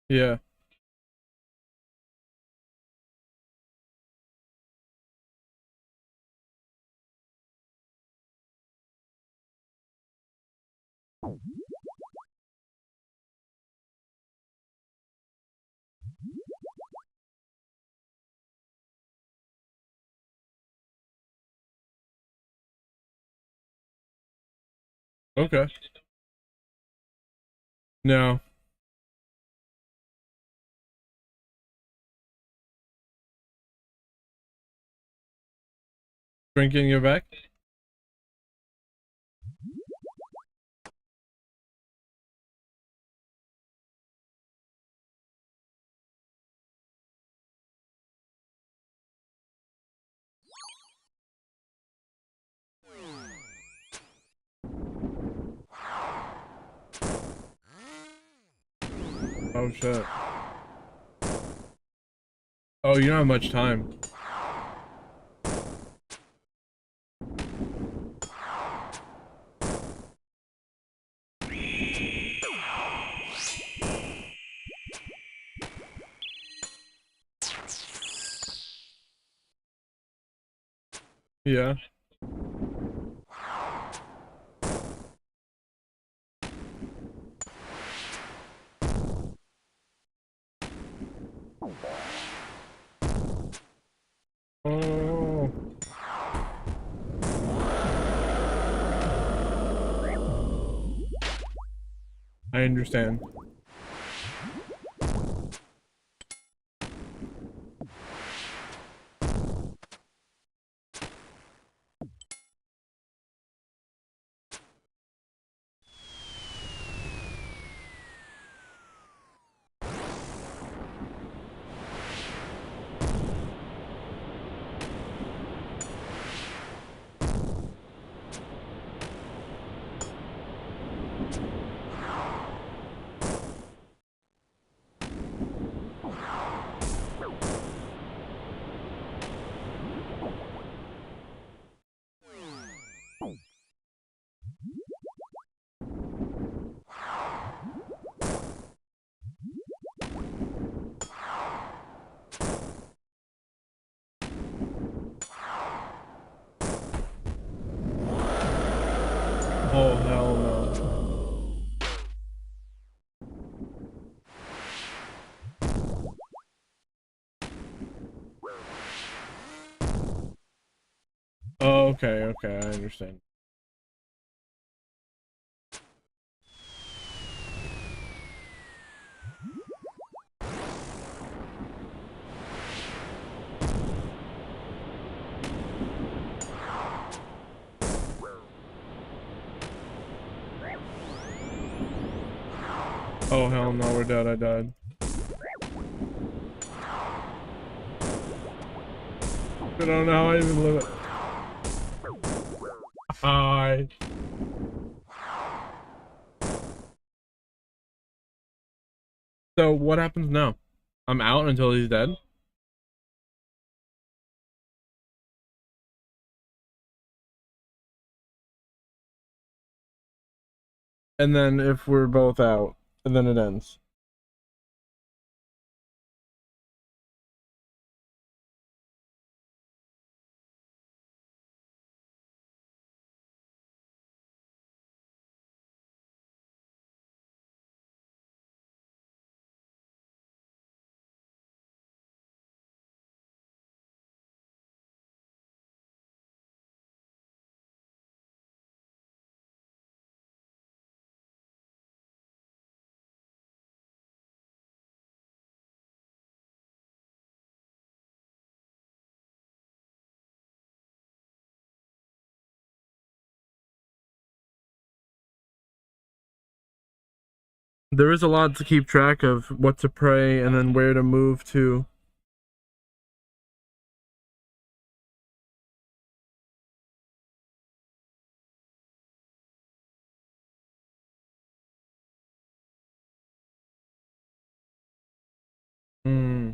Yeah. Okay. No. Drinking your back? Oh shit. Oh, you don't have much time. Yeah. Oh. I understand. Oh, okay, okay, I understand. Oh hell no, we're dead, I died. I don't know how I even live it. Hi. So what happens now? I'm out until he's dead? And then if we're both out, and then it ends. There is a lot to keep track of, what to pray and then where to move to. Hmm.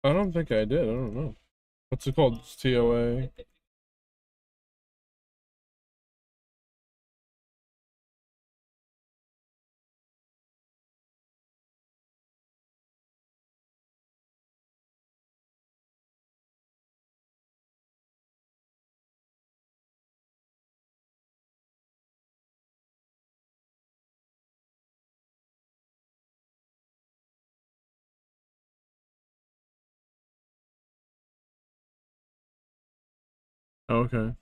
I don't think I did. I don't know. What's it called? It's TOA. Okay.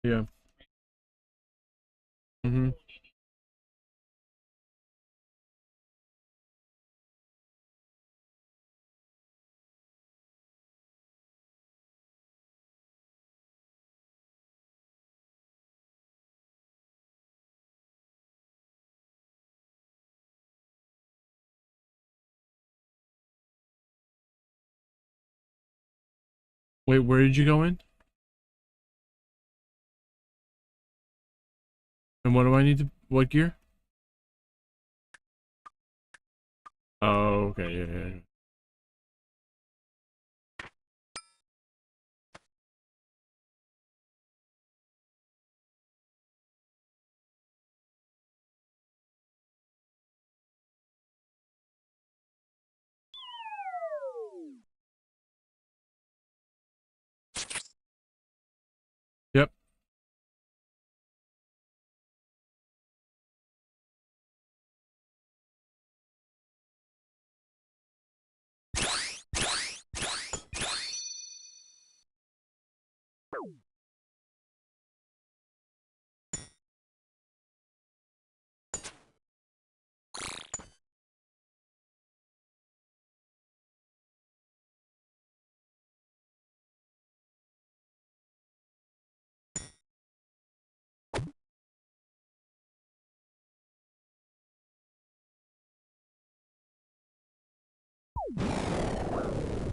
Yeah. Mm-hmm. Wait, where did you go in? And what do I need to, what gear? Oh, okay, yeah, yeah, yeah. Yep.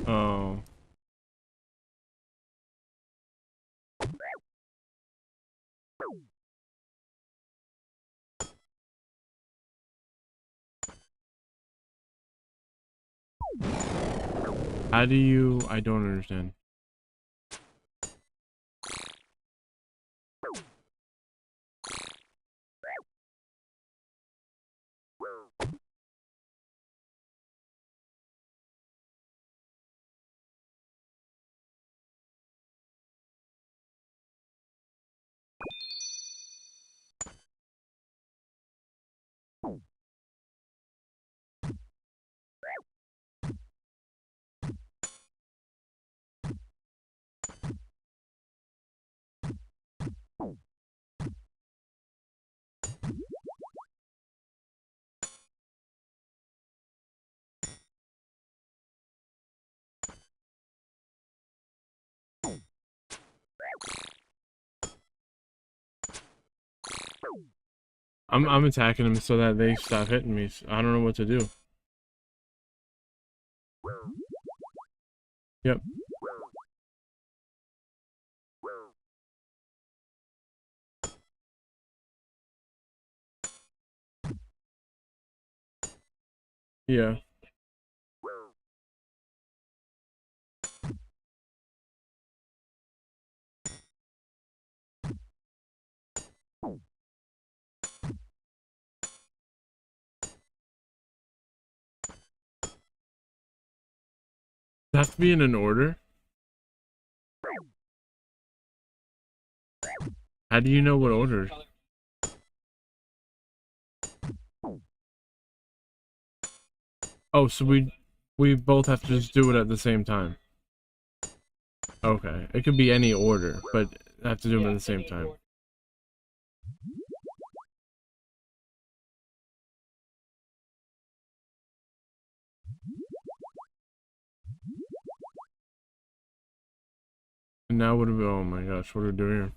Oh. How do you, I don't understand. I'm attacking them so that they stop hitting me. I don't know what to do. Yep. Yeah. Does it have to be in an order? How do you know what order? Oh, so we both have to just do it at the same time. Okay. It could be any order, but I have to do them at the same time. And now what do we, oh my gosh, what do we do here?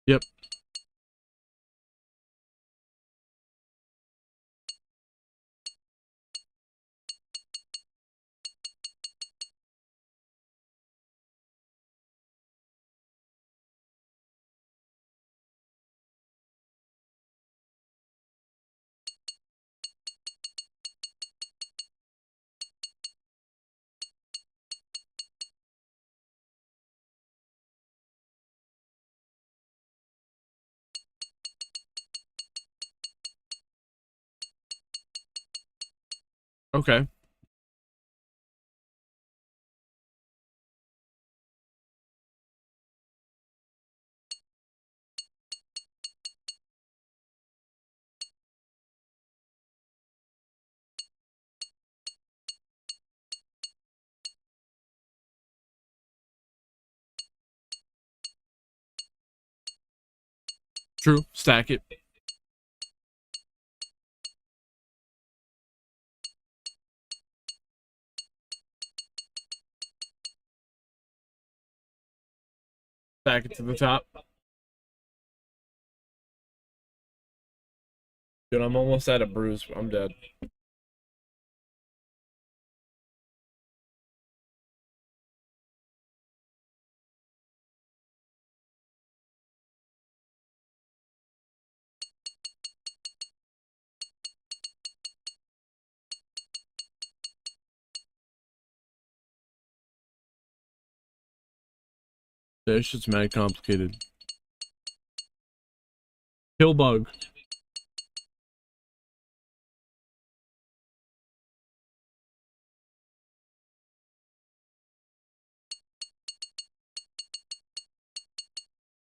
Yep. Okay. True. Stack it. Stack it to the top. Dude, I'm almost at a bruise. I'm dead. This shit's mad complicated. Kill bug.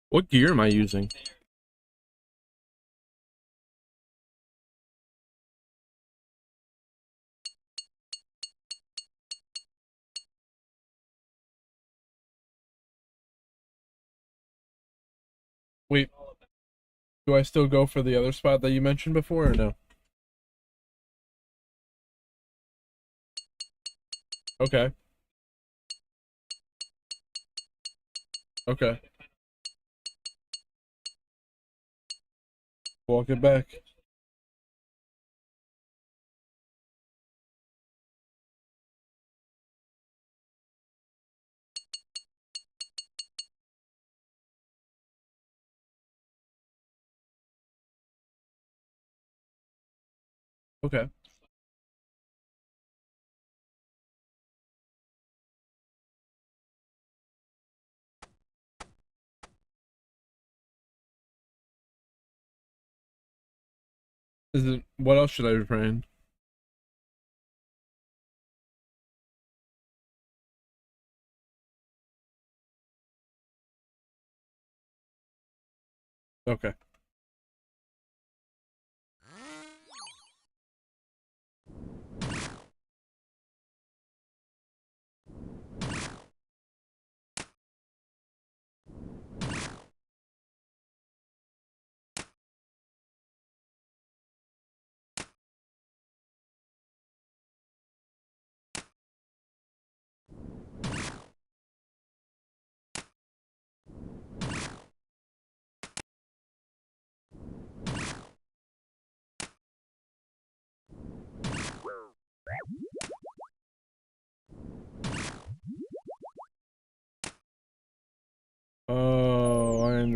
What gear am I using? Wait. Do I still go for the other spot that you mentioned before or no? Okay. Okay. Walk it back. Okay. Is it, what else should I be praying? Okay.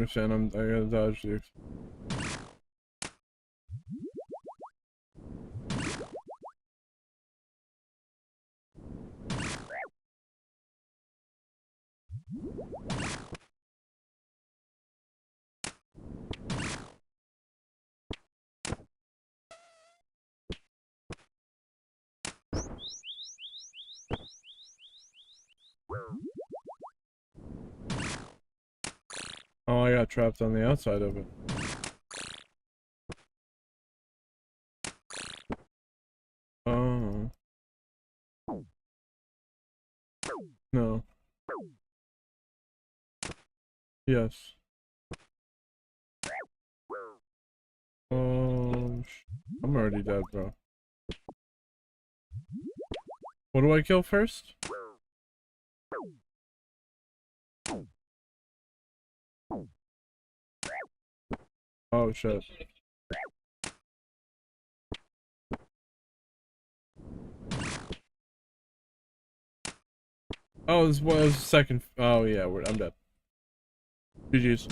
understand. I gotta dodge the. Oh, I got trapped on the outside of it. Oh. No. Yes. Oh, I'm already dead, bro. What do I kill first? Oh shit. Oh, this was second. Oh yeah, I'm dead. GG's.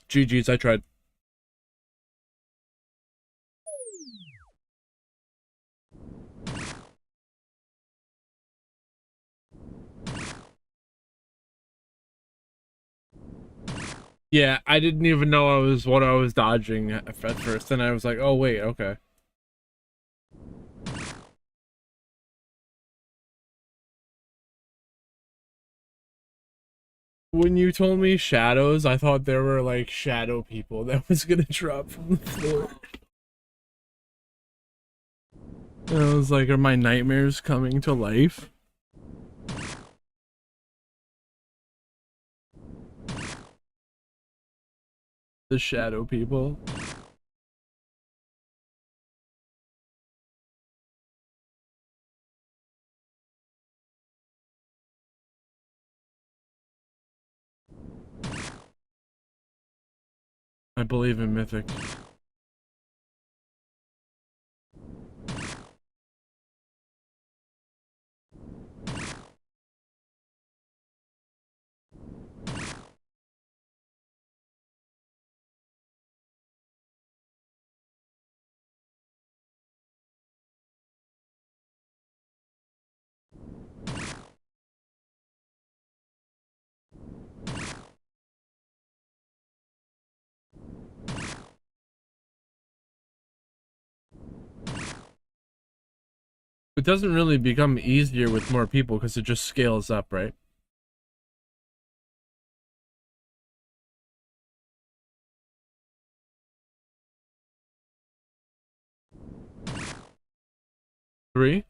GG's, I tried. Yeah, I didn't even know what I was dodging at first, and I was like, oh wait, okay. When you told me shadows, I thought there were like shadow people that was gonna drop from the floor. And I was like, are my nightmares coming to life? The shadow people. I believe in Mythic. It doesn't really become easier with more people because it just scales up, right? Three?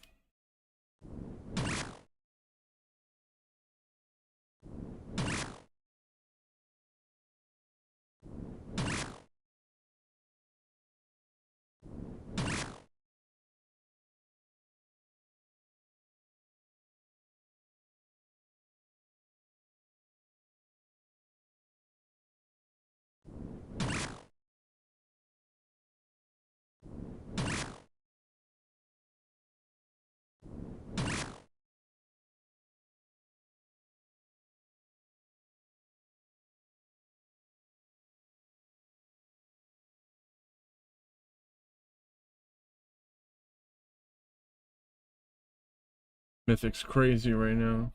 Mythic's crazy right now.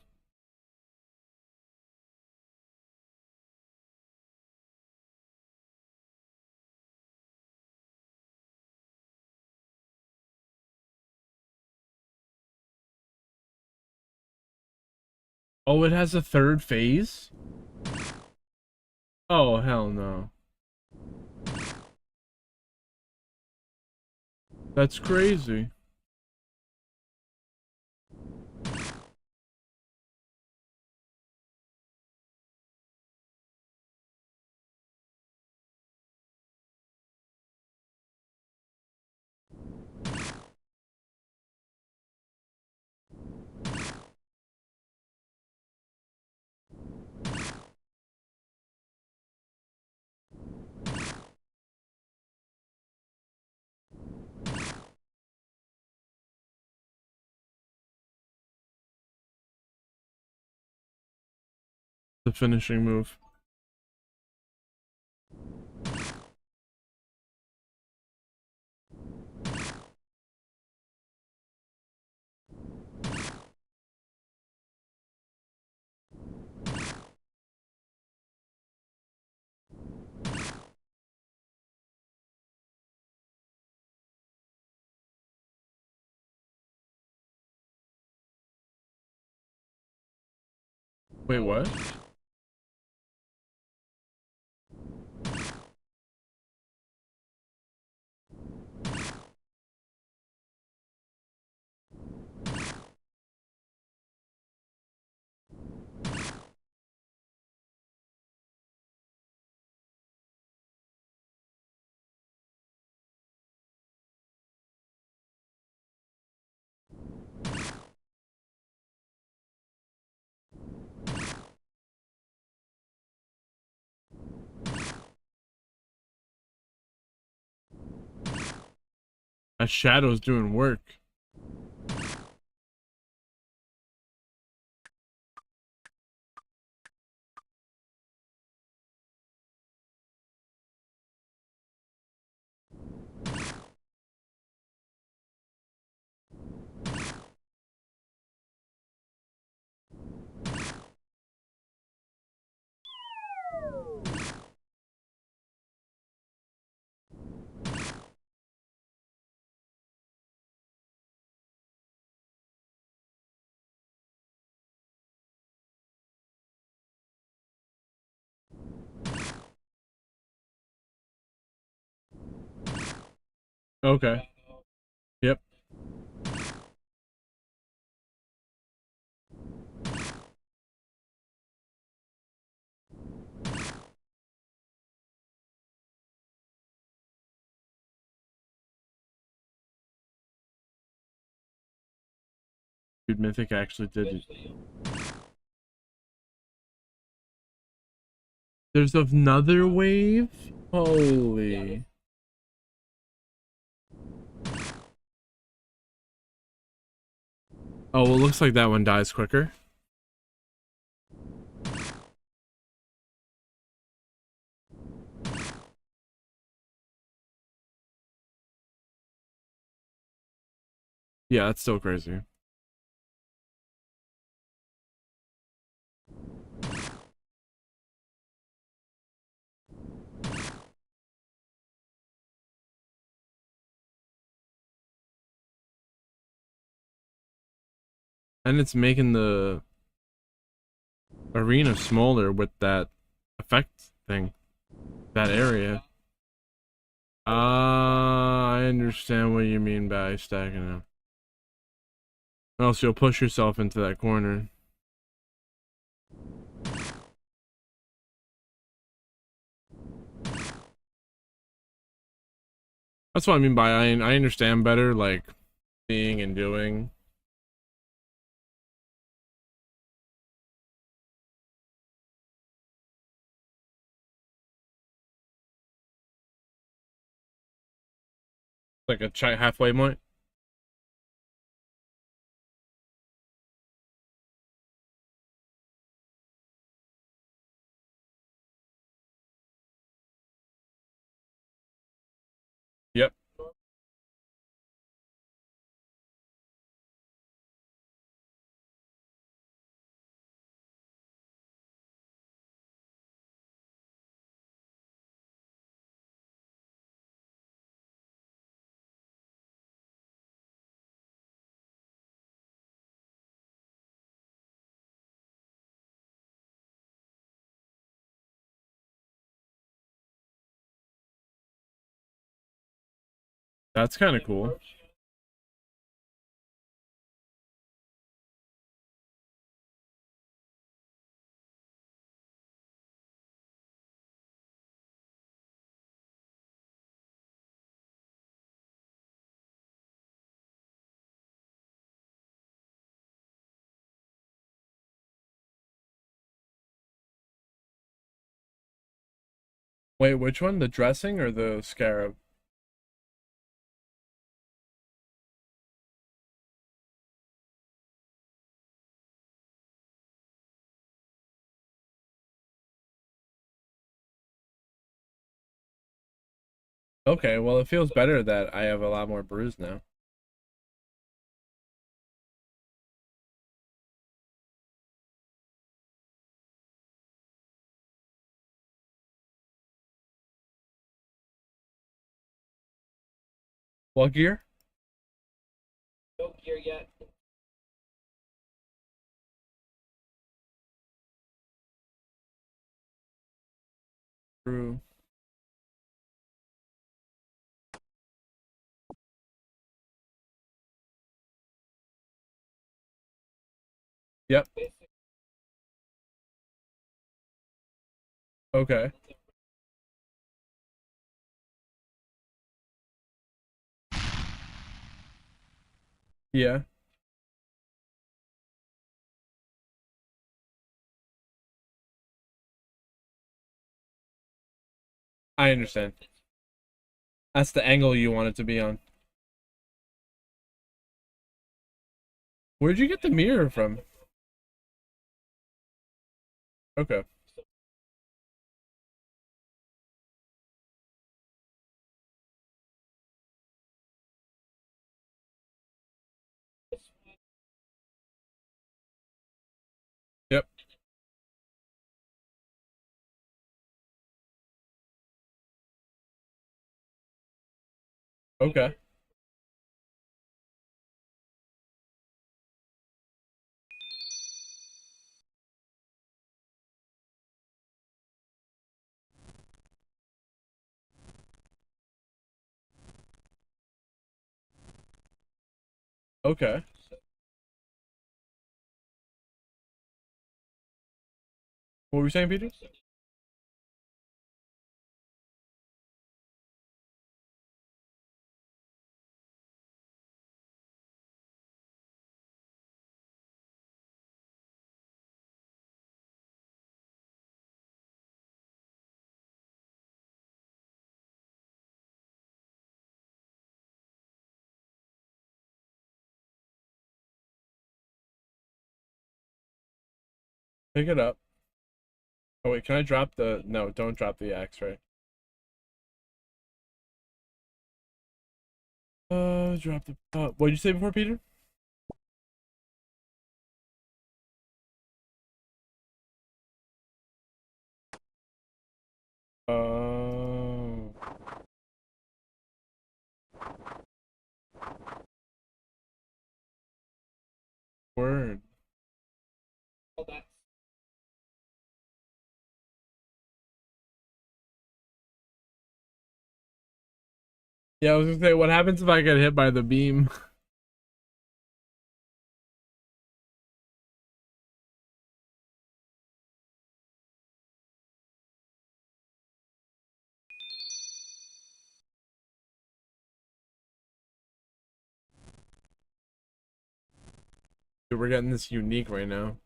Oh, it has a third phase? Oh, hell no. That's crazy. The finishing move. Wait, what? That shadow's doing work. Okay. Yep. Dude, Mythic actually did it. There's another wave? Holy. Oh, well, looks like that one dies quicker. Yeah, that's still crazy. And it's making the arena smaller with that effect thing. That area. I understand what you mean by stacking them. Else you'll push yourself into that corner. That's what I mean by I understand better, like, seeing and doing. Like a halfway point. Yep. That's kind of cool. Wait, which one? The dressing or the scarab? Okay, well, it feels better that I have a lot more bruise now. What gear? No gear yet. True. Yep. Okay. Yeah. I understand. That's the angle you want it to be on. Where'd you get the mirror from? Okay. Yep. Okay. Okay. What were you saying, Peter? Pick it up. Oh wait, can I drop the... No, don't drop the axe, right? Drop the... what'd you say before, Peter? Oh. Word. Yeah, I was gonna say, what happens if I get hit by the beam? Dude, we're getting this unique right now.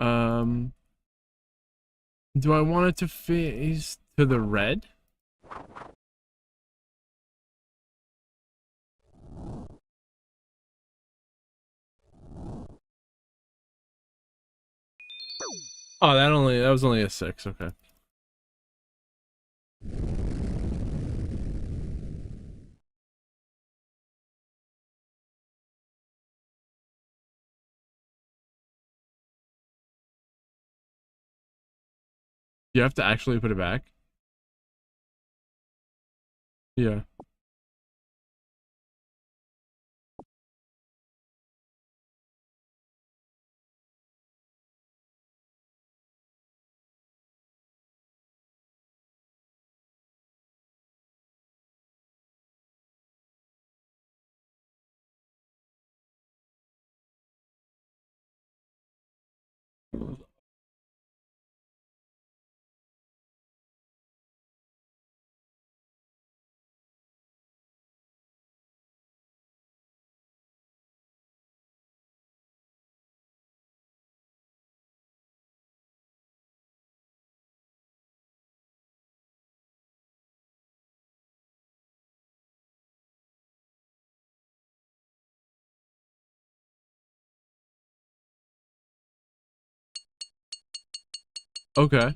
Um, do I want it to face to the red? Oh, that was only a 6, okay. You have to actually put it back? Yeah. Okay.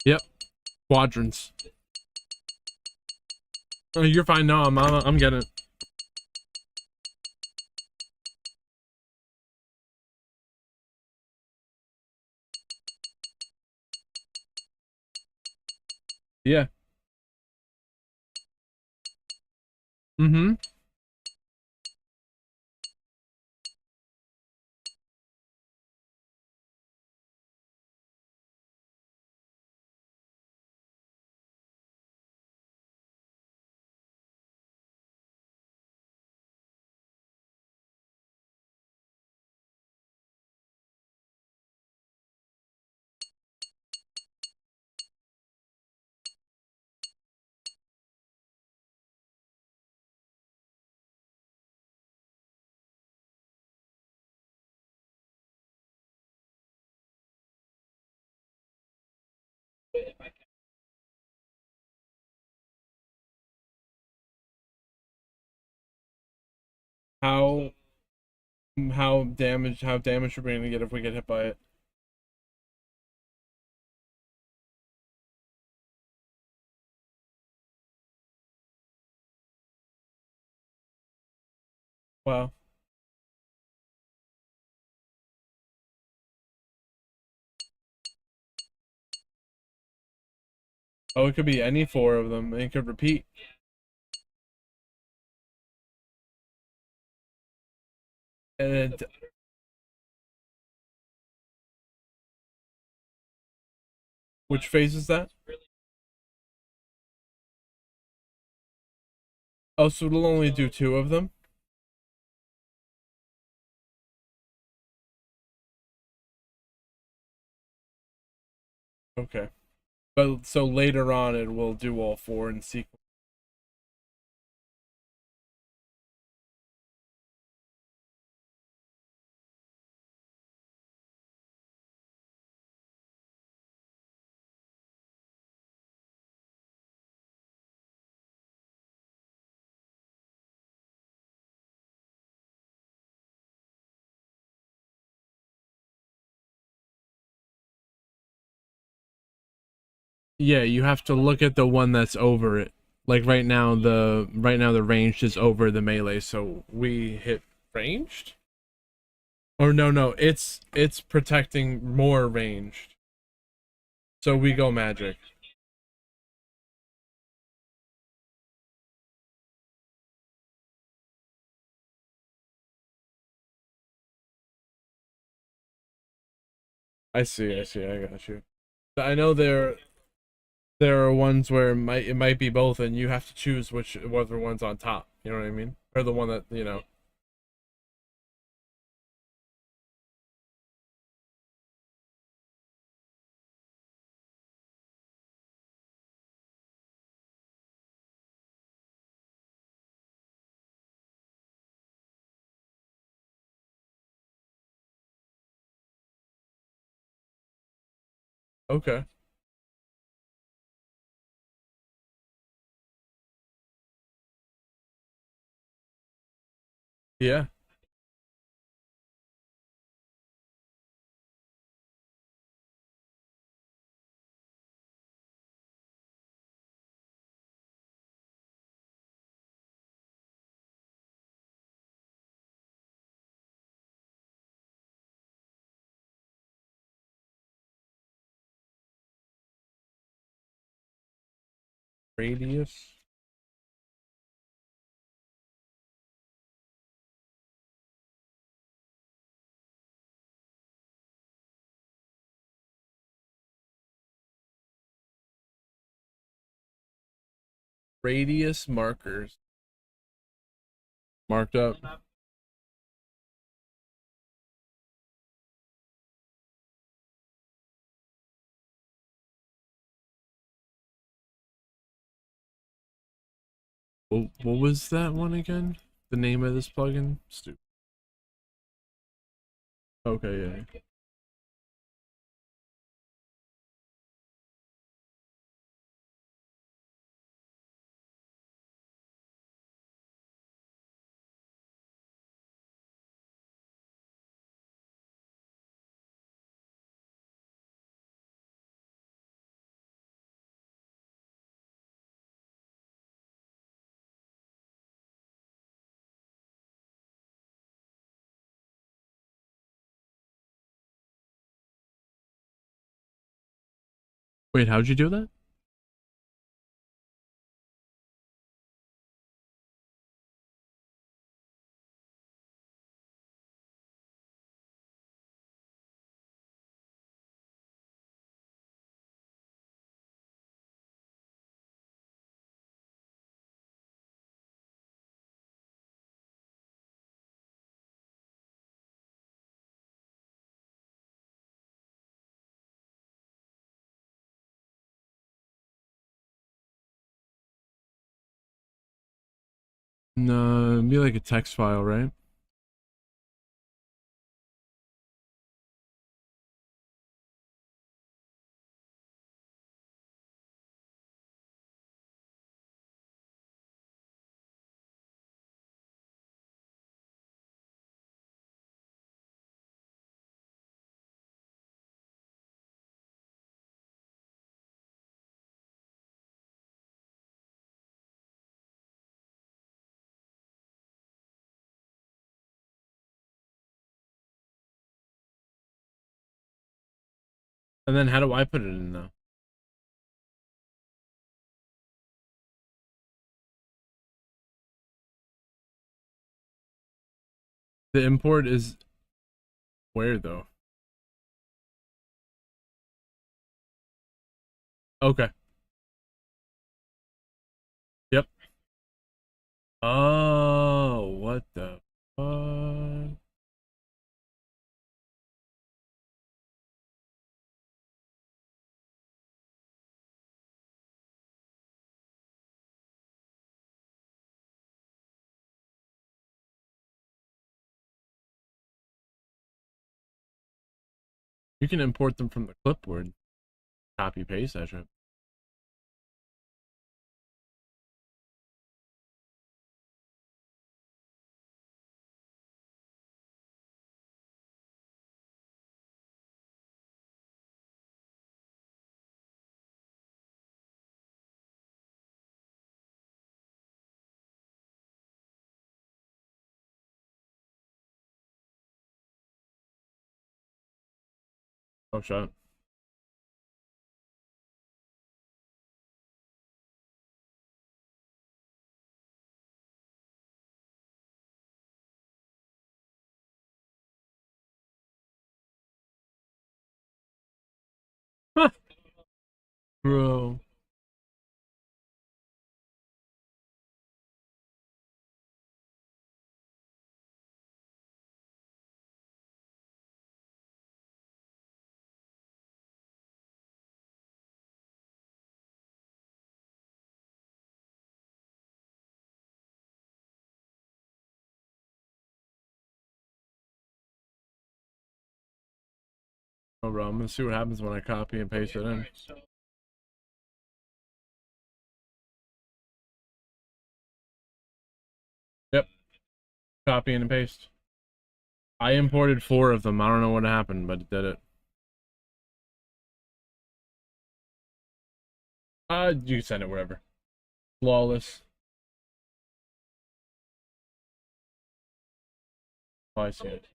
Yep. Quadrants. Oh, you're fine. No, I'm getting it. Yeah. Mm-hmm. How damage are we gonna get if we get hit by it? Wow. Oh, it could be any four of them, and it could repeat. And which phase is that? Oh, so it'll only do two of them? Okay. But so later on it will do all four in sequence. Yeah, you have to look at the one that's over it. Like right now the ranged is over the melee, so we hit ranged? Or no, it's protecting more ranged. So we go magic. I see, I got you. I know there are ones where it might be both, and you have to choose whether one's on top. You know what I mean? Or the one that, you know. Okay. Yeah. Radius. Radius markers. Marked up. What was that one again? The name of this plugin? Stupid. Okay, yeah. Wait, how'd you do that? No, it'd be like a text file, right? And then how do I put it in now? The import is where though? Okay. Yep. Oh, what the fuck? You can import them from the clipboard. Copy paste that shit. Oh shit. Huh. Bro. Oh, bro, I'm gonna see what happens when I copy and paste it in. Yep. Copy and paste. I imported 4 of them. I don't know what happened, but it did it. You can send it wherever. Flawless. Oh, I see it.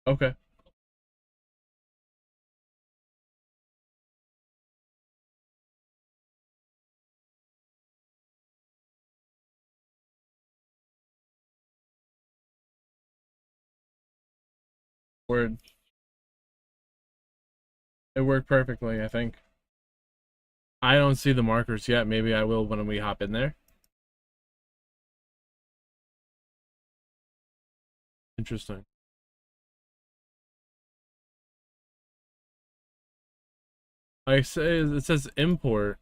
Okay. Word. It worked perfectly, I think. I don't see the markers yet. Maybe I will when we hop in there. Interesting. I say it says import,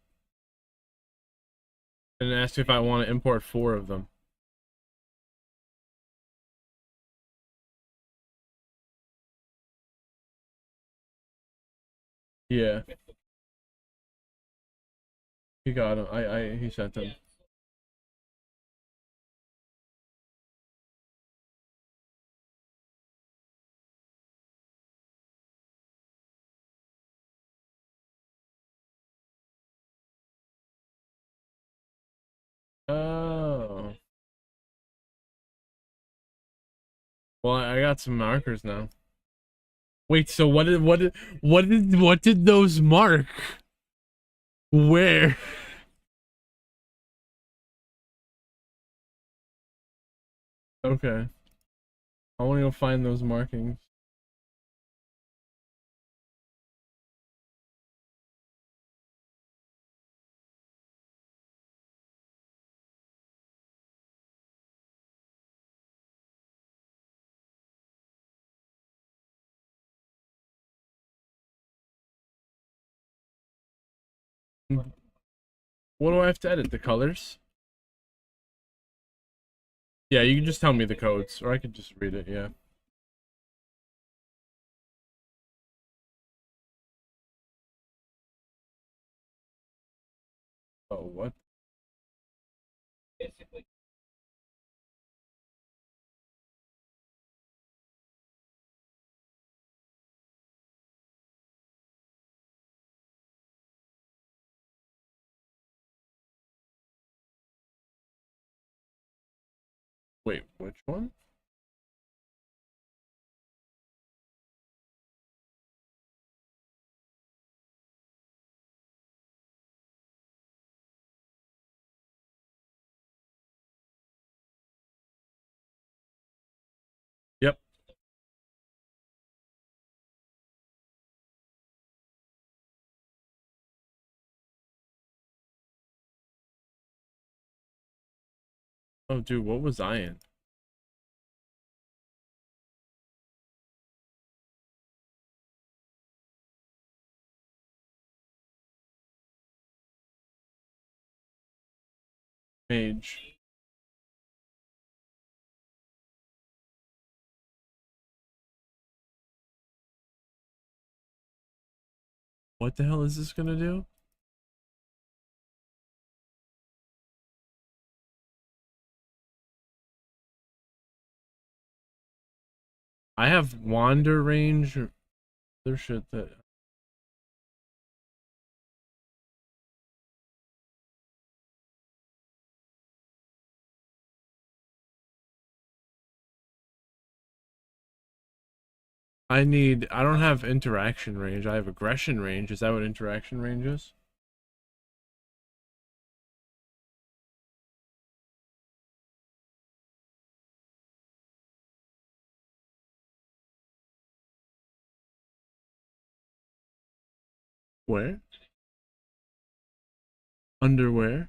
and it asks if I want to import 4 of them. Yeah. He got him. He sent him. Oh. Well, I got some markers now. Wait, so what did those mark? Where? Okay. I want to go find those markings. What do I have to edit? The colors? Yeah, you can just tell me the codes, or I could just read it, yeah. Oh, what? Basically. Wait, which one? Yep. Oh, dude, what was I in? Mage. What the hell is this gonna do? I have wander range. Other shit that. I don't have interaction range. I have aggression range. Is that what interaction range is? Where? Underwear?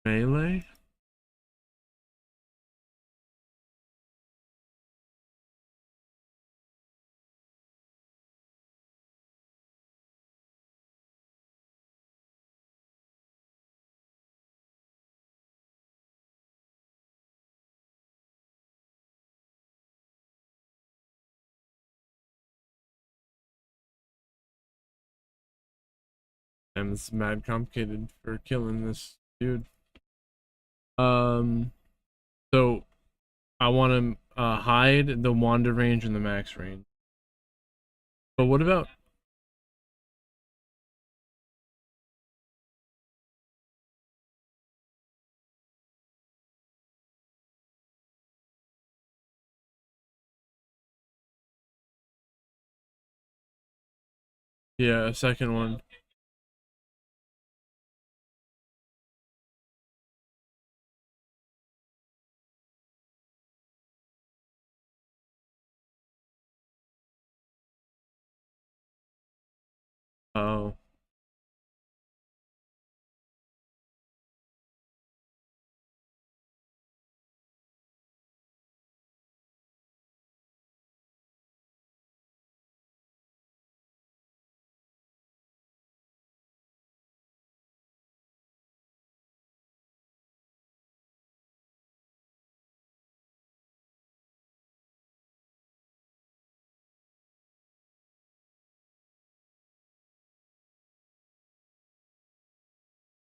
Melee? And it's mad complicated for killing this dude. So I want to hide the wander range and the max range. But what about? Yeah, a second one. Oh.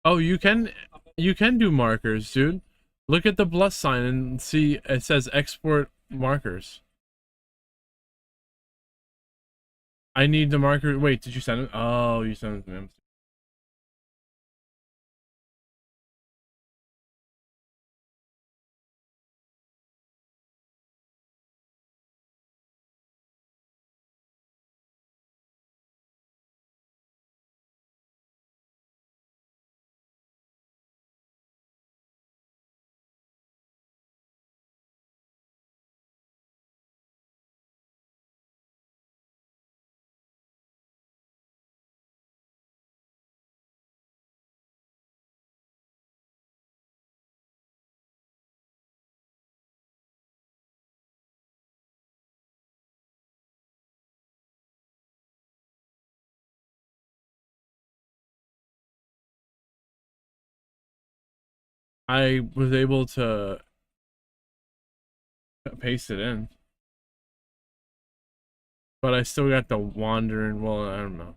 Oh, you can do markers, dude. Look at the plus sign and see it says export markers. I need the marker. Wait, did you send it? Oh, you sent it to me. I was able to paste it in, but I still got the wandering. Well, I don't know.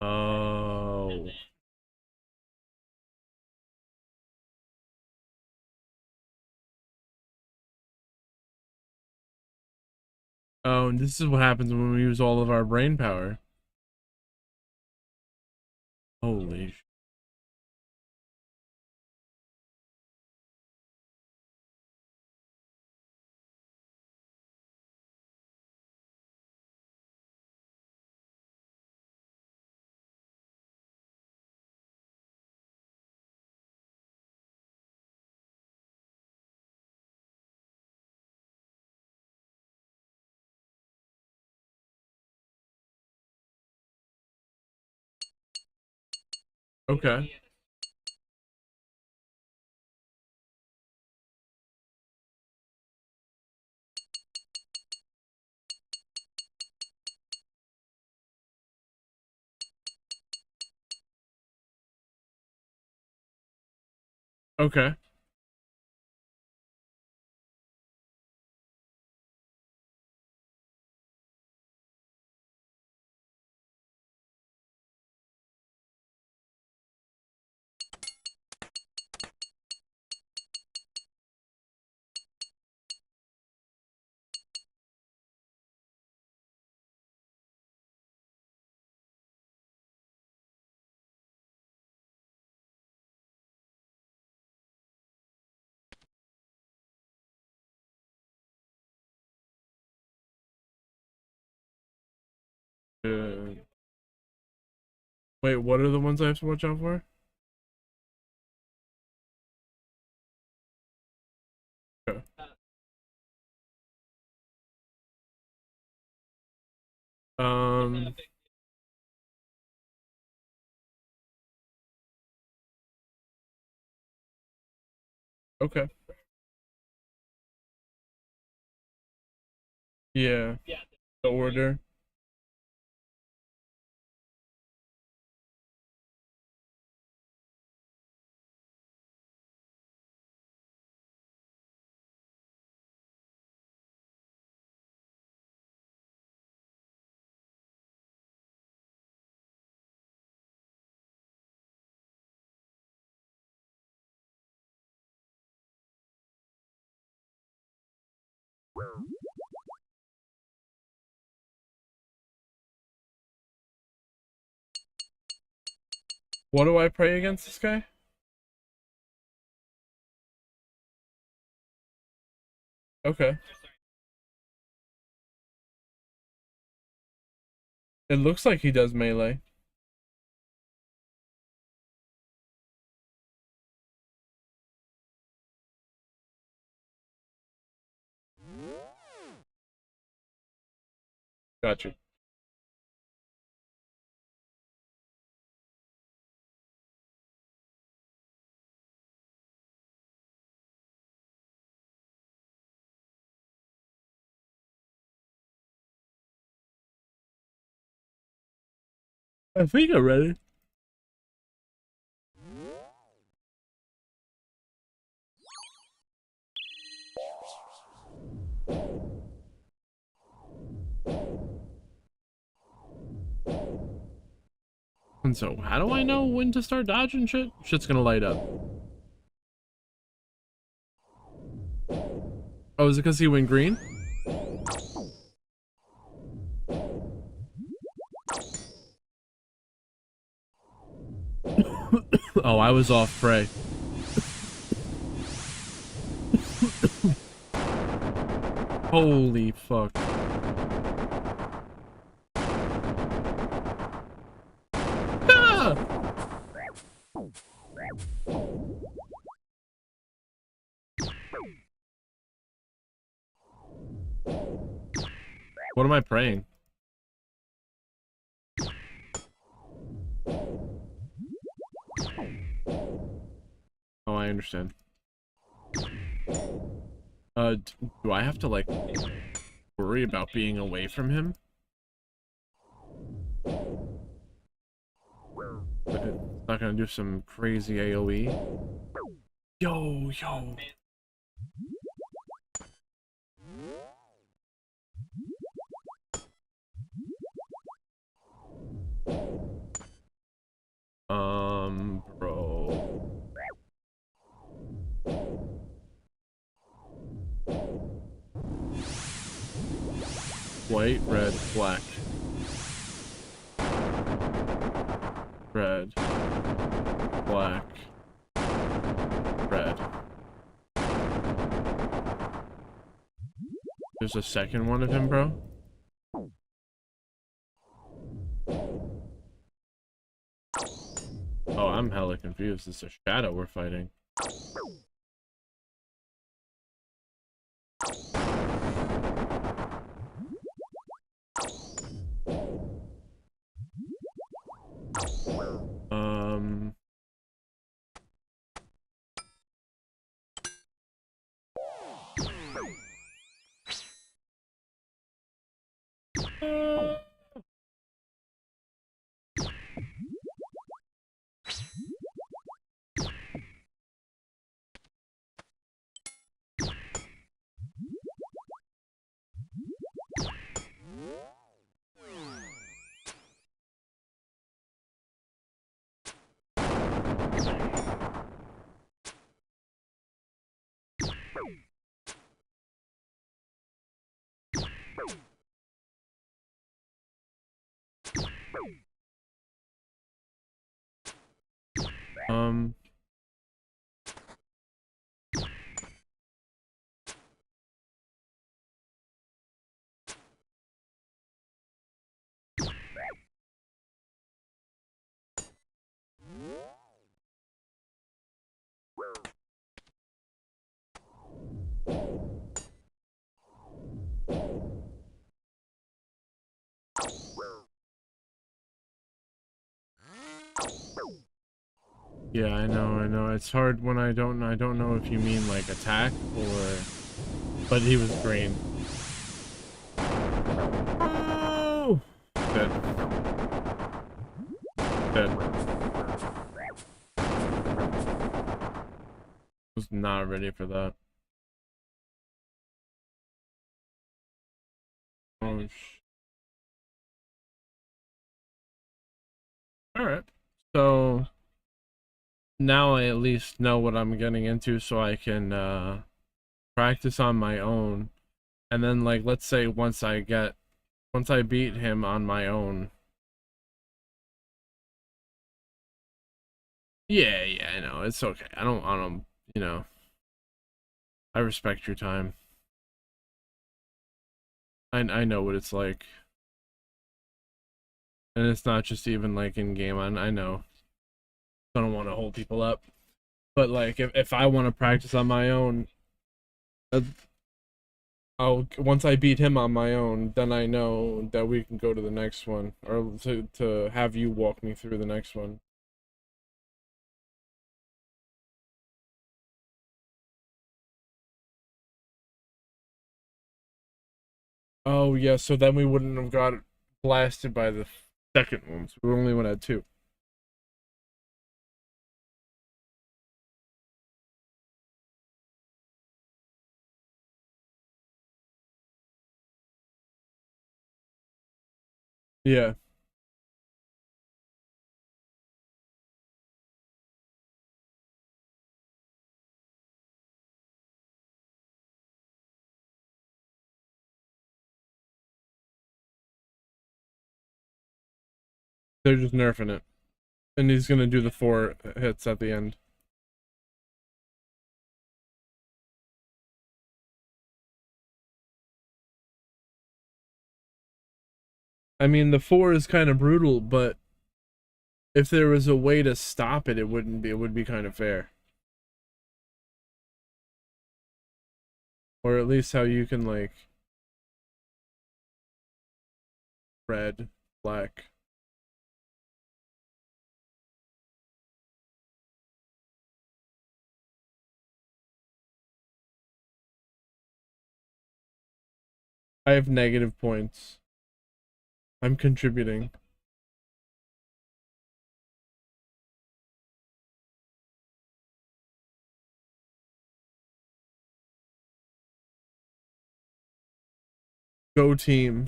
Oh. Oh, and this is what happens when we use all of our brain power. Holy sh. Okay. Okay. Wait, what are the ones I have to watch out for? Okay. Um. Okay. Yeah. The order. What do I pray against this guy? Okay. It looks like he does melee. Got you. I think I'm ready. And so, how do I know when to start dodging shit? Shit's gonna light up. Oh, is it because he went green? Oh, I was off prey. Holy fuck. Ah! What am I praying? Oh, I understand. Do I have to, like, worry about being away from him? It's not gonna do some crazy AoE? Yo. Bro. White, red, black. Red. Black. Red. There's a second one of him, bro? Oh, I'm hella confused. It's a shadow we're fighting. Yeah, I know. It's hard when I don't know if you mean like attack or, but he was green. Oh! Dead. Was not ready for that. Oh, alright. So now I at least know what I'm getting into, so I can practice on my own. And then, like, let's say once I beat him on my own. Yeah, I know. It's okay. I don't, you know. I respect your time. I know what it's like. And it's not just even like in game. I know. I don't want to hold people up. But like if I want to practice on my own, Once I beat him on my own, then I know that we can go to the next one, or to have you walk me through the next one. Oh yeah, so then we wouldn't have got blasted by the second one. So we only went at 2. Yeah. They're just nerfing it. And he's gonna do the 4 hits at the end. I mean, the 4 is kind of brutal, but if there was a way to stop it, it would be kind of fair. Or at least how you can, like, red, black. I have negative points. I'm contributing. Go team.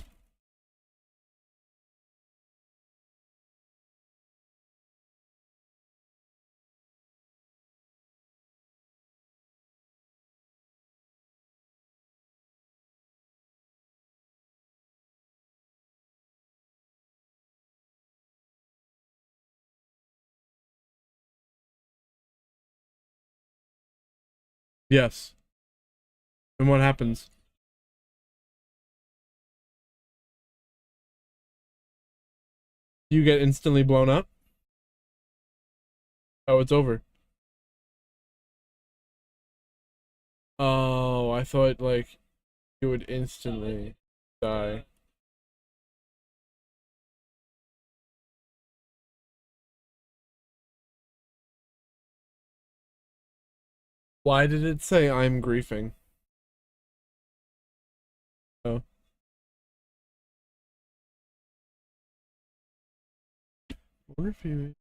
Yes. And what happens? You get instantly blown up? Oh, it's over. Oh, I thought, like, you would instantly die. Why did it say I'm griefing? Oh. I wonder if you...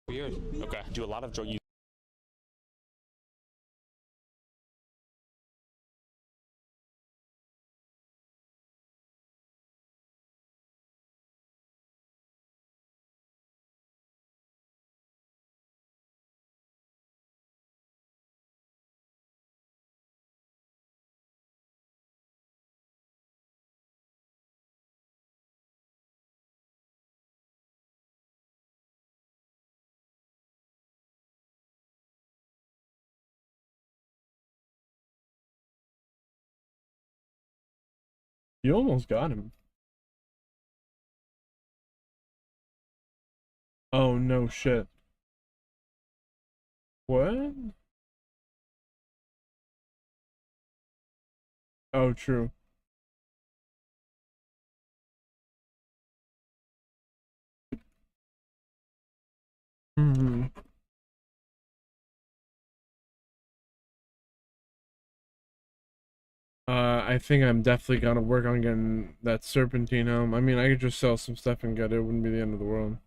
Weird. Okay. Do a lot of drug use. You almost got him. Oh, no shit. What? Oh, true. Mm-hmm. I think I'm definitely gonna work on getting that serpentine home. I mean, I could just sell some stuff and get it. It wouldn't be the end of the world.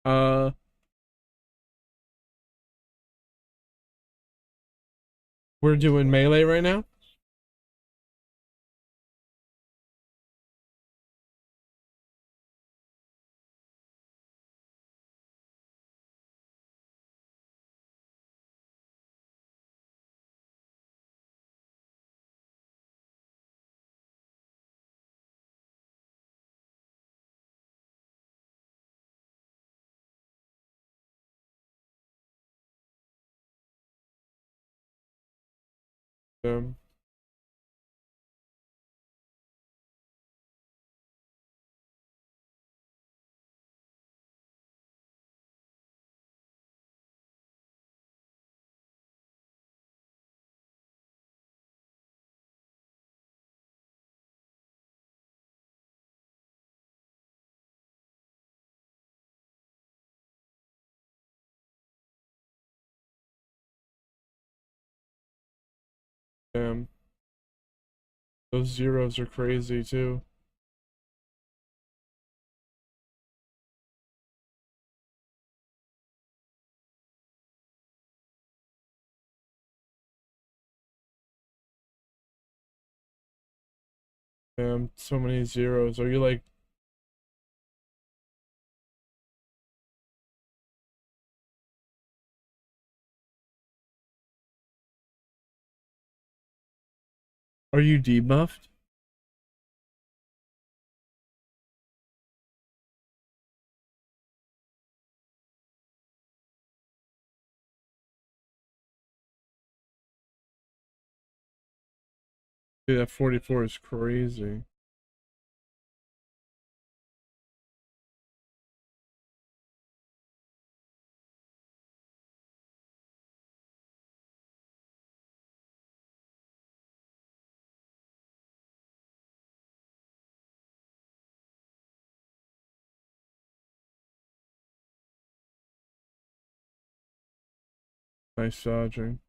Uh... We're doing melee right now? Um, damn. Those zeros are crazy too. Damn, so many zeros. Are you like... Are you debuffed? Dude, that 44 is crazy. Nice dodging.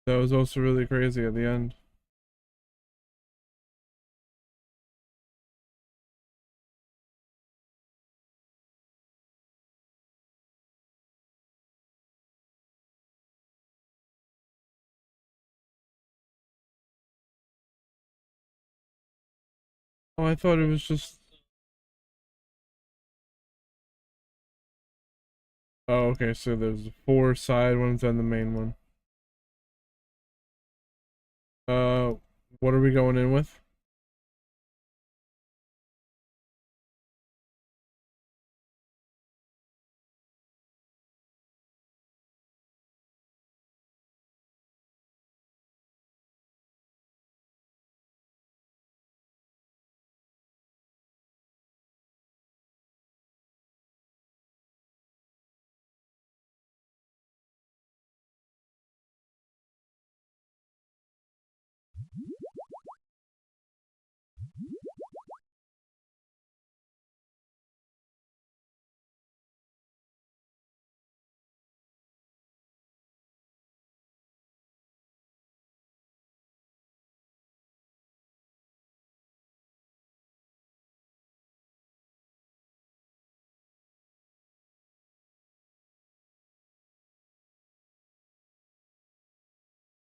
That was also really crazy at the end. Oh, I thought it was just... Oh, okay, so there's 4 side ones and the main one. What are we going in with?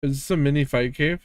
Is this a mini fight cave?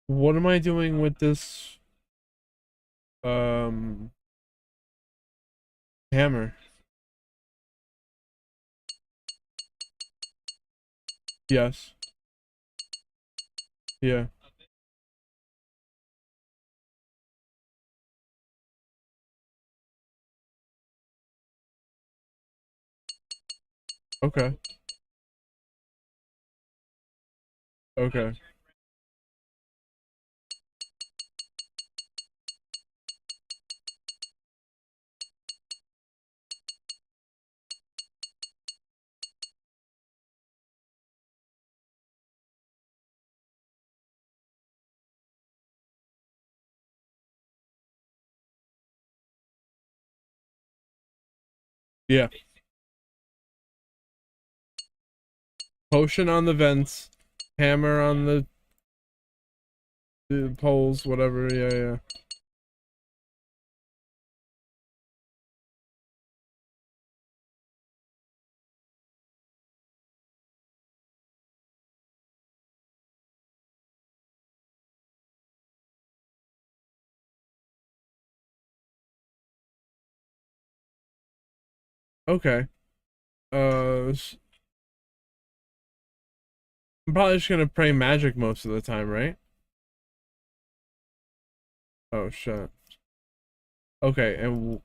What am I doing with this hammer? Yes. Yeah. Okay. Okay. Yeah. Potion on the vents, hammer on the poles, whatever. Yeah, yeah. Okay. I'm probably just gonna pray magic most of the time, right? Oh shit. Okay, and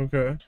okay.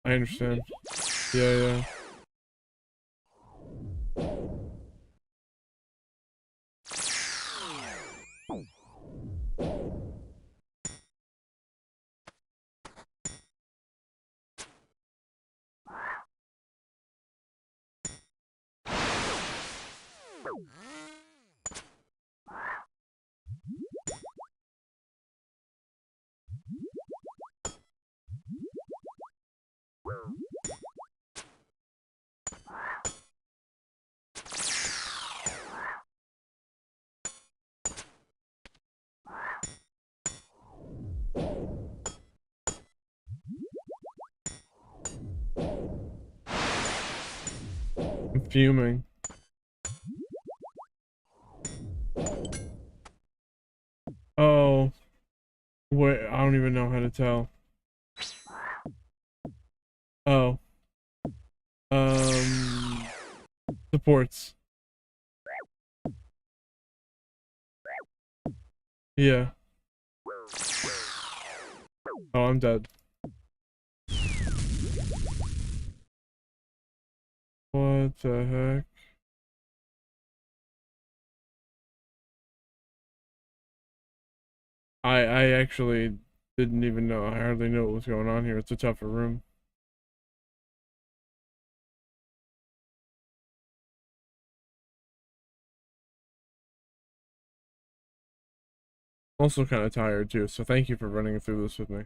I understand. Yeah, yeah. I'm fuming. Oh. Wait, I don't even know how to tell. Oh. Supports. Yeah. Oh, I'm dead. What the heck? I actually didn't even know. I hardly knew what was going on here. It's a tougher room. Also kind of tired too, so thank you for running through this with me.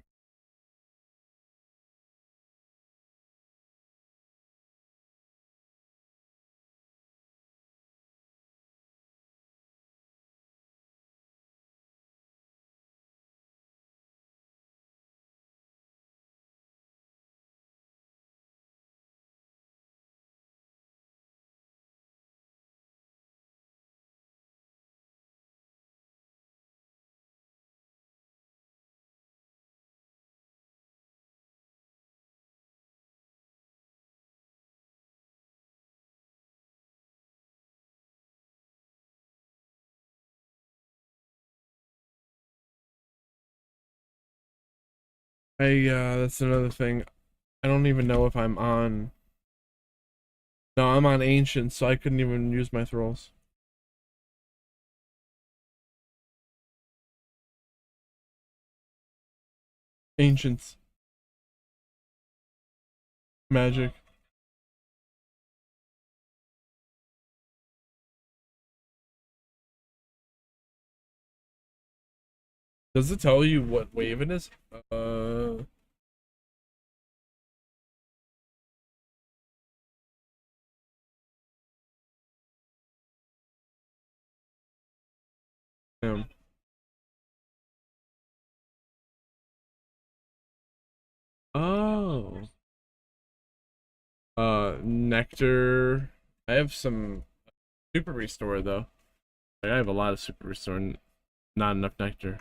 That's another thing. I don't even know if I'm on. No, I'm on ancient, so I couldn't even use my thralls. Ancients. Magic. Does it tell you what wave it is? Damn. Oh. Nectar. I have some super restore though. Like, I have a lot of super restore and not enough nectar.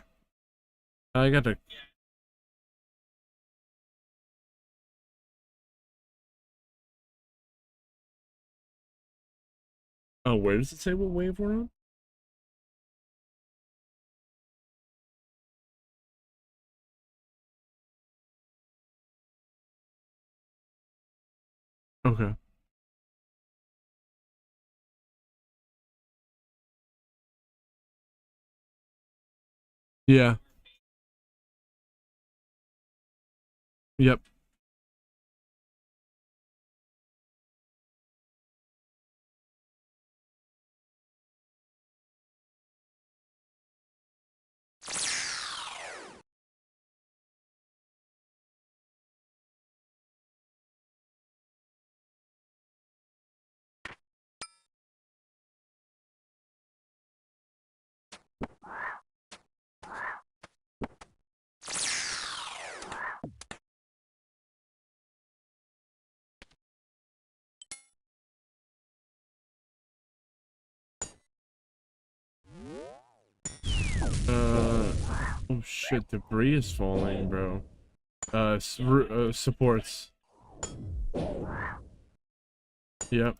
I got to. Oh, where does it say what wave we're on? Okay. Yeah. Yep. Oh shit, debris is falling, bro. Supports. Yep.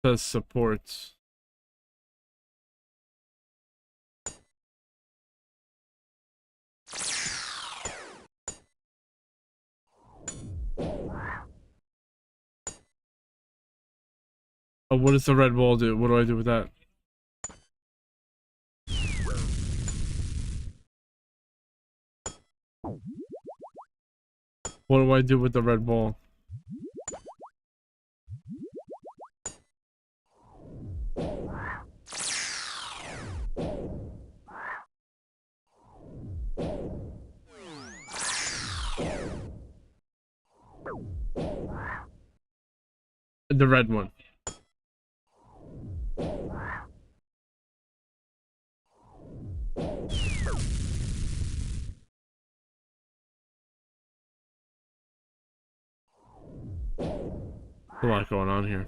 Says supports. Oh, what does the red wall do? What do I do with that? What do I do with the red ball? The red one. A lot going on here.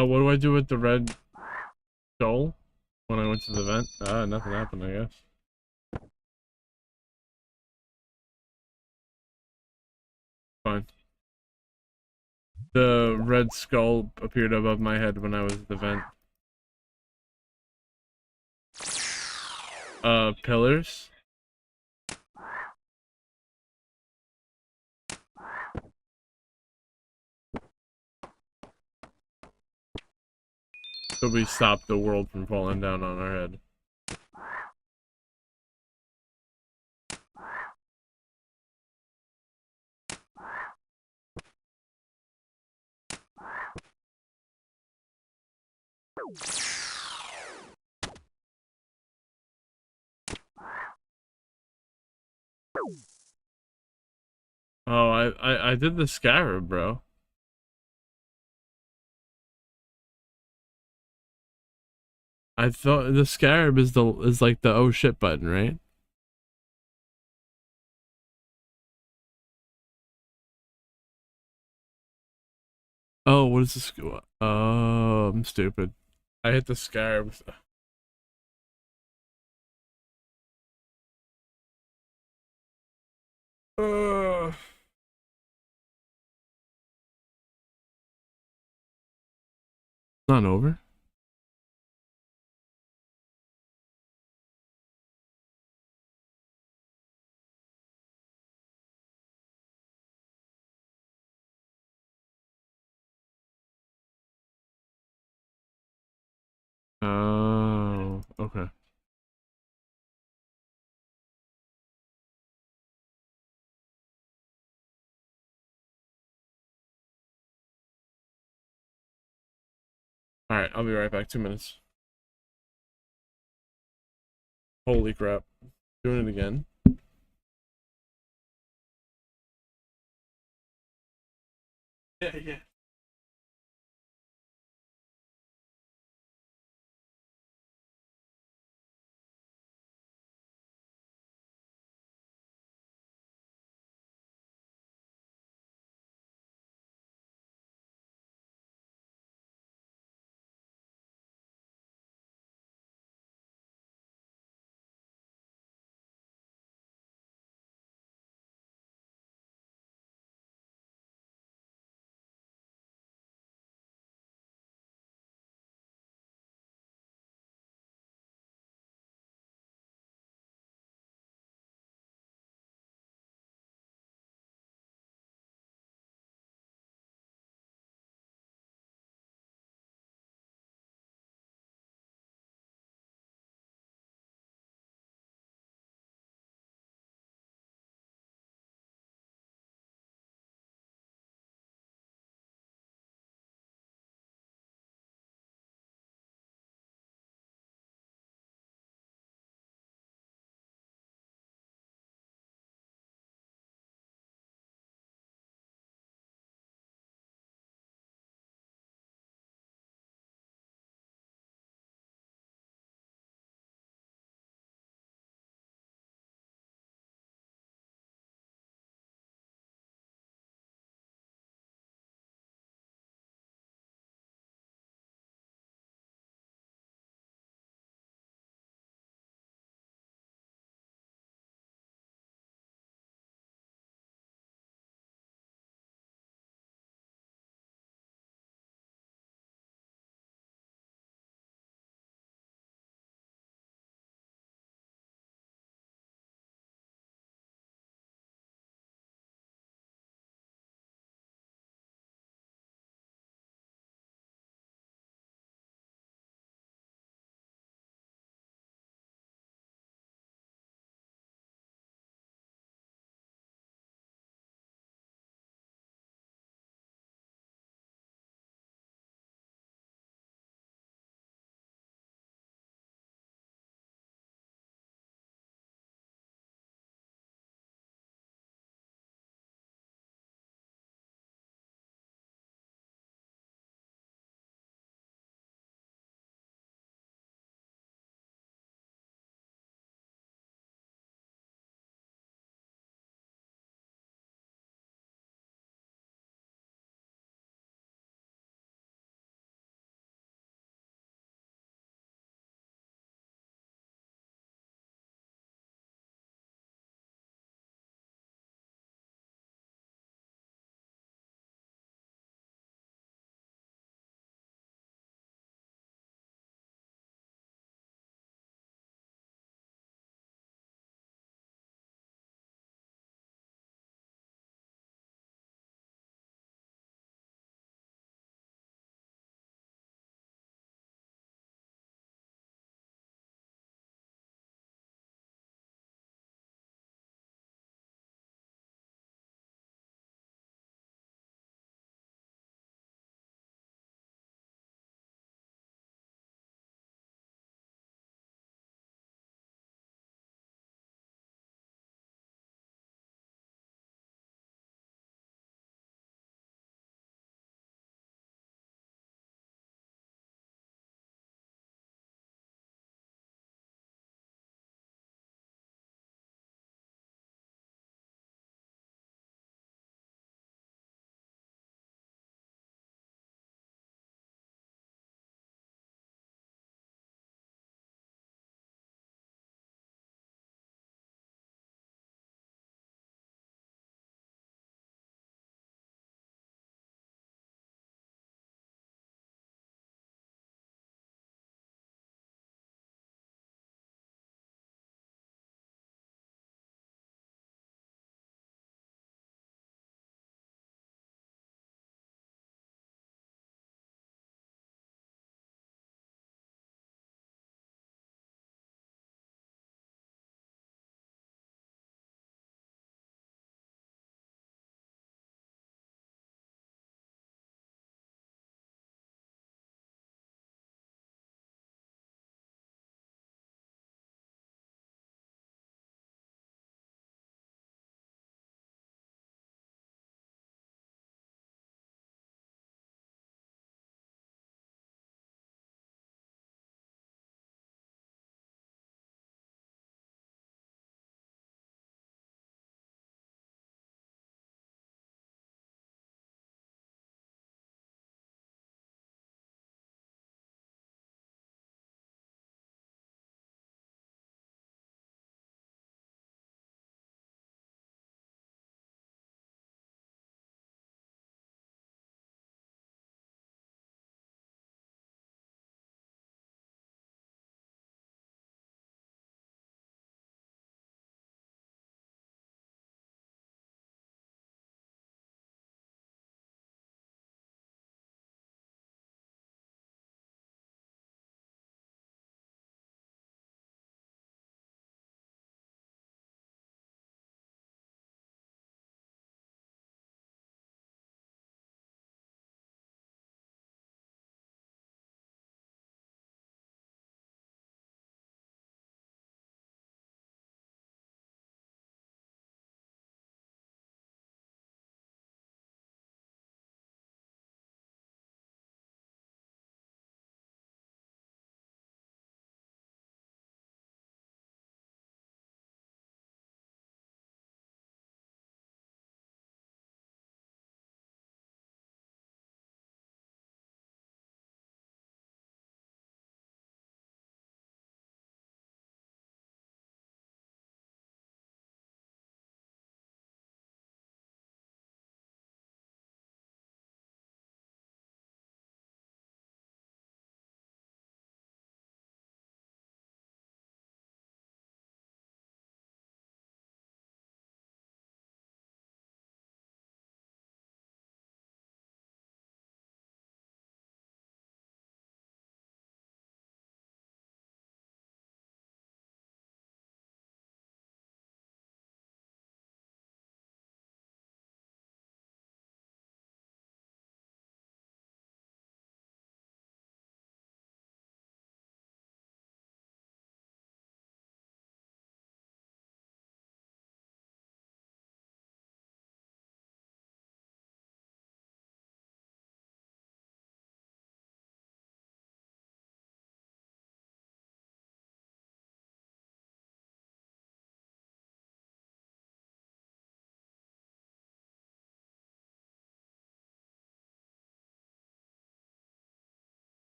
What do I do with the red skull when I went to the vent? Nothing happened, I guess. Fine. The red skull appeared above my head when I was at the vent. Pillars. So we stop the world from falling down on our head. Oh, I did the scarab, bro. I thought the scarab is like the oh shit button, right? Oh, what is this? Oh, I'm stupid. I hit the scarab. Not over. Oh, okay. All right, I'll be right back. 2 minutes. Holy crap. Doing it again. Yeah.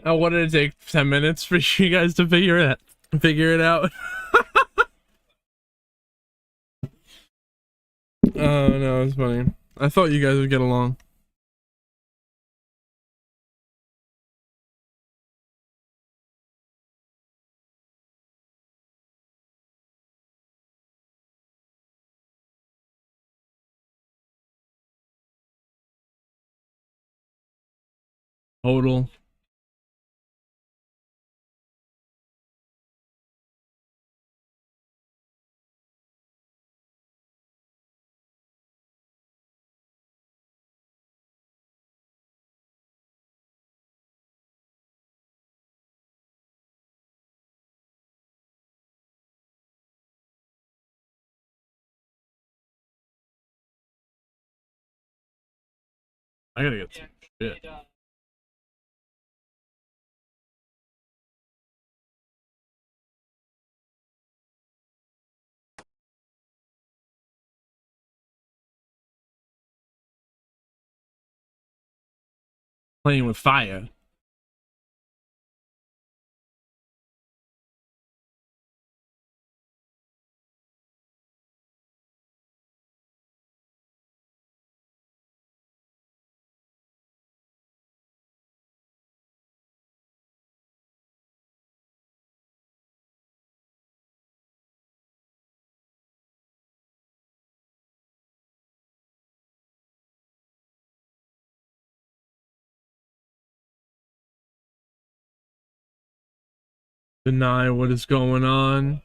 Oh, what did it take? 10 minutes for you guys to figure it out? Oh no, it's funny. I thought you guys would get along. Total. I gotta get some shit. Playing with fire. Deny what is going on.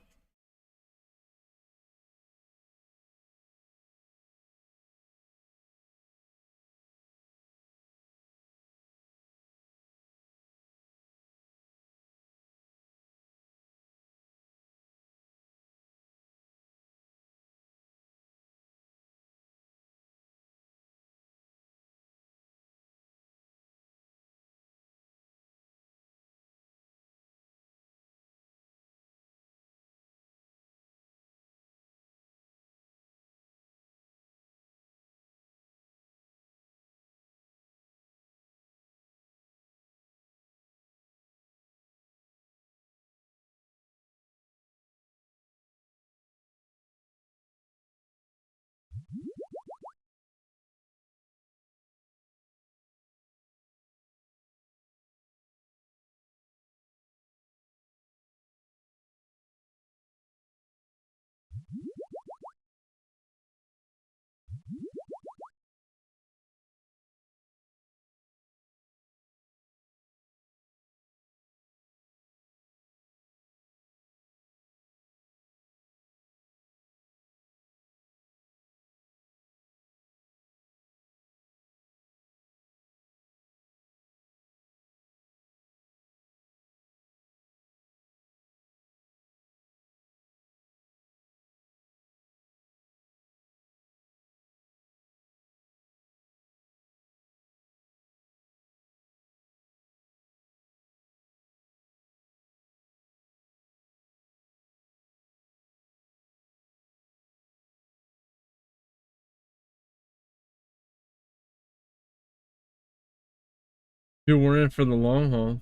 Dude, we're in for the long haul.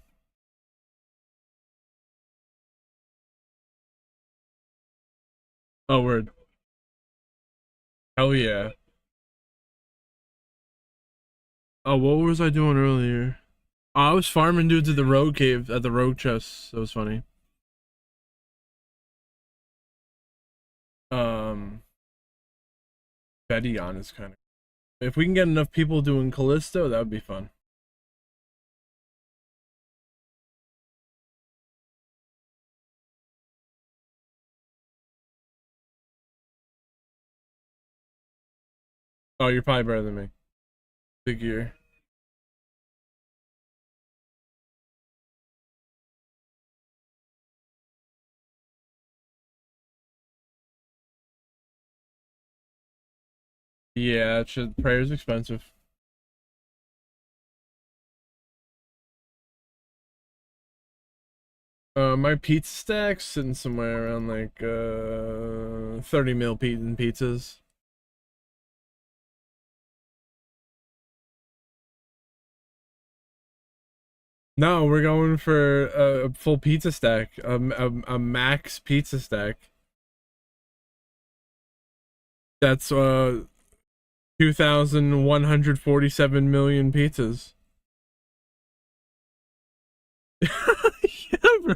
Oh, word. Hell yeah. Oh, what was I doing earlier? Oh, I was farming dudes at the rogue cave, at the rogue chest. That was funny. Bedion is kind of... If we can get enough people doing Callisto, that would be fun. Oh, you're probably better than me. Big gear. Yeah, it should. Prayer's expensive. My pizza stack's sitting somewhere around like 30 mil in pizzas. No, we're going for a full pizza stack, a max pizza stack. That's 2,147 million pizzas. Yeah, bro.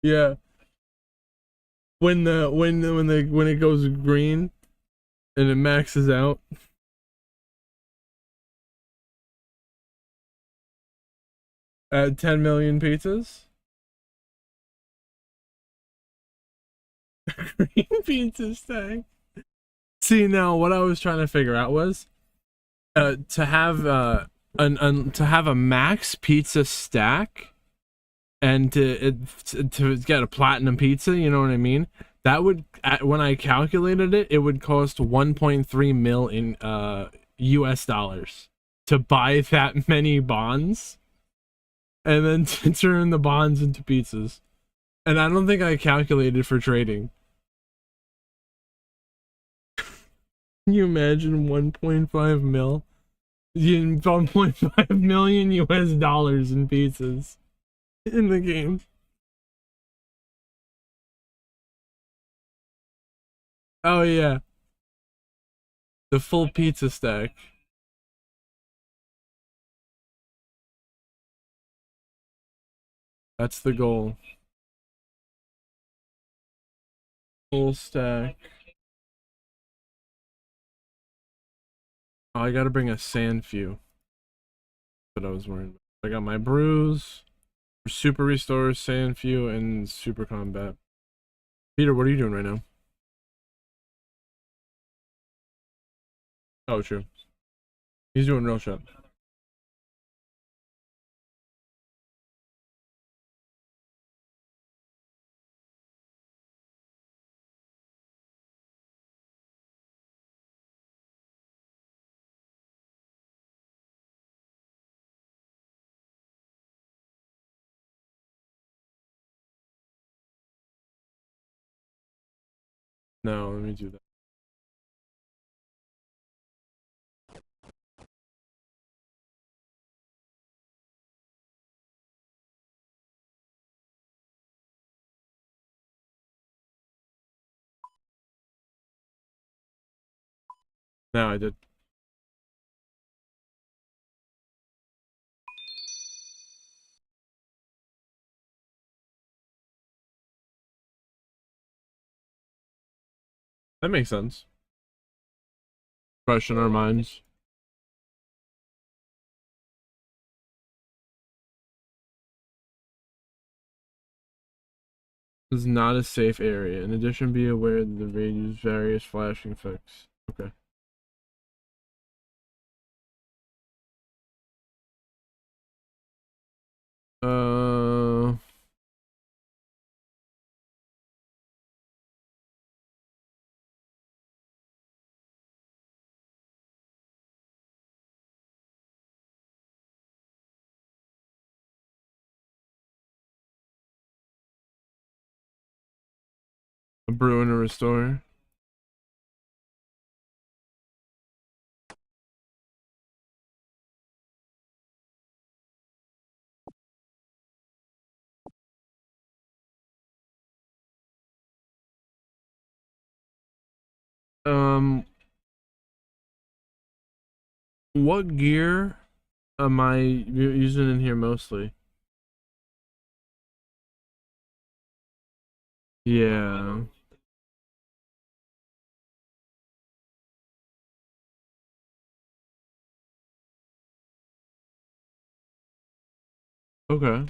Yeah. When it goes green and it maxes out. At 10 million pizzas. Green pizza stack. See, now what I was trying to figure out was to have to have a max pizza stack and to get a platinum pizza, you know what I mean? That would, when I calculated it, it would cost 1.3 mil in US dollars to buy that many bonds and then to turn the bonds into pizzas. And I don't think I calculated for trading. Can you imagine 1.5 mil? 1.5 million US dollars in pizzas in the game. Oh yeah. The full pizza stack. That's the goal. Full stack. Oh, I gotta bring a sand few. That's what I was worried about. I got my brews, super restore, sand few, and super combat. Peter, what are you doing right now? Oh, true. He's doing real shit. No, let me do that. No, I did. That makes sense. Fresh in our minds. This is not a safe area. In addition, be aware that the raid uses various flashing effects. Okay. A brew and a restore. What gear am I using in here mostly? Yeah. Okay.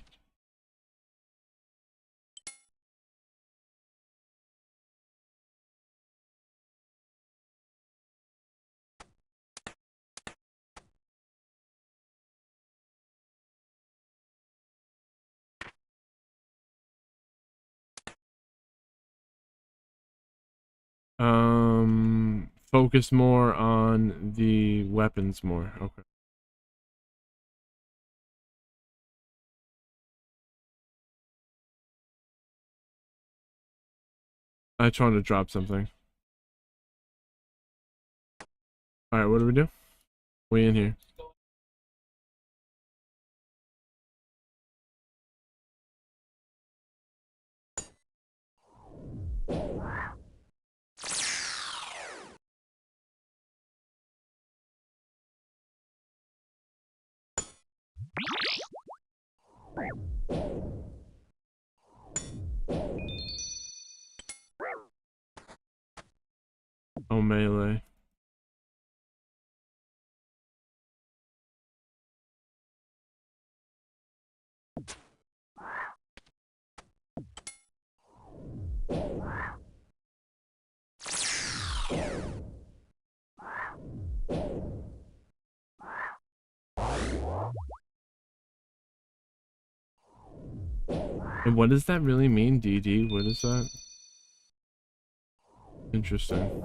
Focus more on the weapons more. Okay. I just wanted to drop something. Alright, what do we do? We in here. Oh, melee. And what does that really mean, DD? What is that? Interesting.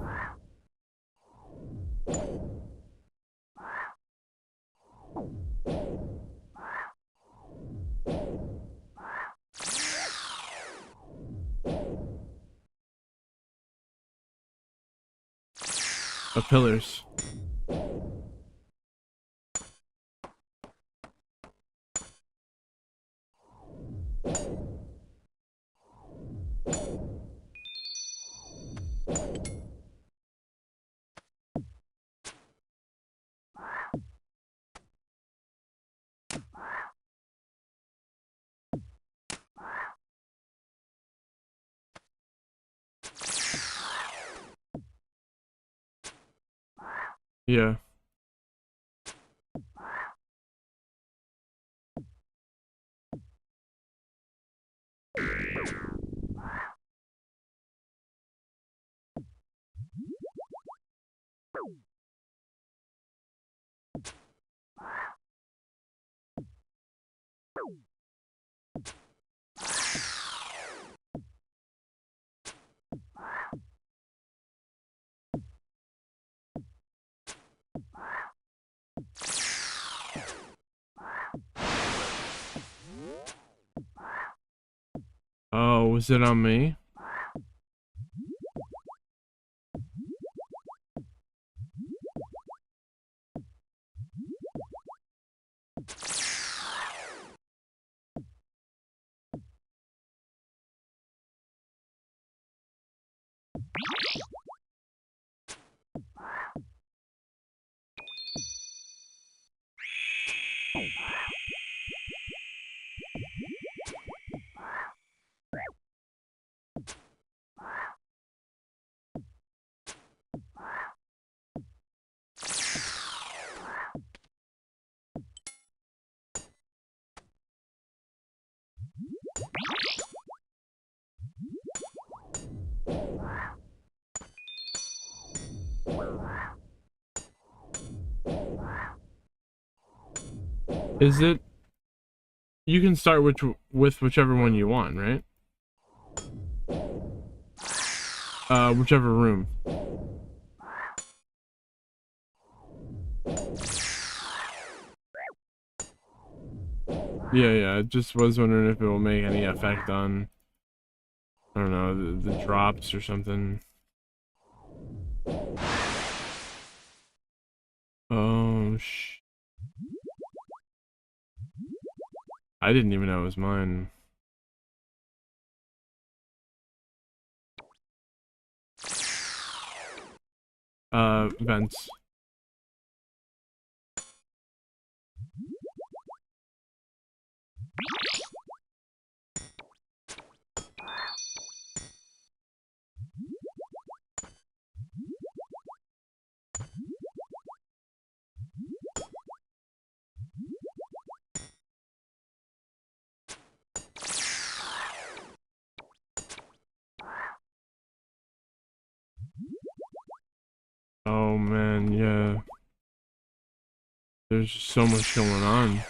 Pillars. Yeah. Oh, was it on me? Is it? You can start with whichever one you want, right? Whichever room. Yeah, I just was wondering if it will make any effect on, I don't know, the drops or something. Oh, I didn't even know it was mine. Vents. Oh man, yeah. There's just so much going on.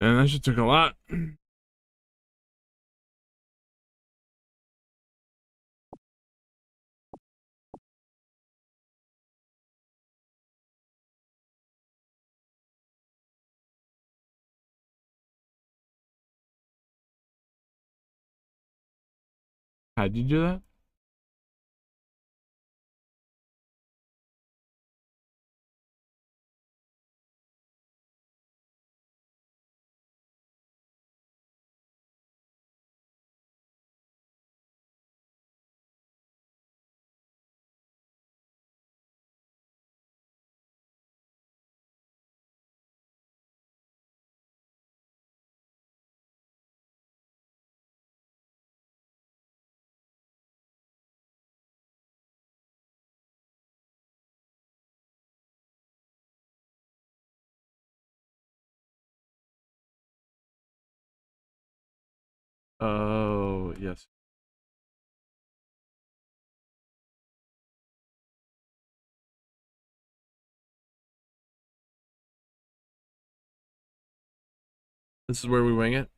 And that just took a lot. How'd you do that? Oh, yes. This is where we wing it.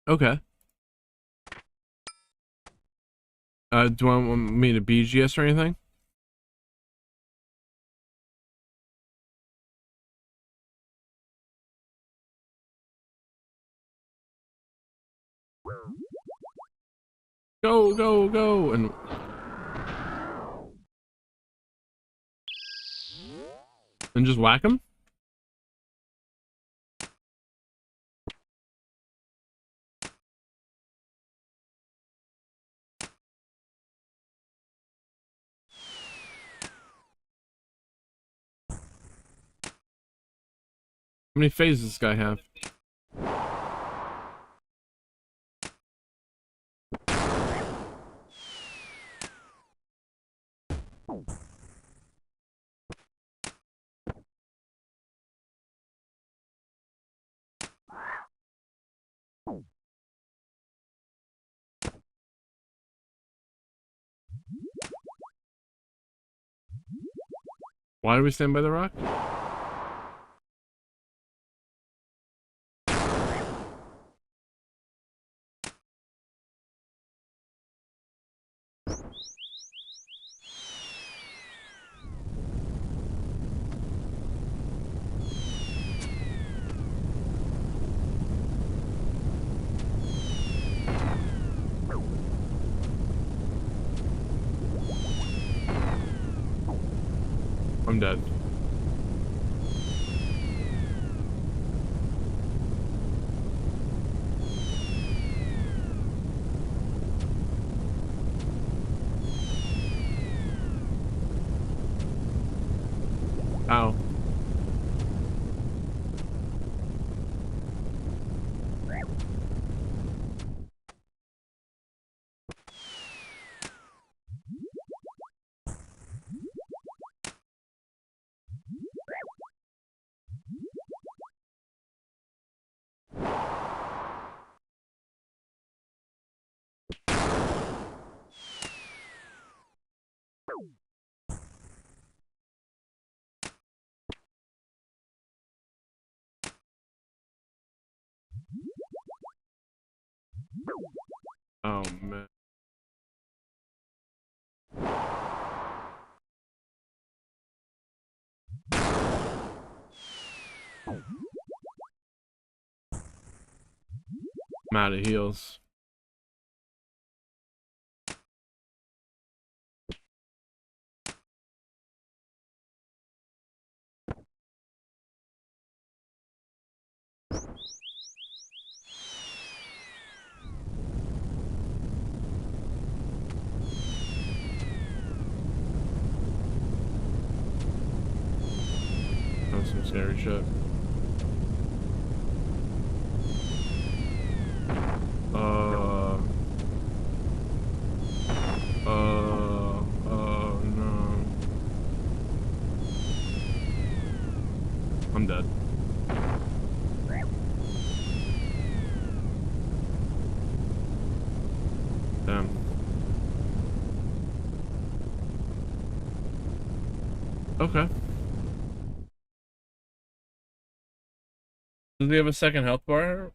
Okay. Do you want me to BGS or anything? Go, go, go, and just whack him? How many phases does this guy have? Why do we stand by the rock? I'm dead. Ow. Oh man. I'm out of heals. scary shit. No. I'm dead. Damn. Okay. Does he have a second health bar?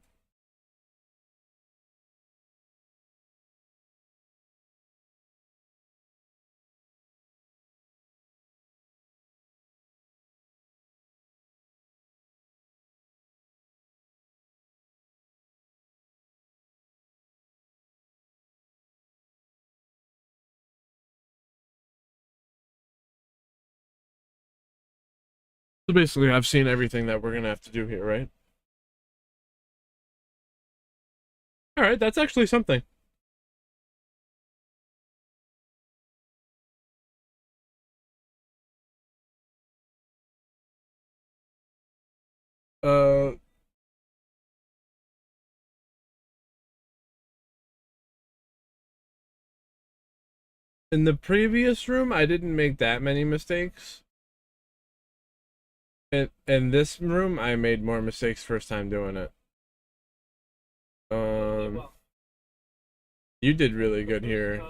So basically, I've seen everything that we're gonna have to do here, right? Alright, that's actually something. In the previous room, I didn't make that many mistakes. In this room, I made more mistakes first time doing it. You did really good here.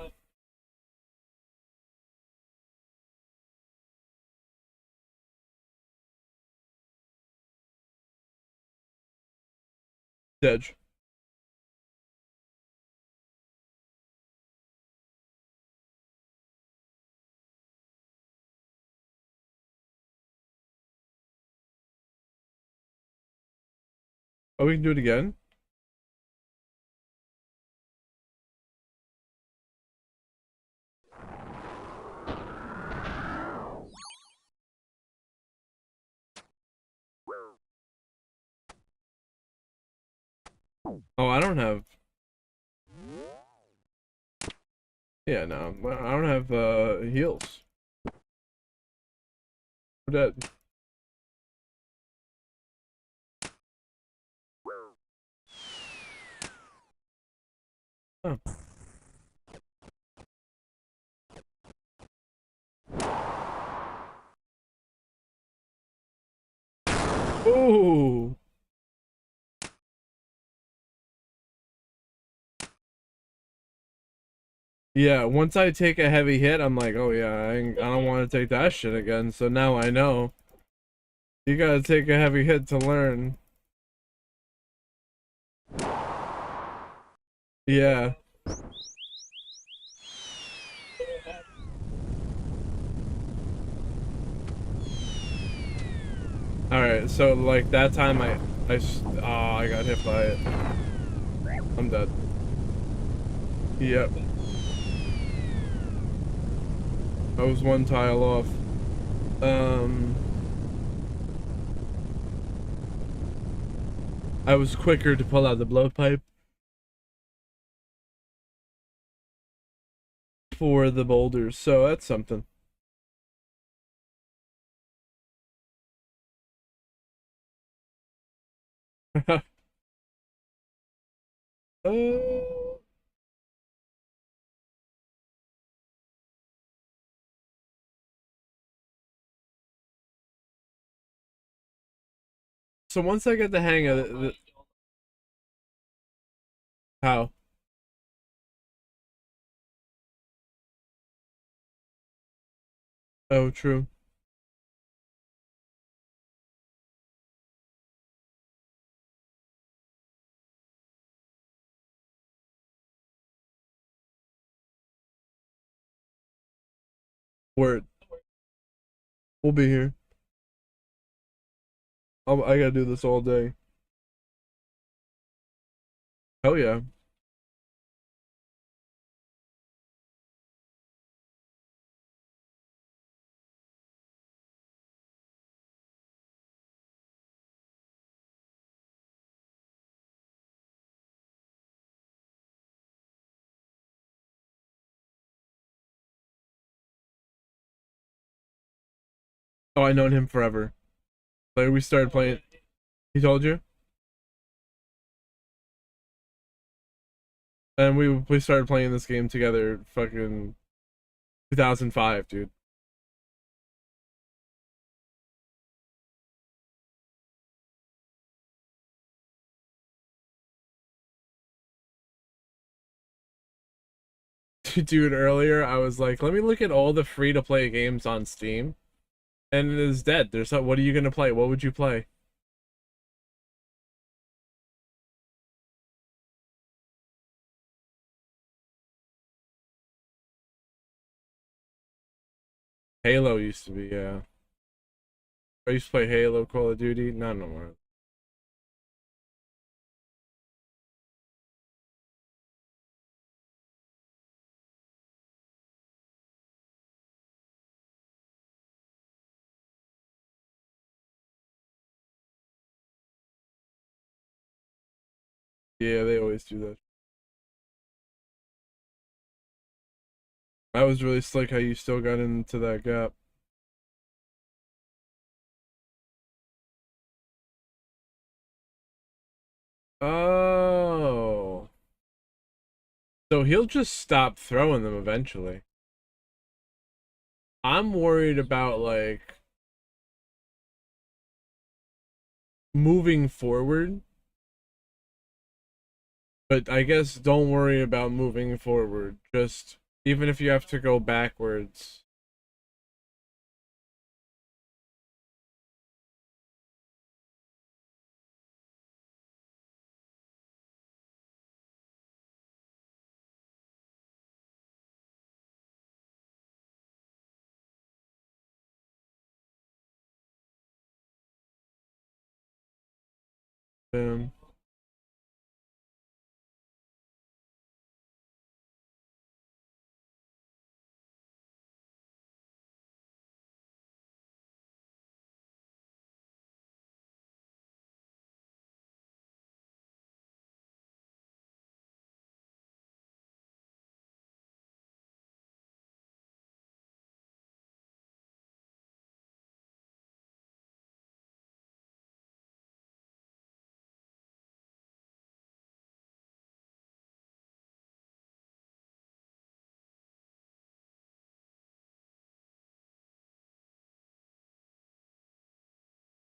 Dedge. Oh, we can do it again? Oh, I don't have... Yeah, no. I don't have, heals. We're dead. Oh. Ooh. Yeah, once I take a heavy hit, I'm like, oh yeah, I don't want to take that shit again. So now I know. You gotta take a heavy hit to learn. Yeah. Alright, so like that time I got hit by it. I'm dead. Yep. I was one tile off. I was quicker to pull out the blowpipe for the boulders, so that's something. So once I get the hang of it, how? Oh, true. Word. We'll be here. I gotta do this all day. Hell yeah. Oh, I known him forever. Like we started playing. He told you? And we started playing this game together fucking 2005, dude. Dude, earlier I was like, let me look at all the free-to-play games on Steam. And it is dead. There's not, what are you gonna play? What would you play? Halo used to be, yeah. I used to play Halo, Call of Duty, not no more. Yeah, they always do that. I was really slick how you still got into that gap. Oh. So he'll just stop throwing them eventually. I'm worried about, like, moving forward. But I guess don't worry about moving forward. Just, even if you have to go backwards. Boom.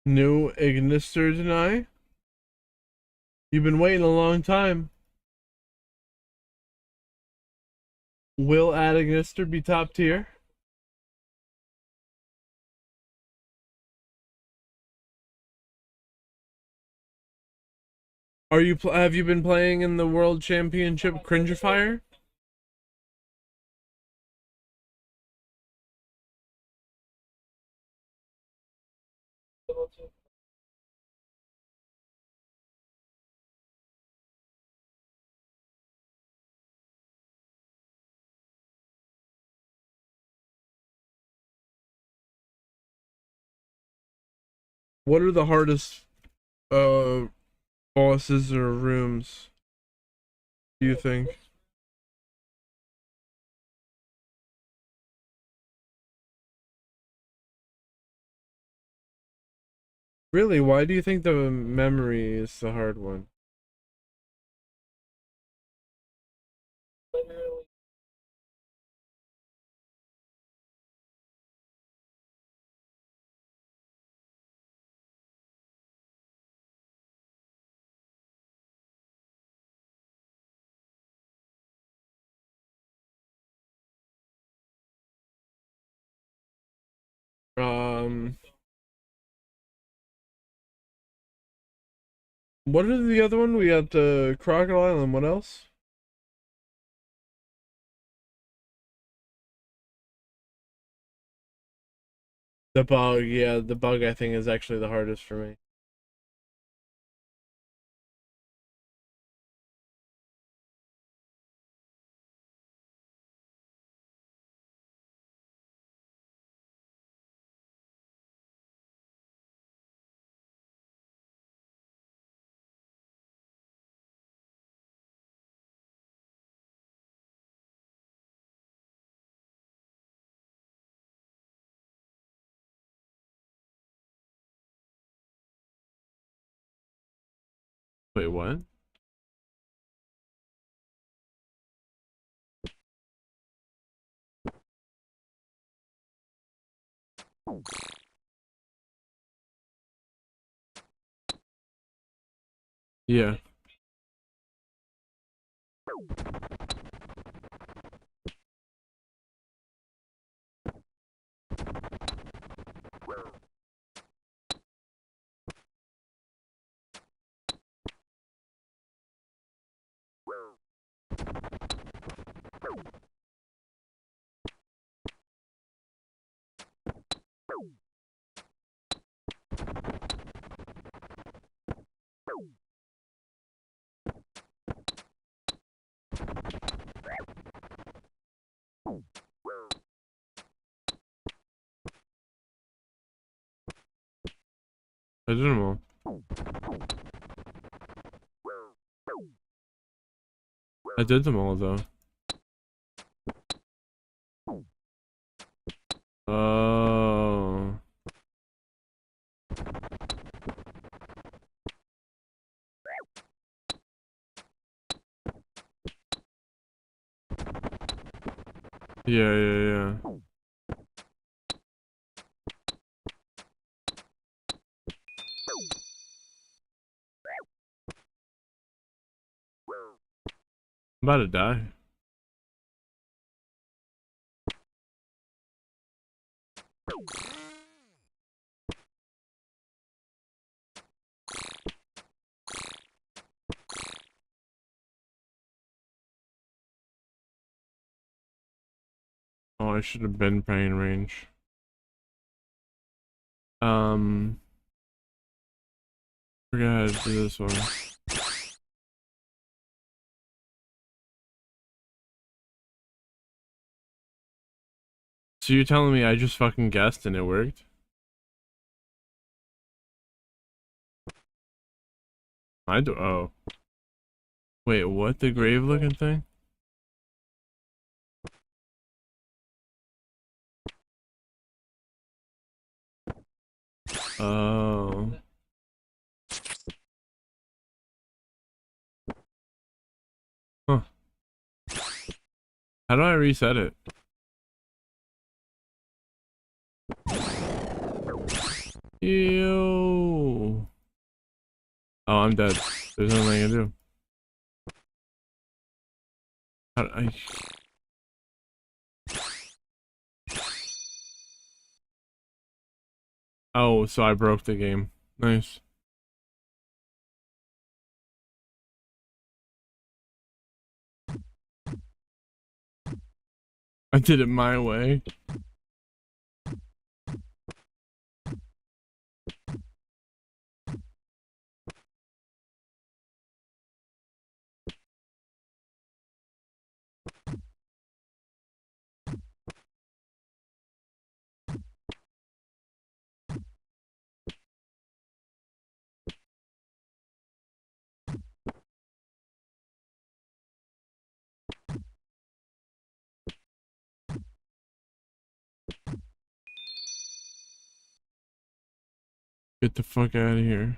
New Ignister deny? You've been waiting a long time. Will add Ignister be top tier? Are you have you been playing in the World Championship Cringifier? What are the hardest bosses or rooms, do you think? Really, why do you think the memory is the hard one? What is the other one? We got the Crocodile and what else? The bug, yeah, the bug I think is actually the hardest for me. Wait, what? Yeah. I did them all. I did them all though. Oh. Yeah. I'm about to die. Oh, I should have been playing range. Forgot how to do this one. So you're telling me I just fucking guessed and it worked? Oh. Wait, what? The grave looking thing? Oh. Huh. How do I reset it? Ew. Oh, I'm dead. There's nothing I can do. How do I... Oh, so I broke the game. Nice. I did it my way. Get the fuck out of here.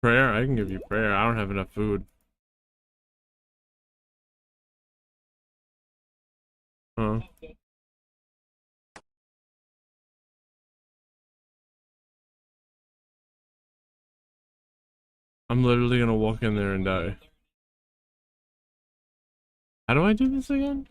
Prayer? I can give you prayer. I don't have enough food. Huh? I'm literally gonna walk in there and die. How do I do this again?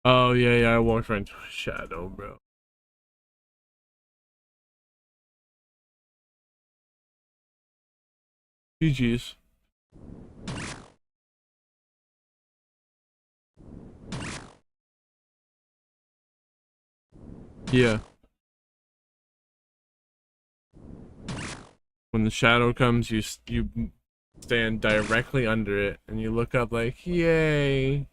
Oh, yeah, I walked right into a shadow, bro. GG's. Yeah. When the shadow comes, you stand directly under it, and you look up like, yay.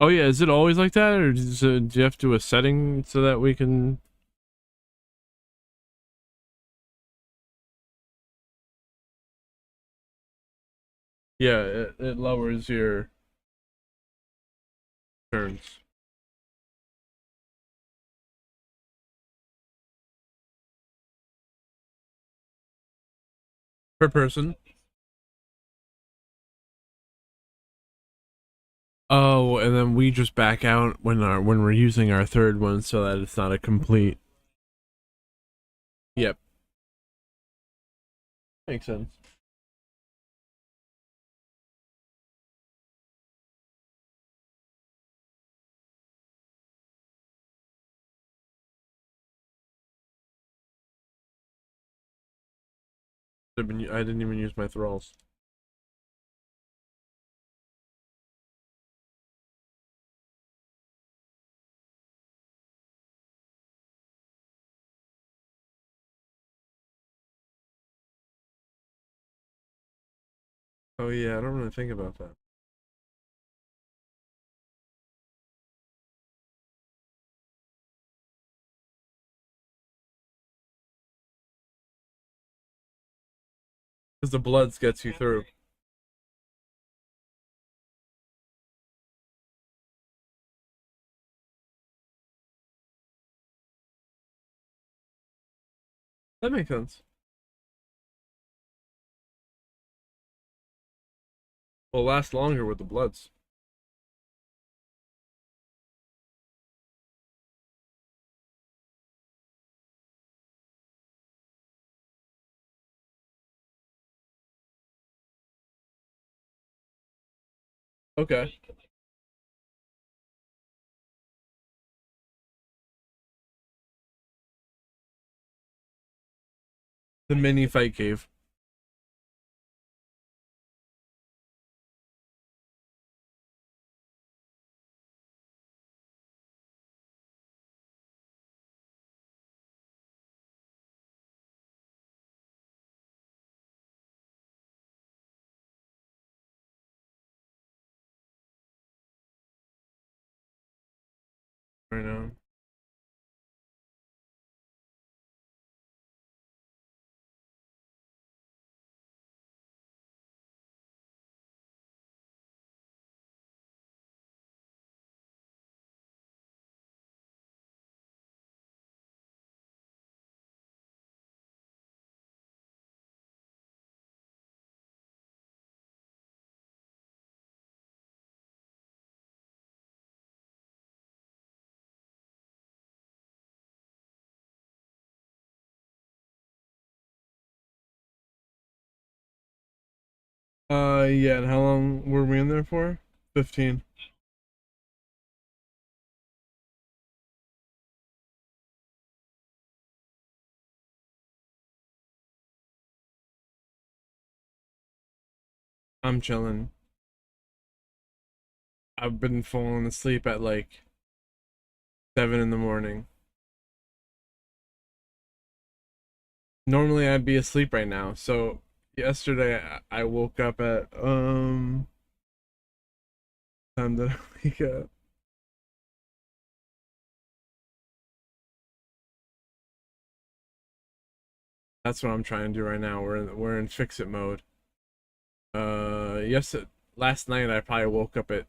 Oh yeah, is it always like that, or do you have to do a setting so that we can? Yeah, it lowers your turns. Per person. Oh, and then we just back out when we're using our third one so that it's not a complete. Yep. Makes sense. I didn't even use my thralls. Oh yeah, I don't really think about that. Because the bloods gets you through. That makes sense. Will last longer with the bloods. Okay. The mini fight cave. Right now. Yeah, and how long were we in there for? 15. I'm chilling. I've been falling asleep at like 7 in the morning. Normally I'd be asleep right now. So yesterday I woke up at time did I wake up? That's what I'm trying to do right now. We're in fix it mode. Yes, last night I probably woke up at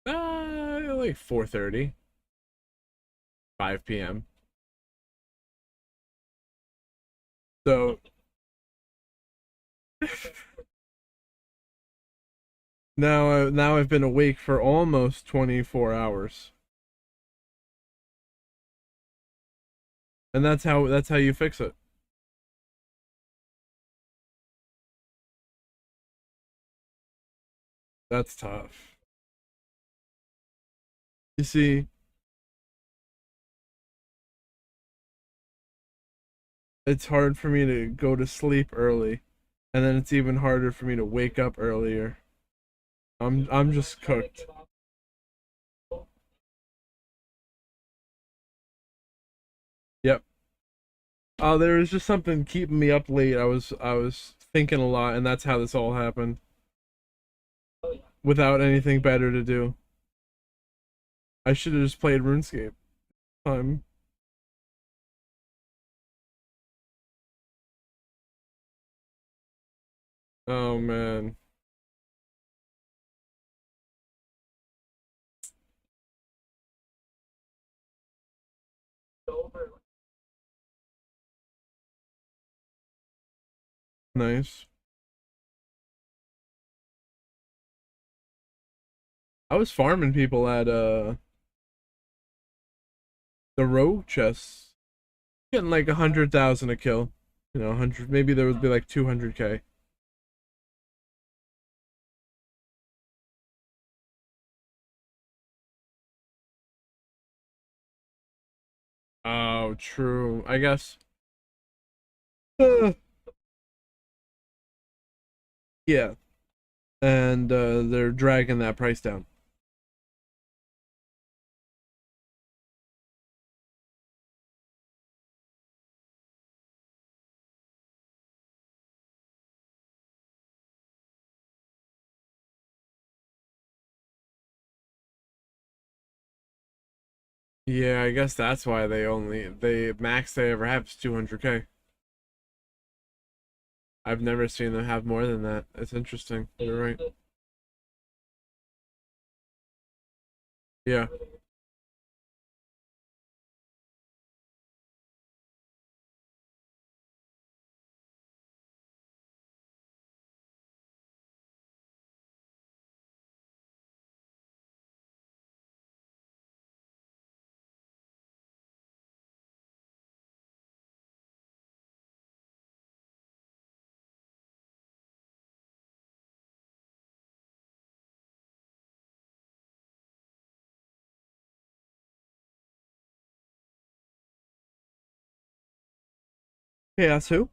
like 4:30, 5 p.m. So now I've been awake for almost 24 hours. And that's how you fix it. That's tough. You see, it's hard for me to go to sleep early, and then it's even harder for me to wake up earlier. I'm just cooked. Yep. There was just something keeping me up late. I was thinking a lot, and that's how this all happened. without anything better to do. I should have just played RuneScape. Oh man. Nice. I was farming people at the rogue chests, getting like 100,000 a kill. You know, 100. Maybe there would be like 200k. Oh, true. I guess. Yeah. And they're dragging that price down. Yeah, I guess that's why they max they ever have is 200k. I've never seen them have more than that. It's interesting. You're right. Yeah. Hey, that's who?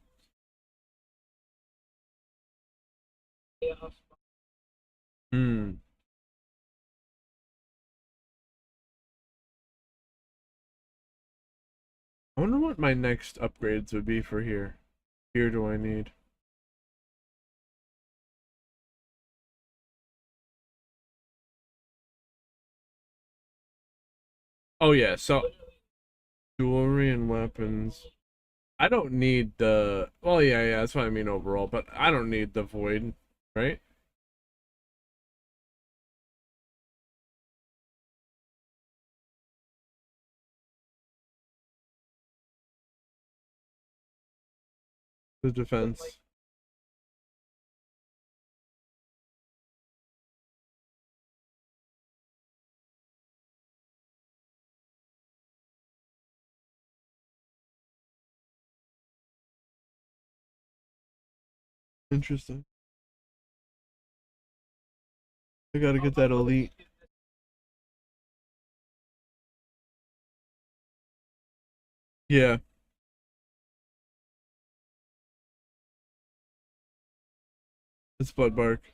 Hmm. I wonder what my next upgrades would be for here. Here do I need? Oh yeah, so jewelry and weapons. I don't need the well yeah, that's what I mean overall, but I don't need the void, right? The defense. Interesting. I gotta get that elite. Yeah. It's blood bark.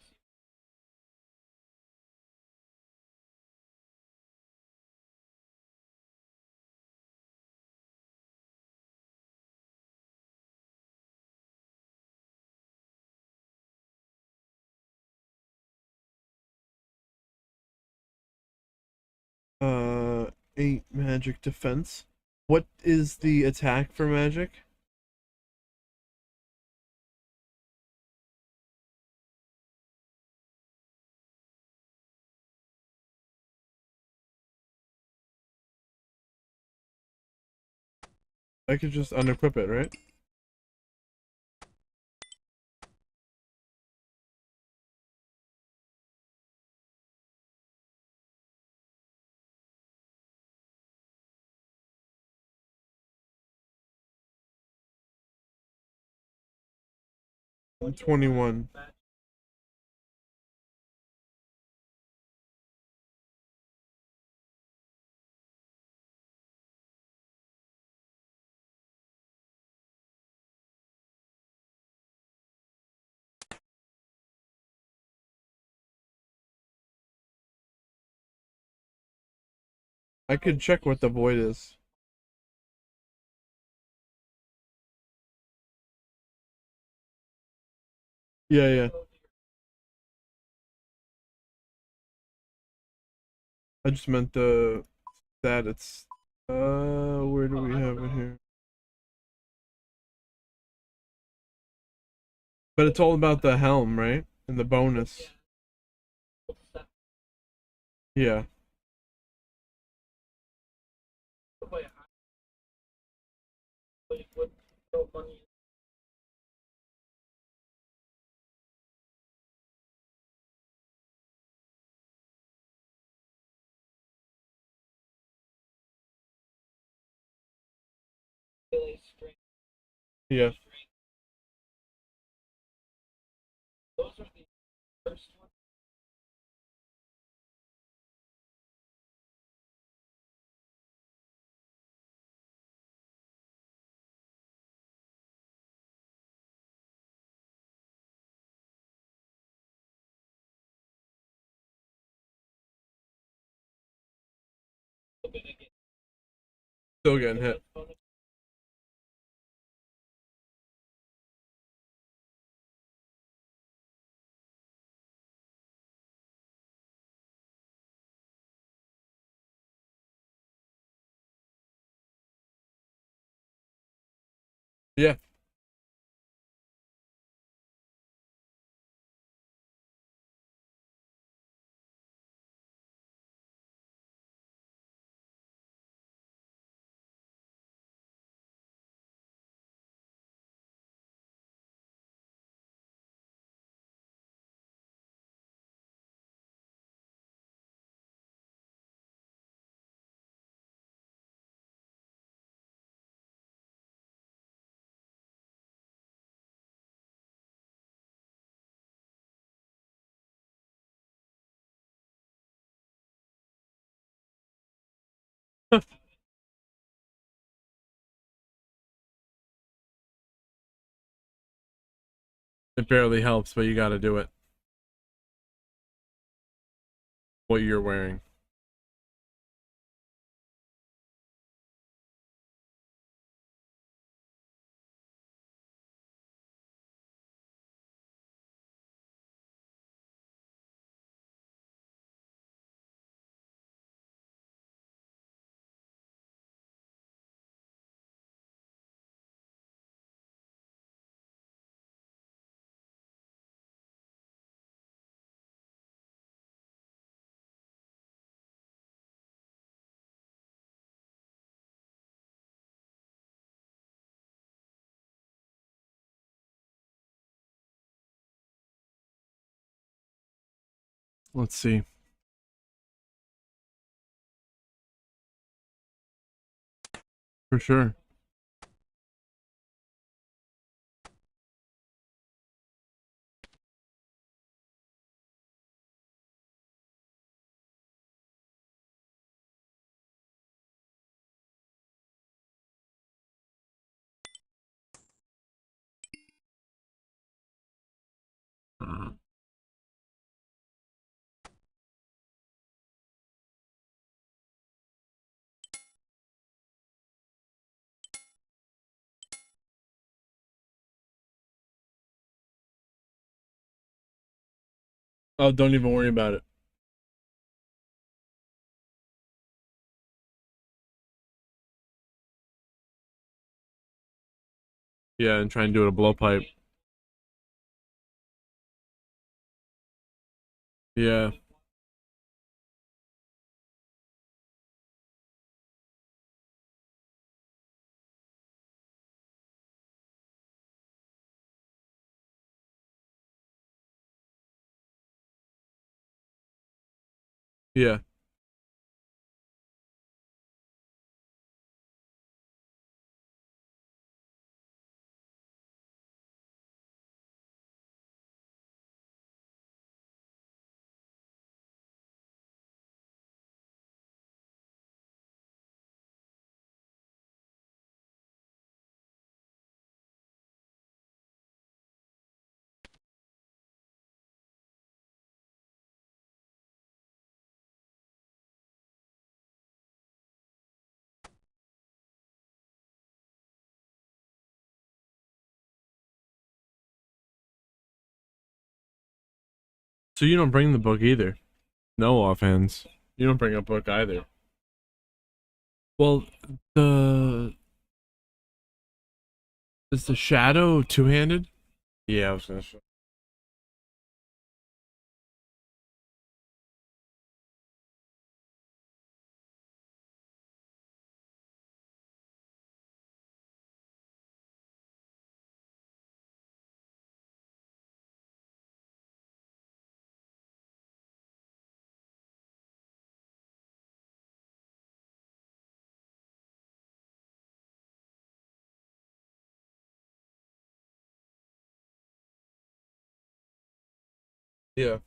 Uh, 8 magic defense. What is the attack for magic? I could just unequip it, right? I'm 21. I could check what the void is. Yeah, yeah. I just meant the status. Where do we have it here? But it's all about the helm, right? And the bonus. Yeah. Yeah. Those are the first ones. Still getting hit. Yeah. It barely helps, but you gotta do it. What you're wearing. Let's see. For sure. Oh, don't even worry about it. Yeah, and try and do it a blowpipe. Yeah. Yeah. So you don't bring the book either? No offhands. You don't bring a book either. Well, is the shadow two-handed? Yeah, I was gonna show. Yeah.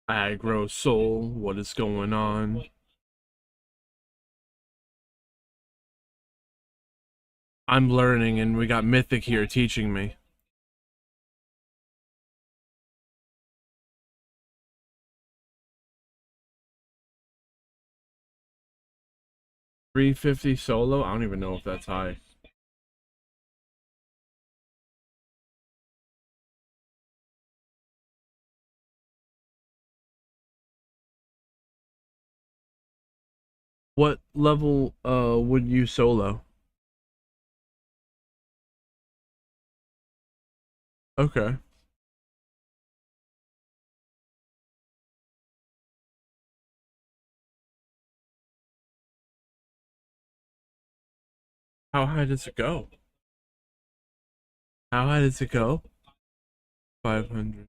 Aggro soul, what is going on? I'm learning, and we got Mythic here teaching me. $350 solo? I don't even know if that's high. What level would you solo? Okay. How high does it go? How high does it go? 500.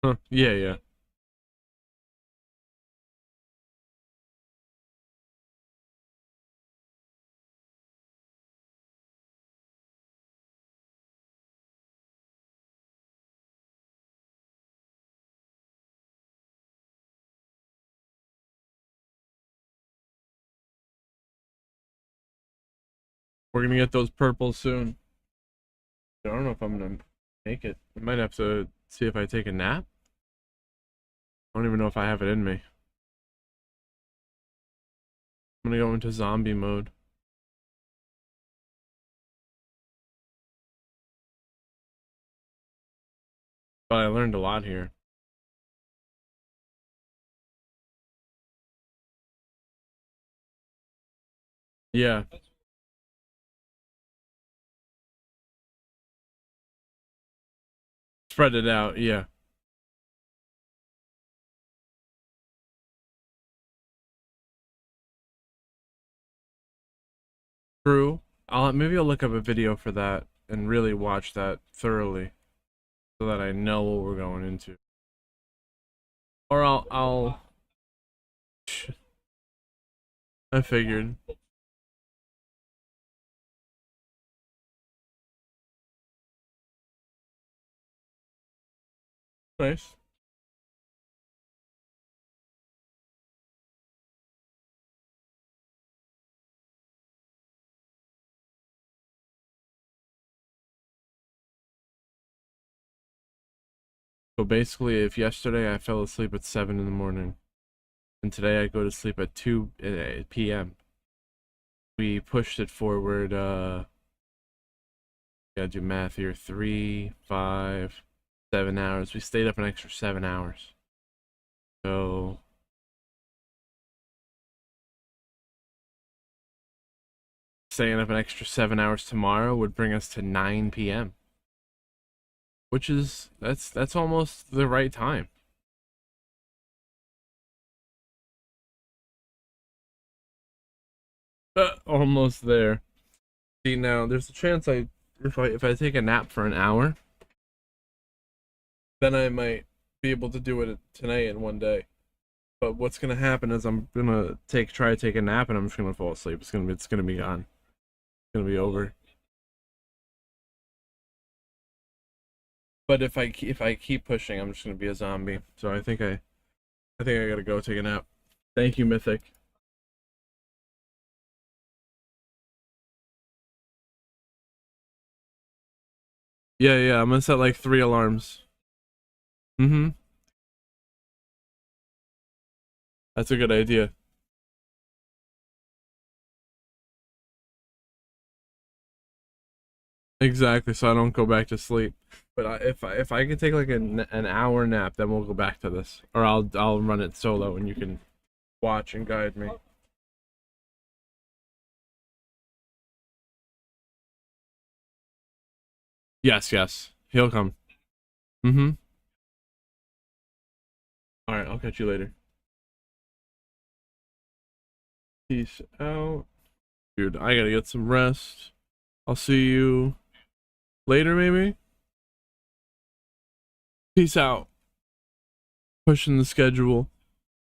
Huh, yeah. We're gonna get those purples soon. I don't know if I'm gonna make it. I might have to see if I take a nap. I don't even know if I have it in me. I'm gonna go into zombie mode. But I learned a lot here. Yeah. Spread it out, yeah. True. Maybe I'll look up a video for that and really watch that thoroughly so that I know what we're going into. Or I figured. Nice. So basically, if yesterday I fell asleep at 7 in the morning, and today I go to sleep at 2 p.m., we pushed it forward, gotta do math here, 3, 5, 7 hours. We stayed up an extra 7 hours. So staying up an extra 7 hours tomorrow would bring us to 9 p.m. Which is, that's almost the right time. Almost there. See, now there's a chance if I take a nap for an hour, then I might be able to do it tonight in one day. But what's gonna happen is I'm gonna try to take a nap and I'm just gonna fall asleep. It's gonna be gone. It's gonna be over. But if I keep pushing, I'm just gonna be a zombie. So I think I gotta go take a nap. Thank you, Mythic. Yeah, I'm gonna set like 3 alarms. Mm-hmm. That's a good idea. Exactly, so I don't go back to sleep. But if I can take like an hour nap, then we'll go back to this, or I'll run it solo, and you can watch and guide me. Yes, he'll come. Mm-hmm. All right, I'll catch you later. Peace out, dude. I gotta get some rest. I'll see you later, maybe. Peace out. Pushing the schedule.